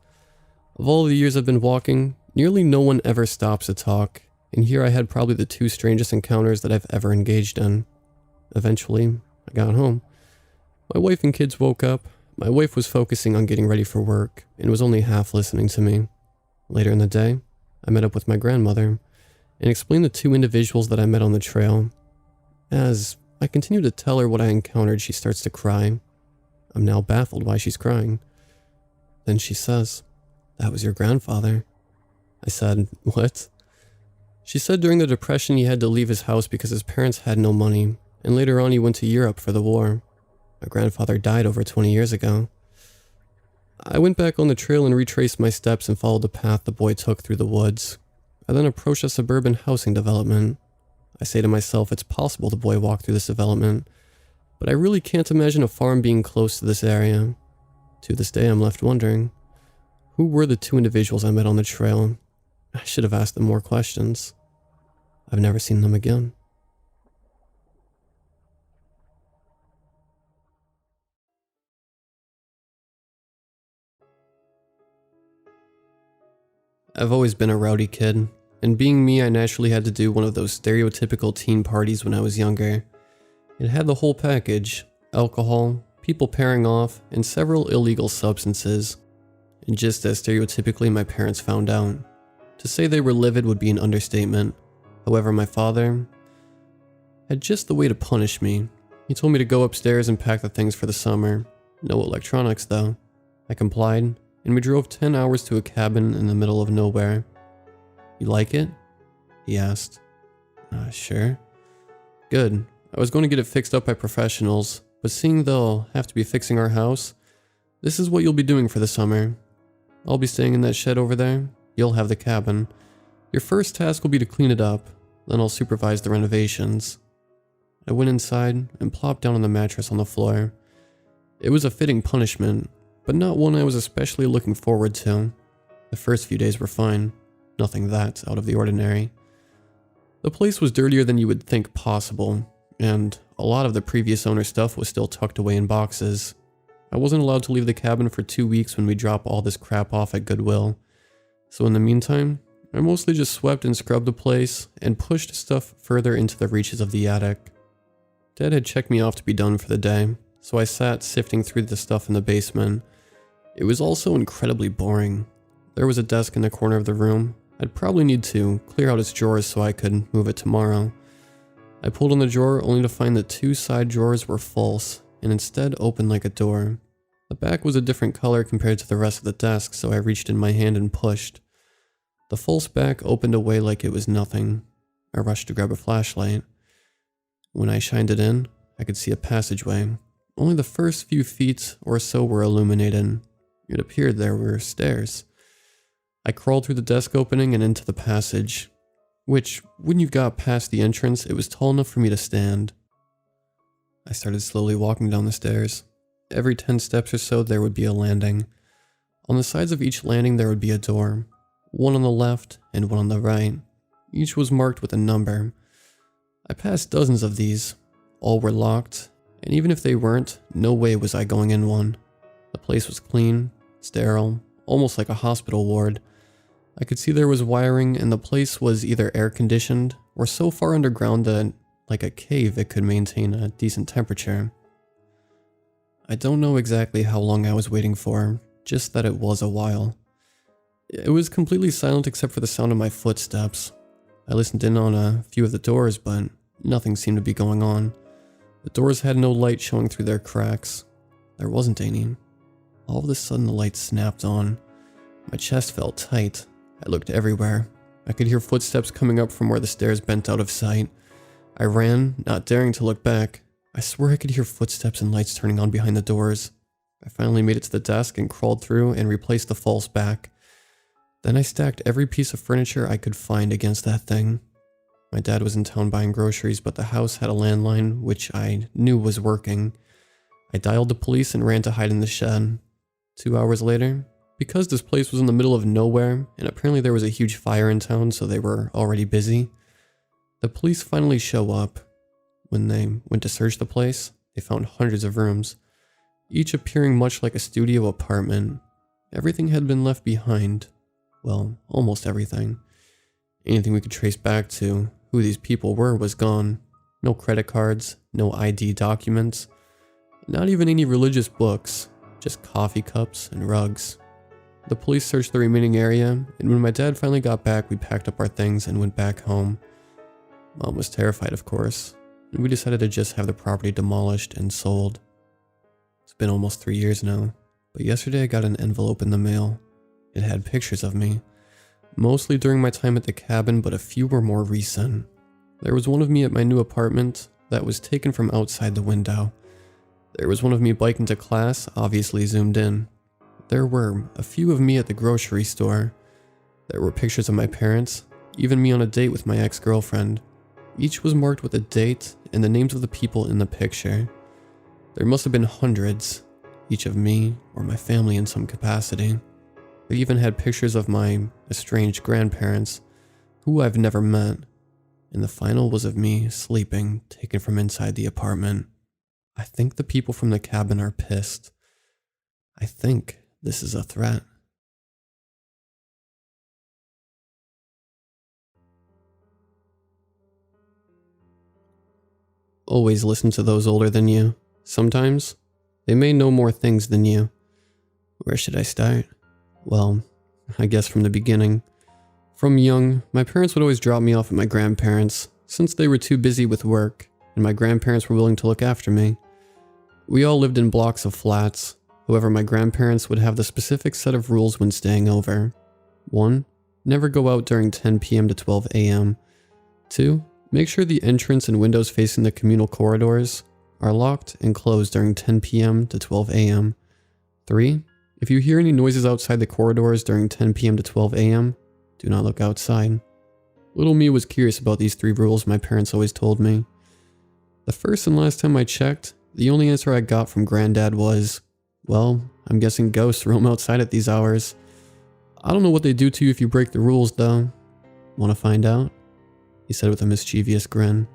Of all the years I've been walking, nearly no one ever stops to talk, and here I had probably the 2 strangest encounters that I've ever engaged in. Eventually, I got home. My wife and kids woke up. My wife was focusing on getting ready for work, and was only half listening to me. Later in the day, I met up with my grandmother, and explained the 2 individuals that I met on the trail. As I continue to tell her what I encountered, she starts to cry. I'm now baffled why she's crying. Then she says, "That was your grandfather." I said, "What?" She said during the Depression he had to leave his house because his parents had no money, and later on he went to Europe for the war. My grandfather died over 20 years ago. I went back on the trail and retraced my steps and followed the path the boy took through the woods. I then approached a suburban housing development. I say to myself it's possible the boy walked through this development, but I really can't imagine a farm being close to this area. To this day I'm left wondering, who were the 2 individuals I met on the trail? I should have asked them more questions. I've never seen them again. I've always been a rowdy kid, and being me, I naturally had to do one of those stereotypical teen parties when I was younger. It had the whole package: alcohol, people pairing off, and several illegal substances. And just as stereotypically my parents found out. To say they were livid would be an understatement. However, my father had just the way to punish me. He told me to go upstairs and pack the things for the summer. No electronics though. I complied, and we drove 10 hours to a cabin in the middle of nowhere. "You like it?" he asked. Sure. Good. I was going to get it fixed up by professionals, but seeing they'll have to be fixing our house, this is what you'll be doing for the summer. I'll be staying in that shed over there. You'll have the cabin. Your first task will be to clean it up, then I'll supervise the renovations. I went inside and plopped down on the mattress on the floor. It was a fitting punishment, but not one I was especially looking forward to. The first few days were fine. Nothing that out of the ordinary. The place was dirtier than you would think possible, and a lot of the previous owner's stuff was still tucked away in boxes. I wasn't allowed to leave the cabin for 2 weeks when we drop all this crap off at Goodwill. So in the meantime, I mostly just swept and scrubbed the place and pushed stuff further into the reaches of the attic. Dad had checked me off to be done for the day, so I sat sifting through the stuff in the basement. It was also incredibly boring. There was a desk in the corner of the room. I'd probably need to clear out its drawers so I could move it tomorrow. I pulled on the drawer only to find that 2 side drawers were false and instead opened like a door. The back was a different color compared to the rest of the desk, so I reached in my hand and pushed. The false back opened away like it was nothing. I rushed to grab a flashlight. When I shined it in, I could see a passageway. Only the first few feet or so were illuminated. It appeared there were stairs. I crawled through the desk opening and into the passage, which, when you got past the entrance, it was tall enough for me to stand. I started slowly walking down the stairs. Every 10 steps or so there would be a landing. On the sides of each landing there would be a door, one on the left and one on the right. Each was marked with a number. I passed dozens of these. All were locked, and even if they weren't, no way was I going in one. The place was clean, sterile, almost like a hospital ward. I could see there was wiring, and the place was either air-conditioned or so far underground that, like a cave, it could maintain a decent temperature. I don't know exactly how long I was waiting for, just that it was a while. It was completely silent except for the sound of my footsteps. I listened in on a few of the doors, but nothing seemed to be going on. The doors had no light showing through their cracks. There wasn't any. All of a sudden the light snapped on. My chest felt tight. I looked everywhere. I could hear footsteps coming up from where the stairs bent out of sight. I ran, not daring to look back. I swear I could hear footsteps and lights turning on behind the doors. I finally made it to the desk and crawled through and replaced the false back. Then I stacked every piece of furniture I could find against that thing. My dad was in town buying groceries, but the house had a landline, which I knew was working. I dialed the police and ran to hide in the shed. 2 hours later, because this place was in the middle of nowhere, and apparently there was a huge fire in town, so they were already busy, The police finally show up. When they went to search the place, they found hundreds of rooms, each appearing much like a studio apartment. Everything had been left behind. Well, almost everything. Anything we could trace back to who these people were was gone. No credit cards, no ID documents, not even any religious books, just coffee cups and rugs. The police searched the remaining area, and when my dad finally got back, we packed up our things and went back home. Mom was terrified, of course, and we decided to just have the property demolished and sold. It's been almost 3 years now, but yesterday I got an envelope in the mail. It had pictures of me, mostly during my time at the cabin, but a few were more recent. There was one of me at my new apartment that was taken from outside the window. There was one of me biking to class, obviously zoomed in. There were a few of me at the grocery store. There were pictures of my parents, even me on a date with my ex-girlfriend. Each was marked with a date and the names of the people in the picture. There must have been hundreds, each of me or my family in some capacity. They even had pictures of my estranged grandparents, who I've never met. And the final was of me sleeping, taken from inside the apartment. I think the people from the cabin are pissed. I think this is a threat. Always listen to those older than you. Sometimes, they may know more things than you. Where should I start? Well, I guess from the beginning. From young, my parents would always drop me off at my grandparents', since they were too busy with work, and my grandparents were willing to look after me. We all lived in blocks of flats. However, my grandparents would have the specific set of rules when staying over. 1. Never go out during 10 p.m. to 12 a.m. 2. Make sure the entrance and windows facing the communal corridors are locked and closed during 10 p.m. to 12 a.m. 3. If you hear any noises outside the corridors during 10 p.m. to 12 a.m., do not look outside. Little me was curious about these 3 rules my parents always told me. The first and last time I checked, the only answer I got from Granddad was, well, I'm guessing ghosts roam outside at these hours. I don't know what they do to you if you break the rules, though. Want to find out? He said with a mischievous grin.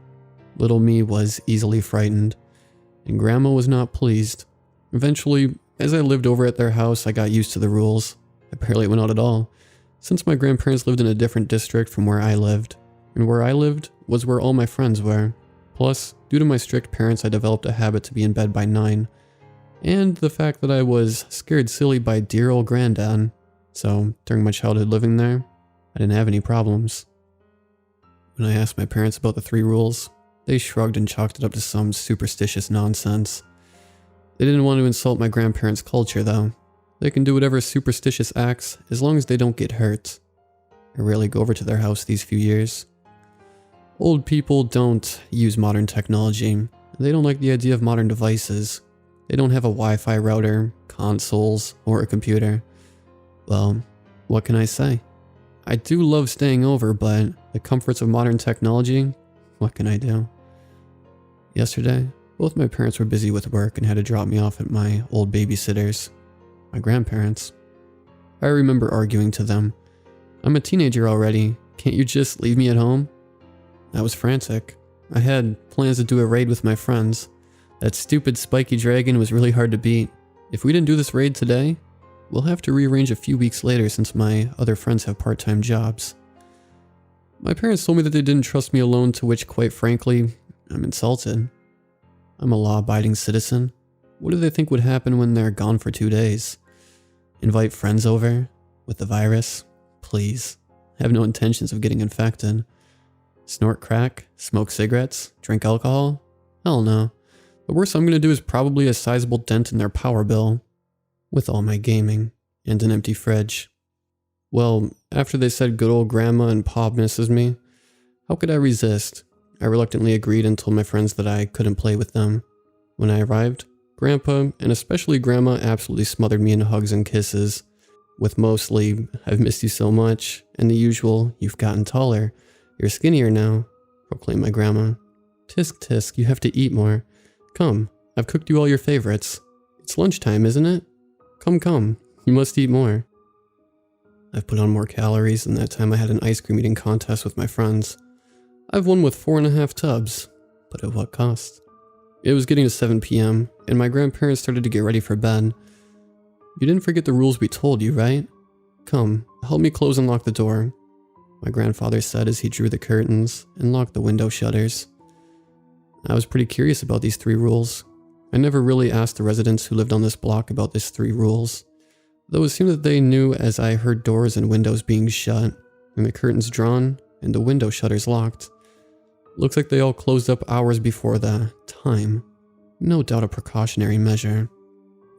Little me was easily frightened, and Grandma was not pleased. Eventually, as I lived over at their house, I got used to the rules. I barely went out at all, since my grandparents lived in a different district from where I lived, and where I lived was where all my friends were. Plus, due to my strict parents, I developed a habit to be in bed by 9, and the fact that I was scared silly by dear old Granddad, so during my childhood living there, I didn't have any problems. When I asked my parents about the 3 rules, they shrugged and chalked it up to some superstitious nonsense. They didn't want to insult my grandparents' culture, though. They can do whatever superstitious acts as long as they don't get hurt. I rarely go over to their house these few years. Old people don't use modern technology. They don't like the idea of modern devices. They don't have a Wi-Fi router, consoles, or a computer. Well, what can I say? I do love staying over, but the comforts of modern technology, what can I do? Yesterday, both my parents were busy with work and had to drop me off at my old babysitters, my grandparents. I remember arguing to them, I'm a teenager already, can't you just leave me at home? I was frantic. I had plans to do a raid with my friends. That stupid spiky dragon was really hard to beat. If we didn't do this raid today, we'll have to rearrange a few weeks later since my other friends have part-time jobs. My parents told me that they didn't trust me alone, to which, quite frankly, I'm insulted. I'm a law-abiding citizen. What do they think would happen when they're gone for 2 days? Invite friends over? With the virus? Please. I have no intentions of getting infected. Snort crack? Smoke cigarettes? Drink alcohol? Hell no. The worst I'm gonna do is probably a sizable dent in their power bill. With all my gaming, and an empty fridge. Well, after they said good old Grandma and Pop misses me, how could I resist? I reluctantly agreed and told my friends that I couldn't play with them. When I arrived, Grandpa, and especially Grandma, absolutely smothered me in hugs and kisses, with mostly, I've missed you so much, and the usual, you've gotten taller, you're skinnier now, proclaimed my Grandma. Tisk tisk, you have to eat more. Come, I've cooked you all your favorites. It's lunchtime, isn't it? Come, you must eat more. I've put on more calories than that time I had an ice cream eating contest with my friends. I've one with 4.5 tubs, but at what cost? It was getting to 7 p.m., and my grandparents started to get ready for bed. You didn't forget the rules we told you, right? Come, help me close and lock the door, my grandfather said as he drew the curtains and locked the window shutters. I was pretty curious about these 3 rules. I never really asked the residents who lived on this block about these 3 rules, though it seemed that they knew as I heard doors and windows being shut, and the curtains drawn, and the window shutters locked. Looks like they all closed up hours before the time. No doubt a precautionary measure.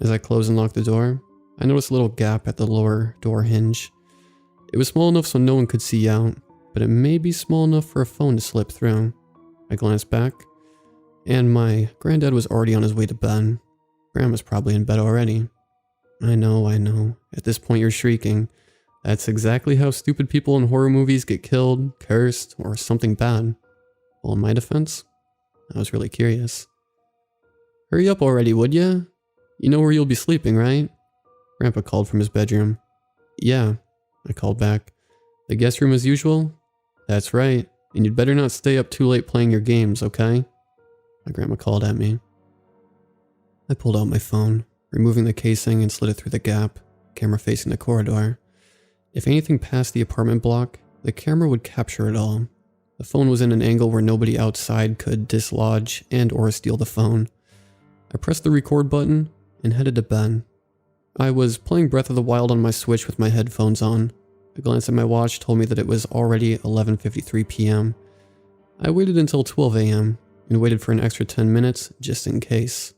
As I closed and locked the door, I noticed a little gap at the lower door hinge. It was small enough so no one could see out, but it may be small enough for a phone to slip through. I glanced back, and my granddad was already on his way to bed. Grandma's probably in bed already. I know. At this point you're shrieking. That's exactly how stupid people in horror movies get killed, cursed, or something bad. Well, in my defense, I was really curious. Hurry up already, would ya? You know where you'll be sleeping, right? Grandpa called from his bedroom. Yeah, I called back. The guest room as usual? That's right, and you'd better not stay up too late playing your games, okay? My grandma called at me. I pulled out my phone, removing the casing and slid it through the gap, camera facing the corridor. If anything passed the apartment block, the camera would capture it all. The phone was in an angle where nobody outside could dislodge and or steal the phone. I pressed the record button and headed to bed. I was playing Breath of the Wild on my Switch with my headphones on. A glance at my watch told me that it was already 11:53 p.m. I waited until 12 a.m. and waited for an extra 10 minutes just in case.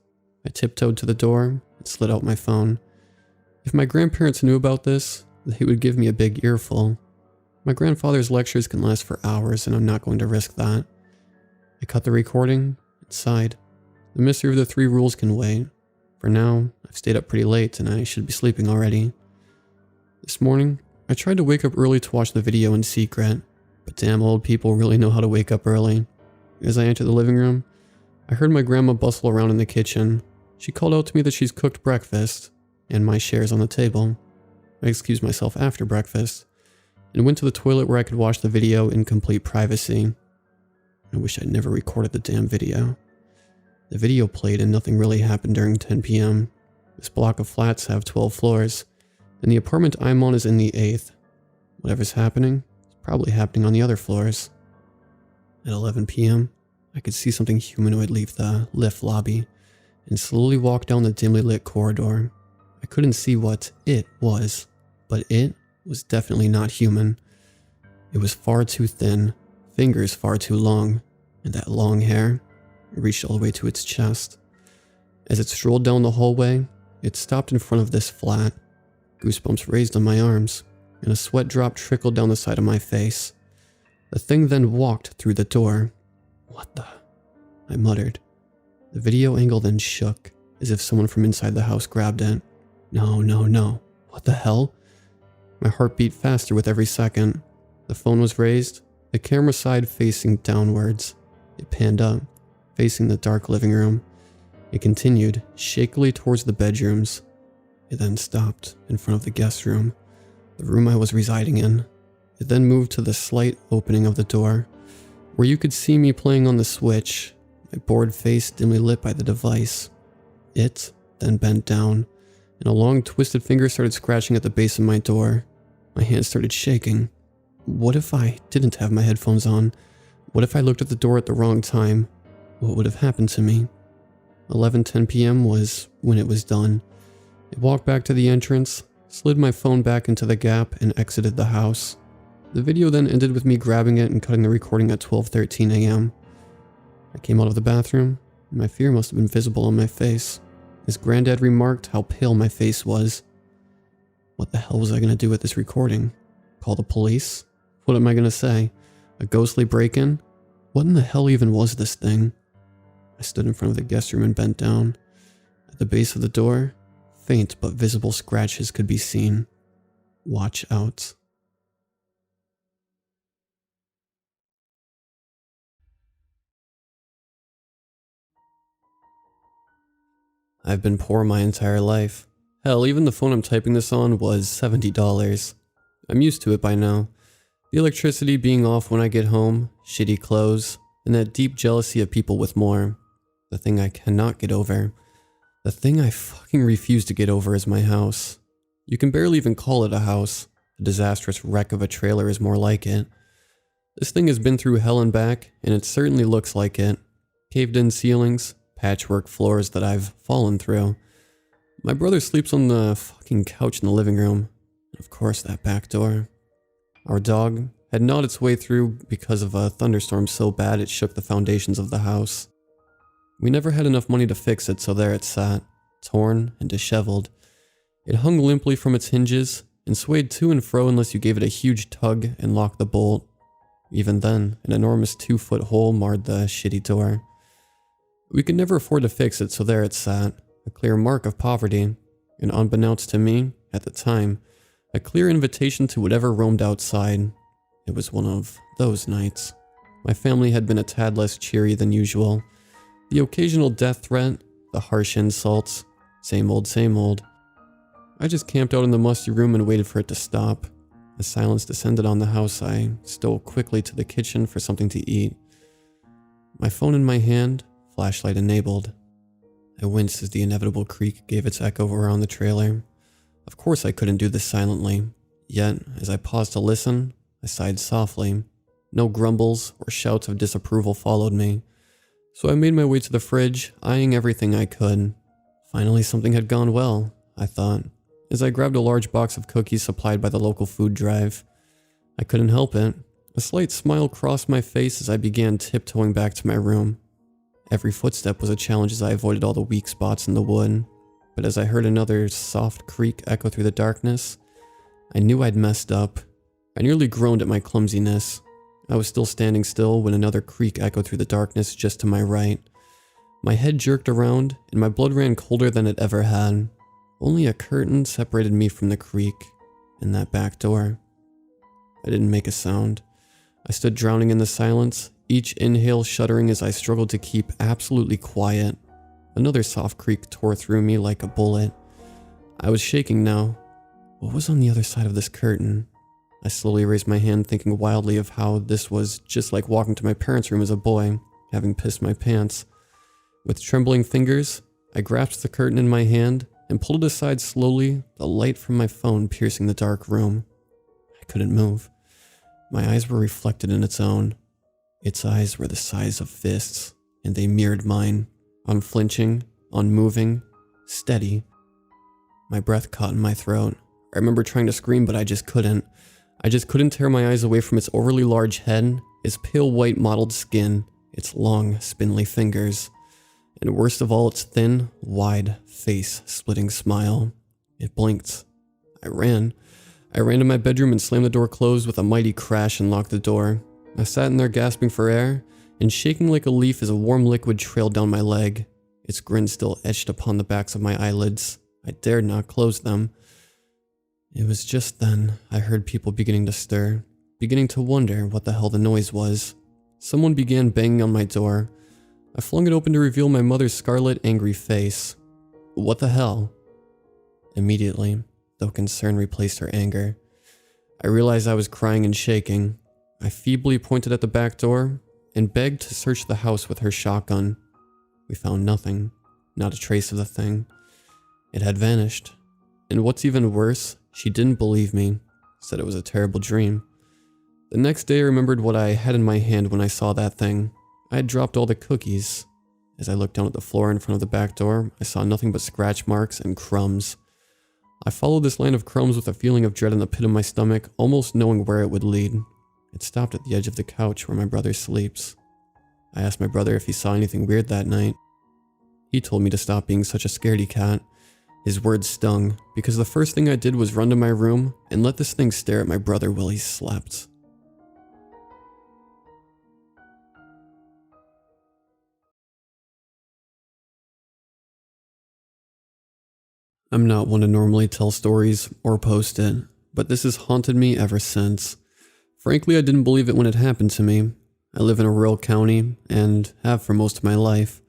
I tiptoed to the door and slid out my phone. If my grandparents knew about this, they would give me a big earful. My grandfather's lectures can last for hours and I'm not going to risk that. I cut the recording and sighed. The mystery of the 3 rules can wait. For now, I've stayed up pretty late and I should be sleeping already. This morning, I tried to wake up early to watch the video in secret, but damn old people really know how to wake up early. As I entered the living room, I heard my grandma bustle around in the kitchen. She called out to me that she's cooked breakfast, and my share's on the table. I excused myself after breakfast, and went to the toilet where I could watch the video in complete privacy. I wish I'd never recorded the damn video. The video played and nothing really happened during 10 p.m. This block of flats have 12 floors, and the apartment I'm on is in the 8th. Whatever's happening is probably happening on the other floors. At 11 p.m., I could see something humanoid leave the lift lobby and slowly walk down the dimly lit corridor. I couldn't see what it was, but it was definitely not human. It was far too thin, fingers far too long, and that long hair reached all the way to its chest. As it strolled down the hallway, it stopped in front of this flat. Goosebumps raised on my arms, and a sweat drop trickled down the side of my face. The thing then walked through the door. What the? I muttered. The video angle then shook, as if someone from inside the house grabbed it. No. What the hell? My heart beat faster with every second. The phone was raised, the camera side facing downwards. It panned up, facing the dark living room. It continued shakily towards the bedrooms. It then stopped in front of the guest room, the room I was residing in. It then moved to the slight opening of the door, where you could see me playing on the Switch, my bored face dimly lit by the device. It then bent down, and a long twisted finger started scratching at the base of my door. My hand started shaking. What if I didn't have my headphones on? What if I looked at the door at the wrong time? What would have happened to me? 11:10 p.m. was when it was done. I walked back to the entrance, slid my phone back into the gap, and exited the house. The video then ended with me grabbing it and cutting the recording at 12:13 a.m. I came out of the bathroom, and my fear must have been visible on my face, as Granddad remarked how pale my face was. What the hell was I going to do with this recording? Call the police? What am I going to say? A ghostly break-in? What in the hell even was this thing? I stood in front of the guest room and bent down. At the base of the door, faint but visible scratches could be seen. Watch out. I've been poor my entire life. Hell, even the phone I'm typing this on was $70. I'm used to it by now. The electricity being off when I get home, shitty clothes, and that deep jealousy of people with more. The thing I cannot get over. The thing I fucking refuse to get over is my house. You can barely even call it a house. The disastrous wreck of a trailer is more like it. This thing has been through hell and back, and it certainly looks like it. Caved in ceilings, patchwork floors that I've fallen through. My brother sleeps on the fucking couch in the living room. And of course that back door. Our dog had gnawed its way through because of a thunderstorm so bad it shook the foundations of the house. We never had enough money to fix it, so there it sat, torn and disheveled. It hung limply from its hinges and swayed to and fro unless you gave it a huge tug and locked the bolt. Even then, an enormous 2-foot hole marred the shitty door. We could never afford to fix it, so there it sat, a clear mark of poverty, and unbeknownst to me, at the time, a clear invitation to whatever roamed outside. It was one of those nights. My family had been a tad less cheery than usual. The occasional death threat, the harsh insults, same old, same old. I just camped out in the musty room and waited for it to stop. As silence descended on the house, I stole quickly to the kitchen for something to eat. My phone in my hand, flashlight enabled. I winced as the inevitable creak gave its echo around the trailer. Of course I couldn't do this silently, yet as I paused to listen, I sighed softly. No grumbles or shouts of disapproval followed me. So I made my way to the fridge, eyeing everything I could. Finally something had gone well, I thought, as I grabbed a large box of cookies supplied by the local food drive. I couldn't help it. A slight smile crossed my face as I began tiptoeing back to my room. Every footstep was a challenge as I avoided all the weak spots in the wood, but as I heard another soft creak echo through the darkness, I knew I'd messed up. I nearly groaned at my clumsiness. I was still standing still when another creak echoed through the darkness just to my right. My head jerked around, and my blood ran colder than it ever had. Only a curtain separated me from the creak, and that back door. I didn't make a sound. I stood drowning in the silence, each inhale shuddering as I struggled to keep absolutely quiet. Another soft creak tore through me like a bullet. I was shaking now. What was on the other side of this curtain? I slowly raised my hand, thinking wildly of how this was just like walking to my parents' room as a boy, having pissed my pants. With trembling fingers, I grasped the curtain in my hand and pulled it aside slowly, the light from my phone piercing the dark room. I couldn't move. My eyes were reflected in its own. Its eyes were the size of fists, and they mirrored mine, unflinching, unmoving, steady. My breath caught in my throat. I remember trying to scream, but I just couldn't. I just couldn't tear my eyes away from its overly large head, its pale white mottled skin, its long, spindly fingers, and worst of all, its thin, wide, face-splitting smile. It blinked. I ran to my bedroom and slammed the door closed with a mighty crash and locked the door. I sat in there gasping for air, and shaking like a leaf as a warm liquid trailed down my leg. Its grin still etched upon the backs of my eyelids. I dared not close them. It was just then I heard people beginning to stir, beginning to wonder what the hell the noise was. Someone began banging on my door. I flung it open to reveal my mother's scarlet, angry face. What the hell? Immediately, though concern replaced her anger, I realized I was crying and shaking. I feebly pointed at the back door and begged to search the house with her shotgun. We found nothing, not a trace of the thing. It had vanished. And what's even worse, she didn't believe me, said it was a terrible dream. The next day I remembered what I had in my hand when I saw that thing. I had dropped all the cookies. As I looked down at the floor in front of the back door, I saw nothing but scratch marks and crumbs. I followed this line of crumbs with a feeling of dread in the pit of my stomach, almost knowing where it would lead. It stopped at the edge of the couch where my brother sleeps. I asked my brother if he saw anything weird that night. He told me to stop being such a scaredy cat. His words stung, because the first thing I did was run to my room and let this thing stare at my brother while he slept. I'm not one to normally tell stories or post it, but this has haunted me ever since. Frankly, I didn't believe it when it happened to me. I live in a rural county, and have for most of my life.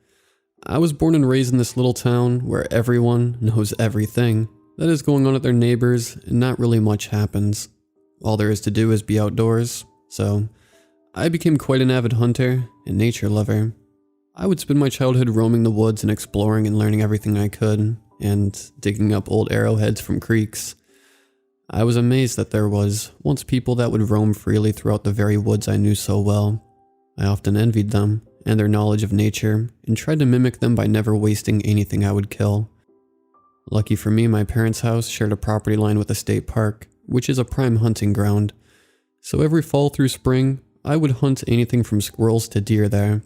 I was born and raised in this little town where everyone knows everything that is going on at their neighbors, and not really much happens. All there is to do is be outdoors, so I became quite an avid hunter and nature lover. I would spend my childhood roaming the woods and exploring and learning everything I could, and digging up old arrowheads from creeks. I was amazed that there was once people that would roam freely throughout the very woods I knew so well. I often envied them and their knowledge of nature, and tried to mimic them by never wasting anything I would kill. Lucky for me, my parents' house shared a property line with a state park, which is a prime hunting ground. So every fall through spring, I would hunt anything from squirrels to deer there.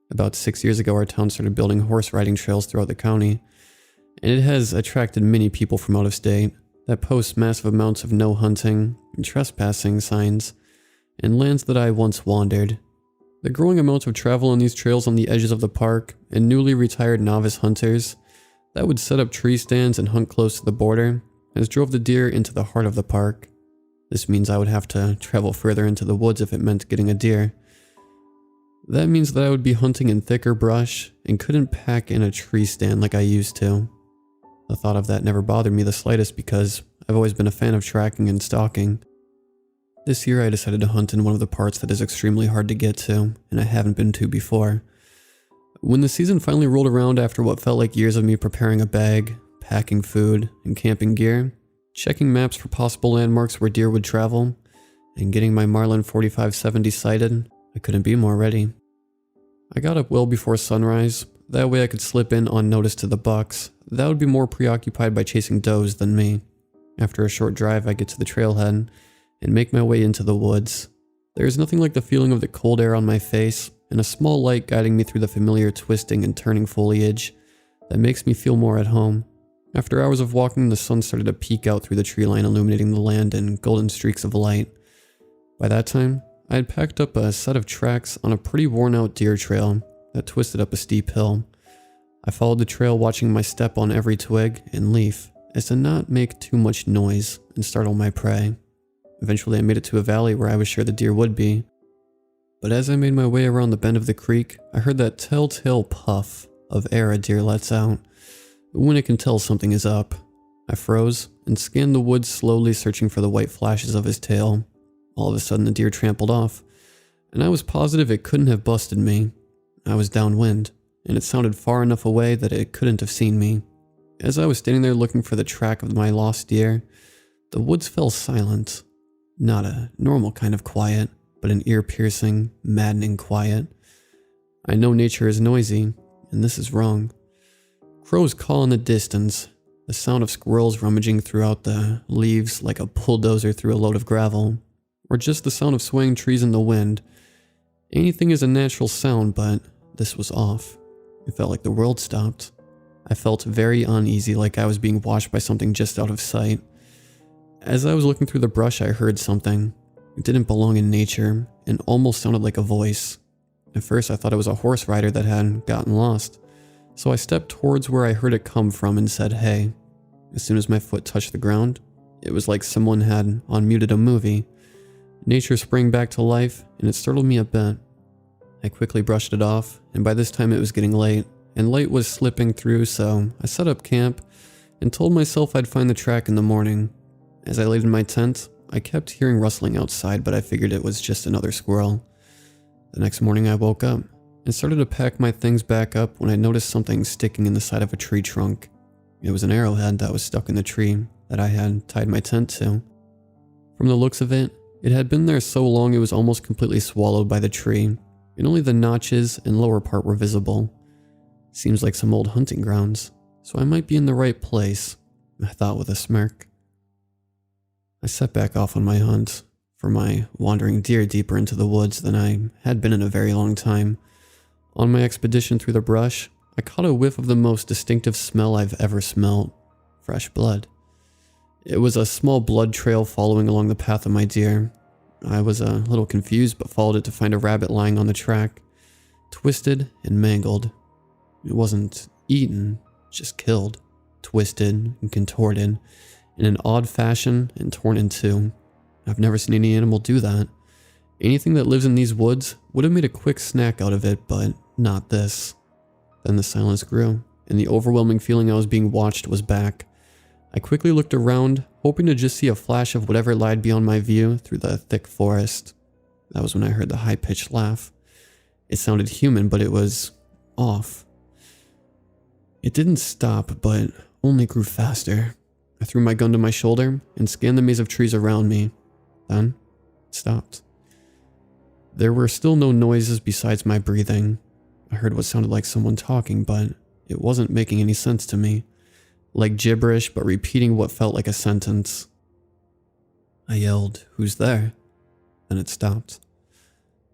About 6 years ago, our town started building horse riding trails throughout the county, and it has attracted many people from out of state that post massive amounts of no hunting and trespassing signs in lands that I once wandered. The growing amounts of travel on these trails on the edges of the park and newly retired novice hunters that would set up tree stands and hunt close to the border has drove the deer into the heart of the park. This means I would have to travel further into the woods if it meant getting a deer. That means that I would be hunting in thicker brush and couldn't pack in a tree stand like I used to. The thought of that never bothered me the slightest because I've always been a fan of tracking and stalking. This year I decided to hunt in one of the parts that is extremely hard to get to, and I haven't been to before. When the season finally rolled around after what felt like years of me preparing a bag, packing food, and camping gear, checking maps for possible landmarks where deer would travel, and getting my Marlin 4570 sighted, I couldn't be more ready. I got up well before sunrise, that way I could slip in unnoticed to the bucks that would be more preoccupied by chasing does than me. After a short drive, I get to the trailhead and make my way into the woods. There is nothing like the feeling of the cold air on my face and a small light guiding me through the familiar twisting and turning foliage that makes me feel more at home. After hours of walking, the sun started to peek out through the tree line, illuminating the land in golden streaks of light. By that time, I had packed up a set of tracks on a pretty worn out deer trail that twisted up a steep hill. I followed the trail, watching my step on every twig and leaf as to not make too much noise and startle my prey. Eventually I made it to a valley where I was sure the deer would be. But as I made my way around the bend of the creek, I heard that telltale puff of air a deer lets out when it can tell something is up. I froze and scanned the woods slowly, searching for the white flashes of his tail. All of a sudden the deer trampled off, and I was positive it couldn't have busted me. I was downwind, and it sounded far enough away that it couldn't have seen me. As I was standing there looking for the track of my lost deer, the woods fell silent. Not a normal kind of quiet, but an ear-piercing, maddening quiet. I know nature is noisy, and this is wrong. Crows call in the distance, the sound of squirrels rummaging throughout the leaves like a bulldozer through a load of gravel, or just the sound of swaying trees in the wind. Anything is a natural sound, but this was off. It felt like the world stopped. I felt very uneasy, like I was being watched by something just out of sight. As I was looking through the brush, I heard something. It didn't belong in nature, and almost sounded like a voice. At first, I thought it was a horse rider that had gotten lost, so I stepped towards where I heard it come from and said, "Hey." As soon as my foot touched the ground, it was like someone had unmuted a movie. Nature sprang back to life, and it startled me a bit. I quickly brushed it off, and by this time it was getting late, and light was slipping through, so I set up camp and told myself I'd find the track in the morning. As I laid in my tent, I kept hearing rustling outside, but I figured it was just another squirrel. The next morning I woke up and started to pack my things back up when I noticed something sticking in the side of a tree trunk. It was an arrowhead that was stuck in the tree that I had tied my tent to. From the looks of it, it had been there so long it was almost completely swallowed by the tree, and only the notches and lower part were visible. Seems like some old hunting grounds, so I might be in the right place, I thought with a smirk. I set back off on my hunt for my wandering deer deeper into the woods than I had been in a very long time. On my expedition through the brush, I caught a whiff of the most distinctive smell I've ever smelt: fresh blood. It was a small blood trail following along the path of my deer. I was a little confused, but followed it to find a rabbit lying on the track, twisted and mangled. It wasn't eaten, just killed, twisted and contorted in an odd fashion and torn in two. I've never seen any animal do that. Anything that lives in these woods would have made a quick snack out of it, but not this. Then the silence grew, and the overwhelming feeling I was being watched was back. I quickly looked around, hoping to just see a flash of whatever lied beyond my view through the thick forest. That was when I heard the high-pitched laugh. It sounded human, but it was off. It didn't stop, but only grew faster. I threw my gun to my shoulder and scanned the maze of trees around me. Then, it stopped. There were still no noises besides my breathing. I heard what sounded like someone talking, but it wasn't making any sense to me. Like gibberish, but repeating what felt like a sentence. I yelled, "Who's there?" Then it stopped.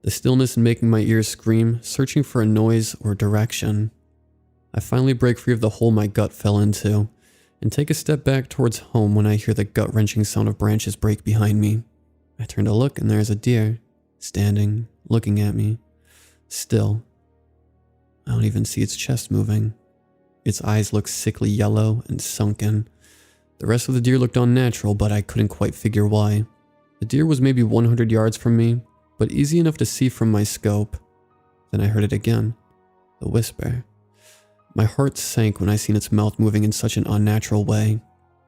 The stillness making my ears scream, searching for a noise or direction. I finally break free of the hole my gut fell into, and take a step back towards home when I hear the gut-wrenching sound of branches break behind me. I turn to look and there's a deer, standing, looking at me. Still. I don't even see its chest moving. Its eyes look sickly yellow and sunken. The rest of the deer looked unnatural, but I couldn't quite figure why. The deer was maybe 100 yards from me, but easy enough to see from my scope. Then I heard it again. The whisper. My heart sank when I seen its mouth moving in such an unnatural way.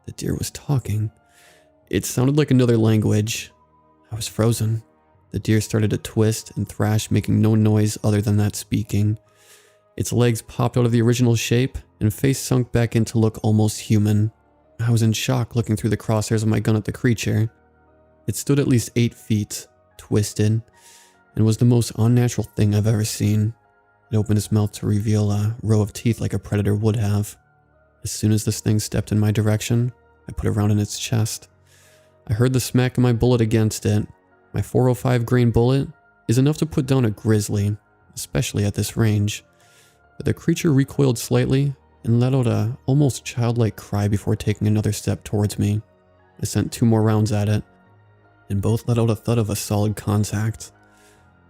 The deer was talking. It sounded like another language. I was frozen. The deer started to twist and thrash, making no noise other than that speaking. Its legs popped out of the original shape, and face sunk back in to look almost human. I was in shock looking through the crosshairs of my gun at the creature. It stood at least 8 feet, twisted, and was the most unnatural thing I've ever seen. It opened its mouth to reveal a row of teeth like a predator would have. As soon as this thing stepped in my direction, I put a round in its chest. I heard the smack of my bullet against it. My .405 grain bullet is enough to put down a grizzly, especially at this range. But the creature recoiled slightly and let out a almost childlike cry before taking another step towards me. I sent 2 more rounds at it, and both let out a thud of a solid contact.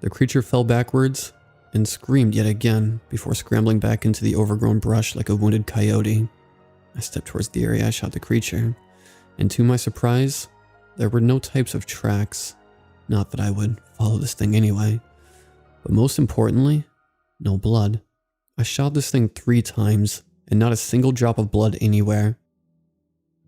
The creature fell backwards and screamed yet again before scrambling back into the overgrown brush like a wounded coyote. I stepped towards the area I shot the creature, and to my surprise, there were no types of tracks. Not that I would follow this thing anyway, but most importantly, no blood. I shot this thing 3 times, and not a single drop of blood anywhere.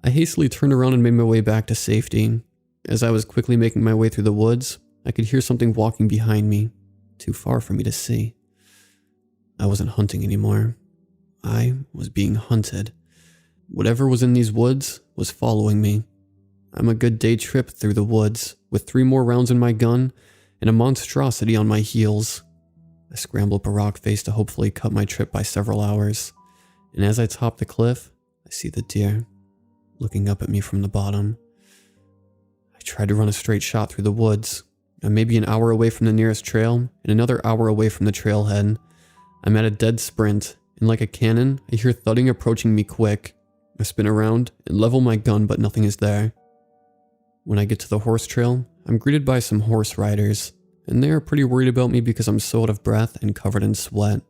I hastily turned around and made my way back to safety. As I was quickly making my way through the woods, I could hear something walking behind me, too far for me to see. I wasn't hunting anymore. I was being hunted. Whatever was in these woods was following me. I'm a good day trip through the woods, with 3 more rounds in my gun, and a monstrosity on my heels. I scramble up a rock face to hopefully cut my trip by several hours, and as I top the cliff, I see the deer, looking up at me from the bottom. I tried to run a straight shot through the woods. I'm maybe an hour away from the nearest trail, and another hour away from the trailhead. I'm at a dead sprint, and like a cannon, I hear thudding approaching me quick. I spin around and level my gun, but nothing is there. When I get to the horse trail, I'm greeted by some horse riders, and they are pretty worried about me because I'm so out of breath and covered in sweat.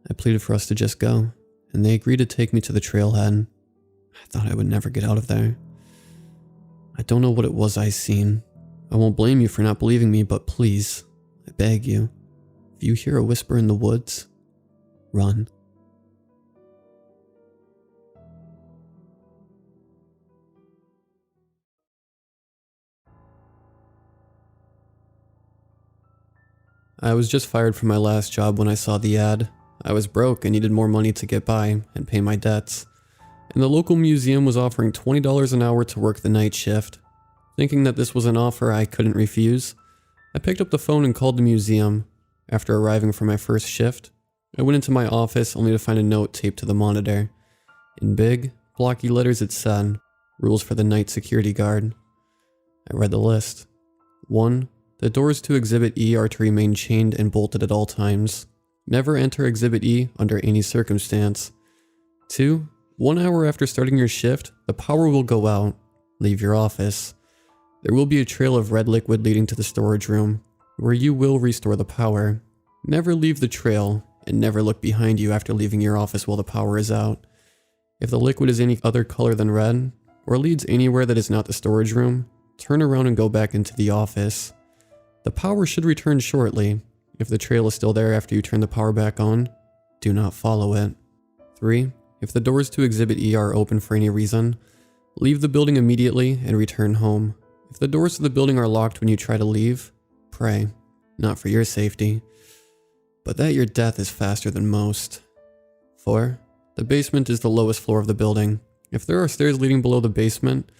I pleaded for us to just go, and they agreed to take me to the trailhead. I thought I would never get out of there. I don't know what it was I seen. I won't blame you for not believing me, but please, I beg you, if you hear a whisper in the woods, run. I was just fired from my last job when I saw the ad. I was broke and needed more money to get by and pay my debts. And the local museum was offering $20 an hour to work the night shift. Thinking that this was an offer I couldn't refuse, I picked up the phone and called the museum. After arriving for my first shift, I went into my office only to find a note taped to the monitor. In big, blocky letters it said, "Rules for the night security guard." I read the list. 1. The doors to Exhibit E are to remain chained and bolted at all times. Never enter Exhibit E under any circumstance. 2. 1 hour after starting your shift, the power will go out. Leave your office. There will be a trail of red liquid leading to the storage room, where you will restore the power. Never leave the trail, and never look behind you after leaving your office while the power is out. If the liquid is any other color than red, or leads anywhere that is not the storage room, turn around and go back into the office. The power should return shortly. If the trail is still there after you turn the power back on, do not follow it. 3. If the doors to Exhibit E are open for any reason, leave the building immediately and return home. If the doors to the building are locked when you try to leave, pray. Not for your safety, but that your death is faster than most. 4. The basement is the lowest floor of the building. If there are stairs leading below the basement,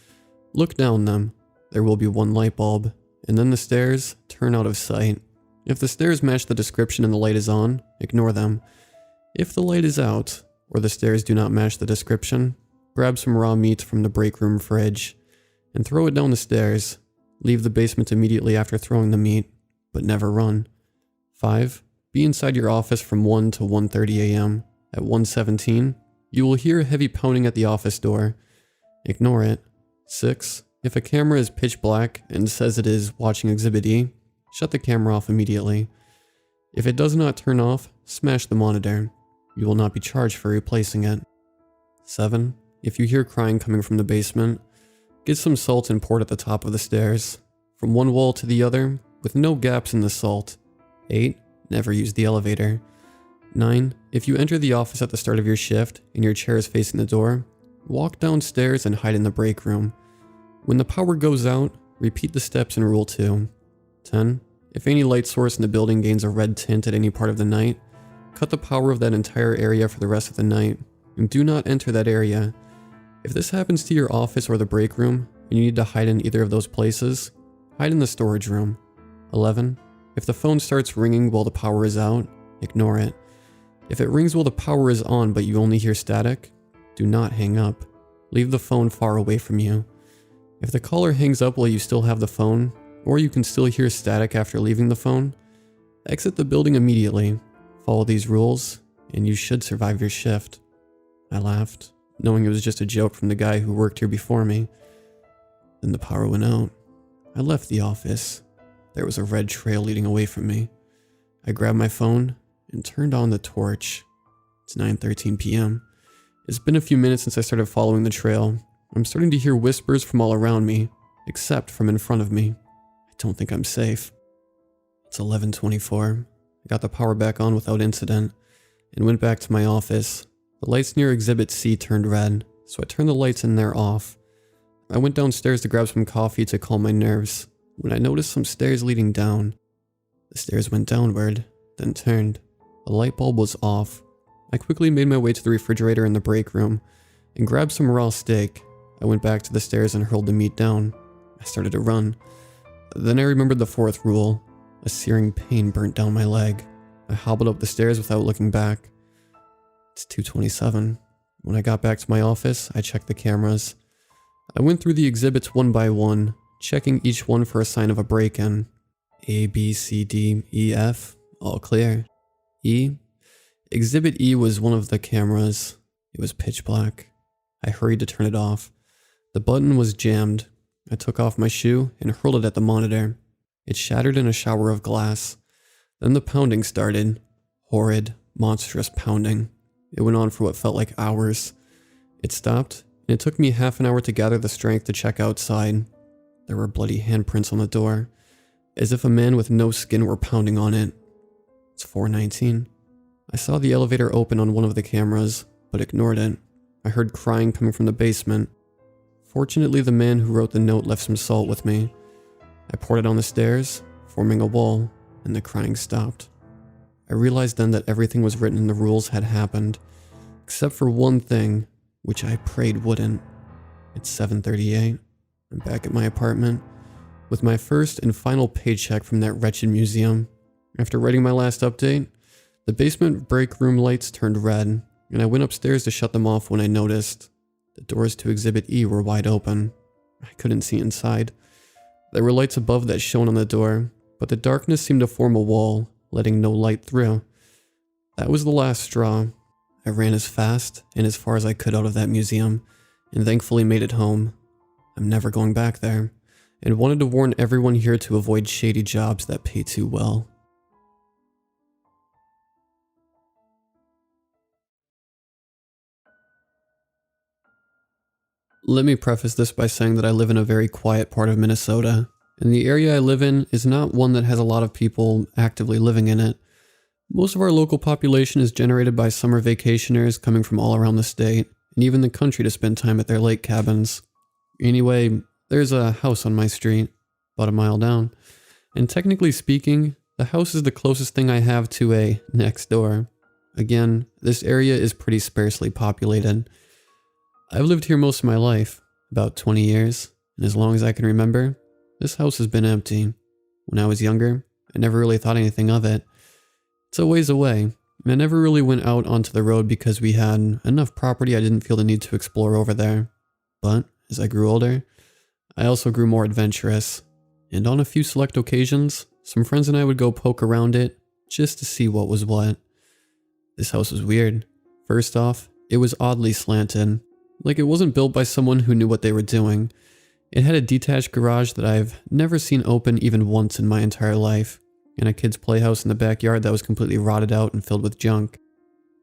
look down them. There will be one light bulb, and then the stairs turn out of sight. If the stairs match the description and the light is on, ignore them. If the light is out, or the stairs do not match the description, grab some raw meat from the break room fridge and throw it down the stairs. Leave the basement immediately after throwing the meat, but never run. 5. Be inside your office from 1 to 1:30 a.m. At 1:17, you will hear heavy pounding at the office door. Ignore it. 6. If a camera is pitch black and says it is watching Exhibit E, shut the camera off immediately. If it does not turn off, smash the monitor. You will not be charged for replacing it. 7. If you hear crying coming from the basement, get some salt and pour it at the top of the stairs, from one wall to the other, with no gaps in the salt. 8. Never use the elevator. 9. If you enter the office at the start of your shift and your chair is facing the door, walk downstairs and hide in the break room. When the power goes out, repeat the steps in Rule 2. 10. If any light source in the building gains a red tint at any part of the night, cut the power of that entire area for the rest of the night, and do not enter that area. If this happens to your office or the break room, and you need to hide in either of those places, hide in the storage room. 11. If the phone starts ringing while the power is out, ignore it. If it rings while the power is on but you only hear static, do not hang up. Leave the phone far away from you. If the caller hangs up while you still have the phone, or you can still hear static after leaving the phone, exit the building immediately. Follow these rules, and you should survive your shift. I laughed, knowing it was just a joke from the guy who worked here before me. Then the power went out. I left the office. There was a red trail leading away from me. I grabbed my phone and turned on the torch. It's 9:13 p.m. It's been a few minutes since I started following the trail. I'm starting to hear whispers from all around me, except from in front of me. I don't think I'm safe. It's 11:24. I got the power back on without incident and went back to my office. The lights near Exhibit C turned red, so I turned the lights in there off. I went downstairs to grab some coffee to calm my nerves when I noticed some stairs leading down. The stairs went downward, then turned. The light bulb was off. I quickly made my way to the refrigerator in the break room and grabbed some raw steak. I went back to the stairs and hurled the meat down. I started to run. Then I remembered the 4th rule. A searing pain burnt down my leg. I hobbled up the stairs without looking back. It's 2:27. When I got back to my office, I checked the cameras. I went through the exhibits one by one, checking each one for a sign of a break-in. A, B, C, D, E, F, all clear. E. Exhibit E was one of the cameras. It was pitch black. I hurried to turn it off. The button was jammed. I took off my shoe and hurled it at the monitor. It shattered in a shower of glass. Then the pounding started. Horrid, monstrous pounding. It went on for what felt like hours. It stopped, and it took me half an hour to gather the strength to check outside. There were bloody handprints on the door, as if a man with no skin were pounding on it. It's 4:19. I saw the elevator open on one of the cameras, but ignored it. I heard crying coming from the basement. Fortunately, the man who wrote the note left some salt with me. I poured it on the stairs, forming a wall, and the crying stopped. I realized then that everything was written in the rules had happened, except for one thing, which I prayed wouldn't. It's 7:38. I'm back at my apartment, with my first and final paycheck from that wretched museum. After writing my last update, the basement break room lights turned red, and I went upstairs to shut them off when I noticed the doors to Exhibit E were wide open. I couldn't see inside. There were lights above that shone on the door, but the darkness seemed to form a wall, letting no light through. That was the last straw. I ran as fast and as far as I could out of that museum, and thankfully made it home. I'm never going back there, and wanted to warn everyone here to avoid shady jobs that pay too well. Let me preface this by saying that I live in a very quiet part of Minnesota, and the area I live in is not one that has a lot of people actively living in it. Most of our local population is generated by summer vacationers coming from all around the state, and even the country to spend time at their lake cabins. Anyway, there's a house on my street, about a mile down, and technically speaking, the house is the closest thing I have to a next door. Again, this area is pretty sparsely populated. I've lived here most of my life, about 20 years, and as long as I can remember, this house has been empty. When I was younger, I never really thought anything of it. It's a ways away, and I never really went out onto the road because we had enough property I didn't feel the need to explore over there. But as I grew older, I also grew more adventurous, and on a few select occasions, some friends and I would go poke around it just to see what was what. This house was weird. First off, it was oddly slanted, like it wasn't built by someone who knew what they were doing. It had a detached garage that I've never seen open even once in my entire life, and a kid's playhouse in the backyard that was completely rotted out and filled with junk.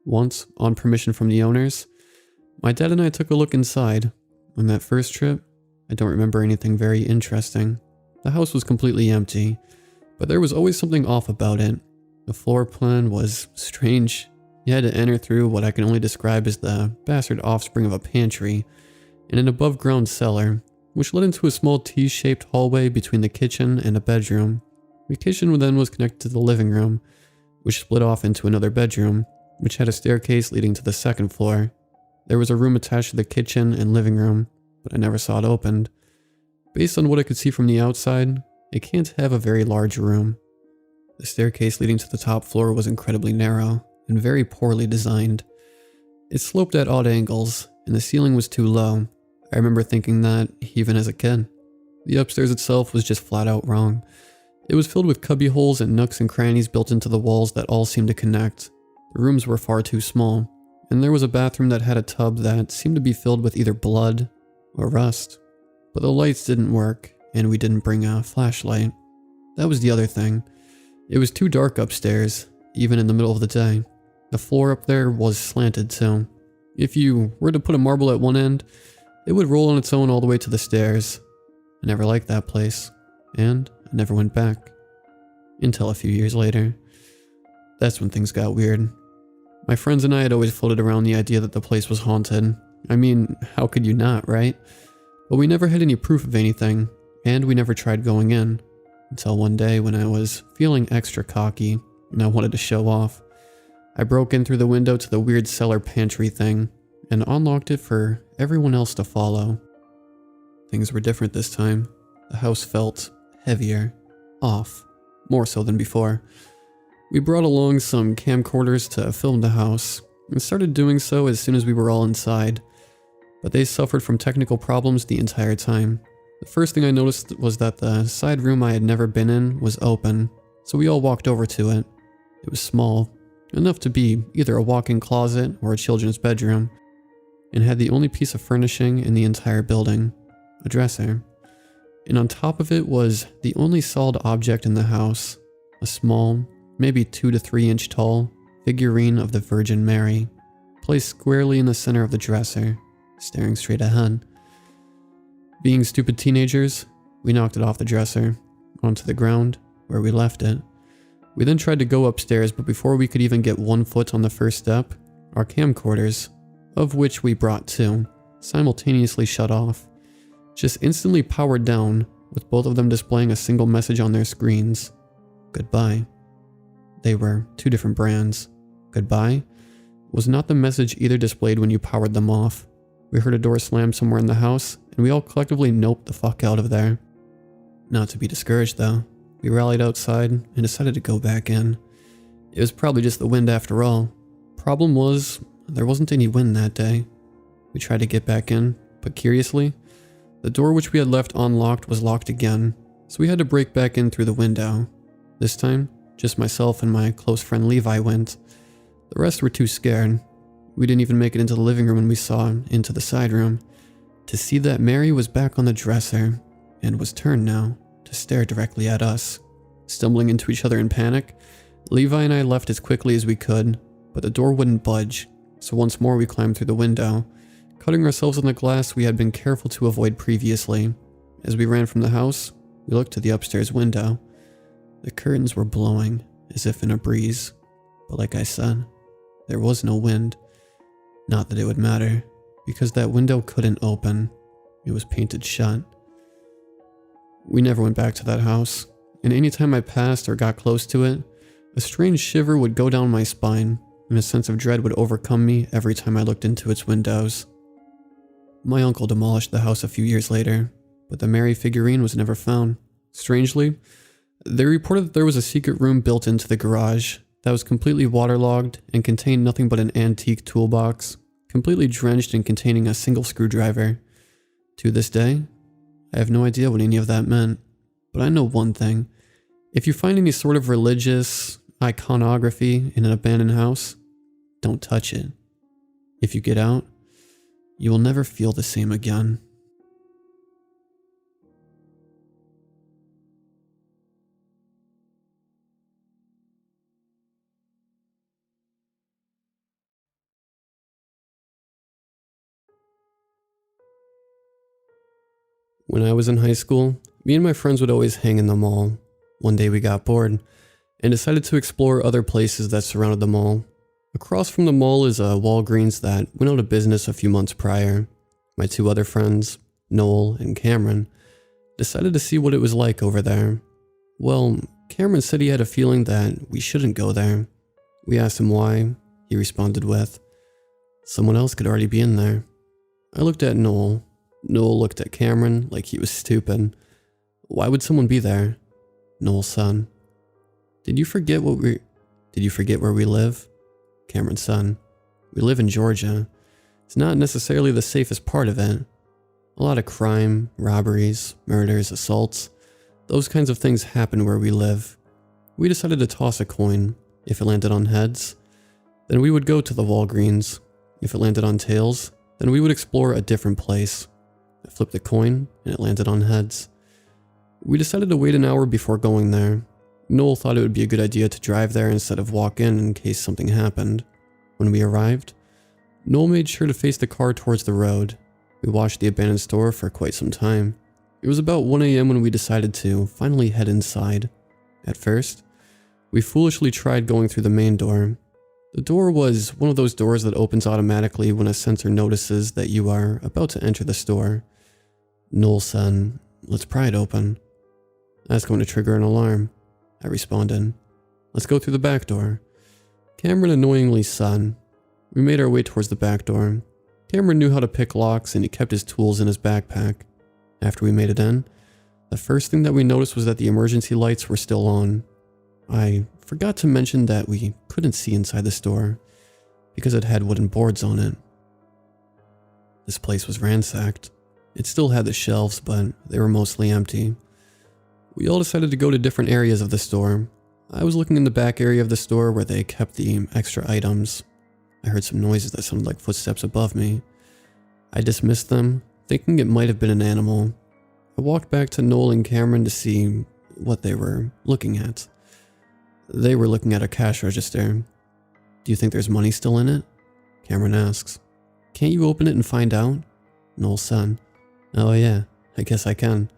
Once, on permission from the owners, my dad and I took a look inside. On that first trip, I don't remember anything very interesting. The house was completely empty, but there was always something off about it. The floor plan was strange. You had to enter through what I can only describe as the bastard offspring of a pantry and an above-ground cellar, which led into a small T-shaped hallway between the kitchen and a bedroom. The kitchen then was connected to the living room, which split off into another bedroom, which had a staircase leading to the second floor. There was a room attached to the kitchen and living room, but I never saw it opened. Based on what I could see from the outside, it can't have a very large room. The staircase leading to the top floor was incredibly narrow and very poorly designed. It sloped at odd angles, and the ceiling was too low. I remember thinking that even as a kid. The upstairs itself was just flat out wrong. It was filled with cubby holes and nooks and crannies built into the walls that all seemed to connect. The rooms were far too small, and there was a bathroom that had a tub that seemed to be filled with either blood or rust. But the lights didn't work, and we didn't bring a flashlight. That was the other thing. It was too dark upstairs, even in the middle of the day. The floor up there was slanted too. If you were to put a marble at one end, it would roll on its own all the way to the stairs. I never liked that place, and I never went back. Until a few years later. That's when things got weird. My friends and I had always floated around the idea that the place was haunted. I mean, how could you not, right? But we never had any proof of anything, and we never tried going in. Until one day when I was feeling extra cocky, and I wanted to show off. I broke in through the window to the weird cellar pantry thing, and unlocked it for everyone else to follow. Things were different this time. The house felt heavier, off, more so than before. We brought along some camcorders to film the house, and started doing so as soon as we were all inside, but they suffered from technical problems the entire time. The first thing I noticed was that the side room I had never been in was open, so we all walked over to it. It was small, enough to be either a walk-in closet or a children's bedroom, and had the only piece of furnishing in the entire building, a dresser. And on top of it was the only solid object in the house, a small, maybe 2 to 3 inch tall, figurine of the Virgin Mary, placed squarely in the center of the dresser, staring straight ahead. Being stupid teenagers, we knocked it off the dresser, onto the ground, where we left it. We then tried to go upstairs, but before we could even get 1 foot on the first step, our camcorders, of which we brought 2, simultaneously shut off. Just instantly powered down, with both of them displaying a single message on their screens. Goodbye. They were 2 different brands. Goodbye was not the message either displayed when you powered them off. We heard a door slam somewhere in the house, and we all collectively noped the fuck out of there. Not to be discouraged though, we rallied outside and decided to go back in. It was probably just the wind after all. Problem was, there wasn't any wind that day. We tried to get back in, but curiously, the door which we had left unlocked was locked again, so we had to break back in through the window. This time, just myself and my close friend Levi went. The rest were too scared. We didn't even make it into the living room when we saw into the side room, to see that Mary was back on the dresser, and was turned now, to stare directly at us. Stumbling into each other in panic, Levi and I left as quickly as we could, but the door wouldn't budge, so once more we climbed through the window, cutting ourselves on the glass we had been careful to avoid previously. As we ran from the house, we looked to the upstairs window. The curtains were blowing, as if in a breeze. But like I said, there was no wind. Not that it would matter, because that window couldn't open. It was painted shut. We never went back to that house, and anytime I passed or got close to it, a strange shiver would go down my spine, and a sense of dread would overcome me every time I looked into its windows. My uncle demolished the house a few years later, but the Mary figurine was never found. Strangely, they reported that there was a secret room built into the garage that was completely waterlogged and contained nothing but an antique toolbox, completely drenched and containing a single screwdriver. To this day, I have no idea what any of that meant, but I know one thing. If you find any sort of religious iconography in an abandoned house, don't touch it. If you get out, you will never feel the same again. When I was in high school, me and my friends would always hang in the mall. One day we got bored and decided to explore other places that surrounded the mall. Across from the mall is a Walgreens that went out of business a few months prior. My two other friends, Noel and Cameron, decided to see what it was like over there. Well, Cameron said he had a feeling that we shouldn't go there. We asked him why. He responded with, "Someone else could already be in there." I looked at Noel. Noel looked at Cameron like he was stupid. "Why would someone be there?" Noel said, Did you forget where we live?" Cameron said, "We live in Georgia. It's not necessarily the safest part of it. A lot of crime, robberies, murders, assaults, those kinds of things happen where we live. We decided to toss a coin. If it landed on heads, then we would go to the Walgreens. If it landed on tails, then we would explore a different place. I flipped the coin, and it landed on heads. We decided to wait an hour before going there. Noel thought it would be a good idea to drive there instead of walk in case something happened. When we arrived, Noel made sure to face the car towards the road. We watched the abandoned store for quite some time. It was about 1 a.m. when we decided to finally head inside. At first, we foolishly tried going through the main door. The door was one of those doors that opens automatically when a sensor notices that you are about to enter the store. Noel said, "Let's pry it open." "That's going to trigger an alarm," I responded. "Let's go through the back door." Cameron annoyingly said. We made our way towards the back door. Cameron knew how to pick locks and he kept his tools in his backpack. After we made it in, the first thing that we noticed was that the emergency lights were still on. I forgot to mention that we couldn't see inside the store because it had wooden boards on it. This place was ransacked. It still had the shelves, but they were mostly empty. We all decided to go to different areas of the store. I was looking in the back area of the store where they kept the extra items. I heard some noises that sounded like footsteps above me. I dismissed them, thinking it might have been an animal. I walked back to Noel and Cameron to see what they were looking at. They were looking at a cash register. "Do you think there's money still in it?" Cameron asks. "Can't you open it and find out?" Noel said. "Oh yeah, I guess I can."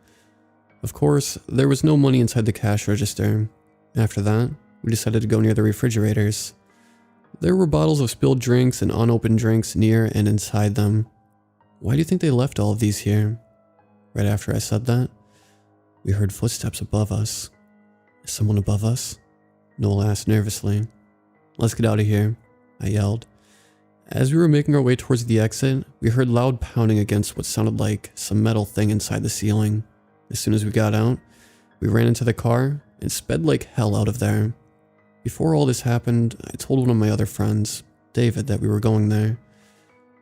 Of course, there was no money inside the cash register. After that, we decided to go near the refrigerators. There were bottles of spilled drinks and unopened drinks near and inside them. "Why do you think they left all of these here?" Right after I said that, we heard footsteps above us. "Is someone above us?" Noel asked nervously. "Let's get out of here," I yelled. As we were making our way towards the exit, we heard loud pounding against what sounded like some metal thing inside the ceiling. As soon as we got out, we ran into the car and sped like hell out of there. Before all this happened, I told one of my other friends, David, that we were going there.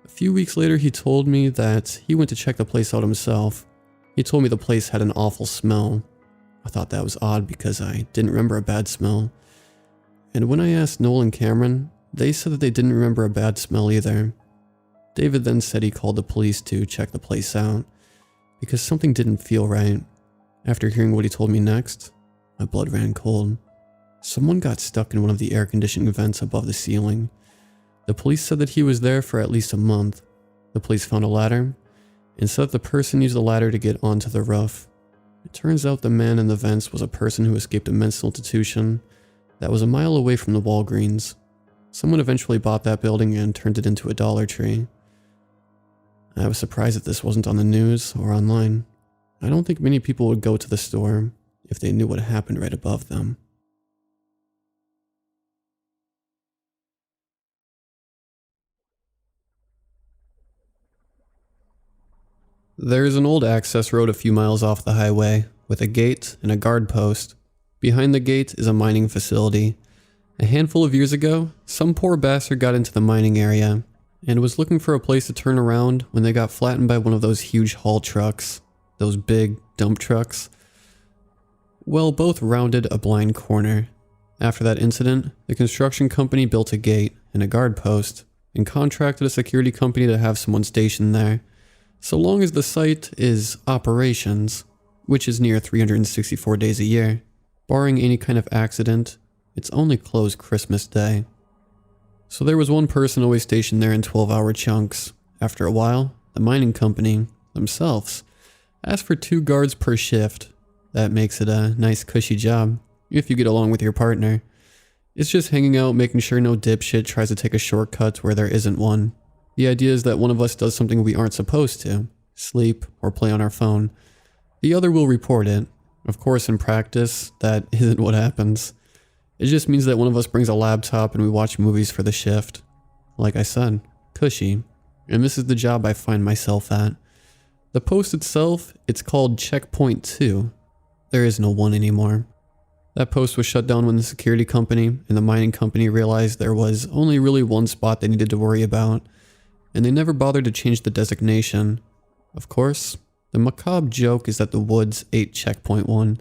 A few weeks later, he told me that he went to check the place out himself. He told me the place had an awful smell. I thought that was odd because I didn't remember a bad smell. And when I asked Noel and Cameron, they said that they didn't remember a bad smell either. David then said he called the police to check the place out because something didn't feel right. After hearing what he told me next, my blood ran cold. Someone got stuck in one of the air conditioning vents above the ceiling. The police said that he was there for at least a month. The police found a ladder and said that the person used the ladder to get onto the roof. It turns out the man in the vents was a person who escaped a mental institution that was a mile away from the Walgreens. Someone eventually bought that building and turned it into a Dollar Tree. I was surprised that this wasn't on the news or online. I don't think many people would go to the store if they knew what happened right above them. There is an old access road a few miles off the highway, with a gate and a guard post. Behind the gate is a mining facility. A handful of years ago, some poor bastard got into the mining area and was looking for a place to turn around when they got flattened by one of those huge haul trucks, those big dump trucks. Well, both rounded a blind corner. After that incident, the construction company built a gate and a guard post and contracted a security company to have someone stationed there. So long as the site is operations, which is near 364 days a year, barring any kind of accident, it's only closed Christmas Day. So there was one person always stationed there in 12-hour chunks. After a while, the mining company themselves asked for 2 guards per shift. That makes it a nice cushy job, if you get along with your partner. It's just hanging out, making sure no dipshit tries to take a shortcut where there isn't one. The idea is that one of us does something we aren't supposed to, sleep or play on our phone. The other will report it. Of course, in practice, that isn't what happens. It just means that one of us brings a laptop and we watch movies for the shift. Like I said, cushy. And this is the job I find myself at. The post itself, it's called Checkpoint 2. There is no 1 anymore. That post was shut down when the security company and the mining company realized there was only really one spot they needed to worry about, and they never bothered to change the designation. Of course, the macabre joke is that the woods ate Checkpoint 1.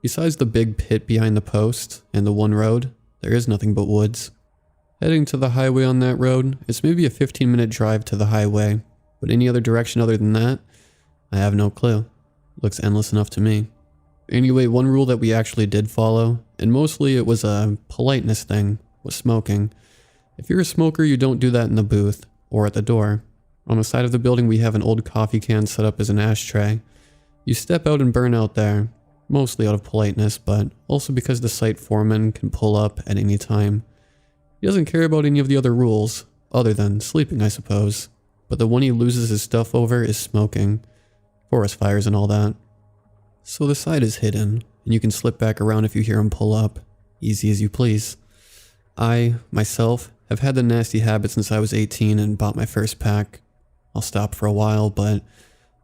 Besides the big pit behind the post and the one road, there is nothing but woods. Heading to the highway on that road, it's maybe a 15-minute drive to the highway, but any other direction other than that, I have no clue. Looks endless enough to me. Anyway, one rule that we actually did follow, and mostly it was a politeness thing, was smoking. If you're a smoker, you don't do that in the booth or at the door. On the side of the building, we have an old coffee can set up as an ashtray. You step out and burn out there, mostly out of politeness, but also because the site foreman can pull up at any time. He doesn't care about any of the other rules, other than sleeping, I suppose. But the one he loses his stuff over is smoking. Forest fires and all that. So the side is hidden, and you can slip back around if you hear him pull up. Easy as you please. I, myself, have had the nasty habit since I was 18 and bought my first pack. I'll stop for a while, but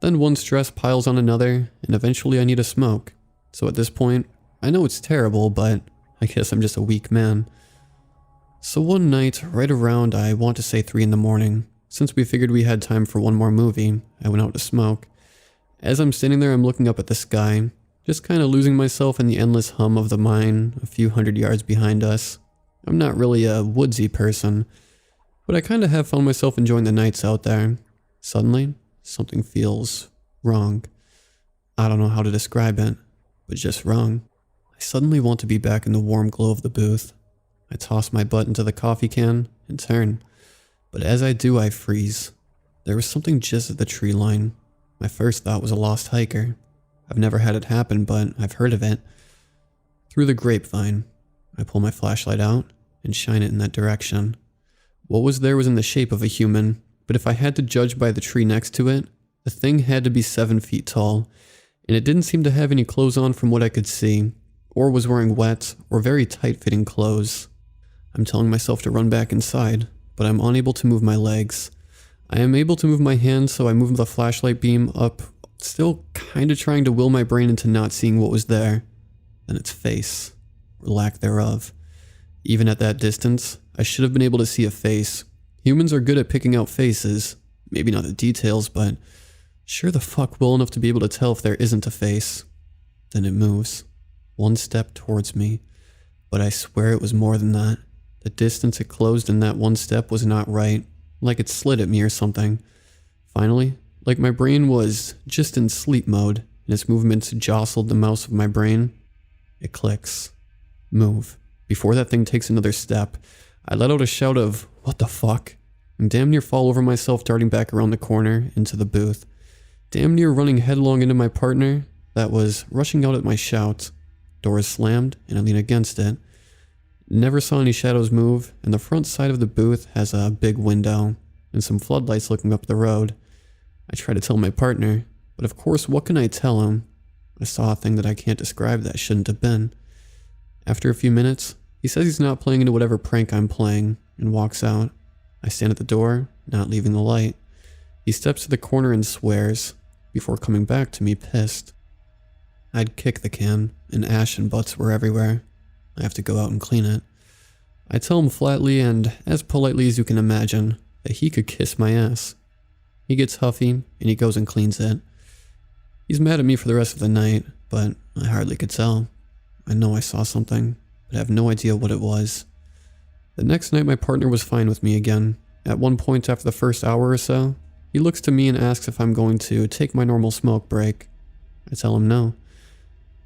then one stress piles on another, and eventually I need a smoke. So at this point, I know it's terrible, but I guess I'm just a weak man. So one night, right around, I want to say 3 in the morning, since we figured we had time for one more movie, I went out to smoke. As I'm standing there, I'm looking up at the sky, just kind of losing myself in the endless hum of the mine a few hundred yards behind us. I'm not really a woodsy person, but I kind of have found myself enjoying the nights out there. Suddenly, something feels wrong. I don't know how to describe it, but just wrong. I suddenly want to be back in the warm glow of the booth. I toss my butt into the coffee can and turn, but as I do, I freeze. There was something just at the tree line. My first thought was a lost hiker. I've never had it happen, but I've heard of it. Through the grapevine, I pull my flashlight out and shine it in that direction. What was there was in the shape of a human, but if I had to judge by the tree next to it, the thing had to be 7 feet tall, and it didn't seem to have any clothes on from what I could see, or was wearing wet or very tight-fitting clothes. I'm telling myself to run back inside, but I'm unable to move my legs. I am able to move my hands, so I move the flashlight beam up, still kinda trying to will my brain into not seeing what was there. Then its face, or lack thereof. Even at that distance, I should have been able to see a face. Humans are good at picking out faces. Maybe not the details, but sure the fuck well enough to be able to tell if there isn't a face. Then it moves. 1 step towards me. But I swear it was more than that. The distance it closed in that 1 step was not right. Like it slid at me or something. Finally, like my brain was just in sleep mode, and its movements jostled the mouse of my brain. It clicks. Move. Before that thing takes another step, I let out a shout of, "What the fuck?" and damn near fall over myself darting back around the corner into the booth. Damn near running headlong into my partner that was rushing out at my shout. Door is slammed and I lean against it. Never saw any shadows move, and the front side of the booth has a big window and some floodlights looking up the road. I try to tell my partner, but of course, what can I tell him? I saw a thing that I can't describe that shouldn't have been. After a few minutes, he says he's not playing into whatever prank I'm playing and walks out. I stand at the door, not leaving the light. He steps to the corner and swears, before coming back to me pissed. I'd kick the can, and ash and butts were everywhere. I have to go out and clean it. I tell him flatly and as politely as you can imagine that he could kiss my ass. He gets huffy and he goes and cleans it. He's mad at me for the rest of the night, but I hardly could tell. I know I saw something, but I have no idea what it was. The next night my partner was fine with me again. At one point after the first hour or so, he looks to me and asks if I'm going to take my normal smoke break. I tell him no.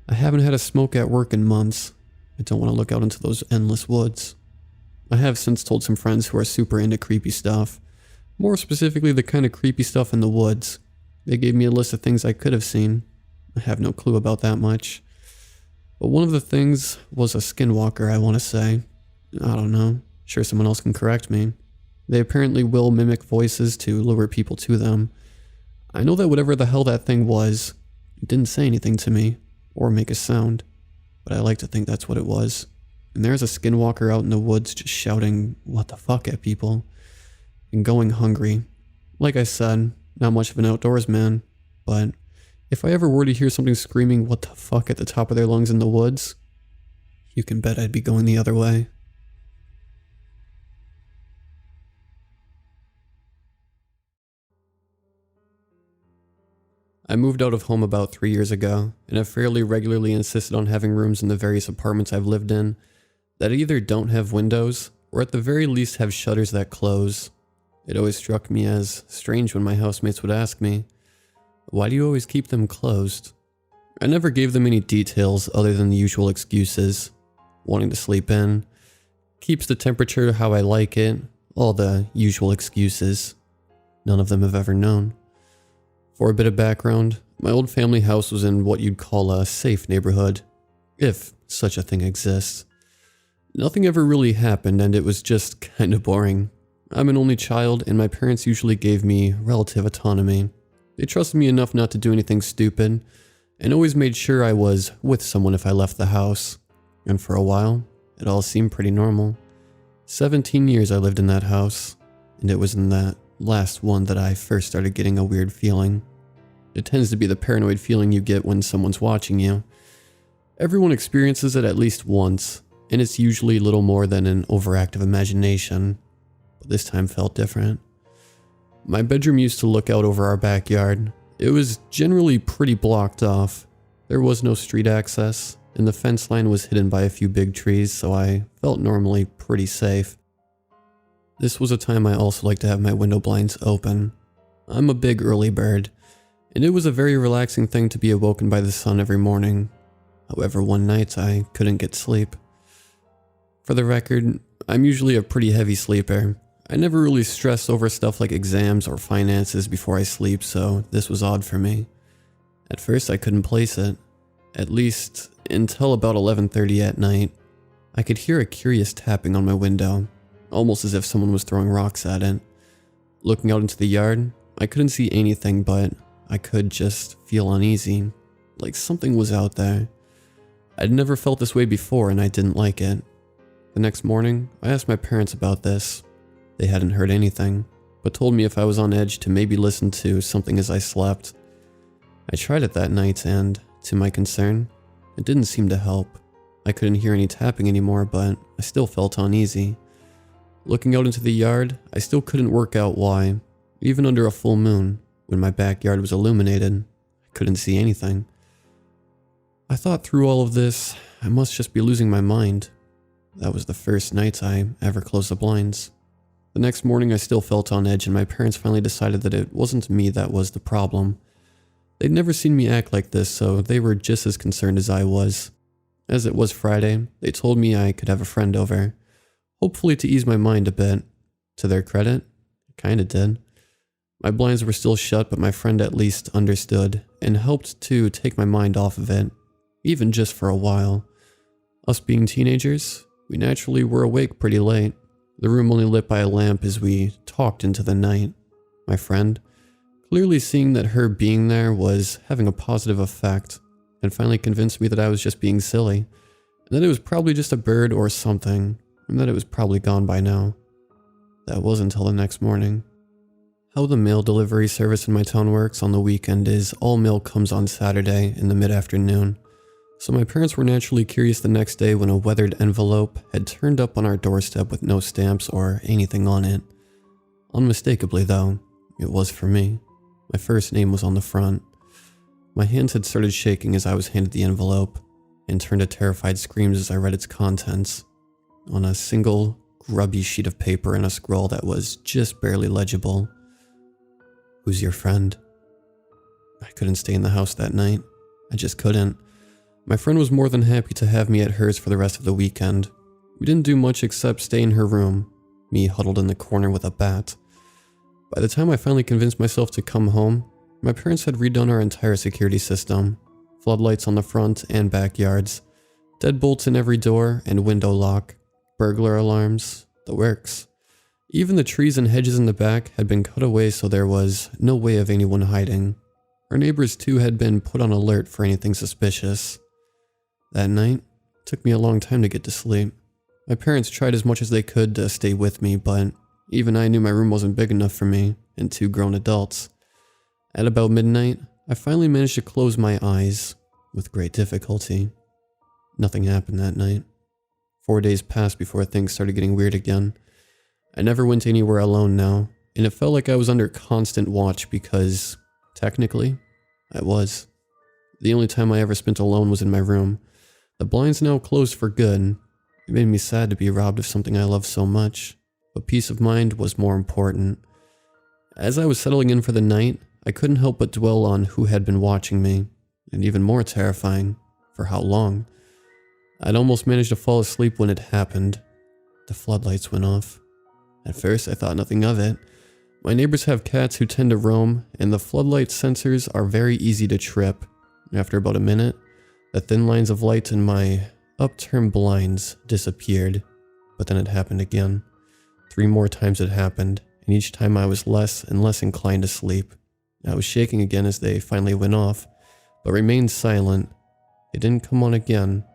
I haven't had a smoke at work in months. I don't want to look out into those endless woods. I have since told some friends who are super into creepy stuff. More specifically, the kind of creepy stuff in the woods. They gave me a list of things I could have seen. I have no clue about that much. But one of the things was a skinwalker, I want to say. I don't know. Sure, someone else can correct me. They apparently will mimic voices to lure people to them. I know that whatever the hell that thing was, it didn't say anything to me, or make a sound. But I like to think that's what it was. And there's a skinwalker out in the woods just shouting what the fuck at people. And going hungry. Like I said, not much of an outdoors man. But if I ever were to hear something screaming what the fuck at the top of their lungs in the woods, you can bet I'd be going the other way. I moved out of home about 3 years ago, and have fairly regularly insisted on having rooms in the various apartments I've lived in that either don't have windows, or at the very least have shutters that close. It always struck me as strange when my housemates would ask me, "Why do you always keep them closed?" I never gave them any details other than the usual excuses. Wanting to sleep in, keeps the temperature how I like it, all the usual excuses. None of them have ever known. For a bit of background, my old family house was in what you'd call a safe neighborhood, if such a thing exists. Nothing ever really happened and it was just kind of boring. I'm an only child and my parents usually gave me relative autonomy. They trusted me enough not to do anything stupid and always made sure I was with someone if I left the house. And for a while, it all seemed pretty normal. 17 years I lived in that house, and it was in that last one that I first started getting a weird feeling. It tends to be the paranoid feeling you get when someone's watching you. Everyone experiences it at least once, and it's usually little more than an overactive imagination, but this time felt different. My bedroom used to look out over our backyard. It was generally pretty blocked off. There was no street access, and the fence line was hidden by a few big trees, so I felt normally pretty safe. This was a time I also liked to have my window blinds open. I'm a big early bird, and it was a very relaxing thing to be awoken by the sun every morning. However, one night I couldn't get sleep. For the record, I'm usually a pretty heavy sleeper. I never really stress over stuff like exams or finances before I sleep, so this was odd for me. At first I couldn't place it, at least until about 11:30 at night. I could hear a curious tapping on my window, almost as if someone was throwing rocks at it. Looking out into the yard, I couldn't see anything, but I could just feel uneasy, like something was out there. I'd never felt this way before and I didn't like it. The next morning, I asked my parents about this. They hadn't heard anything, but told me if I was on edge to maybe listen to something as I slept. I tried it that night and, to my concern, it didn't seem to help. I couldn't hear any tapping anymore, but I still felt uneasy. Looking out into the yard, I still couldn't work out why, even under a full moon, when my backyard was illuminated, I couldn't see anything. I thought through all of this, I must just be losing my mind. That was the first night I ever closed the blinds. The next morning I still felt on edge and my parents finally decided that it wasn't me that was the problem. They'd never seen me act like this, so they were just as concerned as I was. As it was Friday, they told me I could have a friend over, hopefully to ease my mind a bit. To their credit, it kinda did. My blinds were still shut, but my friend at least understood and helped to take my mind off of it, even just for a while. Us being teenagers, We naturally were awake pretty late, the room only lit by a lamp as we talked into the night. My friend, clearly seeing that her being there was having a positive effect, and finally convinced me that I was just being silly, and that it was probably just a bird or something, and that it was probably gone by now. That wasn't until the next morning. How the mail delivery service in my town works on the weekend is all mail comes on Saturday in the mid-afternoon, so my parents were naturally curious the next day when a weathered envelope had turned up on our doorstep with no stamps or anything on it. Unmistakably though, it was for me. My first name was on the front. My hands had started shaking as I was handed the envelope, and turned to terrified screams as I read its contents. On a single, grubby sheet of paper and a scroll that was just barely legible. "Who's your friend?" I couldn't stay in the house that night. I just couldn't. My friend was more than happy to have me at hers for the rest of the weekend. We didn't do much except stay in her room, me huddled in the corner with a bat. By the time I finally convinced myself to come home, my parents had redone our entire security system. Floodlights on the front and backyards, deadbolts in every door and window lock, burglar alarms, the works. Even the trees and hedges in the back had been cut away so there was no way of anyone hiding. Our neighbors too had been put on alert for anything suspicious. That night, it took me a long time to get to sleep. My parents tried as much as they could to stay with me, but even I knew my room wasn't big enough for me and two grown adults. At about midnight, I finally managed to close my eyes, with great difficulty. Nothing happened that night. 4 days passed before things started getting weird again. I never went anywhere alone now, and it felt like I was under constant watch because, technically, I was. The only time I ever spent alone was in my room. The blinds now closed for good. It made me sad to be robbed of something I loved so much, but peace of mind was more important. As I was settling in for the night, I couldn't help but dwell on who had been watching me, and even more terrifying, for how long. I'd almost managed to fall asleep when it happened. The floodlights went off. At first, I thought nothing of it. My neighbors have cats who tend to roam, and the floodlight sensors are very easy to trip. After about a minute, the thin lines of light in my upturned blinds disappeared, but then it happened again. 3 more times it happened, and each time I was less and less inclined to sleep. I was shaking again as they finally went off, but remained silent. They didn't come on again,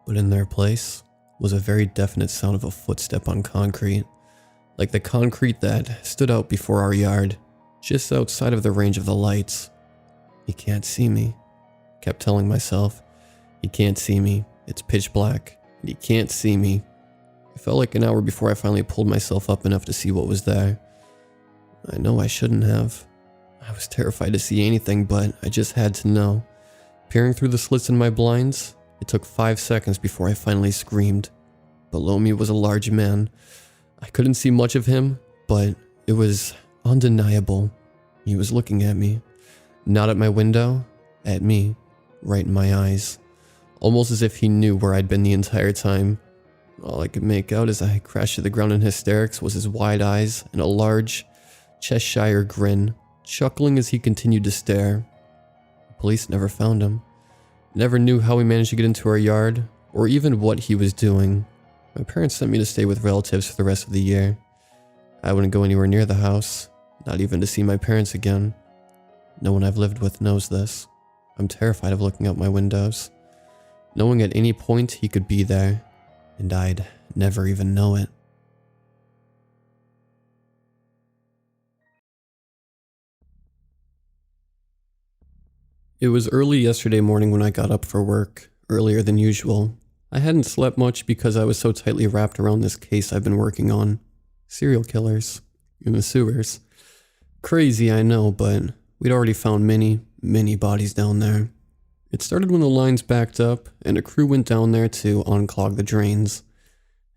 but in their place was a very definite sound of a footstep on concrete, like the concrete that stood out before our yard, just outside of the range of the lights. "He can't see me," I kept telling myself. "He can't see me. It's pitch black, and he can't see me." It felt like an hour before I finally pulled myself up enough to see what was there. I know I shouldn't have. I was terrified to see anything, but I just had to know. Peering through the slits in my blinds, it took 5 seconds before I finally screamed. Below me was a large man. I couldn't see much of him, but it was undeniable. He was looking at me. Not at my window, at me, right in my eyes. Almost as if he knew where I'd been the entire time. All I could make out as I crashed to the ground in hysterics was his wide eyes and a large Cheshire grin, chuckling as he continued to stare. The police never found him. Never knew how he managed to get into our yard, or even what he was doing. My parents sent me to stay with relatives for the rest of the year. I wouldn't go anywhere near the house, not even to see my parents again. No one I've lived with knows this. I'm terrified of looking out my windows, knowing at any point he could be there, and I'd never even know it. It was early yesterday morning when I got up for work, earlier than usual. I hadn't slept much because I was so tightly wrapped around this case I've been working on. Serial killers. In the sewers. Crazy, I know, but we'd already found many, many bodies down there. It started when the lines backed up, and a crew went down there to unclog the drains.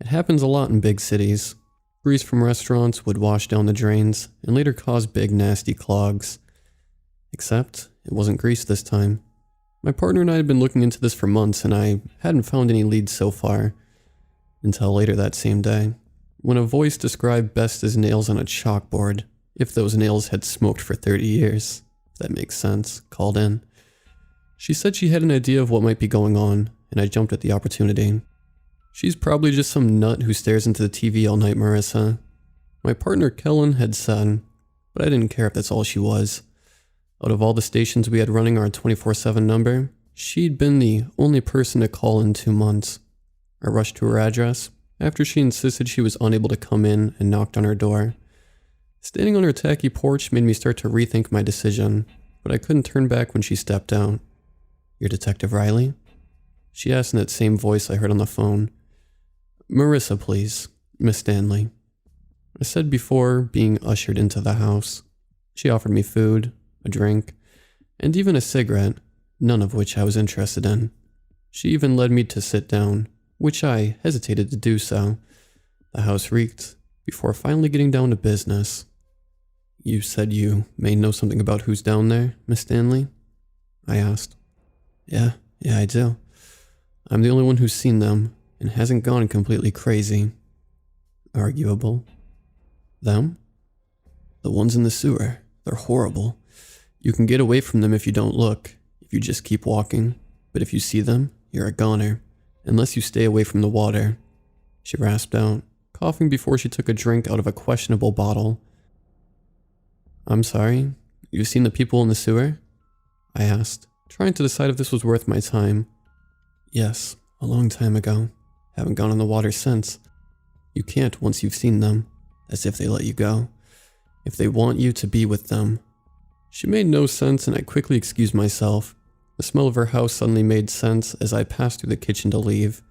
It happens a lot in big cities. Grease from restaurants would wash down the drains, and later cause big nasty clogs. Except, it wasn't grease this time. My partner and I had been looking into this for months, and I hadn't found any leads so far. Until later that same day, when a voice described best as nails on a chalkboard, if those nails had smoked for 30 years, if that makes sense, called in. She said she had an idea of what might be going on, and I jumped at the opportunity. She's probably just some nut who stares into the TV all night, Marissa. My partner Kellen had said, but I didn't care if that's all she was. Out of all the stations we had running our 24/7 number, she'd been the only person to call in 2 months. I rushed to her address after she insisted she was unable to come in and knocked on her door. Standing on her tacky porch made me start to rethink my decision, but I couldn't turn back when she stepped out. "You're Detective Riley?" She asked in that same voice I heard on the phone. "Marissa, please. Miss Stanley," I said before being ushered into the house. She offered me food, a drink, and even a cigarette, none of which I was interested in. She even led me to sit down, which I hesitated to do so. The house reeked, before finally getting down to business. "You said you may know something about who's down there, Miss Stanley?" I asked. Yeah, I do. I'm the only one who's seen them, and hasn't gone completely crazy." "Arguable." "Them? The ones in the sewer. They're horrible. You can get away from them if you don't look, if you just keep walking. But if you see them, you're a goner, unless you stay away from the water." She rasped out, coughing before she took a drink out of a questionable bottle. "I'm sorry, you've seen the people in the sewer?" I asked, trying to decide if this was worth my time. "Yes, a long time ago. Haven't gone in the water since. You can't once you've seen them, as if they let you go. If they want you to be with them." She made no sense and I quickly excused myself. The smell of her house suddenly made sense as I passed through the kitchen to leave.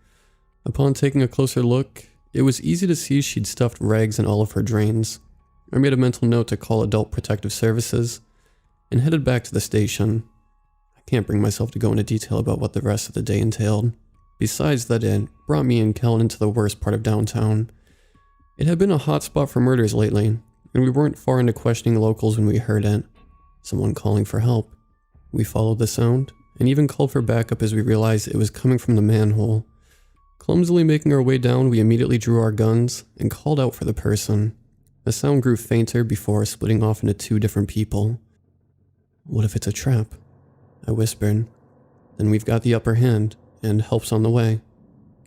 Upon taking a closer look, it was easy to see she'd stuffed rags in all of her drains. I made a mental note to call Adult Protective Services and headed back to the station. I can't bring myself to go into detail about what the rest of the day entailed. Besides that, it brought me and Kellen into the worst part of downtown. It had been a hot spot for murders lately, and we weren't far into questioning locals when we heard it. Someone calling for help. We followed the sound, and even called for backup as we realized it was coming from the manhole. Clumsily making our way down, we immediately drew our guns and called out for the person. The sound grew fainter before splitting off into 2 different people. "What if it's a trap?" I whispered. "Then we've got the upper hand, and help's on the way,"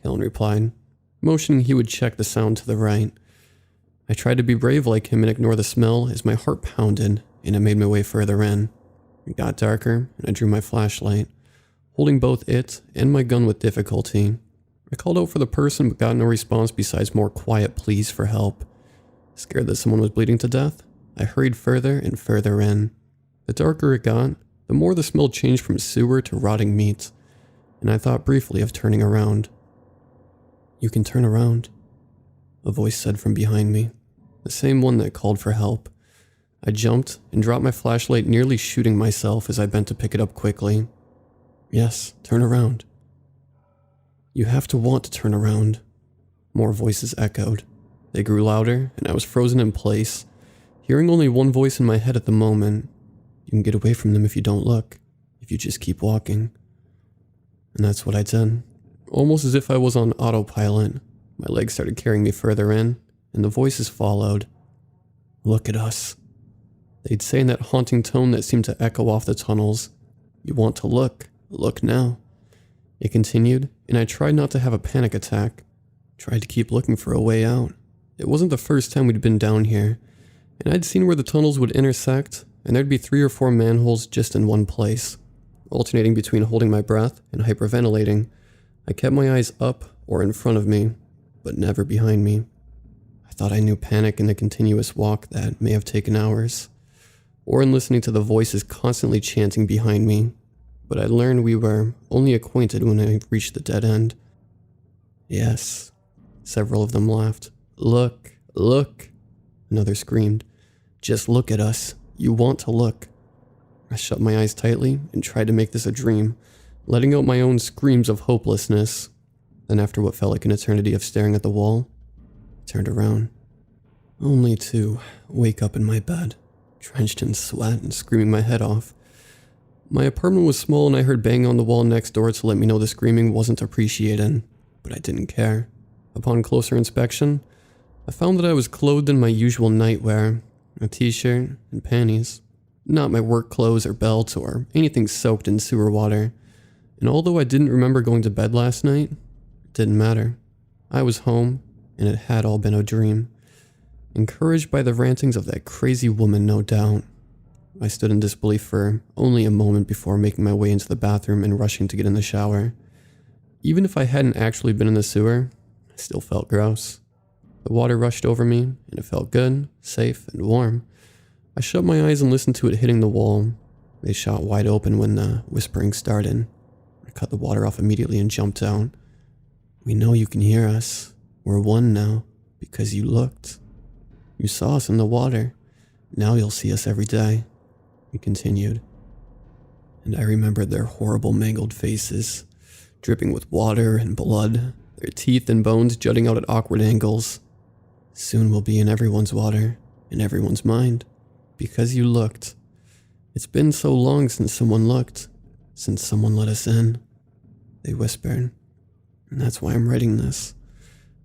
Kellen replied, motioning he would check the sound to the right. I tried to be brave like him and ignore the smell as my heart pounded, and I made my way further in. It got darker, and I drew my flashlight, holding both it and my gun with difficulty. I called out for the person but got no response besides more quiet pleas for help. Scared that someone was bleeding to death, I hurried further and further in. The darker it got, the more the smell changed from sewer to rotting meat, and I thought briefly of turning around. "You can turn around," a voice said from behind me, the same one that called for help. I jumped and dropped my flashlight, nearly shooting myself as I bent to pick it up quickly. "Yes, turn around." "You have to want to turn around." More voices echoed. They grew louder, and I was frozen in place, hearing only one voice in my head at the moment. "You can get away from them if you don't look, if you just keep walking." And that's what I did. Almost as if I was on autopilot, my legs started carrying me further in, and the voices followed. "Look at us," they'd say in that haunting tone that seemed to echo off the tunnels. "You want to look now." It continued, and I tried not to have a panic attack. Tried to keep looking for a way out. It wasn't the first time we'd been down here, and I'd seen where the tunnels would intersect, and there'd be 3 or 4 manholes just in one place. Alternating between holding my breath and hyperventilating, I kept my eyes up or in front of me, but never behind me. I thought I knew panic in the continuous walk that may have taken hours, or in listening to the voices constantly chanting behind me, but I learned we were only acquainted when I reached the dead end. "Yes," several of them laughed. "Look, look," another screamed. "Just look at us. You want to look." I shut my eyes tightly and tried to make this a dream, letting out my own screams of hopelessness. Then after what felt like an eternity of staring at the wall, I turned around, only to wake up in my bed, drenched in sweat and screaming my head off. My apartment was small and I heard banging on the wall next door to let me know the screaming wasn't appreciated, but I didn't care. Upon closer inspection, I found that I was clothed in my usual nightwear, a t-shirt and panties, not my work clothes or belt or anything soaked in sewer water. And although I didn't remember going to bed last night, it didn't matter. I was home, and it had all been a dream. Encouraged by the rantings of that crazy woman, no doubt. I stood in disbelief for only a moment before making my way into the bathroom and rushing to get in the shower. Even if I hadn't actually been in the sewer, I still felt gross. The water rushed over me, and it felt good, safe, and warm. I shut my eyes and listened to it hitting the wall. They shot wide open when the whispering started. I cut the water off immediately and jumped out. "We know you can hear us. We're one now, because you looked. You saw us in the water. Now you'll see us every day," he continued. And I remembered their horrible mangled faces, dripping with water and blood, their teeth and bones jutting out at awkward angles. "Soon we'll be in everyone's water, in everyone's mind, because you looked. It's been so long since someone looked, since someone let us in," they whispered. And that's why I'm writing this.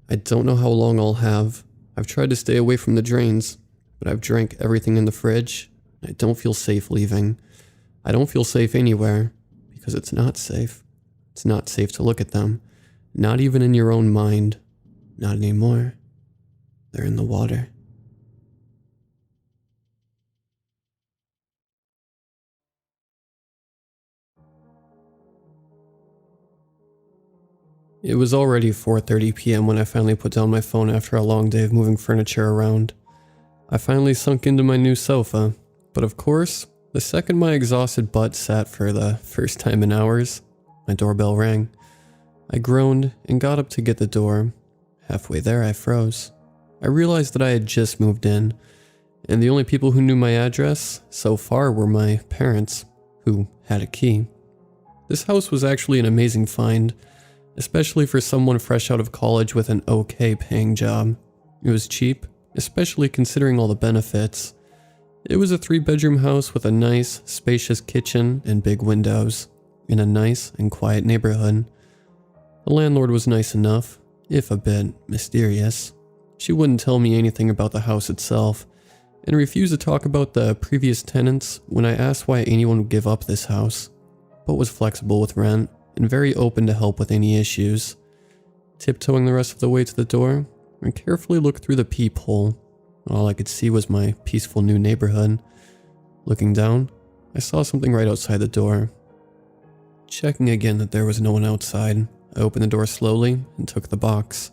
I don't know how long I'll have. I've tried to stay away from the drains, but I've drank everything in the fridge. I don't feel safe leaving. I don't feel safe anywhere, because it's not safe. It's not safe to look at them. Not even in your own mind. Not anymore. They're in the water. It was already 4:30 p.m. when I finally put down my phone after a long day of moving furniture around. I finally sunk into my new sofa, but of course, the second my exhausted butt sat for the first time in hours, my doorbell rang. I groaned and got up to get the door. Halfway there, I froze. I realized that I had just moved in, and the only people who knew my address so far were my parents, who had a key. This house was actually an amazing find, especially for someone fresh out of college with an okay paying job. It was cheap, especially considering all the benefits. It was a 3-bedroom house with a nice, spacious kitchen and big windows, in a nice and quiet neighborhood. The landlord was nice enough, if a bit mysterious. She wouldn't tell me anything about the house itself, and refused to talk about the previous tenants when I asked why anyone would give up this house, but was flexible with rent and very open to help with any issues. Tiptoeing the rest of the way to the door, I carefully looked through the peephole. All I could see was my peaceful new neighborhood. Looking down, I saw something right outside the door. Checking again that there was no one outside, I opened the door slowly and took the box.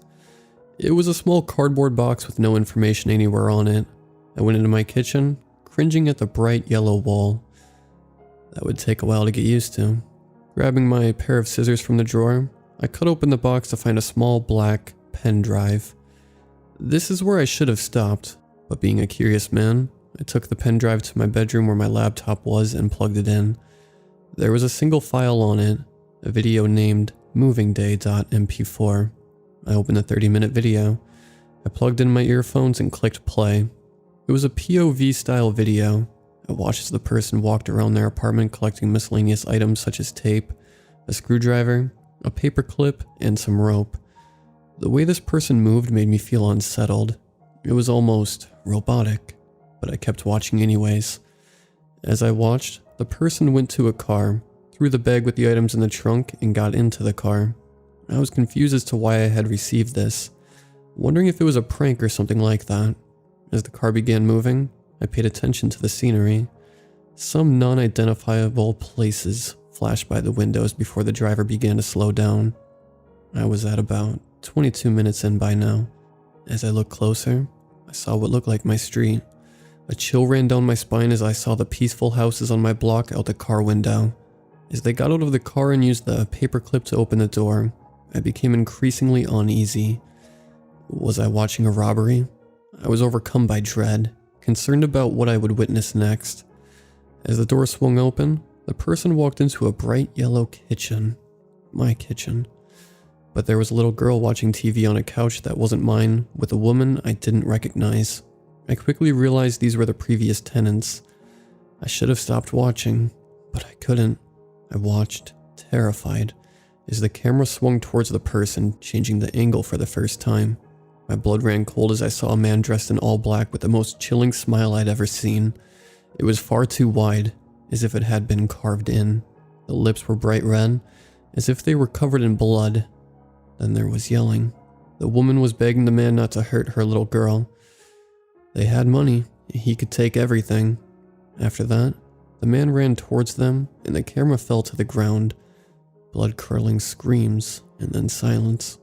It was a small cardboard box with no information anywhere on it. I went into my kitchen, cringing at the bright yellow wall. That would take a while to get used to. Grabbing my pair of scissors from the drawer, I cut open the box to find a small black pen drive. This is where I should have stopped, but being a curious man, I took the pen drive to my bedroom where my laptop was and plugged it in. There was a single file on it, a video named movingday.mp4. I opened the 30-minute video. I plugged in my earphones and clicked play. It was a POV style video. I watched as the person walked around their apartment collecting miscellaneous items such as tape, a screwdriver, a paper clip, and some rope. The way this person moved made me feel unsettled. It was almost robotic, but I kept watching anyways. As I watched, the person went to a car, threw the bag with the items in the trunk, and got into the car. I was confused as to why I had received this, wondering if it was a prank or something like that. As the car began moving, I paid attention to the scenery. Some non-identifiable places flashed by the windows before the driver began to slow down. I was at about 22 minutes in by now. As I looked closer, I saw what looked like my street. A chill ran down my spine as I saw the peaceful houses on my block out the car window. As they got out of the car and used the paperclip to open the door, I became increasingly uneasy. Was I watching a robbery? I was overcome by dread, concerned about what I would witness next. As the door swung open, the person walked into a bright yellow kitchen. My kitchen. But there was a little girl watching TV on a couch that wasn't mine, with a woman I didn't recognize. I quickly realized these were the previous tenants. I should have stopped watching, but I couldn't. I watched, terrified, as the camera swung towards the person, changing the angle for the first time. My blood ran cold as I saw a man dressed in all black with the most chilling smile I'd ever seen. It was far too wide, as if it had been carved in. The lips were bright red, as if they were covered in blood. Then there was yelling. The woman was begging the man not to hurt her little girl. They had money. He could take everything. After that, the man ran towards them and the camera fell to the ground. Blood-curdling screams and then silence.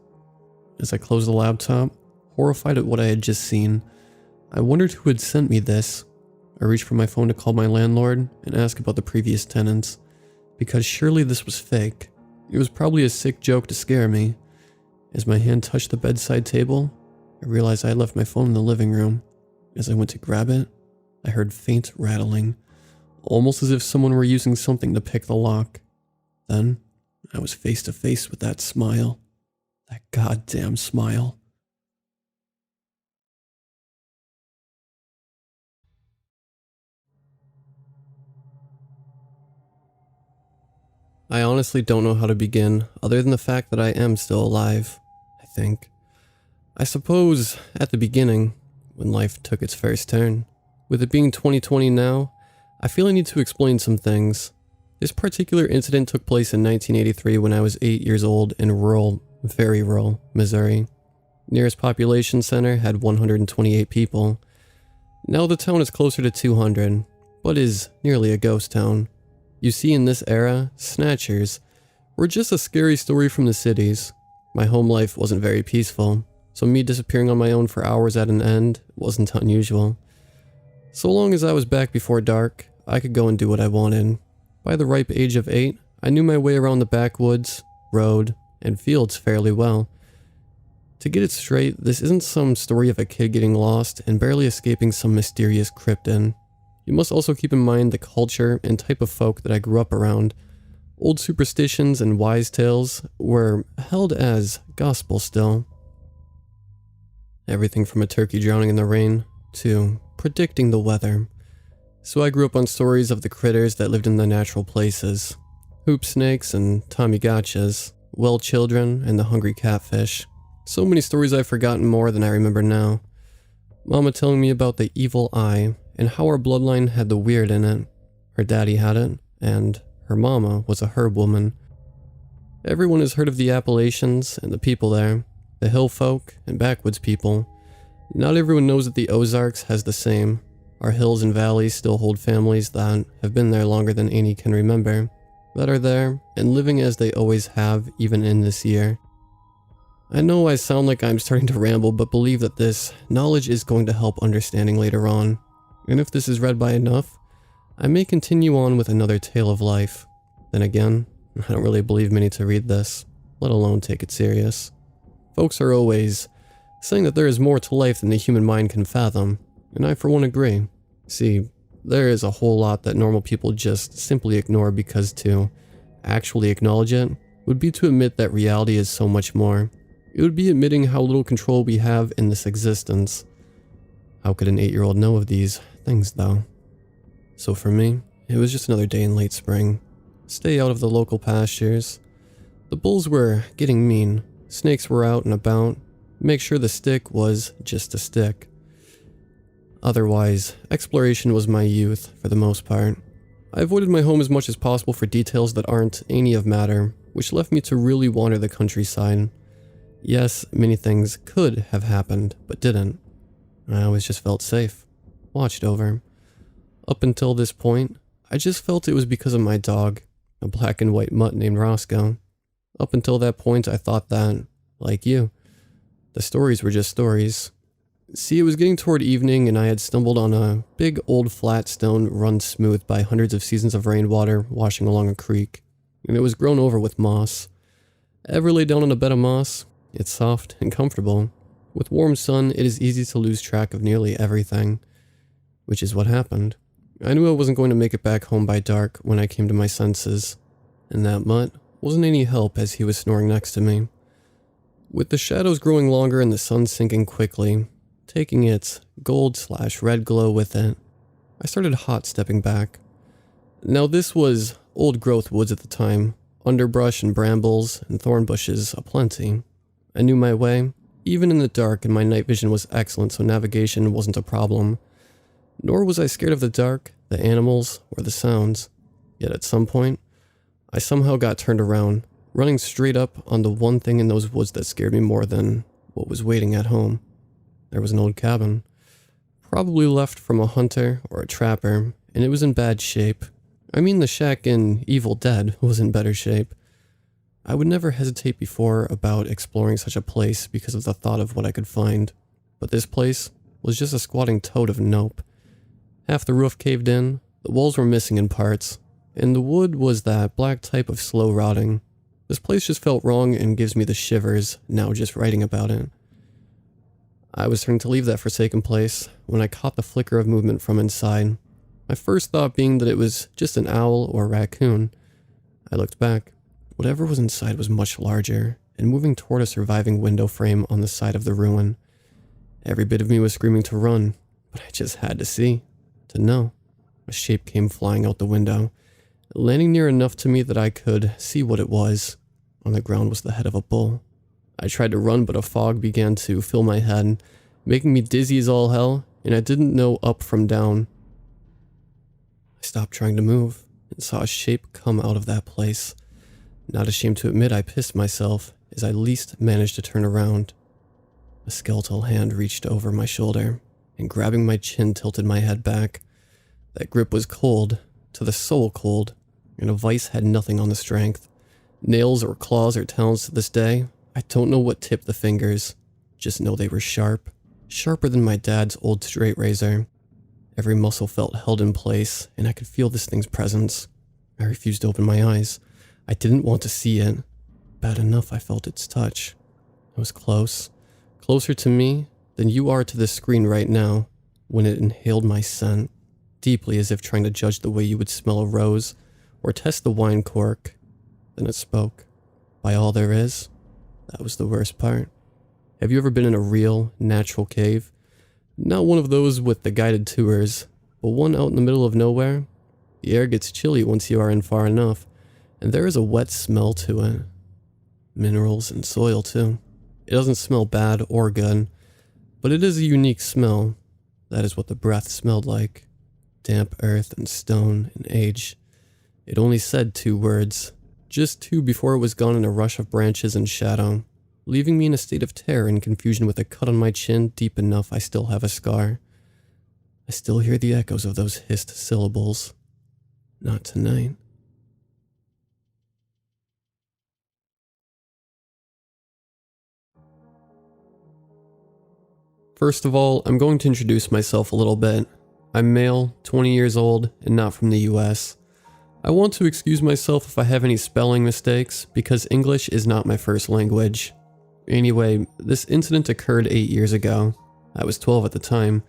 As I closed the laptop, horrified at what I had just seen, I wondered who had sent me this. I reached for my phone to call my landlord and ask about the previous tenants, because surely this was fake. It was probably a sick joke to scare me. As my hand touched the bedside table, I realized I had left my phone in the living room. As I went to grab it, I heard faint rattling, almost as if someone were using something to pick the lock. Then, I was face to face with that smile. That goddamn smile. I honestly don't know how to begin, other than the fact that I am still alive, I think. I suppose, at the beginning, when life took its first turn. With it being 2020 now, I feel I need to explain some things. This particular incident took place in 1983 when I was 8 years old in rural, very rural, Missouri. Nearest population center had 128 people. Now the town is closer to 200, but is nearly a ghost town. You see, in this era, snatchers were just a scary story from the cities. My home life wasn't very peaceful, so me disappearing on my own for hours at an end wasn't unusual. So long as I was back before dark, I could go and do what I wanted. By the ripe age of 8, I knew my way around the backwoods, road, and fields fairly well. To get it straight, this isn't some story of a kid getting lost and barely escaping some mysterious cryptid. You must also keep in mind the culture and type of folk that I grew up around. Old superstitions and wise tales were held as gospel still. Everything from a turkey drowning in the rain to predicting the weather. So I grew up on stories of the critters that lived in the natural places. Hoop snakes and Tamagotchis, well children and the hungry catfish. So many stories I've forgotten more than I remember now. Mama telling me about the evil eye and how our bloodline had the weird in it. Her daddy had it, and her mama was a herb woman. Everyone has heard of the Appalachians and the people there, the hill folk and backwoods people. Not everyone knows that the Ozarks has the same. Our hills and valleys still hold families that have been there longer than any can remember, that are there and living as they always have even in this year. I know I sound like I'm starting to ramble, but believe that this knowledge is going to help understanding later on. And if this is read by enough, I may continue on with another tale of life. Then again, I don't really believe many to read this, let alone take it serious. Folks are always saying that there is more to life than the human mind can fathom, and I for one agree. See, there is a whole lot that normal people just simply ignore because to actually acknowledge it would be to admit that reality is so much more. It would be admitting how little control we have in this existence. How could an 8-year-old know of these things, though? So for me, it was just another day in late spring. Stay out of the local pastures. The bulls were getting mean. Snakes were out and about. Make sure the stick was just a stick. Otherwise, exploration was my youth, for the most part. I avoided my home as much as possible for details that aren't any of matter, which left me to really wander the countryside. Yes, many things could have happened, but didn't. I always just felt safe, watched over. Up until this point, I just felt it was because of my dog, a black and white mutt named Roscoe. Up until that point, I thought that, like you, the stories were just stories. See, it was getting toward evening and I had stumbled on a big old flat stone run smooth by hundreds of seasons of rainwater washing along a creek, and it was grown over with moss. Ever lay down on a bed of moss? It's soft and comfortable. With warm sun, it is easy to lose track of nearly everything. Which is what happened. I knew I wasn't going to make it back home by dark when I came to my senses, and that mutt wasn't any help as he was snoring next to me. With the shadows growing longer and the sun sinking quickly, taking its gold/red glow with it, I started hot stepping back. Now this was old growth woods at the time, underbrush and brambles and thorn bushes aplenty. I knew my way, even in the dark, and my night vision was excellent, so navigation wasn't a problem. Nor was I scared of the dark, the animals, or the sounds. Yet at some point, I somehow got turned around, running straight up on the one thing in those woods that scared me more than what was waiting at home. There was an old cabin, probably left from a hunter or a trapper, and it was in bad shape. I mean, the shack in Evil Dead was in better shape. I would never hesitate before about exploring such a place because of the thought of what I could find, but this place was just a squatting toad of nope. Half the roof caved in, the walls were missing in parts, and the wood was that black type of slow rotting. This place just felt wrong and gives me the shivers now just writing about it. I was turning to leave that forsaken place when I caught the flicker of movement from inside. My first thought being that it was just an owl or a raccoon. I looked back. Whatever was inside was much larger and moving toward a surviving window frame on the side of the ruin. Every bit of me was screaming to run, but I just had to see, to know. A shape came flying out the window, landing near enough to me that I could see what it was. On the ground was the head of a bull. I tried to run, but a fog began to fill my head, making me dizzy as all hell, and I didn't know up from down. I stopped trying to move and saw a shape come out of that place. Not ashamed to admit I pissed myself as I least managed to turn around. A skeletal hand reached over my shoulder and grabbing my chin tilted my head back. That grip was cold, to the soul cold, and a vice had nothing on the strength. Nails or claws or talons to this day, I don't know what tipped the fingers, just know they were sharp. Sharper than my dad's old straight razor. Every muscle felt held in place, and I could feel this thing's presence. I refused to open my eyes. I didn't want to see it. Bad enough I felt its touch. It was close. Closer to me than you are to this screen right now, when it inhaled my scent, deeply as if trying to judge the way you would smell a rose, or test the wine cork. Then it spoke. By all there is, that was the worst part. Have you ever been in a real, natural cave? Not one of those with the guided tours, but one out in the middle of nowhere? The air gets chilly once you are in far enough, and there is a wet smell to it. Minerals and soil too. It doesn't smell bad or good, but it is a unique smell. That is what the breath smelled like. Damp earth and stone and age. It only said 2 words. Just 2 before it was gone in a rush of branches and shadow, leaving me in a state of terror and confusion with a cut on my chin deep enough I still have a scar. I still hear the echoes of those hissed syllables. Not tonight. First of all, I'm going to introduce myself a little bit. I'm male, 20 years old, and not from the US. I want to excuse myself if I have any spelling mistakes, because English is not my first language. Anyway, this incident occurred 8 years ago. I was 12 at the time.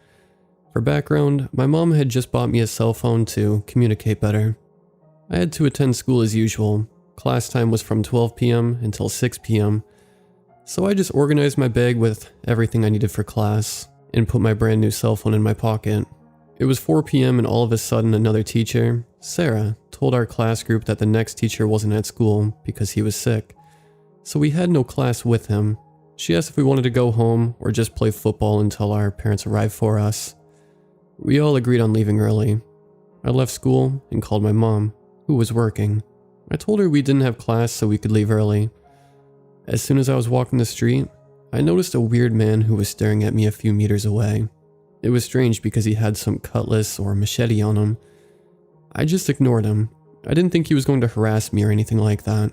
For background, my mom had just bought me a cell phone to communicate better. I had to attend school as usual. Class time was from 12 p.m. until 6 p.m. So I just organized my bag with everything I needed for class and put my brand new cell phone in my pocket. It was 4 p.m. and all of a sudden another teacher, Sarah, told our class group that the next teacher wasn't at school because he was sick. So we had no class with him. She asked if we wanted to go home or just play football until our parents arrived for us. We all agreed on leaving early. I left school and called my mom, who was working. I told her we didn't have class so we could leave early. As soon as I was walking the street, I noticed a weird man who was staring at me a few meters away. It was strange because he had some cutlass or machete on him. I just ignored him. I didn't think he was going to harass me or anything like that.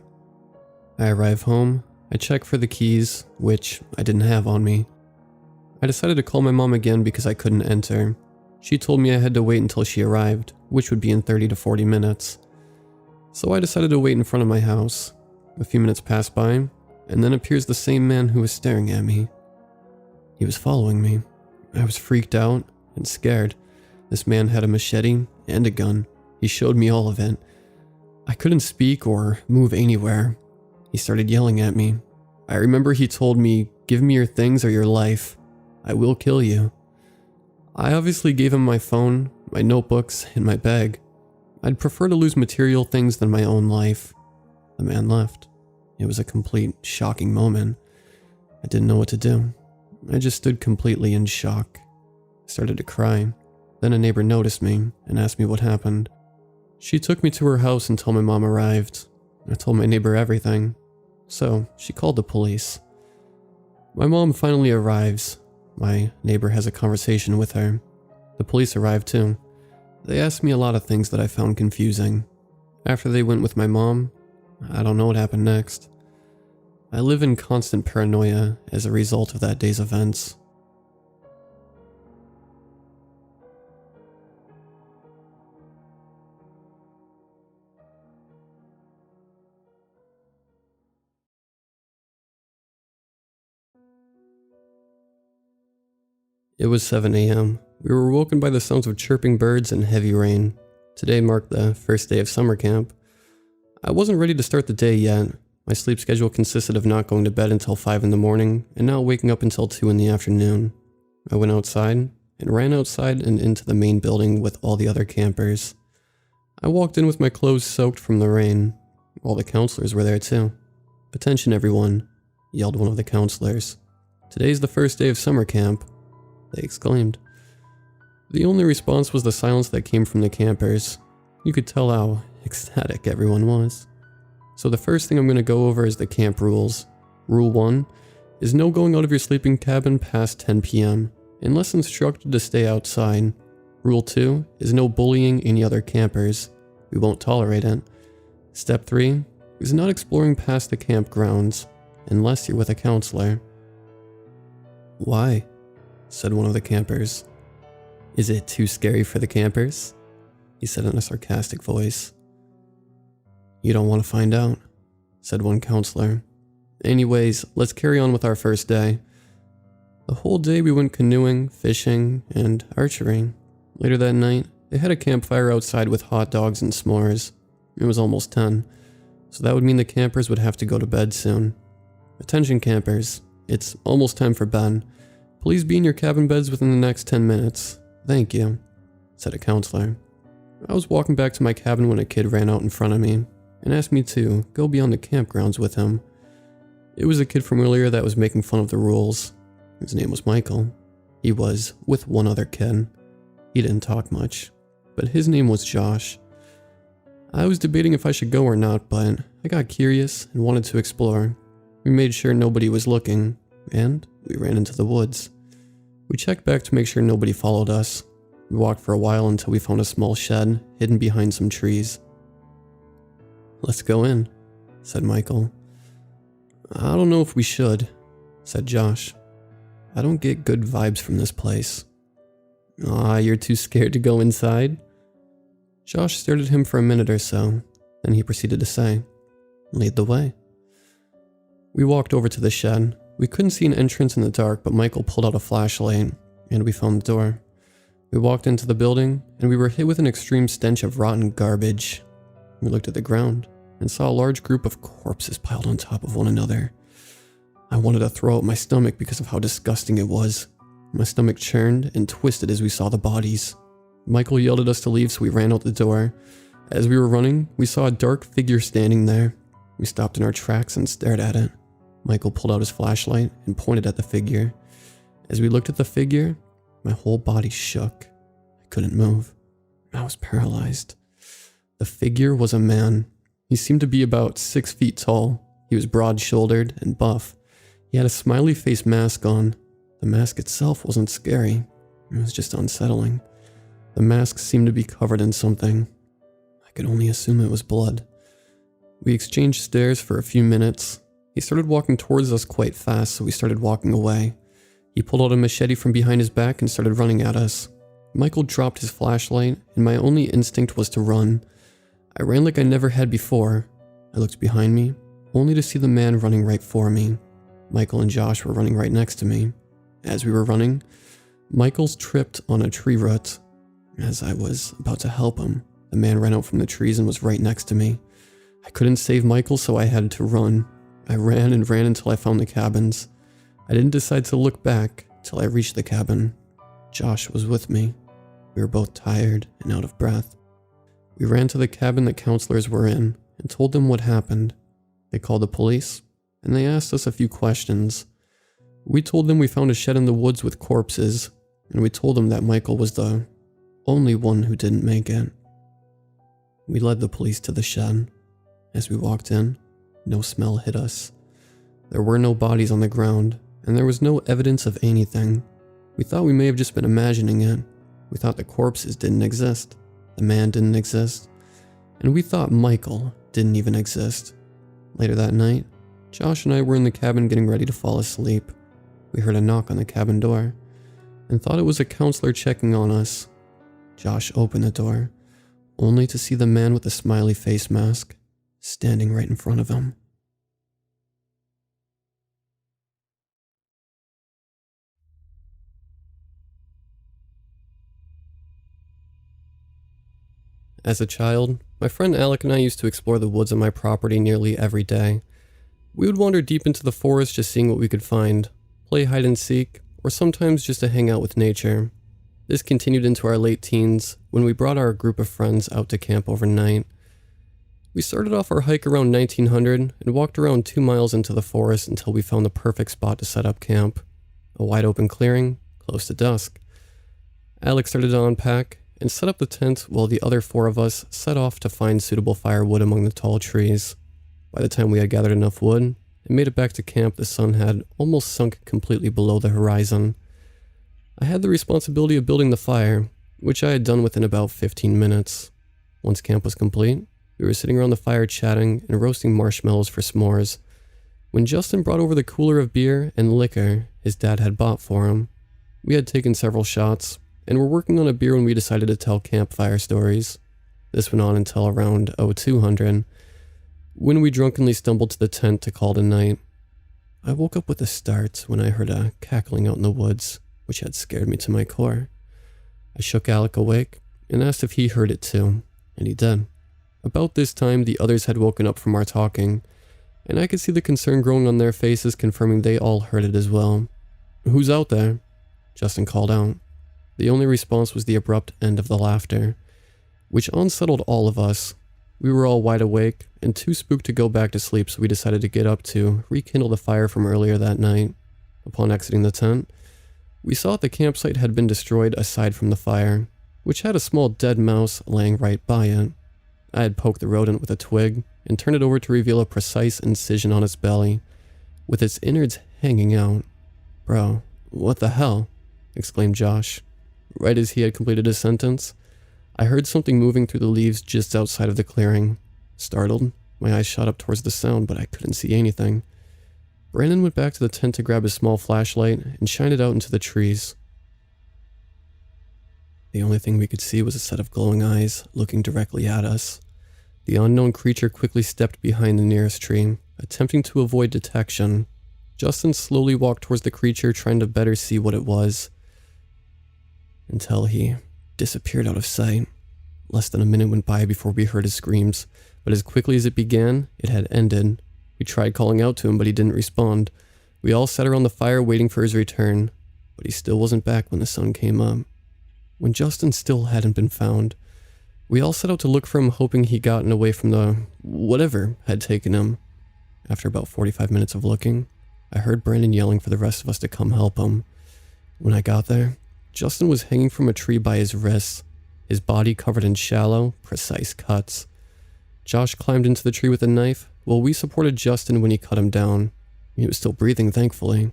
I arrived home, I checked for the keys, which I didn't have on me. I decided to call my mom again because I couldn't enter. She told me I had to wait until she arrived, which would be in 30 to 40 minutes. So I decided to wait in front of my house. A few minutes passed by, and then appears the same man who was staring at me. He was following me. I was freaked out and scared. This man had a machete and a gun. He showed me all of it. I couldn't speak or move anywhere. He started yelling at me. I remember he told me, "Give me your things or your life. I will kill you." I obviously gave him my phone, my notebooks, and my bag. I'd prefer to lose material things than my own life. The man left. It was a complete, shocking moment. I didn't know what to do. I just stood completely in shock. I started to cry. Then a neighbor noticed me and asked me what happened. She took me to her house until my mom arrived. I told my neighbor everything. So she called the police. My mom finally arrives. My neighbor has a conversation with her. The police arrive too. They asked me a lot of things that I found confusing. After they went with my mom, I don't know what happened next. I live in constant paranoia as a result of that day's events. It was 7 a.m. We were woken by the sounds of chirping birds and heavy rain. Today marked the first day of summer camp. I wasn't ready to start the day yet. My sleep schedule consisted of not going to bed until 5 in the morning and not waking up until 2 in the afternoon. I went outside and ran outside and into the main building with all the other campers. I walked in with my clothes soaked from the rain. All the counselors were there too. "Attention everyone," yelled one of the counselors. "Today's the first day of summer camp," they exclaimed. The only response was the silence that came from the campers. You could tell how ecstatic everyone was. So the first thing I'm going to go over is the camp rules. Rule 1 is no going out of your sleeping cabin past 10 p.m. unless instructed to stay outside. Rule 2 is no bullying any other campers. We won't tolerate it. Step 3 is not exploring past the campgrounds unless you're with a counselor. "Why?" said one of the campers. "Is it too scary for the campers?" he said in a sarcastic voice. "You don't want to find out," said one counselor. "Anyways, let's carry on with our first day." The whole day we went canoeing, fishing, and archery. Later that night, they had a campfire outside with hot dogs and s'mores. It was almost 10, so that would mean the campers would have to go to bed soon. "Attention campers, it's almost time for bed. Please be in your cabin beds within the next 10 minutes. Thank you," said a counselor. I was walking back to my cabin when a kid ran out in front of me and asked me to go beyond the campgrounds with him. It was a kid from earlier that was making fun of the rules. His name was Michael. He was with one other kid. He didn't talk much, but his name was Josh. I was debating if I should go or not, but I got curious and wanted to explore. We made sure nobody was looking, and we ran into the woods. We checked back to make sure nobody followed us. We walked for a while until we found a small shed hidden behind some trees. "Let's go in," said Michael. "I don't know if we should," said Josh. "I don't get good vibes from this place." "Aw, you're too scared to go inside?" Josh stared at him for a minute or so, then he proceeded to say, "Lead the way." We walked over to the shed. We couldn't see an entrance in the dark, but Michael pulled out a flashlight, and we found the door. We walked into the building, and we were hit with an extreme stench of rotten garbage. We looked at the ground, and saw a large group of corpses piled on top of one another. I wanted to throw out my stomach because of how disgusting it was. My stomach churned and twisted as we saw the bodies. Michael yelled at us to leave, so we ran out the door. As we were running, we saw a dark figure standing there. We stopped in our tracks and stared at it. Michael pulled out his flashlight and pointed at the figure. As we looked at the figure, my whole body shook. I couldn't move. I was paralyzed. The figure was a man. He seemed to be about 6 feet tall. He was broad-shouldered and buff. He had a smiley face mask on. The mask itself wasn't scary. It was just unsettling. The mask seemed to be covered in something. I could only assume it was blood. We exchanged stares for a few minutes. He started walking towards us quite fast, so we started walking away. He pulled out a machete from behind his back and started running at us. Michael dropped his flashlight, and my only instinct was to run. I ran like I never had before. I looked behind me, only to see the man running right for me. Michael and Josh were running right next to me. As we were running, Michael's tripped on a tree root. As I was about to help him, the man ran out from the trees and was right next to me. I couldn't save Michael, so I had to run. I ran and ran until I found the cabins. I didn't decide to look back till I reached the cabin. Josh was with me. We were both tired and out of breath. We ran to the cabin the counselors were in and told them what happened. They called the police, and they asked us a few questions. We told them we found a shed in the woods with corpses, and we told them that Michael was the only one who didn't make it. We led the police to the shed. As we walked in, no smell hit us. There were no bodies on the ground, and there was no evidence of anything. We thought we may have just been imagining it. We thought the corpses didn't exist, the man didn't exist, and we thought Michael didn't even exist. Later that night, Josh and I were in the cabin getting ready to fall asleep. We heard a knock on the cabin door and thought it was a counselor checking on us. Josh opened the door, only to see the man with the smiley face mask standing right in front of him. As a child, my friend Alec and I used to explore the woods on my property nearly every day. We would wander deep into the forest just seeing what we could find, play hide and seek, or sometimes just to hang out with nature. This continued into our late teens when we brought our group of friends out to camp overnight. We started off our hike around 1900 and walked around 2 miles into the forest until we found the perfect spot to set up camp. A wide open clearing, close to dusk. Alec started to unpack and set up the tent while the other 4 of us set off to find suitable firewood among the tall trees. By the time we had gathered enough wood and made it back to camp, the sun had almost sunk completely below the horizon. I had the responsibility of building the fire, which I had done within about 15 minutes. Once camp was complete, we were sitting around the fire chatting and roasting marshmallows for s'mores, when Justin brought over the cooler of beer and liquor his dad had bought for him. We had taken several shots, and were working on a beer when we decided to tell campfire stories. This went on until around 0200, when we drunkenly stumbled to the tent to call it a night. I woke up with a start when I heard a cackling out in the woods, which had scared me to my core. I shook Alec awake and asked if he heard it too, and he did. About this time, the others had woken up from our talking, and I could see the concern growing on their faces, confirming they all heard it as well. "Who's out there?" Justin called out. The only response was the abrupt end of the laughter, which unsettled all of us. We were all wide awake and too spooked to go back to sleep, so we decided to get up to rekindle the fire from earlier that night. Upon exiting the tent, we saw that the campsite had been destroyed aside from the fire, which had a small dead mouse laying right by it. I had poked the rodent with a twig and turned it over to reveal a precise incision on its belly, with its innards hanging out. "Bro, what the hell?" exclaimed Josh. Right as he had completed his sentence, I heard something moving through the leaves just outside of the clearing. Startled, my eyes shot up towards the sound, but I couldn't see anything. Brandon went back to the tent to grab his small flashlight and shine it out into the trees. The only thing we could see was a set of glowing eyes looking directly at us. The unknown creature quickly stepped behind the nearest tree, attempting to avoid detection. Justin slowly walked towards the creature, trying to better see what it was, until he disappeared out of sight. Less than a minute went by before we heard his screams, but as quickly as it began, it had ended. We tried calling out to him, but he didn't respond. We all sat around the fire waiting for his return, but he still wasn't back when the sun came up. When Justin still hadn't been found, we all set out to look for him, hoping he'd gotten away from the whatever had taken him. After about 45 minutes of looking, I heard Brandon yelling for the rest of us to come help him. When I got there, Justin was hanging from a tree by his wrists, his body covered in shallow, precise cuts. Josh climbed into the tree with a knife, while we supported Justin when he cut him down. He was still breathing, thankfully.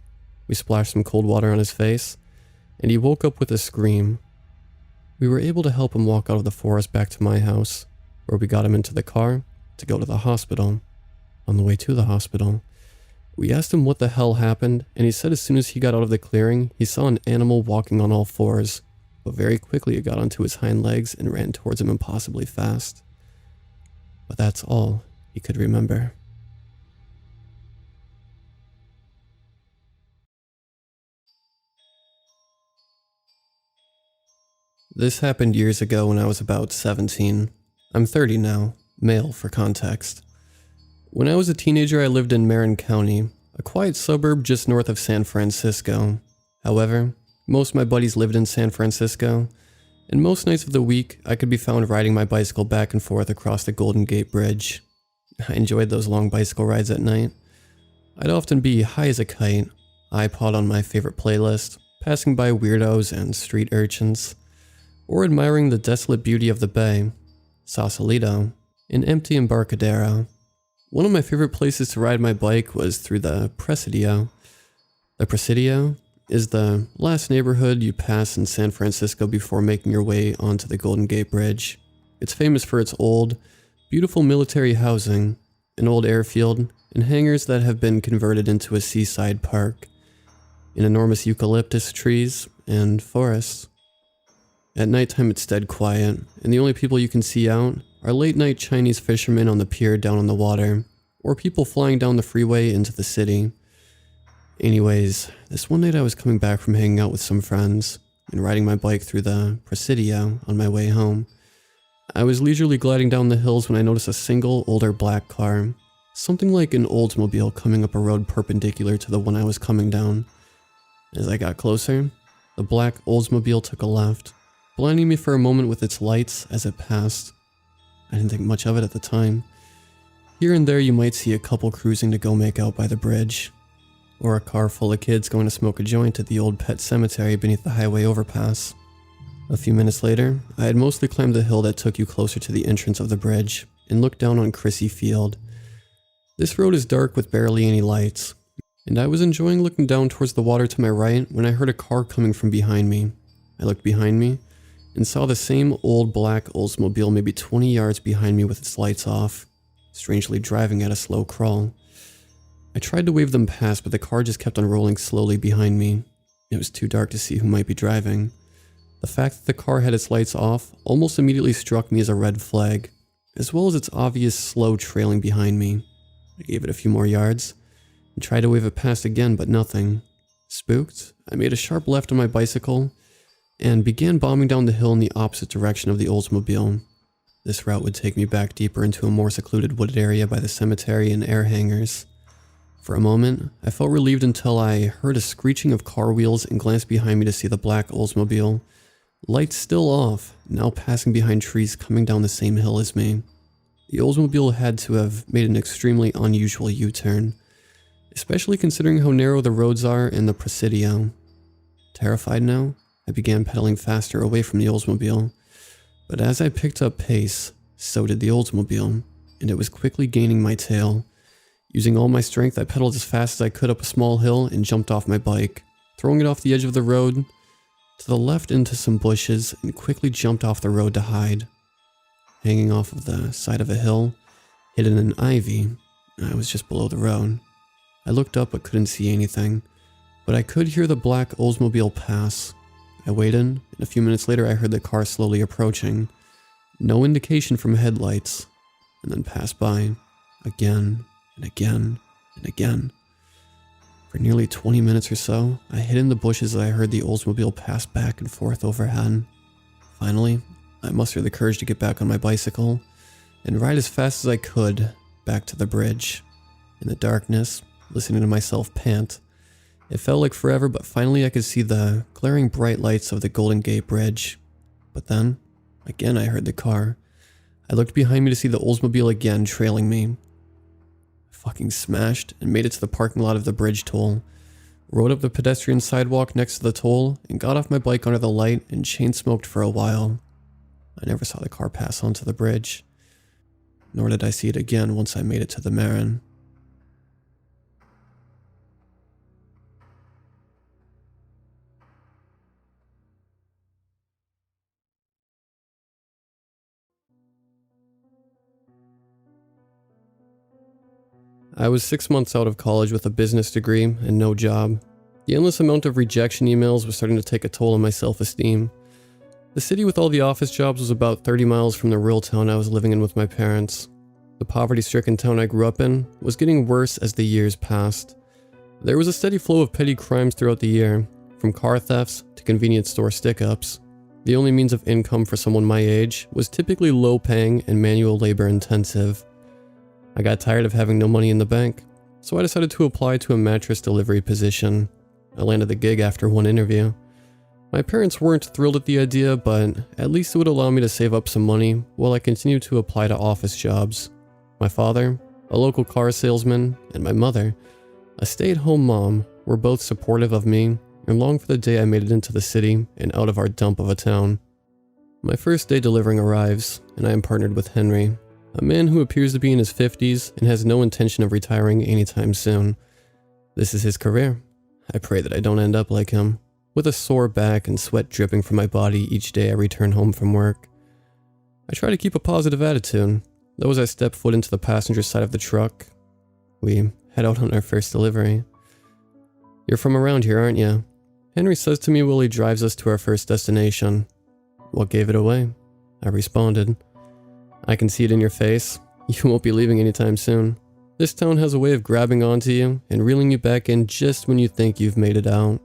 We splashed some cold water on his face, and he woke up with a scream. We were able to help him walk out of the forest back to my house, where we got him into the car to go to the hospital. On the way to the hospital, we asked him what the hell happened, and he said as soon as he got out of the clearing, he saw an animal walking on all fours, but very quickly it got onto his hind legs and ran towards him impossibly fast. But that's all he could remember. This happened years ago when I was about 17. I'm 30 now, male for context. When I was a teenager, I lived in Marin County, a quiet suburb just north of San Francisco. However, most of my buddies lived in San Francisco, and most nights of the week, I could be found riding my bicycle back and forth across the Golden Gate Bridge. I enjoyed those long bicycle rides at night. I'd often be high as a kite, iPod on my favorite playlist, passing by weirdos and street urchins, or admiring the desolate beauty of the bay, Sausalito, an empty Embarcadero. One of my favorite places to ride my bike was through the Presidio. The Presidio is the last neighborhood you pass in San Francisco before making your way onto the Golden Gate Bridge. It's famous for its old, beautiful military housing, an old airfield, and hangars that have been converted into a seaside park, and enormous eucalyptus trees and forests. At nighttime it's dead quiet, and the only people you can see out are late-night Chinese fishermen on the pier down on the water, or people flying down the freeway into the city. Anyways, this one night I was coming back from hanging out with some friends and riding my bike through the Presidio on my way home. I was leisurely gliding down the hills when I noticed a single older black car, something like an Oldsmobile, coming up a road perpendicular to the one I was coming down. As I got closer, the black Oldsmobile took a left, blinding me for a moment with its lights as it passed. I didn't think much of it at the time. Here and there you might see a couple cruising to go make out by the bridge, or a car full of kids going to smoke a joint at the old pet cemetery beneath the highway overpass. A few minutes later, I had mostly climbed the hill that took you closer to the entrance of the bridge and looked down on Crissy Field. This road is dark with barely any lights, and I was enjoying looking down towards the water to my right when I heard a car coming from behind me. I looked behind me and saw the same old black Oldsmobile maybe 20 yards behind me with its lights off, strangely driving at a slow crawl. I tried to wave them past, but the car just kept on rolling slowly behind me. It was too dark to see who might be driving. The fact that the car had its lights off almost immediately struck me as a red flag, as well as its obvious slow trailing behind me. I gave it a few more yards and tried to wave it past again, but nothing. Spooked, I made a sharp left on my bicycle and began bombing down the hill in the opposite direction of the Oldsmobile. This route would take me back deeper into a more secluded wooded area by the cemetery and air hangars. For a moment, I felt relieved until I heard a screeching of car wheels and glanced behind me to see the black Oldsmobile, lights still off, now passing behind trees coming down the same hill as me. The Oldsmobile had to have made an extremely unusual U-turn, especially considering how narrow the roads are in the Presidio. Terrified now, I began pedaling faster away from the Oldsmobile, but as I picked up pace, so did the Oldsmobile, and it was quickly gaining my tail. Using all my strength, I pedaled as fast as I could up a small hill and jumped off my bike, throwing it off the edge of the road to the left into some bushes, and quickly jumped off the road to hide. Hanging off of the side of a hill, hidden in ivy, I was just below the road. I looked up but couldn't see anything, but I could hear the black Oldsmobile pass. I waited, and a few minutes later I heard the car slowly approaching. No indication from headlights, and then passed by, again and again and again. For nearly 20 minutes or so, I hid in the bushes as I heard the Oldsmobile pass back and forth overhead. Finally, I mustered the courage to get back on my bicycle and ride as fast as I could back to the bridge. In the darkness, listening to myself pant, it felt like forever, but finally I could see the glaring bright lights of the Golden Gate Bridge. But then, again I heard the car. I looked behind me to see the Oldsmobile again trailing me. Fucking smashed and made it to the parking lot of the bridge toll, rode up the pedestrian sidewalk next to the toll, and got off my bike under the light and chain smoked for a while. I never saw the car pass onto the bridge, nor did I see it again once I made it to the Marin. I was 6 months out of college with a business degree and no job. The endless amount of rejection emails was starting to take a toll on my self-esteem. The city with all the office jobs was about 30 miles from the rural town I was living in with my parents. The poverty-stricken town I grew up in was getting worse as the years passed. There was a steady flow of petty crimes throughout the year, from car thefts to convenience store stick-ups. The only means of income for someone my age was typically low-paying and manual labor-intensive. I got tired of having no money in the bank, so I decided to apply to a mattress delivery position. I landed the gig after one interview. My parents weren't thrilled at the idea, but at least it would allow me to save up some money while I continued to apply to office jobs. My father, a local car salesman, and my mother, a stay-at-home mom, were both supportive of me and longed for the day I made it into the city and out of our dump of a town. My first day delivering arrives, and I am partnered with Henry, a man who appears to be in his 50s and has no intention of retiring anytime soon. This is his career: I pray that I don't end up like him, with a sore back and sweat dripping from my body each day I return home from work. I try to keep a positive attitude, though as I step foot into the passenger side of the truck, we head out on our first delivery. You're from around here, aren't you? Henry says to me while he drives us to our first destination. What gave it away? I responded. I can see it in your face. You won't be leaving anytime soon. This town has a way of grabbing onto you and reeling you back in just when you think you've made it out.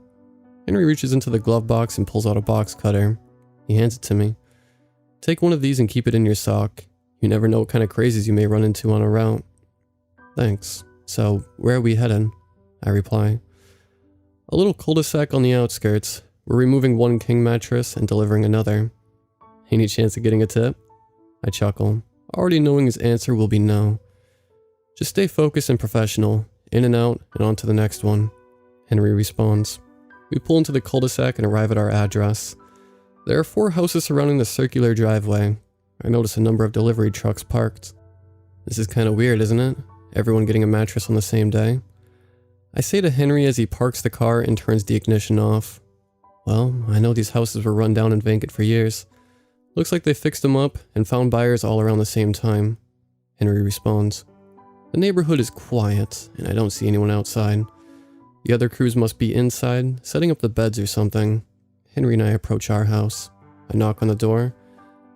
Henry reaches into the glove box and pulls out a box cutter. He hands it to me. Take one of these and keep it in your sock. You never know what kind of crazies you may run into on a route. Thanks. So, where are we headed? I reply. A little cul-de-sac on the outskirts. We're removing one king mattress and delivering another. Any chance of getting a tip? I chuckle, already knowing his answer will be no. Just stay focused and professional, in and out, and on to the next one. Henry responds. We pull into the cul-de-sac and arrive at our address. There are 4 houses surrounding the circular driveway. I notice a number of delivery trucks parked. This is kind of weird, isn't it? Everyone getting a mattress on the same day. I say to Henry as he parks the car and turns the ignition off. Well, I know these houses were run down and vacant for years. Looks like they fixed them up and found buyers all around the same time. Henry responds. The neighborhood is quiet, and I don't see anyone outside. The other crews must be inside, setting up the beds or something. Henry and I approach our house. I knock on the door,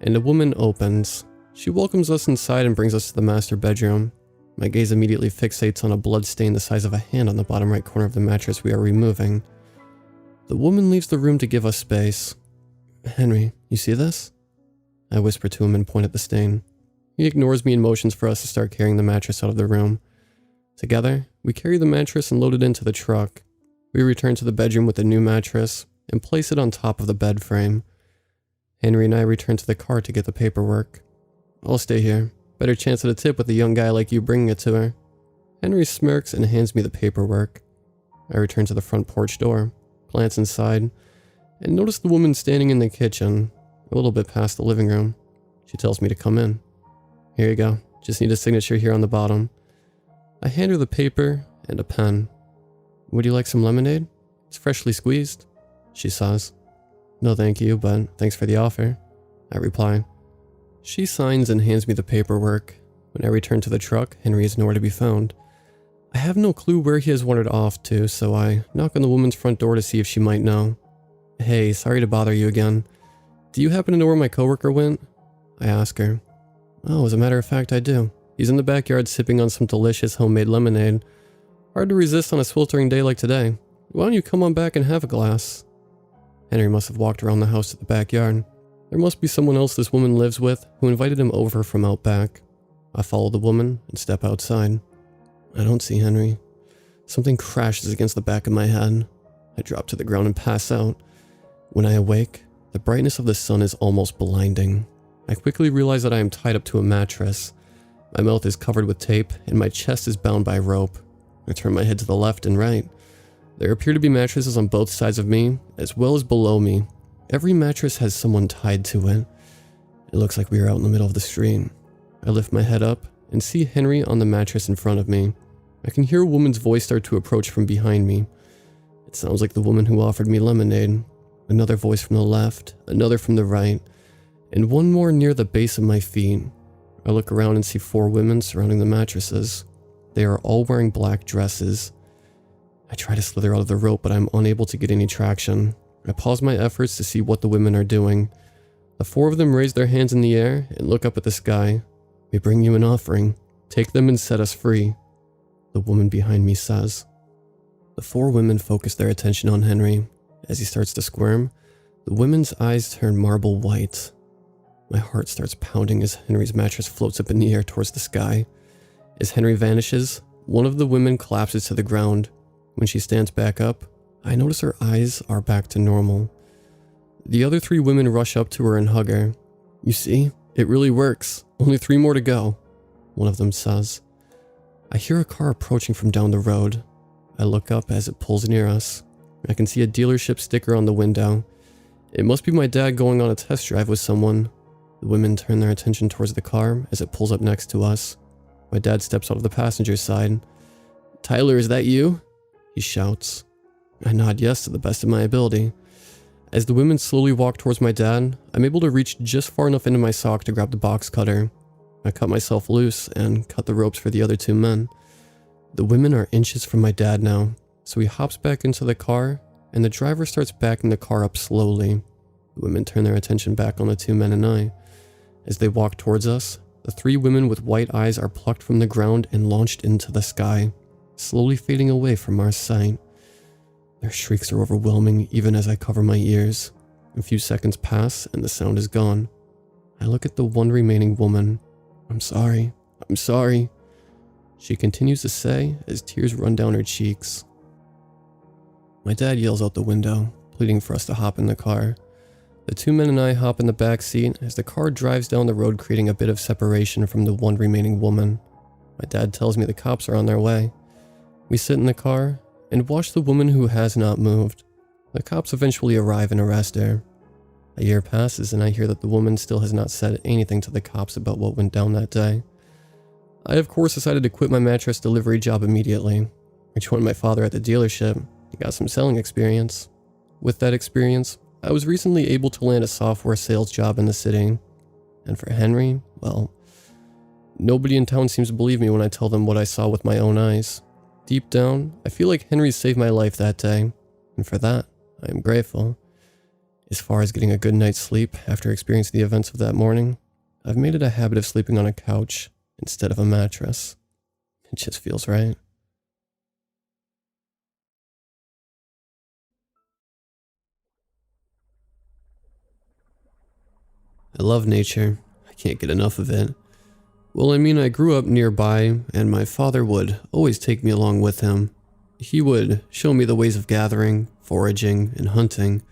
and a woman opens. She welcomes us inside and brings us to the master bedroom. My gaze immediately fixates on a blood stain the size of a hand on the bottom right corner of the mattress we are removing. The woman leaves the room to give us space. Henry, you see this? I whisper to him and point at the stain. He ignores me and motions for us to start carrying the mattress out of the room. Together, we carry the mattress and load it into the truck. We return to the bedroom with the new mattress and place it on top of the bed frame. Henry and I return to the car to get the paperwork. I'll stay here. Better chance at a tip with a young guy like you bringing it to her. Henry smirks and hands me the paperwork. I return to the front porch door, glance inside, and notice the woman standing in the kitchen, a little bit past the living room. She tells me to come in. Here you go. Just need a signature here on the bottom. I hand her the paper and a pen. Would you like some lemonade? It's freshly squeezed, she says. No thank you, but thanks for the offer, I reply. She signs and hands me the paperwork. When I return to the truck, Henry is nowhere to be found. I have no clue where he has wandered off to, so I knock on the woman's front door to see if she might know. Hey, sorry to bother you again. Do you happen to know where my coworker went? I ask her. Oh, as a matter of fact, I do. He's in the backyard sipping on some delicious homemade lemonade. Hard to resist on a sweltering day like today. Why don't you come on back and have a glass? Henry must have walked around the house to the backyard. There must be someone else this woman lives with who invited him over from out back. I follow the woman and step outside. I don't see Henry. Something crashes against the back of my head. I drop to the ground and pass out. When I awake, the brightness of the sun is almost blinding. I quickly realize that I am tied up to a mattress. My mouth is covered with tape and my chest is bound by rope. I turn my head to the left and right. There appear to be mattresses on both sides of me, as well as below me. Every mattress has someone tied to it. It looks like we are out in the middle of the street. I lift my head up and see Henry on the mattress in front of me. I can hear a woman's voice start to approach from behind me. It sounds like the woman who offered me lemonade. Another voice from the left, another from the right, and one more near the base of my feet. I look around and see 4 women surrounding the mattresses. They are all wearing black dresses. I try to slither out of the rope, but I'm unable to get any traction. I pause my efforts to see what the women are doing. The 4 of them raise their hands in the air and look up at the sky. We bring you an offering. Take them and set us free, the woman behind me says. The 4 women focus their attention on Henry. As he starts to squirm, the women's eyes turn marble white. My heart starts pounding as Henry's mattress floats up in the air towards the sky. As Henry vanishes, one of the women collapses to the ground. When she stands back up, I notice her eyes are back to normal. The other 3 women rush up to her and hug her. You see, it really works. Only 3 more to go, one of them says. I hear a car approaching from down the road. I look up as it pulls near us. I can see a dealership sticker on the window. It must be my dad going on a test drive with someone. The women turn their attention towards the car as it pulls up next to us. My dad steps out of the passenger side. Tyler, is that you? He shouts. I nod yes to the best of my ability. As the women slowly walk towards my dad, I'm able to reach just far enough into my sock to grab the box cutter. I cut myself loose and cut the ropes for the other two men. The women are inches from my dad now, so he hops back into the car, and the driver starts backing the car up slowly. The women turn their attention back on the two men and I. As they walk towards us, the three women with white eyes are plucked from the ground and launched into the sky, slowly fading away from our sight. Their shrieks are overwhelming even as I cover my ears. A few seconds pass and the sound is gone. I look at the one remaining woman. I'm sorry. I'm sorry. She continues to say as tears run down her cheeks. My dad yells out the window, pleading for us to hop in the car. The two men and I hop in the back seat as the car drives down the road, creating a bit of separation from the one remaining woman. My dad tells me the cops are on their way. We sit in the car and watch the woman who has not moved. The cops eventually arrive and arrest her. A year passes and I hear that the woman still has not said anything to the cops about what went down that day. I of course decided to quit my mattress delivery job immediately. I joined my father at the dealership and got some selling experience. With that experience, I was recently able to land a software sales job in the city. And for Henry, well, nobody in town seems to believe me when I tell them what I saw with my own eyes. Deep down, I feel like Henry saved my life that day, and for that, I am grateful. As far as getting a good night's sleep after experiencing the events of that morning, I've made it a habit of sleeping on a couch instead of a mattress. It just feels right. I love nature. I can't get enough of it. Well, I mean, I grew up nearby, and my father would always take me along with him. He would show me the ways of gathering, foraging, and hunting.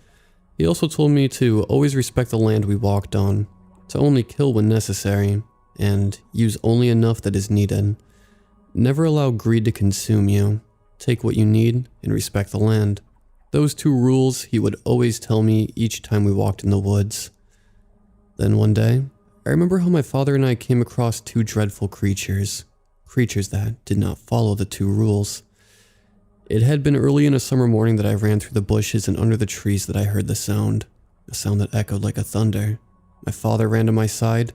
He also told me to always respect the land we walked on, to only kill when necessary, and use only enough that is needed. Never allow greed to consume you. Take what you need and respect the land. Those two rules he would always tell me each time we walked in the woods. Then one day, I remember how my father and I came across two dreadful creatures. Creatures that did not follow the two rules. It had been early in a summer morning that I ran through the bushes and under the trees that I heard the sound. A sound that echoed like a thunder. My father ran to my side,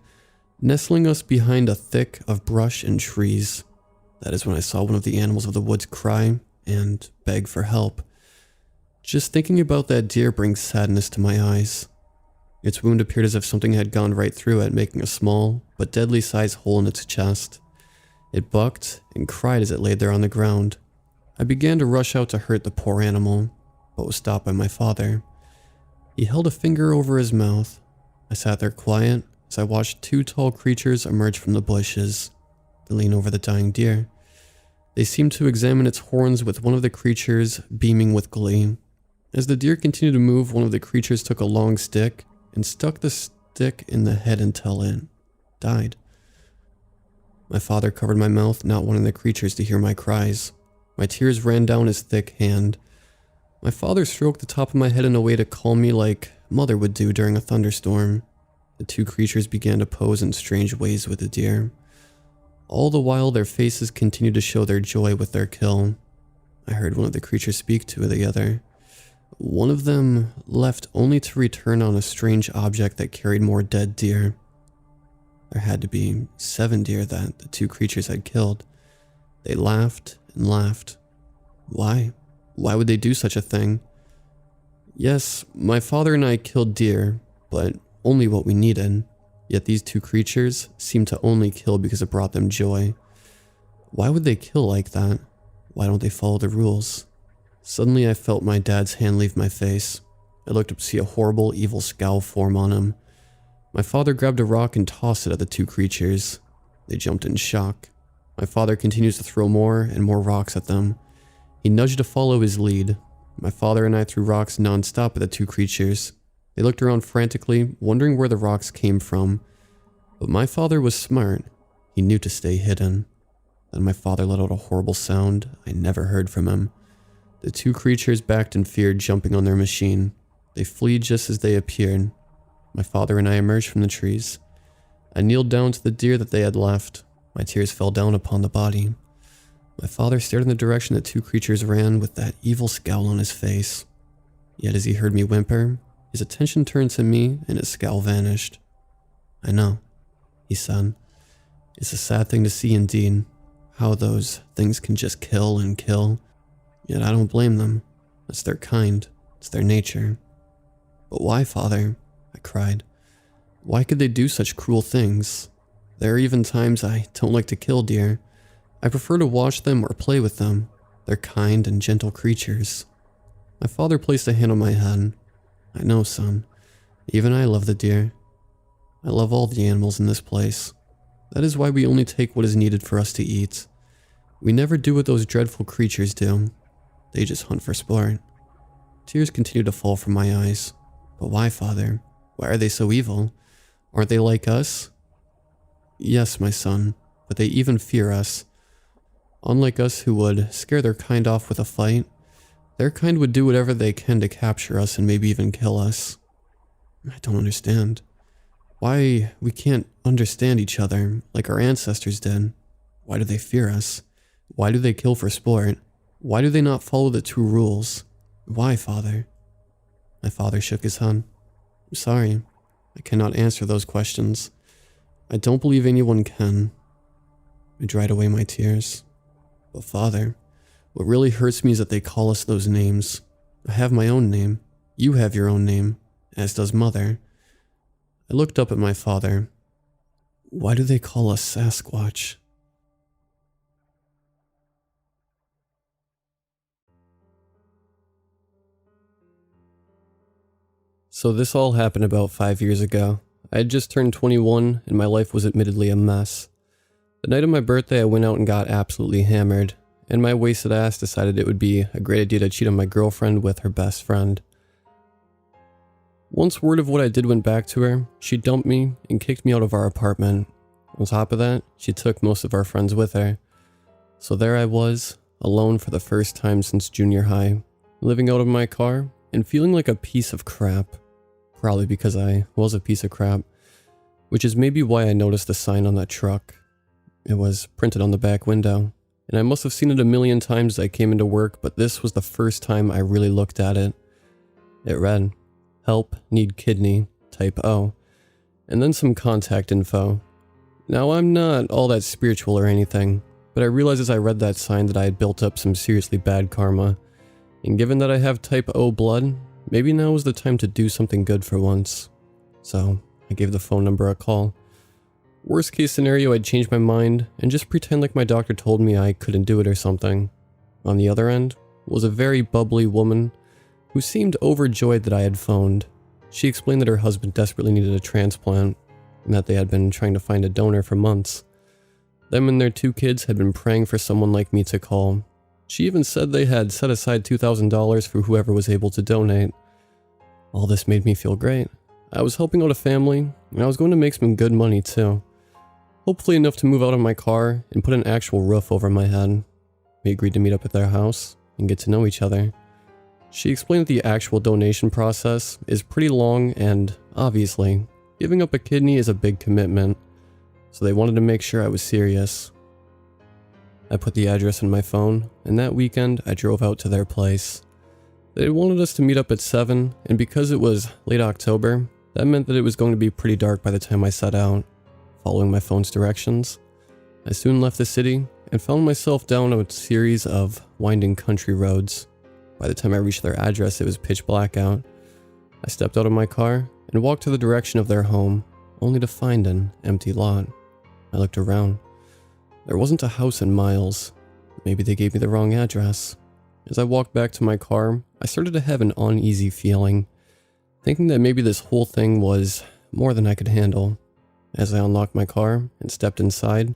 nestling us behind a thick of brush and trees. That is when I saw one of the animals of the woods cry and beg for help. Just thinking about that deer brings sadness to my eyes. Its wound appeared as if something had gone right through it, making a small but deadly sized hole in its chest. It bucked and cried as it laid there on the ground. I began to rush out to hurt the poor animal, but was stopped by my father. He held a finger over his mouth. I sat there quiet as I watched two tall creatures emerge from the bushes. They leaned over the dying deer. They seemed to examine its horns, with one of the creatures beaming with glee. As the deer continued to move, one of the creatures took a long stick and stuck the stick in the head until it died. My father covered my mouth, not wanting the creatures to hear my cries. My tears ran down his thick hand. My father stroked the top of my head in a way to calm me like mother would do during a thunderstorm. The two creatures began to pose in strange ways with the deer. All the while, their faces continued to show their joy with their kill. I heard one of the creatures speak to the other. One of them left only to return on a strange object that carried more dead deer. There had to be 7 deer that the two creatures had killed. They laughed and laughed. Why? Why would they do such a thing? Yes, my father and I killed deer, but only what we needed. Yet these two creatures seemed to only kill because it brought them joy. Why would they kill like that? Why don't they follow the rules? Suddenly I felt my dad's hand leave my face. I looked up to see a horrible, evil scowl form on him. My father grabbed a rock and tossed it at the two creatures. They jumped in shock. My father continues to throw more and more rocks at them. He nudged to follow his lead. My father and I threw rocks non-stop at the two creatures. They looked around frantically, wondering where the rocks came from. But my father was smart. He knew to stay hidden. Then my father let out a horrible sound I never heard from him. The two creatures backed in fear, jumping on their machine. They fled just as they appeared. My father and I emerged from the trees. I kneeled down to the deer that they had left. My tears fell down upon the body. My father stared in the direction the two creatures ran with that evil scowl on his face. Yet as he heard me whimper, his attention turned to me and his scowl vanished. "I know," he said. "It's a sad thing to see indeed, how those things can just kill and kill. Yet I don't blame them. It's their kind. It's their nature." "But why, Father?" I cried. "Why could they do such cruel things? There are even times I don't like to kill deer. I prefer to watch them or play with them. They're kind and gentle creatures." My father placed a hand on my head. "I know, son. Even I love the deer. I love all the animals in this place. That is why we only take what is needed for us to eat. We never do what those dreadful creatures do. They just hunt for sport." Tears continued to fall from my eyes. "But why, Father? Why are they so evil? Aren't they like us?" "Yes, my son, but they even fear us. Unlike us who would scare their kind off with a fight, their kind would do whatever they can to capture us and maybe even kill us. I don't understand. Why we can't understand each other like our ancestors did? Why do they fear us? Why do they kill for sport? Why do they not follow the true rules? Why, Father?" My father shook his head. "I'm sorry. I cannot answer those questions. I don't believe anyone can." I dried away my tears. "But Father, what really hurts me is that they call us those names. I have my own name. You have your own name, as does Mother." I looked up at my father. "Why do they call us Sasquatch?" So this all happened about 5 years ago. I had just turned 21 and my life was admittedly a mess. The night of my birthday I went out and got absolutely hammered, and my wasted ass decided it would be a great idea to cheat on my girlfriend with her best friend. Once word of what I did went back to her, she dumped me and kicked me out of our apartment. On top of that, she took most of our friends with her. So there I was, alone for the first time since junior high, living out of my car and feeling like a piece of crap. Probably because I was a piece of crap, which is maybe why I noticed a sign on that truck. It was printed on the back window, and I must have seen it a million times as I came into work, but this was the first time I really looked at it. It read, "Help, need kidney, type O," and then some contact info. Now I'm not all that spiritual or anything, but I realized as I read that sign that I had built up some seriously bad karma, and given that I have type O blood, maybe now was the time to do something good for once. So I gave the phone number a call. Worst case scenario, I'd change my mind and just pretend like my doctor told me I couldn't do it or something. On the other end was a very bubbly woman who seemed overjoyed that I had phoned. She explained that her husband desperately needed a transplant and that they had been trying to find a donor for months. Them and their 2 kids had been praying for someone like me to call. She even said they had set aside $2,000 for whoever was able to donate. All this made me feel great. I was helping out a family, and I was going to make some good money too. Hopefully enough to move out of my car and put an actual roof over my head. We agreed to meet up at their house and get to know each other. She explained that the actual donation process is pretty long and, obviously, giving up a kidney is a big commitment, so they wanted to make sure I was serious. I put the address in my phone, and that weekend I drove out to their place. They wanted us to meet up at 7, and because it was late October, that meant that it was going to be pretty dark by the time I set out. Following my phone's directions, I soon left the city and found myself down a series of winding country roads. By the time I reached their address, it was pitch black out. I stepped out of my car and walked to the direction of their home, only to find an empty lot. I looked around. There wasn't a house in miles. Maybe they gave me the wrong address. As I walked back to my car, I started to have an uneasy feeling, thinking that maybe this whole thing was more than I could handle. As I unlocked my car and stepped inside,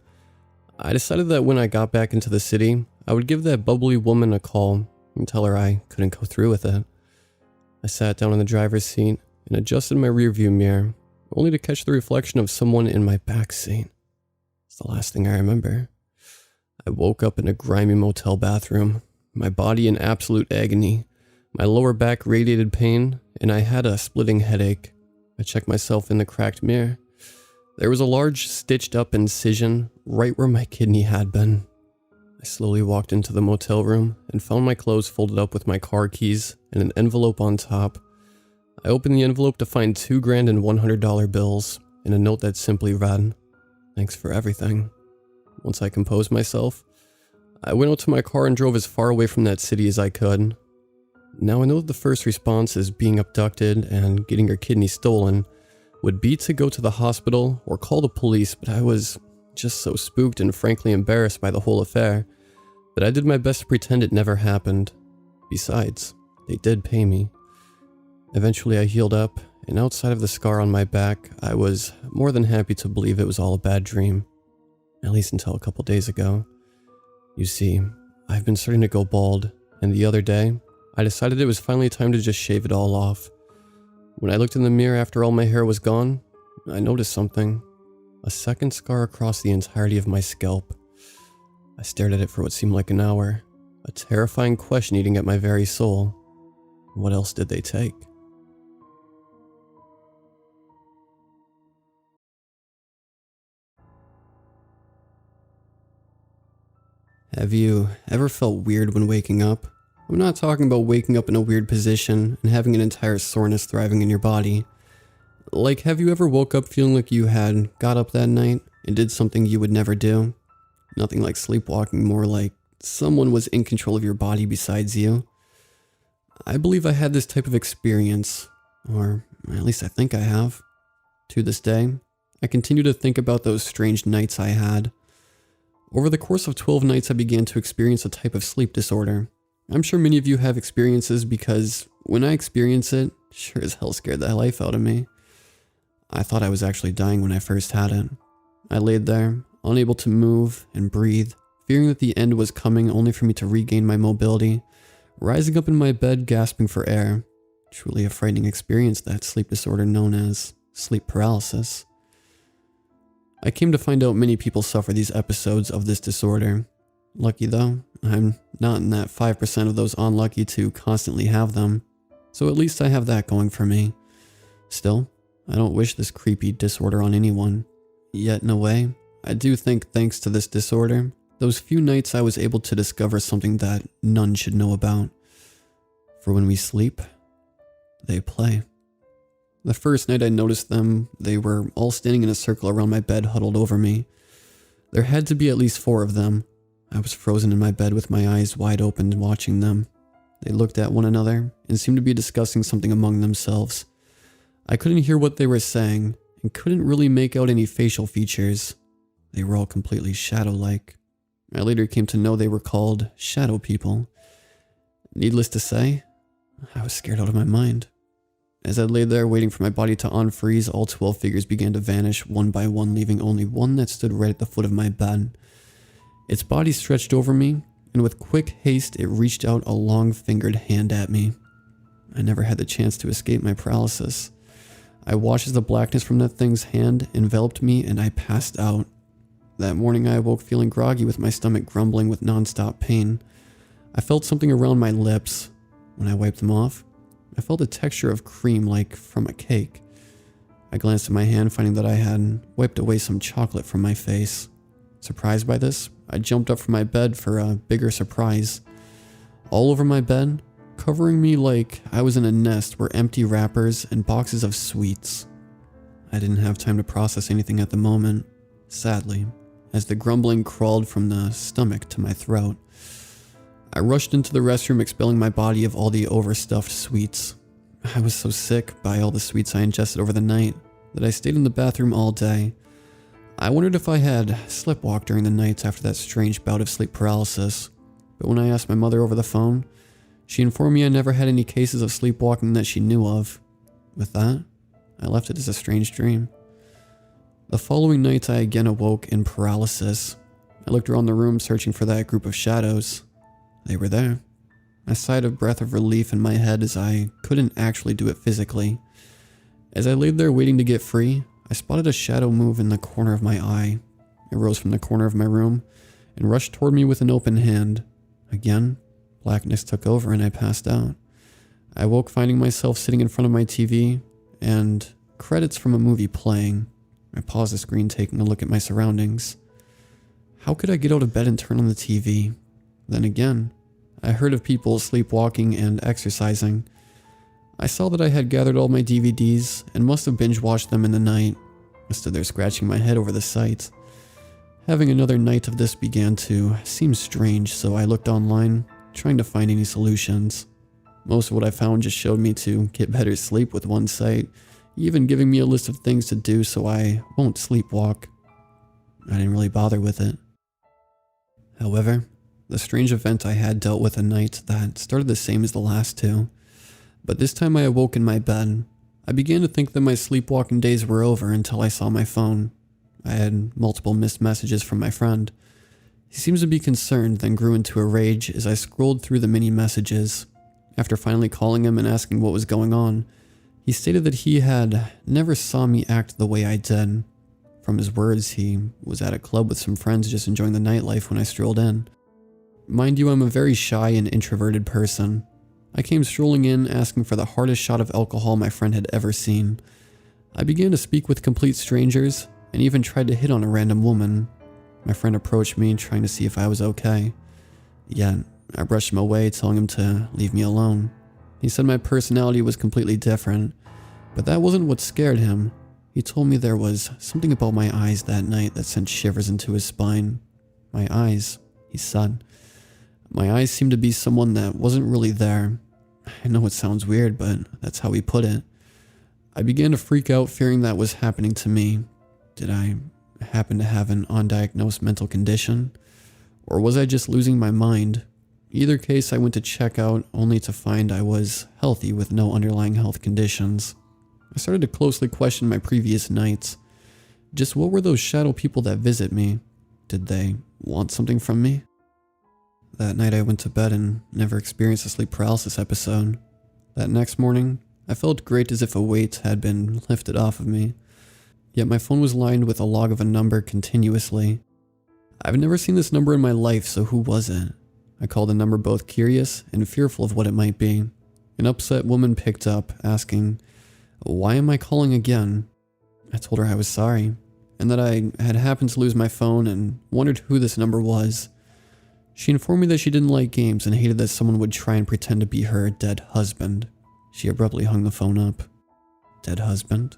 I decided that when I got back into the city, I would give that bubbly woman a call and tell her I couldn't go through with it. I sat down in the driver's seat and adjusted my rearview mirror, only to catch the reflection of someone in my back seat. It's the last thing I remember. I woke up in a grimy motel bathroom, my body in absolute agony. My lower back radiated pain, and I had a splitting headache. I checked myself in the cracked mirror. There was a large stitched up incision right where my kidney had been. I slowly walked into the motel room and found my clothes folded up with my car keys and an envelope on top. I opened the envelope to find $2,000 and $100 bills and a note that simply read, "Thanks for everything." Once I composed myself, I went out to my car and drove as far away from that city as I could. Now I know that the first response is being abducted and getting your kidney stolen would be to go to the hospital or call the police, but I was just so spooked and frankly embarrassed by the whole affair that I did my best to pretend it never happened. Besides, they did pay me. Eventually I healed up, and outside of the scar on my back, I was more than happy to believe it was all a bad dream. At least until a couple days ago. You see, I've been starting to go bald, and the other day, I decided it was finally time to just shave it all off. When I looked in the mirror after all my hair was gone, I noticed something. A second scar across the entirety of my scalp. I stared at it for what seemed like an hour, a terrifying question eating at my very soul. What else did they take? Have you ever felt weird when waking up? I'm not talking about waking up in a weird position and having an entire soreness thriving in your body. Like, have you ever woke up feeling like you had got up that night and did something you would never do? Nothing like sleepwalking, more like someone was in control of your body besides you. I believe I had this type of experience, or at least I think I have. To this day, I continue to think about those strange nights I had. Over the course of 12 nights, I began to experience a type of sleep disorder. I'm sure many of you have experiences because when I experience it, sure as hell scared the life out of me. I thought I was actually dying when I first had it. I laid there, unable to move and breathe, fearing that the end was coming only for me to regain my mobility, rising up in my bed gasping for air. Truly a frightening experience, that sleep disorder known as sleep paralysis. I came to find out many people suffer these episodes of this disorder. Lucky though, I'm not in that 5% of those unlucky to constantly have them, so at least I have that going for me. Still, I don't wish this creepy disorder on anyone. Yet in a way, I do think thanks to this disorder, those few nights I was able to discover something that none should know about. For when we sleep, they play. The first night I noticed them, they were all standing in a circle around my bed huddled over me. There had to be at least 4 of them. I was frozen in my bed with my eyes wide open watching them. They looked at one another and seemed to be discussing something among themselves. I couldn't hear what they were saying and couldn't really make out any facial features. They were all completely shadow-like. I later came to know they were called shadow people. Needless to say, I was scared out of my mind. As I lay there waiting for my body to unfreeze, all 12 figures began to vanish one by one, leaving only one that stood right at the foot of my bed. Its body stretched over me, and with quick haste it reached out a long-fingered hand at me. I never had the chance to escape my paralysis. I watched as the blackness from that thing's hand enveloped me and I passed out. That morning I awoke feeling groggy with my stomach grumbling with non-stop pain. I felt something around my lips. When I wiped them off, I felt a texture of cream like from a cake. I glanced at my hand, finding that I had wiped away some chocolate from my face. Surprised by this, I jumped up from my bed for a bigger surprise. All over my bed, covering me like I was in a nest, were empty wrappers and boxes of sweets. I didn't have time to process anything at the moment, sadly, as the grumbling crawled from the stomach to my throat. I rushed into the restroom, expelling my body of all the overstuffed sweets. I was so sick by all the sweets I ingested over the night that I stayed in the bathroom all day. I wondered if I had sleepwalked during the nights after that strange bout of sleep paralysis, but when I asked my mother over the phone, she informed me I never had any cases of sleepwalking that she knew of. With that, I left it as a strange dream. The following night I again awoke in paralysis. I looked around the room searching for that group of shadows. They were there. I sighed a breath of relief in my head as I couldn't actually do it physically. As I laid there waiting to get free, I spotted a shadow move in the corner of my eye. It rose from the corner of my room and rushed toward me with an open hand. Again, blackness took over and I passed out. I woke finding myself sitting in front of my TV and credits from a movie playing. I paused the screen taking a look at my surroundings. How could I get out of bed and turn on the TV? Then again, I heard of people sleepwalking and exercising. I saw that I had gathered all my DVDs and must have binge-watched them in the night. I stood there scratching my head over the sight. Having another night of this began to seem strange, so I looked online, trying to find any solutions. Most of what I found just showed me to get better sleep with one site, even giving me a list of things to do so I won't sleepwalk. I didn't really bother with it. However, the strange event I had dealt with a night that started the same as the last two, but this time I awoke in my bed. I began to think that my sleepwalking days were over until I saw my phone. I had multiple missed messages from my friend. He seems to be concerned, then grew into a rage as I scrolled through the many messages. After finally calling him and asking what was going on, he stated that he had never saw me act the way I did. From his words, he was at a club with some friends just enjoying the nightlife when I strolled in. Mind you, I'm a very shy and introverted person. I came strolling in asking for the hardest shot of alcohol my friend had ever seen. I began to speak with complete strangers and even tried to hit on a random woman. My friend approached me trying to see if I was okay. Yet, I brushed him away, telling him to leave me alone. He said my personality was completely different, but that wasn't what scared him. He told me there was something about my eyes that night that sent shivers into his spine. My eyes, he said. My eyes seemed to be someone that wasn't really there. I know it sounds weird, but that's how he put it. I began to freak out, fearing that was happening to me. Did I happen to have an undiagnosed mental condition? Or was I just losing my mind? Either case, I went to check out only to find I was healthy with no underlying health conditions. I started to closely question my previous nights. Just what were those shadow people that visit me? Did they want something from me? That night I went to bed and never experienced a sleep paralysis episode. That next morning, I felt great, as if a weight had been lifted off of me. Yet my phone was lined with a log of a number continuously. I've never seen this number in my life, so who was it? I called the number both curious and fearful of what it might be. An upset woman picked up, asking, "Why am I calling again?" I told her I was sorry, and that I had happened to lose my phone and wondered who this number was. She informed me that she didn't like games and hated that someone would try and pretend to be her dead husband. She abruptly hung the phone up. Dead husband?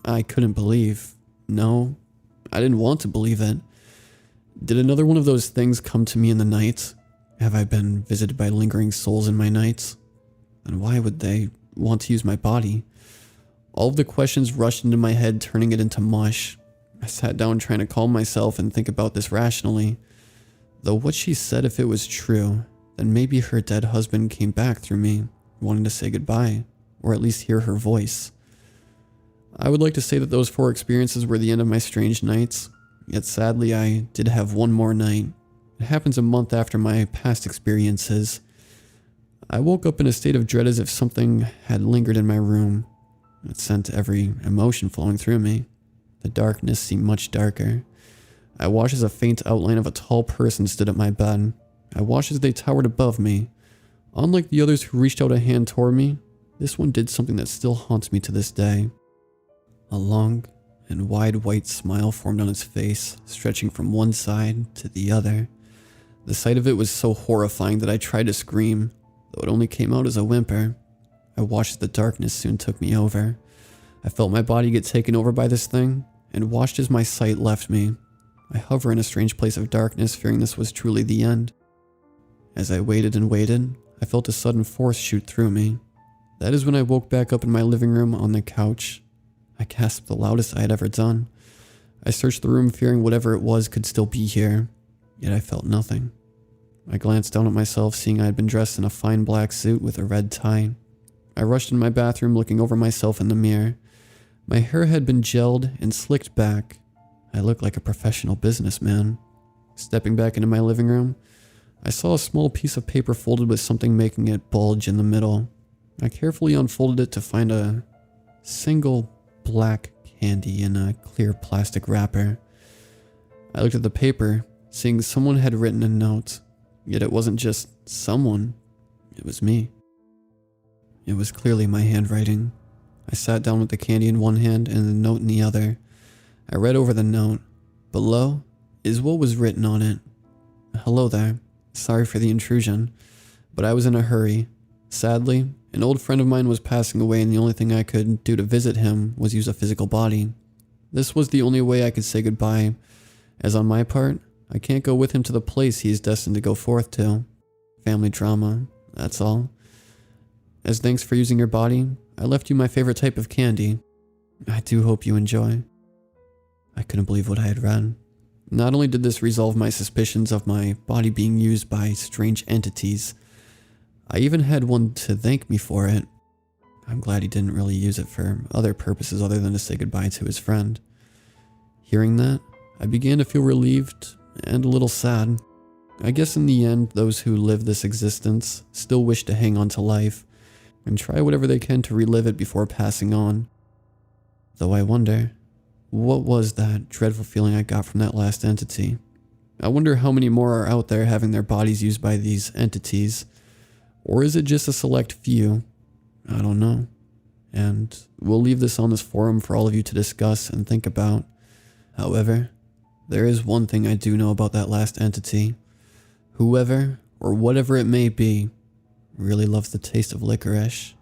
I couldn't believe. No, I didn't want to believe it. Did another one of those things come to me in the night? Have I been visited by lingering souls in my nights? And why would they want to use my body? All of the questions rushed into my head, turning it into mush. I sat down trying to calm myself and think about this rationally. Though what she said, if it was true, then maybe her dead husband came back through me, wanting to say goodbye, or at least hear her voice. I would like to say that those 4 experiences were the end of my strange nights, yet sadly I did have one more night. It happens a month after my past experiences. I woke up in a state of dread, as if something had lingered in my room. It sent every emotion flowing through me. The darkness seemed much darker. I watched as a faint outline of a tall person stood at my bed. I watched as they towered above me. Unlike the others who reached out a hand toward me, this one did something that still haunts me to this day. A long and wide white smile formed on its face, stretching from one side to the other. The sight of it was so horrifying that I tried to scream, though it only came out as a whimper. I watched as the darkness soon took me over. I felt my body get taken over by this thing, and watched as my sight left me. I hover in a strange place of darkness, fearing this was truly the end. As I waited and waited, I felt a sudden force shoot through me. That is when I woke back up in my living room on the couch. I gasped the loudest I had ever done. I searched the room, fearing whatever it was could still be here, yet I felt nothing. I glanced down at myself, seeing I had been dressed in a fine black suit with a red tie. I rushed in my bathroom, looking over myself in the mirror. My hair had been gelled and slicked back. I looked like a professional businessman. Stepping back into my living room, I saw a small piece of paper folded with something making it bulge in the middle. I carefully unfolded it to find a single black candy in a clear plastic wrapper. I looked at the paper, seeing someone had written a note, yet it wasn't just someone, it was me. It was clearly my handwriting. I sat down with the candy in one hand and the note in the other. I read over the note. Below, is what was written on it. Hello there. Sorry for the intrusion, but I was in a hurry. Sadly, an old friend of mine was passing away and the only thing I could do to visit him was use a physical body. This was the only way I could say goodbye, as on my part, I can't go with him to the place he is destined to go forth to. Family drama, that's all. As thanks for using your body, I left you my favorite type of candy. I do hope you enjoy. I couldn't believe what I had read. Not only did this resolve my suspicions of my body being used by strange entities, I even had one to thank me for it. I'm glad he didn't really use it for other purposes other than to say goodbye to his friend. Hearing that, I began to feel relieved and a little sad. I guess in the end, those who live this existence still wish to hang on to life and try whatever they can to relive it before passing on. Though I wonder, what was that dreadful feeling I got from that last entity? I wonder how many more are out there having their bodies used by these entities. Or is it just a select few? I don't know. And we'll leave this on this forum for all of you to discuss and think about. However, there is one thing I do know about that last entity. Whoever or whatever it may be really loves the taste of licorice.